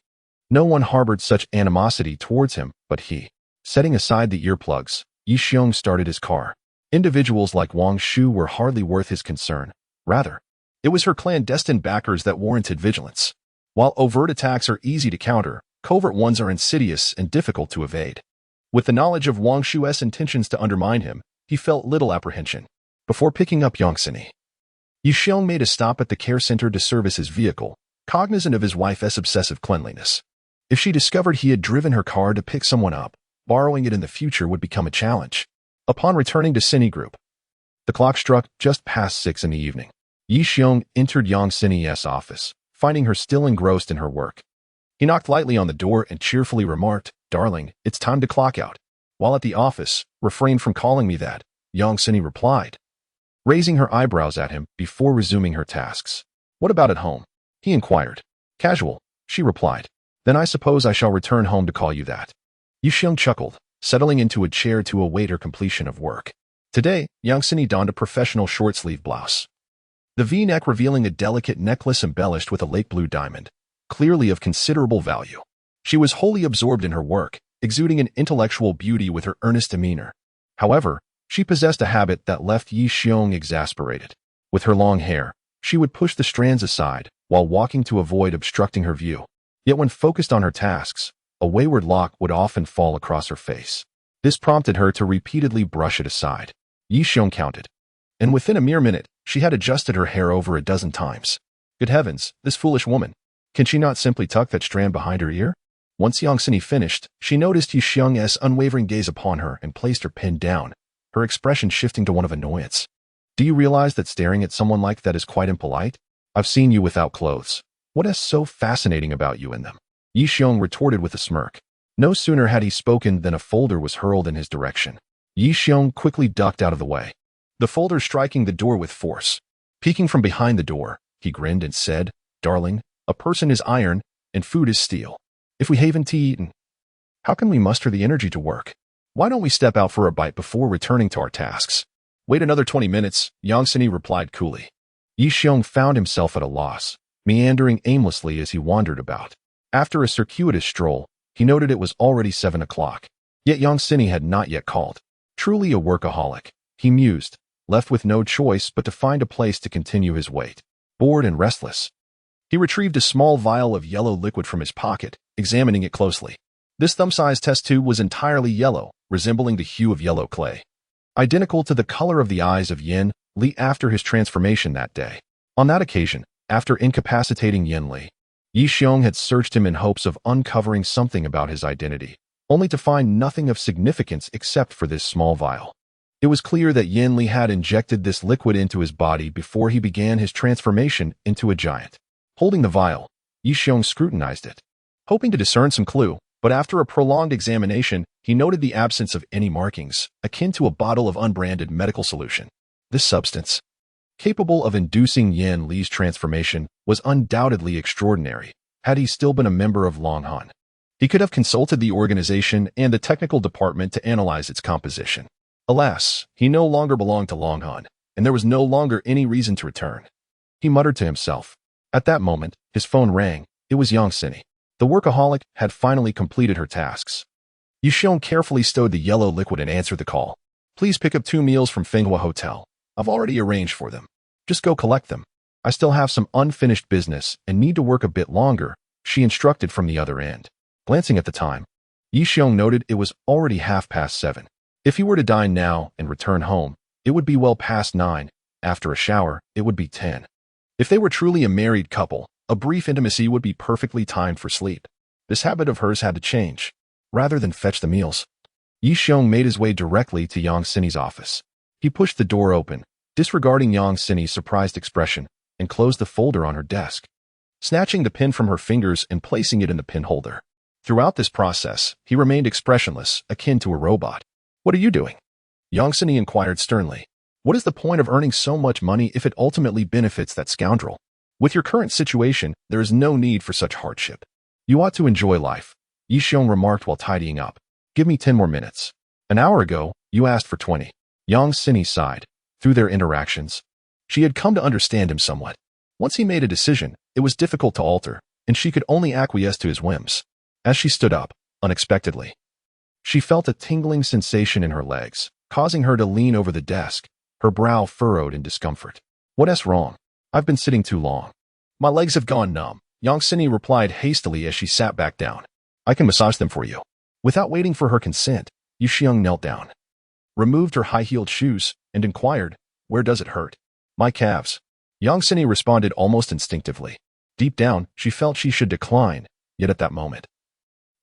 no one harbored such animosity towards him but he. Setting aside the earplugs, Yi Xiong started his car. Individuals like Wang Shu were hardly worth his concern. Rather, it was her clandestine backers that warranted vigilance. While overt attacks are easy to counter, covert ones are insidious and difficult to evade. With the knowledge of Wang Shu's intentions to undermine him, he felt little apprehension. Before picking up Yongxini, Yi Xiong made a stop at the care center to service his vehicle, cognizant of his wife's obsessive cleanliness. If she discovered he had driven her car to pick someone up, borrowing it in the future would become a challenge. Upon returning to Cine Group, the clock struck just past 6 in the evening. Yi Xiong entered Yang Xini's office, finding her still engrossed in her work. He knocked lightly on the door and cheerfully remarked, "Darling, it's time to clock out." While at the office, "Refrain from calling me that," Yang Xini replied, raising her eyebrows at him before resuming her tasks. "What about at home?" he inquired. "Casual," she replied. "Then I suppose I shall return home to call you that." Yi Xiong chuckled, settling into a chair to await her completion of work. Today, Yang Xini donned a professional short-sleeve blouse, the V-neck revealing a delicate necklace embellished with a lake blue diamond, clearly of considerable value. She was wholly absorbed in her work, exuding an intellectual beauty with her earnest demeanor. However, she possessed a habit that left Yi Xiong exasperated. With her long hair, she would push the strands aside while walking to avoid obstructing her view. Yet when focused on her tasks, a wayward lock would often fall across her face. This prompted her to repeatedly brush it aside. Yi Xiong counted, and within a mere minute, she had adjusted her hair over a dozen times. Good heavens, this foolish woman. Can she not simply tuck that strand behind her ear? Once Yang Xini finished, she noticed Yi Xiong's unwavering gaze upon her and placed her pen down, her expression shifting to one of annoyance. "Do you realize that staring at someone like that is quite impolite? I've seen you without clothes. What is so fascinating about you in them?" Yi Xiong retorted with a smirk. No sooner had he spoken than a folder was hurled in his direction. Yi Xiong quickly ducked out of the way, the folder striking the door with force. Peeking from behind the door, he grinned and said, "Darling, a person is iron, and food is steel. If we haven't to eat, how can we muster the energy to work? Why don't we step out for a bite before returning to our tasks?" "Wait another 20 minutes, Yang Xini replied coolly. Yi Xiong found himself at a loss, meandering aimlessly as he wandered about. After a circuitous stroll, he noted it was already 7 o'clock. Yet Yang Xini had not yet called. Truly a workaholic, he mused, left with no choice but to find a place to continue his wait. Bored and restless, he retrieved a small vial of yellow liquid from his pocket, examining it closely. This thumb-sized test tube was entirely yellow, resembling the hue of yellow clay, identical to the color of the eyes of Yin Li after his transformation that day. On that occasion, after incapacitating Yin Li, Yi Xiong had searched him in hopes of uncovering something about his identity, only to find nothing of significance except for this small vial. It was clear that Yin Li had injected this liquid into his body before he began his transformation into a giant. Holding the vial, Yi Xiong scrutinized it, hoping to discern some clue, but after a prolonged examination, he noted the absence of any markings, akin to a bottle of unbranded medical solution. This substance, capable of inducing Yin Li's transformation, was undoubtedly extraordinary, had he still been a member of Long Han. He could have consulted the organization and the technical department to analyze its composition. Alas, he no longer belonged to Longhorn, and there was no longer any reason to return. He muttered to himself. At that moment, his phone rang. It was Yang Sini. The workaholic had finally completed her tasks. Yi Xiong carefully stowed the yellow liquid and answered the call. Please pick up 2 meals from Fenghua Hotel. I've already arranged for them. Just go collect them. I still have some unfinished business and need to work a bit longer, she instructed from the other end. Glancing at the time, Yi Xiong noted it was already 7:30. If he were to dine now and return home, it would be well past 9. After a shower, it would be 10. If they were truly a married couple, a brief intimacy would be perfectly timed for sleep. This habit of hers had to change. Rather than fetch the meals, Yi Xiong made his way directly to Yang Sini's office. He pushed the door open, disregarding Yang Sini's surprised expression, and closed the folder on her desk, snatching the pin from her fingers and placing it in the pin holder. Throughout this process, he remained expressionless, akin to a robot. What are you doing? Yang Sini inquired sternly. What is the point of earning so much money if it ultimately benefits that scoundrel? With your current situation, there is no need for such hardship. You ought to enjoy life, Yi Xiong remarked while tidying up. Give me 10 more minutes. An hour ago, you asked for 20. Yang Sini sighed. Through their interactions, she had come to understand him somewhat. Once he made a decision, it was difficult to alter, and she could only acquiesce to his whims. As she stood up, unexpectedly, she felt a tingling sensation in her legs, causing her to lean over the desk, her brow furrowed in discomfort. What's wrong? I've been sitting too long. My legs have gone numb, Yang Sini replied hastily as she sat back down. I can massage them for you. Without waiting for her consent, Yi Xiong knelt down, removed her high-heeled shoes, and inquired, where does it hurt? My calves. Yang Sini responded almost instinctively. Deep down, she felt she should decline, yet at that moment,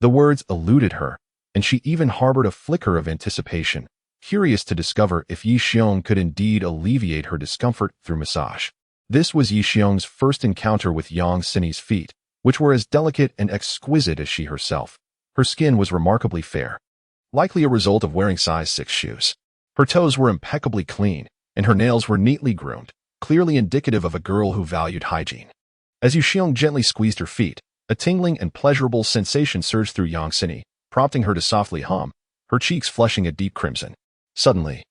the words eluded her, and she even harbored a flicker of anticipation, curious to discover if Yi Xiong could indeed alleviate her discomfort through massage. This was Yi Xiong's first encounter with Yang Sini's feet, which were as delicate and exquisite as she herself. Her skin was remarkably fair, likely a result of wearing size 6 shoes. Her toes were impeccably clean, and her nails were neatly groomed, clearly indicative of a girl who valued hygiene. As Yi Xiong gently squeezed her feet, a tingling and pleasurable sensation surged through Yang Sini, prompting her to softly hum, her cheeks flushing a deep crimson. Suddenly,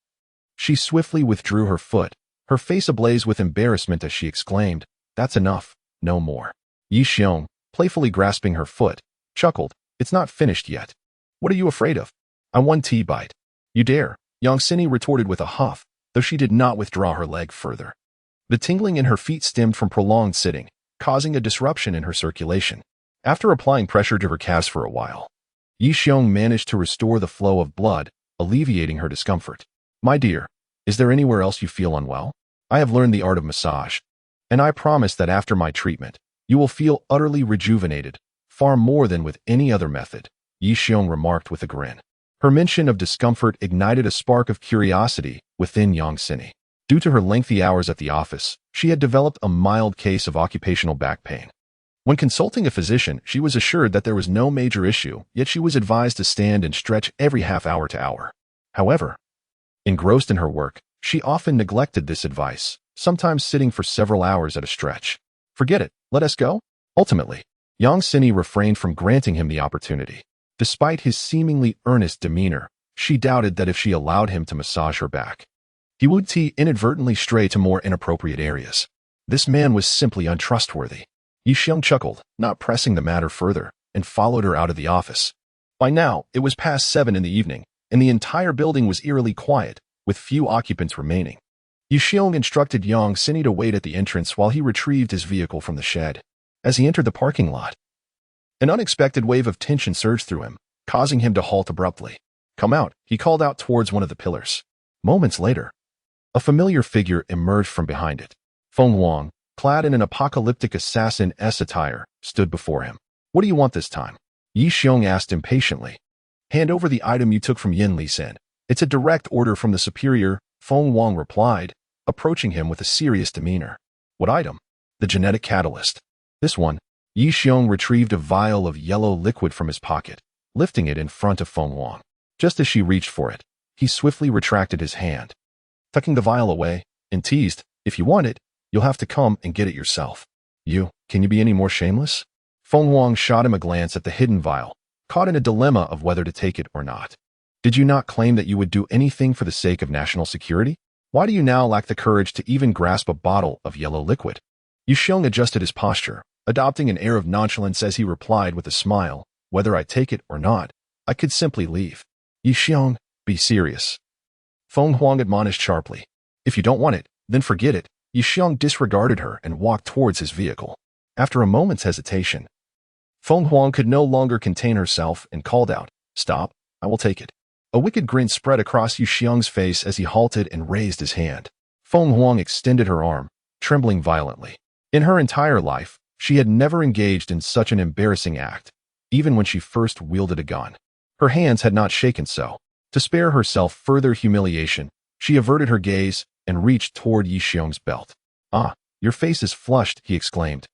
she swiftly withdrew her foot, her face ablaze with embarrassment as she exclaimed, That's enough, no more. Yi Xiong, playfully grasping her foot, chuckled, It's not finished yet. What are you afraid of? I want tea bite. You dare, Yang Sini retorted with a huff, though she did not withdraw her leg further. The tingling in her feet stemmed from prolonged sitting, causing a disruption in her circulation. After applying pressure to her calves for a while, Yi Xiong managed to restore the flow of blood, alleviating her discomfort. My dear, is there anywhere else you feel unwell? I have learned the art of massage, and I promise that after my treatment, you will feel utterly rejuvenated, far more than with any other method, Yi Xiong remarked with a grin. Her mention of discomfort ignited a spark of curiosity within Yang Sini. Due to her lengthy hours at the office, she had developed a mild case of occupational back pain. When consulting a physician, she was assured that there was no major issue, yet she was advised to stand and stretch every half hour to hour. However, engrossed in her work, she often neglected this advice, sometimes sitting for several hours at a stretch. Forget it, let us go? Ultimately, Yang Sini refrained from granting him the opportunity. Despite his seemingly earnest demeanor, she doubted that if she allowed him to massage her back, he would inadvertently stray to more inappropriate areas. This man was simply untrustworthy. Yi Xiong chuckled, not pressing the matter further, and followed her out of the office. By now, it was past 7 in the evening, and the entire building was eerily quiet, with few occupants remaining. Yi Xiong instructed Yang Sini to wait at the entrance while he retrieved his vehicle from the shed. As he entered the parking lot, an unexpected wave of tension surged through him, causing him to halt abruptly. Come out, he called out towards one of the pillars. Moments later, a familiar figure emerged from behind it. Feng Wang, clad in an apocalyptic assassin-esque attire, stood before him. What do you want this time? Yi Xiong asked impatiently. Hand over the item you took from Yin Li Sen. It's a direct order from the superior, Feng Wang replied, approaching him with a serious demeanor. What item? The genetic catalyst. This one. Yi Xiong retrieved a vial of yellow liquid from his pocket, lifting it in front of Feng Wang. Just as she reached for it, he swiftly retracted his hand, tucking the vial away, and teased, if you want it, you'll have to come and get it yourself. Can you be any more shameless? Feng Wang shot him a glance at the hidden vial, caught in a dilemma of whether to take it or not. Did you not claim that you would do anything for the sake of national security? Why do you now lack the courage to even grasp a bottle of yellow liquid? Yixiong adjusted his posture, adopting an air of nonchalance as he replied with a smile, whether I take it or not, I could simply leave. Yixiong, be serious. Feng Huang admonished sharply. If you don't want it, then forget it. Yixiong disregarded her and walked towards his vehicle. After a moment's hesitation, Feng Huang could no longer contain herself and called out, Stop, I will take it. A wicked grin spread across Yixiong's face as he halted and raised his hand. Feng Huang extended her arm, trembling violently. In her entire life, she had never engaged in such an embarrassing act, even when she first wielded a gun. Her hands had not shaken so. To spare herself further humiliation, she averted her gaze and reached toward Yixiong's belt. Ah, your face is flushed, he exclaimed,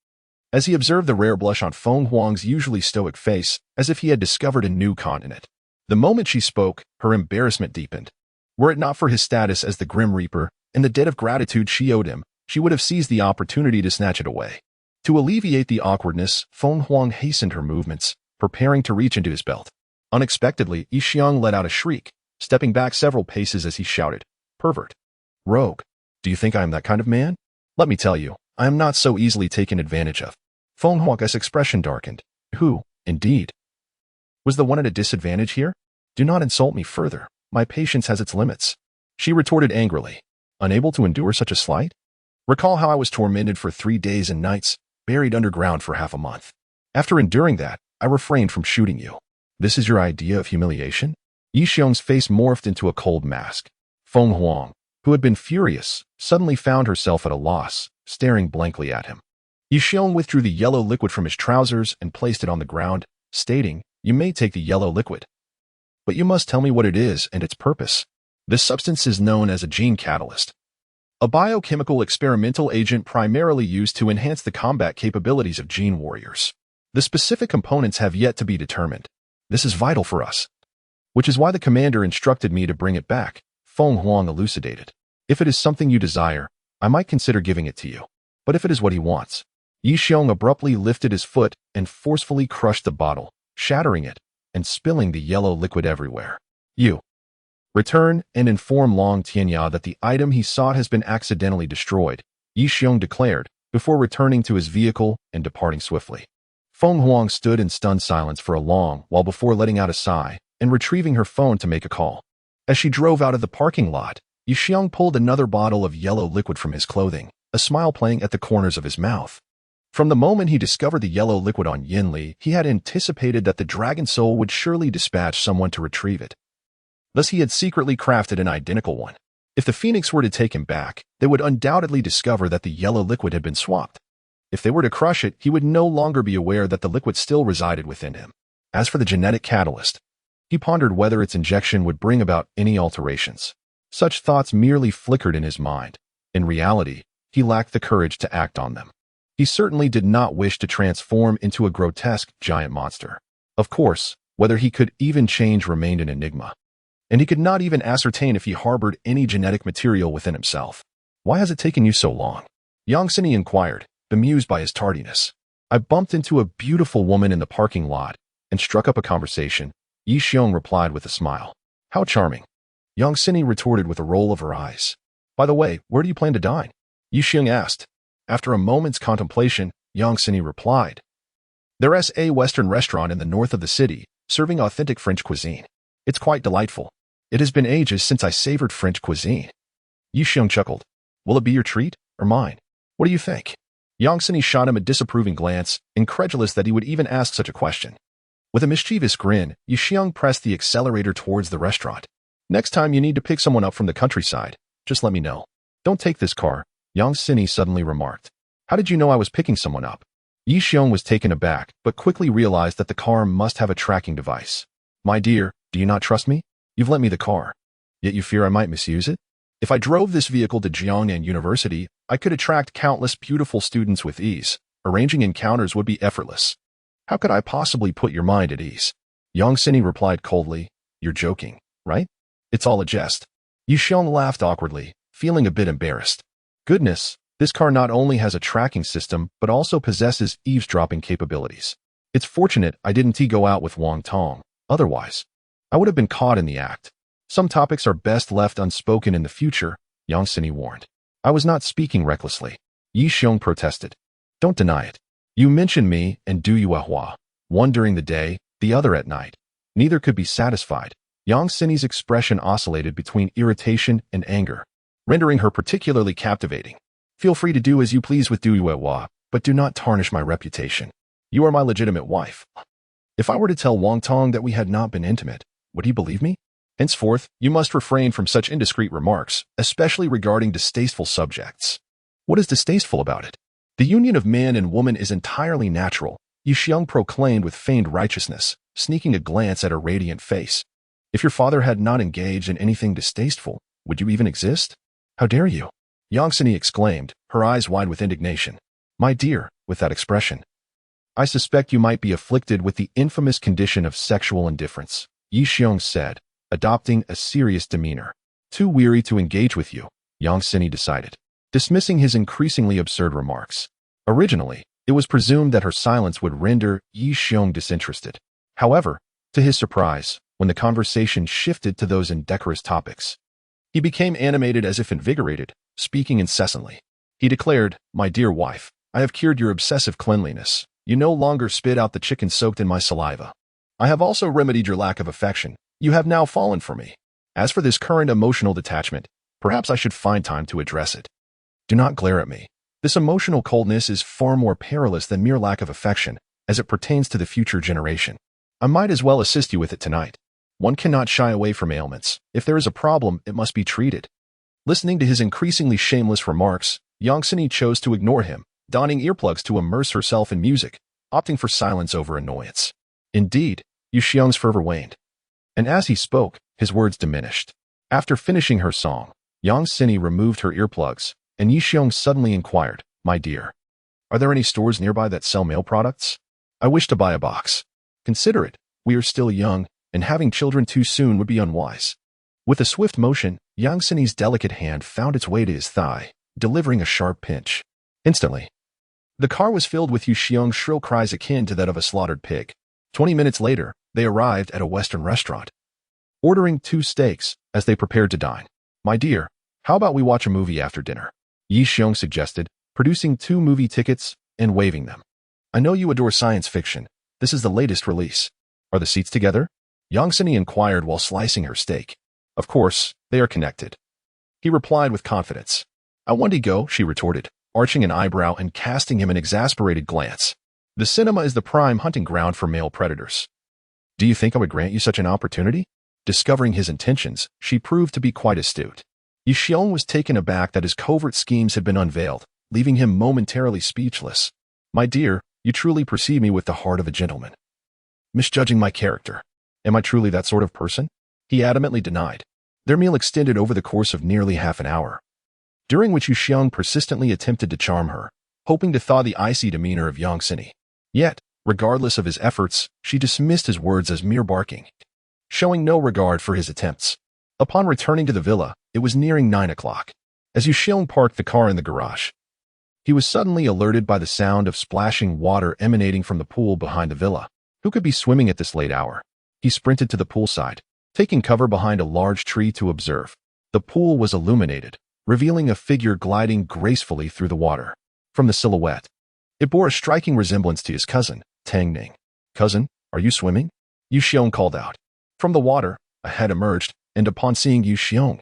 as he observed the rare blush on Feng Huang's usually stoic face, as if he had discovered a new continent. The moment she spoke, her embarrassment deepened. Were it not for his status as the Grim Reaper and the debt of gratitude she owed him, she would have seized the opportunity to snatch it away. To alleviate the awkwardness, Feng Huang hastened her movements, preparing to reach into his belt. Unexpectedly, Yixiong let out a shriek, stepping back several paces as he shouted, Pervert! Rogue! Do you think I am that kind of man? Let me tell you, I am not so easily taken advantage of. Feng Huang's expression darkened. Who, indeed, was the one at a disadvantage here? Do not insult me further. My patience has its limits. She retorted angrily, unable to endure such a slight. Recall how I was tormented for 3 days and nights, buried underground for half a month. After enduring that, I refrained from shooting you. This is your idea of humiliation? Yixiong's face morphed into a cold mask. Feng Huang, who had been furious, suddenly found herself at a loss, staring blankly at him. Yixiong withdrew the yellow liquid from his trousers and placed it on the ground, stating, You may take the yellow liquid, but you must tell me what it is and its purpose. This substance is known as a gene catalyst, a biochemical experimental agent primarily used to enhance the combat capabilities of gene warriors. The specific components have yet to be determined. This is vital for us, which is why the commander instructed me to bring it back, Feng Huang elucidated. If it is something you desire, I might consider giving it to you. But if it is what he wants, Yixiong abruptly lifted his foot and forcefully crushed the bottle, shattering it and spilling the yellow liquid everywhere. You return and inform Long Tianya that the item he sought has been accidentally destroyed, Yixiong declared, before returning to his vehicle and departing swiftly. Feng Huang stood in stunned silence for a long while before letting out a sigh and retrieving her phone to make a call. As she drove out of the parking lot, Yixiong pulled another bottle of yellow liquid from his clothing, a smile playing at the corners of his mouth. From the moment he discovered the yellow liquid on Yinli, he had anticipated that the Dragon Soul would surely dispatch someone to retrieve it. Thus he had secretly crafted an identical one. If the Phoenix were to take him back, they would undoubtedly discover that the yellow liquid had been swapped. If they were to crush it, he would no longer be aware that the liquid still resided within him. As for the genetic catalyst, he pondered whether its injection would bring about any alterations. Such thoughts merely flickered in his mind. In reality, he lacked the courage to act on them. He certainly did not wish to transform into a grotesque giant monster. Of course, whether he could even change remained an enigma. And he could not even ascertain if he harbored any genetic material within himself. Why has it taken you so long? Yang Sini inquired, bemused by his tardiness. I bumped into a beautiful woman in the parking lot and struck up a conversation. Yixiong replied with a smile. How charming. Yang Sini retorted with a roll of her eyes. By the way, where do you plan to dine? Yixiong asked. After a moment's contemplation, Yang Sini replied. There's a Western restaurant in the north of the city, serving authentic French cuisine. It's quite delightful. It has been ages since I savored French cuisine. Yixiong chuckled. Will it be your treat or mine? What do you think? Yang Sini shot him a disapproving glance, incredulous that he would even ask such a question. With a mischievous grin, Yixiong pressed the accelerator towards the restaurant. Next time you need to pick someone up from the countryside, just let me know. Don't take this car, Yang Sini suddenly remarked. How did you know I was picking someone up? Yixiong was taken aback, but quickly realized that the car must have a tracking device. My dear, do you not trust me? You've lent me the car. Yet you fear I might misuse it? If I drove this vehicle to Jiangnan University, I could attract countless beautiful students with ease. Arranging encounters would be effortless. How could I possibly put your mind at ease? Yang Sini replied coldly. You're joking, right? It's all a jest. Yixiong laughed awkwardly, feeling a bit embarrassed. Goodness, this car not only has a tracking system, but also possesses eavesdropping capabilities. It's fortunate I didn't go out with Wang Tong. Otherwise, I would have been caught in the act. Some topics are best left unspoken in the future, Yang Sini warned. I was not speaking recklessly. Yi Xiong protested. Don't deny it. You mention me and Du Yuehua, one during the day, the other at night. Neither could be satisfied. Yang Sini's expression oscillated between irritation and anger, rendering her particularly captivating. Feel free to do as you please with Du Yuehua, but do not tarnish my reputation. You are my legitimate wife. If I were to tell Wang Tong that we had not been intimate, would he believe me? Henceforth, you must refrain from such indiscreet remarks, especially regarding distasteful subjects. What is distasteful about it? The union of man and woman is entirely natural, Yi Xiong proclaimed with feigned righteousness, sneaking a glance at her radiant face. If your father had not engaged in anything distasteful, would you even exist? How dare you? Yang Sini exclaimed, her eyes wide with indignation. My dear, with that expression, I suspect you might be afflicted with the infamous condition of sexual indifference, Yi Xiong said, adopting a serious demeanor. Too weary to engage with you, Yang Sini decided, dismissing his increasingly absurd remarks. Originally, it was presumed that her silence would render Yi Xiong disinterested. However, to his surprise, when the conversation shifted to those indecorous topics, he became animated as if invigorated, speaking incessantly. He declared, My dear wife, I have cured your obsessive cleanliness. You no longer spit out the chicken soaked in my saliva. I have also remedied your lack of affection. You have now fallen for me. As for this current emotional detachment, perhaps I should find time to address it. Do not glare at me. This emotional coldness is far more perilous than mere lack of affection, as it pertains to the future generation. I might as well assist you with it tonight. One cannot shy away from ailments. If there is a problem, it must be treated. Listening to his increasingly shameless remarks, Yang Sini chose to ignore him, donning earplugs to immerse herself in music, opting for silence over annoyance. Indeed, Yi Xiong's fervor waned. And as he spoke, his words diminished. After finishing her song, Yang Sini removed her earplugs, and Yi Xiong suddenly inquired, My dear, are there any stores nearby that sell male products? I wish to buy a box. Consider it, we are still young, and having children too soon would be unwise. With a swift motion, Yang Sini's delicate hand found its way to his thigh, delivering a sharp pinch. Instantly, the car was filled with Yi Xiong's shrill cries akin to that of a slaughtered pig. 20 minutes later, they arrived at a Western restaurant. Ordering 2 steaks, as they prepared to dine. My dear, how about we watch a movie after dinner? Yi Xiong suggested, producing 2 movie tickets and waving them. I know you adore science fiction. This is the latest release. Are the seats together? Yang Sini inquired while slicing her steak. Of course, they are connected. He replied with confidence. I want to go, she retorted, arching an eyebrow and casting him an exasperated glance. The cinema is the prime hunting ground for male predators. Do you think I would grant you such an opportunity? Discovering his intentions, she proved to be quite astute. Yi Xiong was taken aback that his covert schemes had been unveiled, leaving him momentarily speechless. My dear, you truly perceive me with the heart of a gentleman. Misjudging my character. Am I truly that sort of person? He adamantly denied. Their meal extended over the course of nearly half an hour, during which Yi Xiong persistently attempted to charm her, hoping to thaw the icy demeanor of Yang Sini. Yet, regardless of his efforts, she dismissed his words as mere barking, showing no regard for his attempts. Upon returning to the villa, it was nearing 9 o'clock. As Yi Xiong parked the car in the garage, he was suddenly alerted by the sound of splashing water emanating from the pool behind the villa. Who could be swimming at this late hour? He sprinted to the poolside, taking cover behind a large tree to observe. The pool was illuminated, revealing a figure gliding gracefully through the water. From the silhouette, it bore a striking resemblance to his cousin, Tang Ning. Cousin, are you swimming? Yi Xiong called out. From the water, a head emerged, and upon seeing Yi Xiong,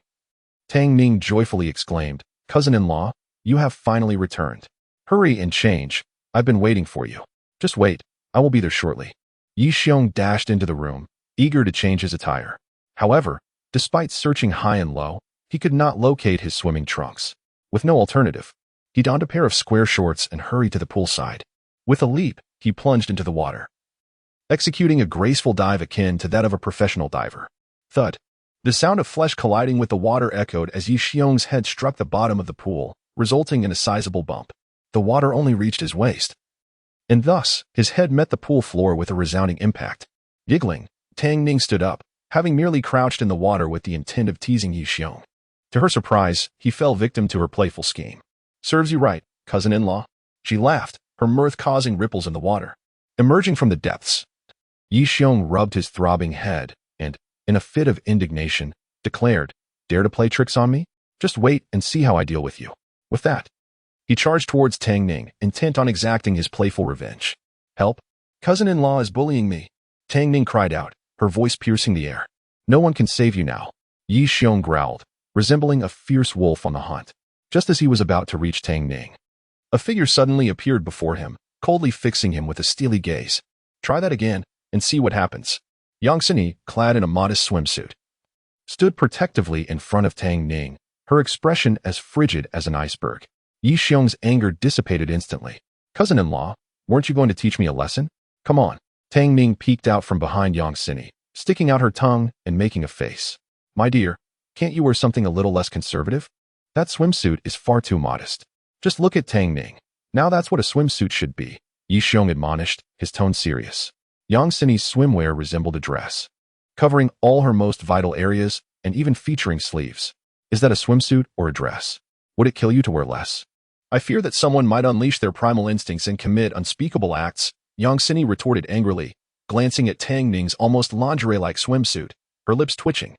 Tang Ning joyfully exclaimed, Cousin-in-law, you have finally returned. Hurry and change. I've been waiting for you. Just wait, I will be there shortly. Yi Xiong dashed into the room, eager to change his attire. However, despite searching high and low, he could not locate his swimming trunks. With no alternative, he donned a pair of square shorts and hurried to the poolside. With a leap, he plunged into the water, executing a graceful dive akin to that of a professional diver. Thud. The sound of flesh colliding with the water echoed as Yi Xiong's head struck the bottom of the pool, resulting in a sizable bump. The water only reached his waist, and thus his head met the pool floor with a resounding impact. Giggling, Tang Ning stood up, having merely crouched in the water with the intent of teasing Yi Xiong. To her surprise, he fell victim to her playful scheme. Serves you right, cousin-in-law. She laughed, her mirth causing ripples in the water. Emerging from the depths, Yi Xiong rubbed his throbbing head and, in a fit of indignation, declared, "Dare to play tricks on me? Just wait and see how I deal with you." With that, he charged towards Tang Ning, intent on exacting his playful revenge. "Help! Cousin-in-law is bullying me!" Tang Ning cried out, her voice piercing the air. "No one can save you now," Yi Xiong growled, resembling a fierce wolf on the hunt. Just as he was about to reach Tang Ning, a figure suddenly appeared before him, coldly fixing him with a steely gaze. "Try that again, and see what happens." Yang Sini, clad in a modest swimsuit, stood protectively in front of Tang Ning, her expression as frigid as an iceberg. Yi Xiong's anger dissipated instantly. "Cousin-in-law, weren't you going to teach me a lesson? Come on." Tang Ning peeked out from behind Yang Sini, sticking out her tongue and making a face. "My dear, can't you wear something a little less conservative? That swimsuit is far too modest. Just look at Tang Ning. Now that's what a swimsuit should be," Yi Xiong admonished, his tone serious. Yang Sini's swimwear resembled a dress, covering all her most vital areas and even featuring sleeves. "Is that a swimsuit or a dress? Would it kill you to wear less?" "I fear that someone might unleash their primal instincts and commit unspeakable acts," Yang Sini retorted angrily, glancing at Tang Ning's almost lingerie-like swimsuit, her lips twitching.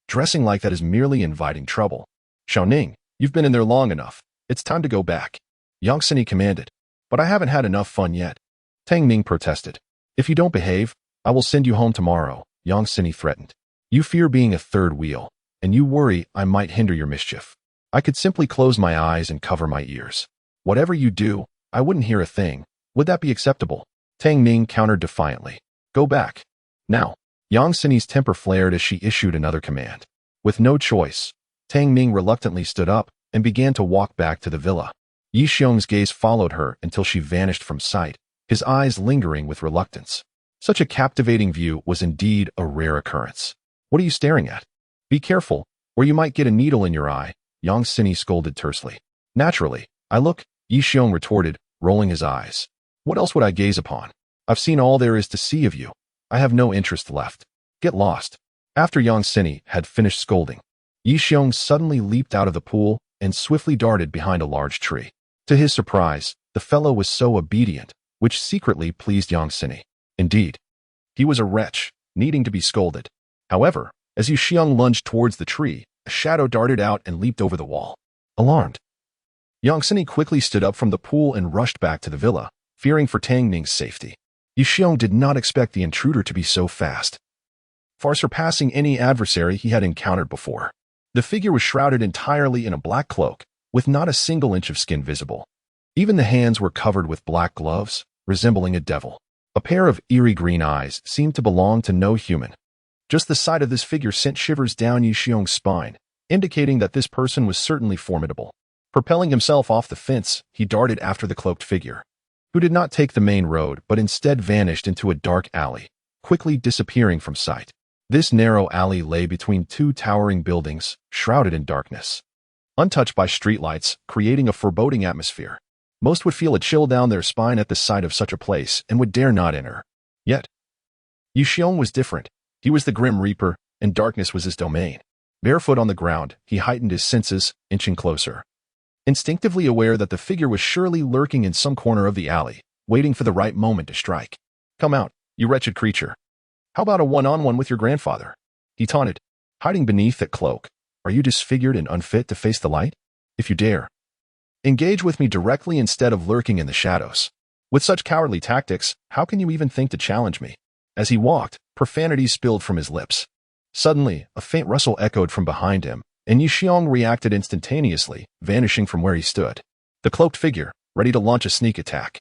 "Dressing like that is merely inviting trouble. Xiaoning, you've been in there long enough. It's time to go back," Yang Sini commanded. "But I haven't had enough fun yet," Tang Ning protested. "If you don't behave, I will send you home tomorrow," Yang Sini threatened. "You fear being a third wheel, and you worry I might hinder your mischief. I could simply close my eyes and cover my ears. Whatever you do, I wouldn't hear a thing. Would that be acceptable?" Tang Ning countered defiantly. "Go back. Now." Yang Sini's temper flared as she issued another command. With no choice, Tang Ning reluctantly stood up and began to walk back to the villa. Yi Xiong's gaze followed her until she vanished from sight, his eyes lingering with reluctance. Such a captivating view was indeed a rare occurrence. "What are you staring at? Be careful, or you might get a needle in your eye," Yang Sini scolded tersely. "Naturally, I look," Yi Xiong retorted, rolling his eyes. "What else would I gaze upon? I've seen all there is to see of you. I have no interest left. Get lost." After Yang Sini had finished scolding, Yi Xiong suddenly leaped out of the pool and swiftly darted behind a large tree. To his surprise, the fellow was so obedient, which secretly pleased Yang Sini. Indeed, he was a wretch, needing to be scolded. However, as Yi Xiong lunged towards the tree, a shadow darted out and leaped over the wall. Alarmed, Yang Sini quickly stood up from the pool and rushed back to the villa, fearing for Tang Ning's safety. Yi Xiong did not expect the intruder to be so fast, far surpassing any adversary he had encountered before. The figure was shrouded entirely in a black cloak, with not a single inch of skin visible. Even the hands were covered with black gloves, resembling a devil. A pair of eerie green eyes seemed to belong to no human. Just the sight of this figure sent shivers down Yi Xiong's spine, indicating that this person was certainly formidable. Propelling himself off the fence, he darted after the cloaked figure, who did not take the main road but instead vanished into a dark alley, quickly disappearing from sight. This narrow alley lay between two towering buildings, shrouded in darkness, untouched by streetlights, creating a foreboding atmosphere. Most would feel a chill down their spine at the sight of such a place and would dare not enter. Yet, Yi Xiong was different. He was the Grim Reaper, and darkness was his domain. Barefoot on the ground, he heightened his senses, inching closer, instinctively aware that the figure was surely lurking in some corner of the alley, waiting for the right moment to strike. "Come out, you wretched creature. How about a one-on-one with your grandfather?" he taunted, hiding beneath that cloak. "Are you disfigured and unfit to face the light? If you dare, engage with me directly instead of lurking in the shadows. With such cowardly tactics, how can you even think to challenge me?" As he walked, profanity spilled from his lips. Suddenly, a faint rustle echoed from behind him, and Yi Xiong reacted instantaneously, vanishing from where he stood. The cloaked figure, ready to launch a sneak attack,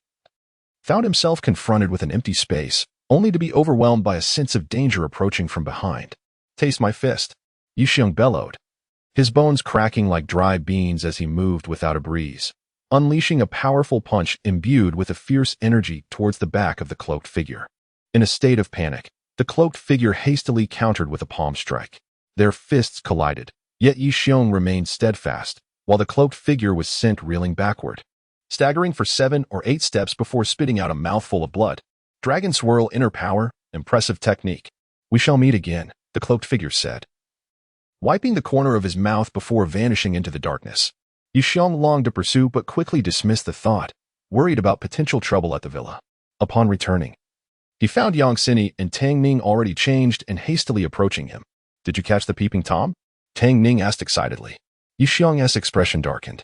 found himself confronted with an empty space, only to be overwhelmed by a sense of danger approaching from behind. "Taste my fist," Yi Xiong bellowed, his bones cracking like dry beans as he moved without a breeze, unleashing a powerful punch imbued with a fierce energy towards the back of the cloaked figure. In a state of panic, the cloaked figure hastily countered with a palm strike. Their fists collided, yet Yi Xiong remained steadfast, while the cloaked figure was sent reeling backward, staggering for 7 or 8 steps before spitting out a mouthful of blood. Dragon swirl, inner power, impressive technique. "We shall meet again," the cloaked figure said, wiping the corner of his mouth before vanishing into the darkness. Yi Xiong longed to pursue but quickly dismissed the thought, worried about potential trouble at the villa. Upon returning, He found Yang Sini and Tang Ning already changed and hastily approaching him. Did you catch the peeping Tom? Tang Ning asked excitedly. Yi Xiong's expression darkened.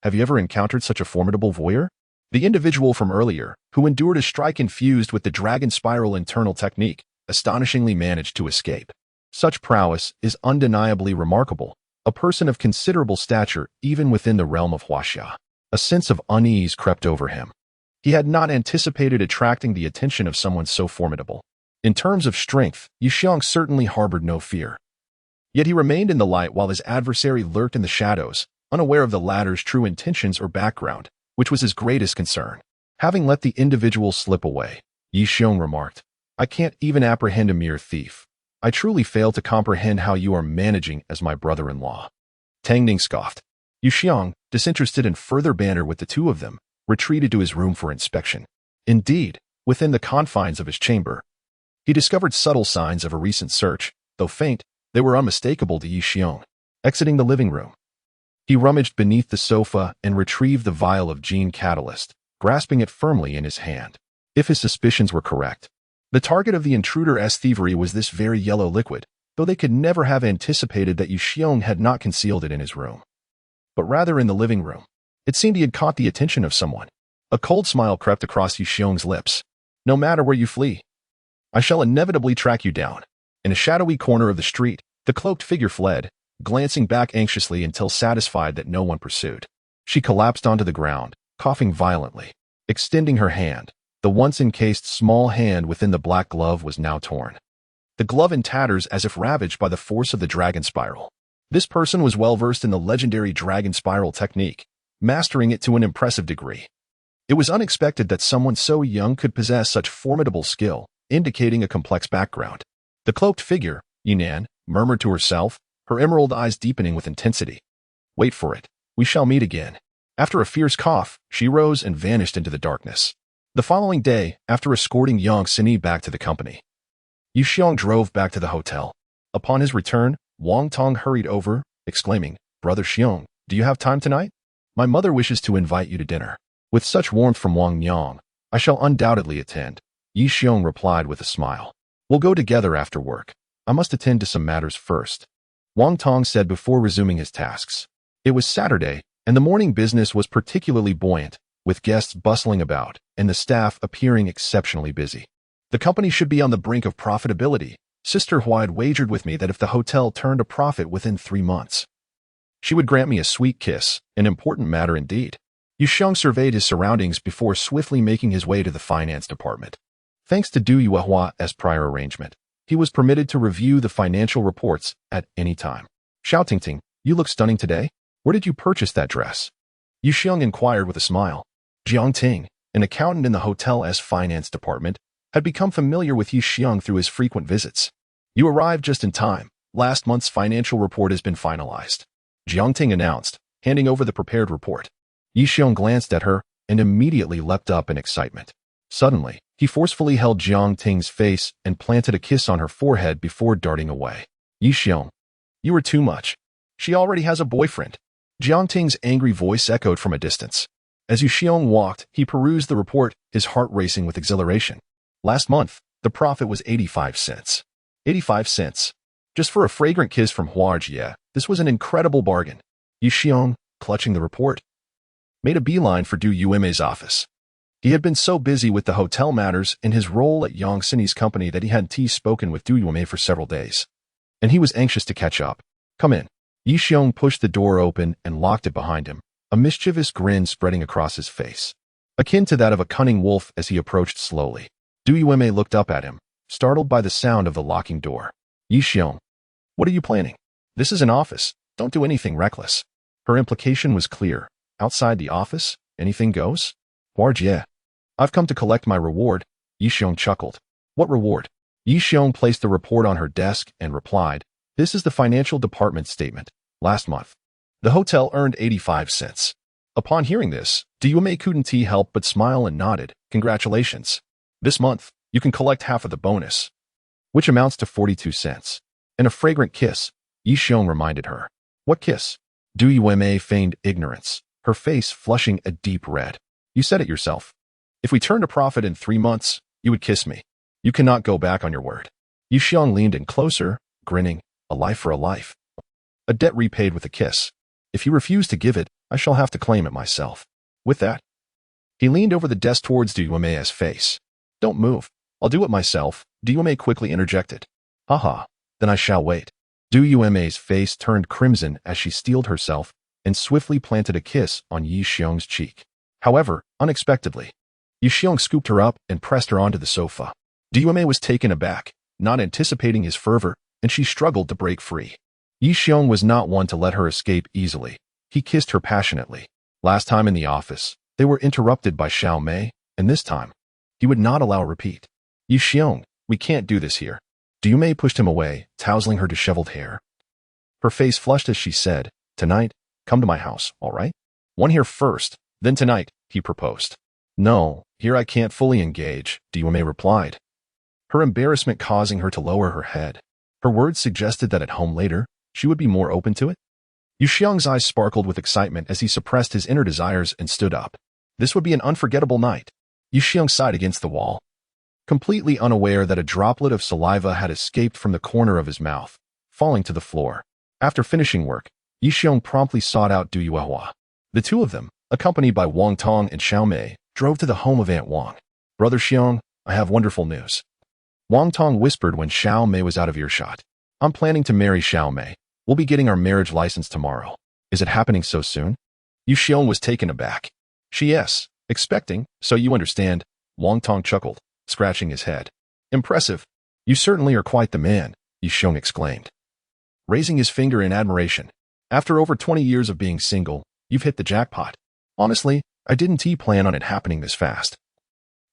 Have you ever encountered such a formidable voyeur? The individual from earlier, who endured a strike infused with the dragon spiral internal technique, astonishingly managed to escape. Such prowess is undeniably remarkable, a person of considerable stature even within the realm of Huaxia. A sense of unease crept over him. He had not anticipated attracting the attention of someone so formidable. In terms of strength, Yi Xiong certainly harbored no fear. Yet he remained in the light while his adversary lurked in the shadows, unaware of the latter's true intentions or background, which was his greatest concern. Having let the individual slip away, Yi Xiong remarked, I can't even apprehend a mere thief. I truly fail to comprehend how you are managing as my brother-in-law. Tang Ning scoffed. Yi Xiong, disinterested in further banter with the two of them, retreated to his room for inspection. Indeed, within the confines of his chamber, he discovered subtle signs of a recent search. Though faint, they were unmistakable to Yi Xiong. Exiting the living room, he rummaged beneath the sofa and retrieved the vial of gene catalyst, grasping it firmly in his hand. If his suspicions were correct, the target of the intruder's thievery was this very yellow liquid, though they could never have anticipated that Yi Xiong had not concealed it in his room, but rather in the living room. It seemed he had caught the attention of someone. A cold smile crept across Yi Xiong's lips. No matter where you flee, I shall inevitably track you down. In a shadowy corner of the street, the cloaked figure fled, glancing back anxiously until satisfied that no one pursued. She collapsed onto the ground, coughing violently. Extending her hand, the once encased small hand within the black glove was now torn. The glove in tatters as if ravaged by the force of the dragon spiral. This person was well versed in the legendary dragon spiral technique, mastering it to an impressive degree. It was unexpected that someone so young could possess such formidable skill, indicating a complex background. The cloaked figure, Yinan, murmured to herself, her emerald eyes deepening with intensity. Wait for it. We shall meet again. After a fierce cough, she rose and vanished into the darkness. The following day, after escorting Yang Sini back to the company, Yi Xiong drove back to the hotel. Upon his return, Wang Tong hurried over, exclaiming, Brother Xiong, do you have time tonight? My mother wishes to invite you to dinner. With such warmth from Wang Yang, I shall undoubtedly attend. Yi Xiong replied with a smile. We'll go together after work. I must attend to some matters first. Wang Tong said before resuming his tasks. It was Saturday, and the morning business was particularly buoyant, with guests bustling about and the staff appearing exceptionally busy. The company should be on the brink of profitability. Sister Hua had wagered with me that if the hotel turned a profit within 3 months, she would grant me a sweet kiss, an important matter indeed. Yi Xiong surveyed his surroundings before swiftly making his way to the finance department. Thanks to Du Yuehua's prior arrangement, he was permitted to review the financial reports at any time. Xiao Tingting, you look stunning today. Where did you purchase that dress? Yi Xiong inquired with a smile. Jiang Ting, an accountant in the hotel's finance department, had become familiar with Yi Xiong through his frequent visits. You arrived just in time. Last month's financial report has been finalized, Jiang Ting announced, handing over the prepared report. Yi Xiong glanced at her and immediately leapt up in excitement. Suddenly, he forcefully held Jiang Ting's face and planted a kiss on her forehead before darting away. Yi Xiong, you are too much. She already has a boyfriend. Jiang Ting's angry voice echoed from a distance. As Yi Xiong walked, he perused the report, his heart racing with exhilaration. Last month, the profit was 85 cents. 85 cents. Just for a fragrant kiss from Huajie, this was an incredible bargain. Yi Xiong, clutching the report, made a beeline for Du Yueme's office. He had been so busy with the hotel matters and his role at Yang Sini's company that he hadn't spoken with Du Yueme for several days, and he was anxious to catch up. Come in. Yi Xiong pushed the door open and locked it behind him, a mischievous grin spreading across his face, akin to that of a cunning wolf as he approached slowly. Du Yueme looked up at him, startled by the sound of the locking door. Yi Xiong, what are you planning? This is an office. Don't do anything reckless. Her implication was clear. Outside the office, anything goes? Huajie, I've come to collect my reward. Yi Xiong chuckled. What reward? Yi Xiong placed the report on her desk and replied, This is the financial department statement. Last month, the hotel earned 85 cents. Upon hearing this, Du Yueme couldn't help but smile and nodded. Congratulations. This month, you can collect half of the bonus, which amounts to 42 cents. And a fragrant kiss, Yi Xiong reminded her. What kiss? Du Yueme feigned ignorance, her face flushing a deep red. You said it yourself. If we turned a profit in 3 months, you would kiss me. You cannot go back on your word. Yi Xiong leaned in closer, grinning. A life for a life. A debt repaid with a kiss. If you refuse to give it, I shall have to claim it myself. With that, he leaned over the desk towards Du Yume's face. Don't move. I'll do it myself, Du Yume quickly interjected. Haha, then I shall wait. Du Yume's face turned crimson as she steeled herself and swiftly planted a kiss on Yi Xiong's cheek. However, unexpectedly, Yi Xiong scooped her up and pressed her onto the sofa. Du Yume was taken aback, not anticipating his fervor, and she struggled to break free. Yi Xiong was not one to let her escape easily. He kissed her passionately. Last time in the office, they were interrupted by Xiao Mei, and this time, he would not allow a repeat. Yi Xiong, we can't do this here. Du Yume pushed him away, tousling her disheveled hair. Her face flushed as she said, Tonight, come to my house, all right? One here first, then tonight, he proposed. No, here I can't fully engage, Du Yume replied, her embarrassment causing her to lower her head. Her words suggested that at home later, she would be more open to it. Yu Xiong's eyes sparkled with excitement as he suppressed his inner desires and stood up. This would be an unforgettable night. Yu Xiong sighed against the wall, completely unaware that a droplet of saliva had escaped from the corner of his mouth, falling to the floor. After finishing work, Yu Xiong promptly sought out Du Yuehua. The two of them, accompanied by Wang Tong and Xiao Mei, drove to the home of Aunt Wang. Brother Xiong, I have wonderful news. Wang Tong whispered when Xiao Mei was out of earshot. I'm planning to marry Xiao Mei. We'll be getting our marriage license tomorrow. Is it happening so soon? Yu Xiong was taken aback. Yes, expecting, so you understand. Wang Tong chuckled, scratching his head. Impressive. You certainly are quite the man, Yu Xiong exclaimed, raising his finger in admiration. After over 20 years of being single, you've hit the jackpot. Honestly, I didn't plan on it happening this fast.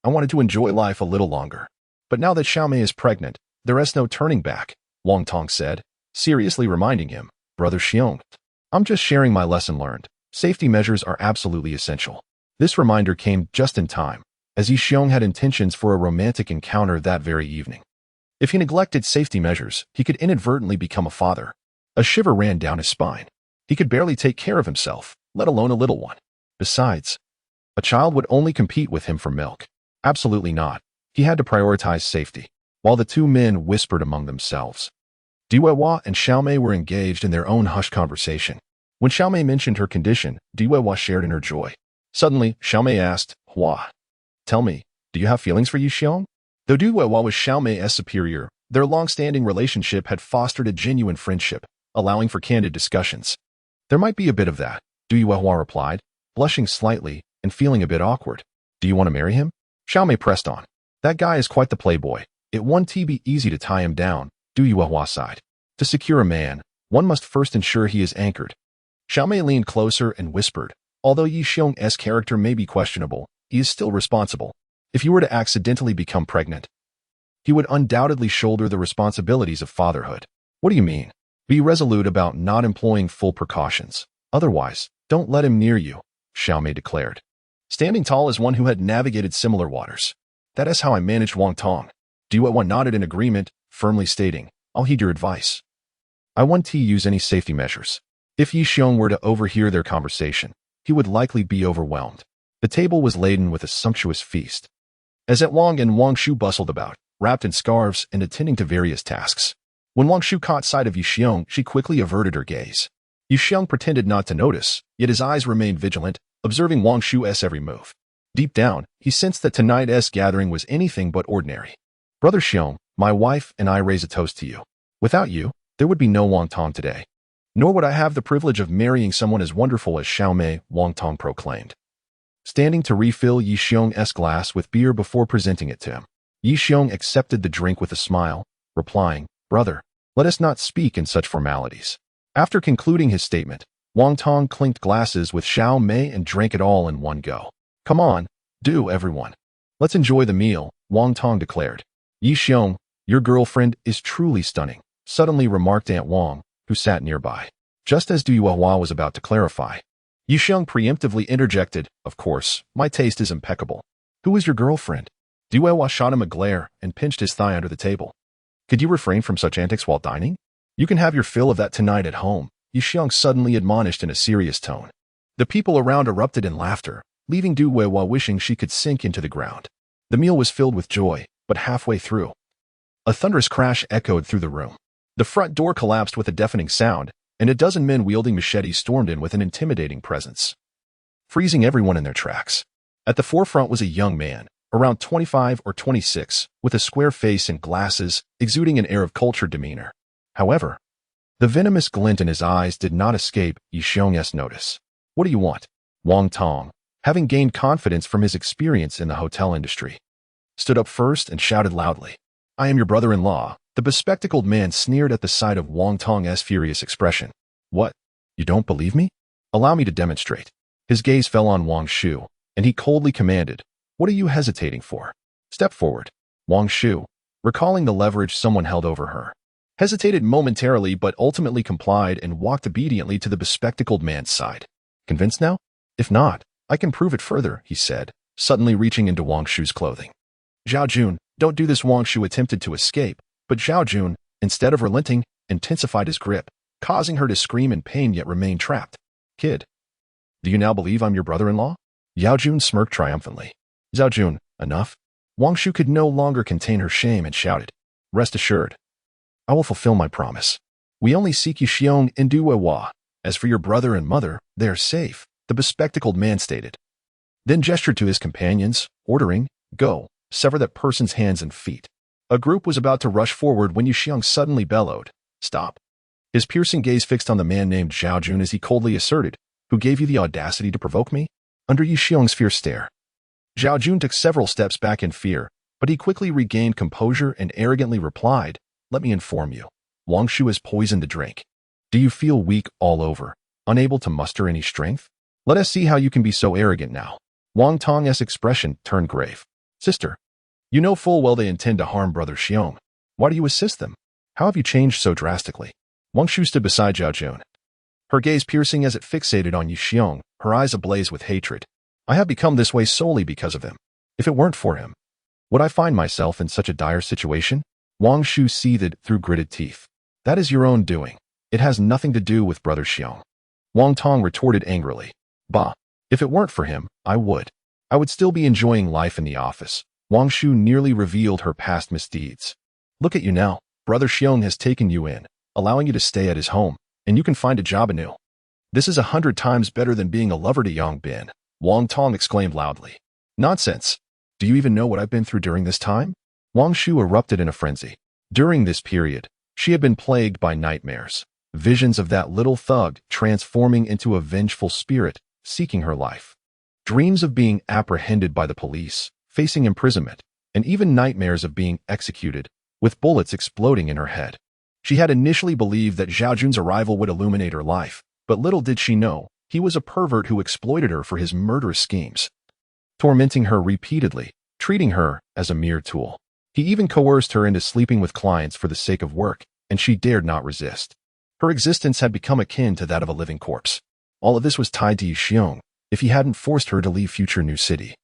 I wanted to enjoy life a little longer. But now that Xiao Mei is pregnant, there is no turning back, Wang Tong said, seriously reminding him, Brother Xiong, I'm just sharing my lesson learned. Safety measures are absolutely essential. This reminder came just in time, as Yi Xiong had intentions for a romantic encounter that very evening. If he neglected safety measures, he could inadvertently become a father. A shiver ran down his spine. He could barely take care of himself, let alone a little one. Besides, a child would only compete with him for milk. Absolutely not. He had to prioritize safety. While the two men whispered among themselves, Du Yuehua and Xiao Mei were engaged in their own hushed conversation. When Xiao Mei mentioned her condition, Du Yuehua shared in her joy. Suddenly, Xiao Mei asked, Hua, tell me, do you have feelings for Yi Xiong? Though Du Yuehua was Xiao Mei's superior, their long-standing relationship had fostered a genuine friendship, allowing for candid discussions. There might be a bit of that, Du Yuehua replied, blushing slightly and feeling a bit awkward. Do you want to marry him? Xiao Mei pressed on. That guy is quite the playboy. It won't be easy to tie him down, Du Yuehua sighed. To secure a man, one must first ensure he is anchored. Xiao Mei leaned closer and whispered, although Yi Xiong's character may be questionable, he is still responsible. If you were to accidentally become pregnant, he would undoubtedly shoulder the responsibilities of fatherhood. What do you mean? Be resolute about not employing full precautions. Otherwise, don't let him near you, Xiao Mei declared, standing tall as one who had navigated similar waters. That is how I managed Wang Tong. Du Yuehua nodded in agreement, firmly stating, I'll heed your advice. I won't use any safety measures. If Yi Xiong were to overhear their conversation, he would likely be overwhelmed. The table was laden with a sumptuous feast. As Aunt Wang and Wang Shu bustled about, wrapped in scarves and attending to various tasks. When Wang Shu caught sight of Yi Xiong, she quickly averted her gaze. Yi Xiong pretended not to notice, yet his eyes remained vigilant, observing Wang Shu's every move. Deep down, he sensed that tonight's gathering was anything but ordinary. Brother Xiong, my wife and I raise a toast to you. Without you, there would be no Wang Tong today. Nor would I have the privilege of marrying someone as wonderful as Xiao Mei, Wang Tong proclaimed. Standing to refill Yi Xiong's glass with beer before presenting it to him, Yi Xiong accepted the drink with a smile, replying, Brother, let us not speak in such formalities. After concluding his statement, Wang Tong clinked glasses with Xiao Mei and drank it all in one go. Come on, do everyone. Let's enjoy the meal, Wang Tong declared. Yi Xiong, your girlfriend is truly stunning, suddenly remarked Aunt Wang, who sat nearby. Just as Du Yuehua was about to clarify, Yi Xiong preemptively interjected, Of course, my taste is impeccable. Who is your girlfriend? Du Yuehua shot him a glare and pinched his thigh under the table. Could you refrain from such antics while dining? You can have your fill of that tonight at home, Yi Xiong suddenly admonished in a serious tone. The people around erupted in laughter, leaving Du Yuehua wishing she could sink into the ground. The meal was filled with joy, but halfway through, a thunderous crash echoed through the room. The front door collapsed with a deafening sound, and a dozen men wielding machetes stormed in with an intimidating presence, freezing everyone in their tracks. At the forefront was a young man, around 25 or 26, with a square face and glasses, exuding an air of cultured demeanor. However, the venomous glint in his eyes did not escape Yi Xiong's notice. "What do you want?" Wang Tong, having gained confidence from his experience in the hotel industry, stood up first and shouted loudly. "I am your brother-in-law." The bespectacled man sneered at the sight of Wang Tong's furious expression. "What? You don't believe me? Allow me to demonstrate." His gaze fell on Wang Shu, and he coldly commanded, "What are you hesitating for? Step forward." Wang Shu, recalling the leverage someone held over her, hesitated momentarily but ultimately complied and walked obediently to the bespectacled man's side. "Convinced now? If not, I can prove it further," he said, suddenly reaching into Wang Shu's clothing. "Zhao Jun, don't do this." Wang Shu attempted to escape, but Zhao Jun, instead of relenting, intensified his grip, causing her to scream in pain yet remain trapped. "Kid, do you now believe I'm your brother-in-law?" Zhao Jun smirked triumphantly. "Zhao Jun, enough?" Wang Shu could no longer contain her shame and shouted, "Rest assured, I will fulfill my promise. We only seek Yi Xiong and Du Weiwa. As for your brother and mother, they are safe," the bespectacled man stated, then gestured to his companions, ordering, "Go, sever that person's hands and feet." A group was about to rush forward when Yi Xiong suddenly bellowed, "Stop." His piercing gaze fixed on the man named Zhao Jun as he coldly asserted, "Who gave you the audacity to provoke me?" Under Yi Xiong's fierce stare, Zhao Jun took several steps back in fear, but he quickly regained composure and arrogantly replied, "Let me inform you. Wang Shu has poisoned the drink. Do you feel weak all over, unable to muster any strength? Let us see how you can be so arrogant now." Wang Tong's expression turned grave. "Sister, you know full well they intend to harm Brother Xiong. Why do you assist them? How have you changed so drastically?" Wang Shu stood beside Zhao Jun, her gaze piercing as it fixated on Yi Xiong, her eyes ablaze with hatred. "I have become this way solely because of him. If it weren't for him, would I find myself in such a dire situation?" Wang Shu seethed through gritted teeth. "That is your own doing. It has nothing to do with Brother Xiong." Wang Tong retorted angrily, "Bah, if it weren't for him, I would still be enjoying life in the office." Wang Shu nearly revealed her past misdeeds. "Look at you now. Brother Xiong has taken you in, allowing you to stay at his home, and you can find a job anew. This is 100 times better than being a lover to Yang Bin." Wang Tong exclaimed loudly. "Nonsense. Do you even know what I've been through during this time?" Wang Shu erupted in a frenzy. During this period, she had been plagued by nightmares, visions of that little thug transforming into a vengeful spirit, seeking her life, dreams of being apprehended by the police, facing imprisonment, and even nightmares of being executed, with bullets exploding in her head. She had initially believed that Zhao Jun's arrival would illuminate her life, but little did she know, he was a pervert who exploited her for his murderous schemes, tormenting her repeatedly, treating her as a mere tool. He even coerced her into sleeping with clients for the sake of work, and she dared not resist. Her existence had become akin to that of a living corpse. All of this was tied to Yi Xiong. If he hadn't forced her to leave future New City,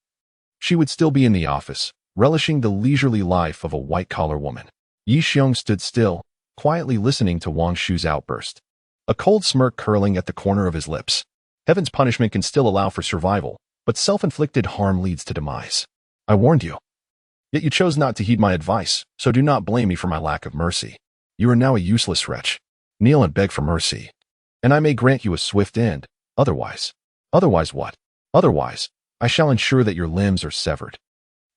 she would still be in the office, relishing the leisurely life of a white-collar woman. Yi Xiong stood still, quietly listening to Wang Shu's outburst, a cold smirk curling at the corner of his lips. Heaven's punishment can still allow for survival, but self-inflicted harm leads to demise. I warned you. Yet you chose not to heed my advice, so do not blame me for my lack of mercy. You are now a useless wretch. Kneel and beg for mercy, and I may grant you a swift end. Otherwise what? Otherwise, I shall ensure that your limbs are severed,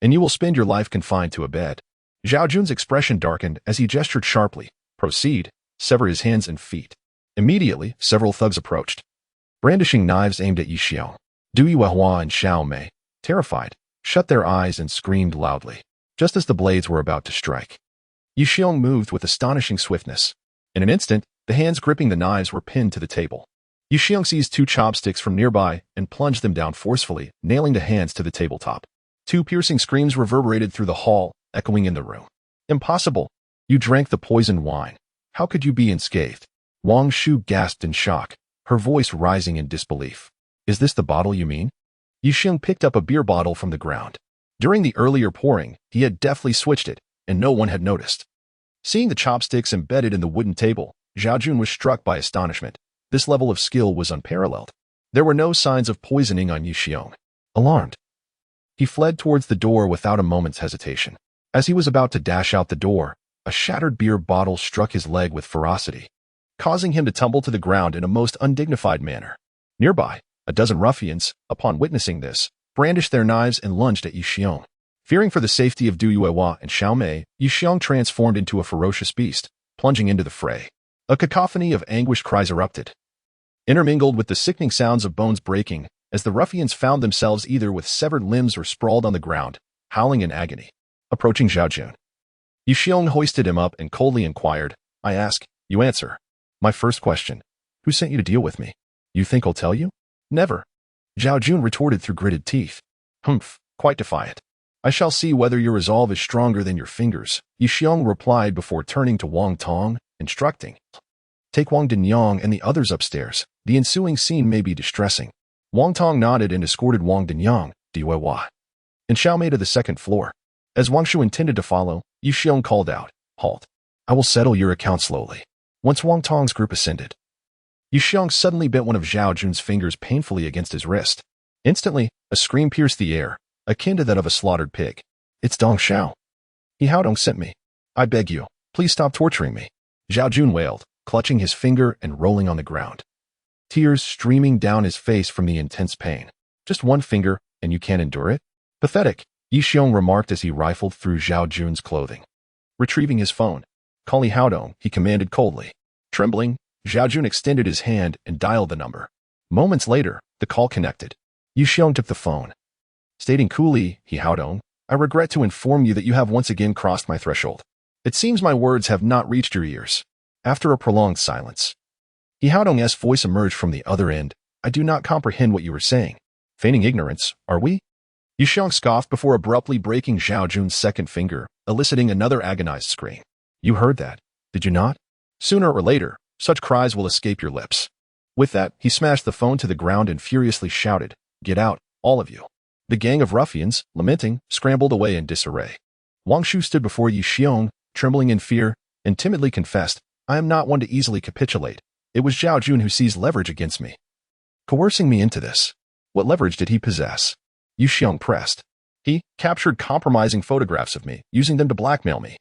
and you will spend your life confined to a bed." Zhao Jun's expression darkened as he gestured sharply. "Proceed, sever his hands and feet." Immediately, several thugs approached, brandishing knives aimed at Yi Xiong. Du Yuehua and Xiao Mei, terrified, shut their eyes and screamed loudly, just as the blades were about to strike. Yi Xiong moved with astonishing swiftness. In an instant, the hands gripping the knives were pinned to the table. Yi Xiong seized 2 chopsticks from nearby and plunged them down forcefully, nailing the hands to the tabletop. 2 piercing screams reverberated through the hall, echoing in the room. "Impossible! You drank the poisoned wine. How could you be unscathed?" Wang Shu gasped in shock, her voice rising in disbelief. "Is this the bottle you mean?" Yi Xiong picked up a beer bottle from the ground. During the earlier pouring, he had deftly switched it, and no one had noticed. Seeing the chopsticks embedded in the wooden table, Zhao Jun was struck by astonishment. This level of skill was unparalleled. There were no signs of poisoning on Yi Xiong. Alarmed, he fled towards the door without a moment's hesitation. As he was about to dash out the door, a shattered beer bottle struck his leg with ferocity, causing him to tumble to the ground in a most undignified manner. Nearby, a dozen ruffians, upon witnessing this, brandished their knives and lunged at Yixiong. Fearing for the safety of Du Yuehua and Xiao Mei, Yixiong transformed into a ferocious beast, plunging into the fray. A cacophony of anguished cries erupted, intermingled with the sickening sounds of bones breaking, as the ruffians found themselves either with severed limbs or sprawled on the ground, howling in agony. Approaching Zhao Jun, Yixiong hoisted him up and coldly inquired, "I ask, you answer. My first question, who sent you to deal with me? You think I'll tell you? Never." Zhao Jun retorted through gritted teeth. "Humph, quite defiant. I shall see whether your resolve is stronger than your fingers," Yixiong replied before turning to Wang Tong, instructing, "Take Wang Dinyang and the others upstairs. The ensuing scene may be distressing." Wang Tong nodded and escorted Wang Dinyang, Du Yuehua, and Xiao Mei to the second floor. As Wang Shu intended to follow, Yixiong called out, "Halt. I will settle your account slowly." Once Wang Tong's group ascended, Yixiong suddenly bent one of Zhao Jun's fingers painfully against his wrist. Instantly, a scream pierced the air, akin to that of a slaughtered pig. "It's Dong Xiao. He Haodong sent me. I beg you, please stop torturing me," Zhao Jun wailed, clutching his finger and rolling on the ground, tears streaming down his face from the intense pain. "Just one finger, and you can't endure it? Pathetic," Yixiong remarked as he rifled through Zhao Jun's clothing. Retrieving his phone, "Call Li Haodong," he commanded coldly. Trembling, Zhao Jun extended his hand and dialed the number. Moments later, the call connected. Yixiong took the phone, stating coolly, "He Haodong, I regret to inform you that you have once again crossed my threshold. It seems my words have not reached your ears." After a prolonged silence, He Haodong's voice emerged from the other end. "I do not comprehend what you are saying. Feigning ignorance, are we?" Yixiong scoffed before abruptly breaking Zhao Jun's second finger, eliciting another agonized scream. "You heard that, did you not? Sooner or later, such cries will escape your lips." With that, he smashed the phone to the ground and furiously shouted, "Get out, all of you." The gang of ruffians, lamenting, scrambled away in disarray. Wang Shu stood before Yixiong, trembling in fear, and timidly confessed, "I am not one to easily capitulate. It was Zhao Jun who seized leverage against me, coercing me into this." "What leverage did he possess?" Yixiong pressed. "He captured compromising photographs of me, using them to blackmail me.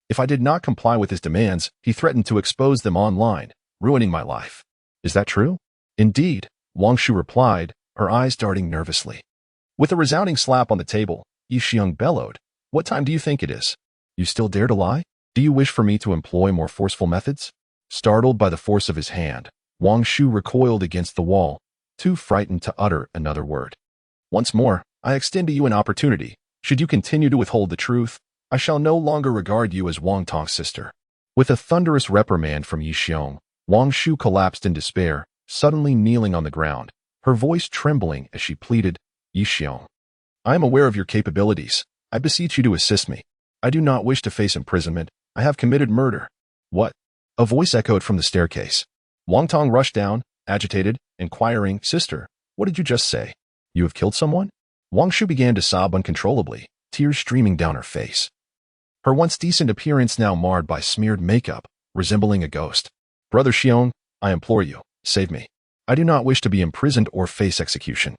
If I did not comply with his demands, he threatened to expose them online, ruining my life." "Is that true?" "Indeed," Wang Shu replied, her eyes darting nervously. With a resounding slap on the table, Yixiong bellowed, "What time do you think it is? You still dare to lie? Do you wish for me to employ more forceful methods?" Startled by the force of his hand, Wang Shu recoiled against the wall, too frightened to utter another word. "Once more, I extend to you an opportunity. Should you continue to withhold the truth, I shall no longer regard you as Wang Tong's sister." With a thunderous reprimand from Yixiong, Wang Shu collapsed in despair, suddenly kneeling on the ground, her voice trembling as she pleaded, "Yixiong, I am aware of your capabilities. I beseech you to assist me. I do not wish to face imprisonment. I have committed murder." "What?" A voice echoed from the staircase. Wang Tong rushed down, agitated, inquiring, "Sister, what did you just say? You have killed someone?" Wang Shu began to sob uncontrollably, tears streaming down her face, her once decent appearance now marred by smeared makeup, resembling a ghost. "Brother Xiong, I implore you, save me. I do not wish to be imprisoned or face execution."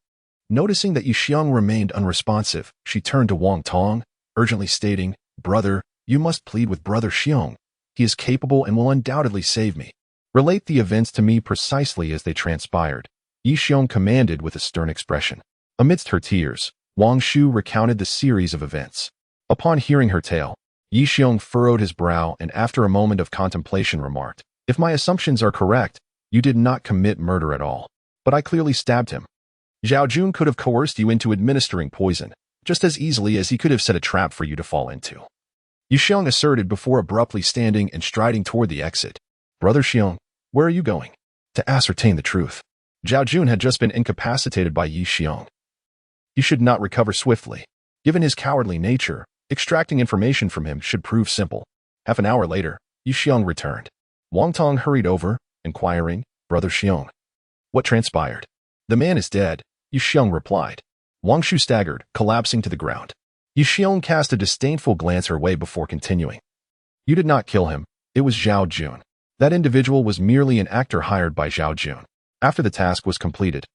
Noticing that Yixiong remained unresponsive, she turned to Wang Tong, urgently stating, "Brother, you must plead with Brother Xiong. He is capable and will undoubtedly save me. Relate the events to me precisely as they transpired," Yixiong commanded with a stern expression. Amidst her tears, Wang Shu recounted the series of events. Upon hearing her tale, Yixiong furrowed his brow and after a moment of contemplation remarked, "If my assumptions are correct, you did not commit murder at all. But I clearly stabbed him. Zhao Jun could have coerced you into administering poison, just as easily as he could have set a trap for you to fall into," Yixiong asserted before abruptly standing and striding toward the exit. "Brother Xiong, where are you going?" "To ascertain the truth." Zhao Jun had just been incapacitated by Yixiong. He should not recover swiftly. Given his cowardly nature, extracting information from him should prove simple. Half an hour later, Yixiong returned. Wang Tong hurried over, inquiring, "Brother Xiong, what transpired?" "The man is dead," Yixiong replied. Wang Shu staggered, collapsing to the ground. Yixiong cast a disdainful glance her way before continuing. "You did not kill him. It was Zhao Jun. That individual was merely an actor hired by Zhao Jun. After the task was completed,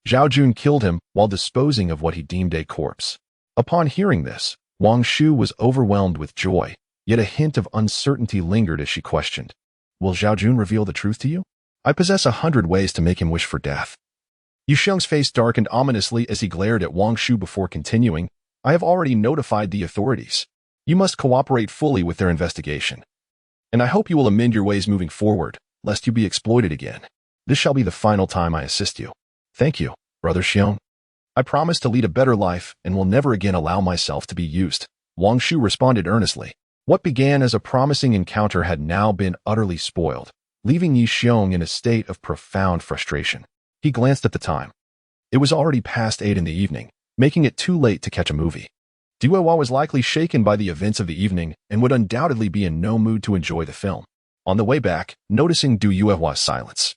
Zhao Jun killed him while disposing of what he deemed a corpse." Upon hearing this, Wang Shu was overwhelmed with joy, yet a hint of uncertainty lingered as she questioned. Will Zhao Jun reveal the truth to you? I possess 100 ways to make him wish for death. Yu Xiong's face darkened ominously as he glared at Wang Shu before continuing. I have already notified the authorities. You must cooperate fully with their investigation. And I hope you will amend your ways moving forward, lest you be exploited again. This shall be the final time I assist you. Thank you, Brother Xiong. I promise to lead a better life and will never again allow myself to be used. Wang Shu responded earnestly. What began as a promising encounter had now been utterly spoiled, leaving Yi Xiong in a state of profound frustration. He glanced at the time. It was already past 8 in the evening, making it too late to catch a movie. Du Yuehua was likely shaken by the events of the evening and would undoubtedly be in no mood to enjoy the film. On the way back, noticing Du Yuehua's silence,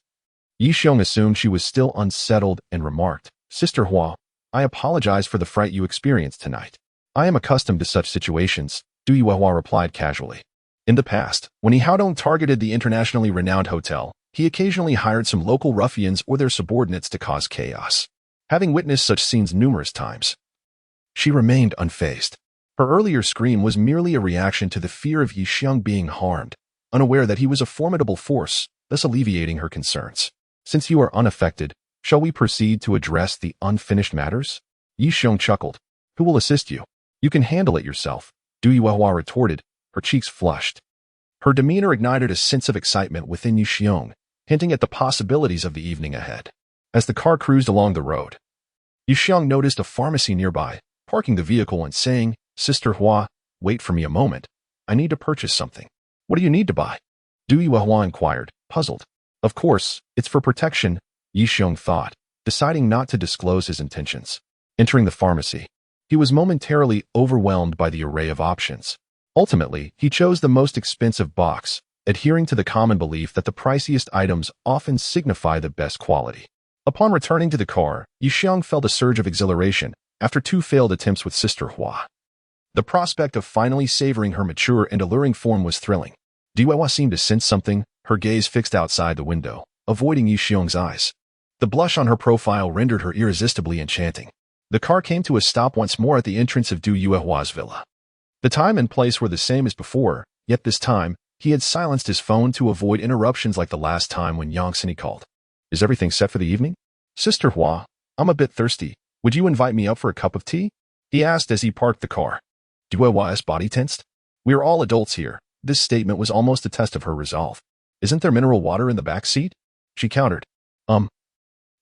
Yi Xiong assumed she was still unsettled and remarked, Sister Hua, I apologize for the fright you experienced tonight. I am accustomed to such situations, Du Yuehua replied casually. In the past, when he Haodong targeted the internationally renowned hotel, he occasionally hired some local ruffians or their subordinates to cause chaos. Having witnessed such scenes numerous times, she remained unfazed. Her earlier scream was merely a reaction to the fear of Yi Xiong being harmed, unaware that he was a formidable force, thus alleviating her concerns. Since you are unaffected, shall we proceed to address the unfinished matters? Yi Xiong chuckled. Who will assist you? You can handle it yourself, Du Yuehua retorted, her cheeks flushed. Her demeanor ignited a sense of excitement within Yi Xiong, hinting at the possibilities of the evening ahead. As the car cruised along the road, Yi Xiong noticed a pharmacy nearby, parking the vehicle and saying, Sister Hua, wait for me a moment. I need to purchase something. What do you need to buy? Du Yuehua inquired, puzzled. Of course, it's for protection, Yi Xiong thought, deciding not to disclose his intentions. Entering the pharmacy, he was momentarily overwhelmed by the array of options. Ultimately, he chose the most expensive box, adhering to the common belief that the priciest items often signify the best quality. Upon returning to the car, Yi Xiong felt a surge of exhilaration after 2 failed attempts with Sister Hua. The prospect of finally savoring her mature and alluring form was thrilling. Du Yuehua seemed to sense something, her gaze fixed outside the window, avoiding Yi Xiong's eyes. The blush on her profile rendered her irresistibly enchanting. The car came to a stop once more at the entrance of Du Yuehua's villa. The time and place were the same as before, yet this time, he had silenced his phone to avoid interruptions like the last time when Yang Sini called. Is everything set for the evening? Sister Hua, I'm a bit thirsty. Would you invite me up for a cup of tea? He asked as he parked the car. Du Yuehua's body tensed. We are all adults here. This statement was almost a test of her resolve. Isn't there mineral water in the back seat? She countered.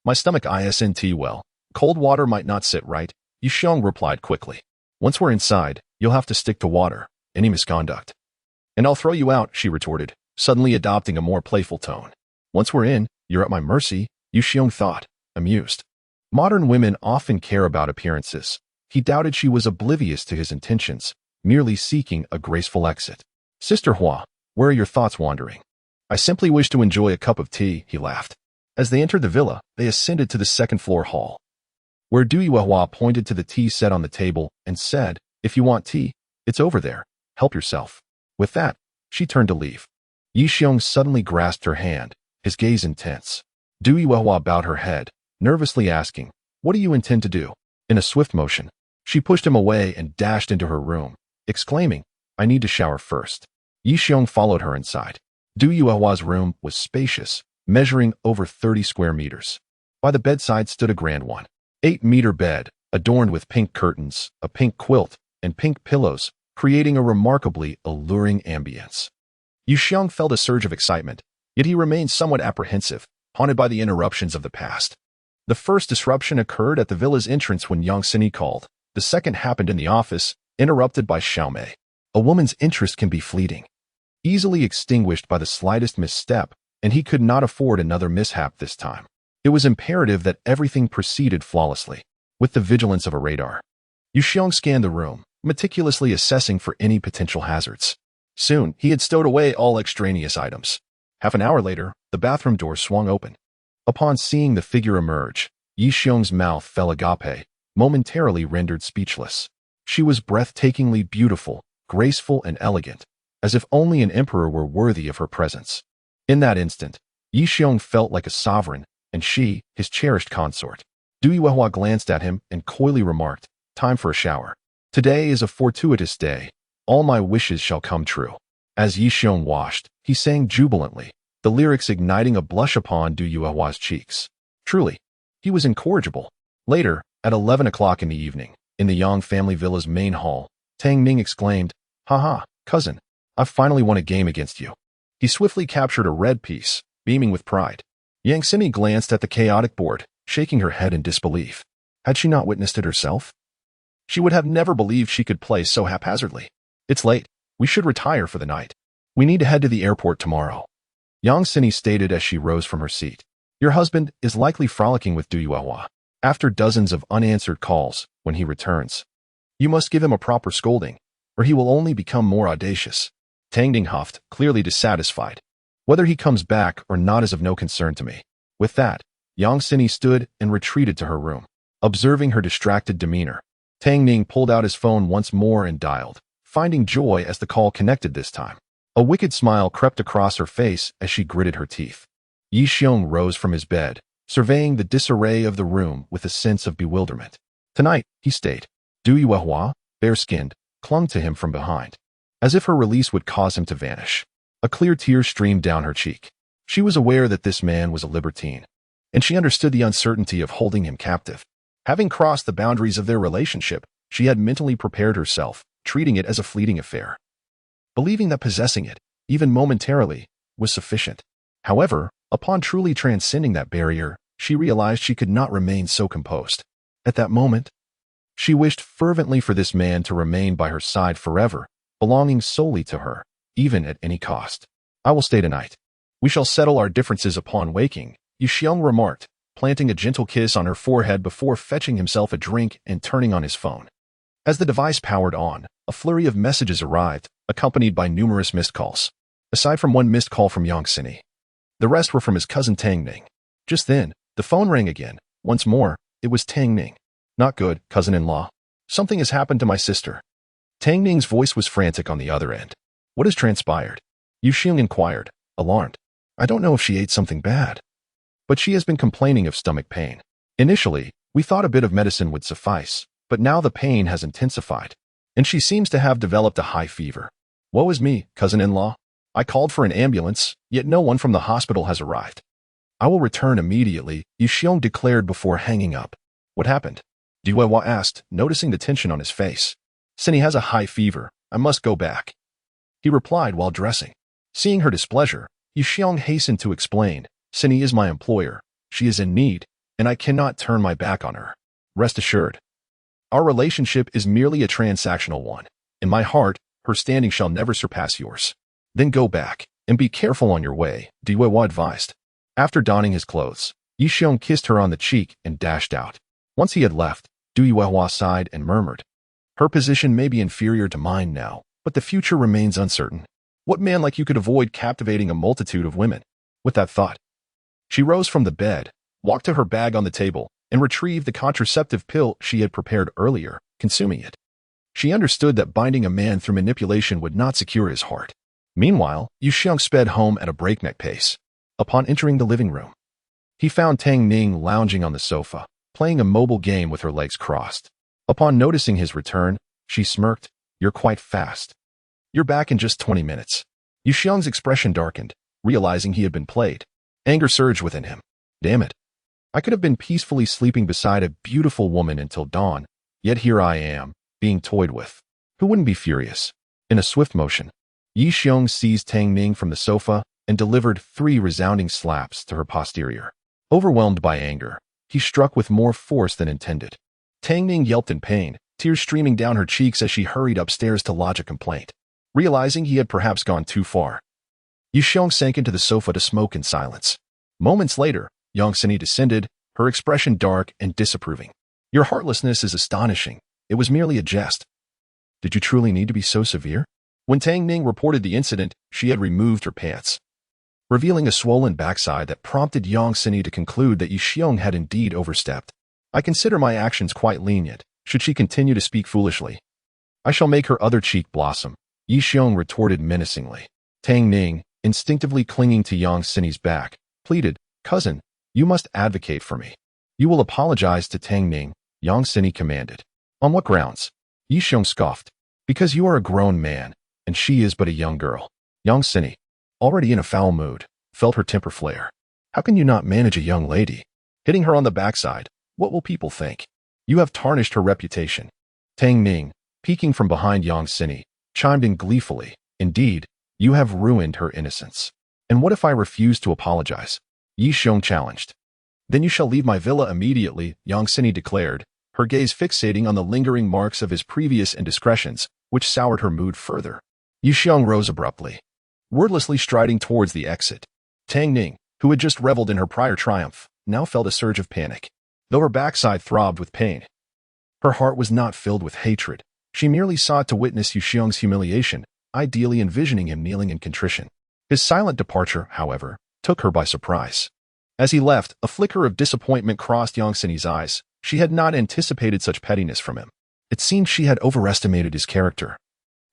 My stomach isn't well. Cold water might not sit right, Yi Xiong replied quickly. Once we're inside, you'll have to stick to water. Any misconduct. And I'll throw you out, she retorted, suddenly adopting a more playful tone. Once we're in, you're at my mercy, Yi Xiong thought, amused. Modern women often care about appearances. He doubted she was oblivious to his intentions, merely seeking a graceful exit. Sister Hua, where are your thoughts wandering? I simply wish to enjoy a cup of tea, he laughed. As they entered the villa, they ascended to the second-floor hall, where Du Yuehua pointed to the tea set on the table and said, If you want tea, it's over there. Help yourself. With that, she turned to leave. Yi Xiong suddenly grasped her hand, his gaze intense. Du Yuehua bowed her head, nervously asking, What do you intend to do? In a swift motion, she pushed him away and dashed into her room, exclaiming, I need to shower first. Yi Xiong followed her inside. Du Yuehua's room was spacious, measuring over 30 square meters. By the bedside stood a grand 1.8-meter bed, adorned with pink curtains, a pink quilt, and pink pillows, creating a remarkably alluring ambience. Yi Xiong felt a surge of excitement, yet he remained somewhat apprehensive, haunted by the interruptions of the past. The first disruption occurred at the villa's entrance when Yang Sini called. The second happened in the office, interrupted by Xiaomei. A woman's interest can be fleeting, easily extinguished by the slightest misstep, and he could not afford another mishap this time. It was imperative that everything proceeded flawlessly, with the vigilance of a radar. Yi Xiong scanned the room, meticulously assessing for any potential hazards. Soon, he had stowed away all extraneous items. Half an hour later, the bathroom door swung open. Upon seeing the figure emerge, Yi Xiong's mouth fell agape, momentarily rendered speechless. She was breathtakingly beautiful, graceful, and elegant, as if only an emperor were worthy of her presence. In that instant, Yi Xiong felt like a sovereign, and she, his cherished consort. Du Yuehua glanced at him and coyly remarked, Time for a shower. Today is a fortuitous day. All my wishes shall come true. As Yi Xiong washed, he sang jubilantly, the lyrics igniting a blush upon Du Yuehua's cheeks. Truly, he was incorrigible. Later, at 11 o'clock in the evening, in the Yang family villa's main hall, Tang Ning exclaimed, "Ha, cousin, I've finally won a game against you." He swiftly captured a red piece, beaming with pride. Yang Xini glanced at the chaotic board, shaking her head in disbelief. Had she not witnessed it herself? She would have never believed she could play so haphazardly. It's late. We should retire for the night. We need to head to the airport tomorrow. Yang Xini stated as she rose from her seat. Your husband is likely frolicking with Du Yuehua. After dozens of unanswered calls, when he returns, you must give him a proper scolding, or he will only become more audacious. Tang Ning huffed, clearly dissatisfied. Whether he comes back or not is of no concern to me. With that, Yang Xini stood and retreated to her room. Observing her distracted demeanor, Tang Ning pulled out his phone once more and dialed, finding joy as the call connected this time. A wicked smile crept across her face as she gritted her teeth. Yi Xiong rose from his bed, surveying the disarray of the room with a sense of bewilderment. Tonight, he stayed. Du Yuehua, bare-skinned, clung to him from behind, as if her release would cause him to vanish. A clear tear streamed down her cheek. She was aware that this man was a libertine, and she understood the uncertainty of holding him captive. Having crossed the boundaries of their relationship, she had mentally prepared herself, treating it as a fleeting affair, believing that possessing it, even momentarily, was sufficient. However, upon truly transcending that barrier, she realized she could not remain so composed. At that moment, she wished fervently for this man to remain by her side forever, belonging solely to her, even at any cost. I will stay tonight. We shall settle our differences upon waking, Yi Xiong remarked, planting a gentle kiss on her forehead before fetching himself a drink and turning on his phone. As the device powered on, a flurry of messages arrived, accompanied by numerous missed calls. Aside from one missed call from Yang Xini, the rest were from his cousin Tang Ning. Just then, the phone rang again. Once more, it was Tang Ning. Not good, cousin-in-law. Something has happened to my sister. Tang Ning's voice was frantic on the other end. What has transpired? Yu Xiong inquired, alarmed. I don't know if she ate something bad, but she has been complaining of stomach pain. Initially, we thought a bit of medicine would suffice, but now the pain has intensified, and she seems to have developed a high fever. Woe is me, cousin-in-law. I called for an ambulance, yet no one from the hospital has arrived. I will return immediately, Yu Xiong declared before hanging up. What happened? Du Yuehua asked, noticing the tension on his face. Xini has a high fever. I must go back, he replied while dressing. Seeing her displeasure, Yu Xiong hastened to explain. Xini is my employer. She is in need, and I cannot turn my back on her. Rest assured, our relationship is merely a transactional one. In my heart, her standing shall never surpass yours. Then go back, and be careful on your way, Du Yuehua advised. After donning his clothes, Yi Xiong kissed her on the cheek and dashed out. Once he had left, Du Yuehua sighed and murmured, her position may be inferior to mine now, but the future remains uncertain. What man like you could avoid captivating a multitude of women? With that thought, she rose from the bed, walked to her bag on the table, and retrieved the contraceptive pill she had prepared earlier, consuming it. She understood that binding a man through manipulation would not secure his heart. Meanwhile, Yu Xiong sped home at a breakneck pace. Upon entering the living room, he found Tang Ning lounging on the sofa, playing a mobile game with her legs crossed. Upon noticing his return, she smirked. You're quite fast. You're back in just 20 minutes. Yu Xiong's expression darkened, realizing he had been played. Anger surged within him. Damn it. I could have been peacefully sleeping beside a beautiful woman until dawn, yet here I am, being toyed with. Who wouldn't be furious? In a swift motion, Yi Xiong seized Tang Ning from the sofa and delivered 3 resounding slaps to her posterior. Overwhelmed by anger, he struck with more force than intended. Tang Ning yelped in pain, tears streaming down her cheeks as she hurried upstairs to lodge a complaint. Realizing he had perhaps gone too far, Yu Xiong sank into the sofa to smoke in silence. Moments later, Yang Xini descended, her expression dark and disapproving. Your heartlessness is astonishing. It was merely a jest. Did you truly need to be so severe? When Tang Ning reported the incident, she had removed her pants, revealing a swollen backside that prompted Yang Xini to conclude that Yu Xiong had indeed overstepped. I consider my actions quite lenient, should she continue to speak foolishly. I shall make her other cheek blossom, Yi Xiong retorted menacingly. Tang Ning, instinctively clinging to Yang Xini's back, pleaded, Cousin, you must advocate for me. You will apologize to Tang Ning, Yang Xini commanded. On what grounds? Yi Xiong scoffed. Because you are a grown man, and she is but a young girl. Yang Sini, already in a foul mood, felt her temper flare. How can you not manage a young lady? Hitting her on the backside, what will people think? You have tarnished her reputation. Tang Ning, peeking from behind Yang Sini, chimed in gleefully. Indeed, you have ruined her innocence. And what if I refuse to apologize? Yi Xiong challenged. Then you shall leave my villa immediately, Yang Sini declared, her gaze fixating on the lingering marks of his previous indiscretions, which soured her mood further. Yi Xiong rose abruptly, wordlessly striding towards the exit. Tang Ning, who had just reveled in her prior triumph, now felt a surge of panic. Though her backside throbbed with pain, her heart was not filled with hatred. She merely sought to witness Yi Xiong's humiliation, ideally envisioning him kneeling in contrition. His silent departure, however, took her by surprise. As he left, a flicker of disappointment crossed Yang Sini's eyes. She had not anticipated such pettiness from him. It seemed she had overestimated his character,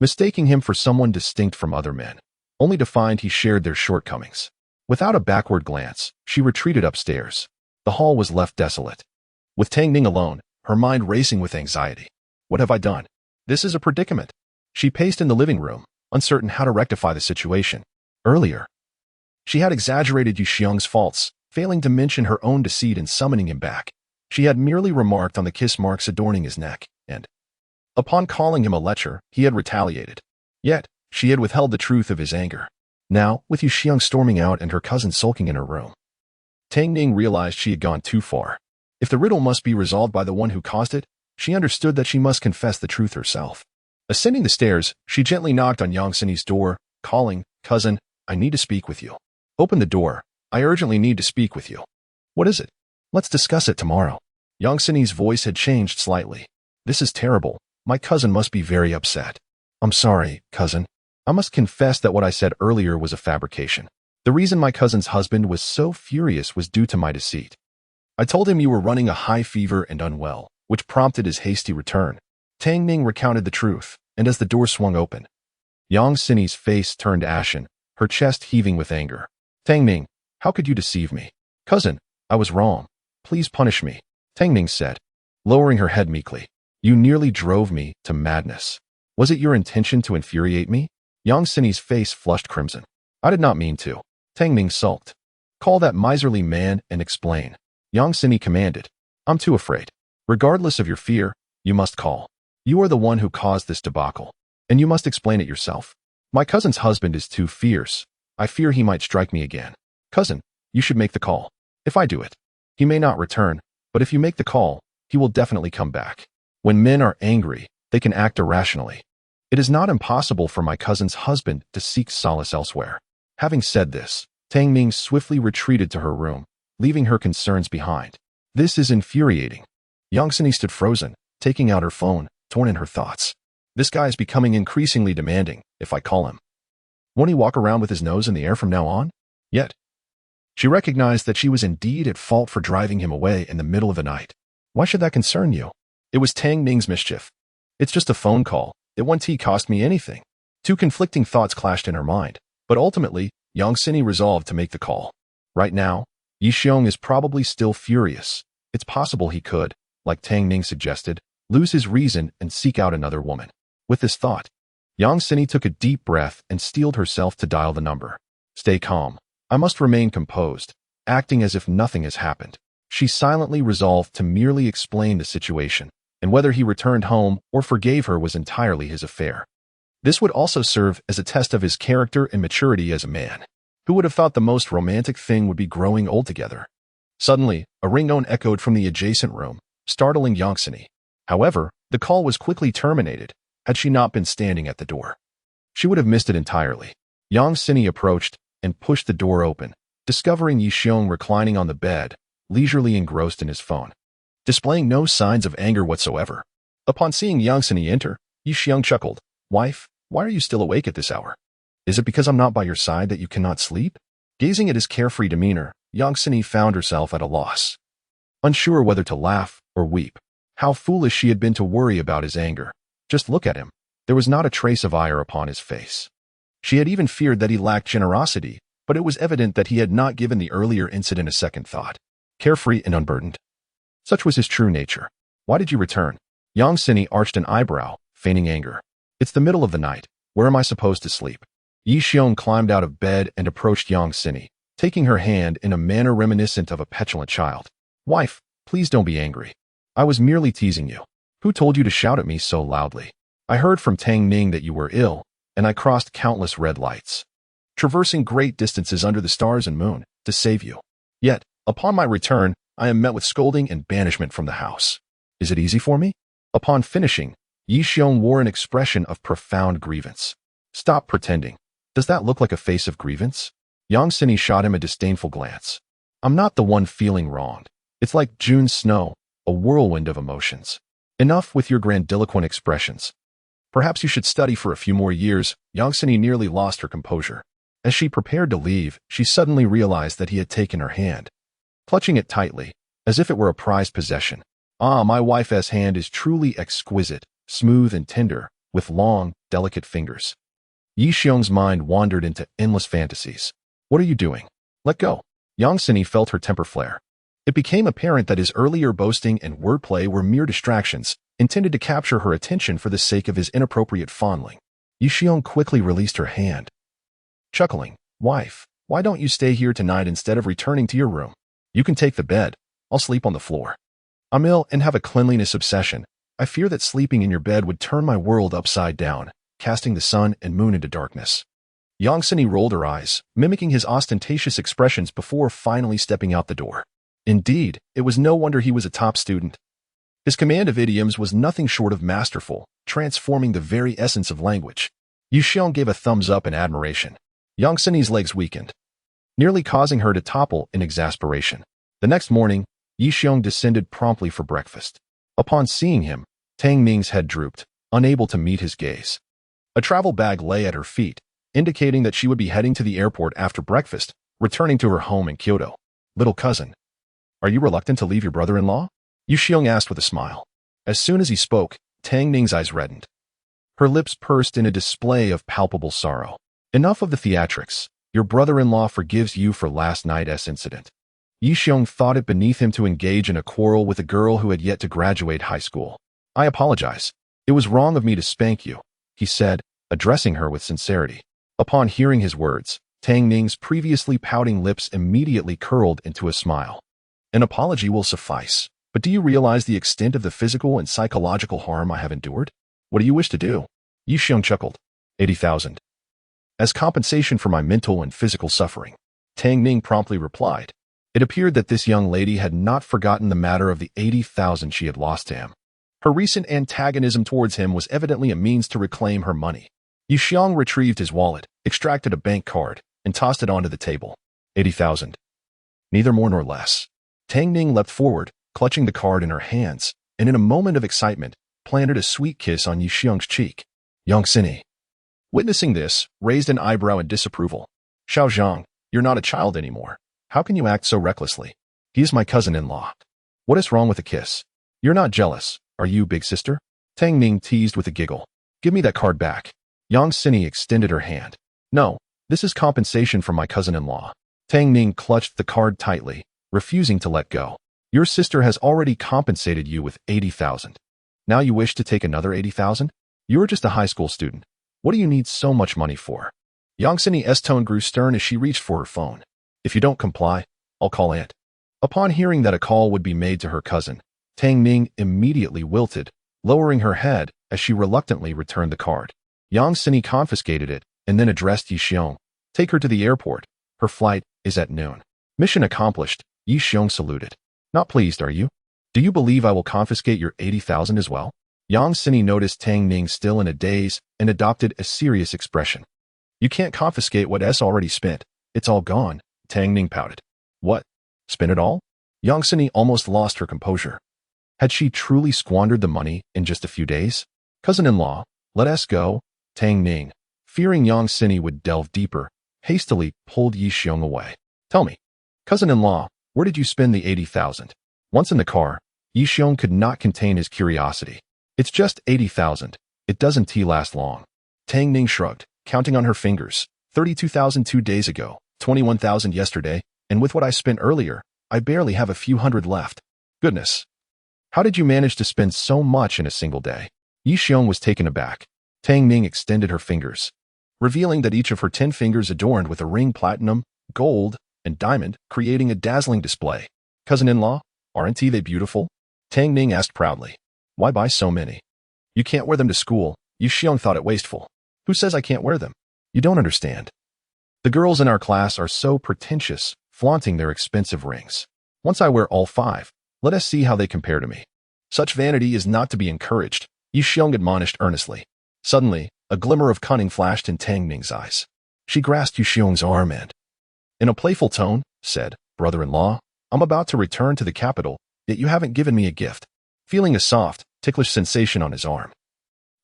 mistaking him for someone distinct from other men, only to find he shared their shortcomings. Without a backward glance, she retreated upstairs. The hall was left desolate. With Tang Ning alone, her mind racing with anxiety. What have I done? This is a predicament. She paced in the living room, uncertain how to rectify the situation. Earlier, she had exaggerated Yi Xiong's faults, failing to mention her own deceit in summoning him back. She had merely remarked on the kiss marks adorning his neck, and, upon calling him a lecher, he had retaliated. Yet, she had withheld the truth of his anger. Now, with Yi Xiong storming out and her cousin sulking in her room, Tang Ning realized she had gone too far. If the riddle must be resolved by the one who caused it, she understood that she must confess the truth herself. Ascending the stairs, she gently knocked on Yang Sini's door, calling, "Cousin, I need to speak with you." "Open the door. I urgently need to speak with you." "What is it?" "Let's discuss it tomorrow." Yang Sini's voice had changed slightly. "This is terrible. My cousin must be very upset." "I'm sorry, cousin. I must confess that what I said earlier was a fabrication. The reason my cousin's husband was so furious was due to my deceit. I told him you were running a high fever and unwell, which prompted his hasty return." Tang Ning recounted the truth, and as the door swung open, Yang Sini's face turned ashen, her chest heaving with anger. "Tang Ning, how could you deceive me?" "Cousin, I was wrong. Please punish me," Tang Ning said, lowering her head meekly. "You nearly drove me to madness. Was it your intention to infuriate me?" Yang Sini's face flushed crimson. "I did not mean to." Tang Ning sulked. "Call that miserly man and explain." Yang Sini commanded. "I'm too afraid." "Regardless of your fear, you must call. You are the one who caused this debacle, and you must explain it yourself. My cousin's husband is too fierce. I fear he might strike me again." "Cousin, you should make the call. If I do it, he may not return, but if you make the call, he will definitely come back. When men are angry, they can act irrationally. It is not impossible for my cousin's husband to seek solace elsewhere." Having said this, Tang Ning swiftly retreated to her room, leaving her concerns behind. "This is infuriating." Yang Sini stood frozen, taking out her phone, torn in her thoughts. "This guy is becoming increasingly demanding. If I call him, won't he walk around with his nose in the air from now on?" Yet, she recognized that she was indeed at fault for driving him away in the middle of the night. Why should that concern you? It was Tang Ning's mischief. It's just a phone call. It won't cost me anything. Two conflicting thoughts clashed in her mind, but ultimately, Yang Sini resolved to make the call. Right now, Yi Xiong is probably still furious. It's possible he could, like Tang Ning suggested, lose his reason and seek out another woman. With this thought, Yang Sini took a deep breath and steeled herself to dial the number. "Stay calm. I must remain composed," acting as if nothing has happened. She silently resolved to merely explain the situation, and whether he returned home or forgave her was entirely his affair. This would also serve as a test of his character and maturity as a man. Who would have thought the most romantic thing would be growing old together? Suddenly, a ringtone echoed from the adjacent room, startling Yang Sini. However, the call was quickly terminated. Had she not been standing at the door, she would have missed it entirely. Yang Sini approached and pushed the door open, discovering Yi Xiong reclining on the bed, leisurely engrossed in his phone, displaying no signs of anger whatsoever. Upon seeing Yang Sini enter, Yi Xiong chuckled. "Wife, why are you still awake at this hour? Is it because I'm not by your side that you cannot sleep?" Gazing at his carefree demeanor, Yang Sini found herself at a loss, unsure whether to laugh or weep. How foolish she had been to worry about his anger. Just look at him. There was not a trace of ire upon his face. She had even feared that he lacked generosity, but it was evident that he had not given the earlier incident a second thought. Carefree and unburdened. Such was his true nature. "Why did you return?" Yang Sini arched an eyebrow, feigning anger. It's the middle of the night. Where am I supposed to sleep? Yi Xiong climbed out of bed and approached Yang Sini, taking her hand in a manner reminiscent of a petulant child. Wife, please don't be angry. I was merely teasing you. Who told you to shout at me so loudly? I heard from Tang Ning that you were ill, and I crossed countless red lights, traversing great distances under the stars and moon, to save you. Yet, upon my return, I am met with scolding and banishment from the house. Is it easy for me? Upon finishing, Yi Xiong wore an expression of profound grievance. Stop pretending. Does that look like a face of grievance? Yang Sini shot him a disdainful glance. I'm not the one feeling wronged. It's like June snow, a whirlwind of emotions. Enough with your grandiloquent expressions. Perhaps you should study for a few more years. Yang Sini nearly lost her composure. As she prepared to leave, she suddenly realized that he had taken her hand, clutching it tightly, as if it were a prized possession. Ah, my wife's hand is truly exquisite, smooth and tender, with long, delicate fingers. Yi Xiong's mind wandered into endless fantasies. What are you doing? Let go. Yang Sini felt her temper flare. It became apparent that his earlier boasting and wordplay were mere distractions, intended to capture her attention for the sake of his inappropriate fondling. Yi Xiong quickly released her hand, chuckling. Wife, why don't you stay here tonight instead of returning to your room? You can take the bed. I'll sleep on the floor. I'm ill and have a cleanliness obsession. I fear that sleeping in your bed would turn my world upside down, casting the sun and moon into darkness. Yang Sini rolled her eyes, mimicking his ostentatious expressions before finally stepping out the door. Indeed, it was no wonder he was a top student. His command of idioms was nothing short of masterful, transforming the very essence of language. Yi Xiong gave a thumbs up in admiration. Yang Sini's legs weakened, nearly causing her to topple in exasperation. The next morning, Yi Xiong descended promptly for breakfast. Upon seeing him, Tang Ning's head drooped, unable to meet his gaze. A travel bag lay at her feet, indicating that she would be heading to the airport after breakfast, returning to her home in Kyoto. Little cousin, are you reluctant to leave your brother-in-law? Yi Xiong asked with a smile. As soon as he spoke, Tang Ning's eyes reddened. Her lips pursed in a display of palpable sorrow. Enough of the theatrics. Your brother-in-law forgives you for last night's incident. Yi Xiong thought it beneath him to engage in a quarrel with a girl who had yet to graduate high school. I apologize. It was wrong of me to spank you, he said, addressing her with sincerity. Upon hearing his words, Tang Ning's previously pouting lips immediately curled into a smile. An apology will suffice, but do you realize the extent of the physical and psychological harm I have endured? What do you wish to do? Yi Xiong chuckled. 80,000. As compensation for my mental and physical suffering. Tang Ning promptly replied. It appeared that this young lady had not forgotten the matter of the 80,000 she had lost to him. Her recent antagonism towards him was evidently a means to reclaim her money. Yi Xiong retrieved his wallet, extracted a bank card, and tossed it onto the table. 80,000. Neither more nor less. Tang Ning leapt forward, clutching the card in her hands, and in a moment of excitement, planted a sweet kiss on Yi Xiong's cheek. Yang Sini, witnessing this, raised an eyebrow in disapproval. Xiao Zhang, you're not a child anymore. How can you act so recklessly? He is my cousin-in-law. What is wrong with a kiss? You're not jealous, are you, big sister? Tang Ning teased with a giggle. Give me that card back. Yang Sini extended her hand. No, this is compensation from my cousin-in-law. Tang Ning clutched the card tightly, refusing to let go. Your sister has already compensated you with 80,000. Now you wish to take another 80,000? You're just a high school student. What do you need so much money for? Yang Sini's tone grew stern as she reached for her phone. If you don't comply, I'll call Aunt. Upon hearing that a call would be made to her cousin, Tang Ning immediately wilted, lowering her head as she reluctantly returned the card. Yang Sini confiscated it and then addressed Yi Xiong. Take her to the airport. Her flight is at noon. Mission accomplished. Yi Xiong saluted. Not pleased, are you? Do you believe I will confiscate your 80,000 as well? Yang Sini noticed Tang Ning still in a daze and adopted a serious expression. You can't confiscate what S already spent. It's all gone. Tang Ning pouted. What? Spent it all? Yang Sini almost lost her composure. Had she truly squandered the money in just a few days? Cousin-in-law, let us go. Tang Ning, fearing Yang Sini would delve deeper, hastily pulled Yi Xiong away. Tell me, cousin-in-law, where did you spend the 80,000? Once in the car, Yi Xiong could not contain his curiosity. It's just 80,000. It doesn't last long. Tang Ning shrugged, counting on her fingers. 32,000 2 days ago, 21,000 yesterday, and with what I spent earlier, I barely have a few hundred left. Goodness. How did you manage to spend so much in a single day? Yi Xiong was taken aback. Tang Ning extended her fingers, revealing that each of her 10 fingers adorned with a ring platinum, gold, and diamond, creating a dazzling display. Cousin-in-law, aren't they beautiful? Tang Ning asked proudly. Why buy so many? You can't wear them to school. Yi Xiong thought it wasteful. Who says I can't wear them? You don't understand. The girls in our class are so pretentious, flaunting their expensive rings. Once I wear all 5, let us see how they compare to me. Such vanity is not to be encouraged, Yi Xiong admonished earnestly. Suddenly, a glimmer of cunning flashed in Tang Ning's eyes. She grasped Yi Xiong's arm and, in a playful tone, said, Brother-in-law, I'm about to return to the capital, yet you haven't given me a gift. Feeling a soft, ticklish sensation on his arm,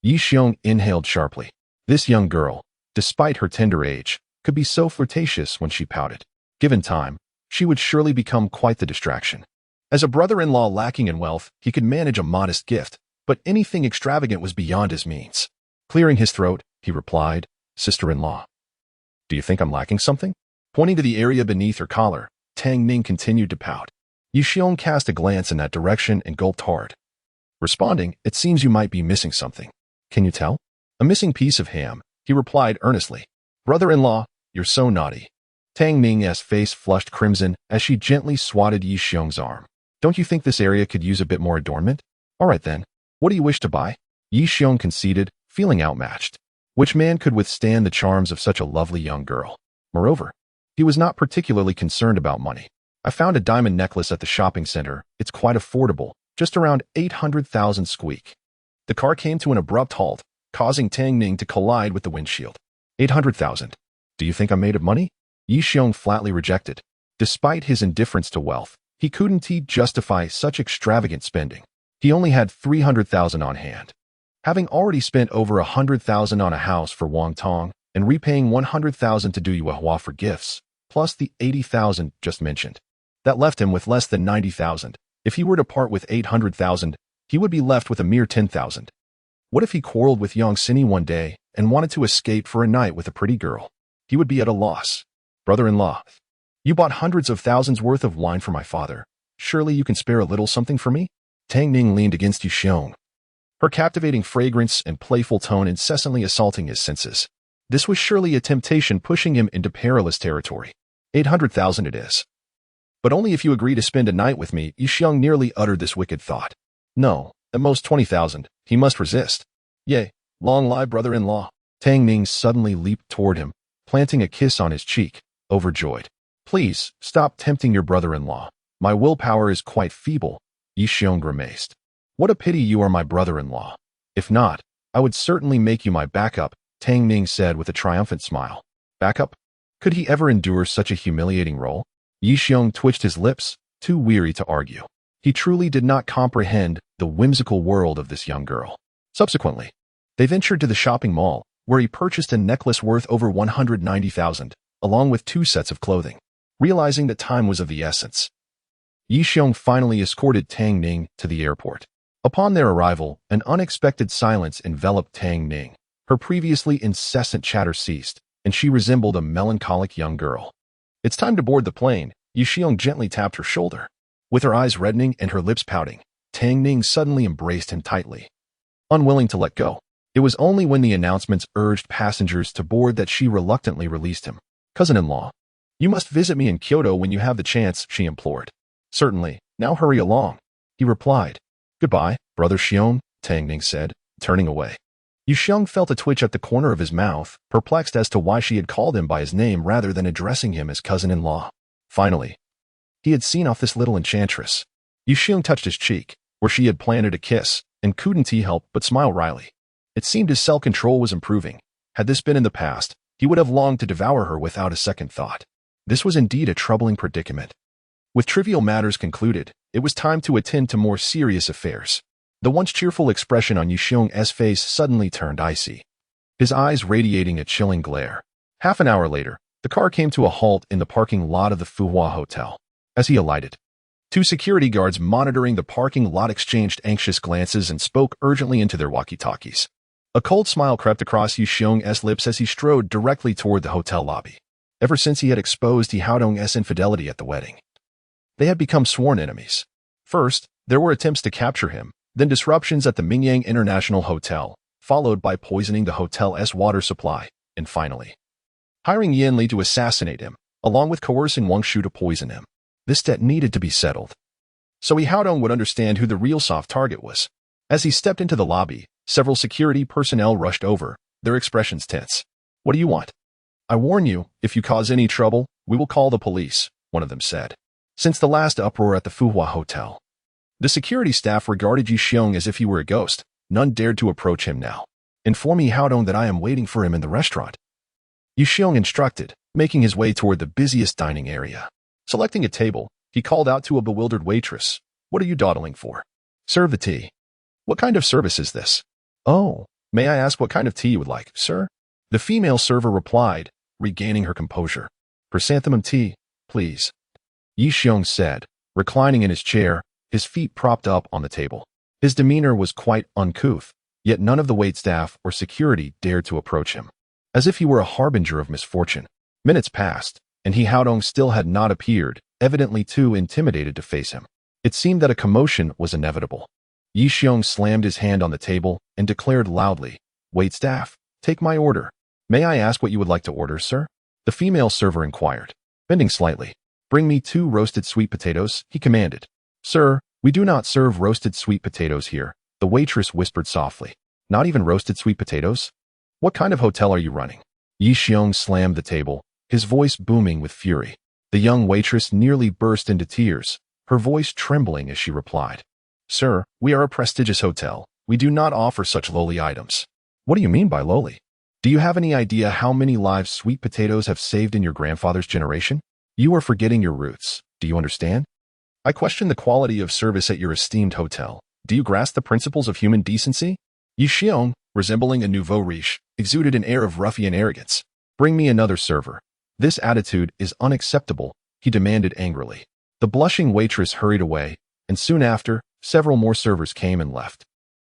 Yi Xiong inhaled sharply. This young girl, despite her tender age, could be so flirtatious when she pouted. Given time, she would surely become quite the distraction. As a brother-in-law lacking in wealth, he could manage a modest gift, but anything extravagant was beyond his means. Clearing his throat, he replied, Sister-in-law, do you think I'm lacking something? Pointing to the area beneath her collar, Tang Ning continued to pout. Yi Xiong cast a glance in that direction and gulped hard. Responding, it seems you might be missing something. Can you tell? A missing piece of ham, he replied earnestly. Brother-in-law, you're so naughty. Tang Ning's face flushed crimson as she gently swatted Yi Xiong's arm. Don't you think this area could use a bit more adornment? All right then, what do you wish to buy? Yi Xiong conceded, feeling outmatched. Which man could withstand the charms of such a lovely young girl? Moreover, he was not particularly concerned about money. I found a diamond necklace at the shopping center. It's quite affordable, just around 800,000 squeak. The car came to an abrupt halt, causing Tang Ning to collide with the windshield. 800,000. Do you think I'm made of money? Yi Xiong flatly rejected. Despite his indifference to wealth, he couldn't justify such extravagant spending. He only had 300,000 on hand. Having already spent over 100,000 on a house for Wang Tong and repaying 100,000 to Du Yuehua for gifts, plus the 80,000 just mentioned. That left him with less than 90,000. If he were to part with 800,000, he would be left with a mere 10,000. What if he quarreled with Yang Sini one day and wanted to escape for a night with a pretty girl? He would be at a loss. Brother-in-law, you bought hundreds of thousands worth of wine for my father. Surely you can spare a little something for me? Tang Ning leaned against Yi Xiong, her captivating fragrance and playful tone incessantly assaulting his senses. This was surely a temptation pushing him into perilous territory. 800,000 it is. But only if you agree to spend a night with me. Yi Xiong nearly uttered this wicked thought. No, at most 20,000. He must resist. Yea, long live brother-in-law. Tang Ning suddenly leaped toward him, planting a kiss on his cheek, overjoyed. Please, stop tempting your brother-in-law. My willpower is quite feeble. Yi Xiong grimaced. What a pity you are my brother-in-law. If not, I would certainly make you my backup, Tang Ning said with a triumphant smile. Backup? Could he ever endure such a humiliating role? Yi Xiong twitched his lips, too weary to argue. He truly did not comprehend the whimsical world of this young girl. Subsequently, they ventured to the shopping mall, where he purchased a necklace worth over 190,000, along with 2 sets of clothing. Realizing that time was of the essence, Yi Xiong finally escorted Tang Ning to the airport. Upon their arrival, an unexpected silence enveloped Tang Ning. Her previously incessant chatter ceased, and she resembled a melancholic young girl. It's time to board the plane. Yi Xiong gently tapped her shoulder. With her eyes reddening and her lips pouting, Tang Ning suddenly embraced him tightly, unwilling to let go. It was only when the announcements urged passengers to board that she reluctantly released him. Cousin-in-law, you must visit me in Kyoto when you have the chance, she implored. Certainly, now hurry along, he replied. Goodbye, Brother Xiong, Tang Ning said, turning away. Yi Xiong felt a twitch at the corner of his mouth, perplexed as to why she had called him by his name rather than addressing him as cousin-in-law. Finally, he had seen off this little enchantress. Yi Xiong touched his cheek, where she had planted a kiss, and couldn't he help but smile wryly. It seemed his self-control was improving. Had this been in the past, he would have longed to devour her without a second thought. This was indeed a troubling predicament. With trivial matters concluded, it was time to attend to more serious affairs. The once cheerful expression on Yi Xiong's face suddenly turned icy, his eyes radiating a chilling glare. Half an hour later, the car came to a halt in the parking lot of the Fuhua Hotel. As he alighted, 2 security guards monitoring the parking lot exchanged anxious glances and spoke urgently into their walkie-talkies. A cold smile crept across Yi Xiong's lips as he strode directly toward the hotel lobby. Ever since he had exposed Yi Haodong's infidelity at the wedding, they had become sworn enemies. First, there were attempts to capture him, then disruptions at the Mingyang International Hotel, followed by poisoning the hotel's water supply, and finally, hiring Yin Li to assassinate him, along with coercing Wang Shu to poison him. This debt needed to be settled. So Yi Haodong would understand who the real soft target was. As he stepped into the lobby, several security personnel rushed over, their expressions tense. "What do you want?" "I warn you, if you cause any trouble, we will call the police," one of them said. Since the last uproar at the Fuhua Hotel, the security staff regarded Yi Xiong as if he were a ghost. None dared to approach him now. "Inform Yi Haodong that I am waiting for him in the restaurant," Yi Xiong instructed, making his way toward the busiest dining area. Selecting a table, he called out to a bewildered waitress, "What are you dawdling for?" "Serve the tea." "What kind of service is this?" "Oh, may I ask what kind of tea you would like, sir?" The female server replied, regaining her composure. "Chrysanthemum tea, please," Yi Xiong said, reclining in his chair, his feet propped up on the table. His demeanor was quite uncouth, yet none of the waitstaff or security dared to approach him, as if he were a harbinger of misfortune. Minutes passed, and Yi Haodong still had not appeared, evidently too intimidated to face him. It seemed that a commotion was inevitable. Yi Xiong slammed his hand on the table and declared loudly, "Waitstaff, take my order." "May I ask what you would like to order, sir?" the female server inquired, bending slightly. "Bring me 2 roasted sweet potatoes," he commanded. "Sir, we do not serve roasted sweet potatoes here," the waitress whispered softly. "Not even roasted sweet potatoes? What kind of hotel are you running?" Yi Xiong slammed the table, his voice booming with fury. The young waitress nearly burst into tears, her voice trembling as she replied, "Sir, we are a prestigious hotel. We do not offer such lowly items." "What do you mean by lowly? Do you have any idea how many lives sweet potatoes have saved in your grandfather's generation? You are forgetting your roots. Do you understand? I question the quality of service at your esteemed hotel. Do you grasp the principles of human decency?" Yi Xiong, resembling a nouveau riche, exuded an air of ruffian arrogance. "Bring me another server. This attitude is unacceptable," he demanded angrily. The blushing waitress hurried away, and soon after, several more servers came and left,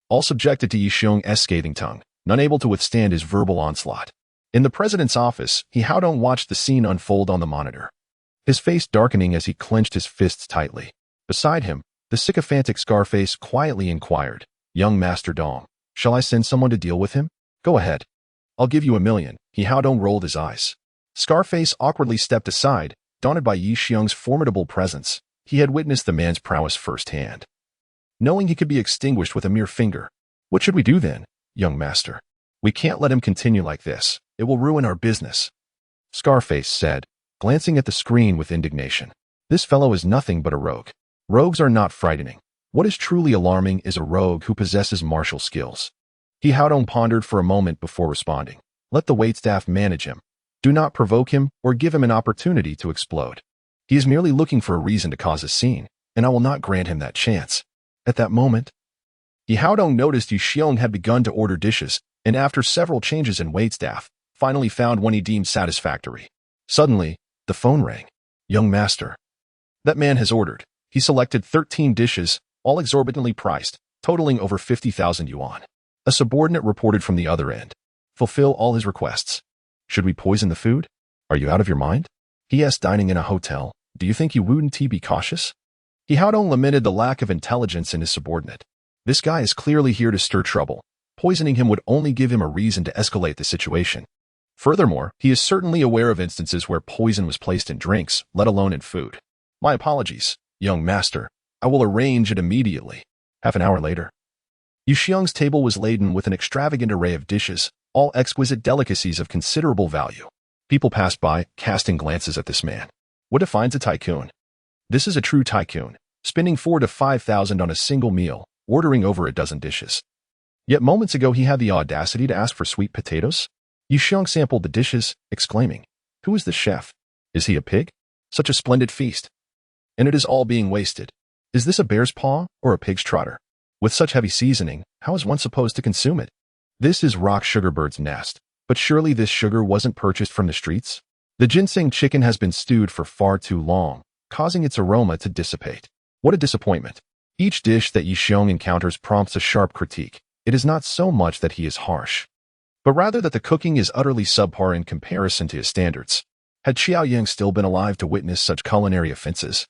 all subjected to Yi Xiong's scathing tongue, none able to withstand his verbal onslaught. In the president's office, Yi Haodong watched the scene unfold on the monitor, his face darkening as he clenched his fists tightly. Beside him, the sycophantic Scarface quietly inquired, "Young Master Dong, shall I send someone to deal with him?" "Go ahead. I'll give you $1 million." Yi Haodong rolled his eyes. Scarface awkwardly stepped aside, daunted by Yi Xiong's formidable presence. He had witnessed the man's prowess firsthand, knowing he could be extinguished with a mere finger. "What should we do then, young master? We can't let him continue like this. It will ruin our business," Scarface said, glancing at the screen with indignation. "This fellow is nothing but a rogue. Rogues are not frightening. What is truly alarming is a rogue who possesses martial skills." Yi Haodong pondered for a moment before responding. "Let the waitstaff manage him. Do not provoke him or give him an opportunity to explode. He is merely looking for a reason to cause a scene, and I will not grant him that chance." At that moment, Yi Haodong noticed Yi Xiong had begun to order dishes, and after several changes in waitstaff, finally found one he deemed satisfactory. Suddenly, the phone rang. "Young master, that man has ordered." He selected 13 dishes, all exorbitantly priced, totaling over 50,000 yuan. A subordinate reported from the other end. "Fulfill all his requests." "Should we poison the food?" "Are you out of your mind?" He asked, dining in a hotel. "Do you think you wouldn't be cautious?" Yi Haodong lamented the lack of intelligence in his subordinate. This guy is clearly here to stir trouble. Poisoning him would only give him a reason to escalate the situation. Furthermore, he is certainly aware of instances where poison was placed in drinks, let alone in food. "My apologies, young master. I will arrange it immediately." Half an hour later, Yi Xiong's table was laden with an extravagant array of dishes, all exquisite delicacies of considerable value. People passed by, casting glances at this man. What defines a tycoon? This is a true tycoon, spending 4,000 to 5,000 on a single meal, ordering over a dozen dishes. Yet moments ago he had the audacity to ask for sweet potatoes? Yi Xiong sampled the dishes, exclaiming, "Who is the chef? Is he a pig? Such a splendid feast. And it is all being wasted. Is this a bear's paw or a pig's trotter? With such heavy seasoning, how is one supposed to consume it? This is rock sugar bird's nest, but surely this sugar wasn't purchased from the streets? The ginseng chicken has been stewed for far too long, causing its aroma to dissipate. What a disappointment." Each dish that Yi Xiong encounters prompts a sharp critique. It is not so much that he is harsh, but rather that the cooking is utterly subpar in comparison to his standards. Had Xiao Yang still been alive to witness such culinary offenses,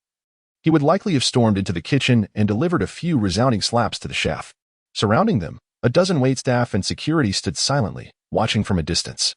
he would likely have stormed into the kitchen and delivered a few resounding slaps to the chef. Surrounding them, a dozen waitstaff and security stood silently, watching from a distance,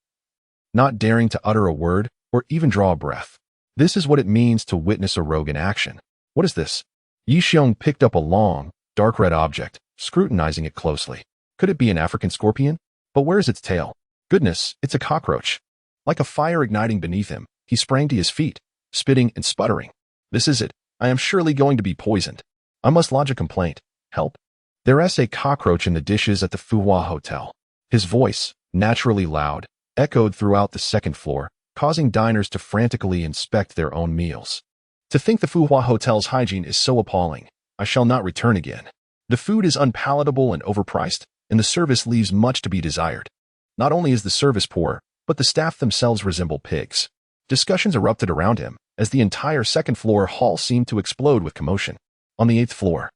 not daring to utter a word or even draw a breath. This is what it means to witness a rogue in action. What is this? Yi Xiong picked up a long, dark red object, scrutinizing it closely. Could it be an African scorpion? But where's its tail? Goodness, it's a cockroach. Like a fire igniting beneath him, he sprang to his feet, spitting and sputtering. This is it. I am surely going to be poisoned. I must lodge a complaint. Help. There's a cockroach in the dishes at the Fuhua Hotel. His voice, naturally loud, echoed throughout the second floor, causing diners to frantically inspect their own meals. To think the Fuhua Hotel's hygiene is so appalling, I shall not return again. The food is unpalatable and overpriced, and the service leaves much to be desired. Not only is the service poor, but the staff themselves resemble pigs. Discussions erupted around him, as the entire second-floor hall seemed to explode with commotion. On the 8th floor,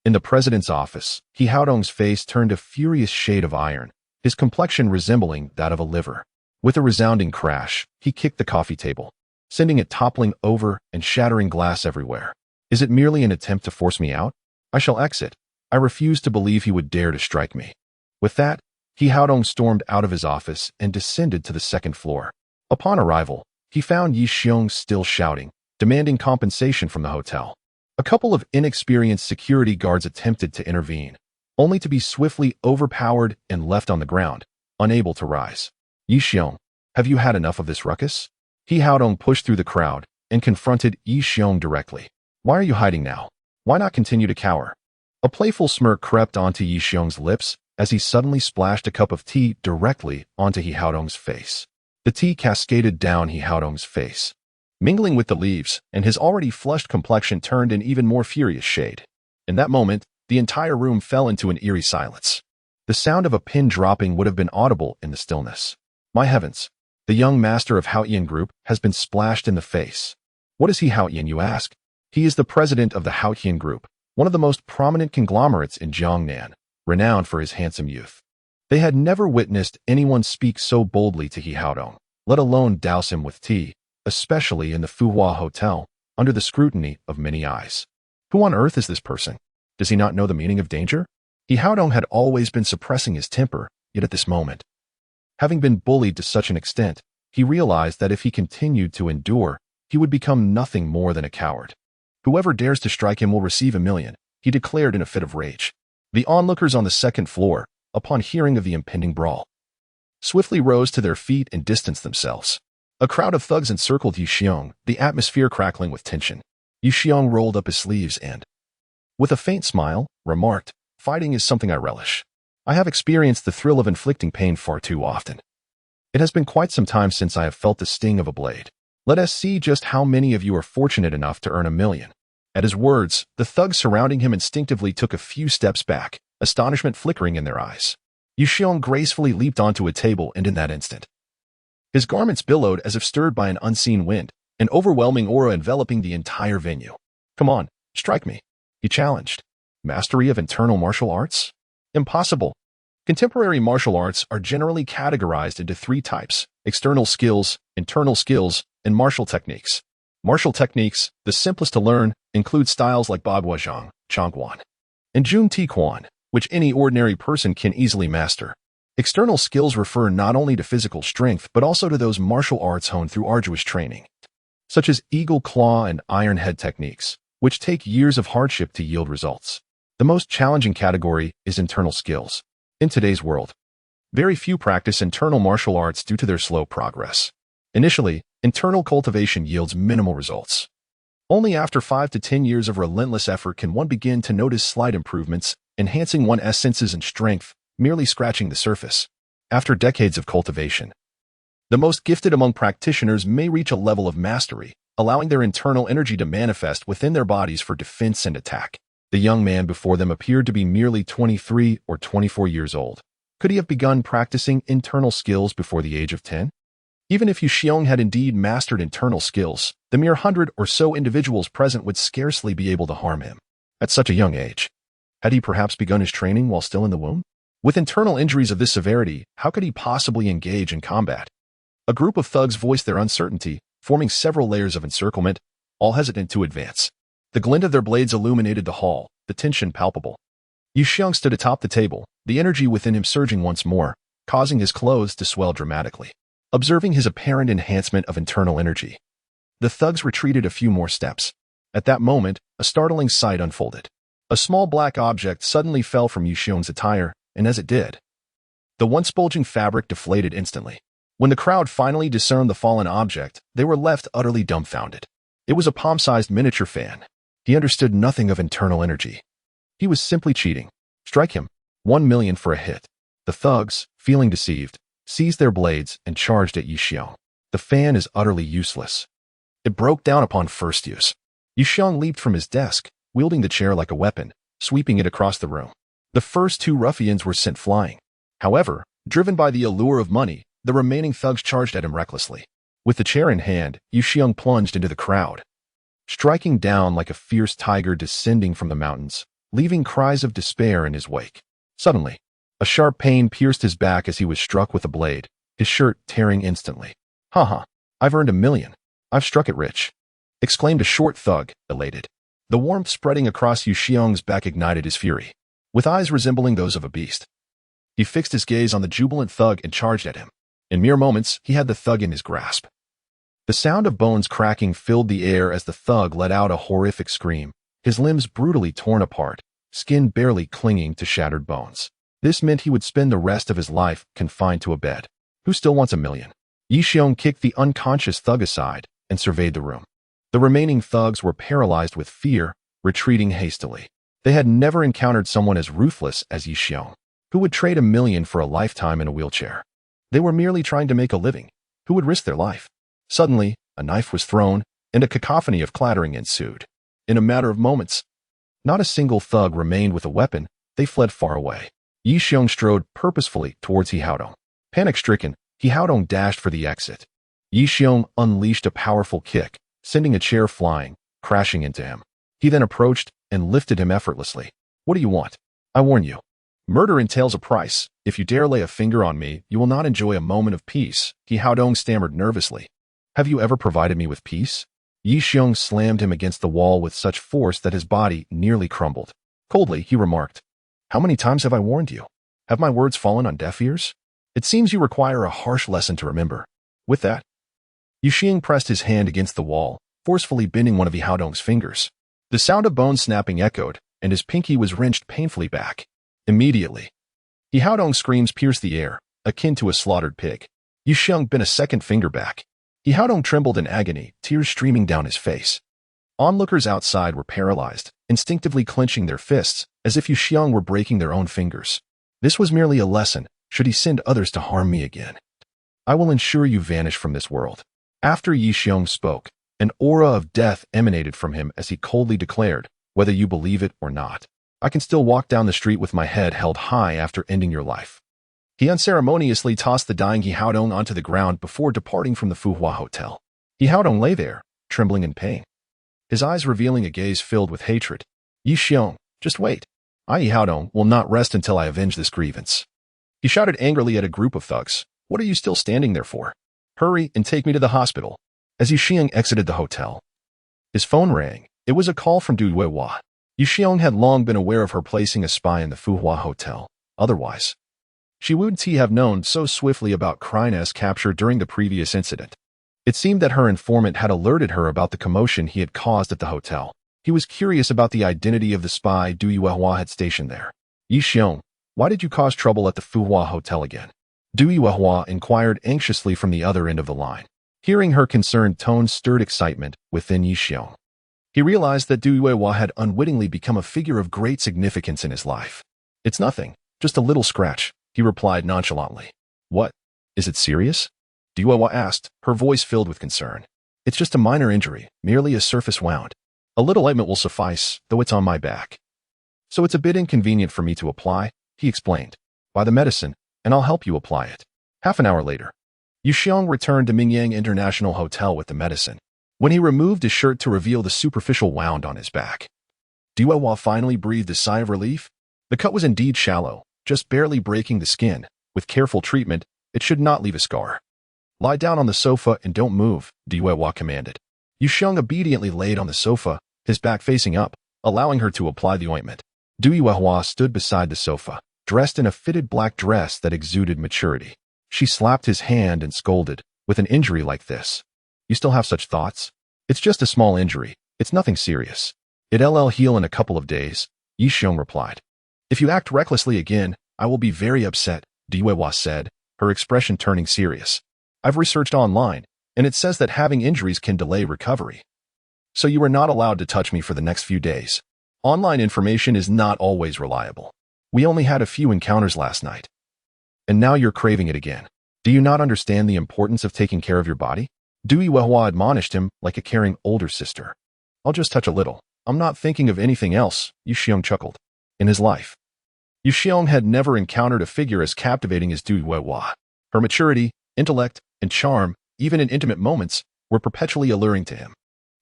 in the president's office, He Haodong's face turned a furious shade of iron, his complexion resembling that of a liver. With a resounding crash, he kicked the coffee table, sending it toppling over and shattering glass everywhere. Is it merely an attempt to force me out? I shall exit. I refuse to believe he would dare to strike me. With that, He Haodong stormed out of his office and descended to the second floor. Upon arrival, he found Yi Xiong still shouting, demanding compensation from the hotel. A couple of inexperienced security guards attempted to intervene, only to be swiftly overpowered and left on the ground, unable to rise. Yi Xiong, have you had enough of this ruckus? He Haodong pushed through the crowd and confronted Yi Xiong directly. Why are you hiding now? Why not continue to cower? A playful smirk crept onto Yi Xiong's lips as he suddenly splashed a cup of tea directly onto He Haodong's face. The tea cascaded down He Haodong's face, mingling with the leaves, and his already flushed complexion turned an even more furious shade. In that moment, the entire room fell into an eerie silence. The sound of a pin dropping would have been audible in the stillness. My heavens, the young master of Haotian Group has been splashed in the face. What is he Haotian, you ask? He is the president of the Haotian Group, one of the most prominent conglomerates in Jiangnan, renowned for his handsome youth. They had never witnessed anyone speak so boldly to He Haodong, let alone douse him with tea, especially in the Fuhua Hotel, under the scrutiny of many eyes. Who on earth is this person? Does he not know the meaning of danger? He Haodong had always been suppressing his temper, yet at this moment, having been bullied to such an extent, he realized that if he continued to endure, he would become nothing more than a coward. Whoever dares to strike him will receive $1 million, he declared in a fit of rage. The onlookers on the second floor, upon hearing of the impending brawl, swiftly rose to their feet and distanced themselves. A crowd of thugs encircled Yi Xiong, the atmosphere crackling with tension. Yi Xiong rolled up his sleeves and, with a faint smile, remarked, "Fighting is something I relish. I have experienced the thrill of inflicting pain far too often. It has been quite some time since I have felt the sting of a blade. Let us see just how many of you are fortunate enough to earn $1 million." At his words, the thugs surrounding him instinctively took a few steps back, astonishment flickering in their eyes. Yi Xiong gracefully leaped onto a table, and in that instant, his garments billowed as if stirred by an unseen wind, an overwhelming aura enveloping the entire venue. "Come on, strike me," he challenged. Mastery of internal martial arts? Impossible. Contemporary martial arts are generally categorized into 3 types: external skills, internal skills, and martial techniques. Martial techniques, the simplest to learn, include styles like Bagua Zhang, Chongguan, and Jun Ti Quan, which any ordinary person can easily master. External skills refer not only to physical strength but also to those martial arts honed through arduous training, such as eagle claw and iron head techniques, which take years of hardship to yield results. The most challenging category is internal skills. In today's world, very few practice internal martial arts due to their slow progress. Initially, internal cultivation yields minimal results. Only after 5 to 10 years of relentless effort can one begin to notice slight improvements, enhancing one's senses and strength, merely scratching the surface. After decades of cultivation, the most gifted among practitioners may reach a level of mastery, allowing their internal energy to manifest within their bodies for defense and attack. The young man before them appeared to be merely 23 or 24 years old. Could he have begun practicing internal skills before the age of 10? Even if Yi Xiong had indeed mastered internal skills, the mere 100 or so individuals present would scarcely be able to harm him. At such a young age, had he perhaps begun his training while still in the womb? With internal injuries of this severity, how could he possibly engage in combat? A group of thugs voiced their uncertainty, forming several layers of encirclement, all hesitant to advance. The glint of their blades illuminated the hall, the tension palpable. Yu Xiong stood atop the table, the energy within him surging once more, causing his clothes to swell dramatically. Observing his apparent enhancement of internal energy, the thugs retreated a few more steps. At that moment, a startling sight unfolded. A small black object suddenly fell from Yu Xiong's attire, and as it did, the once bulging fabric deflated instantly. When the crowd finally discerned the fallen object, they were left utterly dumbfounded. It was a palm-sized miniature fan. He understood nothing of internal energy. He was simply cheating. Strike him. 1 million for a hit. The thugs, feeling deceived, seized their blades and charged at Yu Xiong. The fan is utterly useless. It broke down upon first use. Yu Xiong leaped from his desk, wielding the chair like a weapon, sweeping it across the room. The first 2 ruffians were sent flying. However, driven by the allure of money, the remaining thugs charged at him recklessly. With the chair in hand, Yu Xiong plunged into the crowd, striking down like a fierce tiger descending from the mountains, leaving cries of despair in his wake. Suddenly, a sharp pain pierced his back as he was struck with a blade, his shirt tearing instantly. "Haha, I've earned 1 million. I've struck it rich," exclaimed a short thug, elated. The warmth spreading across Yu Xiong's back ignited his fury. With eyes resembling those of a beast, he fixed his gaze on the jubilant thug and charged at him. In mere moments, he had the thug in his grasp. The sound of bones cracking filled the air as the thug let out a horrific scream, his limbs brutally torn apart, skin barely clinging to shattered bones. This meant he would spend the rest of his life confined to a bed. Who still wants 1 million? Yu Xiong kicked the unconscious thug aside and surveyed the room. The remaining thugs were paralyzed with fear, retreating hastily. They had never encountered someone as ruthless as Yu Xiong, who would trade 1 million for a lifetime in a wheelchair. They were merely trying to make a living. Who would risk their life? Suddenly, a knife was thrown, and a cacophony of clattering ensued. In a matter of moments, not a single thug remained with a weapon. They fled far away. Yu Xiong strode purposefully towards He Haodong. Panic-stricken, He Haodong dashed for the exit. Yu Xiong unleashed a powerful kick, sending a chair flying, crashing into him. He then approached and lifted him effortlessly. "What do you want? I warn you. Murder entails a price. If you dare lay a finger on me, you will not enjoy a moment of peace," He Haodong stammered nervously. "Have you ever provided me with peace?" Yu Xiong slammed him against the wall with such force that his body nearly crumbled. Coldly, he remarked, "How many times have I warned you? Have my words fallen on deaf ears? It seems you require a harsh lesson to remember." With that, Yu Xiong pressed his hand against the wall, forcefully bending one of He Haodong's fingers. The sound of bone snapping echoed, and his pinky was wrenched painfully back. Immediately, He Haodong's screams pierced the air, akin to a slaughtered pig. Yu Xiong bent a second finger back. He Haodong trembled in agony, tears streaming down his face. Onlookers outside were paralyzed, instinctively clenching their fists, as if Yu Xiong were breaking their own fingers. This was merely a lesson. Should he send others to harm me again, I will ensure you vanish from this world. After Yu Xiong spoke, an aura of death emanated from him as he coldly declared, "Whether you believe it or not, I can still walk down the street with my head held high after ending your life." He unceremoniously tossed the dying He Haodong onto the ground before departing from the Fuhua Hotel. He Haodong lay there, trembling in pain, his eyes revealing a gaze filled with hatred. "Yu Xiong, just wait. I, He Haodong, will not rest until I avenge this grievance." He shouted angrily at a group of thugs. "What are you still standing there for? Hurry and take me to the hospital." As Yu Xiong exited the hotel, his phone rang. It was a call from Du Yuehua. Yu Xiong had long been aware of her placing a spy in the Fuhua Hotel. Otherwise, she wouldn't have known so swiftly about Krine's capture during the previous incident. It seemed that her informant had alerted her about the commotion he had caused at the hotel. He was curious about the identity of the spy Du Yuehua had stationed there. "Yu Xiong, why did you cause trouble at the Fuhua Hotel again?" Du Yuehua inquired anxiously from the other end of the line. Hearing her concerned tone stirred excitement within Yu Xiong. He realized that Du Yuehua had unwittingly become a figure of great significance in his life. "It's nothing, just a little scratch," he replied nonchalantly. "What? Is it serious?" Du Yuehua asked, her voice filled with concern. "It's just a minor injury, merely a surface wound. A little ointment will suffice, though it's on my back. So it's a bit inconvenient for me to apply," he explained. "Buy the medicine, and I'll help you apply it." Half an hour later, Yu Xiong returned to Mingyang International Hotel with the medicine. When he removed his shirt to reveal the superficial wound on his back, Du Yuehua finally breathed a sigh of relief. The cut was indeed shallow, just barely breaking the skin. With careful treatment, it should not leave a scar. "Lie down on the sofa and don't move," Du Yuehua commanded. Yu Xiong obediently laid on the sofa, his back facing up, allowing her to apply the ointment. Du Yuehua stood beside the sofa, dressed in a fitted black dress that exuded maturity. She slapped his hand and scolded, "With an injury like this, you still have such thoughts? It's just a small injury. It's nothing serious. It'll heal in a couple of days," Yi Xiong replied. "If you act recklessly again, I will be very upset," Du Yuehua said, her expression turning serious. "I've researched online, and it says that having injuries can delay recovery. So you are not allowed to touch me for the next few days. Online information is not always reliable. We only had a few encounters last night. And now you're craving it again. Do you not understand the importance of taking care of your body?" Du Yuehua admonished him like a caring older sister. "I'll just touch a little. I'm not thinking of anything else," Yu Xiong chuckled. In his life, Yu Xiong had never encountered a figure as captivating as Du Yuehua. Her maturity, intellect, and charm, even in intimate moments, were perpetually alluring to him.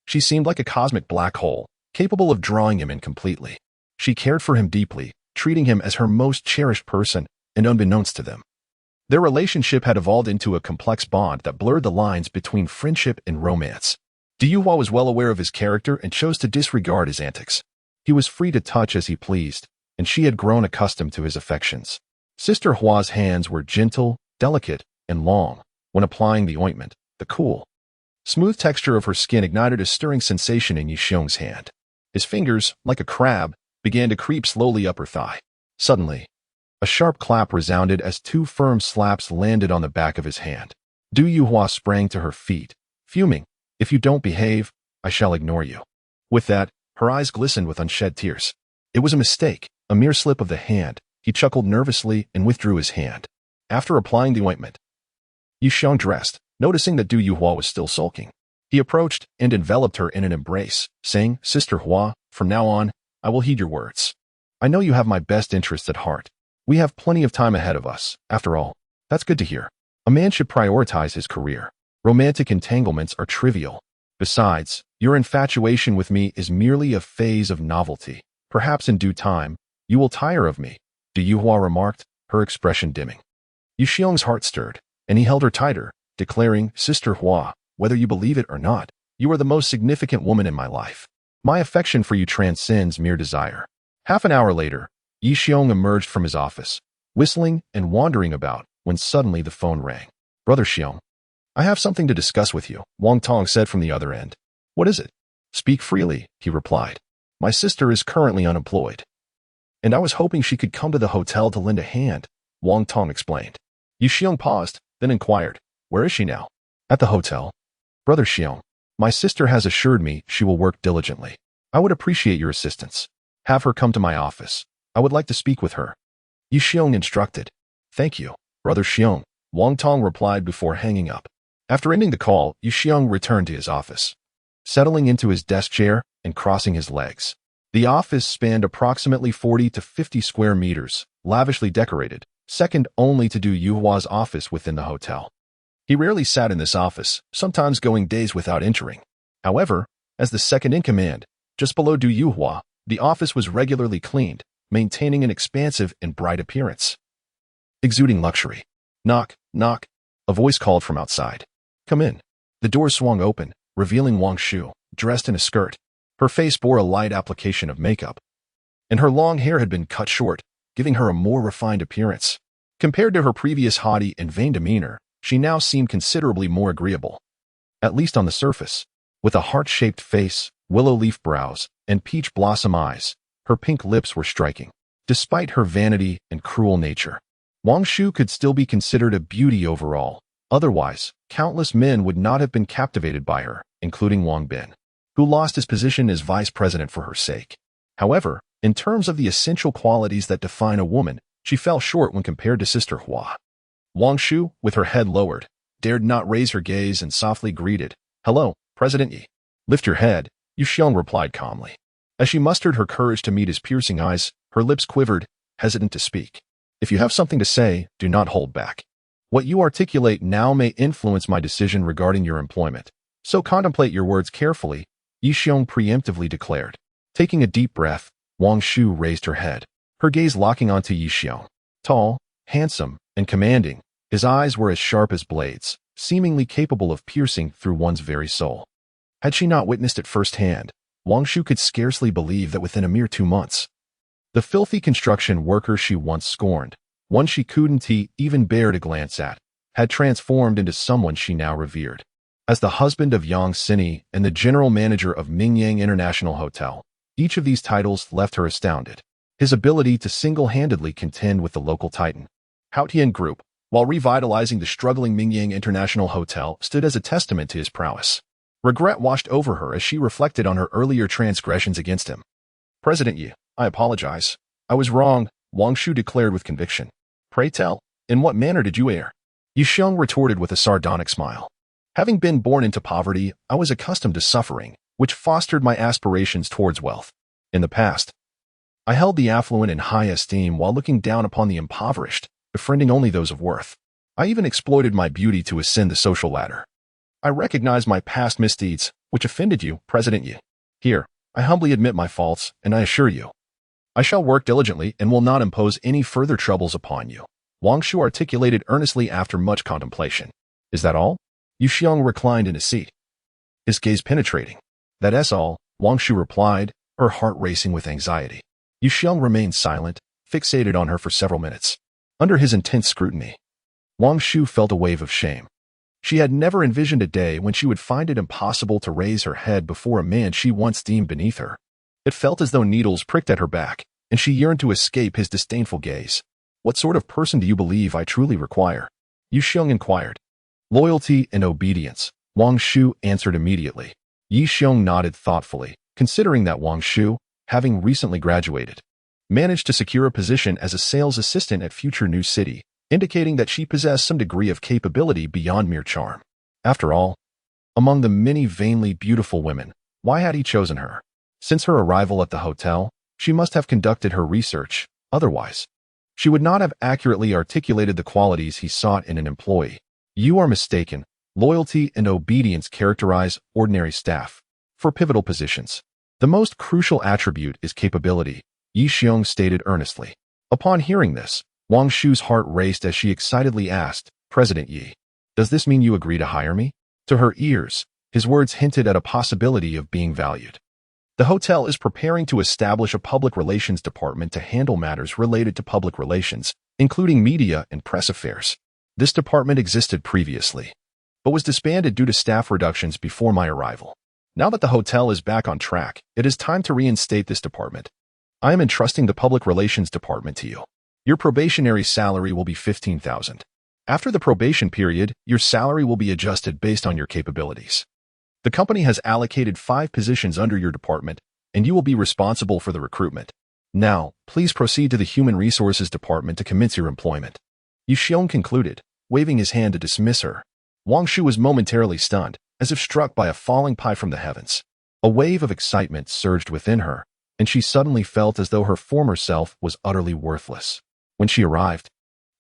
She seemed like a cosmic black hole, capable of drawing him in completely. She cared for him deeply, treating him as her most cherished person, and unbeknownst to them, their relationship had evolved into a complex bond that blurred the lines between friendship and romance. Du Yuehua was well aware of his character and chose to disregard his antics. He was free to touch as he pleased, and she had grown accustomed to his affections. Sister Hua's hands were gentle, delicate, and long. When applying the ointment, the cool, smooth texture of her skin ignited a stirring sensation in Yi Xiong's hand. His fingers, like a crab, began to creep slowly up her thigh. Suddenly, a sharp clap resounded as two firm slaps landed on the back of his hand. Du Yuehua sprang to her feet, fuming. "If you don't behave, I shall ignore you." With that, her eyes glistened with unshed tears. It was a mistake, a mere slip of the hand. He chuckled nervously and withdrew his hand. After applying the ointment, Yi Xiong dressed, noticing that Du Yuehua was still sulking. He approached and enveloped her in an embrace, saying, "Sister Hua, from now on, I will heed your words. I know you have my best interests at heart. We have plenty of time ahead of us. After all, that's good to hear. A man should prioritize his career. Romantic entanglements are trivial. Besides, your infatuation with me is merely a phase of novelty. Perhaps in due time, you will tire of me," Du Yuehua remarked, her expression dimming. Yu Xiong's heart stirred, and he held her tighter, declaring, "Sister Hua, whether you believe it or not, you are the most significant woman in my life. My affection for you transcends mere desire." Half an hour later, Yi Xiong emerged from his office, whistling and wandering about, when suddenly the phone rang. "Brother Xiong, I have something to discuss with you," Wang Tong said from the other end. "What is it?" "Speak freely," he replied. "My sister is currently unemployed, and I was hoping she could come to the hotel to lend a hand," Wang Tong explained. Yi Xiong paused, then inquired, "Where is she now?" "At the hotel." "Brother Xiong, my sister has assured me she will work diligently. I would appreciate your assistance. Have her come to my office. I would like to speak with her," Yi Xiong instructed. "Thank you, Brother Xiong," Wang Tong replied before hanging up. After ending the call, Yi Xiong returned to his office, settling into his desk chair and crossing his legs. The office spanned approximately 40 to 50 square meters, lavishly decorated, second only to Du Yuehua's office within the hotel. He rarely sat in this office, sometimes going days without entering. However, as the second in command, just below Du Yuehua, the office was regularly cleaned, maintaining an expansive and bright appearance, exuding luxury. "Knock, knock," a voice called from outside. "Come in." The door swung open, revealing Wang Shu, dressed in a skirt. Her face bore a light application of makeup, and her long hair had been cut short, giving her a more refined appearance. Compared to her previous haughty and vain demeanor, she now seemed considerably more agreeable, at least on the surface. With a heart-shaped face, willow leaf brows, and peach blossom eyes, her pink lips were striking. Despite her vanity and cruel nature, Wang Shu could still be considered a beauty overall. Otherwise, countless men would not have been captivated by her, including Wang Bin, who lost his position as vice president for her sake. However, in terms of the essential qualities that define a woman, she fell short when compared to Sister Hua. Wang Shu, with her head lowered, dared not raise her gaze and softly greeted, "Hello, President Yi." "Lift your head," Yu Xiong replied calmly. As she mustered her courage to meet his piercing eyes, her lips quivered, hesitant to speak. "If you have something to say, do not hold back. What you articulate now may influence my decision regarding your employment, so contemplate your words carefully," Yi Xiong preemptively declared. Taking a deep breath, Wang Shu raised her head, her gaze locking onto Yi Xiong. Tall, handsome, and commanding, his eyes were as sharp as blades, seemingly capable of piercing through one's very soul. Had she not witnessed it firsthand, Wang Shu could scarcely believe that within a mere 2 months, the filthy construction worker she once scorned, one she couldn't even bear to glance at, had transformed into someone she now revered. As the husband of Yang Sini and the general manager of Mingyang International Hotel, each of these titles left her astounded. His ability to single-handedly contend with the local titan, Haotian Group, while revitalizing the struggling Mingyang International Hotel, stood as a testament to his prowess. Regret washed over her as she reflected on her earlier transgressions against him. President Yi, I apologize. I was wrong, Wang Shu declared with conviction. Pray tell, in what manner did you err? Yi Xiong retorted with a sardonic smile. Having been born into poverty, I was accustomed to suffering, which fostered my aspirations towards wealth. In the past, I held the affluent in high esteem while looking down upon the impoverished, befriending only those of worth. I even exploited my beauty to ascend the social ladder. I recognize my past misdeeds, which offended you, President Yi. Here, I humbly admit my faults, and I assure you, I shall work diligently and will not impose any further troubles upon you, Wang Shu articulated earnestly after much contemplation. Is that all? Yu Xiong reclined in his seat, his gaze penetrating. That's all, Wang Shu replied, her heart racing with anxiety. Yu Xiong remained silent, fixated on her for several minutes. Under his intense scrutiny, Wang Shu felt a wave of shame. She had never envisioned a day when she would find it impossible to raise her head before a man she once deemed beneath her. It felt as though needles pricked at her back, and she yearned to escape his disdainful gaze. What sort of person do you believe I truly require? Yu Xiong inquired. Loyalty and obedience, Wang Shu answered immediately. Yi Xiong nodded thoughtfully, considering that Wang Shu, having recently graduated, managed to secure a position as a sales assistant at Future New City, indicating that she possessed some degree of capability beyond mere charm. After all, among the many vainly beautiful women, why had he chosen her? Since her arrival at the hotel, she must have conducted her research, otherwise, she would not have accurately articulated the qualities he sought in an employee. You are mistaken. Loyalty and obedience characterize ordinary staff. For pivotal positions, the most crucial attribute is capability, Yi Xiong stated earnestly. Upon hearing this, Wang Shu's heart raced as she excitedly asked, President Yi, does this mean you agree to hire me? To her ears, his words hinted at a possibility of being valued. The hotel is preparing to establish a public relations department to handle matters related to public relations, including media and press affairs. This department existed previously, but was disbanded due to staff reductions before my arrival. Now that the hotel is back on track, it is time to reinstate this department. I am entrusting the public relations department to you. Your probationary salary will be 15,000. After the probation period, your salary will be adjusted based on your capabilities. The company has allocated 5 positions under your department, and you will be responsible for the recruitment. Now, please proceed to the Human Resources Department to commence your employment. Yu Xiong concluded, waving his hand to dismiss her. Wang Shu was momentarily stunned, as if struck by a falling pie from the heavens. A wave of excitement surged within her, and she suddenly felt as though her former self was utterly worthless. When she arrived,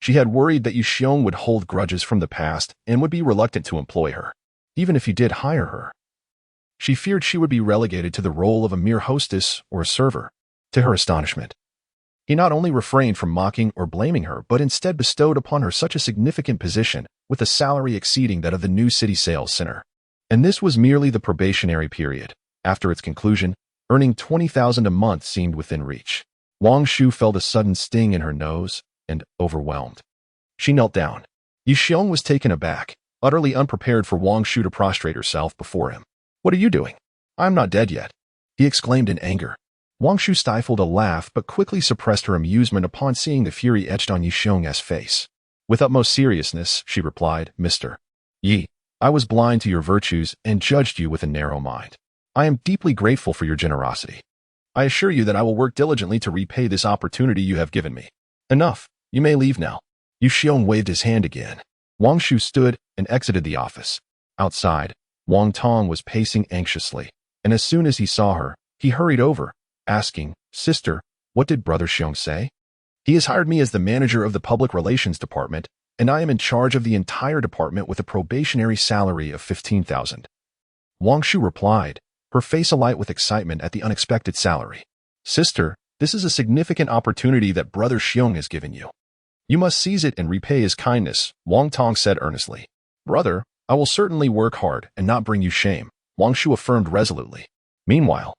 she had worried that Yu Xiong would hold grudges from the past and would be reluctant to employ her, even if he did hire her. She feared she would be relegated to the role of a mere hostess or a server. To her astonishment, he not only refrained from mocking or blaming her, but instead bestowed upon her such a significant position, with a salary exceeding that of the new city sales center. And this was merely the probationary period. After its conclusion, earning 20,000 a month seemed within reach. Wang Shu felt a sudden sting in her nose, and, overwhelmed, she knelt down. Yu Xiong was taken aback, utterly unprepared for Wang Shu to prostrate herself before him. What are you doing? I'm not dead yet, he exclaimed in anger. Wang Shu stifled a laugh but quickly suppressed her amusement upon seeing the fury etched on Yu Xiong's face. With utmost seriousness, she replied, Mr. Yi, I was blind to your virtues and judged you with a narrow mind. I am deeply grateful for your generosity. I assure you that I will work diligently to repay this opportunity you have given me. Enough, you may leave now. Yu Xiong waved his hand again. Wang Shu stood and exited the office. Outside, Wang Tong was pacing anxiously, and as soon as he saw her, he hurried over, asking, Sister, what did Brother Xiong say? He has hired me as the manager of the public relations department, and I am in charge of the entire department with a probationary salary of 15,000. Wang Shu replied, her face alight with excitement at the unexpected salary. Sister, this is a significant opportunity that Brother Xiong has given you. You must seize it and repay his kindness, Wang Tong said earnestly. Brother, I will certainly work hard and not bring you shame, Wang Shu affirmed resolutely. Meanwhile,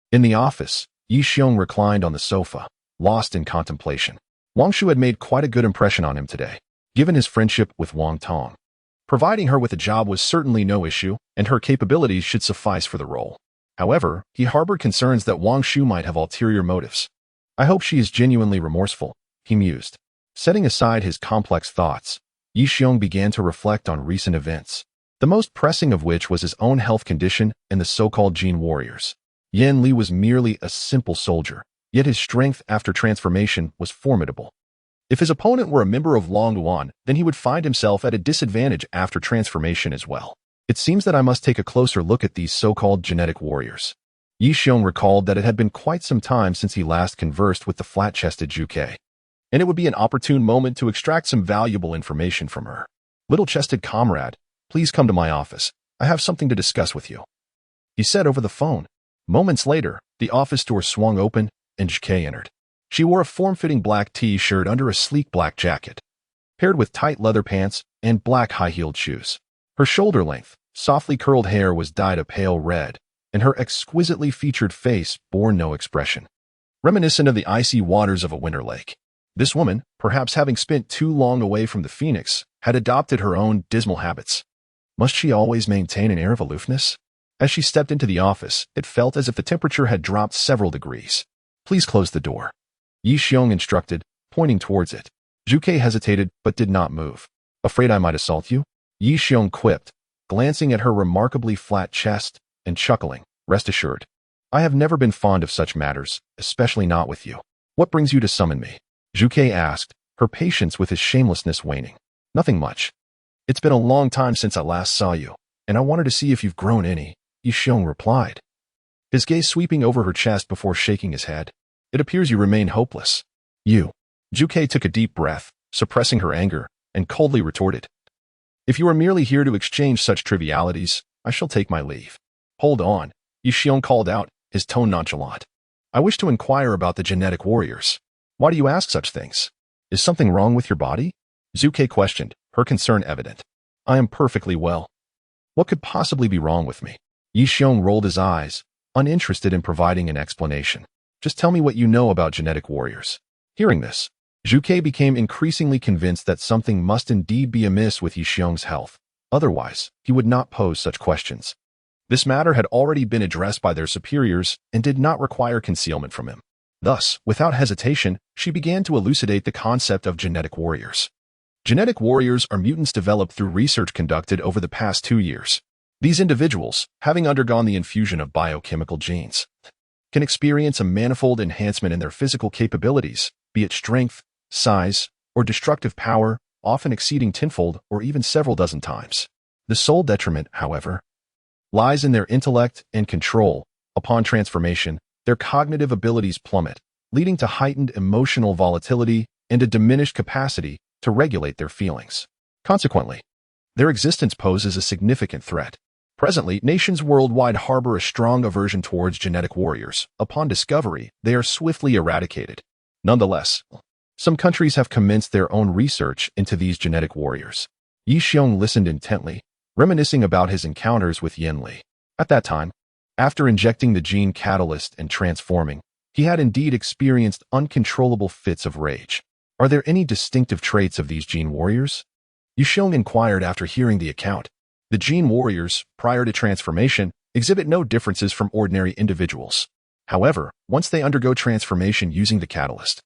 In the office, Yi Xiong reclined on the sofa, lost in contemplation. Wang Shu had made quite a good impression on him today, given his friendship with Wang Tong. Providing her with a job was certainly no issue, and her capabilities should suffice for the role. However, he harbored concerns that Wang Shu might have ulterior motives. I hope she is genuinely remorseful, he mused. Setting aside his complex thoughts, Yi Xiong began to reflect on recent events, the most pressing of which was his own health condition and the so-called Jin warriors. Yan Li was merely a simple soldier, yet his strength after transformation was formidable. If his opponent were a member of Long Duan, then he would find himself at a disadvantage after transformation as well. It seems that I must take a closer look at these so-called genetic warriors. Yi Xiong recalled that it had been quite some time since he last conversed with the flat-chested Zhu Ke, and it would be an opportune moment to extract some valuable information from her. Little-chested comrade, please come to my office. I have something to discuss with you, he said over the phone. Moments later, the office door swung open and Zhu Ke entered. She wore a form-fitting black t-shirt under a sleek black jacket, paired with tight leather pants and black high-heeled shoes. Her shoulder-length, softly curled hair was dyed a pale red, and her exquisitely featured face bore no expression, reminiscent of the icy waters of a winter lake. This woman, perhaps having spent too long away from the Phoenix, had adopted her own dismal habits. Must she always maintain an air of aloofness? As she stepped into the office, it felt as if the temperature had dropped several degrees. Please close the door, Yi Xiong instructed, pointing towards it. Zhu Ke hesitated but did not move. Afraid I might assault you? Yi Xiong quipped, glancing at her remarkably flat chest and chuckling. Rest assured, I have never been fond of such matters, especially not with you. What brings you to summon me? Zhu Ke asked, her patience with his shamelessness waning. Nothing much. It's been a long time since I last saw you, and I wanted to see if you've grown any, Yi Xiong replied, his gaze sweeping over her chest before shaking his head. It appears you remain hopeless. You. Zhu Ke took a deep breath, suppressing her anger, and coldly retorted. If you are merely here to exchange such trivialities, I shall take my leave. Hold on, Yi Xiong called out, his tone nonchalant. I wish to inquire about the genetic warriors. Why do you ask such things? Is something wrong with your body? Zhu Ke questioned, her concern evident. I am perfectly well. What could possibly be wrong with me? Yi Xiong rolled his eyes, uninterested in providing an explanation. Just tell me what you know about genetic warriors. Hearing this, Zhu Ke became increasingly convinced that something must indeed be amiss with Yi Xiong's health. Otherwise, he would not pose such questions. This matter had already been addressed by their superiors and did not require concealment from him. Thus, without hesitation, she began to elucidate the concept of genetic warriors. Genetic warriors are mutants developed through research conducted over the past 2 years. These individuals, having undergone the infusion of biochemical genes, can experience a manifold enhancement in their physical capabilities, be it strength, size, or destructive power, often exceeding tenfold or even several dozen times. The sole detriment, however, lies in their intellect and control. Upon transformation, their cognitive abilities plummet, leading to heightened emotional volatility and a diminished capacity to regulate their feelings. Consequently, their existence poses a significant threat. Presently, nations worldwide harbor a strong aversion towards genetic warriors. Upon discovery, they are swiftly eradicated. Nonetheless, some countries have commenced their own research into these genetic warriors. Yi Xiong listened intently, reminiscing about his encounters with Yan Li. At that time, after injecting the gene catalyst and transforming, he had indeed experienced uncontrollable fits of rage. Are there any distinctive traits of these gene warriors? Yi Xiong inquired after hearing the account. The gene warriors, prior to transformation, exhibit no differences from ordinary individuals. However, once they undergo transformation using the catalyst,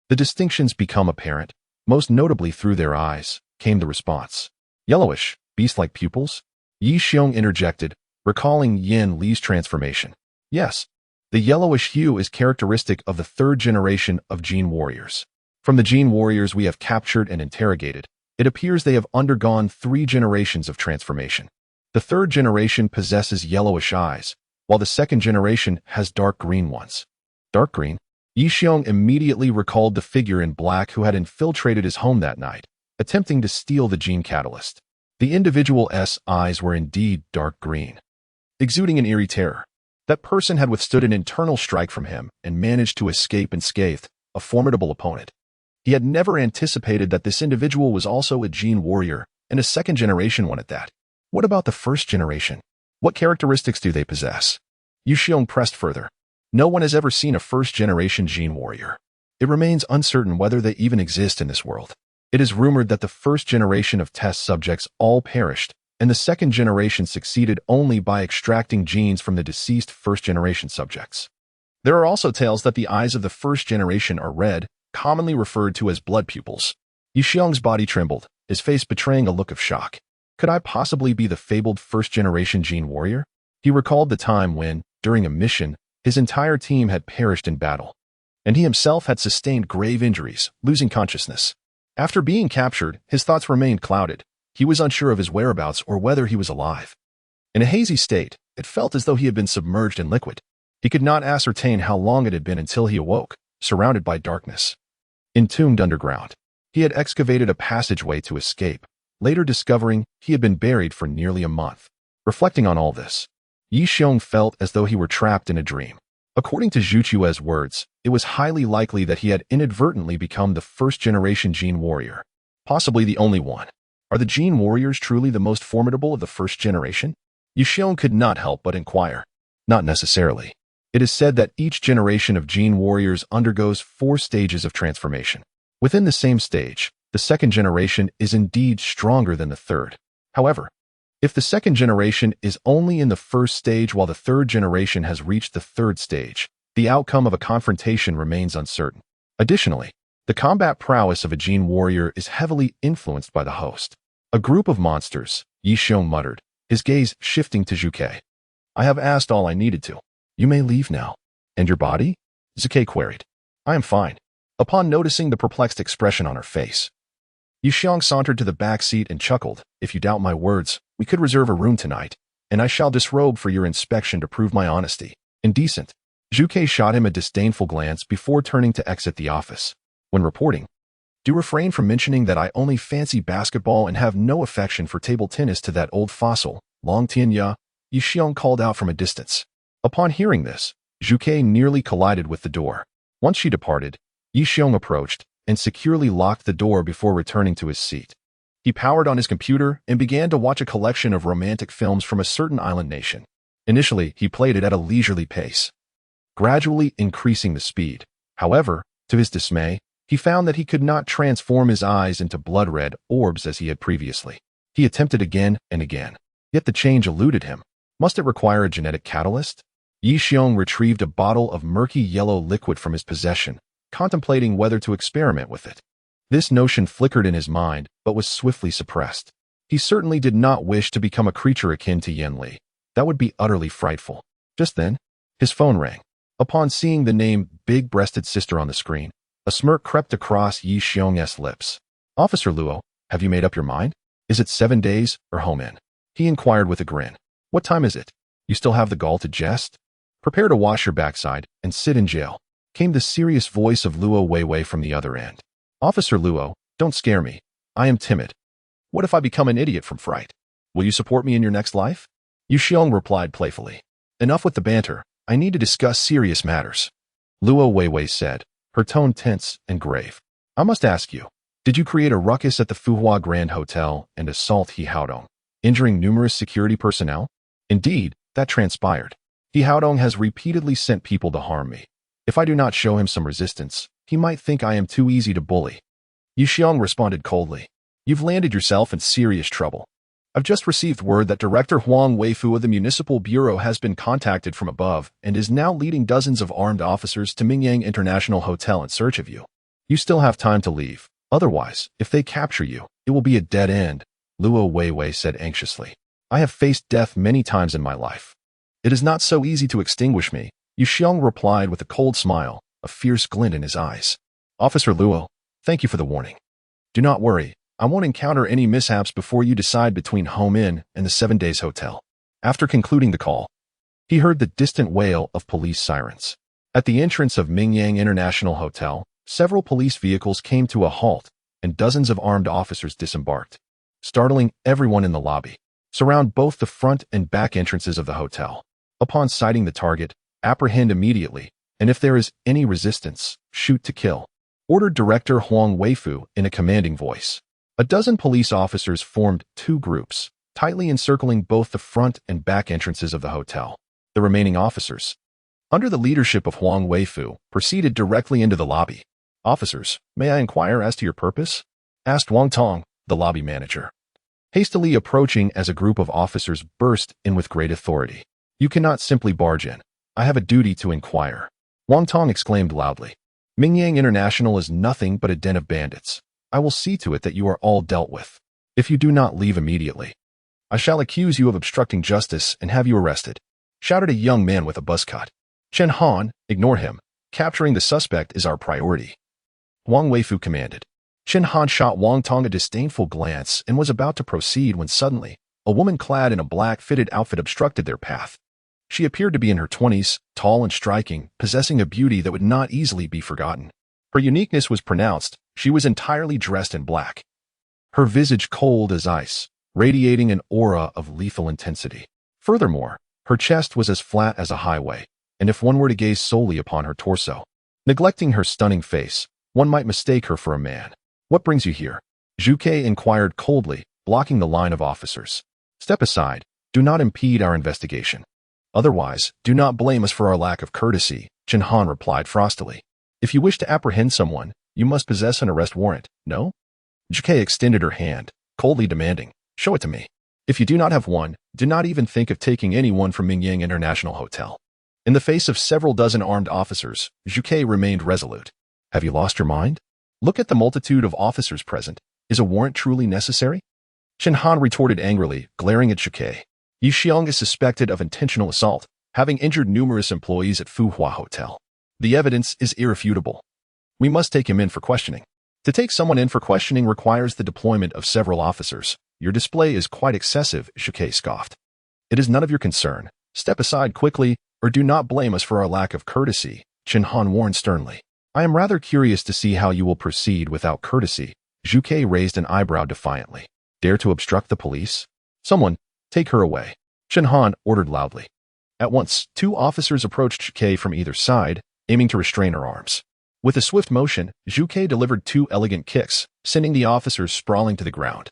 the distinctions become apparent, most notably through their eyes, came the response. Yellowish, beast-like pupils? Yi Xiong interjected, recalling Yan Li's transformation. Yes, the yellowish hue is characteristic of the 3rd generation of gene warriors. From the gene warriors we have captured and interrogated, it appears they have undergone 3 generations of transformation. The 3rd generation possesses yellowish eyes, while the 2nd generation has dark green ones. Dark green? Yi Xiong immediately recalled the figure in black who had infiltrated his home that night, attempting to steal the gene catalyst. The individual's eyes were indeed dark green, exuding an eerie terror. That person had withstood an internal strike from him and managed to escape unscathed, a formidable opponent. He had never anticipated that this individual was also a gene warrior, and a 2nd generation one at that. What about the 1st generation? What characteristics do they possess? Yi Xiong pressed further. No one has ever seen a first-generation gene warrior. It remains uncertain whether they even exist in this world. It is rumored that the first generation of test subjects all perished, and the second generation succeeded only by extracting genes from the deceased first-generation subjects. There are also tales that the eyes of the first generation are red, commonly referred to as blood pupils. Yixiong's body trembled, his face betraying a look of shock. Could I possibly be the fabled first-generation gene warrior? He recalled the time when, during a mission, his entire team had perished in battle, and he himself had sustained grave injuries, losing consciousness. After being captured, his thoughts remained clouded. He was unsure of his whereabouts or whether he was alive. In a hazy state, it felt as though he had been submerged in liquid. He could not ascertain how long it had been until he awoke, surrounded by darkness. Entombed underground, he had excavated a passageway to escape, later discovering he had been buried for nearly a month. Reflecting on all this, Yixiong felt as though he were trapped in a dream. According to Zhu Chue's words, it was highly likely that he had inadvertently become the first-generation gene warrior, possibly the only one. Are the gene warriors truly the most formidable of the first generation? Yixiong could not help but inquire. Not necessarily. It is said that each generation of gene warriors undergoes 4 stages of transformation. Within the same stage, the second generation is indeed stronger than the third. However, if the second generation is only in the first stage while the third generation has reached the third stage, the outcome of a confrontation remains uncertain. Additionally, the combat prowess of a gene warrior is heavily influenced by the host. A group of monsters, Yixiong muttered, his gaze shifting to Zhuke. I have asked all I needed to. You may leave now. And your body? Zhuke queried. I am fine. Upon noticing the perplexed expression on her face, Yixiong sauntered to the back seat and chuckled. If you doubt my words, we could reserve a room tonight, and I shall disrobe for your inspection to prove my honesty. Indecent. Zhuke shot him a disdainful glance before turning to exit the office. When reporting, do refrain from mentioning that I only fancy basketball and have no affection for table tennis to that old fossil, Long Tianya, Yixiong called out from a distance. Upon hearing this, Zhuke nearly collided with the door. Once she departed, Yixiong approached and securely locked the door before returning to his seat. He powered on his computer and began to watch a collection of romantic films from a certain island nation. Initially, he played it at a leisurely pace, gradually increasing the speed. However, to his dismay, he found that he could not transform his eyes into blood-red orbs as he had previously. He attempted again and again, yet the change eluded him. Must it require a genetic catalyst? Yixiong retrieved a bottle of murky yellow liquid from his possession, contemplating whether to experiment with it. This notion flickered in his mind, but was swiftly suppressed. He certainly did not wish to become a creature akin to Yen Li. That would be utterly frightful. Just then, his phone rang. Upon seeing the name Big-Breasted Sister on the screen, a smirk crept across Yixiong's lips. Officer Luo, have you made up your mind? Is it 7 days or home in? He inquired with a grin. What time is it? You still have the gall to jest? Prepare to wash your backside and sit in jail, came the serious voice of Luo Weiwei from the other end. Officer Luo, don't scare me. I am timid. What if I become an idiot from fright? Will you support me in your next life? Yixiong replied playfully. Enough with the banter. I need to discuss serious matters. Luo Weiwei said, her tone tense and grave. I must ask you, did you create a ruckus at the Fuhua Grand Hotel and assault He Haodong, injuring numerous security personnel? Indeed, that transpired. He Haodong has repeatedly sent people to harm me. If I do not show him some resistance, he might think I am too easy to bully. Yixiong responded coldly. You've landed yourself in serious trouble. I've just received word that Director Huang Weifu of the Municipal Bureau has been contacted from above and is now leading dozens of armed officers to Mingyang International Hotel in search of you. You still have time to leave. Otherwise, if they capture you, it will be a dead end, Luo Weiwei said anxiously. I have faced death many times in my life. It is not so easy to extinguish me, Yixiong replied with a cold smile, a fierce glint in his eyes. Officer Luo, thank you for the warning. Do not worry, I won't encounter any mishaps before you decide between Home Inn and the 7 Days Hotel. After concluding the call, he heard the distant wail of police sirens. At the entrance of Mingyang International Hotel, several police vehicles came to a halt, and dozens of armed officers disembarked, startling everyone in the lobby. Surround both the front and back entrances of the hotel. Upon sighting the target, apprehend immediately, and if there is any resistance, shoot to kill, ordered Director Huang Weifu in a commanding voice. A dozen police officers formed 2 groups, tightly encircling both the front and back entrances of the hotel. The remaining officers, under the leadership of Huang Weifu, proceeded directly into the lobby. "Officers, may I inquire as to your purpose?" asked Wang Tong, the lobby manager, hastily approaching as a group of officers burst in with great authority. "You cannot simply barge in. I have a duty to inquire," Wang Tong exclaimed loudly. "Mingyang International is nothing but a den of bandits. I will see to it that you are all dealt with. If you do not leave immediately, I shall accuse you of obstructing justice and have you arrested," shouted a young man with a buzz cut. "Chen Han, ignore him. Capturing the suspect is our priority," Huang Weifu commanded. Chen Han shot Wang Tong a disdainful glance and was about to proceed when suddenly, a woman clad in a black-fitted outfit obstructed their path. She appeared to be in her 20s, tall and striking, possessing a beauty that would not easily be forgotten. Her uniqueness was pronounced. She was entirely dressed in black, her visage cold as ice, radiating an aura of lethal intensity. Furthermore, her chest was as flat as a highway, and if one were to gaze solely upon her torso, neglecting her stunning face, one might mistake her for a man. "What brings you here?" Zhu Ke inquired coldly, blocking the line of officers. "Step aside. Do not impede our investigation. Otherwise, do not blame us for our lack of courtesy," Chen Han replied frostily. "If you wish to apprehend someone, you must possess an arrest warrant, no?" Zhu Ke extended her hand, coldly demanding, "Show it to me. If you do not have one, do not even think of taking anyone from Mingyang International Hotel." In the face of several dozen armed officers, Zhu Ke remained resolute. "Have you lost your mind? Look at the multitude of officers present. Is a warrant truly necessary?" Chen Han retorted angrily, glaring at Zhu Ke. "Yi Xiong is suspected of intentional assault, having injured numerous employees at Fuhua Hotel. The evidence is irrefutable. We must take him in for questioning." "To take someone in for questioning requires the deployment of several officers. Your display is quite excessive," Zhu Ke scoffed. "It is none of your concern. Step aside quickly, or do not blame us for our lack of courtesy," Chen Han warned sternly. "I am rather curious to see how you will proceed without courtesy." Zhu Ke raised an eyebrow defiantly. "Dare to obstruct the police? Someone, take her away," Chen Han ordered loudly. At once, two officers approached Zhu Ke from either side, aiming to restrain her arms. With a swift motion, Zhu Ke delivered two elegant kicks, sending the officers sprawling to the ground,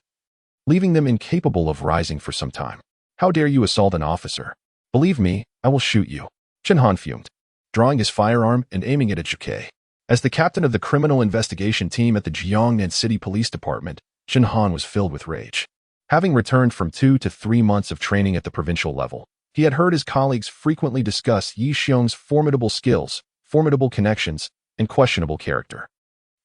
leaving them incapable of rising for some time. "How dare you assault an officer? Believe me, I will shoot you," Chen Han fumed, drawing his firearm and aiming it at Zhu Ke. As the captain of the criminal investigation team at the Jiangnan City Police Department, Chen Han was filled with rage. Having returned from 2 to 3 months of training at the provincial level, he had heard his colleagues frequently discuss Yi Xiong's formidable skills, formidable connections, and questionable character.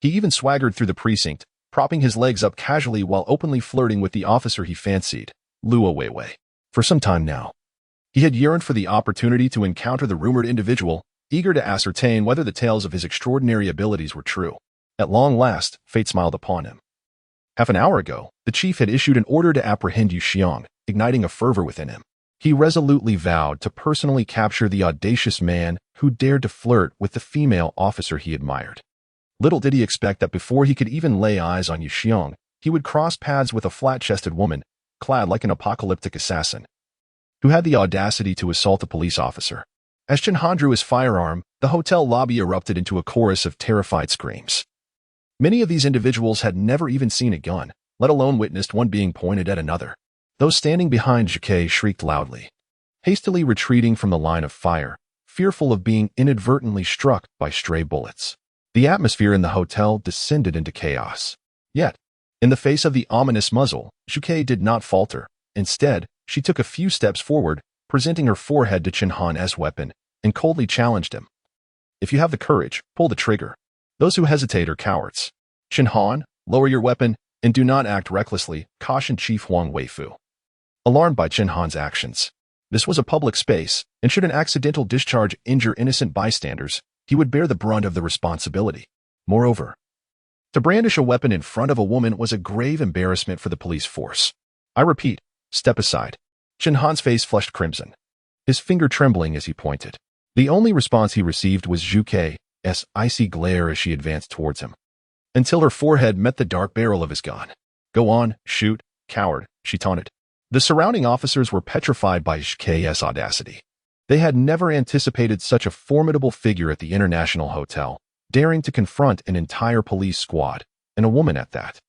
He even swaggered through the precinct, propping his legs up casually while openly flirting with the officer he fancied, Luo Weiwei. For some time now, he had yearned for the opportunity to encounter the rumored individual, eager to ascertain whether the tales of his extraordinary abilities were true. At long last, fate smiled upon him. Half an hour ago, the chief had issued an order to apprehend Yu Xiong, igniting a fervor within him. He resolutely vowed to personally capture the audacious man who dared to flirt with the female officer he admired. Little did he expect that before he could even lay eyes on Yu Xiong, he would cross paths with a flat-chested woman, clad like an apocalyptic assassin, who had the audacity to assault a police officer. As Chen Han drew his firearm, the hotel lobby erupted into a chorus of terrified screams. Many of these individuals had never even seen a gun, let alone witnessed one being pointed at another. Those standing behind Zhu Ke shrieked loudly, hastily retreating from the line of fire, fearful of being inadvertently struck by stray bullets. The atmosphere in the hotel descended into chaos. Yet, in the face of the ominous muzzle, Zhu Ke did not falter. Instead, she took a few steps forward, presenting her forehead to Chen Han as weapon, and coldly challenged him. "If you have the courage, pull the trigger. Those who hesitate are cowards." "Chen Han, lower your weapon, and do not act recklessly," cautioned Chief Huang Weifu. Alarmed by Chen Han's actions, this was a public space, and should an accidental discharge injure innocent bystanders, he would bear the brunt of the responsibility. Moreover, to brandish a weapon in front of a woman was a grave embarrassment for the police force. "I repeat, step aside." Chen Han's face flushed crimson, his finger trembling as he pointed. The only response he received was Zhu Ke's icy glare as she advanced towards him, until her forehead met the dark barrel of his gun. "Go on, shoot, coward," she taunted. The surrounding officers were petrified by Zhu Ke's audacity. They had never anticipated such a formidable figure at the International Hotel, daring to confront an entire police squad, and a woman at that.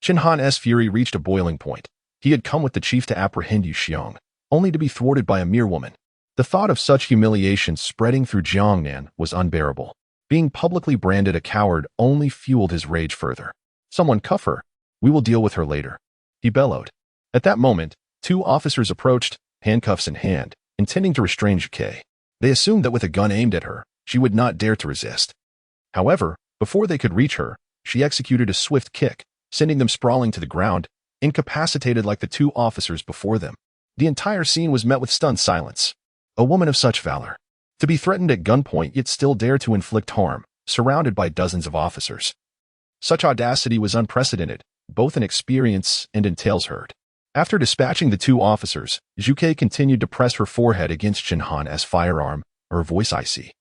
Chen Han's fury reached a boiling point. He had come with the chief to apprehend Yu Xiong, only to be thwarted by a mere woman. The thought of such humiliation spreading through Jiangnan was unbearable. Being publicly branded a coward only fueled his rage further. "Someone cuff her. We will deal with her later," he bellowed. At that moment, two officers approached, handcuffs in hand, intending to restrain Zhuke. They assumed that with a gun aimed at her, she would not dare to resist. However, before they could reach her, she executed a swift kick, sending them sprawling to the ground, incapacitated like the two officers before them. The entire scene was met with stunned silence. A woman of such valor. To be threatened at gunpoint yet still dare to inflict harm, surrounded by dozens of officers. Such audacity was unprecedented, both in experience and in tales heard. After dispatching the two officers, Zhuke continued to press her forehead against Chenhan's firearm, her voice icy.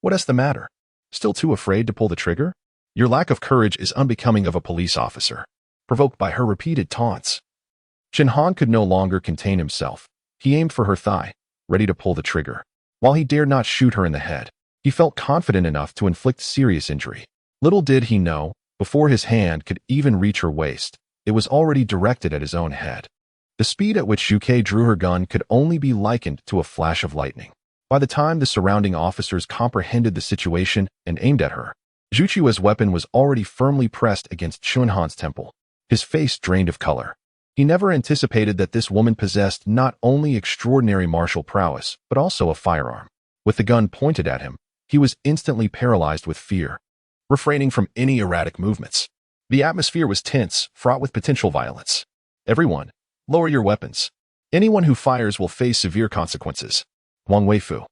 "What is the matter? Still too afraid to pull the trigger? Your lack of courage is unbecoming of a police officer," provoked by her repeated taunts. Chenhan could no longer contain himself. He aimed for her thigh, ready to pull the trigger. While he dared not shoot her in the head, he felt confident enough to inflict serious injury. Little did he know, before his hand could even reach her waist, it was already directed at his own head. The speed at which Zhuke drew her gun could only be likened to a flash of lightning. By the time the surrounding officers comprehended the situation and aimed at her, Zhuchua's weapon was already firmly pressed against Chenhan's temple. His face drained of color. He never anticipated that this woman possessed not only extraordinary martial prowess, but also a firearm. With the gun pointed at him, he was instantly paralyzed with fear, refraining from any erratic movements. The atmosphere was tense, fraught with potential violence. "Everyone, lower your weapons. Anyone who fires will face severe consequences." Huang Weifu,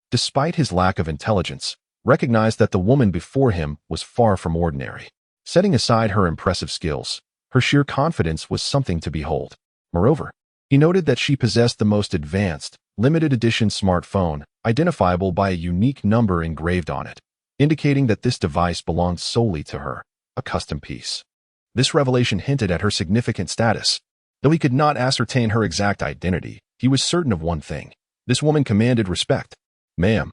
despite his lack of intelligence, recognized that the woman before him was far from ordinary. Setting aside her impressive skills, her sheer confidence was something to behold. Moreover, he noted that she possessed the most advanced, limited edition smartphone, identifiable by a unique number engraved on it, indicating that this device belonged solely to her, a custom piece. This revelation hinted at her significant status. Though he could not ascertain her exact identity, he was certain of one thing. This woman commanded respect. "Ma'am,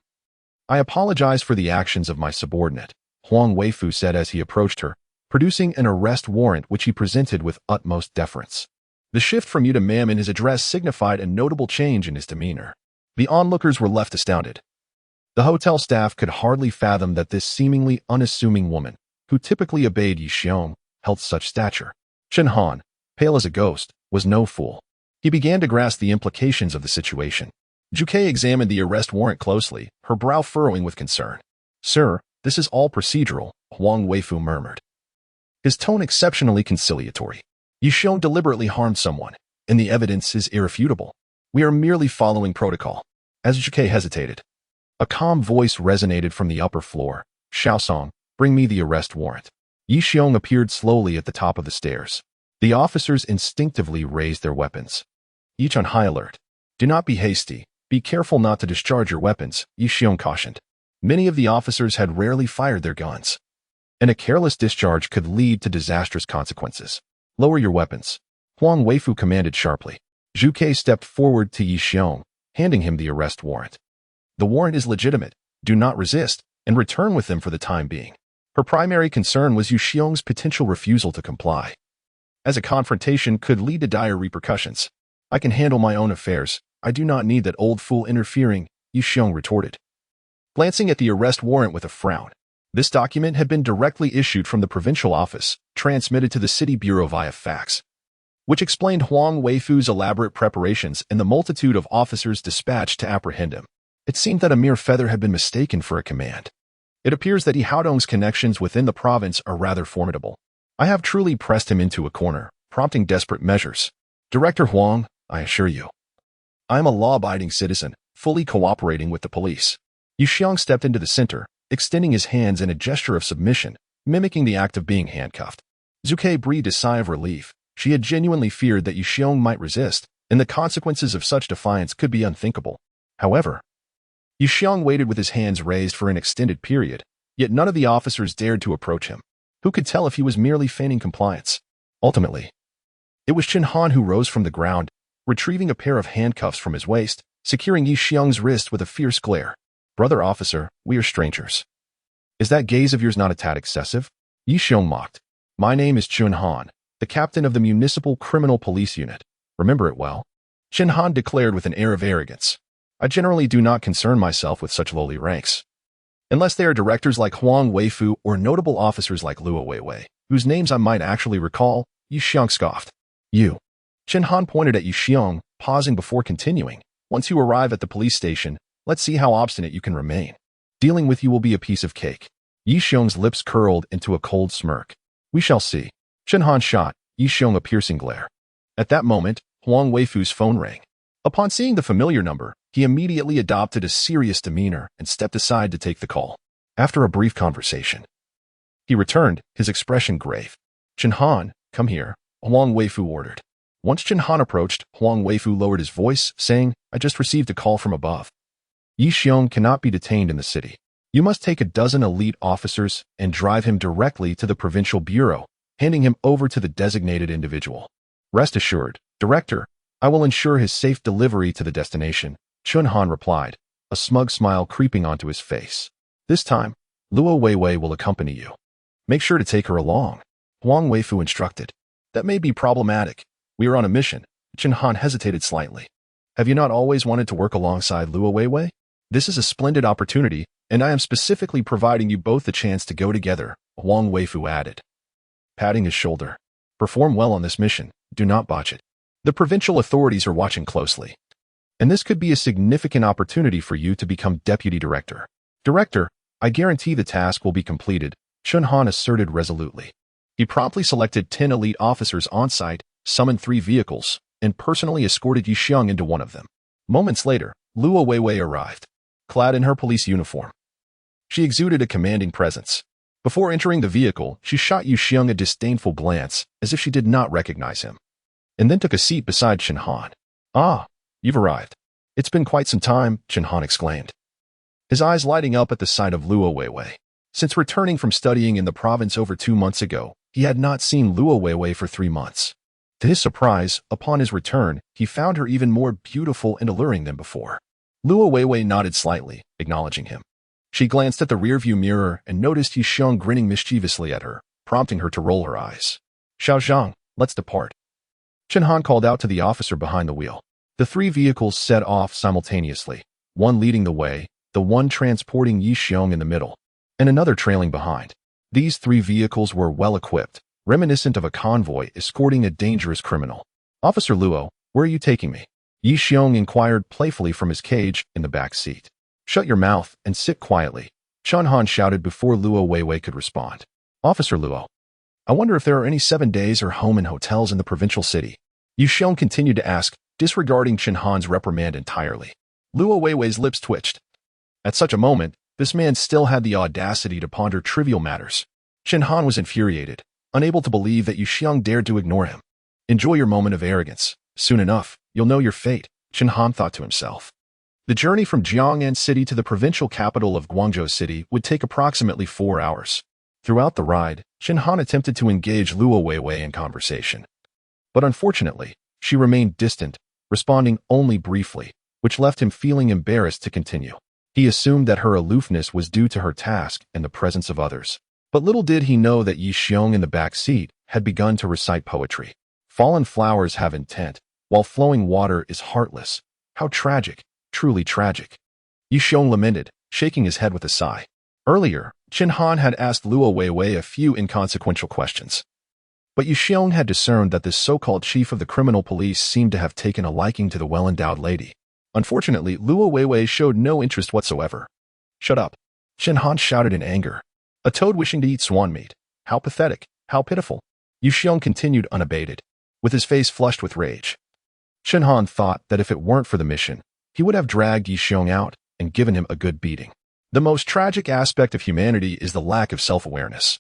I apologize for the actions of my subordinate," Huang Weifu said as he approached her, producing an arrest warrant which he presented with utmost deference. The shift from you to ma'am in his address signified a notable change in his demeanor. The onlookers were left astounded. The hotel staff could hardly fathom that this seemingly unassuming woman, who typically obeyed Yi Xiong, held such stature. Chenhan, pale as a ghost, was no fool. He began to grasp the implications of the situation. Zhuke examined the arrest warrant closely, her brow furrowing with concern. "Sir, this is all procedural," Huang Weifu murmured, his tone exceptionally conciliatory. "Yi Xiong deliberately harmed someone, and the evidence is irrefutable. We are merely following protocol." As Zhuke hesitated, a calm voice resonated from the upper floor. "Xiaosong, bring me the arrest warrant." Yi Xiong appeared slowly at the top of the stairs. The officers instinctively raised their weapons, each on high alert. "Do not be hasty. Be careful not to discharge your weapons," Yi Xiong cautioned. Many of the officers had rarely fired their guns, and a careless discharge could lead to disastrous consequences. "Lower your weapons," Huang Weifu commanded sharply. Zhuke stepped forward to Yi Xiong, handing him the arrest warrant. "The warrant is legitimate. Do not resist, and return with them for the time being." Her primary concern was Yi Xiong's potential refusal to comply, as a confrontation could lead to dire repercussions. "I can handle my own affairs. I do not need that old fool interfering," Yi Xiong retorted, glancing at the arrest warrant with a frown. This document had been directly issued from the provincial office, transmitted to the city bureau via fax, which explained Huang Weifu's elaborate preparations and the multitude of officers dispatched to apprehend him. It seemed that a mere feather had been mistaken for a command. "It appears that Yi Haodong's connections within the province are rather formidable. I have truly pressed him into a corner, prompting desperate measures. Director Huang, I assure you, I am a law-abiding citizen, fully cooperating with the police." Yi Xiong stepped into the center, extending his hands in a gesture of submission, mimicking the act of being handcuffed. Zhuke breathed a sigh of relief. She had genuinely feared that Yi Xiong might resist, and the consequences of such defiance could be unthinkable. However, Yi Xiong waited with his hands raised for an extended period, yet none of the officers dared to approach him. Who could tell if he was merely feigning compliance? Ultimately, it was Chenhan who rose from the ground, retrieving a pair of handcuffs from his waist, securing Yi Xiong's wrist with a fierce glare. "Brother officer, we are strangers. Is that gaze of yours not a tad excessive?" Yi Xiong mocked. "My name is Chenhan, the captain of the Municipal Criminal Police Unit. Remember it well," Chenhan declared with an air of arrogance. I generally do not concern myself with such lowly ranks. Unless they are directors like Huang Weifu or notable officers like Luo Weiwei, whose names I might actually recall, Yu Xiong scoffed. You. Chen Han pointed at Yu Xiong, pausing before continuing. Once you arrive at the police station, let's see how obstinate you can remain. Dealing with you will be a piece of cake. Yi Xiong's lips curled into a cold smirk. We shall see. Chen Han shot Yi Xiong a piercing glare. At that moment, Huang Weifu's phone rang. Upon seeing the familiar number, he immediately adopted a serious demeanor and stepped aside to take the call. After a brief conversation, he returned, his expression grave. Chen Han, come here, Huang Weifu ordered. Once Chen Han approached, Huang Weifu lowered his voice, saying, I just received a call from above. Yi Xiong cannot be detained in the city. You must take a dozen elite officers and drive him directly to the provincial bureau, handing him over to the designated individual. Rest assured, Director, I will ensure his safe delivery to the destination, Chen Han replied, a smug smile creeping onto his face. This time, Luo Weiwei will accompany you. Make sure to take her along, Huang Weifu instructed. That may be problematic. We are on a mission. Chen Han hesitated slightly. Have you not always wanted to work alongside Luo Weiwei? This is a splendid opportunity, and I am specifically providing you both the chance to go together, Huang Weifu added, patting his shoulder. Perform well on this mission. Do not botch it. The provincial authorities are watching closely, and this could be a significant opportunity for you to become deputy director. Director, I guarantee the task will be completed, Chen Han asserted resolutely. He promptly selected 10 elite officers on site, summoned 3 vehicles, and personally escorted Yu Xiong into one of them. Moments later, Luo Weiwei arrived, clad in her police uniform. She exuded a commanding presence. Before entering the vehicle, she shot Yu Xiong a disdainful glance, as if she did not recognize him, and then took a seat beside Chen Han. Ah, you've arrived. It's been quite some time, Chen Han exclaimed, his eyes lighting up at the sight of Luo Weiwei. Since returning from studying in the province over 2 months ago, he had not seen Luo Weiwei for 3 months. To his surprise, upon his return, he found her even more beautiful and alluring than before. Luo Weiwei nodded slightly, acknowledging him. She glanced at the rearview mirror and noticed Yu Xiong grinning mischievously at her, prompting her to roll her eyes. Xiao Zhang, let's depart. Chen Han called out to the officer behind the wheel. The 3 vehicles set off simultaneously, one leading the way, the one transporting Yi Xiong in the middle, and another trailing behind. These 3 vehicles were well-equipped, reminiscent of a convoy escorting a dangerous criminal. Officer Luo, where are you taking me? Yi Xiong inquired playfully from his cage in the back seat. Shut your mouth and sit quietly, Chen Han shouted before Luo Weiwei could respond. Officer Luo, I wonder if there are any 7 days or home and hotels in the provincial city. Yu Xiong continued to ask, disregarding Chen Han's reprimand entirely. Luo Weiwei's lips twitched. At such a moment, this man still had the audacity to ponder trivial matters. Chen Han was infuriated, unable to believe that Yu Xiong dared to ignore him. Enjoy your moment of arrogance. Soon enough, you'll know your fate, Chen Han thought to himself. The journey from Jiang'an City to the provincial capital of Guangzhou City would take approximately 4 hours. Throughout the ride, Chen Han attempted to engage Luo Weiwei in conversation. But unfortunately, she remained distant, responding only briefly, which left him feeling embarrassed to continue. He assumed that her aloofness was due to her task and the presence of others. But little did he know that Yi Xiong in the back seat had begun to recite poetry. Fallen flowers have intent, while flowing water is heartless. How tragic, truly tragic. Yi Xiong lamented, shaking his head with a sigh. Earlier, Chen Han had asked Luo Weiwei a few inconsequential questions. But Yu Xiong had discerned that this so-called chief of the criminal police seemed to have taken a liking to the well-endowed lady. Unfortunately, Luo Weiwei showed no interest whatsoever. Shut up, Chen Han shouted in anger. A toad wishing to eat swan meat. How pathetic, how pitiful. Yu Xiong continued unabated, with his face flushed with rage. Chen Han thought that if it weren't for the mission, he would have dragged Yi Xiong out and given him a good beating. The most tragic aspect of humanity is the lack of self-awareness.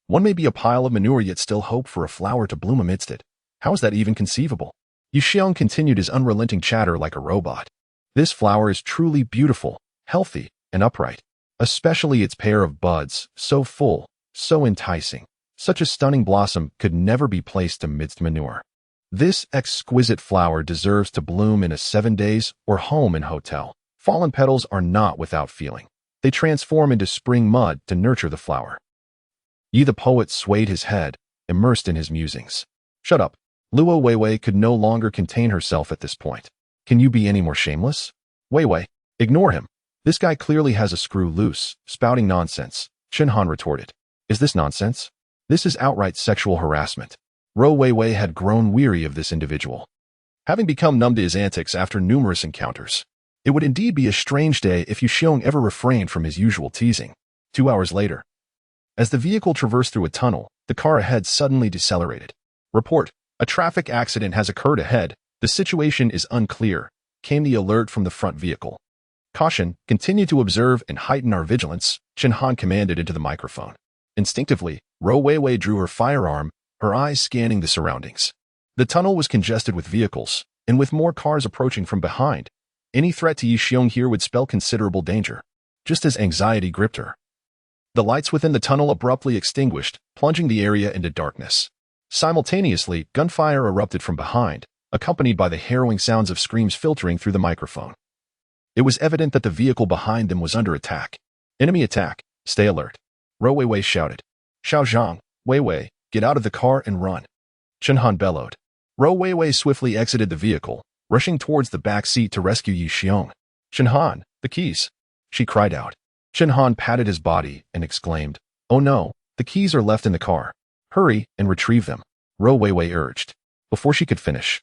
One may be a pile of manure yet still hope for a flower to bloom amidst it. How is that even conceivable? Yu Xiong continued his unrelenting chatter like a robot. This flower is truly beautiful, healthy, and upright. Especially its pair of buds, so full, so enticing. Such a stunning blossom could never be placed amidst manure. This exquisite flower deserves to bloom in a 7 days or home and hotel. Fallen petals are not without feeling. They transform into spring mud to nurture the flower. Yi the poet swayed his head, immersed in his musings. Shut up. Luo Weiwei could no longer contain herself at this point. Can you be any more shameless? Wei Wei, ignore him. This guy clearly has a screw loose, spouting nonsense, Shinhan retorted. Is this nonsense? This is outright sexual harassment. Wei Wei had grown weary of this individual, having become numb to his antics after numerous encounters. It would indeed be a strange day if Yu Xiong ever refrained from his usual teasing. 2 hours later, as the vehicle traversed through a tunnel, the car ahead suddenly decelerated. Report, a traffic accident has occurred ahead. The situation is unclear, came the alert from the front vehicle. Caution, continue to observe and heighten our vigilance, Chen Han commanded into the microphone. Instinctively, Wei Wei drew her firearm, her eyes scanning the surroundings. The tunnel was congested with vehicles, and with more cars approaching from behind, any threat to Yu Xiong here would spell considerable danger. Just as anxiety gripped her, the lights within the tunnel abruptly extinguished, plunging the area into darkness. Simultaneously, gunfire erupted from behind, accompanied by the harrowing sounds of screams filtering through the microphone. It was evident that the vehicle behind them was under attack. Enemy attack, stay alert. Wei Wei shouted. Xiao Zhang, Wei Wei, get out of the car and run. Chen Han bellowed. Wei Wei swiftly exited the vehicle, rushing towards the back seat to rescue Yu Xiong. Chen Han, the keys, she cried out. Chen Han patted his body and exclaimed, oh no, the keys are left in the car. Hurry and retrieve them, Wei Wei urged. Before she could finish,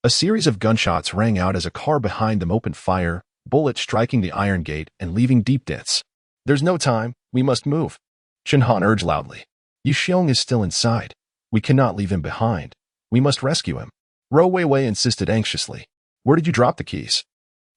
a series of gunshots rang out as a car behind them opened fire, bullets striking the iron gate and leaving deep dents. There's no time, we must move, Chen Han urged loudly. Yu Xiong is still inside. We cannot leave him behind. We must rescue him. Wei Wei insisted anxiously. Where did you drop the keys?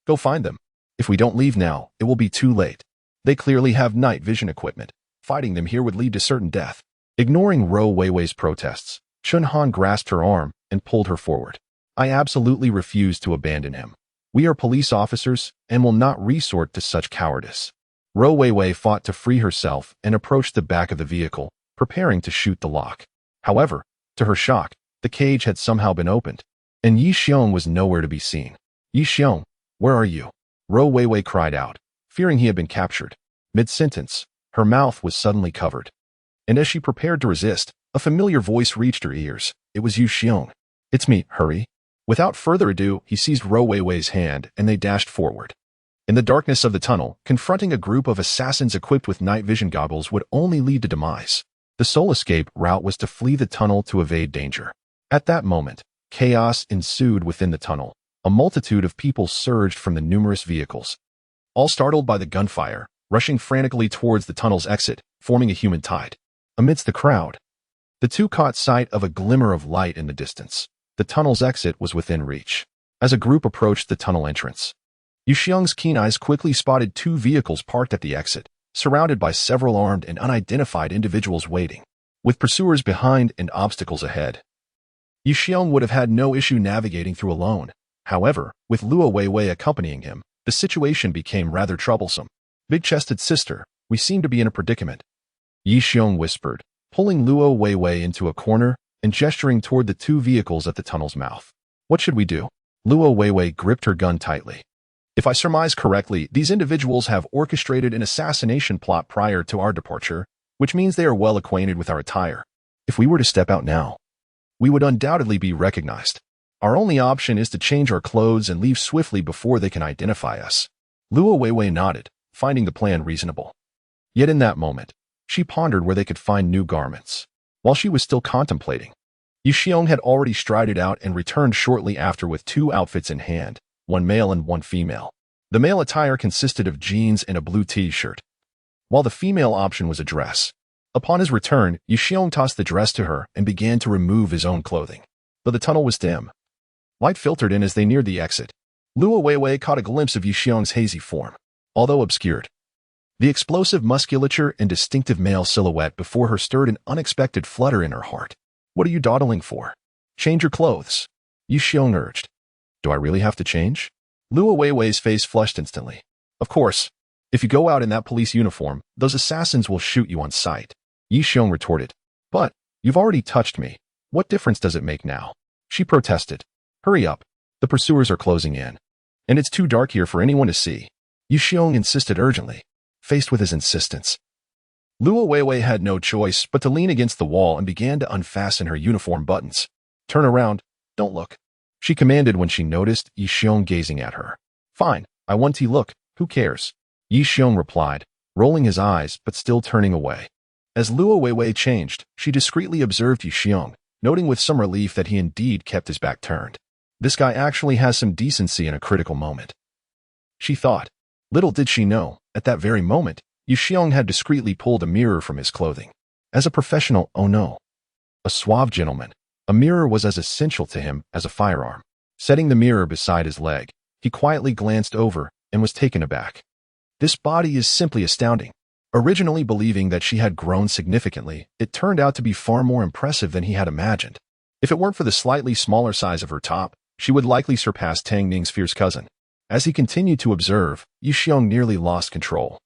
Go find them. If we don't leave now, it will be too late. They clearly have night vision equipment. Fighting them here would lead to certain death. Ignoring Wei Wei's protests, Chen Han grasped her arm and pulled her forward. I absolutely refuse to abandon him. We are police officers and will not resort to such cowardice. Wei Wei fought to free herself and approached the back of the vehicle, preparing to shoot the lock. However, to her shock, the cage had somehow been opened, and Yu Xiong was nowhere to be seen. Yu Xiong, where are you? Wei Wei cried out, fearing he had been captured. Mid-sentence, her mouth was suddenly covered. And as she prepared to resist, a familiar voice reached her ears. It was Yu Xiong. It's me, hurry. Without further ado, he seized Wei Wei's hand and they dashed forward. In the darkness of the tunnel, confronting a group of assassins equipped with night vision goggles would only lead to demise. The sole escape route was to flee the tunnel to evade danger. At that moment, chaos ensued within the tunnel. A multitude of people surged from the numerous vehicles, all startled by the gunfire, rushing frantically towards the tunnel's exit, forming a human tide. Amidst the crowd, the two caught sight of a glimmer of light in the distance. The tunnel's exit was within reach. As a group approached the tunnel entrance, Yu Xiong's keen eyes quickly spotted 2 vehicles parked at the exit, surrounded by several armed and unidentified individuals waiting. With pursuers behind and obstacles ahead, Yu Xiong would have had no issue navigating through alone. However, with Wei Wei accompanying him, the situation became rather troublesome. Big-chested sister, we seem to be in a predicament, Yu Xiong whispered, pulling Wei Wei into a corner and gesturing toward the 2 vehicles at the tunnel's mouth. What should we do? Wei Wei gripped her gun tightly. If I surmise correctly, these individuals have orchestrated an assassination plot prior to our departure, which means they are well acquainted with our attire. If we were to step out now, we would undoubtedly be recognized. Our only option is to change our clothes and leave swiftly before they can identify us. Wei Wei nodded, finding the plan reasonable. Yet in that moment, she pondered where they could find new garments. While she was still contemplating, Yu Xiong had already strided out and returned shortly after with 2 outfits in hand, 1 male and 1 female. The male attire consisted of jeans and a blue t-shirt, while the female option was a dress. Upon his return, Yu Xiong tossed the dress to her and began to remove his own clothing. Though the tunnel was dim, light filtered in as they neared the exit. Wei Wei caught a glimpse of Yu Xiong's hazy form, although obscured. The explosive musculature and distinctive male silhouette before her stirred an unexpected flutter in her heart. What are you dawdling for? Change your clothes, Yu Xiong urged. Do I really have to change? Wei Wei's face flushed instantly. Of course. If you go out in that police uniform, those assassins will shoot you on sight, Yu Xiong retorted. But, you've already touched me. What difference does it make now? She protested. Hurry up. The pursuers are closing in. And it's too dark here for anyone to see, Yu Xiong insisted urgently. Faced with his insistence, Wei Wei had no choice but to lean against the wall and began to unfasten her uniform buttons. Turn around. Don't look, she commanded when she noticed Yu Xiong gazing at her. Fine, I want to look, who cares? Yi Xiong replied, rolling his eyes but still turning away. As Luo Weiwei changed, she discreetly observed Yi Xiong, noting with some relief that he indeed kept his back turned. This guy actually has some decency in a critical moment, she thought. Little did she know, at that very moment, Yi Xiong had discreetly pulled a mirror from his clothing. As a professional, oh no, a suave gentleman, a mirror was as essential to him as a firearm. Setting the mirror beside his leg, he quietly glanced over and was taken aback. This body is simply astounding. Originally believing that she had grown significantly, it turned out to be far more impressive than he had imagined. If it weren't for the slightly smaller size of her top, she would likely surpass Tang Ning's fierce cousin. As he continued to observe, Yi Xiong nearly lost control,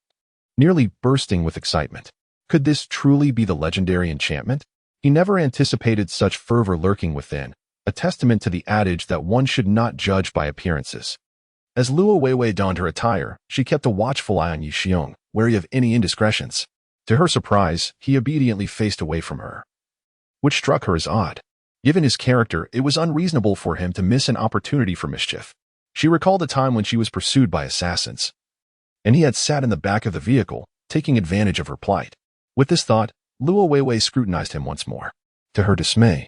nearly bursting with excitement. Could this truly be the legendary enchantment? He never anticipated such fervor lurking within, a testament to the adage that one should not judge by appearances. As Luo Weiwei donned her attire, she kept a watchful eye on Yi Xiong, wary of any indiscretions. To her surprise, he obediently faced away from her, which struck her as odd. Given his character, it was unreasonable for him to miss an opportunity for mischief. She recalled a time when she was pursued by assassins, and he had sat in the back of the vehicle, taking advantage of her plight. With this thought, Luo Weiwei scrutinized him once more. To her dismay,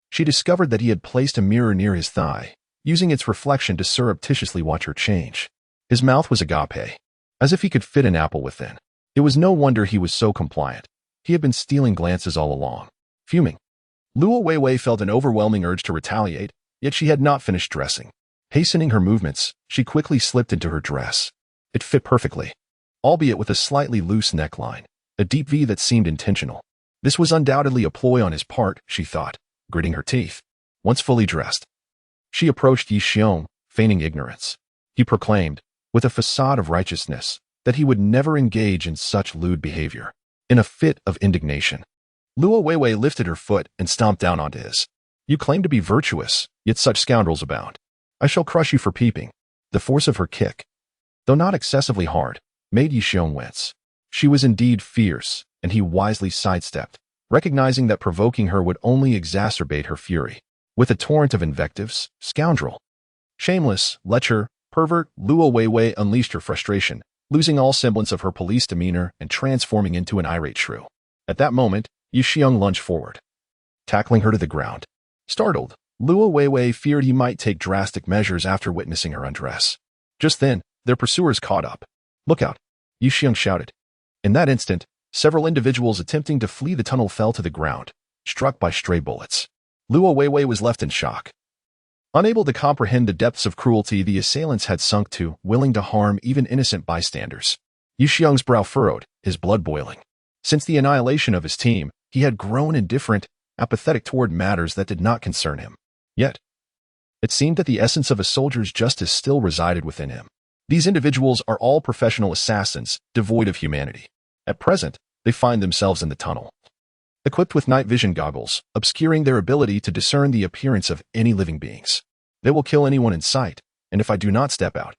she discovered that he had placed a mirror near his thigh, using its reflection to surreptitiously watch her change. His mouth was agape, as if he could fit an apple within. It was no wonder he was so compliant. He had been stealing glances all along. Fuming, Luo Weiwei felt an overwhelming urge to retaliate, yet she had not finished dressing. Hastening her movements, she quickly slipped into her dress. It fit perfectly, albeit with a slightly loose neckline, a deep V that seemed intentional. This was undoubtedly a ploy on his part, she thought, gritting her teeth. Once fully dressed, she approached Yi Xiong, feigning ignorance. He proclaimed, with a facade of righteousness, that he would never engage in such lewd behavior. In a fit of indignation, Luo Weiwei lifted her foot and stomped down onto his. You claim to be virtuous, yet such scoundrels abound. I shall crush you for peeping. The force of her kick, though not excessively hard, made Yi Xiong wince. She was indeed fierce, and he wisely sidestepped, recognizing that provoking her would only exacerbate her fury. With a torrent of invectives, scoundrel, shameless, lecher, pervert, Luo Weiwei unleashed her frustration, losing all semblance of her police demeanor and transforming into an irate shrew. At that moment, Yi Xiong lunged forward, tackling her to the ground. Startled, Luo Weiwei feared he might take drastic measures after witnessing her undress. Just then, their pursuers caught up. Look out, Yi Xiong shouted. In that instant, several individuals attempting to flee the tunnel fell to the ground, struck by stray bullets. Luo Weiwei was left in shock. Unable to comprehend the depths of cruelty the assailants had sunk to, willing to harm even innocent bystanders. Yi Xiong's brow furrowed, his blood boiling. Since the annihilation of his team, he had grown indifferent, apathetic toward matters that did not concern him. Yet, it seemed that the essence of a soldier's justice still resided within him. These individuals are all professional assassins, devoid of humanity. At present, they find themselves in the tunnel, equipped with night vision goggles, obscuring their ability to discern the appearance of any living beings. They will kill anyone in sight, and if I do not step out,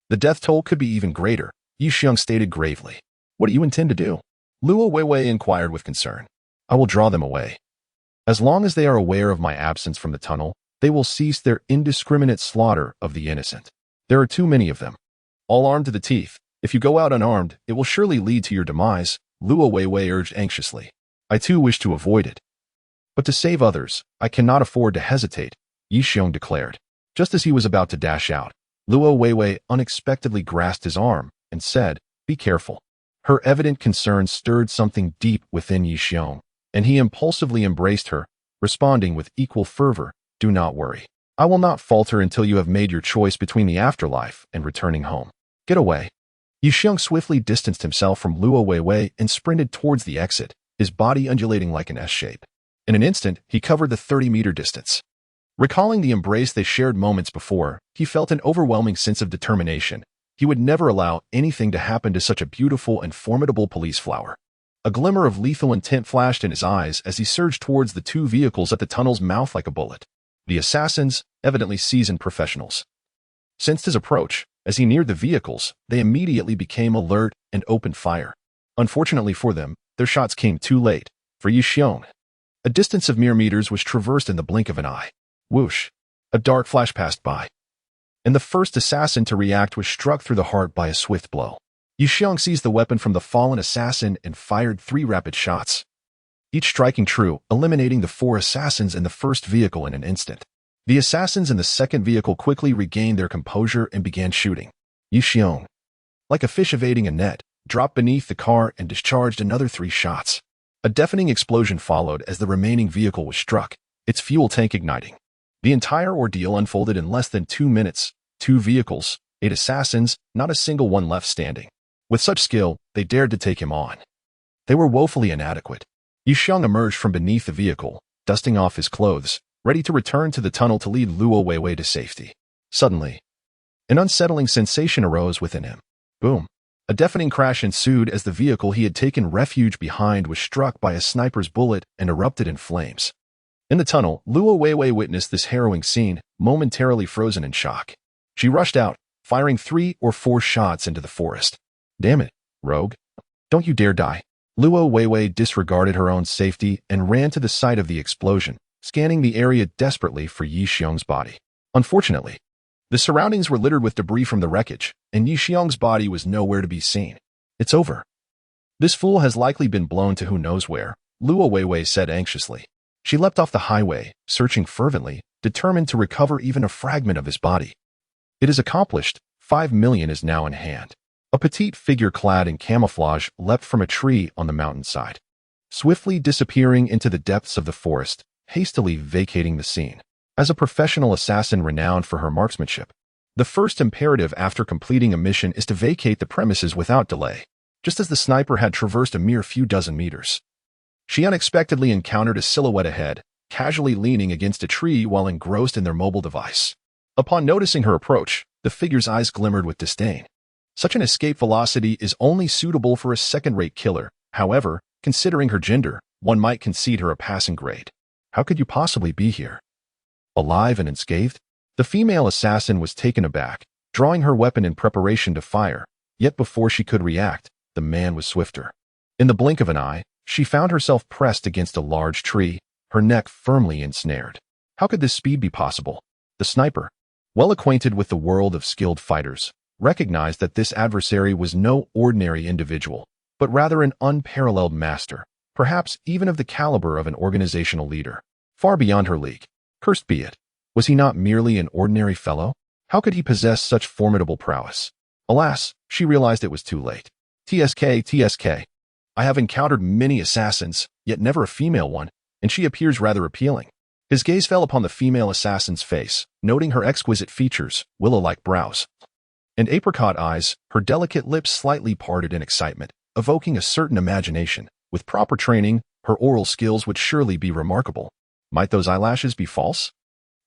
the death toll could be even greater, Yi Xiong stated gravely. What do you intend to do? Luo Weiwei inquired with concern. I will draw them away. As long as they are aware of my absence from the tunnel, they will cease their indiscriminate slaughter of the innocent. There are too many of them, all armed to the teeth. If you go out unarmed, it will surely lead to your demise, Luo Weiwei urged anxiously. I too wish to avoid it. But to save others, I cannot afford to hesitate, Yi Xiong declared. Just as he was about to dash out, Luo Weiwei unexpectedly grasped his arm and said, Be careful. Her evident concern stirred something deep within Yi Xiong, and he impulsively embraced her, responding with equal fervor, Do not worry. I will not falter until you have made your choice between the afterlife and returning home. Get away. Yi Xiong swiftly distanced himself from Luo Weiwei and sprinted towards the exit, his body undulating like an S shape. In an instant, he covered the 30-meter distance. Recalling the embrace they shared moments before, he felt an overwhelming sense of determination. He would never allow anything to happen to such a beautiful and formidable police flower. A glimmer of lethal intent flashed in his eyes as he surged towards the two vehicles at the tunnel's mouth like a bullet. The assassins, evidently seasoned professionals, sensed his approach. As he neared the vehicles, they immediately became alert and opened fire. Unfortunately for them, their shots came too late. For Yi Xiong, a distance of mere meters was traversed in the blink of an eye. Whoosh! A dark flash passed by, and the first assassin to react was struck through the heart by a swift blow. Yi Xiong seized the weapon from the fallen assassin and fired 3 rapid shots, each striking true, eliminating the 4 assassins in the first vehicle in an instant. The assassins in the second vehicle quickly regained their composure and began shooting. Yi Xiong, like a fish evading a net, dropped beneath the car and discharged another 3 shots. A deafening explosion followed as the remaining vehicle was struck, its fuel tank igniting. The entire ordeal unfolded in less than 2 minutes. 2 vehicles, 8 assassins, not a single one left standing. With such skill, they dared to take him on. They were woefully inadequate. Yi Xiong emerged from beneath the vehicle, dusting off his clothes, ready to return to the tunnel to lead Luo Weiwei to safety. Suddenly, an unsettling sensation arose within him. Boom! A deafening crash ensued as the vehicle he had taken refuge behind was struck by a sniper's bullet and erupted in flames. In the tunnel, Luo Weiwei witnessed this harrowing scene, momentarily frozen in shock. She rushed out, firing 3 or 4 shots into the forest. Damn it, rogue. Don't you dare die. Luo Weiwei disregarded her own safety and ran to the site of the explosion, scanning the area desperately for Yi Xiong's body. Unfortunately, the surroundings were littered with debris from the wreckage, and Yi Xiong's body was nowhere to be seen. It's over. This fool has likely been blown to who knows where, Luo Weiwei said anxiously. She leapt off the highway, searching fervently, determined to recover even a fragment of his body. It is accomplished. 5 million is now in hand. A petite figure clad in camouflage leapt from a tree on the mountainside, swiftly disappearing into the depths of the forest, hastily vacating the scene. As a professional assassin renowned for her marksmanship, the first imperative after completing a mission is to vacate the premises without delay. Just as the sniper had traversed a mere few dozen meters, she unexpectedly encountered a silhouette ahead, casually leaning against a tree while engrossed in their mobile device. Upon noticing her approach, the figure's eyes glimmered with disdain. Such an escape velocity is only suitable for a second-rate killer. However, considering her gender, one might concede her a passing grade. How could you possibly be here? Alive and unscathed? The female assassin was taken aback, drawing her weapon in preparation to fire, yet before she could react, the man was swifter. In the blink of an eye, she found herself pressed against a large tree, her neck firmly ensnared. How could this speed be possible? The sniper, well acquainted with the world of skilled fighters, recognized that this adversary was no ordinary individual, but rather an unparalleled master, perhaps even of the caliber of an organizational leader, far beyond her league. Cursed be it. Was he not merely an ordinary fellow? How could he possess such formidable prowess? Alas, she realized it was too late. TSK. I have encountered many assassins, yet never a female one, and she appears rather appealing. His gaze fell upon the female assassin's face, noting her exquisite features, willow-like brows, and apricot eyes, her delicate lips slightly parted in excitement, evoking a certain imagination. With proper training, her oral skills would surely be remarkable. Might those eyelashes be false?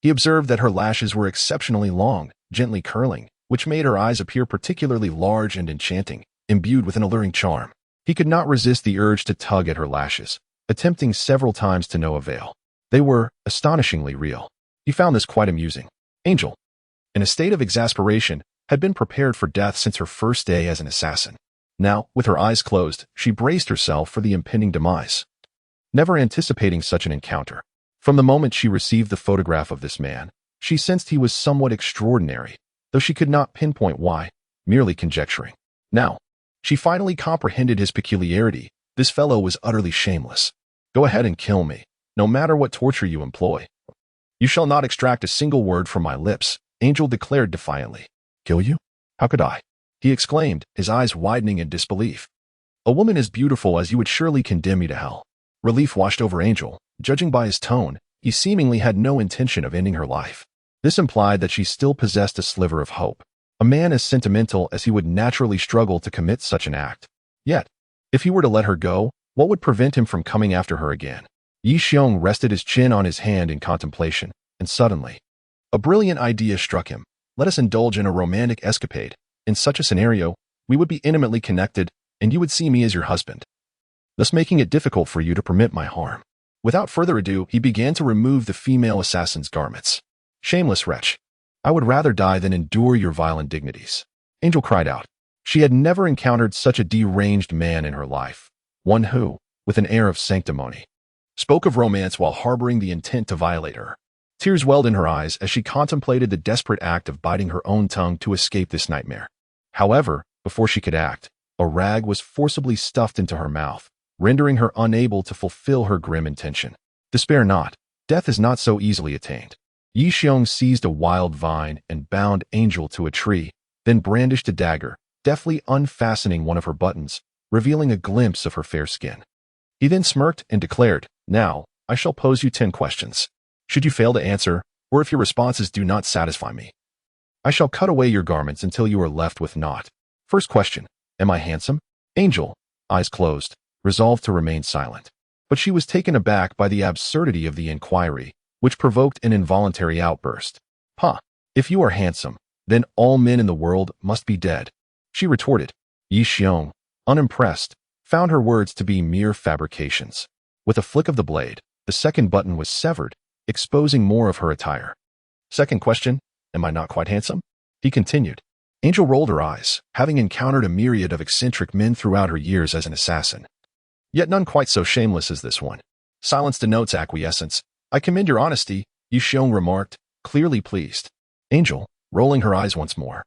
He observed that her lashes were exceptionally long, gently curling, which made her eyes appear particularly large and enchanting, imbued with an alluring charm. He could not resist the urge to tug at her lashes, attempting several times to no avail. They were astonishingly real. He found this quite amusing. Angel, in a state of exasperation, had been prepared for death since her first day as an assassin. Now, with her eyes closed, she braced herself for the impending demise, never anticipating such an encounter. From the moment she received the photograph of this man, she sensed he was somewhat extraordinary, though she could not pinpoint why, merely conjecturing. Now, she finally comprehended his peculiarity. This fellow was utterly shameless. Go ahead and kill me, no matter what torture you employ. You shall not extract a single word from my lips, Angel declared defiantly. Kill you? How could I? He exclaimed, his eyes widening in disbelief. A woman as beautiful as you would surely condemn me to hell. Relief washed over Angel. Judging by his tone, he seemingly had no intention of ending her life. This implied that she still possessed a sliver of hope. A man as sentimental as he would naturally struggle to commit such an act. Yet, if he were to let her go, what would prevent him from coming after her again? Yi Xiong rested his chin on his hand in contemplation, and suddenly, a brilliant idea struck him. Let us indulge in a romantic escapade. In such a scenario, we would be intimately connected, and you would see me as your husband, thus making it difficult for you to permit my harm. Without further ado, he began to remove the female assassin's garments. Shameless wretch, I would rather die than endure your vile indignities. Angel cried out. She had never encountered such a deranged man in her life, one who, with an air of sanctimony, spoke of romance while harboring the intent to violate her. Tears welled in her eyes as she contemplated the desperate act of biting her own tongue to escape this nightmare. However, before she could act, a rag was forcibly stuffed into her mouth, rendering her unable to fulfill her grim intention. Despair not. Death is not so easily attained. Yi Xiong seized a wild vine and bound Angel to a tree, then brandished a dagger, deftly unfastening one of her buttons, revealing a glimpse of her fair skin. He then smirked and declared, "Now, I shall pose you 10 questions. Should you fail to answer, or if your responses do not satisfy me, I shall cut away your garments until you are left with naught." First question, am I handsome? Angel, eyes closed, resolved to remain silent. But she was taken aback by the absurdity of the inquiry, which provoked an involuntary outburst. "Huh, if you are handsome, then all men in the world must be dead," she retorted. Yi Xiong, unimpressed, found her words to be mere fabrications. With a flick of the blade, the second button was severed, exposing more of her attire. Second question, am I not quite handsome? He continued. Angel rolled her eyes, having encountered a myriad of eccentric men throughout her years as an assassin. Yet none quite so shameless as this one. Silence denotes acquiescence. "I commend your honesty," Yi Xiong remarked, clearly pleased. Angel, rolling her eyes once more,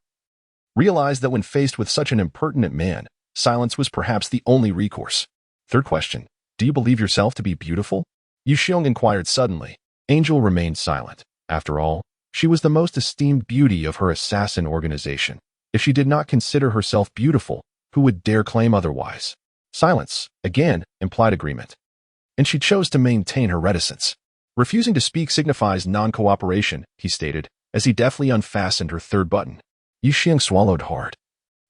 realized that when faced with such an impertinent man, silence was perhaps the only recourse. Third question, do you believe yourself to be beautiful? Yi Xiong inquired suddenly. Angel remained silent. After all, she was the most esteemed beauty of her assassin organization. If she did not consider herself beautiful, who would dare claim otherwise? Silence, again, implied agreement. And she chose to maintain her reticence. Refusing to speak signifies non-cooperation, he stated, as he deftly unfastened her third button. Yi Xiong swallowed hard.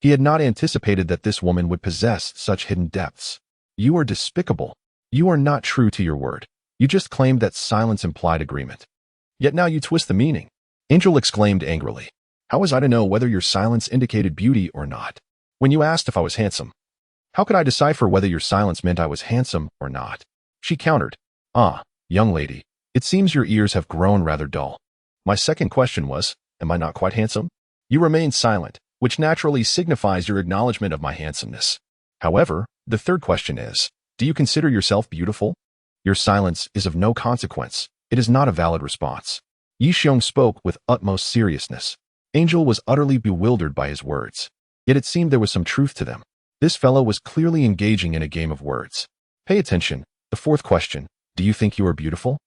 He had not anticipated that this woman would possess such hidden depths. "You are despicable. You are not true to your word. You just claimed that silence implied agreement. Yet now you twist the meaning." Angel exclaimed angrily. "How was I to know whether your silence indicated beauty or not? When you asked if I was handsome, how could I decipher whether your silence meant I was handsome or not?" She countered. "Ah, young lady, it seems your ears have grown rather dull. My second question was, am I not quite handsome? You remained silent, which naturally signifies your acknowledgement of my handsomeness. However, the third question is, do you consider yourself beautiful? Your silence is of no consequence. It is not a valid response." Yi Xiong spoke with utmost seriousness. Angel was utterly bewildered by his words. Yet it seemed there was some truth to them. This fellow was clearly engaging in a game of words. Pay attention. The fourth question, do you think you are beautiful?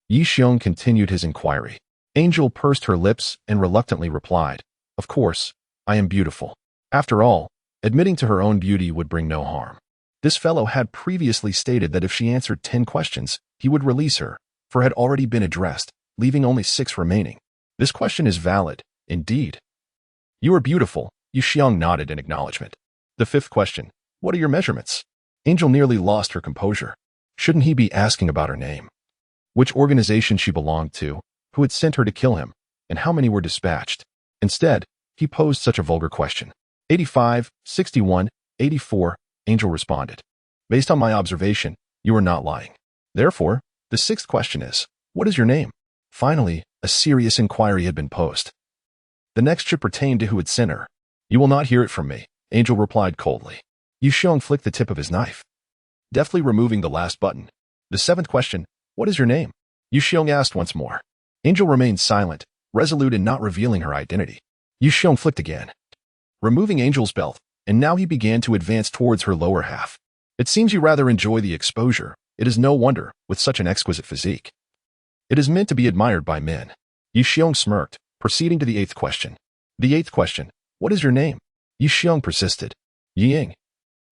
Yi Xiong continued his inquiry. Angel pursed her lips and reluctantly replied, "Of course, I am beautiful." After all, admitting to her own beauty would bring no harm. This fellow had previously stated that if she answered 10 questions, he would release her, for had already been addressed, leaving only 6 remaining. This question is valid, indeed. "You are beautiful," Yi Xiong nodded in acknowledgement. The fifth question, "What are your measurements?" Angel nearly lost her composure. Shouldn't he be asking about her name? Which organization she belonged to, who had sent her to kill him, and how many were dispatched? Instead, he posed such a vulgar question. 85, 61, 84, Angel responded. "Based on my observation, you are not lying. Therefore, the sixth question is, what is your name?" Finally, a serious inquiry had been posed. The next should pertain to who had sent her. "You will not hear it from me," Angel replied coldly. Yi Xiong flicked the tip of his knife, deftly removing the last button. The seventh question, "What is your name?" Yi Xiong asked once more. Angel remained silent, resolute in not revealing her identity. Yi Xiong flicked again, removing Angel's belt, and now he began to advance towards her lower half. "It seems you rather enjoy the exposure. It is no wonder, with such an exquisite physique. It is meant to be admired by men." Yi Xiong smirked, proceeding to the eighth question. The eighth question, "What is your name?" Yi Xiong persisted. "Ying."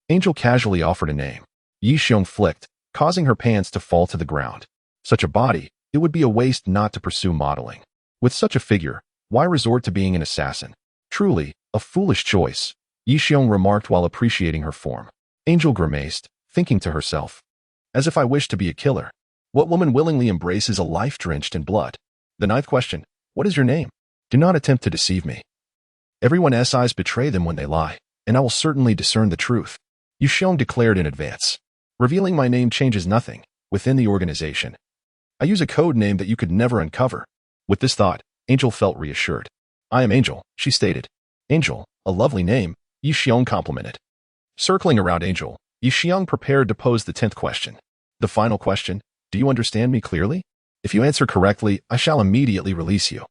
Angel casually offered a name. Yi Xiong flicked, causing her pants to fall to the ground. Such a body, it would be a waste not to pursue modeling. With such a figure, why resort to being an assassin? Truly, a foolish choice, Yi Xiong remarked while appreciating her form. Angel grimaced, thinking to herself, "As if I wished to be a killer. What woman willingly embraces a life drenched in blood?" The ninth question, "What is your name?" Do not attempt to deceive me. Everyone's eyes betray them when they lie, and I will certainly discern the truth, Yi Xiong declared in advance. "Revealing my name changes nothing. Within the organization, I use a code name that you could never uncover." With this thought, Angel felt reassured. "I am Angel," she stated. "Angel, a lovely name," Yi Xiong complimented. Circling around Angel, Yi Xiong prepared to pose the 10th question. The final question, "Do you understand me clearly?" If you answer correctly, I shall immediately release you.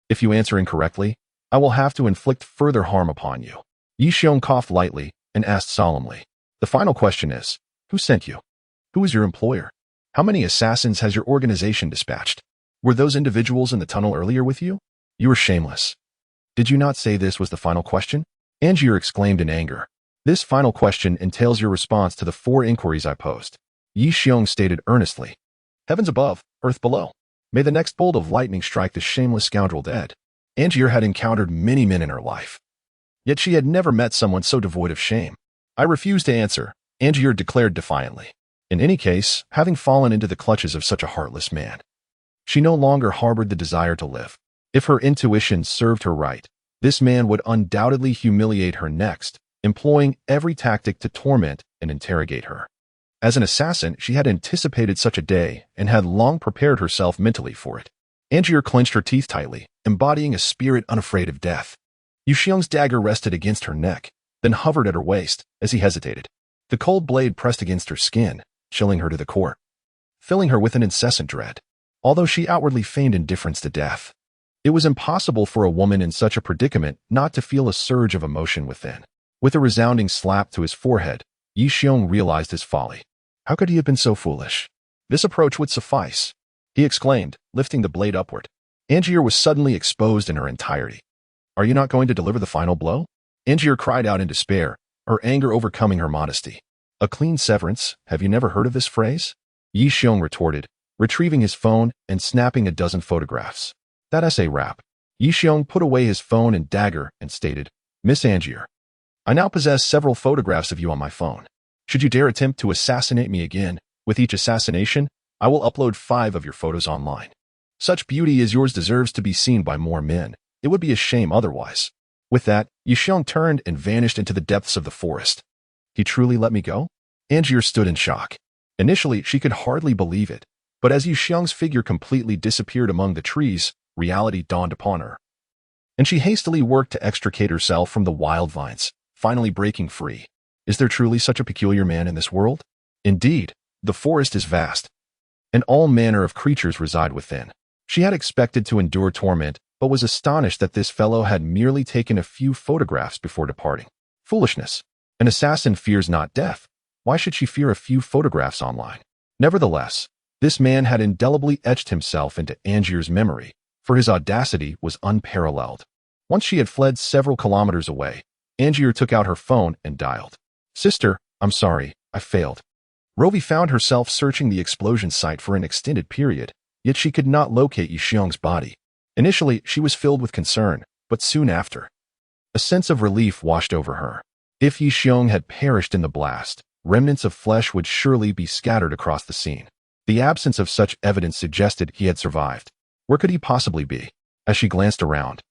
If you answer incorrectly, I will have to inflict further harm upon you. Yi Xiong coughed lightly and asked solemnly. The final question is, who sent you? Who is your employer? How many assassins has your organization dispatched? Were those individuals in the tunnel earlier with you? You are shameless. Did you not say this was the final question? Angier exclaimed in anger. This final question entails your response to the 4 inquiries I posed. Yi Xiong stated earnestly. Heavens above, earth below. May the next bolt of lightning strike this shameless scoundrel dead. Angier had encountered many men in her life. Yet she had never met someone so devoid of shame. I refuse to answer, Angier declared defiantly. In any case, having fallen into the clutches of such a heartless man, she no longer harbored the desire to live. If her intuition served her right, this man would undoubtedly humiliate her next, employing every tactic to torment and interrogate her. As an assassin, she had anticipated such a day and had long prepared herself mentally for it. Angier clenched her teeth tightly, embodying a spirit unafraid of death. Yu Xiong's dagger rested against her neck, then hovered at her waist as he hesitated. The cold blade pressed against her skin, chilling her to the core, filling her with an incessant dread. Although she outwardly feigned indifference to death, it was impossible for a woman in such a predicament not to feel a surge of emotion within. With a resounding slap to his forehead, Yi Xiong realized his folly. How could he have been so foolish? This approach would suffice, he exclaimed, lifting the blade upward. Angier was suddenly exposed in her entirety. Are you not going to deliver the final blow? Angier cried out in despair, her anger overcoming her modesty. A clean severance, have you never heard of this phrase? Yi Xiong retorted, retrieving his phone and snapping a dozen photographs. That's a wrap. Yi Xiong put away his phone and dagger and stated, Miss Angier, I now possess several photographs of you on my phone. Should you dare attempt to assassinate me again, with each assassination, I will upload 5 of your photos online. Such beauty as yours deserves to be seen by more men. It would be a shame otherwise. With that, Yi Xiong turned and vanished into the depths of the forest. He truly let me go? Angier stood in shock. Initially, she could hardly believe it, but as Yi Xiong's figure completely disappeared among the trees, reality dawned upon her. And she hastily worked to extricate herself from the wild vines, finally breaking free. Is there truly such a peculiar man in this world? Indeed, the forest is vast, and all manner of creatures reside within. She had expected to endure torment, but was astonished that this fellow had merely taken a few photographs before departing. Foolishness. An assassin fears not death. Why should she fear a few photographs online? Nevertheless, this man had indelibly etched himself into Angier's memory, for his audacity was unparalleled. Once she had fled several kilometers away, Angier took out her phone and dialed. Sister, I'm sorry, I failed. Rovi found herself searching the explosion site for an extended period, yet she could not locate Yi Xiong's body. Initially, she was filled with concern, but soon after, a sense of relief washed over her. If Yi Xiong had perished in the blast, remnants of flesh would surely be scattered across the scene. The absence of such evidence suggested he had survived. Where could he possibly be? As she glanced around,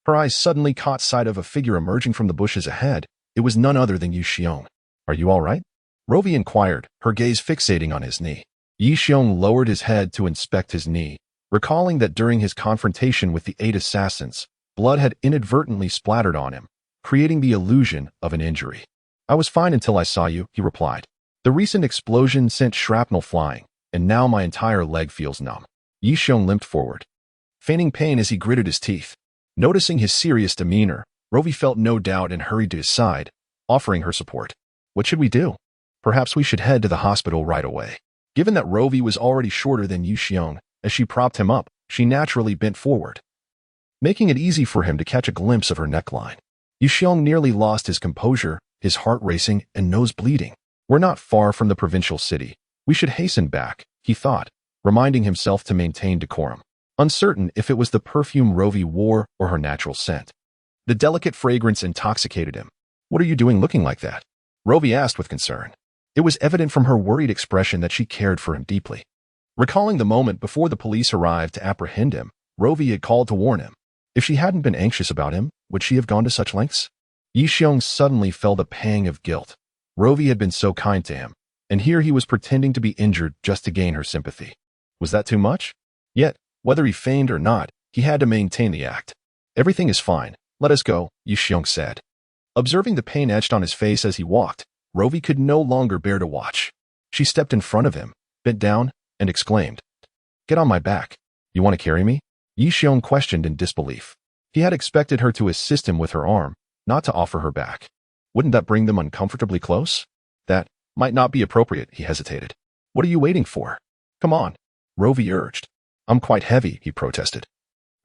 her eyes suddenly caught sight of a figure emerging from the bushes ahead. It was none other than Yi Xiong. Are you all right? Rovi inquired, her gaze fixating on his knee. Yi Xiong lowered his head to inspect his knee, recalling that during his confrontation with the 8 assassins, blood had inadvertently splattered on him, creating the illusion of an injury. I was fine until I saw you, he replied. The recent explosion sent shrapnel flying, and now my entire leg feels numb. Yi Xiong limped forward, feigning pain as he gritted his teeth. Noticing his serious demeanor, Rovi felt no doubt and hurried to his side, offering her support. What should we do? Perhaps we should head to the hospital right away. Given that Rovi was already shorter than Yi Xiong, as she propped him up, she naturally bent forward, making it easy for him to catch a glimpse of her neckline. Yi Xiong nearly lost his composure, his heart racing and nose bleeding. We're not far from the provincial city. We should hasten back, he thought, reminding himself to maintain decorum, uncertain if it was the perfume Rovi wore or her natural scent. The delicate fragrance intoxicated him. What are you doing looking like that? Rovi asked with concern. It was evident from her worried expression that she cared for him deeply. Recalling the moment before the police arrived to apprehend him, Rovi had called to warn him. If she hadn't been anxious about him, would she have gone to such lengths? Yi Xiong suddenly felt a pang of guilt. Rovi had been so kind to him, and here he was pretending to be injured just to gain her sympathy. Was that too much? Yet, whether he feigned or not, he had to maintain the act. Everything is fine. Let us go, Yi Xiong said. Observing the pain etched on his face as he walked, Rovi could no longer bear to watch. She stepped in front of him, bent down, and exclaimed, Get on my back. You want to carry me? Yi Xiong questioned in disbelief. He had expected her to assist him with her arm, not to offer her back. Wouldn't that bring them uncomfortably close? That might not be appropriate, he hesitated. What are you waiting for? Come on, Rovi urged. I'm quite heavy, he protested.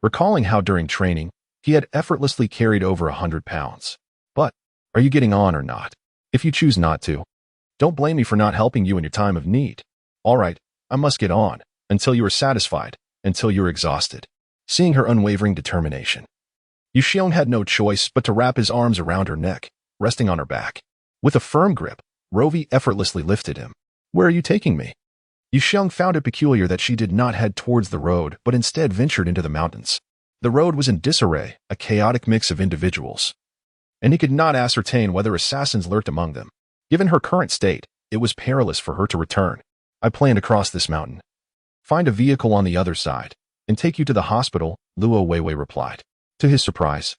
Recalling how during training, he had effortlessly carried over 100 pounds. But, are you getting on or not? If you choose not to, don't blame me for not helping you in your time of need. All right, I must get on, until you are satisfied, until you're exhausted. Seeing her unwavering determination, Yi Xiong had no choice but to wrap his arms around her neck, resting on her back. With a firm grip, Rovi effortlessly lifted him. Where are you taking me? Yi Xiong found it peculiar that she did not head towards the road but instead ventured into the mountains. The road was in disarray, a chaotic mix of individuals, and he could not ascertain whether assassins lurked among them. Given her current state, it was perilous for her to return. I plan to cross this mountain, find a vehicle on the other side, and take you to the hospital, Luo Weiwei replied. To his surprise,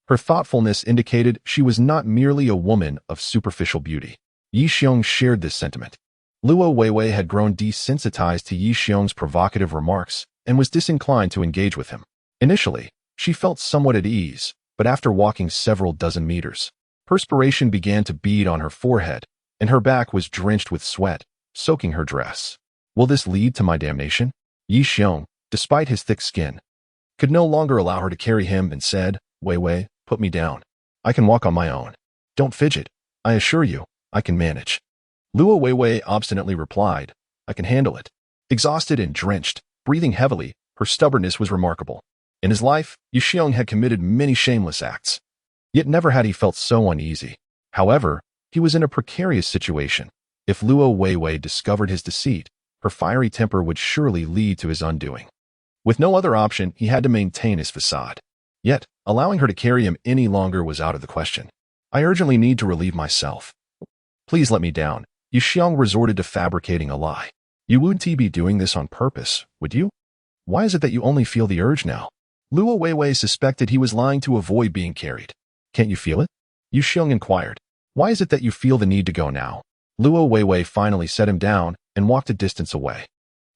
her thoughtfulness indicated she was not merely a woman of superficial beauty. Yi Xiong shared this sentiment. Luo Weiwei had grown desensitized to Yi Xiong's provocative remarks and was disinclined to engage with him. Initially, she felt somewhat at ease, but after walking several dozen meters, perspiration began to bead on her forehead, and her back was drenched with sweat, soaking her dress. Will this lead to my damnation? Yi Xiong, despite his thick skin, could no longer allow her to carry him and said, Weiwei, put me down. I can walk on my own. Don't fidget. I assure you, I can manage. Luo Weiwei obstinately replied, I can handle it. Exhausted and drenched, breathing heavily, her stubbornness was remarkable. In his life, Yi Xiong had committed many shameless acts. Yet never had he felt so uneasy. However, he was in a precarious situation. If Luo Weiwei discovered his deceit, her fiery temper would surely lead to his undoing. With no other option, he had to maintain his facade. Yet, allowing her to carry him any longer was out of the question. I urgently need to relieve myself. Please let me down. Yi Xiong resorted to fabricating a lie. You wouldn't be doing this on purpose, would you? Why is it that you only feel the urge now? Luo Weiwei suspected he was lying to avoid being carried. Can't you feel it? Yi Xiong inquired. Why is it that you feel the need to go now? Luo Weiwei finally set him down and walked a distance away.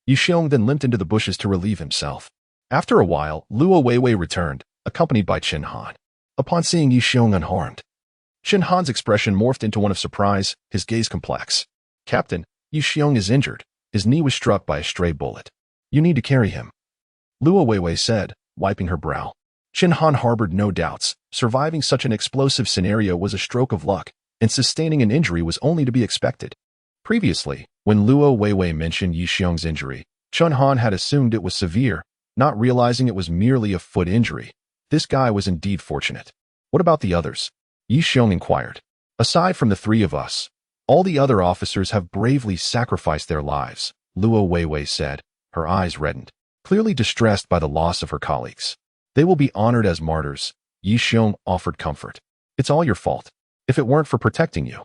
Yi Xiong then limped into the bushes to relieve himself. After a while, Luo Weiwei returned, accompanied by Chen Han. Upon seeing Yi Xiong unharmed, Chen Han's expression morphed into one of surprise, his gaze complex. Captain, Yi Xiong is injured. His knee was struck by a stray bullet. You need to carry him. Luo Weiwei said, wiping her brow. Chen Han harbored no doubts. Surviving such an explosive scenario was a stroke of luck, and sustaining an injury was only to be expected. Previously, when Luo Weiwei mentioned Yi Xiong's injury, Chen Han had assumed it was severe, not realizing it was merely a foot injury. This guy was indeed fortunate. What about the others? Yi Xiong inquired. Aside from the three of us, all the other officers have bravely sacrificed their lives, Luo Weiwei said, her eyes reddened, clearly distressed by the loss of her colleagues. They will be honored as martyrs, Yi Xiong offered comfort. It's all your fault. If it weren't for protecting you,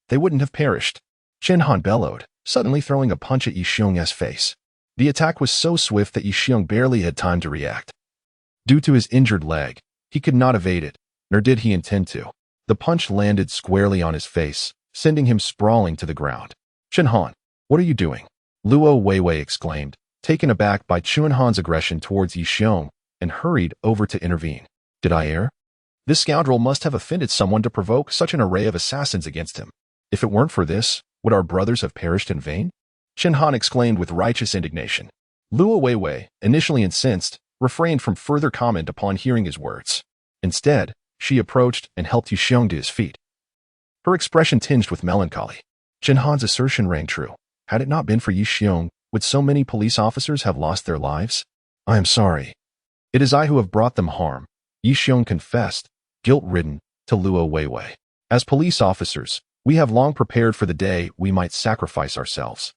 they wouldn't have perished. Chen Han bellowed, suddenly throwing a punch at Yi Xiong's face. The attack was so swift that Yi Xiong barely had time to react. Due to his injured leg, he could not evade it, nor did he intend to. The punch landed squarely on his face, sending him sprawling to the ground. Chen Han, what are you doing? Luo Weiwei exclaimed, taken aback by Chen Han's aggression towards Yi Xiong, and hurried over to intervene. Did I err? This scoundrel must have offended someone to provoke such an array of assassins against him. If it weren't for this, would our brothers have perished in vain? Chen Han exclaimed with righteous indignation. Luo Weiwei, initially incensed, refrained from further comment upon hearing his words. Instead, she approached and helped Yi Xiong to his feet. Her expression tinged with melancholy. Chen Han's assertion rang true. Had it not been for Yi Xiong, would so many police officers have lost their lives? I am sorry. It is I who have brought them harm, Yi Xiong confessed, guilt-ridden, to Luo Weiwei. As police officers, we have long prepared for the day we might sacrifice ourselves.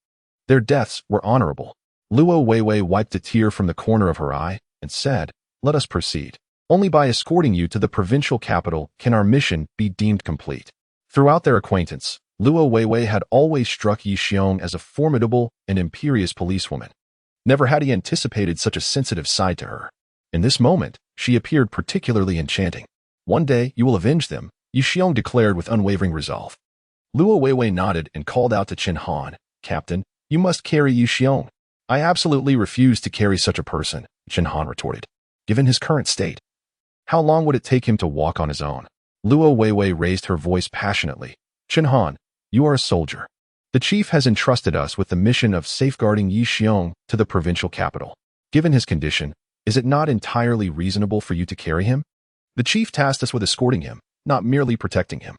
Their deaths were honorable. Luo Weiwei wiped a tear from the corner of her eye and said, Let us proceed. Only by escorting you to the provincial capital can our mission be deemed complete. Throughout their acquaintance, Luo Weiwei had always struck Yi Xiong as a formidable and imperious policewoman. Never had he anticipated such a sensitive side to her. In this moment, she appeared particularly enchanting. One day you will avenge them, Yi Xiong declared with unwavering resolve. Luo Weiwei nodded and called out to Chen Han, Captain, you must carry Yi Xiong. I absolutely refuse to carry such a person, Chen Han retorted. Given his current state, how long would it take him to walk on his own? Luo Weiwei raised her voice passionately. Chen Han, you are a soldier. The chief has entrusted us with the mission of safeguarding Yi Xiong to the provincial capital. Given his condition, is it not entirely reasonable for you to carry him? The chief tasked us with escorting him, not merely protecting him.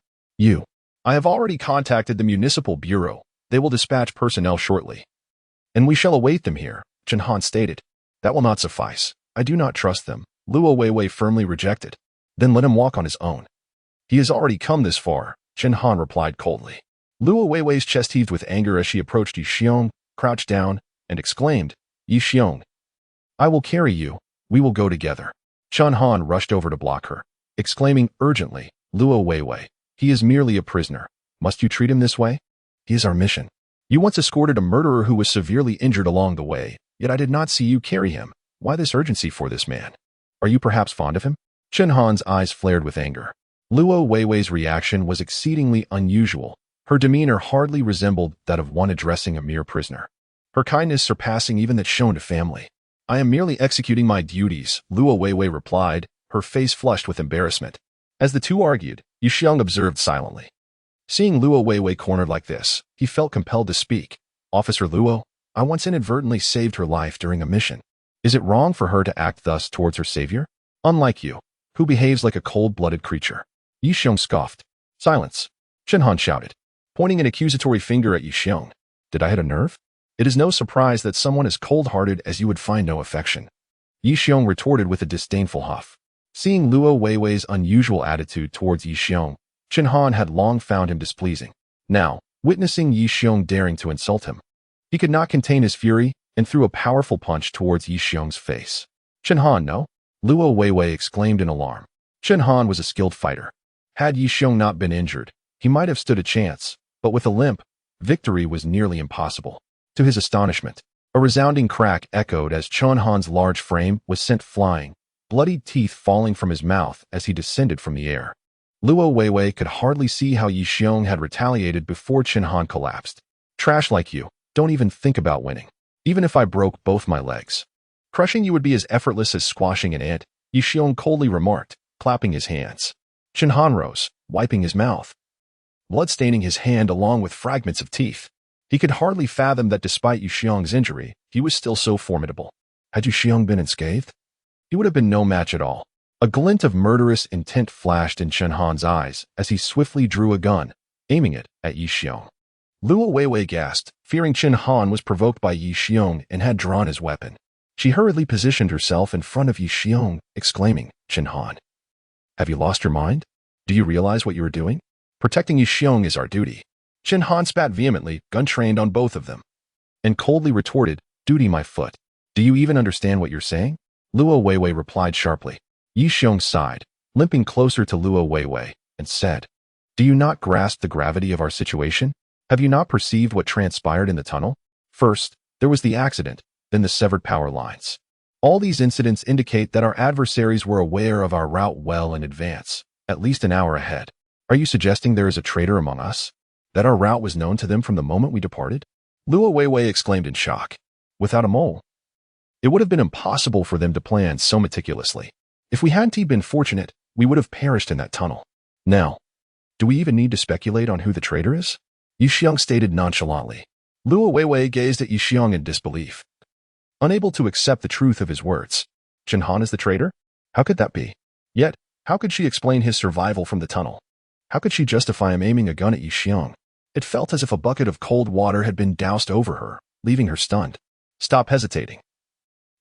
I have already contacted the municipal bureau. They will dispatch personnel shortly. And we shall await them here, Chen Han stated. That will not suffice. I do not trust them, Luo Weiwei firmly rejected. Then let him walk on his own. He has already come this far, Chen Han replied coldly. Luo Weiwei's chest heaved with anger as she approached Yi Xiong, crouched down, and exclaimed, Yi Xiong, I will carry you. We will go together. Chen Han rushed over to block her, exclaiming urgently, Luo Weiwei, he is merely a prisoner. Must you treat him this way? He is our mission. You once escorted a murderer who was severely injured along the way, yet I did not see you carry him. Why this urgency for this man? Are you perhaps fond of him? Chen Han's eyes flared with anger. Luo Weiwei's reaction was exceedingly unusual. Her demeanor hardly resembled that of one addressing a mere prisoner. Her kindness surpassing even that shown to family. I am merely executing my duties, Luo Weiwei replied, her face flushed with embarrassment. As the two argued, Yi Xiong observed silently. Seeing Luo Weiwei cornered like this, he felt compelled to speak. Officer Luo, I once inadvertently saved her life during a mission. Is it wrong for her to act thus towards her savior? Unlike you, who behaves like a cold-blooded creature. Yi Xiong scoffed. Silence. Chen Han shouted, pointing an accusatory finger at Yi Xiong. Did I hit a nerve? It is no surprise that someone as cold-hearted as you would find no affection. Yi Xiong retorted with a disdainful huff. Seeing Luo Weiwei's unusual attitude towards Yi Xiong, Chen Han had long found him displeasing. Now, witnessing Yi Xiong daring to insult him, he could not contain his fury and threw a powerful punch towards Yi Xiong's face. Chen Han, no? Luo Weiwei exclaimed in alarm. Chen Han was a skilled fighter. Had Yi Xiong not been injured, he might have stood a chance, but with a limp, victory was nearly impossible. To his astonishment, a resounding crack echoed as Chen Han's large frame was sent flying, bloodied teeth falling from his mouth as he descended from the air. Luo Weiwei could hardly see how Yi Xiong had retaliated before Chen Han collapsed. Trash like you, don't even think about winning. Even if I broke both my legs. Crushing you would be as effortless as squashing an ant, Yi Xiong coldly remarked, clapping his hands. Chen Han rose, wiping his mouth, blood staining his hand along with fragments of teeth. He could hardly fathom that despite Yi Xiong's injury, he was still so formidable. Had Yi Xiong been unscathed, he would have been no match at all. A glint of murderous intent flashed in Chen Han's eyes as he swiftly drew a gun, aiming it at Yi Xiong. Luo Weiwei gasped, fearing Chen Han was provoked by Yi Xiong and had drawn his weapon. She hurriedly positioned herself in front of Yi Xiong, exclaiming, Chen Han, have you lost your mind? Do you realize what you are doing? Protecting Yi Xiong is our duty. Chen Han spat vehemently, gun trained on both of them, and coldly retorted, duty my foot. Do you even understand what you're saying? Luo Weiwei replied sharply. Yi Xiong sighed, limping closer to Luo Weiwei, and said, do you not grasp the gravity of our situation? Have you not perceived what transpired in the tunnel? First, there was the accident, then the severed power lines. All these incidents indicate that our adversaries were aware of our route well in advance, at least an hour ahead. Are you suggesting there is a traitor among us? That our route was known to them from the moment we departed? Luo Weiwei exclaimed in shock. Without a mole. It would have been impossible for them to plan so meticulously. If we hadn't been fortunate, we would have perished in that tunnel. Now, do we even need to speculate on who the traitor is? Yi Xiong stated nonchalantly. Luo Weiwei gazed at Yi Xiong in disbelief, unable to accept the truth of his words. Chen Han is the traitor? How could that be? Yet, how could she explain his survival from the tunnel? How could she justify him aiming a gun at Yi Xiong? It felt as if a bucket of cold water had been doused over her, leaving her stunned. Stop hesitating.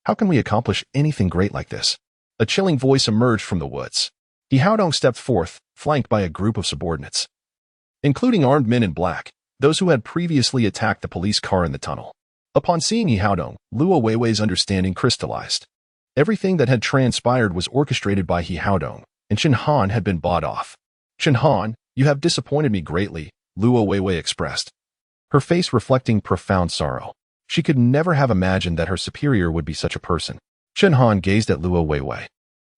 How can we accomplish anything great like this? A chilling voice emerged from the woods. Yi Haodong stepped forth, flanked by a group of subordinates, including armed men in black, those who had previously attacked the police car in the tunnel. Upon seeing Yi Haodong, Luo Weiwei's understanding crystallized. Everything that had transpired was orchestrated by Yi Haodong, and Chen Han had been bought off. Chen Han, you have disappointed me greatly, Luo Weiwei expressed, her face reflecting profound sorrow. She could never have imagined that her superior would be such a person. Chen Han gazed at Luo Weiwei.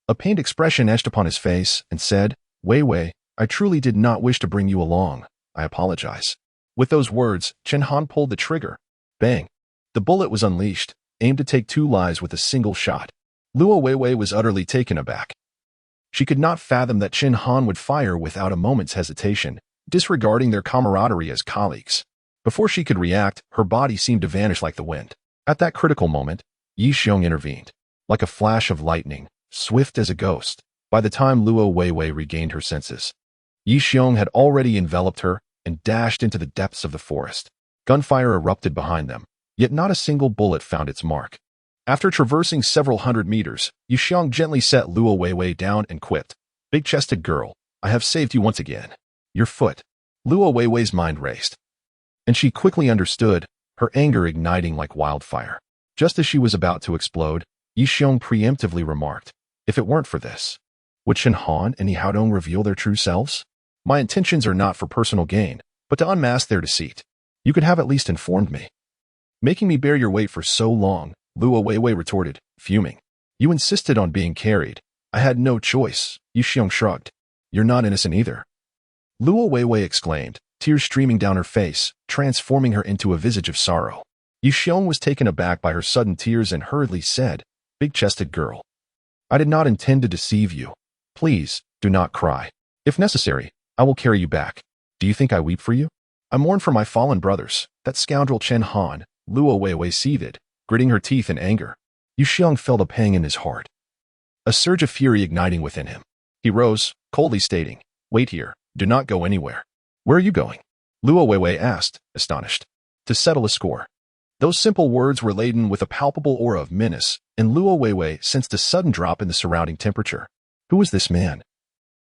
A pained expression etched upon his face and said, Weiwei, I truly did not wish to bring you along. I apologize. With those words, Chen Han pulled the trigger. Bang! The bullet was unleashed, aimed to take 2 lives with a single shot. Luo Weiwei was utterly taken aback. She could not fathom that Qin Han would fire without a moment's hesitation, disregarding their camaraderie as colleagues. Before she could react, her body seemed to vanish like the wind. At that critical moment, Yi Xiong intervened. Like a flash of lightning, swift as a ghost, by the time Luo Weiwei regained her senses, Yi Xiong had already enveloped her and dashed into the depths of the forest. Gunfire erupted behind them, yet not a single bullet found its mark. After traversing several hundred meters, Yi Xiong gently set Luo Weiwei down and quipped, "Big-chested girl, I have saved you once again. Your foot." Luo Weiwei's mind raced, and she quickly understood, her anger igniting like wildfire. Just as she was about to explode, Yi Xiong preemptively remarked, "If it weren't for this, would Qin Han and Yi Haodong reveal their true selves? My intentions are not for personal gain, but to unmask their deceit. You could have at least informed me." "Making me bear your weight for so long," Luo Weiwei retorted, fuming. "You insisted on being carried. I had no choice." Yi Xiong shrugged. "You're not innocent either." Luo Weiwei exclaimed, tears streaming down her face, transforming her into a visage of sorrow. Yi Xiong was taken aback by her sudden tears and hurriedly said, "Big-chested girl, I did not intend to deceive you. Please, do not cry. If necessary, I will carry you back. Do you think I weep for you? I mourn for my fallen brothers, that scoundrel Qin Han." Luo Weiwei seethed, gritting her teeth in anger. Yi Xiong felt a pang in his heart, a surge of fury igniting within him. He rose, coldly stating, "Wait here, do not go anywhere." "Where are you going?" Luo Weiwei asked, astonished. "To settle a score." Those simple words were laden with a palpable aura of menace, and Luo Weiwei sensed a sudden drop in the surrounding temperature. Who was this man?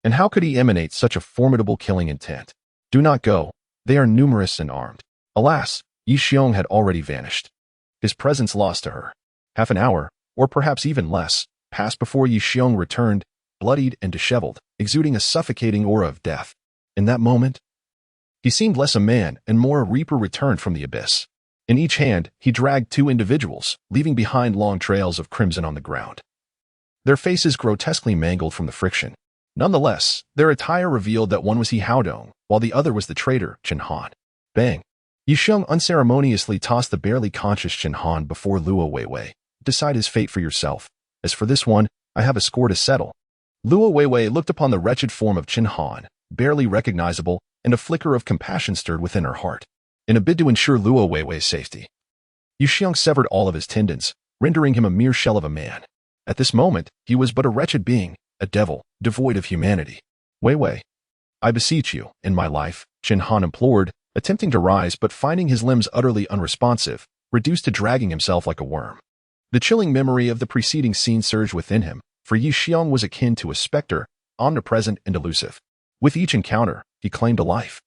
And how could he emanate such a formidable killing intent? "Do not go. They are numerous and armed." Alas, Yi Xiong had already vanished. His presence lost to her. Half an hour, or perhaps even less, passed before Yi Xiong returned, bloodied and disheveled, exuding a suffocating aura of death. In that moment, he seemed less a man and more a reaper returned from the abyss. In each hand, he dragged 2 individuals, leaving behind long trails of crimson on the ground, their faces grotesquely mangled from the friction. Nonetheless, their attire revealed that one was Yi Haodong, while the other was the traitor, Qin Han. Bang! Yi Xiong unceremoniously tossed the barely conscious Qin Han before Luo Weiwei. "Decide his fate for yourself. As for this one, I have a score to settle." Luo Weiwei looked upon the wretched form of Qin Han, barely recognizable, and a flicker of compassion stirred within her heart. In a bid to ensure Luo Weiwei's safety, Yi Xiong severed all of his tendons, rendering him a mere shell of a man. At this moment, he was but a wretched being, a devil, devoid of humanity. "Weiwei, I beseech you, in my life," Qin Han implored, attempting to rise but finding his limbs utterly unresponsive, reduced to dragging himself like a worm. The chilling memory of the preceding scene surged within him, for Yi Xiong was akin to a specter, omnipresent and elusive. With each encounter, he claimed a life,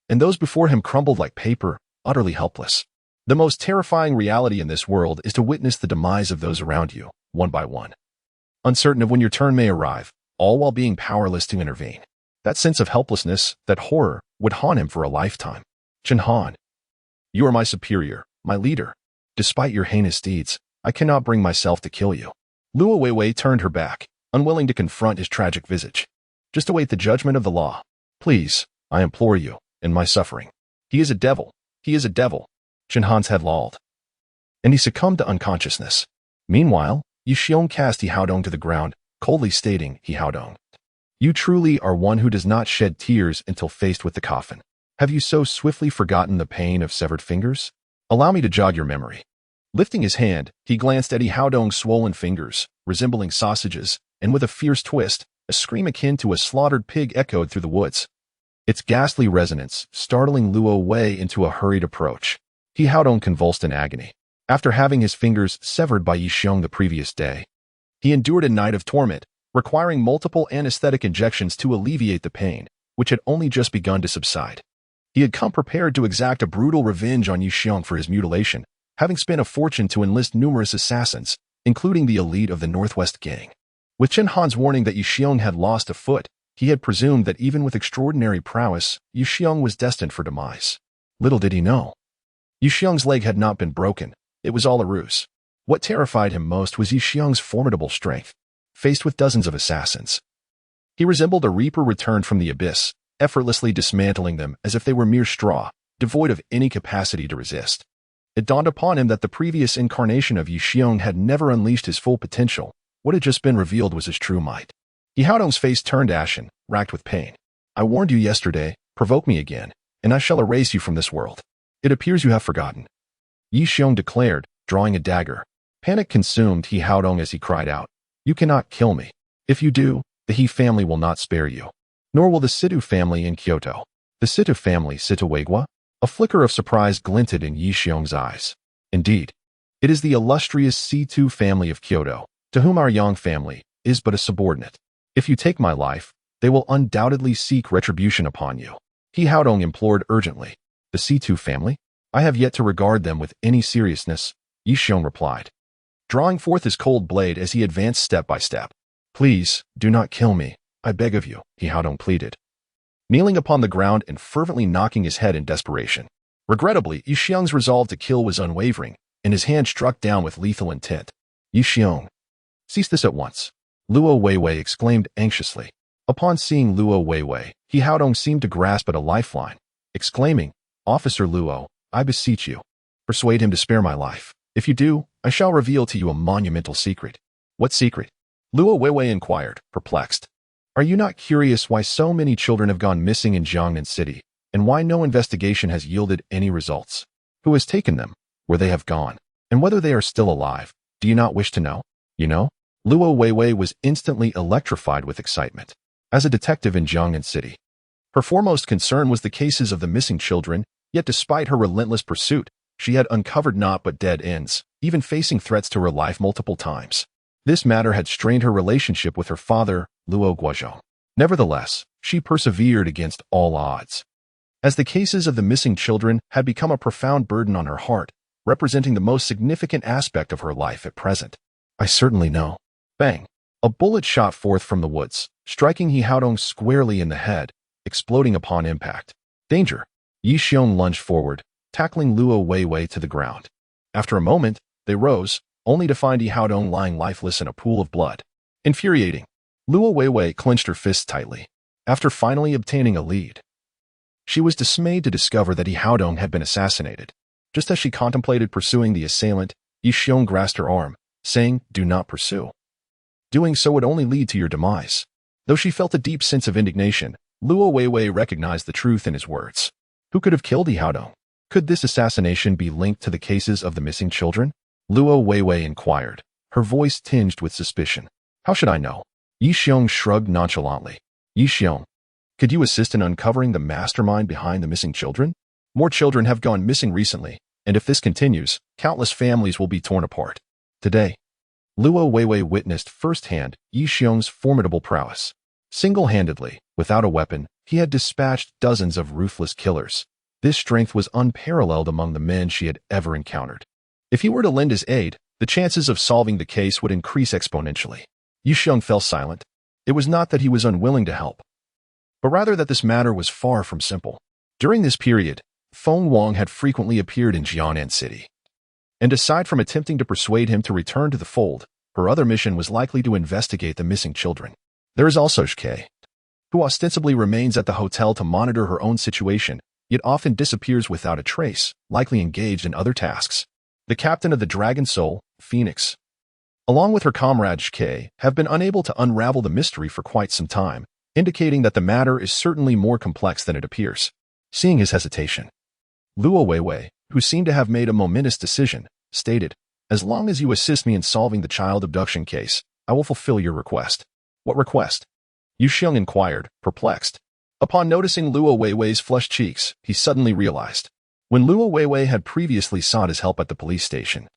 and those before him crumbled like paper, utterly helpless. The most terrifying reality in this world is to witness the demise of those around you, one by one, uncertain of when your turn may arrive, all while being powerless to intervene. That sense of helplessness, that horror, would haunt him for a lifetime. "Qin Han, you are my superior, my leader. Despite your heinous deeds, I cannot bring myself to kill you." Luo Weiwei turned her back, unwilling to confront his tragic visage. "Just await the judgment of the law. Please, I implore you, in my suffering." "He is a devil. He is a devil." Qin Han's head lolled, and he succumbed to unconsciousness. Meanwhile, Yi Xiong cast Yi Haodong to the ground, coldly stating, "Yi Haodong, you truly are one who does not shed tears until faced with the coffin. Have you so swiftly forgotten the pain of severed fingers? Allow me to jog your memory." Lifting his hand, he glanced at Yi Haodong's swollen fingers, resembling sausages, and with a fierce twist, a scream akin to a slaughtered pig echoed through the woods, its ghastly resonance startling Luo Wei into a hurried approach. Yi Haodong convulsed in agony. After having his fingers severed by Yi Xiong the previous day, he endured a night of torment, requiring multiple anesthetic injections to alleviate the pain, which had only just begun to subside. He had come prepared to exact a brutal revenge on Yi Xiong for his mutilation, having spent a fortune to enlist numerous assassins, including the elite of the Northwest Gang. With Qin Han's warning that Yi Xiong had lost a foot, he had presumed that even with extraordinary prowess, Yi Xiong was destined for demise. Little did he know, Yi Xiong's leg had not been broken. It was all a ruse. What terrified him most was Yi Xiong's formidable strength. Faced with dozens of assassins, he resembled a reaper returned from the abyss, effortlessly dismantling them as if they were mere straw, devoid of any capacity to resist. It dawned upon him that the previous incarnation of Yi Xiong had never unleashed his full potential. What had just been revealed was his true might. Yi Haodong's face turned ashen, racked with pain. I warned you yesterday, provoke me again, and I shall erase you from this world. It appears you have forgotten. Yi Xiong declared, drawing a dagger. Panic consumed Yi Haodong as he cried out, You cannot kill me. If you do, the He family will not spare you. Nor will the Situ family in Kyoto. The Situ family, Situwegwa? A flicker of surprise glinted in Yi Xiong's eyes. Indeed, it is the illustrious Situ family of Kyoto, to whom our Yang family is but a subordinate. If you take my life, they will undoubtedly seek retribution upon you. Yi Haodong implored urgently. The Situ family? I have yet to regard them with any seriousness, Yi Xiong replied, drawing forth his cold blade as he advanced step by step. Please, do not kill me, I beg of you, Yi Haodong pleaded, kneeling upon the ground and fervently knocking his head in desperation. Regrettably, Yi Xiong's resolve to kill was unwavering, and his hand struck down with lethal intent. Yi Xiong, cease this at once, Luo Weiwei exclaimed anxiously. Upon seeing Luo Weiwei, Yi Haodong seemed to grasp at a lifeline, exclaiming, Officer Luo, I beseech you, persuade him to spare my life. If you do, I shall reveal to you a monumental secret. What secret? Luo Weiwei inquired, perplexed. Are you not curious why so many children have gone missing in Jiangnan City, and why no investigation has yielded any results? Who has taken them, where they have gone, and whether they are still alive? Do you not wish to know? You know? Luo Weiwei was instantly electrified with excitement. As a detective in Jiangnan City, her foremost concern was the cases of the missing children, yet despite her relentless pursuit, she had uncovered naught but dead ends, even facing threats to her life multiple times. This matter had strained her relationship with her father, Luo Guozhong. Nevertheless, she persevered against all odds. As the cases of the missing children had become a profound burden on her heart, representing the most significant aspect of her life at present. I certainly know. Bang! A bullet shot forth from the woods, striking Yi Haodong squarely in the head, exploding upon impact. Danger! Yi Xiong lunged forward, tackling Luo Weiwei to the ground. After a moment, they rose, only to find Yi Haodong lying lifeless in a pool of blood. Infuriating, Luo Weiwei clenched her fists tightly. After finally obtaining a lead, she was dismayed to discover that Yi Haodong had been assassinated. Just as she contemplated pursuing the assailant, Yi Xiong grasped her arm, saying, Do not pursue. Doing so would only lead to your demise. Though she felt a deep sense of indignation, Luo Weiwei recognized the truth in his words. Who could have killed Yi Haodong? Could this assassination be linked to the cases of the missing children? Luo Weiwei inquired, her voice tinged with suspicion. How should I know? Yi Xiong shrugged nonchalantly. Yi Xiong, could you assist in uncovering the mastermind behind the missing children? More children have gone missing recently, and if this continues, countless families will be torn apart. Today, Luo Weiwei witnessed firsthand Yi Xiong's formidable prowess. Single-handedly, without a weapon, he had dispatched dozens of ruthless killers. This strength was unparalleled among the men she had ever encountered. If he were to lend his aid, the chances of solving the case would increase exponentially. Yi Xiong fell silent. It was not that he was unwilling to help, but rather that this matter was far from simple. During this period, Feng Wang had frequently appeared in Jiangnan City. And aside from attempting to persuade him to return to the fold, her other mission was likely to investigate the missing children. There is also Shke, who ostensibly remains at the hotel to monitor her own situation, yet often disappears without a trace, likely engaged in other tasks. The captain of the Dragon Soul, Phoenix, along with her comrade Shke, have been unable to unravel the mystery for quite some time, indicating that the matter is certainly more complex than it appears. Seeing his hesitation, Luo Weiwei, who seemed to have made a momentous decision, stated, As long as you assist me in solving the child abduction case, I will fulfill your request. What request? Yi Xiong inquired, perplexed. Upon noticing Luo Weiwei's flushed cheeks, he suddenly realized. When Luo Weiwei had previously sought his help at the police station,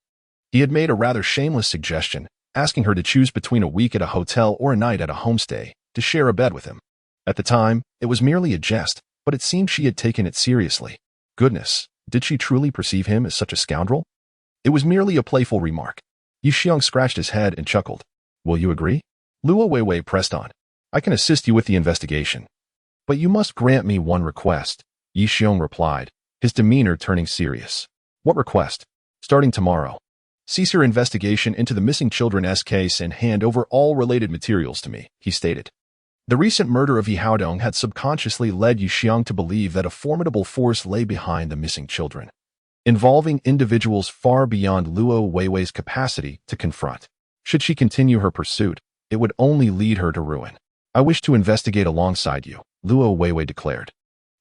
he had made a rather shameless suggestion, asking her to choose between a week at a hotel or a night at a homestay, to share a bed with him. At the time, it was merely a jest, but it seemed she had taken it seriously. Goodness, did she truly perceive him as such a scoundrel? It was merely a playful remark. Yi Xiong scratched his head and chuckled. Will you agree? Luo Weiwei pressed on. I can assist you with the investigation. But you must grant me one request, Yi Xiong replied, his demeanor turning serious. What request? Starting tomorrow, cease your investigation into the missing children's case and hand over all related materials to me, he stated. The recent murder of Yi Haodong had subconsciously led Yi Xiong to believe that a formidable force lay behind the missing children. involving individuals far beyond Luo Weiwei's capacity to confront. Should she continue her pursuit, it would only lead her to ruin. I wish to investigate alongside you, Luo Weiwei declared.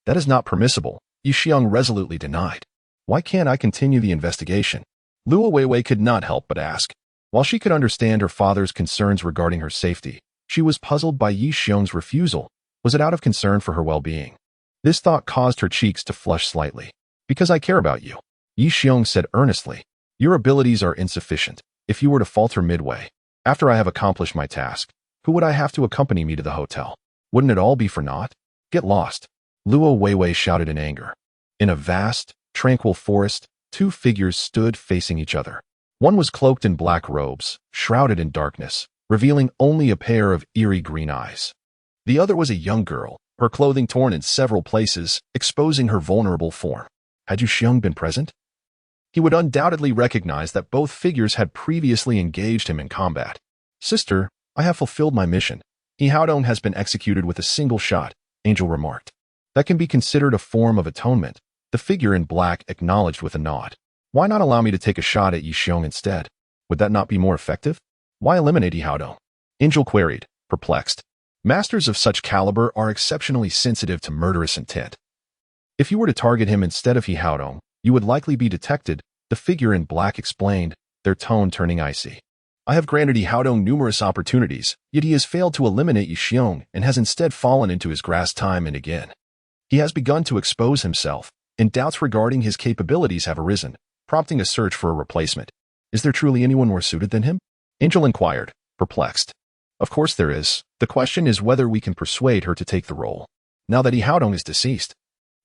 That is not permissible, Yi Xiong resolutely denied. Why can't I continue the investigation? Luo Weiwei could not help but ask. While she could understand her father's concerns regarding her safety, she was puzzled by Yi Xiong's refusal. Was it out of concern for her well-being? This thought caused her cheeks to flush slightly. Because I care about you, Yi Xiong said earnestly. Your abilities are insufficient. If you were to falter midway, after I have accomplished my task, who would I have to accompany me to the hotel? Wouldn't it all be for naught? Get lost, Luo Weiwei shouted in anger. In a vast, tranquil forest, two figures stood facing each other. One was cloaked in black robes, shrouded in darkness, revealing only a pair of eerie green eyes. The other was a young girl, her clothing torn in several places, exposing her vulnerable form. Had Yi Xiong been present, he would undoubtedly recognize that both figures had previously engaged him in combat. Sister, I have fulfilled my mission. Yi Haodong has been executed with a single shot, Angel remarked. That can be considered a form of atonement, the figure in black acknowledged with a nod. Why not allow me to take a shot at Yi Xiong instead? Would that not be more effective? Why eliminate Yi Haodong? Angel queried, perplexed. Masters of such caliber are exceptionally sensitive to murderous intent. If you were to target him instead of Yi Haodong, you would likely be detected, the figure in black explained, their tone turning icy. I have granted Yi Haodong numerous opportunities, yet he has failed to eliminate Yi Xiong and has instead fallen into his grasp time and again. He has begun to expose himself, and doubts regarding his capabilities have arisen, prompting a search for a replacement. Is there truly anyone more suited than him? Angel inquired, perplexed. Of course there is. The question is whether we can persuade her to take the role. Now that Yi Haodong is deceased,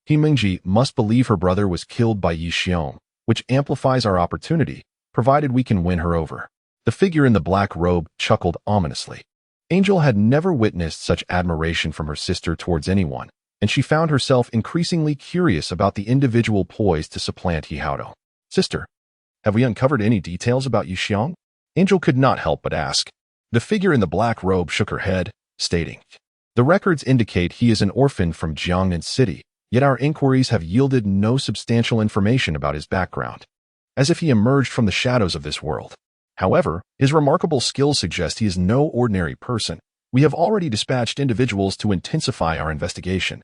He Mingji must believe her brother was killed by Yi Xiong, which amplifies our opportunity, provided we can win her over. The figure in the black robe chuckled ominously. Angel had never witnessed such admiration from her sister towards anyone, and she found herself increasingly curious about the individual poised to supplant Yi Haodong. Sister, have we uncovered any details about Yi Xiong? Angel could not help but ask. The figure in the black robe shook her head, stating, The records indicate he is an orphan from Jiangnan City, yet our inquiries have yielded no substantial information about his background, as if he emerged from the shadows of this world. However, his remarkable skills suggest he is no ordinary person. We have already dispatched individuals to intensify our investigation,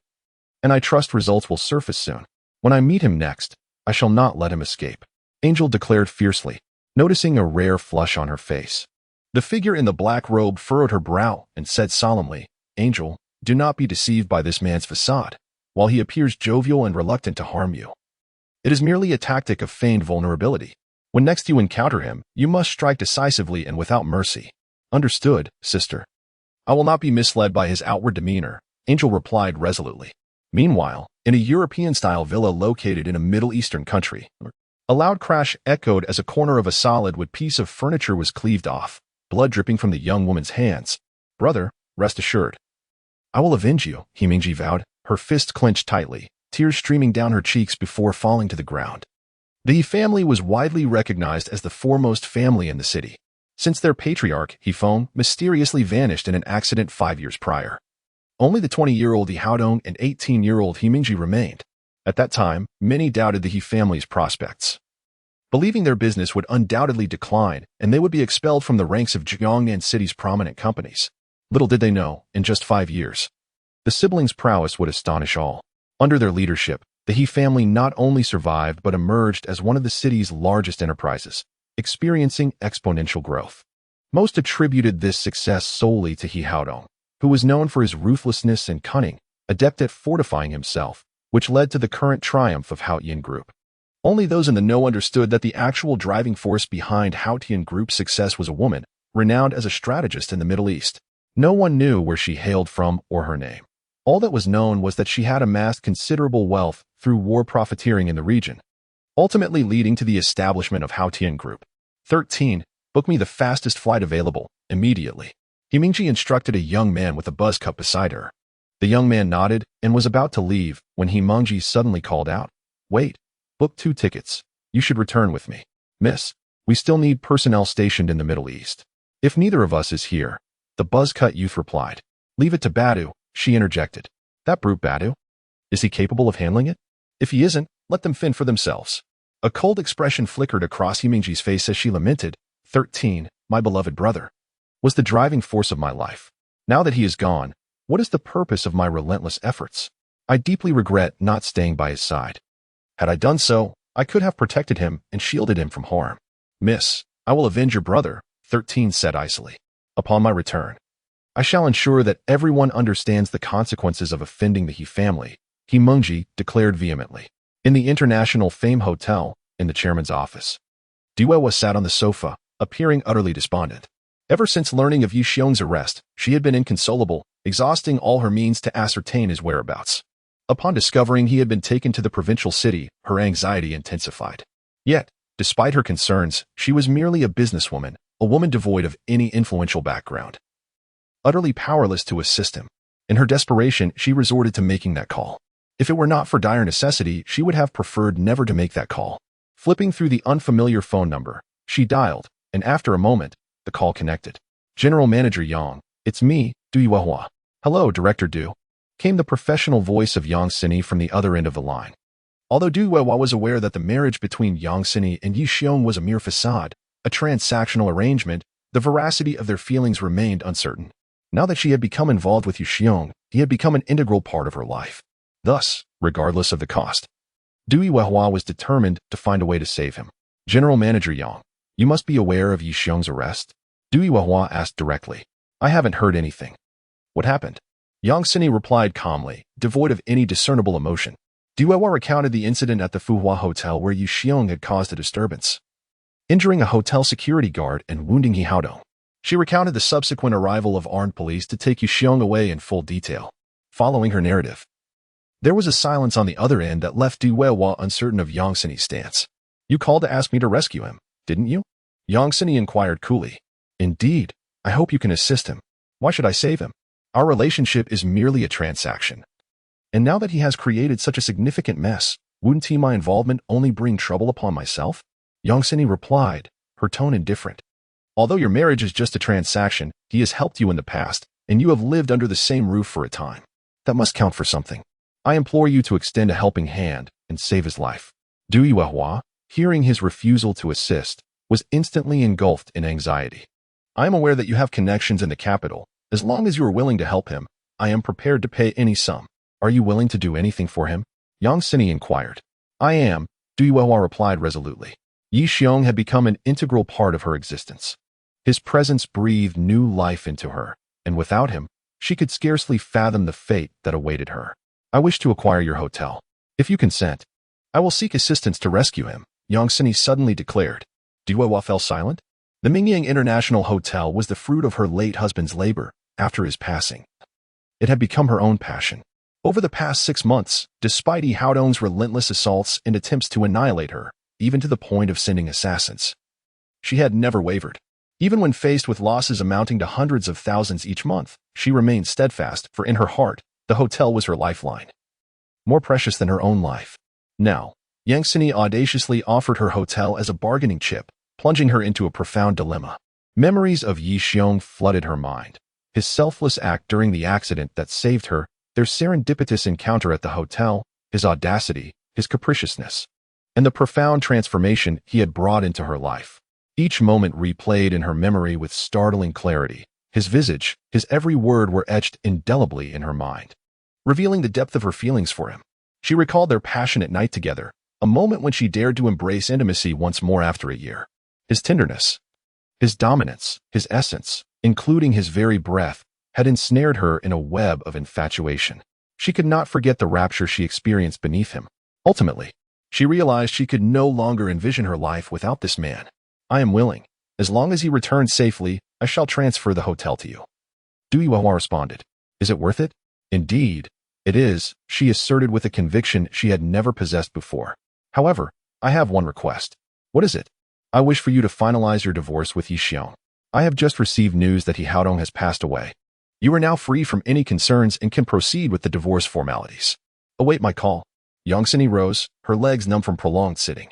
and I trust results will surface soon. When I meet him next, I shall not let him escape, Angel declared fiercely, noticing a rare flush on her face. The figure in the black robe furrowed her brow and said solemnly, Angel, do not be deceived by this man's facade. While he appears jovial and reluctant to harm you, it is merely a tactic of feigned vulnerability. When next you encounter him, you must strike decisively and without mercy. Understood, sister. I will not be misled by his outward demeanor, Angel replied resolutely. Meanwhile, in a European-style villa located in a Middle Eastern country, a loud crash echoed as a corner of a solid wood piece of furniture was cleaved off, blood dripping from the young woman's hands. Brother, rest assured. I will avenge you, He Mingji vowed, her fist clenched tightly, tears streaming down her cheeks before falling to the ground. The He family was widely recognized as the foremost family in the city, since their patriarch, He Feng, mysteriously vanished in an accident 5 years prior. Only the 20-year-old Yi Haodong and 18-year-old He Mingji remained. At that time, many doubted the He family's prospects, believing their business would undoubtedly decline and they would be expelled from the ranks of Jiangnan City's prominent companies. Little did they know, in just 5 years, the siblings' prowess would astonish all. Under their leadership, the He family not only survived but emerged as one of the city's largest enterprises, experiencing exponential growth. Most attributed this success solely to Yi Haodong, who was known for his ruthlessness and cunning, adept at fortifying himself, which led to the current triumph of Haotian Group. Only those in the know understood that the actual driving force behind Haotian Group's success was a woman, renowned as a strategist in the Middle East. No one knew where she hailed from or her name. All that was known was that she had amassed considerable wealth through war profiteering in the region, ultimately leading to the establishment of Haotian Group. 13. Book me the fastest flight available, immediately. He Mingji instructed a young man with a buzz cup beside her. The young man nodded and was about to leave when He Mingji suddenly called out, Wait, book 2 tickets. You should return with me. Miss, we still need personnel stationed in the Middle East. If neither of us is here, the buzz-cut youth replied. Leave it to Badu, she interjected. That brute Badu? Is he capable of handling it? If he isn't, let them fend for themselves. A cold expression flickered across Yimingji's face as she lamented, 13, my beloved brother, was the driving force of my life. Now that he is gone, what is the purpose of my relentless efforts? I deeply regret not staying by his side. Had I done so, I could have protected him and shielded him from harm. Miss, I will avenge your brother, 13 said icily. Upon my return, I shall ensure that everyone understands the consequences of offending the He family, Yimingji declared vehemently. In the International Fame Hotel, in the chairman's office, Duewa sat on the sofa, appearing utterly despondent. Ever since learning of Yi Xiong's arrest, she had been inconsolable, exhausting all her means to ascertain his whereabouts. Upon discovering he had been taken to the provincial city, her anxiety intensified. Yet, despite her concerns, she was merely a businesswoman, a woman devoid of any influential background. Utterly powerless to assist him. In her desperation, she resorted to making that call. If it were not for dire necessity, she would have preferred never to make that call. Flipping through the unfamiliar phone number, she dialed, and after a moment, the call connected. General Manager Yang, it's me, Du Yuehua. Hello, Director Du, came the professional voice of Yang Sini from the other end of the line. Although Du Yuehua was aware that the marriage between Yang Sini and Yi Xiong was a mere facade, a transactional arrangement, the veracity of their feelings remained uncertain. Now that she had become involved with Yi Xiong, he had become an integral part of her life. Thus, regardless of the cost, Du Yuehua was determined to find a way to save him. General Manager Yang, you must be aware of Yi Xiong's arrest? Du Yuehua asked directly. I haven't heard anything. What happened? Yang Sini replied calmly, devoid of any discernible emotion. Du Yuehua recounted the incident at the Fuhua Hotel where Yi Xiong had caused a disturbance, injuring a hotel security guard and wounding He Haodong. She recounted the subsequent arrival of armed police to take Yi Xiong away in full detail. Following her narrative, there was a silence on the other end that left Du Yuehua uncertain of Yang Sini's stance. You called to ask me to rescue him, didn't you? Yang Sini inquired coolly. Indeed, I hope you can assist him. Why should I save him? Our relationship is merely a transaction. And now that he has created such a significant mess, wouldn't my involvement only bring trouble upon myself? Yang Sini replied, her tone indifferent. Although your marriage is just a transaction, he has helped you in the past, and you have lived under the same roof for a time. That must count for something. I implore you to extend a helping hand and save his life. Du Yuehua, hearing his refusal to assist, was instantly engulfed in anxiety. I am aware that you have connections in the capital. As long as you are willing to help him, I am prepared to pay any sum. Are you willing to do anything for him? Yang Sini inquired. I am, Du Yuehua replied resolutely. Yi Xiong had become an integral part of her existence. His presence breathed new life into her, and without him, she could scarcely fathom the fate that awaited her. I wish to acquire your hotel. If you consent, I will seek assistance to rescue him, Yang Sini suddenly declared. Du Yuehua fell silent. The Mingyang International Hotel was the fruit of her late husband's labor after his passing. It had become her own passion. Over the past 6 months, despite He Haodong's relentless assaults and attempts to annihilate her, even to the point of sending assassins, she had never wavered. Even when faced with losses amounting to hundreds of thousands each month, she remained steadfast, for in her heart, the hotel was her lifeline, more precious than her own life. Now, Yang Sini audaciously offered her hotel as a bargaining chip, plunging her into a profound dilemma. Memories of Yi Xiong flooded her mind. His selfless act during the accident that saved her, their serendipitous encounter at the hotel, his audacity, his capriciousness, and the profound transformation he had brought into her life. Each moment replayed in her memory with startling clarity. His visage, his every word were etched indelibly in her mind, revealing the depth of her feelings for him. She recalled their passionate night together, a moment when she dared to embrace intimacy once more after a year. His tenderness, his dominance, his essence, including his very breath, had ensnared her in a web of infatuation. She could not forget the rapture she experienced beneath him. Ultimately, she realized she could no longer envision her life without this man. I am willing. As long as he returns safely, I shall transfer the hotel to you. Du Yuehua responded. Is it worth it? Indeed, it is, she asserted with a conviction she had never possessed before. However, I have one request. What is it? I wish for you to finalize your divorce with Yi Xiong. I have just received news that He Haodong has passed away. You are now free from any concerns and can proceed with the divorce formalities. Await my call. Yang Sini rose, her legs numb from prolonged sitting,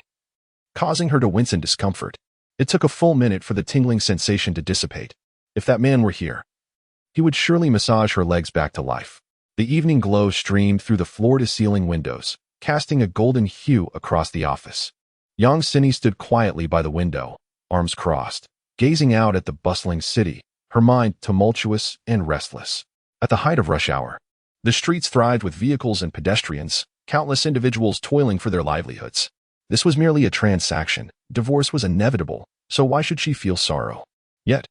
causing her to wince in discomfort. It took a full minute for the tingling sensation to dissipate. If that man were here, he would surely massage her legs back to life. The evening glow streamed through the floor-to-ceiling windows, casting a golden hue across the office. Yang Sini stood quietly by the window, arms crossed, gazing out at the bustling city, her mind tumultuous and restless. At the height of rush hour, the streets thrived with vehicles and pedestrians, countless individuals toiling for their livelihoods. This was merely a transaction. Divorce was inevitable, so why should she feel sorrow? Yet,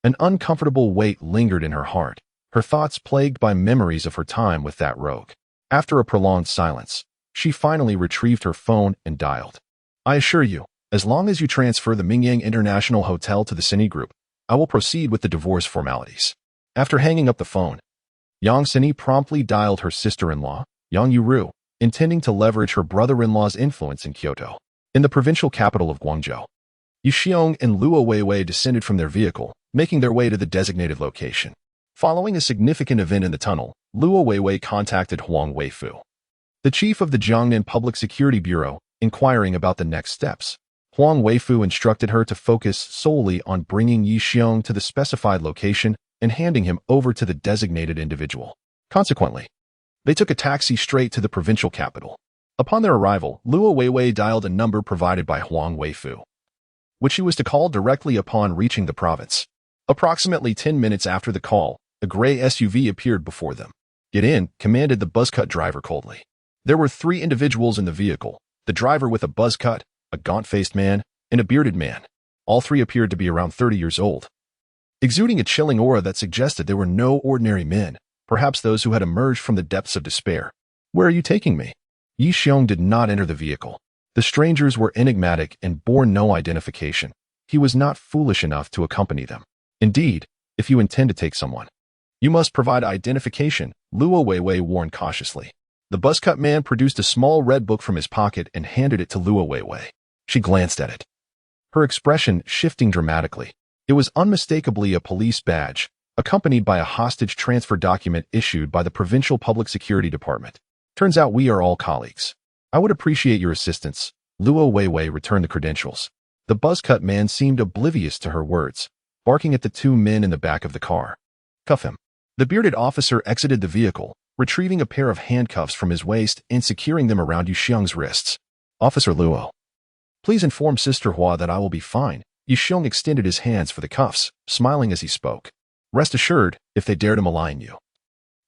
an uncomfortable weight lingered in her heart, her thoughts plagued by memories of her time with that rogue. After a prolonged silence, she finally retrieved her phone and dialed. I assure you, as long as you transfer the Mingyang International Hotel to the Cine Group, I will proceed with the divorce formalities. After hanging up the phone, Yang Sini promptly dialed her sister-in-law, Yang Yuru, intending to leverage her brother-in-law's influence in Kyoto. In the provincial capital of Guangzhou, Yu Xiong and Luo Weiwei descended from their vehicle, making their way to the designated location. Following a significant event in the tunnel, Luo Weiwei contacted Huang Weifu, the chief of the Jiangnan Public Security Bureau, inquiring about the next steps. Huang Weifu instructed her to focus solely on bringing Yi Xiong to the specified location and handing him over to the designated individual. Consequently, they took a taxi straight to the provincial capital. Upon their arrival, Luo Weiwei dialed a number provided by Huang Weifu, which he was to call directly upon reaching the province. Approximately 10 minutes after the call, a gray SUV appeared before them. Get in, commanded the buzzcut driver coldly. There were 3 individuals in the vehicle, the driver with a buzzcut, a gaunt-faced man, and a bearded man. All 3 appeared to be around 30 years old, exuding a chilling aura that suggested they were no ordinary men, perhaps those who had emerged from the depths of despair. Where are you taking me? Yi Xiong did not enter the vehicle. The strangers were enigmatic and bore no identification. He was not foolish enough to accompany them. Indeed, if you intend to take someone, you must provide identification, Luo Weiwei warned cautiously. The buzzcut man produced a small red book from his pocket and handed it to Luo Weiwei. She glanced at it, her expression shifting dramatically. It was unmistakably a police badge, accompanied by a hostage transfer document issued by the Provincial Public Security Department. Turns out we are all colleagues. I would appreciate your assistance. Luo Weiwei returned the credentials. The buzzcut man seemed oblivious to her words, barking at the 2 men in the back of the car. Cuff him. The bearded officer exited the vehicle, retrieving a pair of handcuffs from his waist and securing them around Yu Xiong's wrists. Officer Luo, please inform Sister Hua that I will be fine. Yu Xiong extended his hands for the cuffs, smiling as he spoke. Rest assured, if they dare to malign you,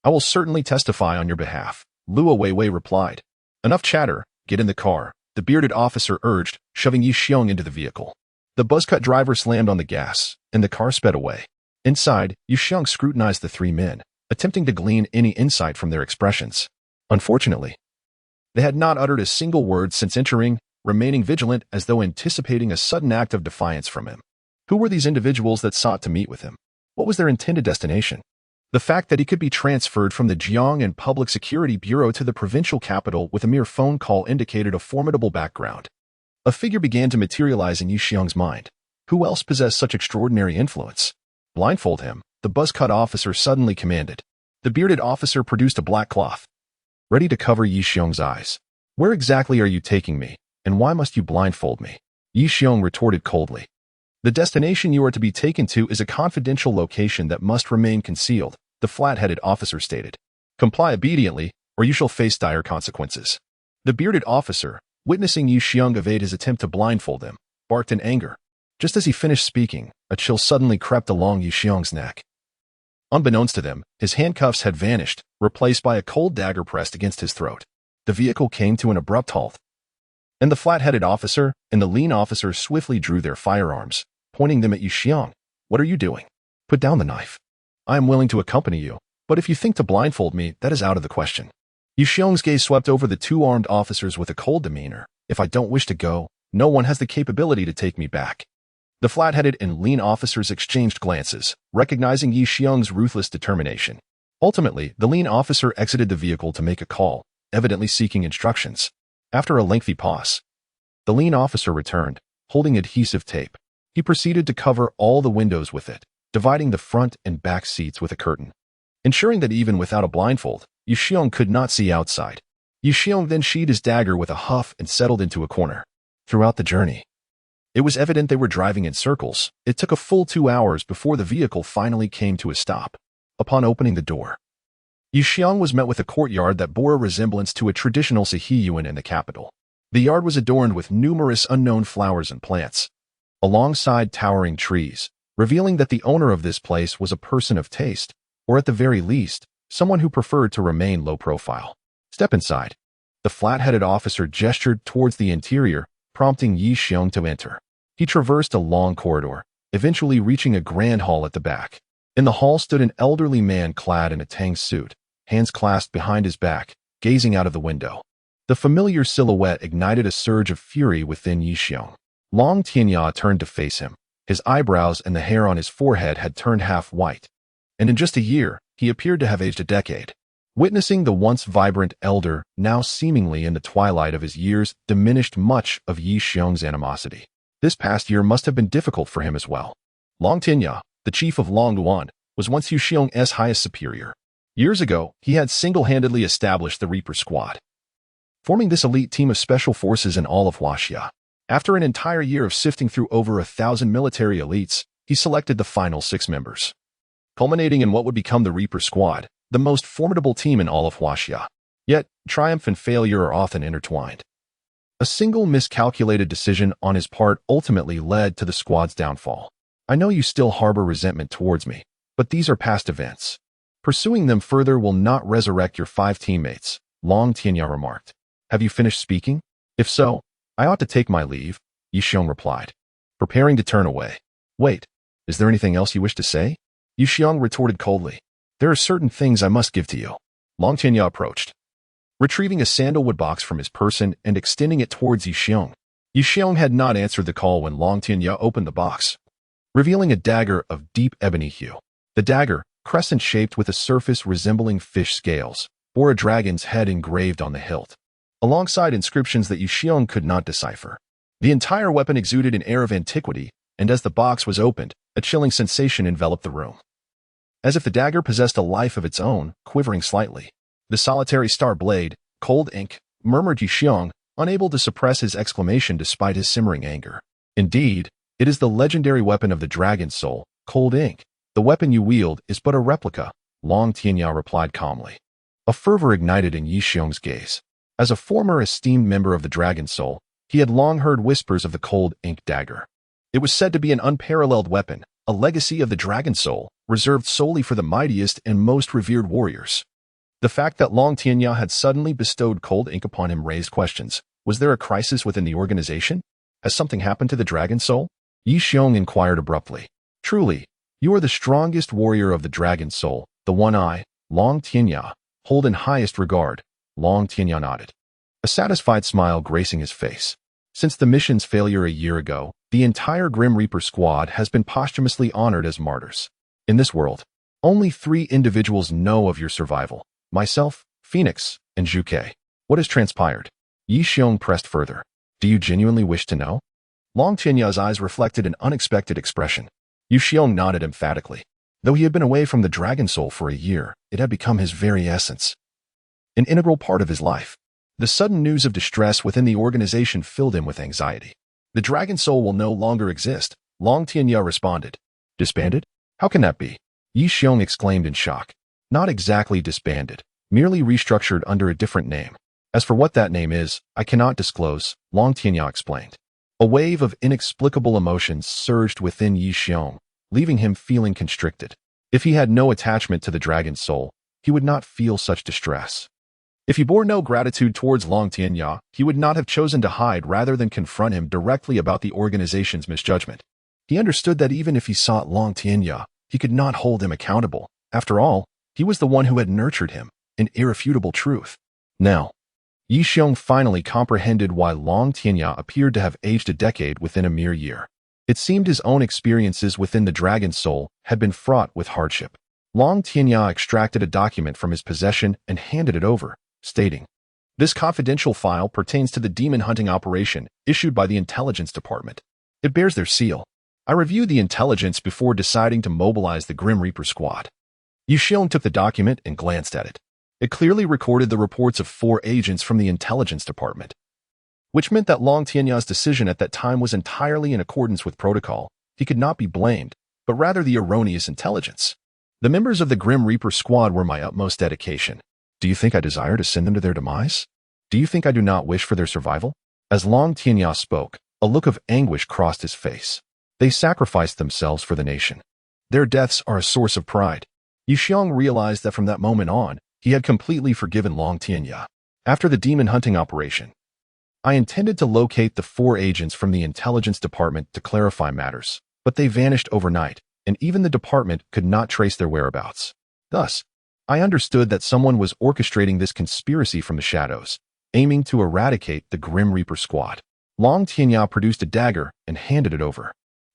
I will certainly testify on your behalf, Luo Weiwei replied. Enough chatter, get in the car, the bearded officer urged, shoving Yu Xiong into the vehicle. The buzzcut driver slammed on the gas, and the car sped away. Inside, Yu Xiong scrutinized the 3 men, attempting to glean any insight from their expressions. Unfortunately, they had not uttered a single word since entering, remaining vigilant as though anticipating a sudden act of defiance from him. Who were these individuals that sought to meet with him? What was their intended destination? The fact that he could be transferred from the Jiangnan Public Security Bureau to the provincial capital with a mere phone call indicated a formidable background. A figure began to materialize in Yu Xiong's mind. Who else possessed such extraordinary influence? Blindfold him, the buzzcut officer suddenly commanded. The bearded officer produced a black cloth, ready to cover Yi Xiong's eyes. Where exactly are you taking me, and why must you blindfold me? Yi Xiong retorted coldly. The destination you are to be taken to is a confidential location that must remain concealed, the flat-headed officer stated. Comply obediently, or you shall face dire consequences. The bearded officer, witnessing Yi Xiong evade his attempt to blindfold him, barked in anger. Just as he finished speaking, a chill suddenly crept along Yi Xiong's neck. Unbeknownst to them, his handcuffs had vanished, replaced by a cold dagger pressed against his throat. The vehicle came to an abrupt halt, and the flat-headed officer and the lean officer swiftly drew their firearms, pointing them at Yi Xiong. What are you doing? Put down the knife. I am willing to accompany you, but if you think to blindfold me, that is out of the question. Yi Xiong's gaze swept over the 2 armed officers with a cold demeanor. If I don't wish to go, no one has the capability to take me back. The flat-headed and lean officers exchanged glances, recognizing Yi Xiong's ruthless determination. Ultimately, the lean officer exited the vehicle to make a call, evidently seeking instructions. After a lengthy pause, the lean officer returned, holding adhesive tape. He proceeded to cover all the windows with it, dividing the front and back seats with a curtain, ensuring that even without a blindfold, Yi Xiong could not see outside. Yi Xiong then sheathed his dagger with a huff and settled into a corner. Throughout the journey, it was evident they were driving in circles. It took a full 2 hours before the vehicle finally came to a stop. Upon opening the door, Yi Xiong was met with a courtyard that bore a resemblance to a traditional Sihiyuan in the capital. The yard was adorned with numerous unknown flowers and plants, alongside towering trees, revealing that the owner of this place was a person of taste, or at the very least, someone who preferred to remain low profile. Step inside. The flat-headed officer gestured towards the interior, prompting Yi Xiong to enter. He traversed a long corridor, eventually reaching a grand hall at the back. In the hall stood an elderly man clad in a tang suit, hands clasped behind his back, gazing out of the window. The familiar silhouette ignited a surge of fury within Yi Xiong. Long Tianya turned to face him. His eyebrows and the hair on his forehead had turned half white, and in just a year, he appeared to have aged a decade. Witnessing the once vibrant elder, now seemingly in the twilight of his years, diminished much of Yi Xiong's animosity. This past year must have been difficult for him as well. Long Tianya, the chief of Long Duan, was once Yi Xiong's highest superior. Years ago, he had single-handedly established the Reaper Squad, forming this elite team of special forces in all of Huaxia. After an entire year of sifting through over 1,000 military elites, he selected the final 6 members, culminating in what would become the Reaper Squad, the most formidable team in all of Huaxia. Yet, triumph and failure are often intertwined. A single miscalculated decision on his part ultimately led to the squad's downfall. I know you still harbor resentment towards me, but these are past events. Pursuing them further will not resurrect your 5 teammates, Long Tianya remarked. Have you finished speaking? If so, I ought to take my leave, Yi Xiong replied, preparing to turn away. Wait, is there anything else you wish to say? Yi Xiong retorted coldly. There are certain things I must give to you. Long Tianya approached, retrieving a sandalwood box from his person and extending it towards Yi Xiong. Yi Xiong had not answered the call when Long Tianya opened the box, revealing a dagger of deep ebony hue. The dagger, crescent-shaped with a surface resembling fish scales, bore a dragon's head engraved on the hilt, alongside inscriptions that Yi Xiong could not decipher. The entire weapon exuded an air of antiquity, and as the box was opened, a chilling sensation enveloped the room, as if the dagger possessed a life of its own, quivering slightly. The solitary star blade, cold ink, murmured Yi Xiong, unable to suppress his exclamation despite his simmering anger. Indeed, it is the legendary weapon of the dragon soul, cold ink. The weapon you wield is but a replica, Long Tianya replied calmly. A fervor ignited in Yi Xiong's gaze. As a former esteemed member of the dragon soul, he had long heard whispers of the cold ink dagger. It was said to be an unparalleled weapon, a legacy of the dragon soul, reserved solely for the mightiest and most revered warriors. The fact that Long Tianya had suddenly bestowed cold ink upon him raised questions. Was there a crisis within the organization? Has something happened to the dragon soul? Yi Xiong inquired abruptly. Truly, you are the strongest warrior of the dragon soul, the one I, Long Tianya, hold in highest regard. Long Tianya nodded, a satisfied smile gracing his face. Since the mission's failure a year ago, the entire Grim Reaper squad has been posthumously honored as martyrs. In this world, only 3 individuals know of your survival. Myself, Phoenix, and Zhuke. What has transpired? Yi Xiong pressed further. Do you genuinely wish to know? Long Tianya's eyes reflected an unexpected expression. Yi Xiong nodded emphatically. Though he had been away from the dragon soul for a year, it had become his very essence, an integral part of his life. The sudden news of distress within the organization filled him with anxiety. The dragon soul will no longer exist, Long Tianya responded. Disbanded? How can that be? Yi Xiong exclaimed in shock. Not exactly disbanded, merely restructured under a different name. As for what that name is, I cannot disclose, Long Tianya explained. A wave of inexplicable emotions surged within Yi Xiong, leaving him feeling constricted. If he had no attachment to the dragon soul, he would not feel such distress. If he bore no gratitude towards Long Tianya, he would not have chosen to hide rather than confront him directly about the organization's misjudgment. He understood that even if he sought Long Tianya, he could not hold him accountable. After all, he was the one who had nurtured him, an irrefutable truth. Now, Yi Xiong finally comprehended why Long Tianya appeared to have aged a decade within a mere year. It seemed his own experiences within the dragon soul had been fraught with hardship. Long Tianya extracted a document from his possession and handed it over, stating, "This confidential file pertains to the demon hunting operation issued by the intelligence department. It bears their seal. I reviewed the intelligence before deciding to mobilize the Grim Reaper squad." Yi Xiong took the document and glanced at it. It clearly recorded the reports of 4 agents from the intelligence department, which meant that Long Tianya's decision at that time was entirely in accordance with protocol. He could not be blamed, but rather the erroneous intelligence. The members of the Grim Reaper squad were my utmost dedication. Do you think I desire to send them to their demise? Do you think I do not wish for their survival? As Long Tianya spoke, a look of anguish crossed his face. They sacrificed themselves for the nation. Their deaths are a source of pride. Yixiong realized that from that moment on, he had completely forgiven Long Tianya. After the demon hunting operation, I intended to locate the 4 agents from the intelligence department to clarify matters, but they vanished overnight, and even the department could not trace their whereabouts. Thus, I understood that someone was orchestrating this conspiracy from the shadows, aiming to eradicate the Grim Reaper squad. Long Tianya produced a dagger and handed it over.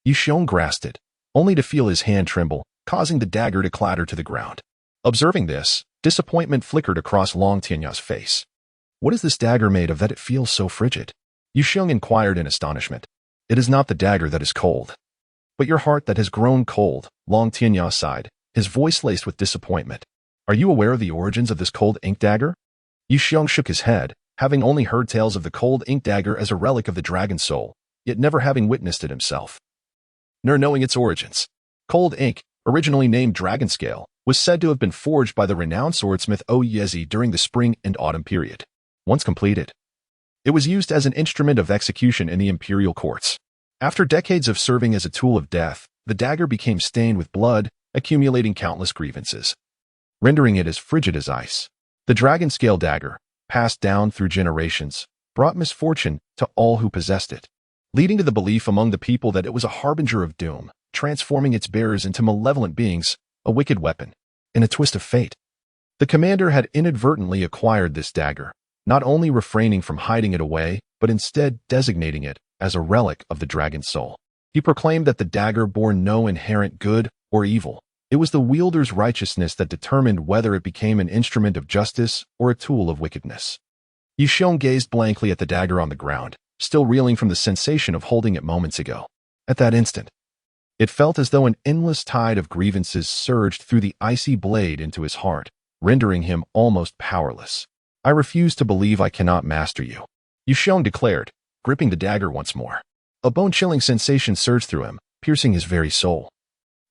Yixiong grasped it, only to feel his hand tremble, causing the dagger to clatter to the ground. Observing this, disappointment flickered across Long Tianya's face. What is this dagger made of that it feels so frigid? Yixiong inquired in astonishment. It is not the dagger that is cold, but your heart that has grown cold, Long Tianya sighed, his voice laced with disappointment. Are you aware of the origins of this cold ink dagger? Yixiong shook his head, having only heard tales of the cold ink dagger as a relic of the dragon soul, yet never having witnessed it himself. Nor knowing its origins. Cold ink, originally named dragon scale, was said to have been forged by the renowned swordsmith Oyezi during the spring and autumn period. Once completed, it was used as an instrument of execution in the imperial courts. After decades of serving as a tool of death, the dagger became stained with blood, accumulating countless grievances, rendering it as frigid as ice. The dragon scale dagger, passed down through generations, brought misfortune to all who possessed it, leading to the belief among the people that it was a harbinger of doom, transforming its bearers into malevolent beings, a wicked weapon, in a twist of fate. The commander had inadvertently acquired this dagger, not only refraining from hiding it away, but instead designating it as a relic of the dragon soul. He proclaimed that the dagger bore no inherent good or evil. It was the wielder's righteousness that determined whether it became an instrument of justice or a tool of wickedness. Yixiong gazed blankly at the dagger on the ground, still reeling from the sensation of holding it moments ago. At that instant, it felt as though an endless tide of grievances surged through the icy blade into his heart, rendering him almost powerless. I refuse to believe I cannot master you, Yixiong declared, gripping the dagger once more. A bone-chilling sensation surged through him, piercing his very soul,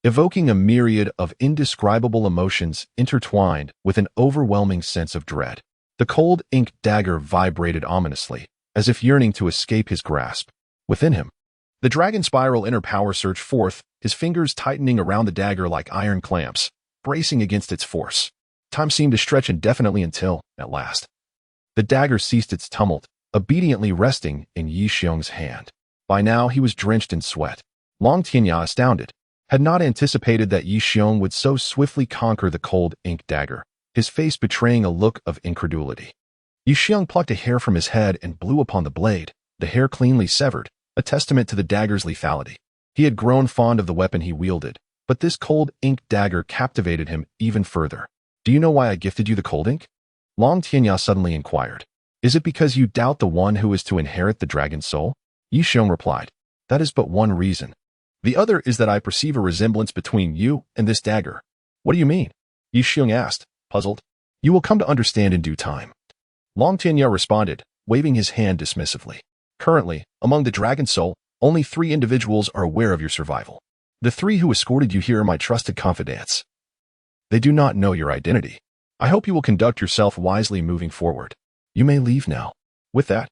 evoking a myriad of indescribable emotions intertwined with an overwhelming sense of dread. The cold ink dagger vibrated ominously, as if yearning to escape his grasp. Within him, the dragon spiral inner power surged forth, his fingers tightening around the dagger like iron clamps, bracing against its force. Time seemed to stretch indefinitely until, at last, the dagger ceased its tumult, obediently resting in Yixiong's hand. By now he was drenched in sweat. Long Tianya, astounded, had not anticipated that Yixiong would so swiftly conquer the cold ink dagger, his face betraying a look of incredulity. Yixiong plucked a hair from his head and blew upon the blade, the hair cleanly severed, a testament to the dagger's lethality. He had grown fond of the weapon he wielded, but this cold ink dagger captivated him even further. Do you know why I gifted you the cold ink? Long Tianya suddenly inquired. Is it because you doubt the one who is to inherit the dragon's soul? Yixiong replied. That is but one reason. The other is that I perceive a resemblance between you and this dagger. What do you mean? Yixiong asked, puzzled. You will come to understand in due time. Long Tianya responded, waving his hand dismissively. Currently, among the dragon soul, only 3 individuals are aware of your survival. The 3 who escorted you here are my trusted confidants. They do not know your identity. I hope you will conduct yourself wisely moving forward. You may leave now. With that,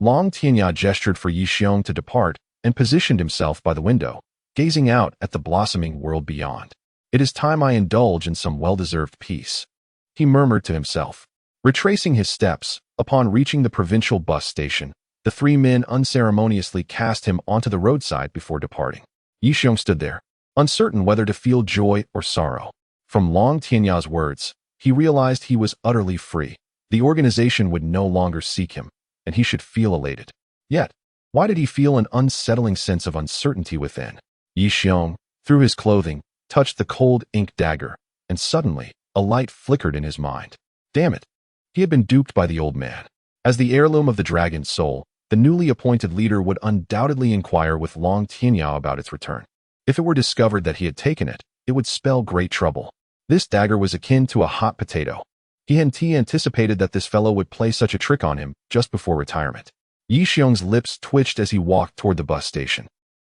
Long Tianya gestured for Yixiong to depart and positioned himself by the window, gazing out at the blossoming world beyond. It is time I indulge in some well-deserved peace, he murmured to himself. Retracing his steps, upon reaching the provincial bus station, the 3 men unceremoniously cast him onto the roadside before departing. Yixiong stood there, uncertain whether to feel joy or sorrow. From Long Tianya's words, he realized he was utterly free. The organization would no longer seek him, and he should feel elated. Yet, why did he feel an unsettling sense of uncertainty within? Yixiong, through his clothing, touched the cold ink dagger, and suddenly, a light flickered in his mind. Damn it! He had been duped by the old man. As the heirloom of the dragon's soul, the newly appointed leader would undoubtedly inquire with Long Tianya about its return. If it were discovered that he had taken it, it would spell great trouble. This dagger was akin to a hot potato. He anticipated that this fellow would play such a trick on him just before retirement. Yixiong's lips twitched as he walked toward the bus station,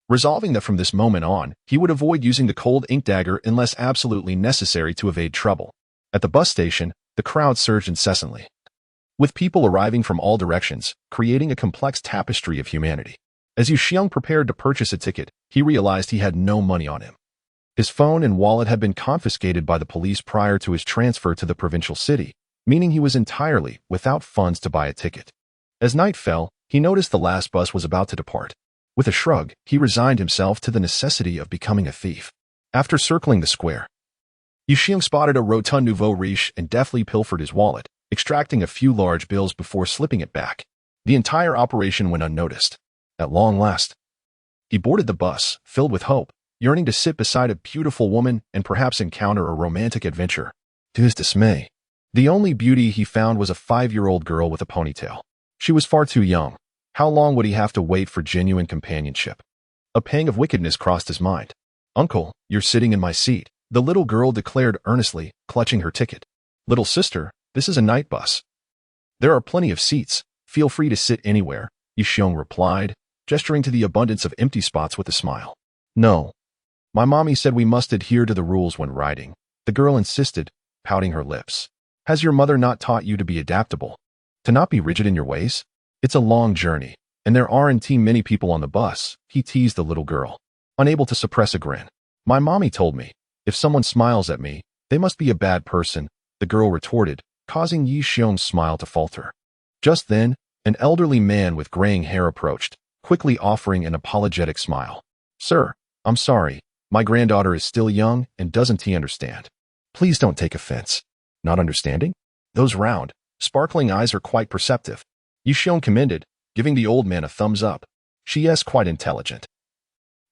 resolving that from this moment on, he would avoid using the cold ink dagger unless absolutely necessary to evade trouble. At the bus station, the crowd surged incessantly. with people arriving from all directions, creating a complex tapestry of humanity. As Yu Xiong prepared to purchase a ticket, he realized he had no money on him. His phone and wallet had been confiscated by the police prior to his transfer to the provincial city, meaning he was entirely without funds to buy a ticket. As night fell, he noticed the last bus was about to depart. With a shrug, he resigned himself to the necessity of becoming a thief. After circling the square, Yu Xiong spotted a rotund nouveau riche and deftly pilfered his wallet, extracting a few large bills before slipping it back. The entire operation went unnoticed. At long last, he boarded the bus, filled with hope, yearning to sit beside a beautiful woman and perhaps encounter a romantic adventure. To his dismay, the only beauty he found was a 5-year-old girl with a ponytail. She was far too young. How long would he have to wait for genuine companionship? A pang of wickedness crossed his mind. "Uncle, you're sitting in my seat," the little girl declared earnestly, clutching her ticket. "Little sister, this is a night bus. There are plenty of seats. Feel free to sit anywhere," Yu Xiong replied, gesturing to the abundance of empty spots with a smile. "No. My mommy said we must adhere to the rules when riding," the girl insisted, pouting her lips. "Has your mother not taught you to be adaptable? To not be rigid in your ways? It's a long journey, and there aren't many people on the bus," he teased the little girl, unable to suppress a grin. "My mommy told me, if someone smiles at me, they must be a bad person," the girl retorted, causing Yu Xiong's smile to falter. Just then, an elderly man with graying hair approached, quickly offering an apologetic smile. "Sir, I'm sorry. My granddaughter is still young and doesn't understand. Please don't take offense." "Not understanding?" Those round, sparkling eyes are quite perceptive. Yu Xiong commended, giving the old man a thumbs up. "She is quite intelligent.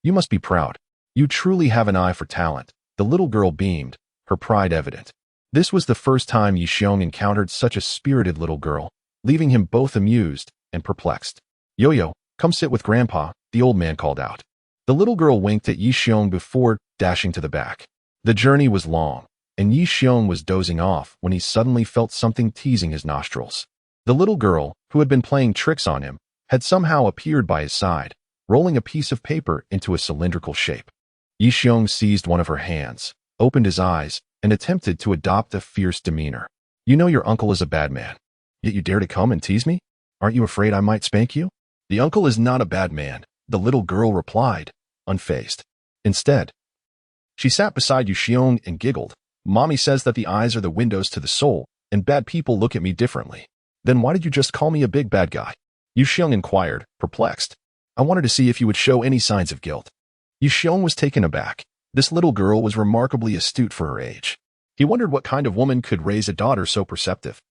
You must be proud. You truly have an eye for talent." The little girl beamed, her pride evident. This was the first time Yu Xiong encountered such a spirited little girl, leaving him both amused and perplexed. "Yo-yo, come sit with Grandpa," the old man called out. The little girl winked at Yu Xiong before dashing to the back. The journey was long, and Yu Xiong was dozing off when he suddenly felt something teasing his nostrils. The little girl, who had been playing tricks on him, had somehow appeared by his side, rolling a piece of paper into a cylindrical shape. Yu Xiong seized one of her hands, opened his eyes, and attempted to adopt a fierce demeanor. "You know your uncle is a bad man, yet you dare to come and tease me? Aren't you afraid I might spank you?" "The uncle is not a bad man," the little girl replied, unfazed. Instead, she sat beside Yu Xiong and giggled. "Mommy says that the eyes are the windows to the soul, and bad people look at me differently." "Then why did you just call me a big bad guy?" Yu Xiong inquired, perplexed. "I wanted to see if you would show any signs of guilt." Yu Xiong was taken aback. This little girl was remarkably astute for her age. He wondered what kind of woman could raise a daughter so perceptive.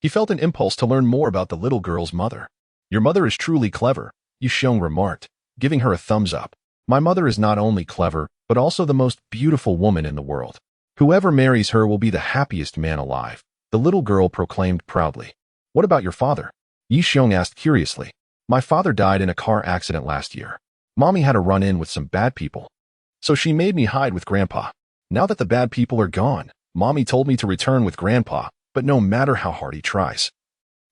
He felt an impulse to learn more about the little girl's mother. "Your mother is truly clever," Yu Xiong remarked, giving her a thumbs up. "My mother is not only clever, but also the most beautiful woman in the world. Whoever marries her will be the happiest man alive," the little girl proclaimed proudly. "What about your father?" Yu Xiong asked curiously. "My father died in a car accident last year. Mommy had a run-in with some bad people, so she made me hide with Grandpa. Now that the bad people are gone, Mommy told me to return with Grandpa, but no matter how hard he tries,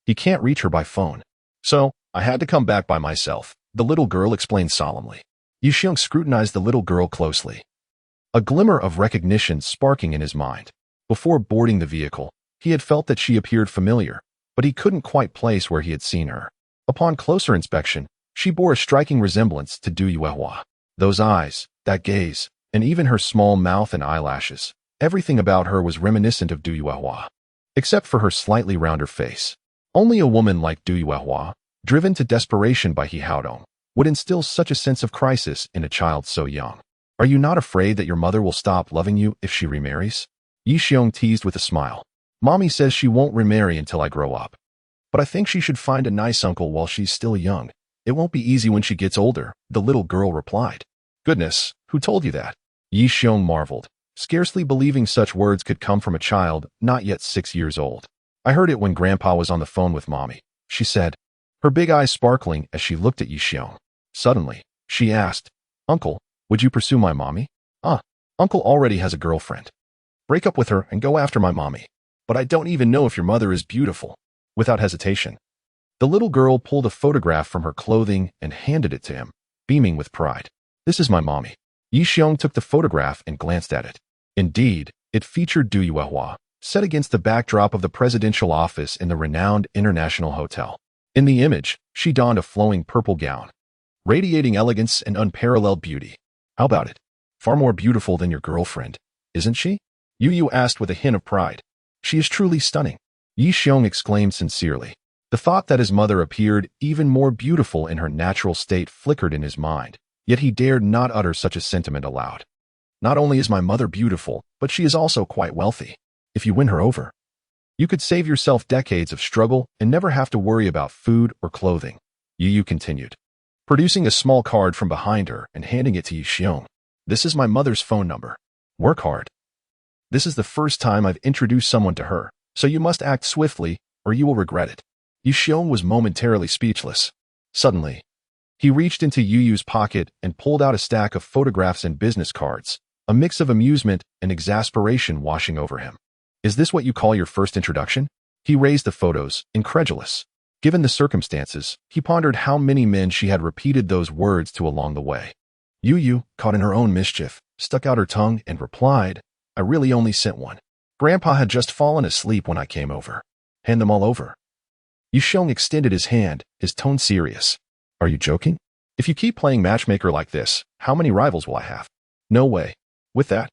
he can't reach her by phone. So, I had to come back by myself," the little girl explained solemnly. Yu Xiong scrutinized the little girl closely, a glimmer of recognition sparking in his mind. Before boarding the vehicle, he had felt that she appeared familiar, but he couldn't quite place where he had seen her. Upon closer inspection, she bore a striking resemblance to Du Yuehua. Those eyes, that gaze, and even her small mouth and eyelashes, everything about her was reminiscent of Du Yuehua, except for her slightly rounder face. Only a woman like Du Yuehua, driven to desperation by He Haodong, would instill such a sense of crisis in a child so young. "Are you not afraid that your mother will stop loving you if she remarries?" Yu Xiong teased with a smile. "Mommy says she won't remarry until I grow up. But I think she should find a nice uncle while she's still young. It won't be easy when she gets older," the little girl replied. "Goodness, who told you that?" Yu Xiong marveled, scarcely believing such words could come from a child not yet 6 years old. "I heard it when Grandpa was on the phone with Mommy," she said, her big eyes sparkling as she looked at Yu Xiong. Suddenly, she asked, "Uncle, would you pursue my mommy?" Uncle already has a girlfriend. Break up with her and go after my mommy. But I don't even know if your mother is beautiful." Without hesitation, the little girl pulled a photograph from her clothing and handed it to him, beaming with pride. "This is my mommy." Yu Xiong took the photograph and glanced at it. Indeed, it featured Du Yuehua, set against the backdrop of the presidential office in the renowned international hotel. In the image, she donned a flowing purple gown, radiating elegance and unparalleled beauty. How about it? Far more beautiful than your girlfriend, isn't she? Yu asked with a hint of pride. She is truly stunning, Yi Xiong exclaimed sincerely. The thought that his mother appeared even more beautiful in her natural state flickered in his mind, yet he dared not utter such a sentiment aloud. Not only is my mother beautiful, but she is also quite wealthy. If you win her over, you could save yourself decades of struggle and never have to worry about food or clothing, Yu continued, producing a small card from behind her and handing it to Yi Xiong. This is my mother's phone number. Work hard. This is the first time I've introduced someone to her, so you must act swiftly or you will regret it. Yi Xiong was momentarily speechless. Suddenly, he reached into Yu's pocket and pulled out a stack of photographs and business cards, a mix of amusement and exasperation washing over him. Is this what you call your first introduction? He raised the photos, incredulous. Given the circumstances, he pondered how many men she had repeated those words to along the way. Yu, caught in her own mischief, stuck out her tongue and replied, I really only sent one. Grandpa had just fallen asleep when I came over. Hand them all over. Yi Xiong extended his hand, his tone serious. Are you joking? If you keep playing matchmaker like this, how many rivals will I have? No way. With that,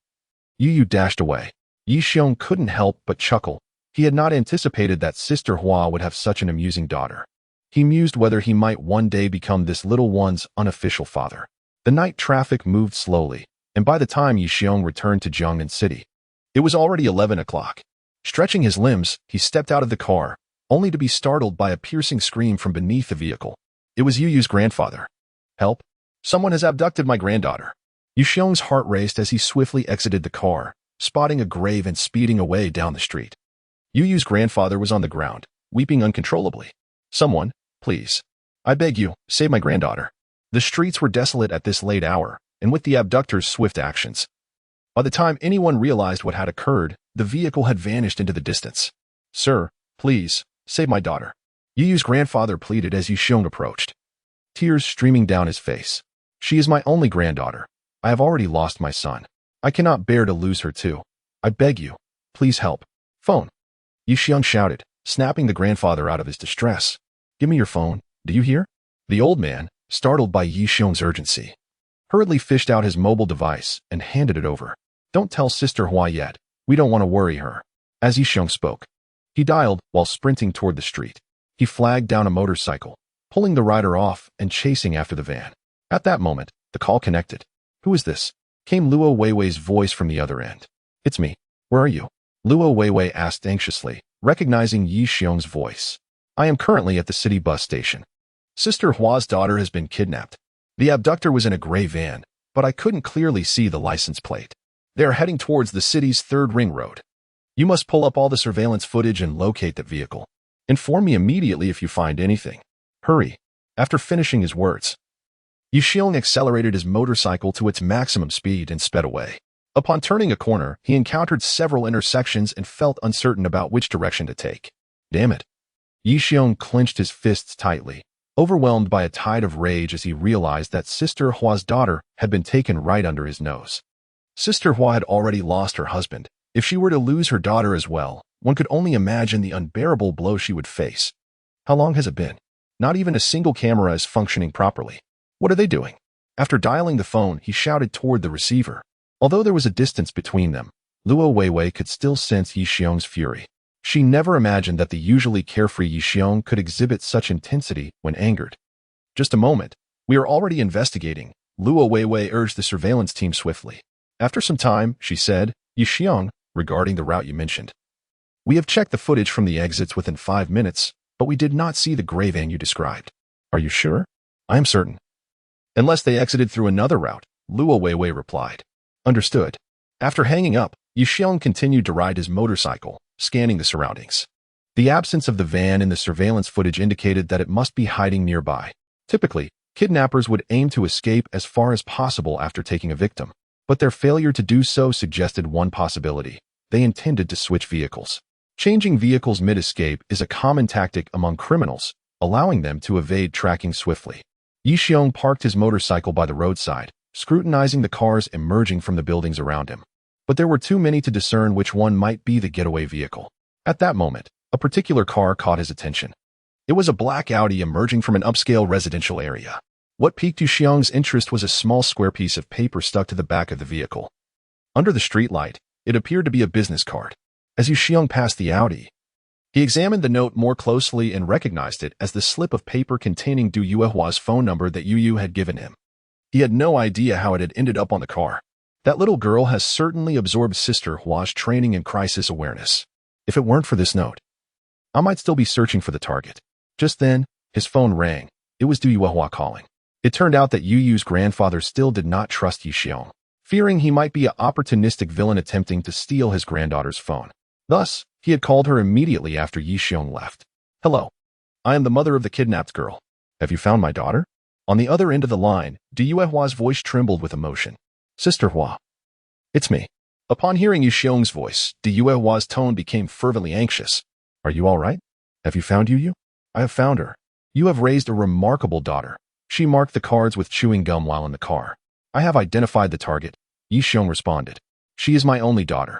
Yu dashed away. Yi Xiong couldn't help but chuckle. He had not anticipated that Sister Hua would have such an amusing daughter. He mused whether he might one day become this little one's unofficial father. The night traffic moved slowly, and by the time Yi Xiong returned to Jiangnan City, it was already 11 o'clock. Stretching his limbs, he stepped out of the car, only to be startled by a piercing scream from beneath the vehicle. It was Yu's grandfather. Help! Someone has abducted my granddaughter. Yi Xiong's heart raced as he swiftly exited the car, spotting a grave and speeding away down the street. Yu's grandfather was on the ground, weeping uncontrollably. Someone, please. I beg you, save my granddaughter. The streets were desolate at this late hour, and with the abductor's swift actions, by the time anyone realized what had occurred, the vehicle had vanished into the distance. Sir, please, save my daughter. Yu's grandfather pleaded as Yi Xiong approached, tears streaming down his face. She is my only granddaughter. I have already lost my son. I cannot bear to lose her too. I beg you, please help. Phone. Yi Xiong shouted, snapping the grandfather out of his distress. Give me your phone, do you hear? The old man, startled by Yi Xiong's urgency, hurriedly fished out his mobile device and handed it over. Don't tell Sister Hua yet. We don't want to worry her. As Yi Xiong spoke, he dialed while sprinting toward the street. He flagged down a motorcycle, pulling the rider off and chasing after the van. At that moment, the call connected. Who is this? Came Luo Weiwei's voice from the other end. It's me. Where are you? Luo Weiwei asked anxiously, recognizing Yi Xiong's voice. I am currently at the city bus station. Sister Hua's daughter has been kidnapped. The abductor was in a gray van, but I couldn't clearly see the license plate. They are heading towards the city's third ring road. You must pull up all the surveillance footage and locate that vehicle. Inform me immediately if you find anything. Hurry. After finishing his words, Yi Xiong accelerated his motorcycle to its maximum speed and sped away. Upon turning a corner, he encountered several intersections and felt uncertain about which direction to take. Damn it. Yi Xiong clenched his fists tightly, overwhelmed by a tide of rage as he realized that Sister Hua's daughter had been taken right under his nose. Sister Hua had already lost her husband. If she were to lose her daughter as well, one could only imagine the unbearable blow she would face. How long has it been? Not even a single camera is functioning properly. What are they doing? After dialing the phone, he shouted toward the receiver. Although there was a distance between them, Luo Weiwei could still sense Yi Xiong's fury. She never imagined that the usually carefree Yi Xiong could exhibit such intensity when angered. Just a moment. We are already investigating. Luo Weiwei urged the surveillance team swiftly. After some time, she said, Yi Xiong, regarding the route you mentioned. We have checked the footage from the exits within 5 minutes, but we did not see the gray van you described. Are you sure? I am certain. Unless they exited through another route, Luo Weiwei replied. Understood. After hanging up, Yi Xiong continued to ride his motorcycle, scanning the surroundings. The absence of the van in the surveillance footage indicated that it must be hiding nearby. Typically, kidnappers would aim to escape as far as possible after taking a victim, but their failure to do so suggested one possibility. They intended to switch vehicles. Changing vehicles mid-escape is a common tactic among criminals, allowing them to evade tracking swiftly. Yi Xiong parked his motorcycle by the roadside, scrutinizing the cars emerging from the buildings around him. but there were too many to discern which one might be the getaway vehicle. At that moment, a particular car caught his attention. It was a black Audi emerging from an upscale residential area. What piqued Yu Xiong's interest was a small square piece of paper stuck to the back of the vehicle. Under the streetlight, it appeared to be a business card. As Yu Xiong passed the Audi, he examined the note more closely and recognized it as the slip of paper containing Du Yuehua's phone number that Yu Yu had given him. He had no idea how it had ended up on the car. That little girl has certainly absorbed Sister Hua's training in crisis awareness. If it weren't for this note, I might still be searching for the target. Just then, his phone rang. It was Du Yuehua calling. It turned out that Yu Yu's grandfather still did not trust Yu Xiong, fearing he might be an opportunistic villain attempting to steal his granddaughter's phone. Thus, he had called her immediately after Yu Xiong left. "Hello. I am the mother of the kidnapped girl. Have you found my daughter?" On the other end of the line, Du Yuehua's voice trembled with emotion. "Sister Hua. It's me." Upon hearing Yu Xiong's voice, Du Yuehua's tone became fervently anxious. "Are you all right? Have you found Yu Yu?" "I have found her. You have raised a remarkable daughter." She marked the cards with chewing gum while in the car. "I have identified the target," Yu Xiong responded. "She is my only daughter."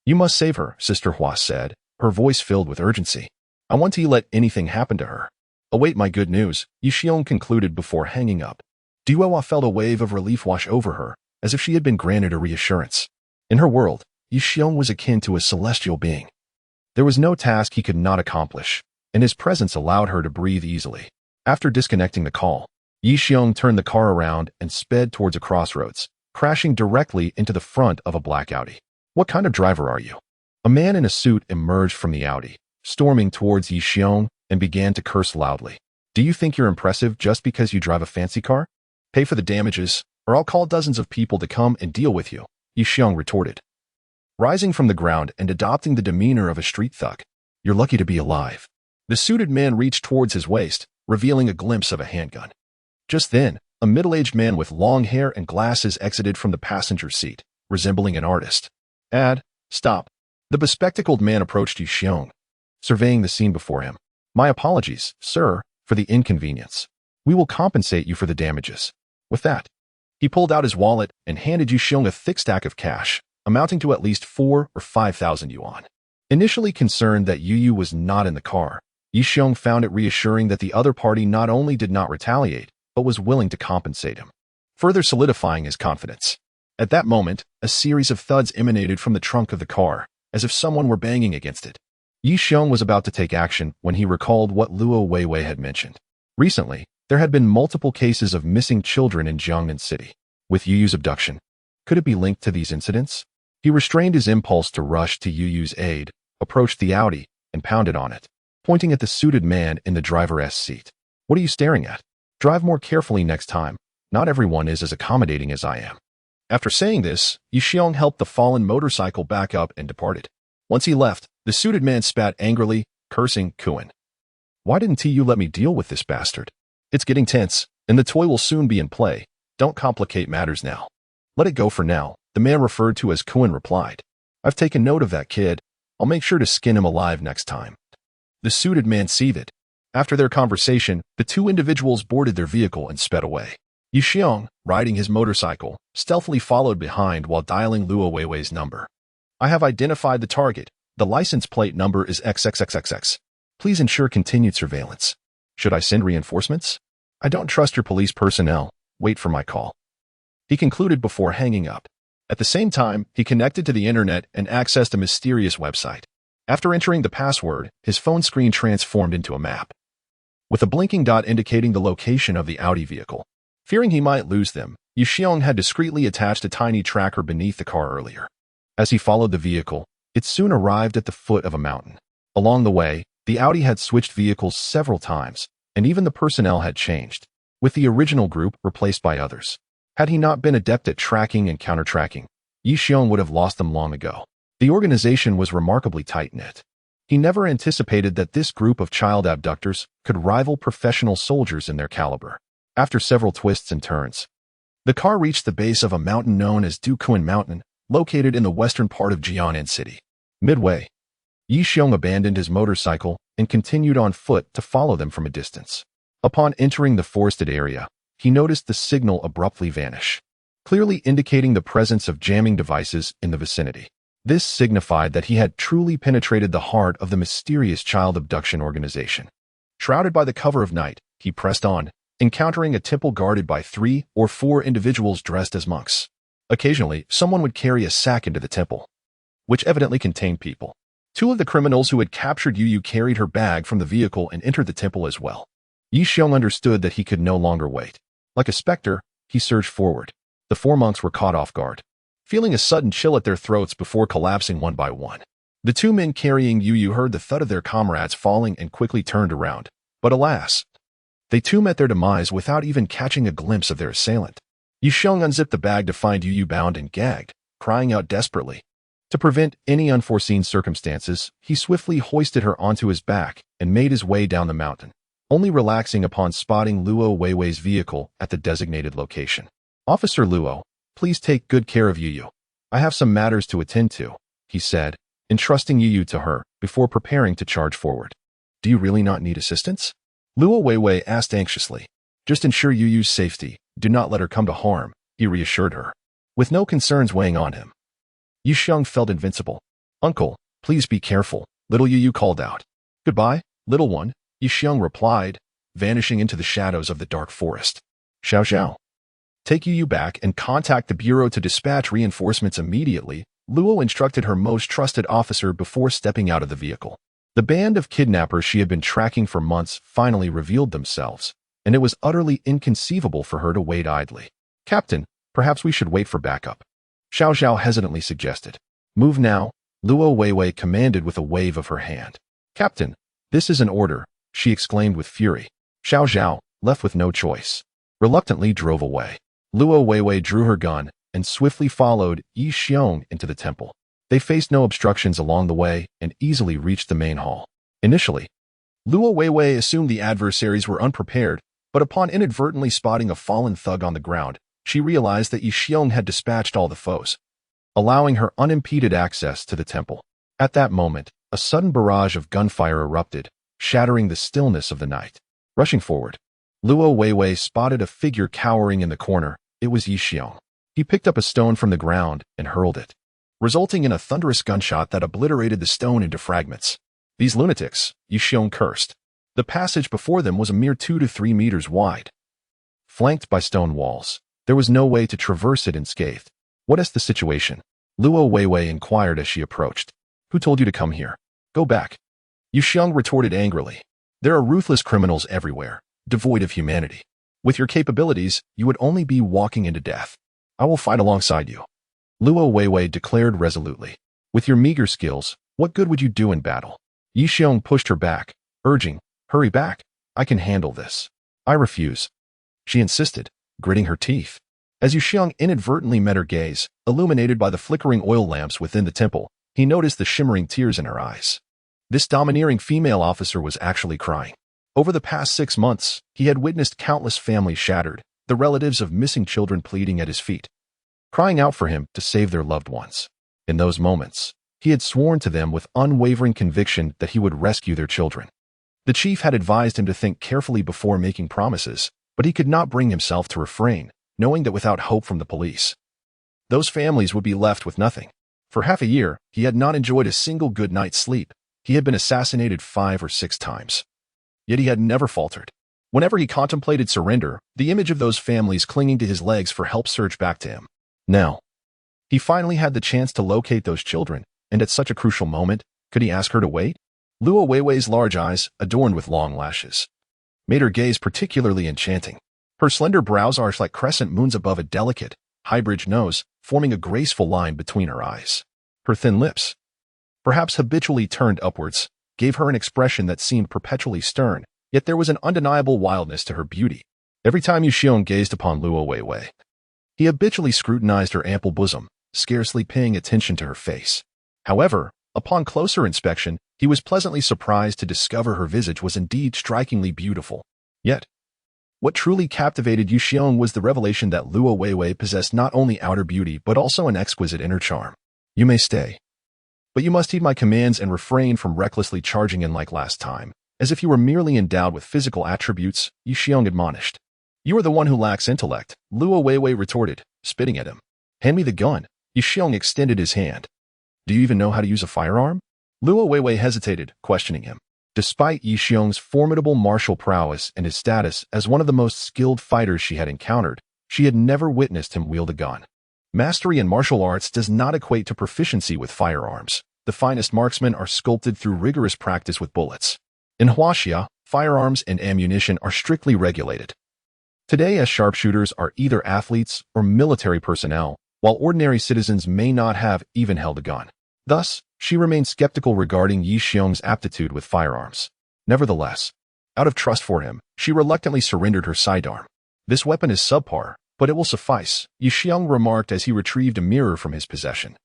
"You must save her," Sister Hua said, her voice filled with urgency. "I want to let anything happen to her." "Await my good news," Yu Xiong concluded before hanging up. Du Yuehua felt a wave of relief wash over her, as if she had been granted a reassurance. In her world, Yu Xiong was akin to a celestial being. There was no task he could not accomplish, and his presence allowed her to breathe easily. After disconnecting the call, Yu Xiong turned the car around and sped towards a crossroads, crashing directly into the front of a black Audi. "What kind of driver are you?" A man in a suit emerged from the Audi, storming towards Yu Xiong, and began to curse loudly. "Do you think you're impressive just because you drive a fancy car? Pay for the damages, or I'll call dozens of people to come and deal with you," Yu Xiong retorted. Rising from the ground and adopting the demeanor of a street thug, "You're lucky to be alive." The suited man reached towards his waist, revealing a glimpse of a handgun. Just then, a middle-aged man with long hair and glasses exited from the passenger seat, resembling an artist. Stop." The bespectacled man approached Yu Xiong, surveying the scene before him. "My apologies, sir, for the inconvenience. We will compensate you for the damages." With that, he pulled out his wallet and handed Yu Xiong a thick stack of cash, amounting to at least 4,000 or 5,000 yuan. Initially concerned that Yu Yu was not in the car, Yu Xiong found it reassuring that the other party not only did not retaliate, but was willing to compensate him, further solidifying his confidence. At that moment, a series of thuds emanated from the trunk of the car, as if someone were banging against it. Yu Xiong was about to take action when he recalled what Luo Weiwei had mentioned. Recently, there had been multiple cases of missing children in Jiangnan City. With Yu Yu's abduction, could it be linked to these incidents? He restrained his impulse to rush to Yu Yu's aid, approached the Audi, and pounded on it, pointing at the suited man in the driver's seat. "What are you staring at? Drive more carefully next time. Not everyone is as accommodating as I am." After saying this, Yu Xiong helped the fallen motorcycle back up and departed. Once he left, the suited man spat angrily, cursing Kuan. "Why didn't you let me deal with this bastard? It's getting tense, and the toy will soon be in play. Don't complicate matters now." "Let it go for now," the man referred to as Kuan replied. "I've taken note of that kid. I'll make sure to skin him alive next time." The suited man seethed. After their conversation, the two individuals boarded their vehicle and sped away. Yu Xiong, riding his motorcycle, stealthily followed behind while dialing Luo Weiwei's number. "I have identified the target. The license plate number is XXXXX. Please ensure continued surveillance. Should I send reinforcements? I don't trust your police personnel. Wait for my call." He concluded before hanging up. At the same time, he connected to the internet and accessed a mysterious website. After entering the password, his phone screen transformed into a map, with a blinking dot indicating the location of the Audi vehicle. Fearing he might lose them, Yu Xiong had discreetly attached a tiny tracker beneath the car earlier. As he followed the vehicle, it soon arrived at the foot of a mountain. Along the way, the Audi had switched vehicles several times, and even the personnel had changed, with the original group replaced by others. Had he not been adept at tracking and counter-tracking, Yu Xiong would have lost them long ago. The organization was remarkably tight-knit. He never anticipated that this group of child abductors could rival professional soldiers in their caliber. After several twists and turns, the car reached the base of a mountain known as Dukuan Mountain, located in the western part of Jiangnan City. Midway, Yu Xiong abandoned his motorcycle and continued on foot to follow them from a distance. Upon entering the forested area, he noticed the signal abruptly vanish. clearly indicating the presence of jamming devices in the vicinity. This signified that he had truly penetrated the heart of the mysterious child abduction organization. Shrouded by the cover of night, he pressed on, encountering a temple guarded by 3 or 4 individuals dressed as monks. Occasionally, someone would carry a sack into the temple, which evidently contained people. 2 of the criminals who had captured Yu carried her bag from the vehicle and entered the temple as well. Yi Xiong understood that he could no longer wait. Like a specter, he surged forward. The 4 monks were caught off guard, feeling a sudden chill at their throats before collapsing one by one. The 2 men carrying Yu heard the thud of their comrades falling and quickly turned around. But alas, they too met their demise without even catching a glimpse of their assailant. Yi Xiong unzipped the bag to find Yu bound and gagged, crying out desperately. To prevent any unforeseen circumstances, he swiftly hoisted her onto his back and made his way down the mountain, only relaxing upon spotting Luo Weiwei's vehicle at the designated location. "Officer Luo, please take good care of Yu. I have some matters to attend to," he said, entrusting Yu to her before preparing to charge forward. "Do you really not need assistance?" Luo Weiwei asked anxiously. "Just ensure Yu's safety. Do not let her come to harm," he reassured her, with no concerns weighing on him. Yi Xiong felt invincible. "Uncle, please be careful," little Yu called out. "Goodbye, little one," Yi Xiong replied, vanishing into the shadows of the dark forest. "Xiao Xiao. Take Yu back and contact the bureau to dispatch reinforcements immediately," Luo instructed her most trusted officer before stepping out of the vehicle. The band of kidnappers she had been tracking for months finally revealed themselves, and it was utterly inconceivable for her to wait idly. "Captain, perhaps we should wait for backup," Xiao Xiao hesitantly suggested. "Move now," Luo Weiwei commanded with a wave of her hand. "Captain, this is an order," she exclaimed with fury. Xiao Xiao, left with no choice, reluctantly drove away. Luo Weiwei drew her gun and swiftly followed Yi Xiong into the temple. They faced no obstructions along the way and easily reached the main hall. Initially, Luo Weiwei assumed the adversaries were unprepared, but upon inadvertently spotting a fallen thug on the ground, she realized that Yi Xiong had dispatched all the foes, allowing her unimpeded access to the temple. At that moment, a sudden barrage of gunfire erupted, shattering the stillness of the night. Rushing forward, Luo Weiwei spotted a figure cowering in the corner. It was Yi Xiong. He picked up a stone from the ground and hurled it, resulting in a thunderous gunshot that obliterated the stone into fragments. "These lunatics," Yi Xiong cursed. The passage before them was a mere 2 to 3 meters wide, flanked by stone walls. There was no way to traverse it unscathed. "What is the situation?" Luo Weiwei inquired as she approached. "Who told you to come here? Go back," Yi Xiong retorted angrily. "There are ruthless criminals everywhere, devoid of humanity. With your capabilities, you would only be walking into death. I will fight alongside you," Luo Weiwei declared resolutely. "With your meager skills, what good would you do in battle?" Yi Xiong pushed her back, urging, "Hurry back. I can handle this." "I refuse," she insisted, gritting her teeth. As Yi Xiong inadvertently met her gaze, illuminated by the flickering oil lamps within the temple, he noticed the shimmering tears in her eyes. This domineering female officer was actually crying. Over the past 6 months, he had witnessed countless families shattered, the relatives of missing children pleading at his feet, crying out for him to save their loved ones. In those moments, he had sworn to them with unwavering conviction that he would rescue their children. The chief had advised him to think carefully before making promises, but he could not bring himself to refrain, knowing that without hope from the police, those families would be left with nothing. For half a year, he had not enjoyed a single good night's sleep. He had been assassinated 5 or 6 times. Yet he had never faltered. Whenever he contemplated surrender, the image of those families clinging to his legs for help surged back to him. Now, he finally had the chance to locate those children, and at such a crucial moment, could he ask her to wait? Luo Weiwei's large eyes, adorned with long lashes, made her gaze particularly enchanting. Her slender brows arched like crescent moons above a delicate, high-bridged nose, forming a graceful line between her eyes. Her thin lips, perhaps habitually turned upwards, gave her an expression that seemed perpetually stern, yet there was an undeniable wildness to her beauty. Every time Yi Xiong gazed upon Luo Weiwei, he habitually scrutinized her ample bosom, scarcely paying attention to her face. However, upon closer inspection, he was pleasantly surprised to discover her visage was indeed strikingly beautiful. Yet, what truly captivated Yi Xiong was the revelation that Luo Weiwei possessed not only outer beauty but also an exquisite inner charm. "You may stay, but you must heed my commands and refrain from recklessly charging in like last time, as if you were merely endowed with physical attributes," Yi Xiong admonished. You are the one who lacks intellect, Luo Weiwei retorted, spitting at him. Hand me the gun. Yi Xiong extended his hand. Do you even know how to use a firearm? Luo Weiwei hesitated, questioning him. Despite Yi Xiong's formidable martial prowess and his status as one of the most skilled fighters she had encountered, she had never witnessed him wield a gun. Mastery in martial arts does not equate to proficiency with firearms. The finest marksmen are sculpted through rigorous practice with bullets. In Huaxia, firearms and ammunition are strictly regulated. Today, as sharpshooters are either athletes or military personnel, while ordinary citizens may not have even held a gun. Thus, she remained skeptical regarding Yi Xiong's aptitude with firearms. Nevertheless, out of trust for him, she reluctantly surrendered her sidearm. This weapon is subpar, but it will suffice, Yi Xiong remarked as he retrieved a mirror from his possession,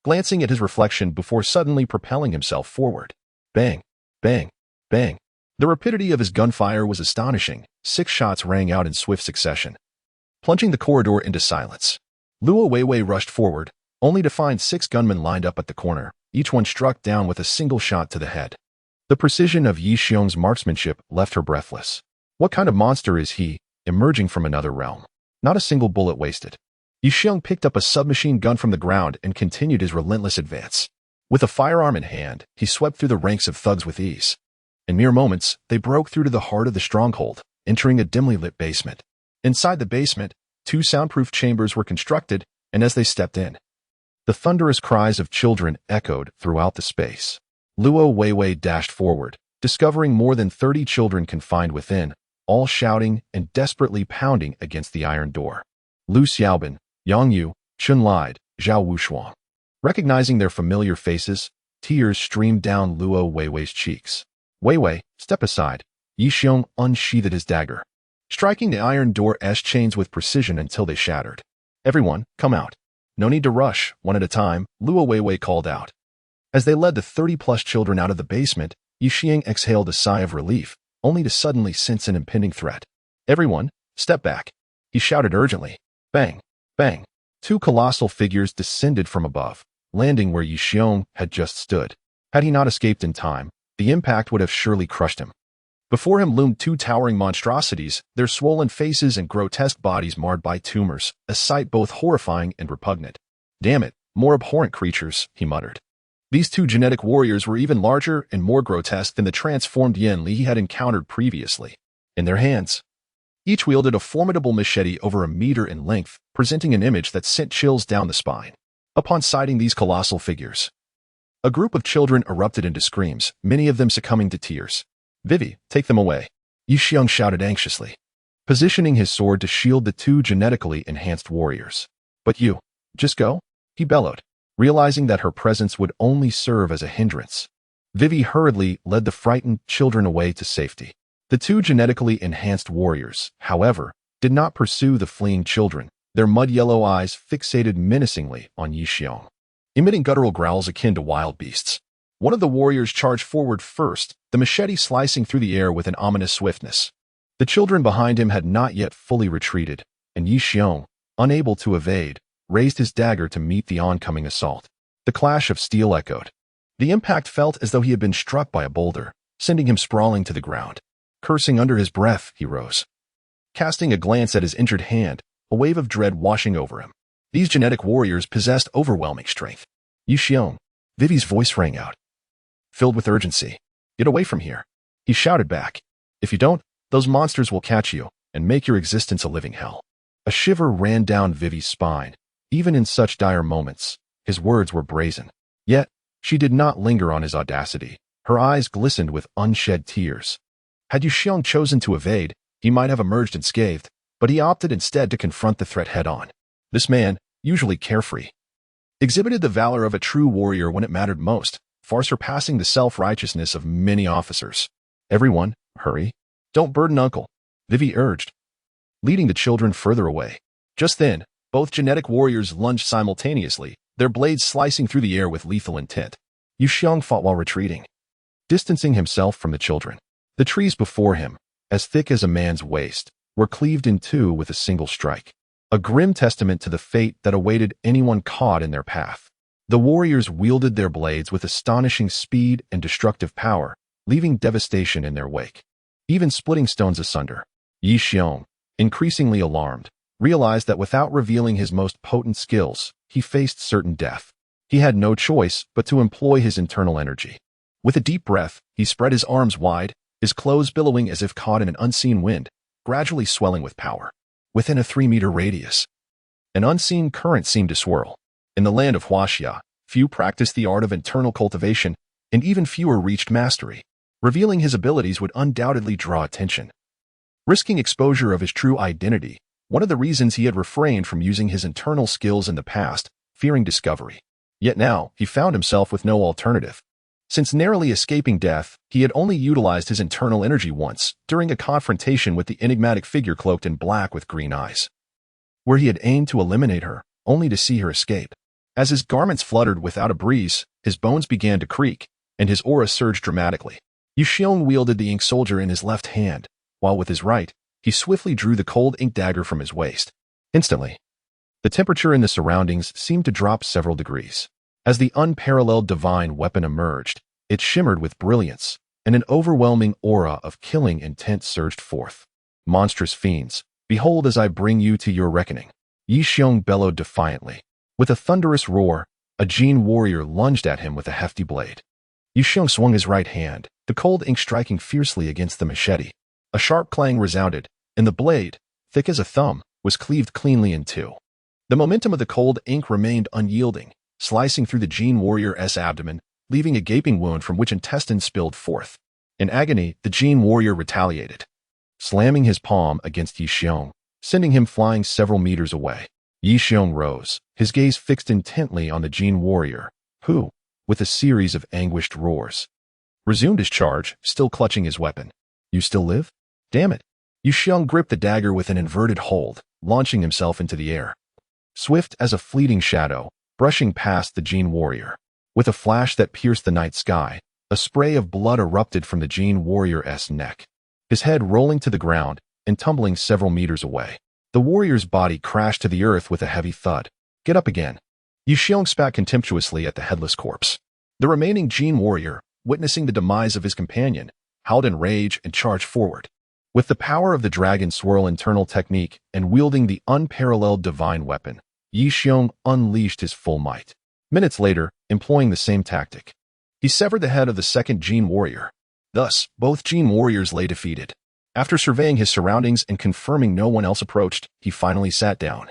glancing at his reflection before suddenly propelling himself forward. Bang! Bang! Bang! The rapidity of his gunfire was astonishing. 6 shots rang out in swift succession, plunging the corridor into silence. Luo Weiwei rushed forward, only to find 6 gunmen lined up at the corner, each one struck down with a single shot to the head. The precision of Yi Xiong's marksmanship left her breathless. What kind of monster is he, emerging from another realm? Not a single bullet wasted. Yi Xiong picked up a submachine gun from the ground and continued his relentless advance. With a firearm in hand, he swept through the ranks of thugs with ease. In mere moments, they broke through to the heart of the stronghold, entering a dimly lit basement. Inside the basement, 2 soundproof chambers were constructed, and as they stepped in, the thunderous cries of children echoed throughout the space. Luo Weiwei dashed forward, discovering more than 30 children confined within, all shouting and desperately pounding against the iron door. Lu Xiaobin, Yang Yu, Chun Lide, Zhao Wushuang. Recognizing their familiar faces, tears streamed down Luo Weiwei's cheeks. Weiwei, step aside. Yi Xiong unsheathed his dagger, striking the iron door's chains with precision until they shattered. Everyone, come out. No need to rush, one at a time, Luo Weiwei called out. As they led the 30-plus children out of the basement, Yi Xiong exhaled a sigh of relief, only to suddenly sense an impending threat. Everyone, step back. He shouted urgently. Bang! Bang! 2 colossal figures descended from above, landing where Yi Xiong had just stood. Had he not escaped in time, the impact would have surely crushed him. Before him loomed 2 towering monstrosities, their swollen faces and grotesque bodies marred by tumors, a sight both horrifying and repugnant. Damn it, more abhorrent creatures, he muttered. These 2 genetic warriors were even larger and more grotesque than the transformed Yan Li he had encountered previously. In their hands, each wielded a formidable machete over a meter in length, presenting an image that sent chills down the spine. Upon sighting these colossal figures, a group of children erupted into screams, many of them succumbing to tears. Vivi, take them away, Yi Xiong shouted anxiously, positioning his sword to shield the 2 genetically enhanced warriors. But you, just go, he bellowed, realizing that her presence would only serve as a hindrance. Vivi hurriedly led the frightened children away to safety. The 2 genetically enhanced warriors, however, did not pursue the fleeing children, their mud-yellow eyes fixated menacingly on Yi Xiong, emitting guttural growls akin to wild beasts. One of the warriors charged forward first, the machete slicing through the air with an ominous swiftness. The children behind him had not yet fully retreated, and Yi Xiong, unable to evade, raised his dagger to meet the oncoming assault. The clash of steel echoed. The impact felt as though he had been struck by a boulder, sending him sprawling to the ground. Cursing under his breath, he rose. Casting a glance at his injured hand, a wave of dread washing over him. These genetic warriors possessed overwhelming strength. Yi Xiong, Vivi's voice rang out, filled with urgency. Get away from here, he shouted back. If you don't, those monsters will catch you and make your existence a living hell. A shiver ran down Vivi's spine. Even in such dire moments, his words were brazen. Yet, she did not linger on his audacity. Her eyes glistened with unshed tears. Had Yi Xiong chosen to evade, he might have emerged unscathed, but he opted instead to confront the threat head-on. This man, usually carefree, exhibited the valor of a true warrior when it mattered most, far surpassing the self-righteousness of many officers. Everyone, hurry. Don't burden Uncle, Vivi urged, leading the children further away. Just then, both genetic warriors lunged simultaneously, their blades slicing through the air with lethal intent. Yi Xiong fought while retreating, distancing himself from the children. The trees before him, as thick as a man's waist, were cleaved in 2 with a single strike, a grim testament to the fate that awaited anyone caught in their path. The warriors wielded their blades with astonishing speed and destructive power, leaving devastation in their wake, even splitting stones asunder. Yi Xiong, increasingly alarmed, realized that without revealing his most potent skills, he faced certain death. He had no choice but to employ his internal energy. With a deep breath, he spread his arms wide, his clothes billowing as if caught in an unseen wind, gradually swelling with power. Within a 3-meter radius, an unseen current seemed to swirl. In the land of Huaxia, few practiced the art of internal cultivation, and even fewer reached mastery. Revealing his abilities would undoubtedly draw attention. Risking exposure of his true identity, one of the reasons he had refrained from using his internal skills in the past, fearing discovery. Yet now, he found himself with no alternative. Since narrowly escaping death, he had only utilized his internal energy once, during a confrontation with the enigmatic figure cloaked in black with green eyes, where he had aimed to eliminate her, only to see her escape. As his garments fluttered without a breeze, his bones began to creak, and his aura surged dramatically. Yu Xiong wielded the ink soldier in his left hand, while with his right, he swiftly drew the cold ink dagger from his waist. Instantly, the temperature in the surroundings seemed to drop several degrees. As the unparalleled divine weapon emerged, it shimmered with brilliance, and an overwhelming aura of killing intent surged forth. Monstrous fiends, behold as I bring you to your reckoning. Yi Xiong bellowed defiantly. With a thunderous roar, a Jin warrior lunged at him with a hefty blade. Yi Xiong swung his right hand, the cold ink striking fiercely against the machete. A sharp clang resounded, and the blade, thick as a thumb, was cleaved cleanly in two. The momentum of the cold ink remained unyielding, slicing through the Jin warrior's abdomen, leaving a gaping wound from which intestines spilled forth. In agony, the Jin warrior retaliated, slamming his palm against Yi Xiong, sending him flying several meters away. Yi Xiong rose, his gaze fixed intently on the Jin warrior, who, with a series of anguished roars, resumed his charge, still clutching his weapon. You still live? Damn it. Yi Xiong gripped the dagger with an inverted hold, launching himself into the air. Swift as a fleeting shadow, brushing past the Jin warrior. With a flash that pierced the night sky, a spray of blood erupted from the Jin warrior's neck, his head rolling to the ground and tumbling several meters away. The warrior's body crashed to the earth with a heavy thud. Get up again. Yu Xiong spat contemptuously at the headless corpse. The remaining Jin warrior, witnessing the demise of his companion, howled in rage and charged forward. With the power of the dragon swirl internal technique and wielding the unparalleled divine weapon, Yi Xiong unleashed his full might. Minutes later, employing the same tactic, he severed the head of the second Jin warrior. Thus, both Jin warriors lay defeated. After surveying his surroundings and confirming no one else approached, he finally sat down,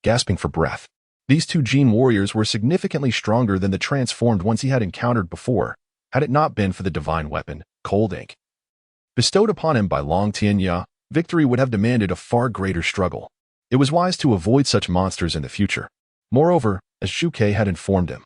gasping for breath. These two Jin warriors were significantly stronger than the transformed ones he had encountered before, had it not been for the divine weapon, cold ink, bestowed upon him by Long Tianya. Victory would have demanded a far greater struggle. It was wise to avoid such monsters in the future. Moreover, as Zhu Ke had informed him,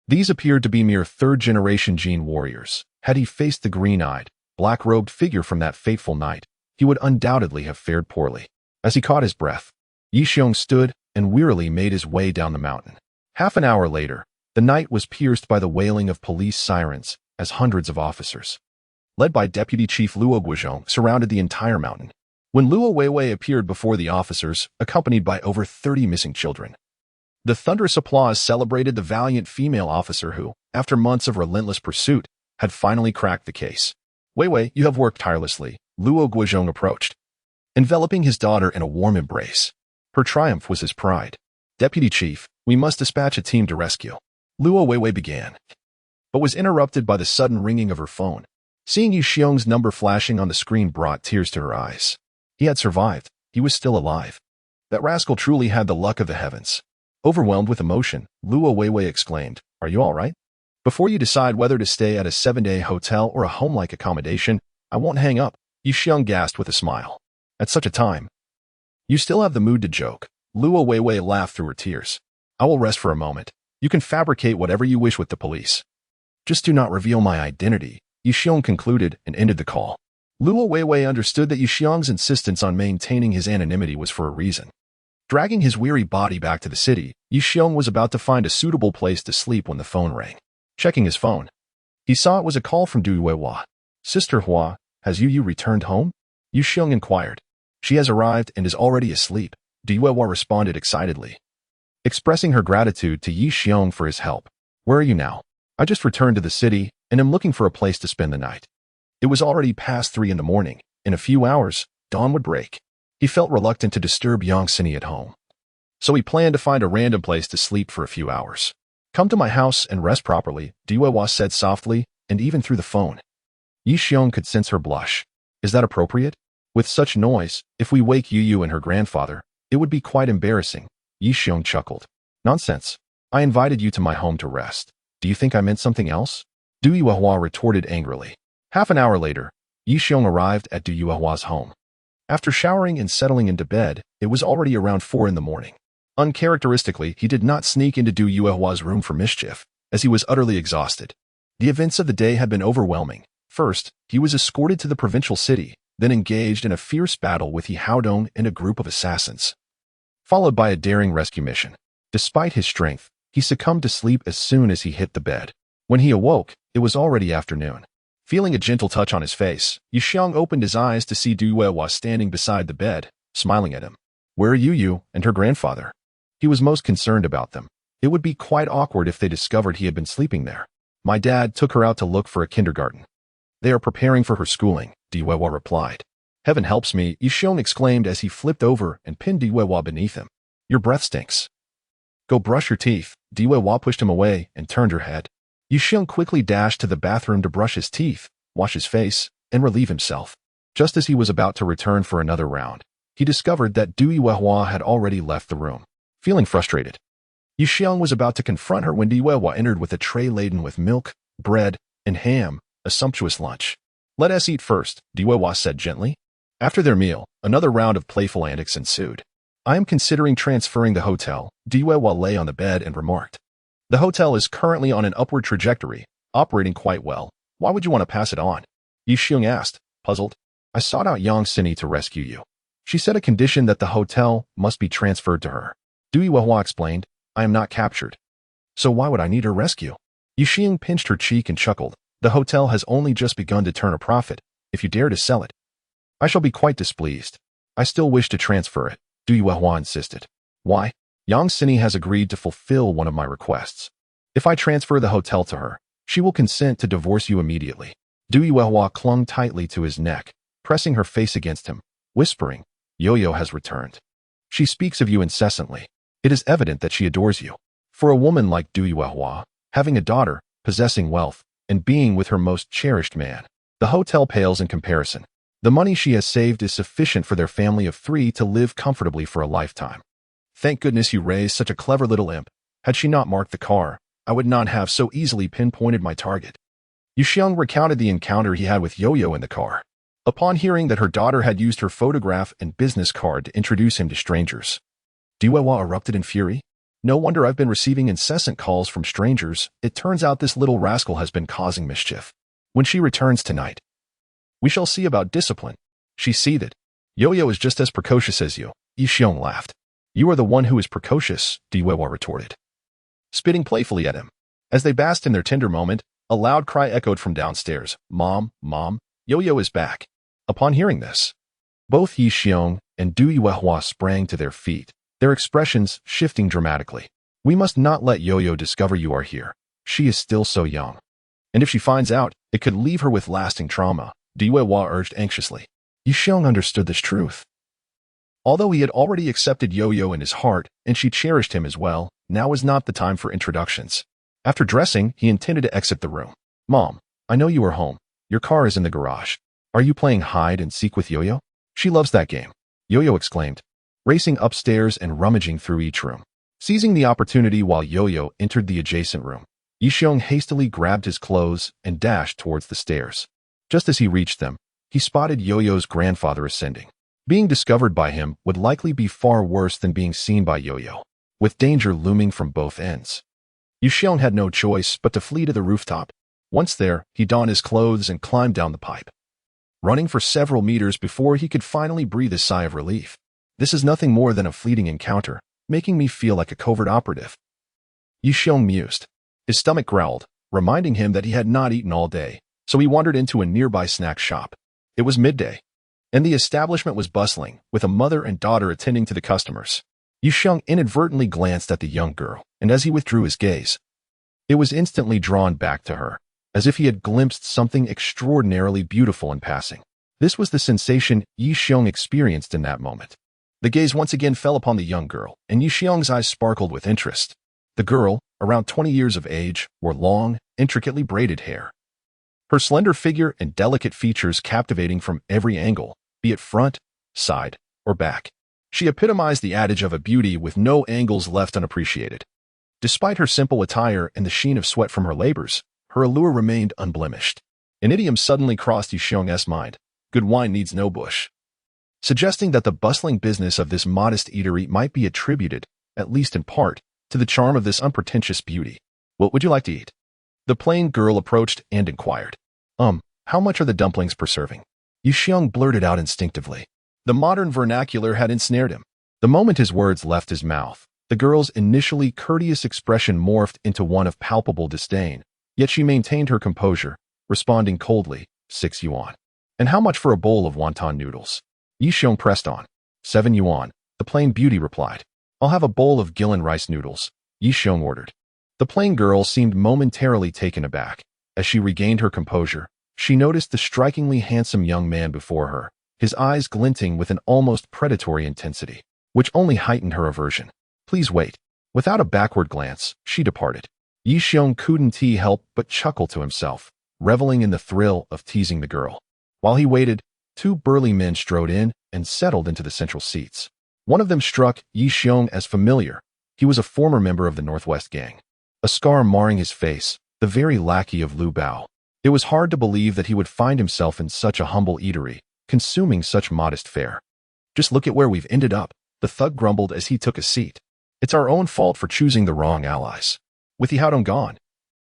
these appeared to be mere third-generation Jin warriors. Had he faced the green-eyed, black-robed figure from that fateful night, he would undoubtedly have fared poorly. As he caught his breath, Yi Xiong stood and wearily made his way down the mountain. Half an hour later, the night was pierced by the wailing of police sirens as hundreds of officers, led by Deputy Chief Luo Guizhong, surrounded the entire mountain. When Luo Weiwei appeared before the officers, accompanied by over 30 missing children, the thunderous applause celebrated the valiant female officer who, after months of relentless pursuit, had finally cracked the case. Weiwei, you have worked tirelessly, Luo Guizhong approached, enveloping his daughter in a warm embrace. Her triumph was his pride. Deputy Chief, we must dispatch a team to rescue. Luo Weiwei began, but was interrupted by the sudden ringing of her phone. Seeing Yu Xiong's number flashing on the screen brought tears to her eyes. He had survived. He was still alive. That rascal truly had the luck of the heavens. Overwhelmed with emotion, Luo Weiwei exclaimed, Are you all right? Before you decide whether to stay at a 7-day hotel or a home-like accommodation, I won't hang up, Yu Xiong gasped with a smile. At such a time, you still have the mood to joke. Luo Weiwei laughed through her tears. I will rest for a moment. You can fabricate whatever you wish with the police. Just do not reveal my identity, Yu Xiong concluded and ended the call. Luo Weiwei understood that Yu Xiong's insistence on maintaining his anonymity was for a reason. Dragging his weary body back to the city, Yu Xiong was about to find a suitable place to sleep when the phone rang. Checking his phone, he saw it was a call from Du Yuehua. Sister Hua, has Yu returned home? Yu Xiong inquired. She has arrived and is already asleep, Du Yuehua responded excitedly, expressing her gratitude to Yi Xiong for his help. Where are you now? I just returned to the city and am looking for a place to spend the night. It was already past 3 in the morning. In a few hours, dawn would break. He felt reluctant to disturb Yang Sini at home, so he planned to find a random place to sleep for a few hours. "Come to my house and rest properly," Diwewa said softly, and even through the phone. Yi Xiong could sense her blush. "Is that appropriate? With such noise, if we wake Yu and her grandfather, it would be quite embarrassing." Yi Xiong chuckled. "Nonsense. I invited you to my home to rest. Do you think I meant something else?" Du Yuehua retorted angrily. Half an hour later, Yi Xiong arrived at Du Yuehua's home. After showering and settling into bed, it was already around 4 in the morning. Uncharacteristically, he did not sneak into Du Yuehua's room for mischief, as he was utterly exhausted. The events of the day had been overwhelming. First, he was escorted to the provincial city, then engaged in a fierce battle with Yi Haodong and a group of assassins, followed by a daring rescue mission. Despite his strength, he succumbed to sleep as soon as he hit the bed. When he awoke, it was already afternoon. Feeling a gentle touch on his face, Yi Xiong opened his eyes to see Du Yuehua standing beside the bed, smiling at him. "Where are Yu and her grandfather?" He was most concerned about them. It would be quite awkward if they discovered he had been sleeping there. "My dad took her out to look for a kindergarten. They are preparing for her schooling," Du Yuehua replied. "Heaven helps me," Yi Xiong exclaimed as he flipped over and pinned Du Yuehua beneath him. "Your breath stinks. Go brush your teeth." Du Yuehua pushed him away and turned her head. Yi Xiong quickly dashed to the bathroom to brush his teeth, wash his face, and relieve himself. Just as he was about to return for another round, he discovered that Du Yuehua had already left the room. Feeling frustrated, Yi Xiong was about to confront her when Du Yuehua entered with a tray laden with milk, bread, and ham, a sumptuous lunch. "Let us eat first," Du Yuehua said gently. After their meal, another round of playful antics ensued. "I am considering transferring the hotel," Du Yuehua lay on the bed and remarked. "The hotel is currently on an upward trajectory, operating quite well. Why would you want to pass it on?" Yi Xiong asked, puzzled. "I sought out Yang Sini to rescue you. She set a condition that the hotel must be transferred to her." Du Yuehua explained, "I am not captured, so why would I need her rescue?" Yi Xiong pinched her cheek and chuckled. "The hotel has only just begun to turn a profit. If you dare to sell it, I shall be quite displeased." "I still wish to transfer it," Du Yuehua insisted. "Why?" "Yang Sini has agreed to fulfill one of my requests. If I transfer the hotel to her, she will consent to divorce you immediately." Du Yuehua clung tightly to his neck, pressing her face against him, whispering, "Yo has returned. She speaks of you incessantly. It is evident that she adores you." For a woman like Du Yuehua, having a daughter, possessing wealth, and being with her most cherished man, the hotel pales in comparison. The money she has saved is sufficient for their family of 3 to live comfortably for a lifetime. "Thank goodness you raised such a clever little imp. Had she not marked the car, I would not have so easily pinpointed my target." Yi Xiong recounted the encounter he had with Yo in the car. Upon hearing that her daughter had used her photograph and business card to introduce him to strangers, Du Yuehua erupted in fury. "No wonder I've been receiving incessant calls from strangers. It turns out this little rascal has been causing mischief. When she returns tonight, we shall see about discipline." She seethed. "Yo is just as precocious as you." Yi Xiong laughed. "You are the one who is precocious," Du Yuehua retorted, spitting playfully at him. As they basked in their tender moment, a loud cry echoed from downstairs. "Mom, Mom, Yo is back." Upon hearing this, both Yi Xiong and Du Yuehua sprang to their feet, their expressions shifting dramatically. "We must not let Yo discover you are here. She is still so young. And if she finds out, it could leave her with lasting trauma," Du Yuehua urged anxiously. Yi Xiong understood this truth. Although he had already accepted Yo in his heart, and she cherished him as well, now was not the time for introductions. After dressing, he intended to exit the room. "Mom, I know you are home. Your car is in the garage. Are you playing hide and seek with Yo? She loves that game," Yo exclaimed, racing upstairs and rummaging through each room. Seizing the opportunity while Yo entered the adjacent room, Yi Xiong hastily grabbed his clothes and dashed towards the stairs. Just as he reached them, he spotted Yo's grandfather ascending. Being discovered by him would likely be far worse than being seen by Yo, with danger looming from both ends. Yi Xiong had no choice but to flee to the rooftop. Once there, he donned his clothes and climbed down the pipe, running for several meters before he could finally breathe a sigh of relief. "This is nothing more than a fleeting encounter, making me feel like a covert operative," Yi Xiong mused. His stomach growled, reminding him that he had not eaten all day, so he wandered into a nearby snack shop. It was midday, and the establishment was bustling, with a mother and daughter attending to the customers. Yi Xiong inadvertently glanced at the young girl, and as he withdrew his gaze, it was instantly drawn back to her, as if he had glimpsed something extraordinarily beautiful in passing. This was the sensation Yi Xiong experienced in that moment. The gaze once again fell upon the young girl, and Yi Xiong's eyes sparkled with interest. The girl, around 20 years of age, wore long, intricately braided hair. Her slender figure and delicate features captivating from every angle, be it front, side, or back. She epitomized the adage of a beauty with no angles left unappreciated. Despite her simple attire and the sheen of sweat from her labors, her allure remained unblemished. An idiom suddenly crossed Yi Xiong's mind: good wine needs no bush, suggesting that the bustling business of this modest eatery might be attributed, at least in part, to the charm of this unpretentious beauty. What would you like to eat? The plain girl approached and inquired. How much are the dumplings per serving? Yi Xiong blurted out instinctively. The modern vernacular had ensnared him. The moment his words left his mouth, the girl's initially courteous expression morphed into one of palpable disdain, yet she maintained her composure, responding coldly, 6 yuan. And how much for a bowl of wonton noodles? Yi Xiong pressed on. 7 yuan, the plain beauty replied. I'll have a bowl of Gillan rice noodles, Yi Xiong ordered. The plain girl seemed momentarily taken aback. As she regained her composure, she noticed the strikingly handsome young man before her, his eyes glinting with an almost predatory intensity, which only heightened her aversion. Please wait. Without a backward glance, she departed. Yi Xiong couldn't help but chuckle to himself, reveling in the thrill of teasing the girl. While he waited, 2 burly men strode in and settled into the central seats. One of them struck Yi Xiong as familiar. He was a former member of the Northwest Gang. A scar marring his face, the very lackey of Lu Bao. It was hard to believe that he would find himself in such a humble eatery, consuming such modest fare. Just look at where we've ended up, the thug grumbled as he took a seat. It's our own fault for choosing the wrong allies. With the Haodong gone,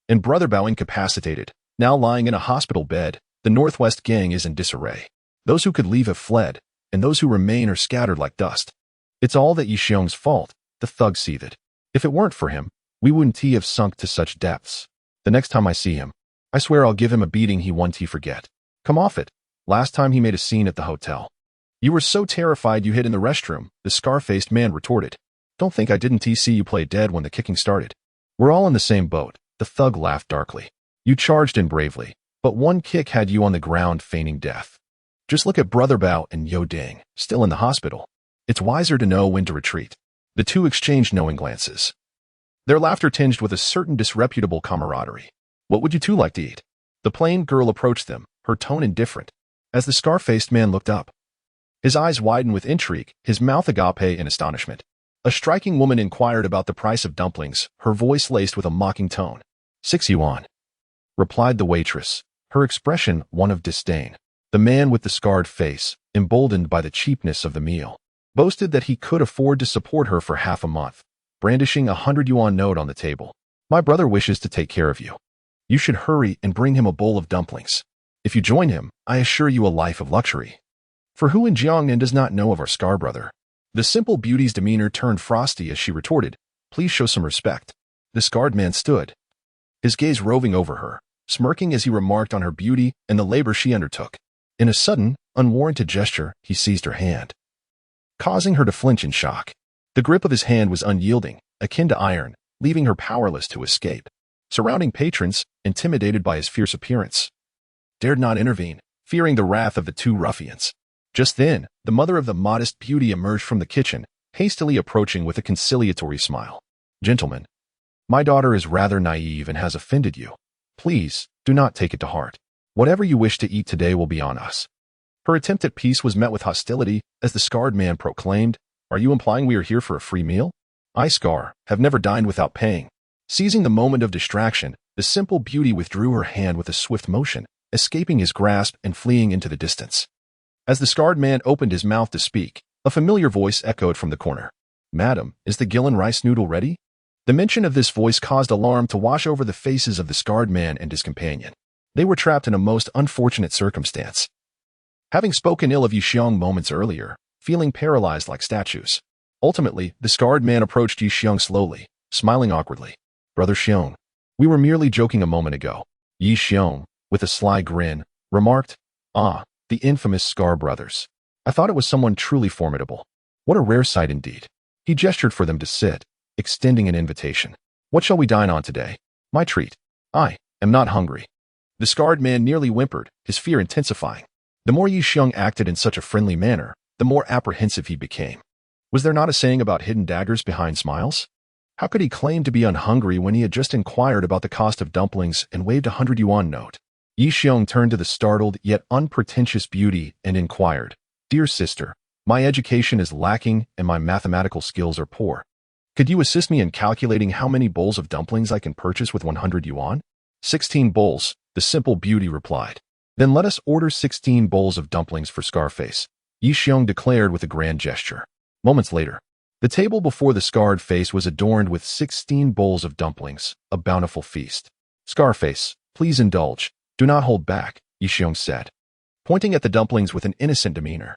and Brother Bao incapacitated, now lying in a hospital bed, the Northwest Gang is in disarray. Those who could leave have fled, and those who remain are scattered like dust. It's all that Yi Xiong's fault, the thug seethed. If it weren't for him, we wouldn't have sunk to such depths. The next time I see him, I swear I'll give him a beating he won't forget. Come off it. Last time he made a scene at the hotel. You were so terrified you hid in the restroom, the scar-faced man retorted. Don't think I didn't see you play dead when the kicking started. We're all in the same boat, the thug laughed darkly. You charged in bravely, but one kick had you on the ground feigning death. Just look at Brother Bao and Yo Ding, still in the hospital. It's wiser to know when to retreat. The two exchanged knowing glances. Their laughter tinged with a certain disreputable camaraderie. What would you two like to eat? The plain girl approached them, her tone indifferent. As the scar-faced man looked up, his eyes widened with intrigue, his mouth agape in astonishment. A striking woman inquired about the price of dumplings, her voice laced with a mocking tone. 6 yuan, replied the waitress, her expression one of disdain. The man with the scarred face, emboldened by the cheapness of the meal, boasted that he could afford to support her for half a month, brandishing a 100 yuan note on the table. My brother wishes to take care of you. You should hurry and bring him a bowl of dumplings. If you join him, I assure you a life of luxury. For who in Jiangnan does not know of our scar brother? The simple beauty's demeanor turned frosty as she retorted, Please show some respect. The scarred man stood, his gaze roving over her, smirking as he remarked on her beauty and the labor she undertook. In a sudden, unwarranted gesture, he seized her hand, causing her to flinch in shock. The grip of his hand was unyielding, akin to iron, leaving her powerless to escape. Surrounding patrons, intimidated by his fierce appearance, dared not intervene, fearing the wrath of the two ruffians. Just then, the mother of the modest beauty emerged from the kitchen, hastily approaching with a conciliatory smile. Gentlemen, my daughter is rather naive and has offended you. Please, do not take it to heart. Whatever you wish to eat today will be on us. Her attempt at peace was met with hostility as the scarred man proclaimed, Are you implying we are here for a free meal? I, Scar, have never dined without paying. Seizing the moment of distraction, the simple beauty withdrew her hand with a swift motion, escaping his grasp and fleeing into the distance. As the scarred man opened his mouth to speak, a familiar voice echoed from the corner. Madam, is the Gillan rice noodle ready? The mention of this voice caused alarm to wash over the faces of the scarred man and his companion. They were trapped in a most unfortunate circumstance. Having spoken ill of Yi Xiong moments earlier, feeling paralyzed like statues. Ultimately, the scarred man approached Yi Xiong slowly, smiling awkwardly. Brother Xiong, we were merely joking a moment ago. Yi Xiong, with a sly grin, remarked, Ah, the infamous Scar brothers. I thought it was someone truly formidable. What a rare sight indeed. He gestured for them to sit, extending an invitation. What shall we dine on today? My treat. I am not hungry. The scarred man nearly whimpered, his fear intensifying. The more Yi Xiong acted in such a friendly manner, the more apprehensive he became. Was there not a saying about hidden daggers behind smiles? How could he claim to be unhungry when he had just inquired about the cost of dumplings and waved a 100 yuan note? Yi Xiong turned to the startled yet unpretentious beauty and inquired, "Dear sister, my education is lacking and my mathematical skills are poor. Could you assist me in calculating how many bowls of dumplings I can purchase with 100 yuan? 16 bowls, the simple beauty replied. Then let us order 16 bowls of dumplings for Scarface, Yi Xiong declared with a grand gesture. Moments later, the table before the scarred face was adorned with 16 bowls of dumplings, a bountiful feast. Scarface, please indulge. Do not hold back, Yi Xiong said, pointing at the dumplings with an innocent demeanor.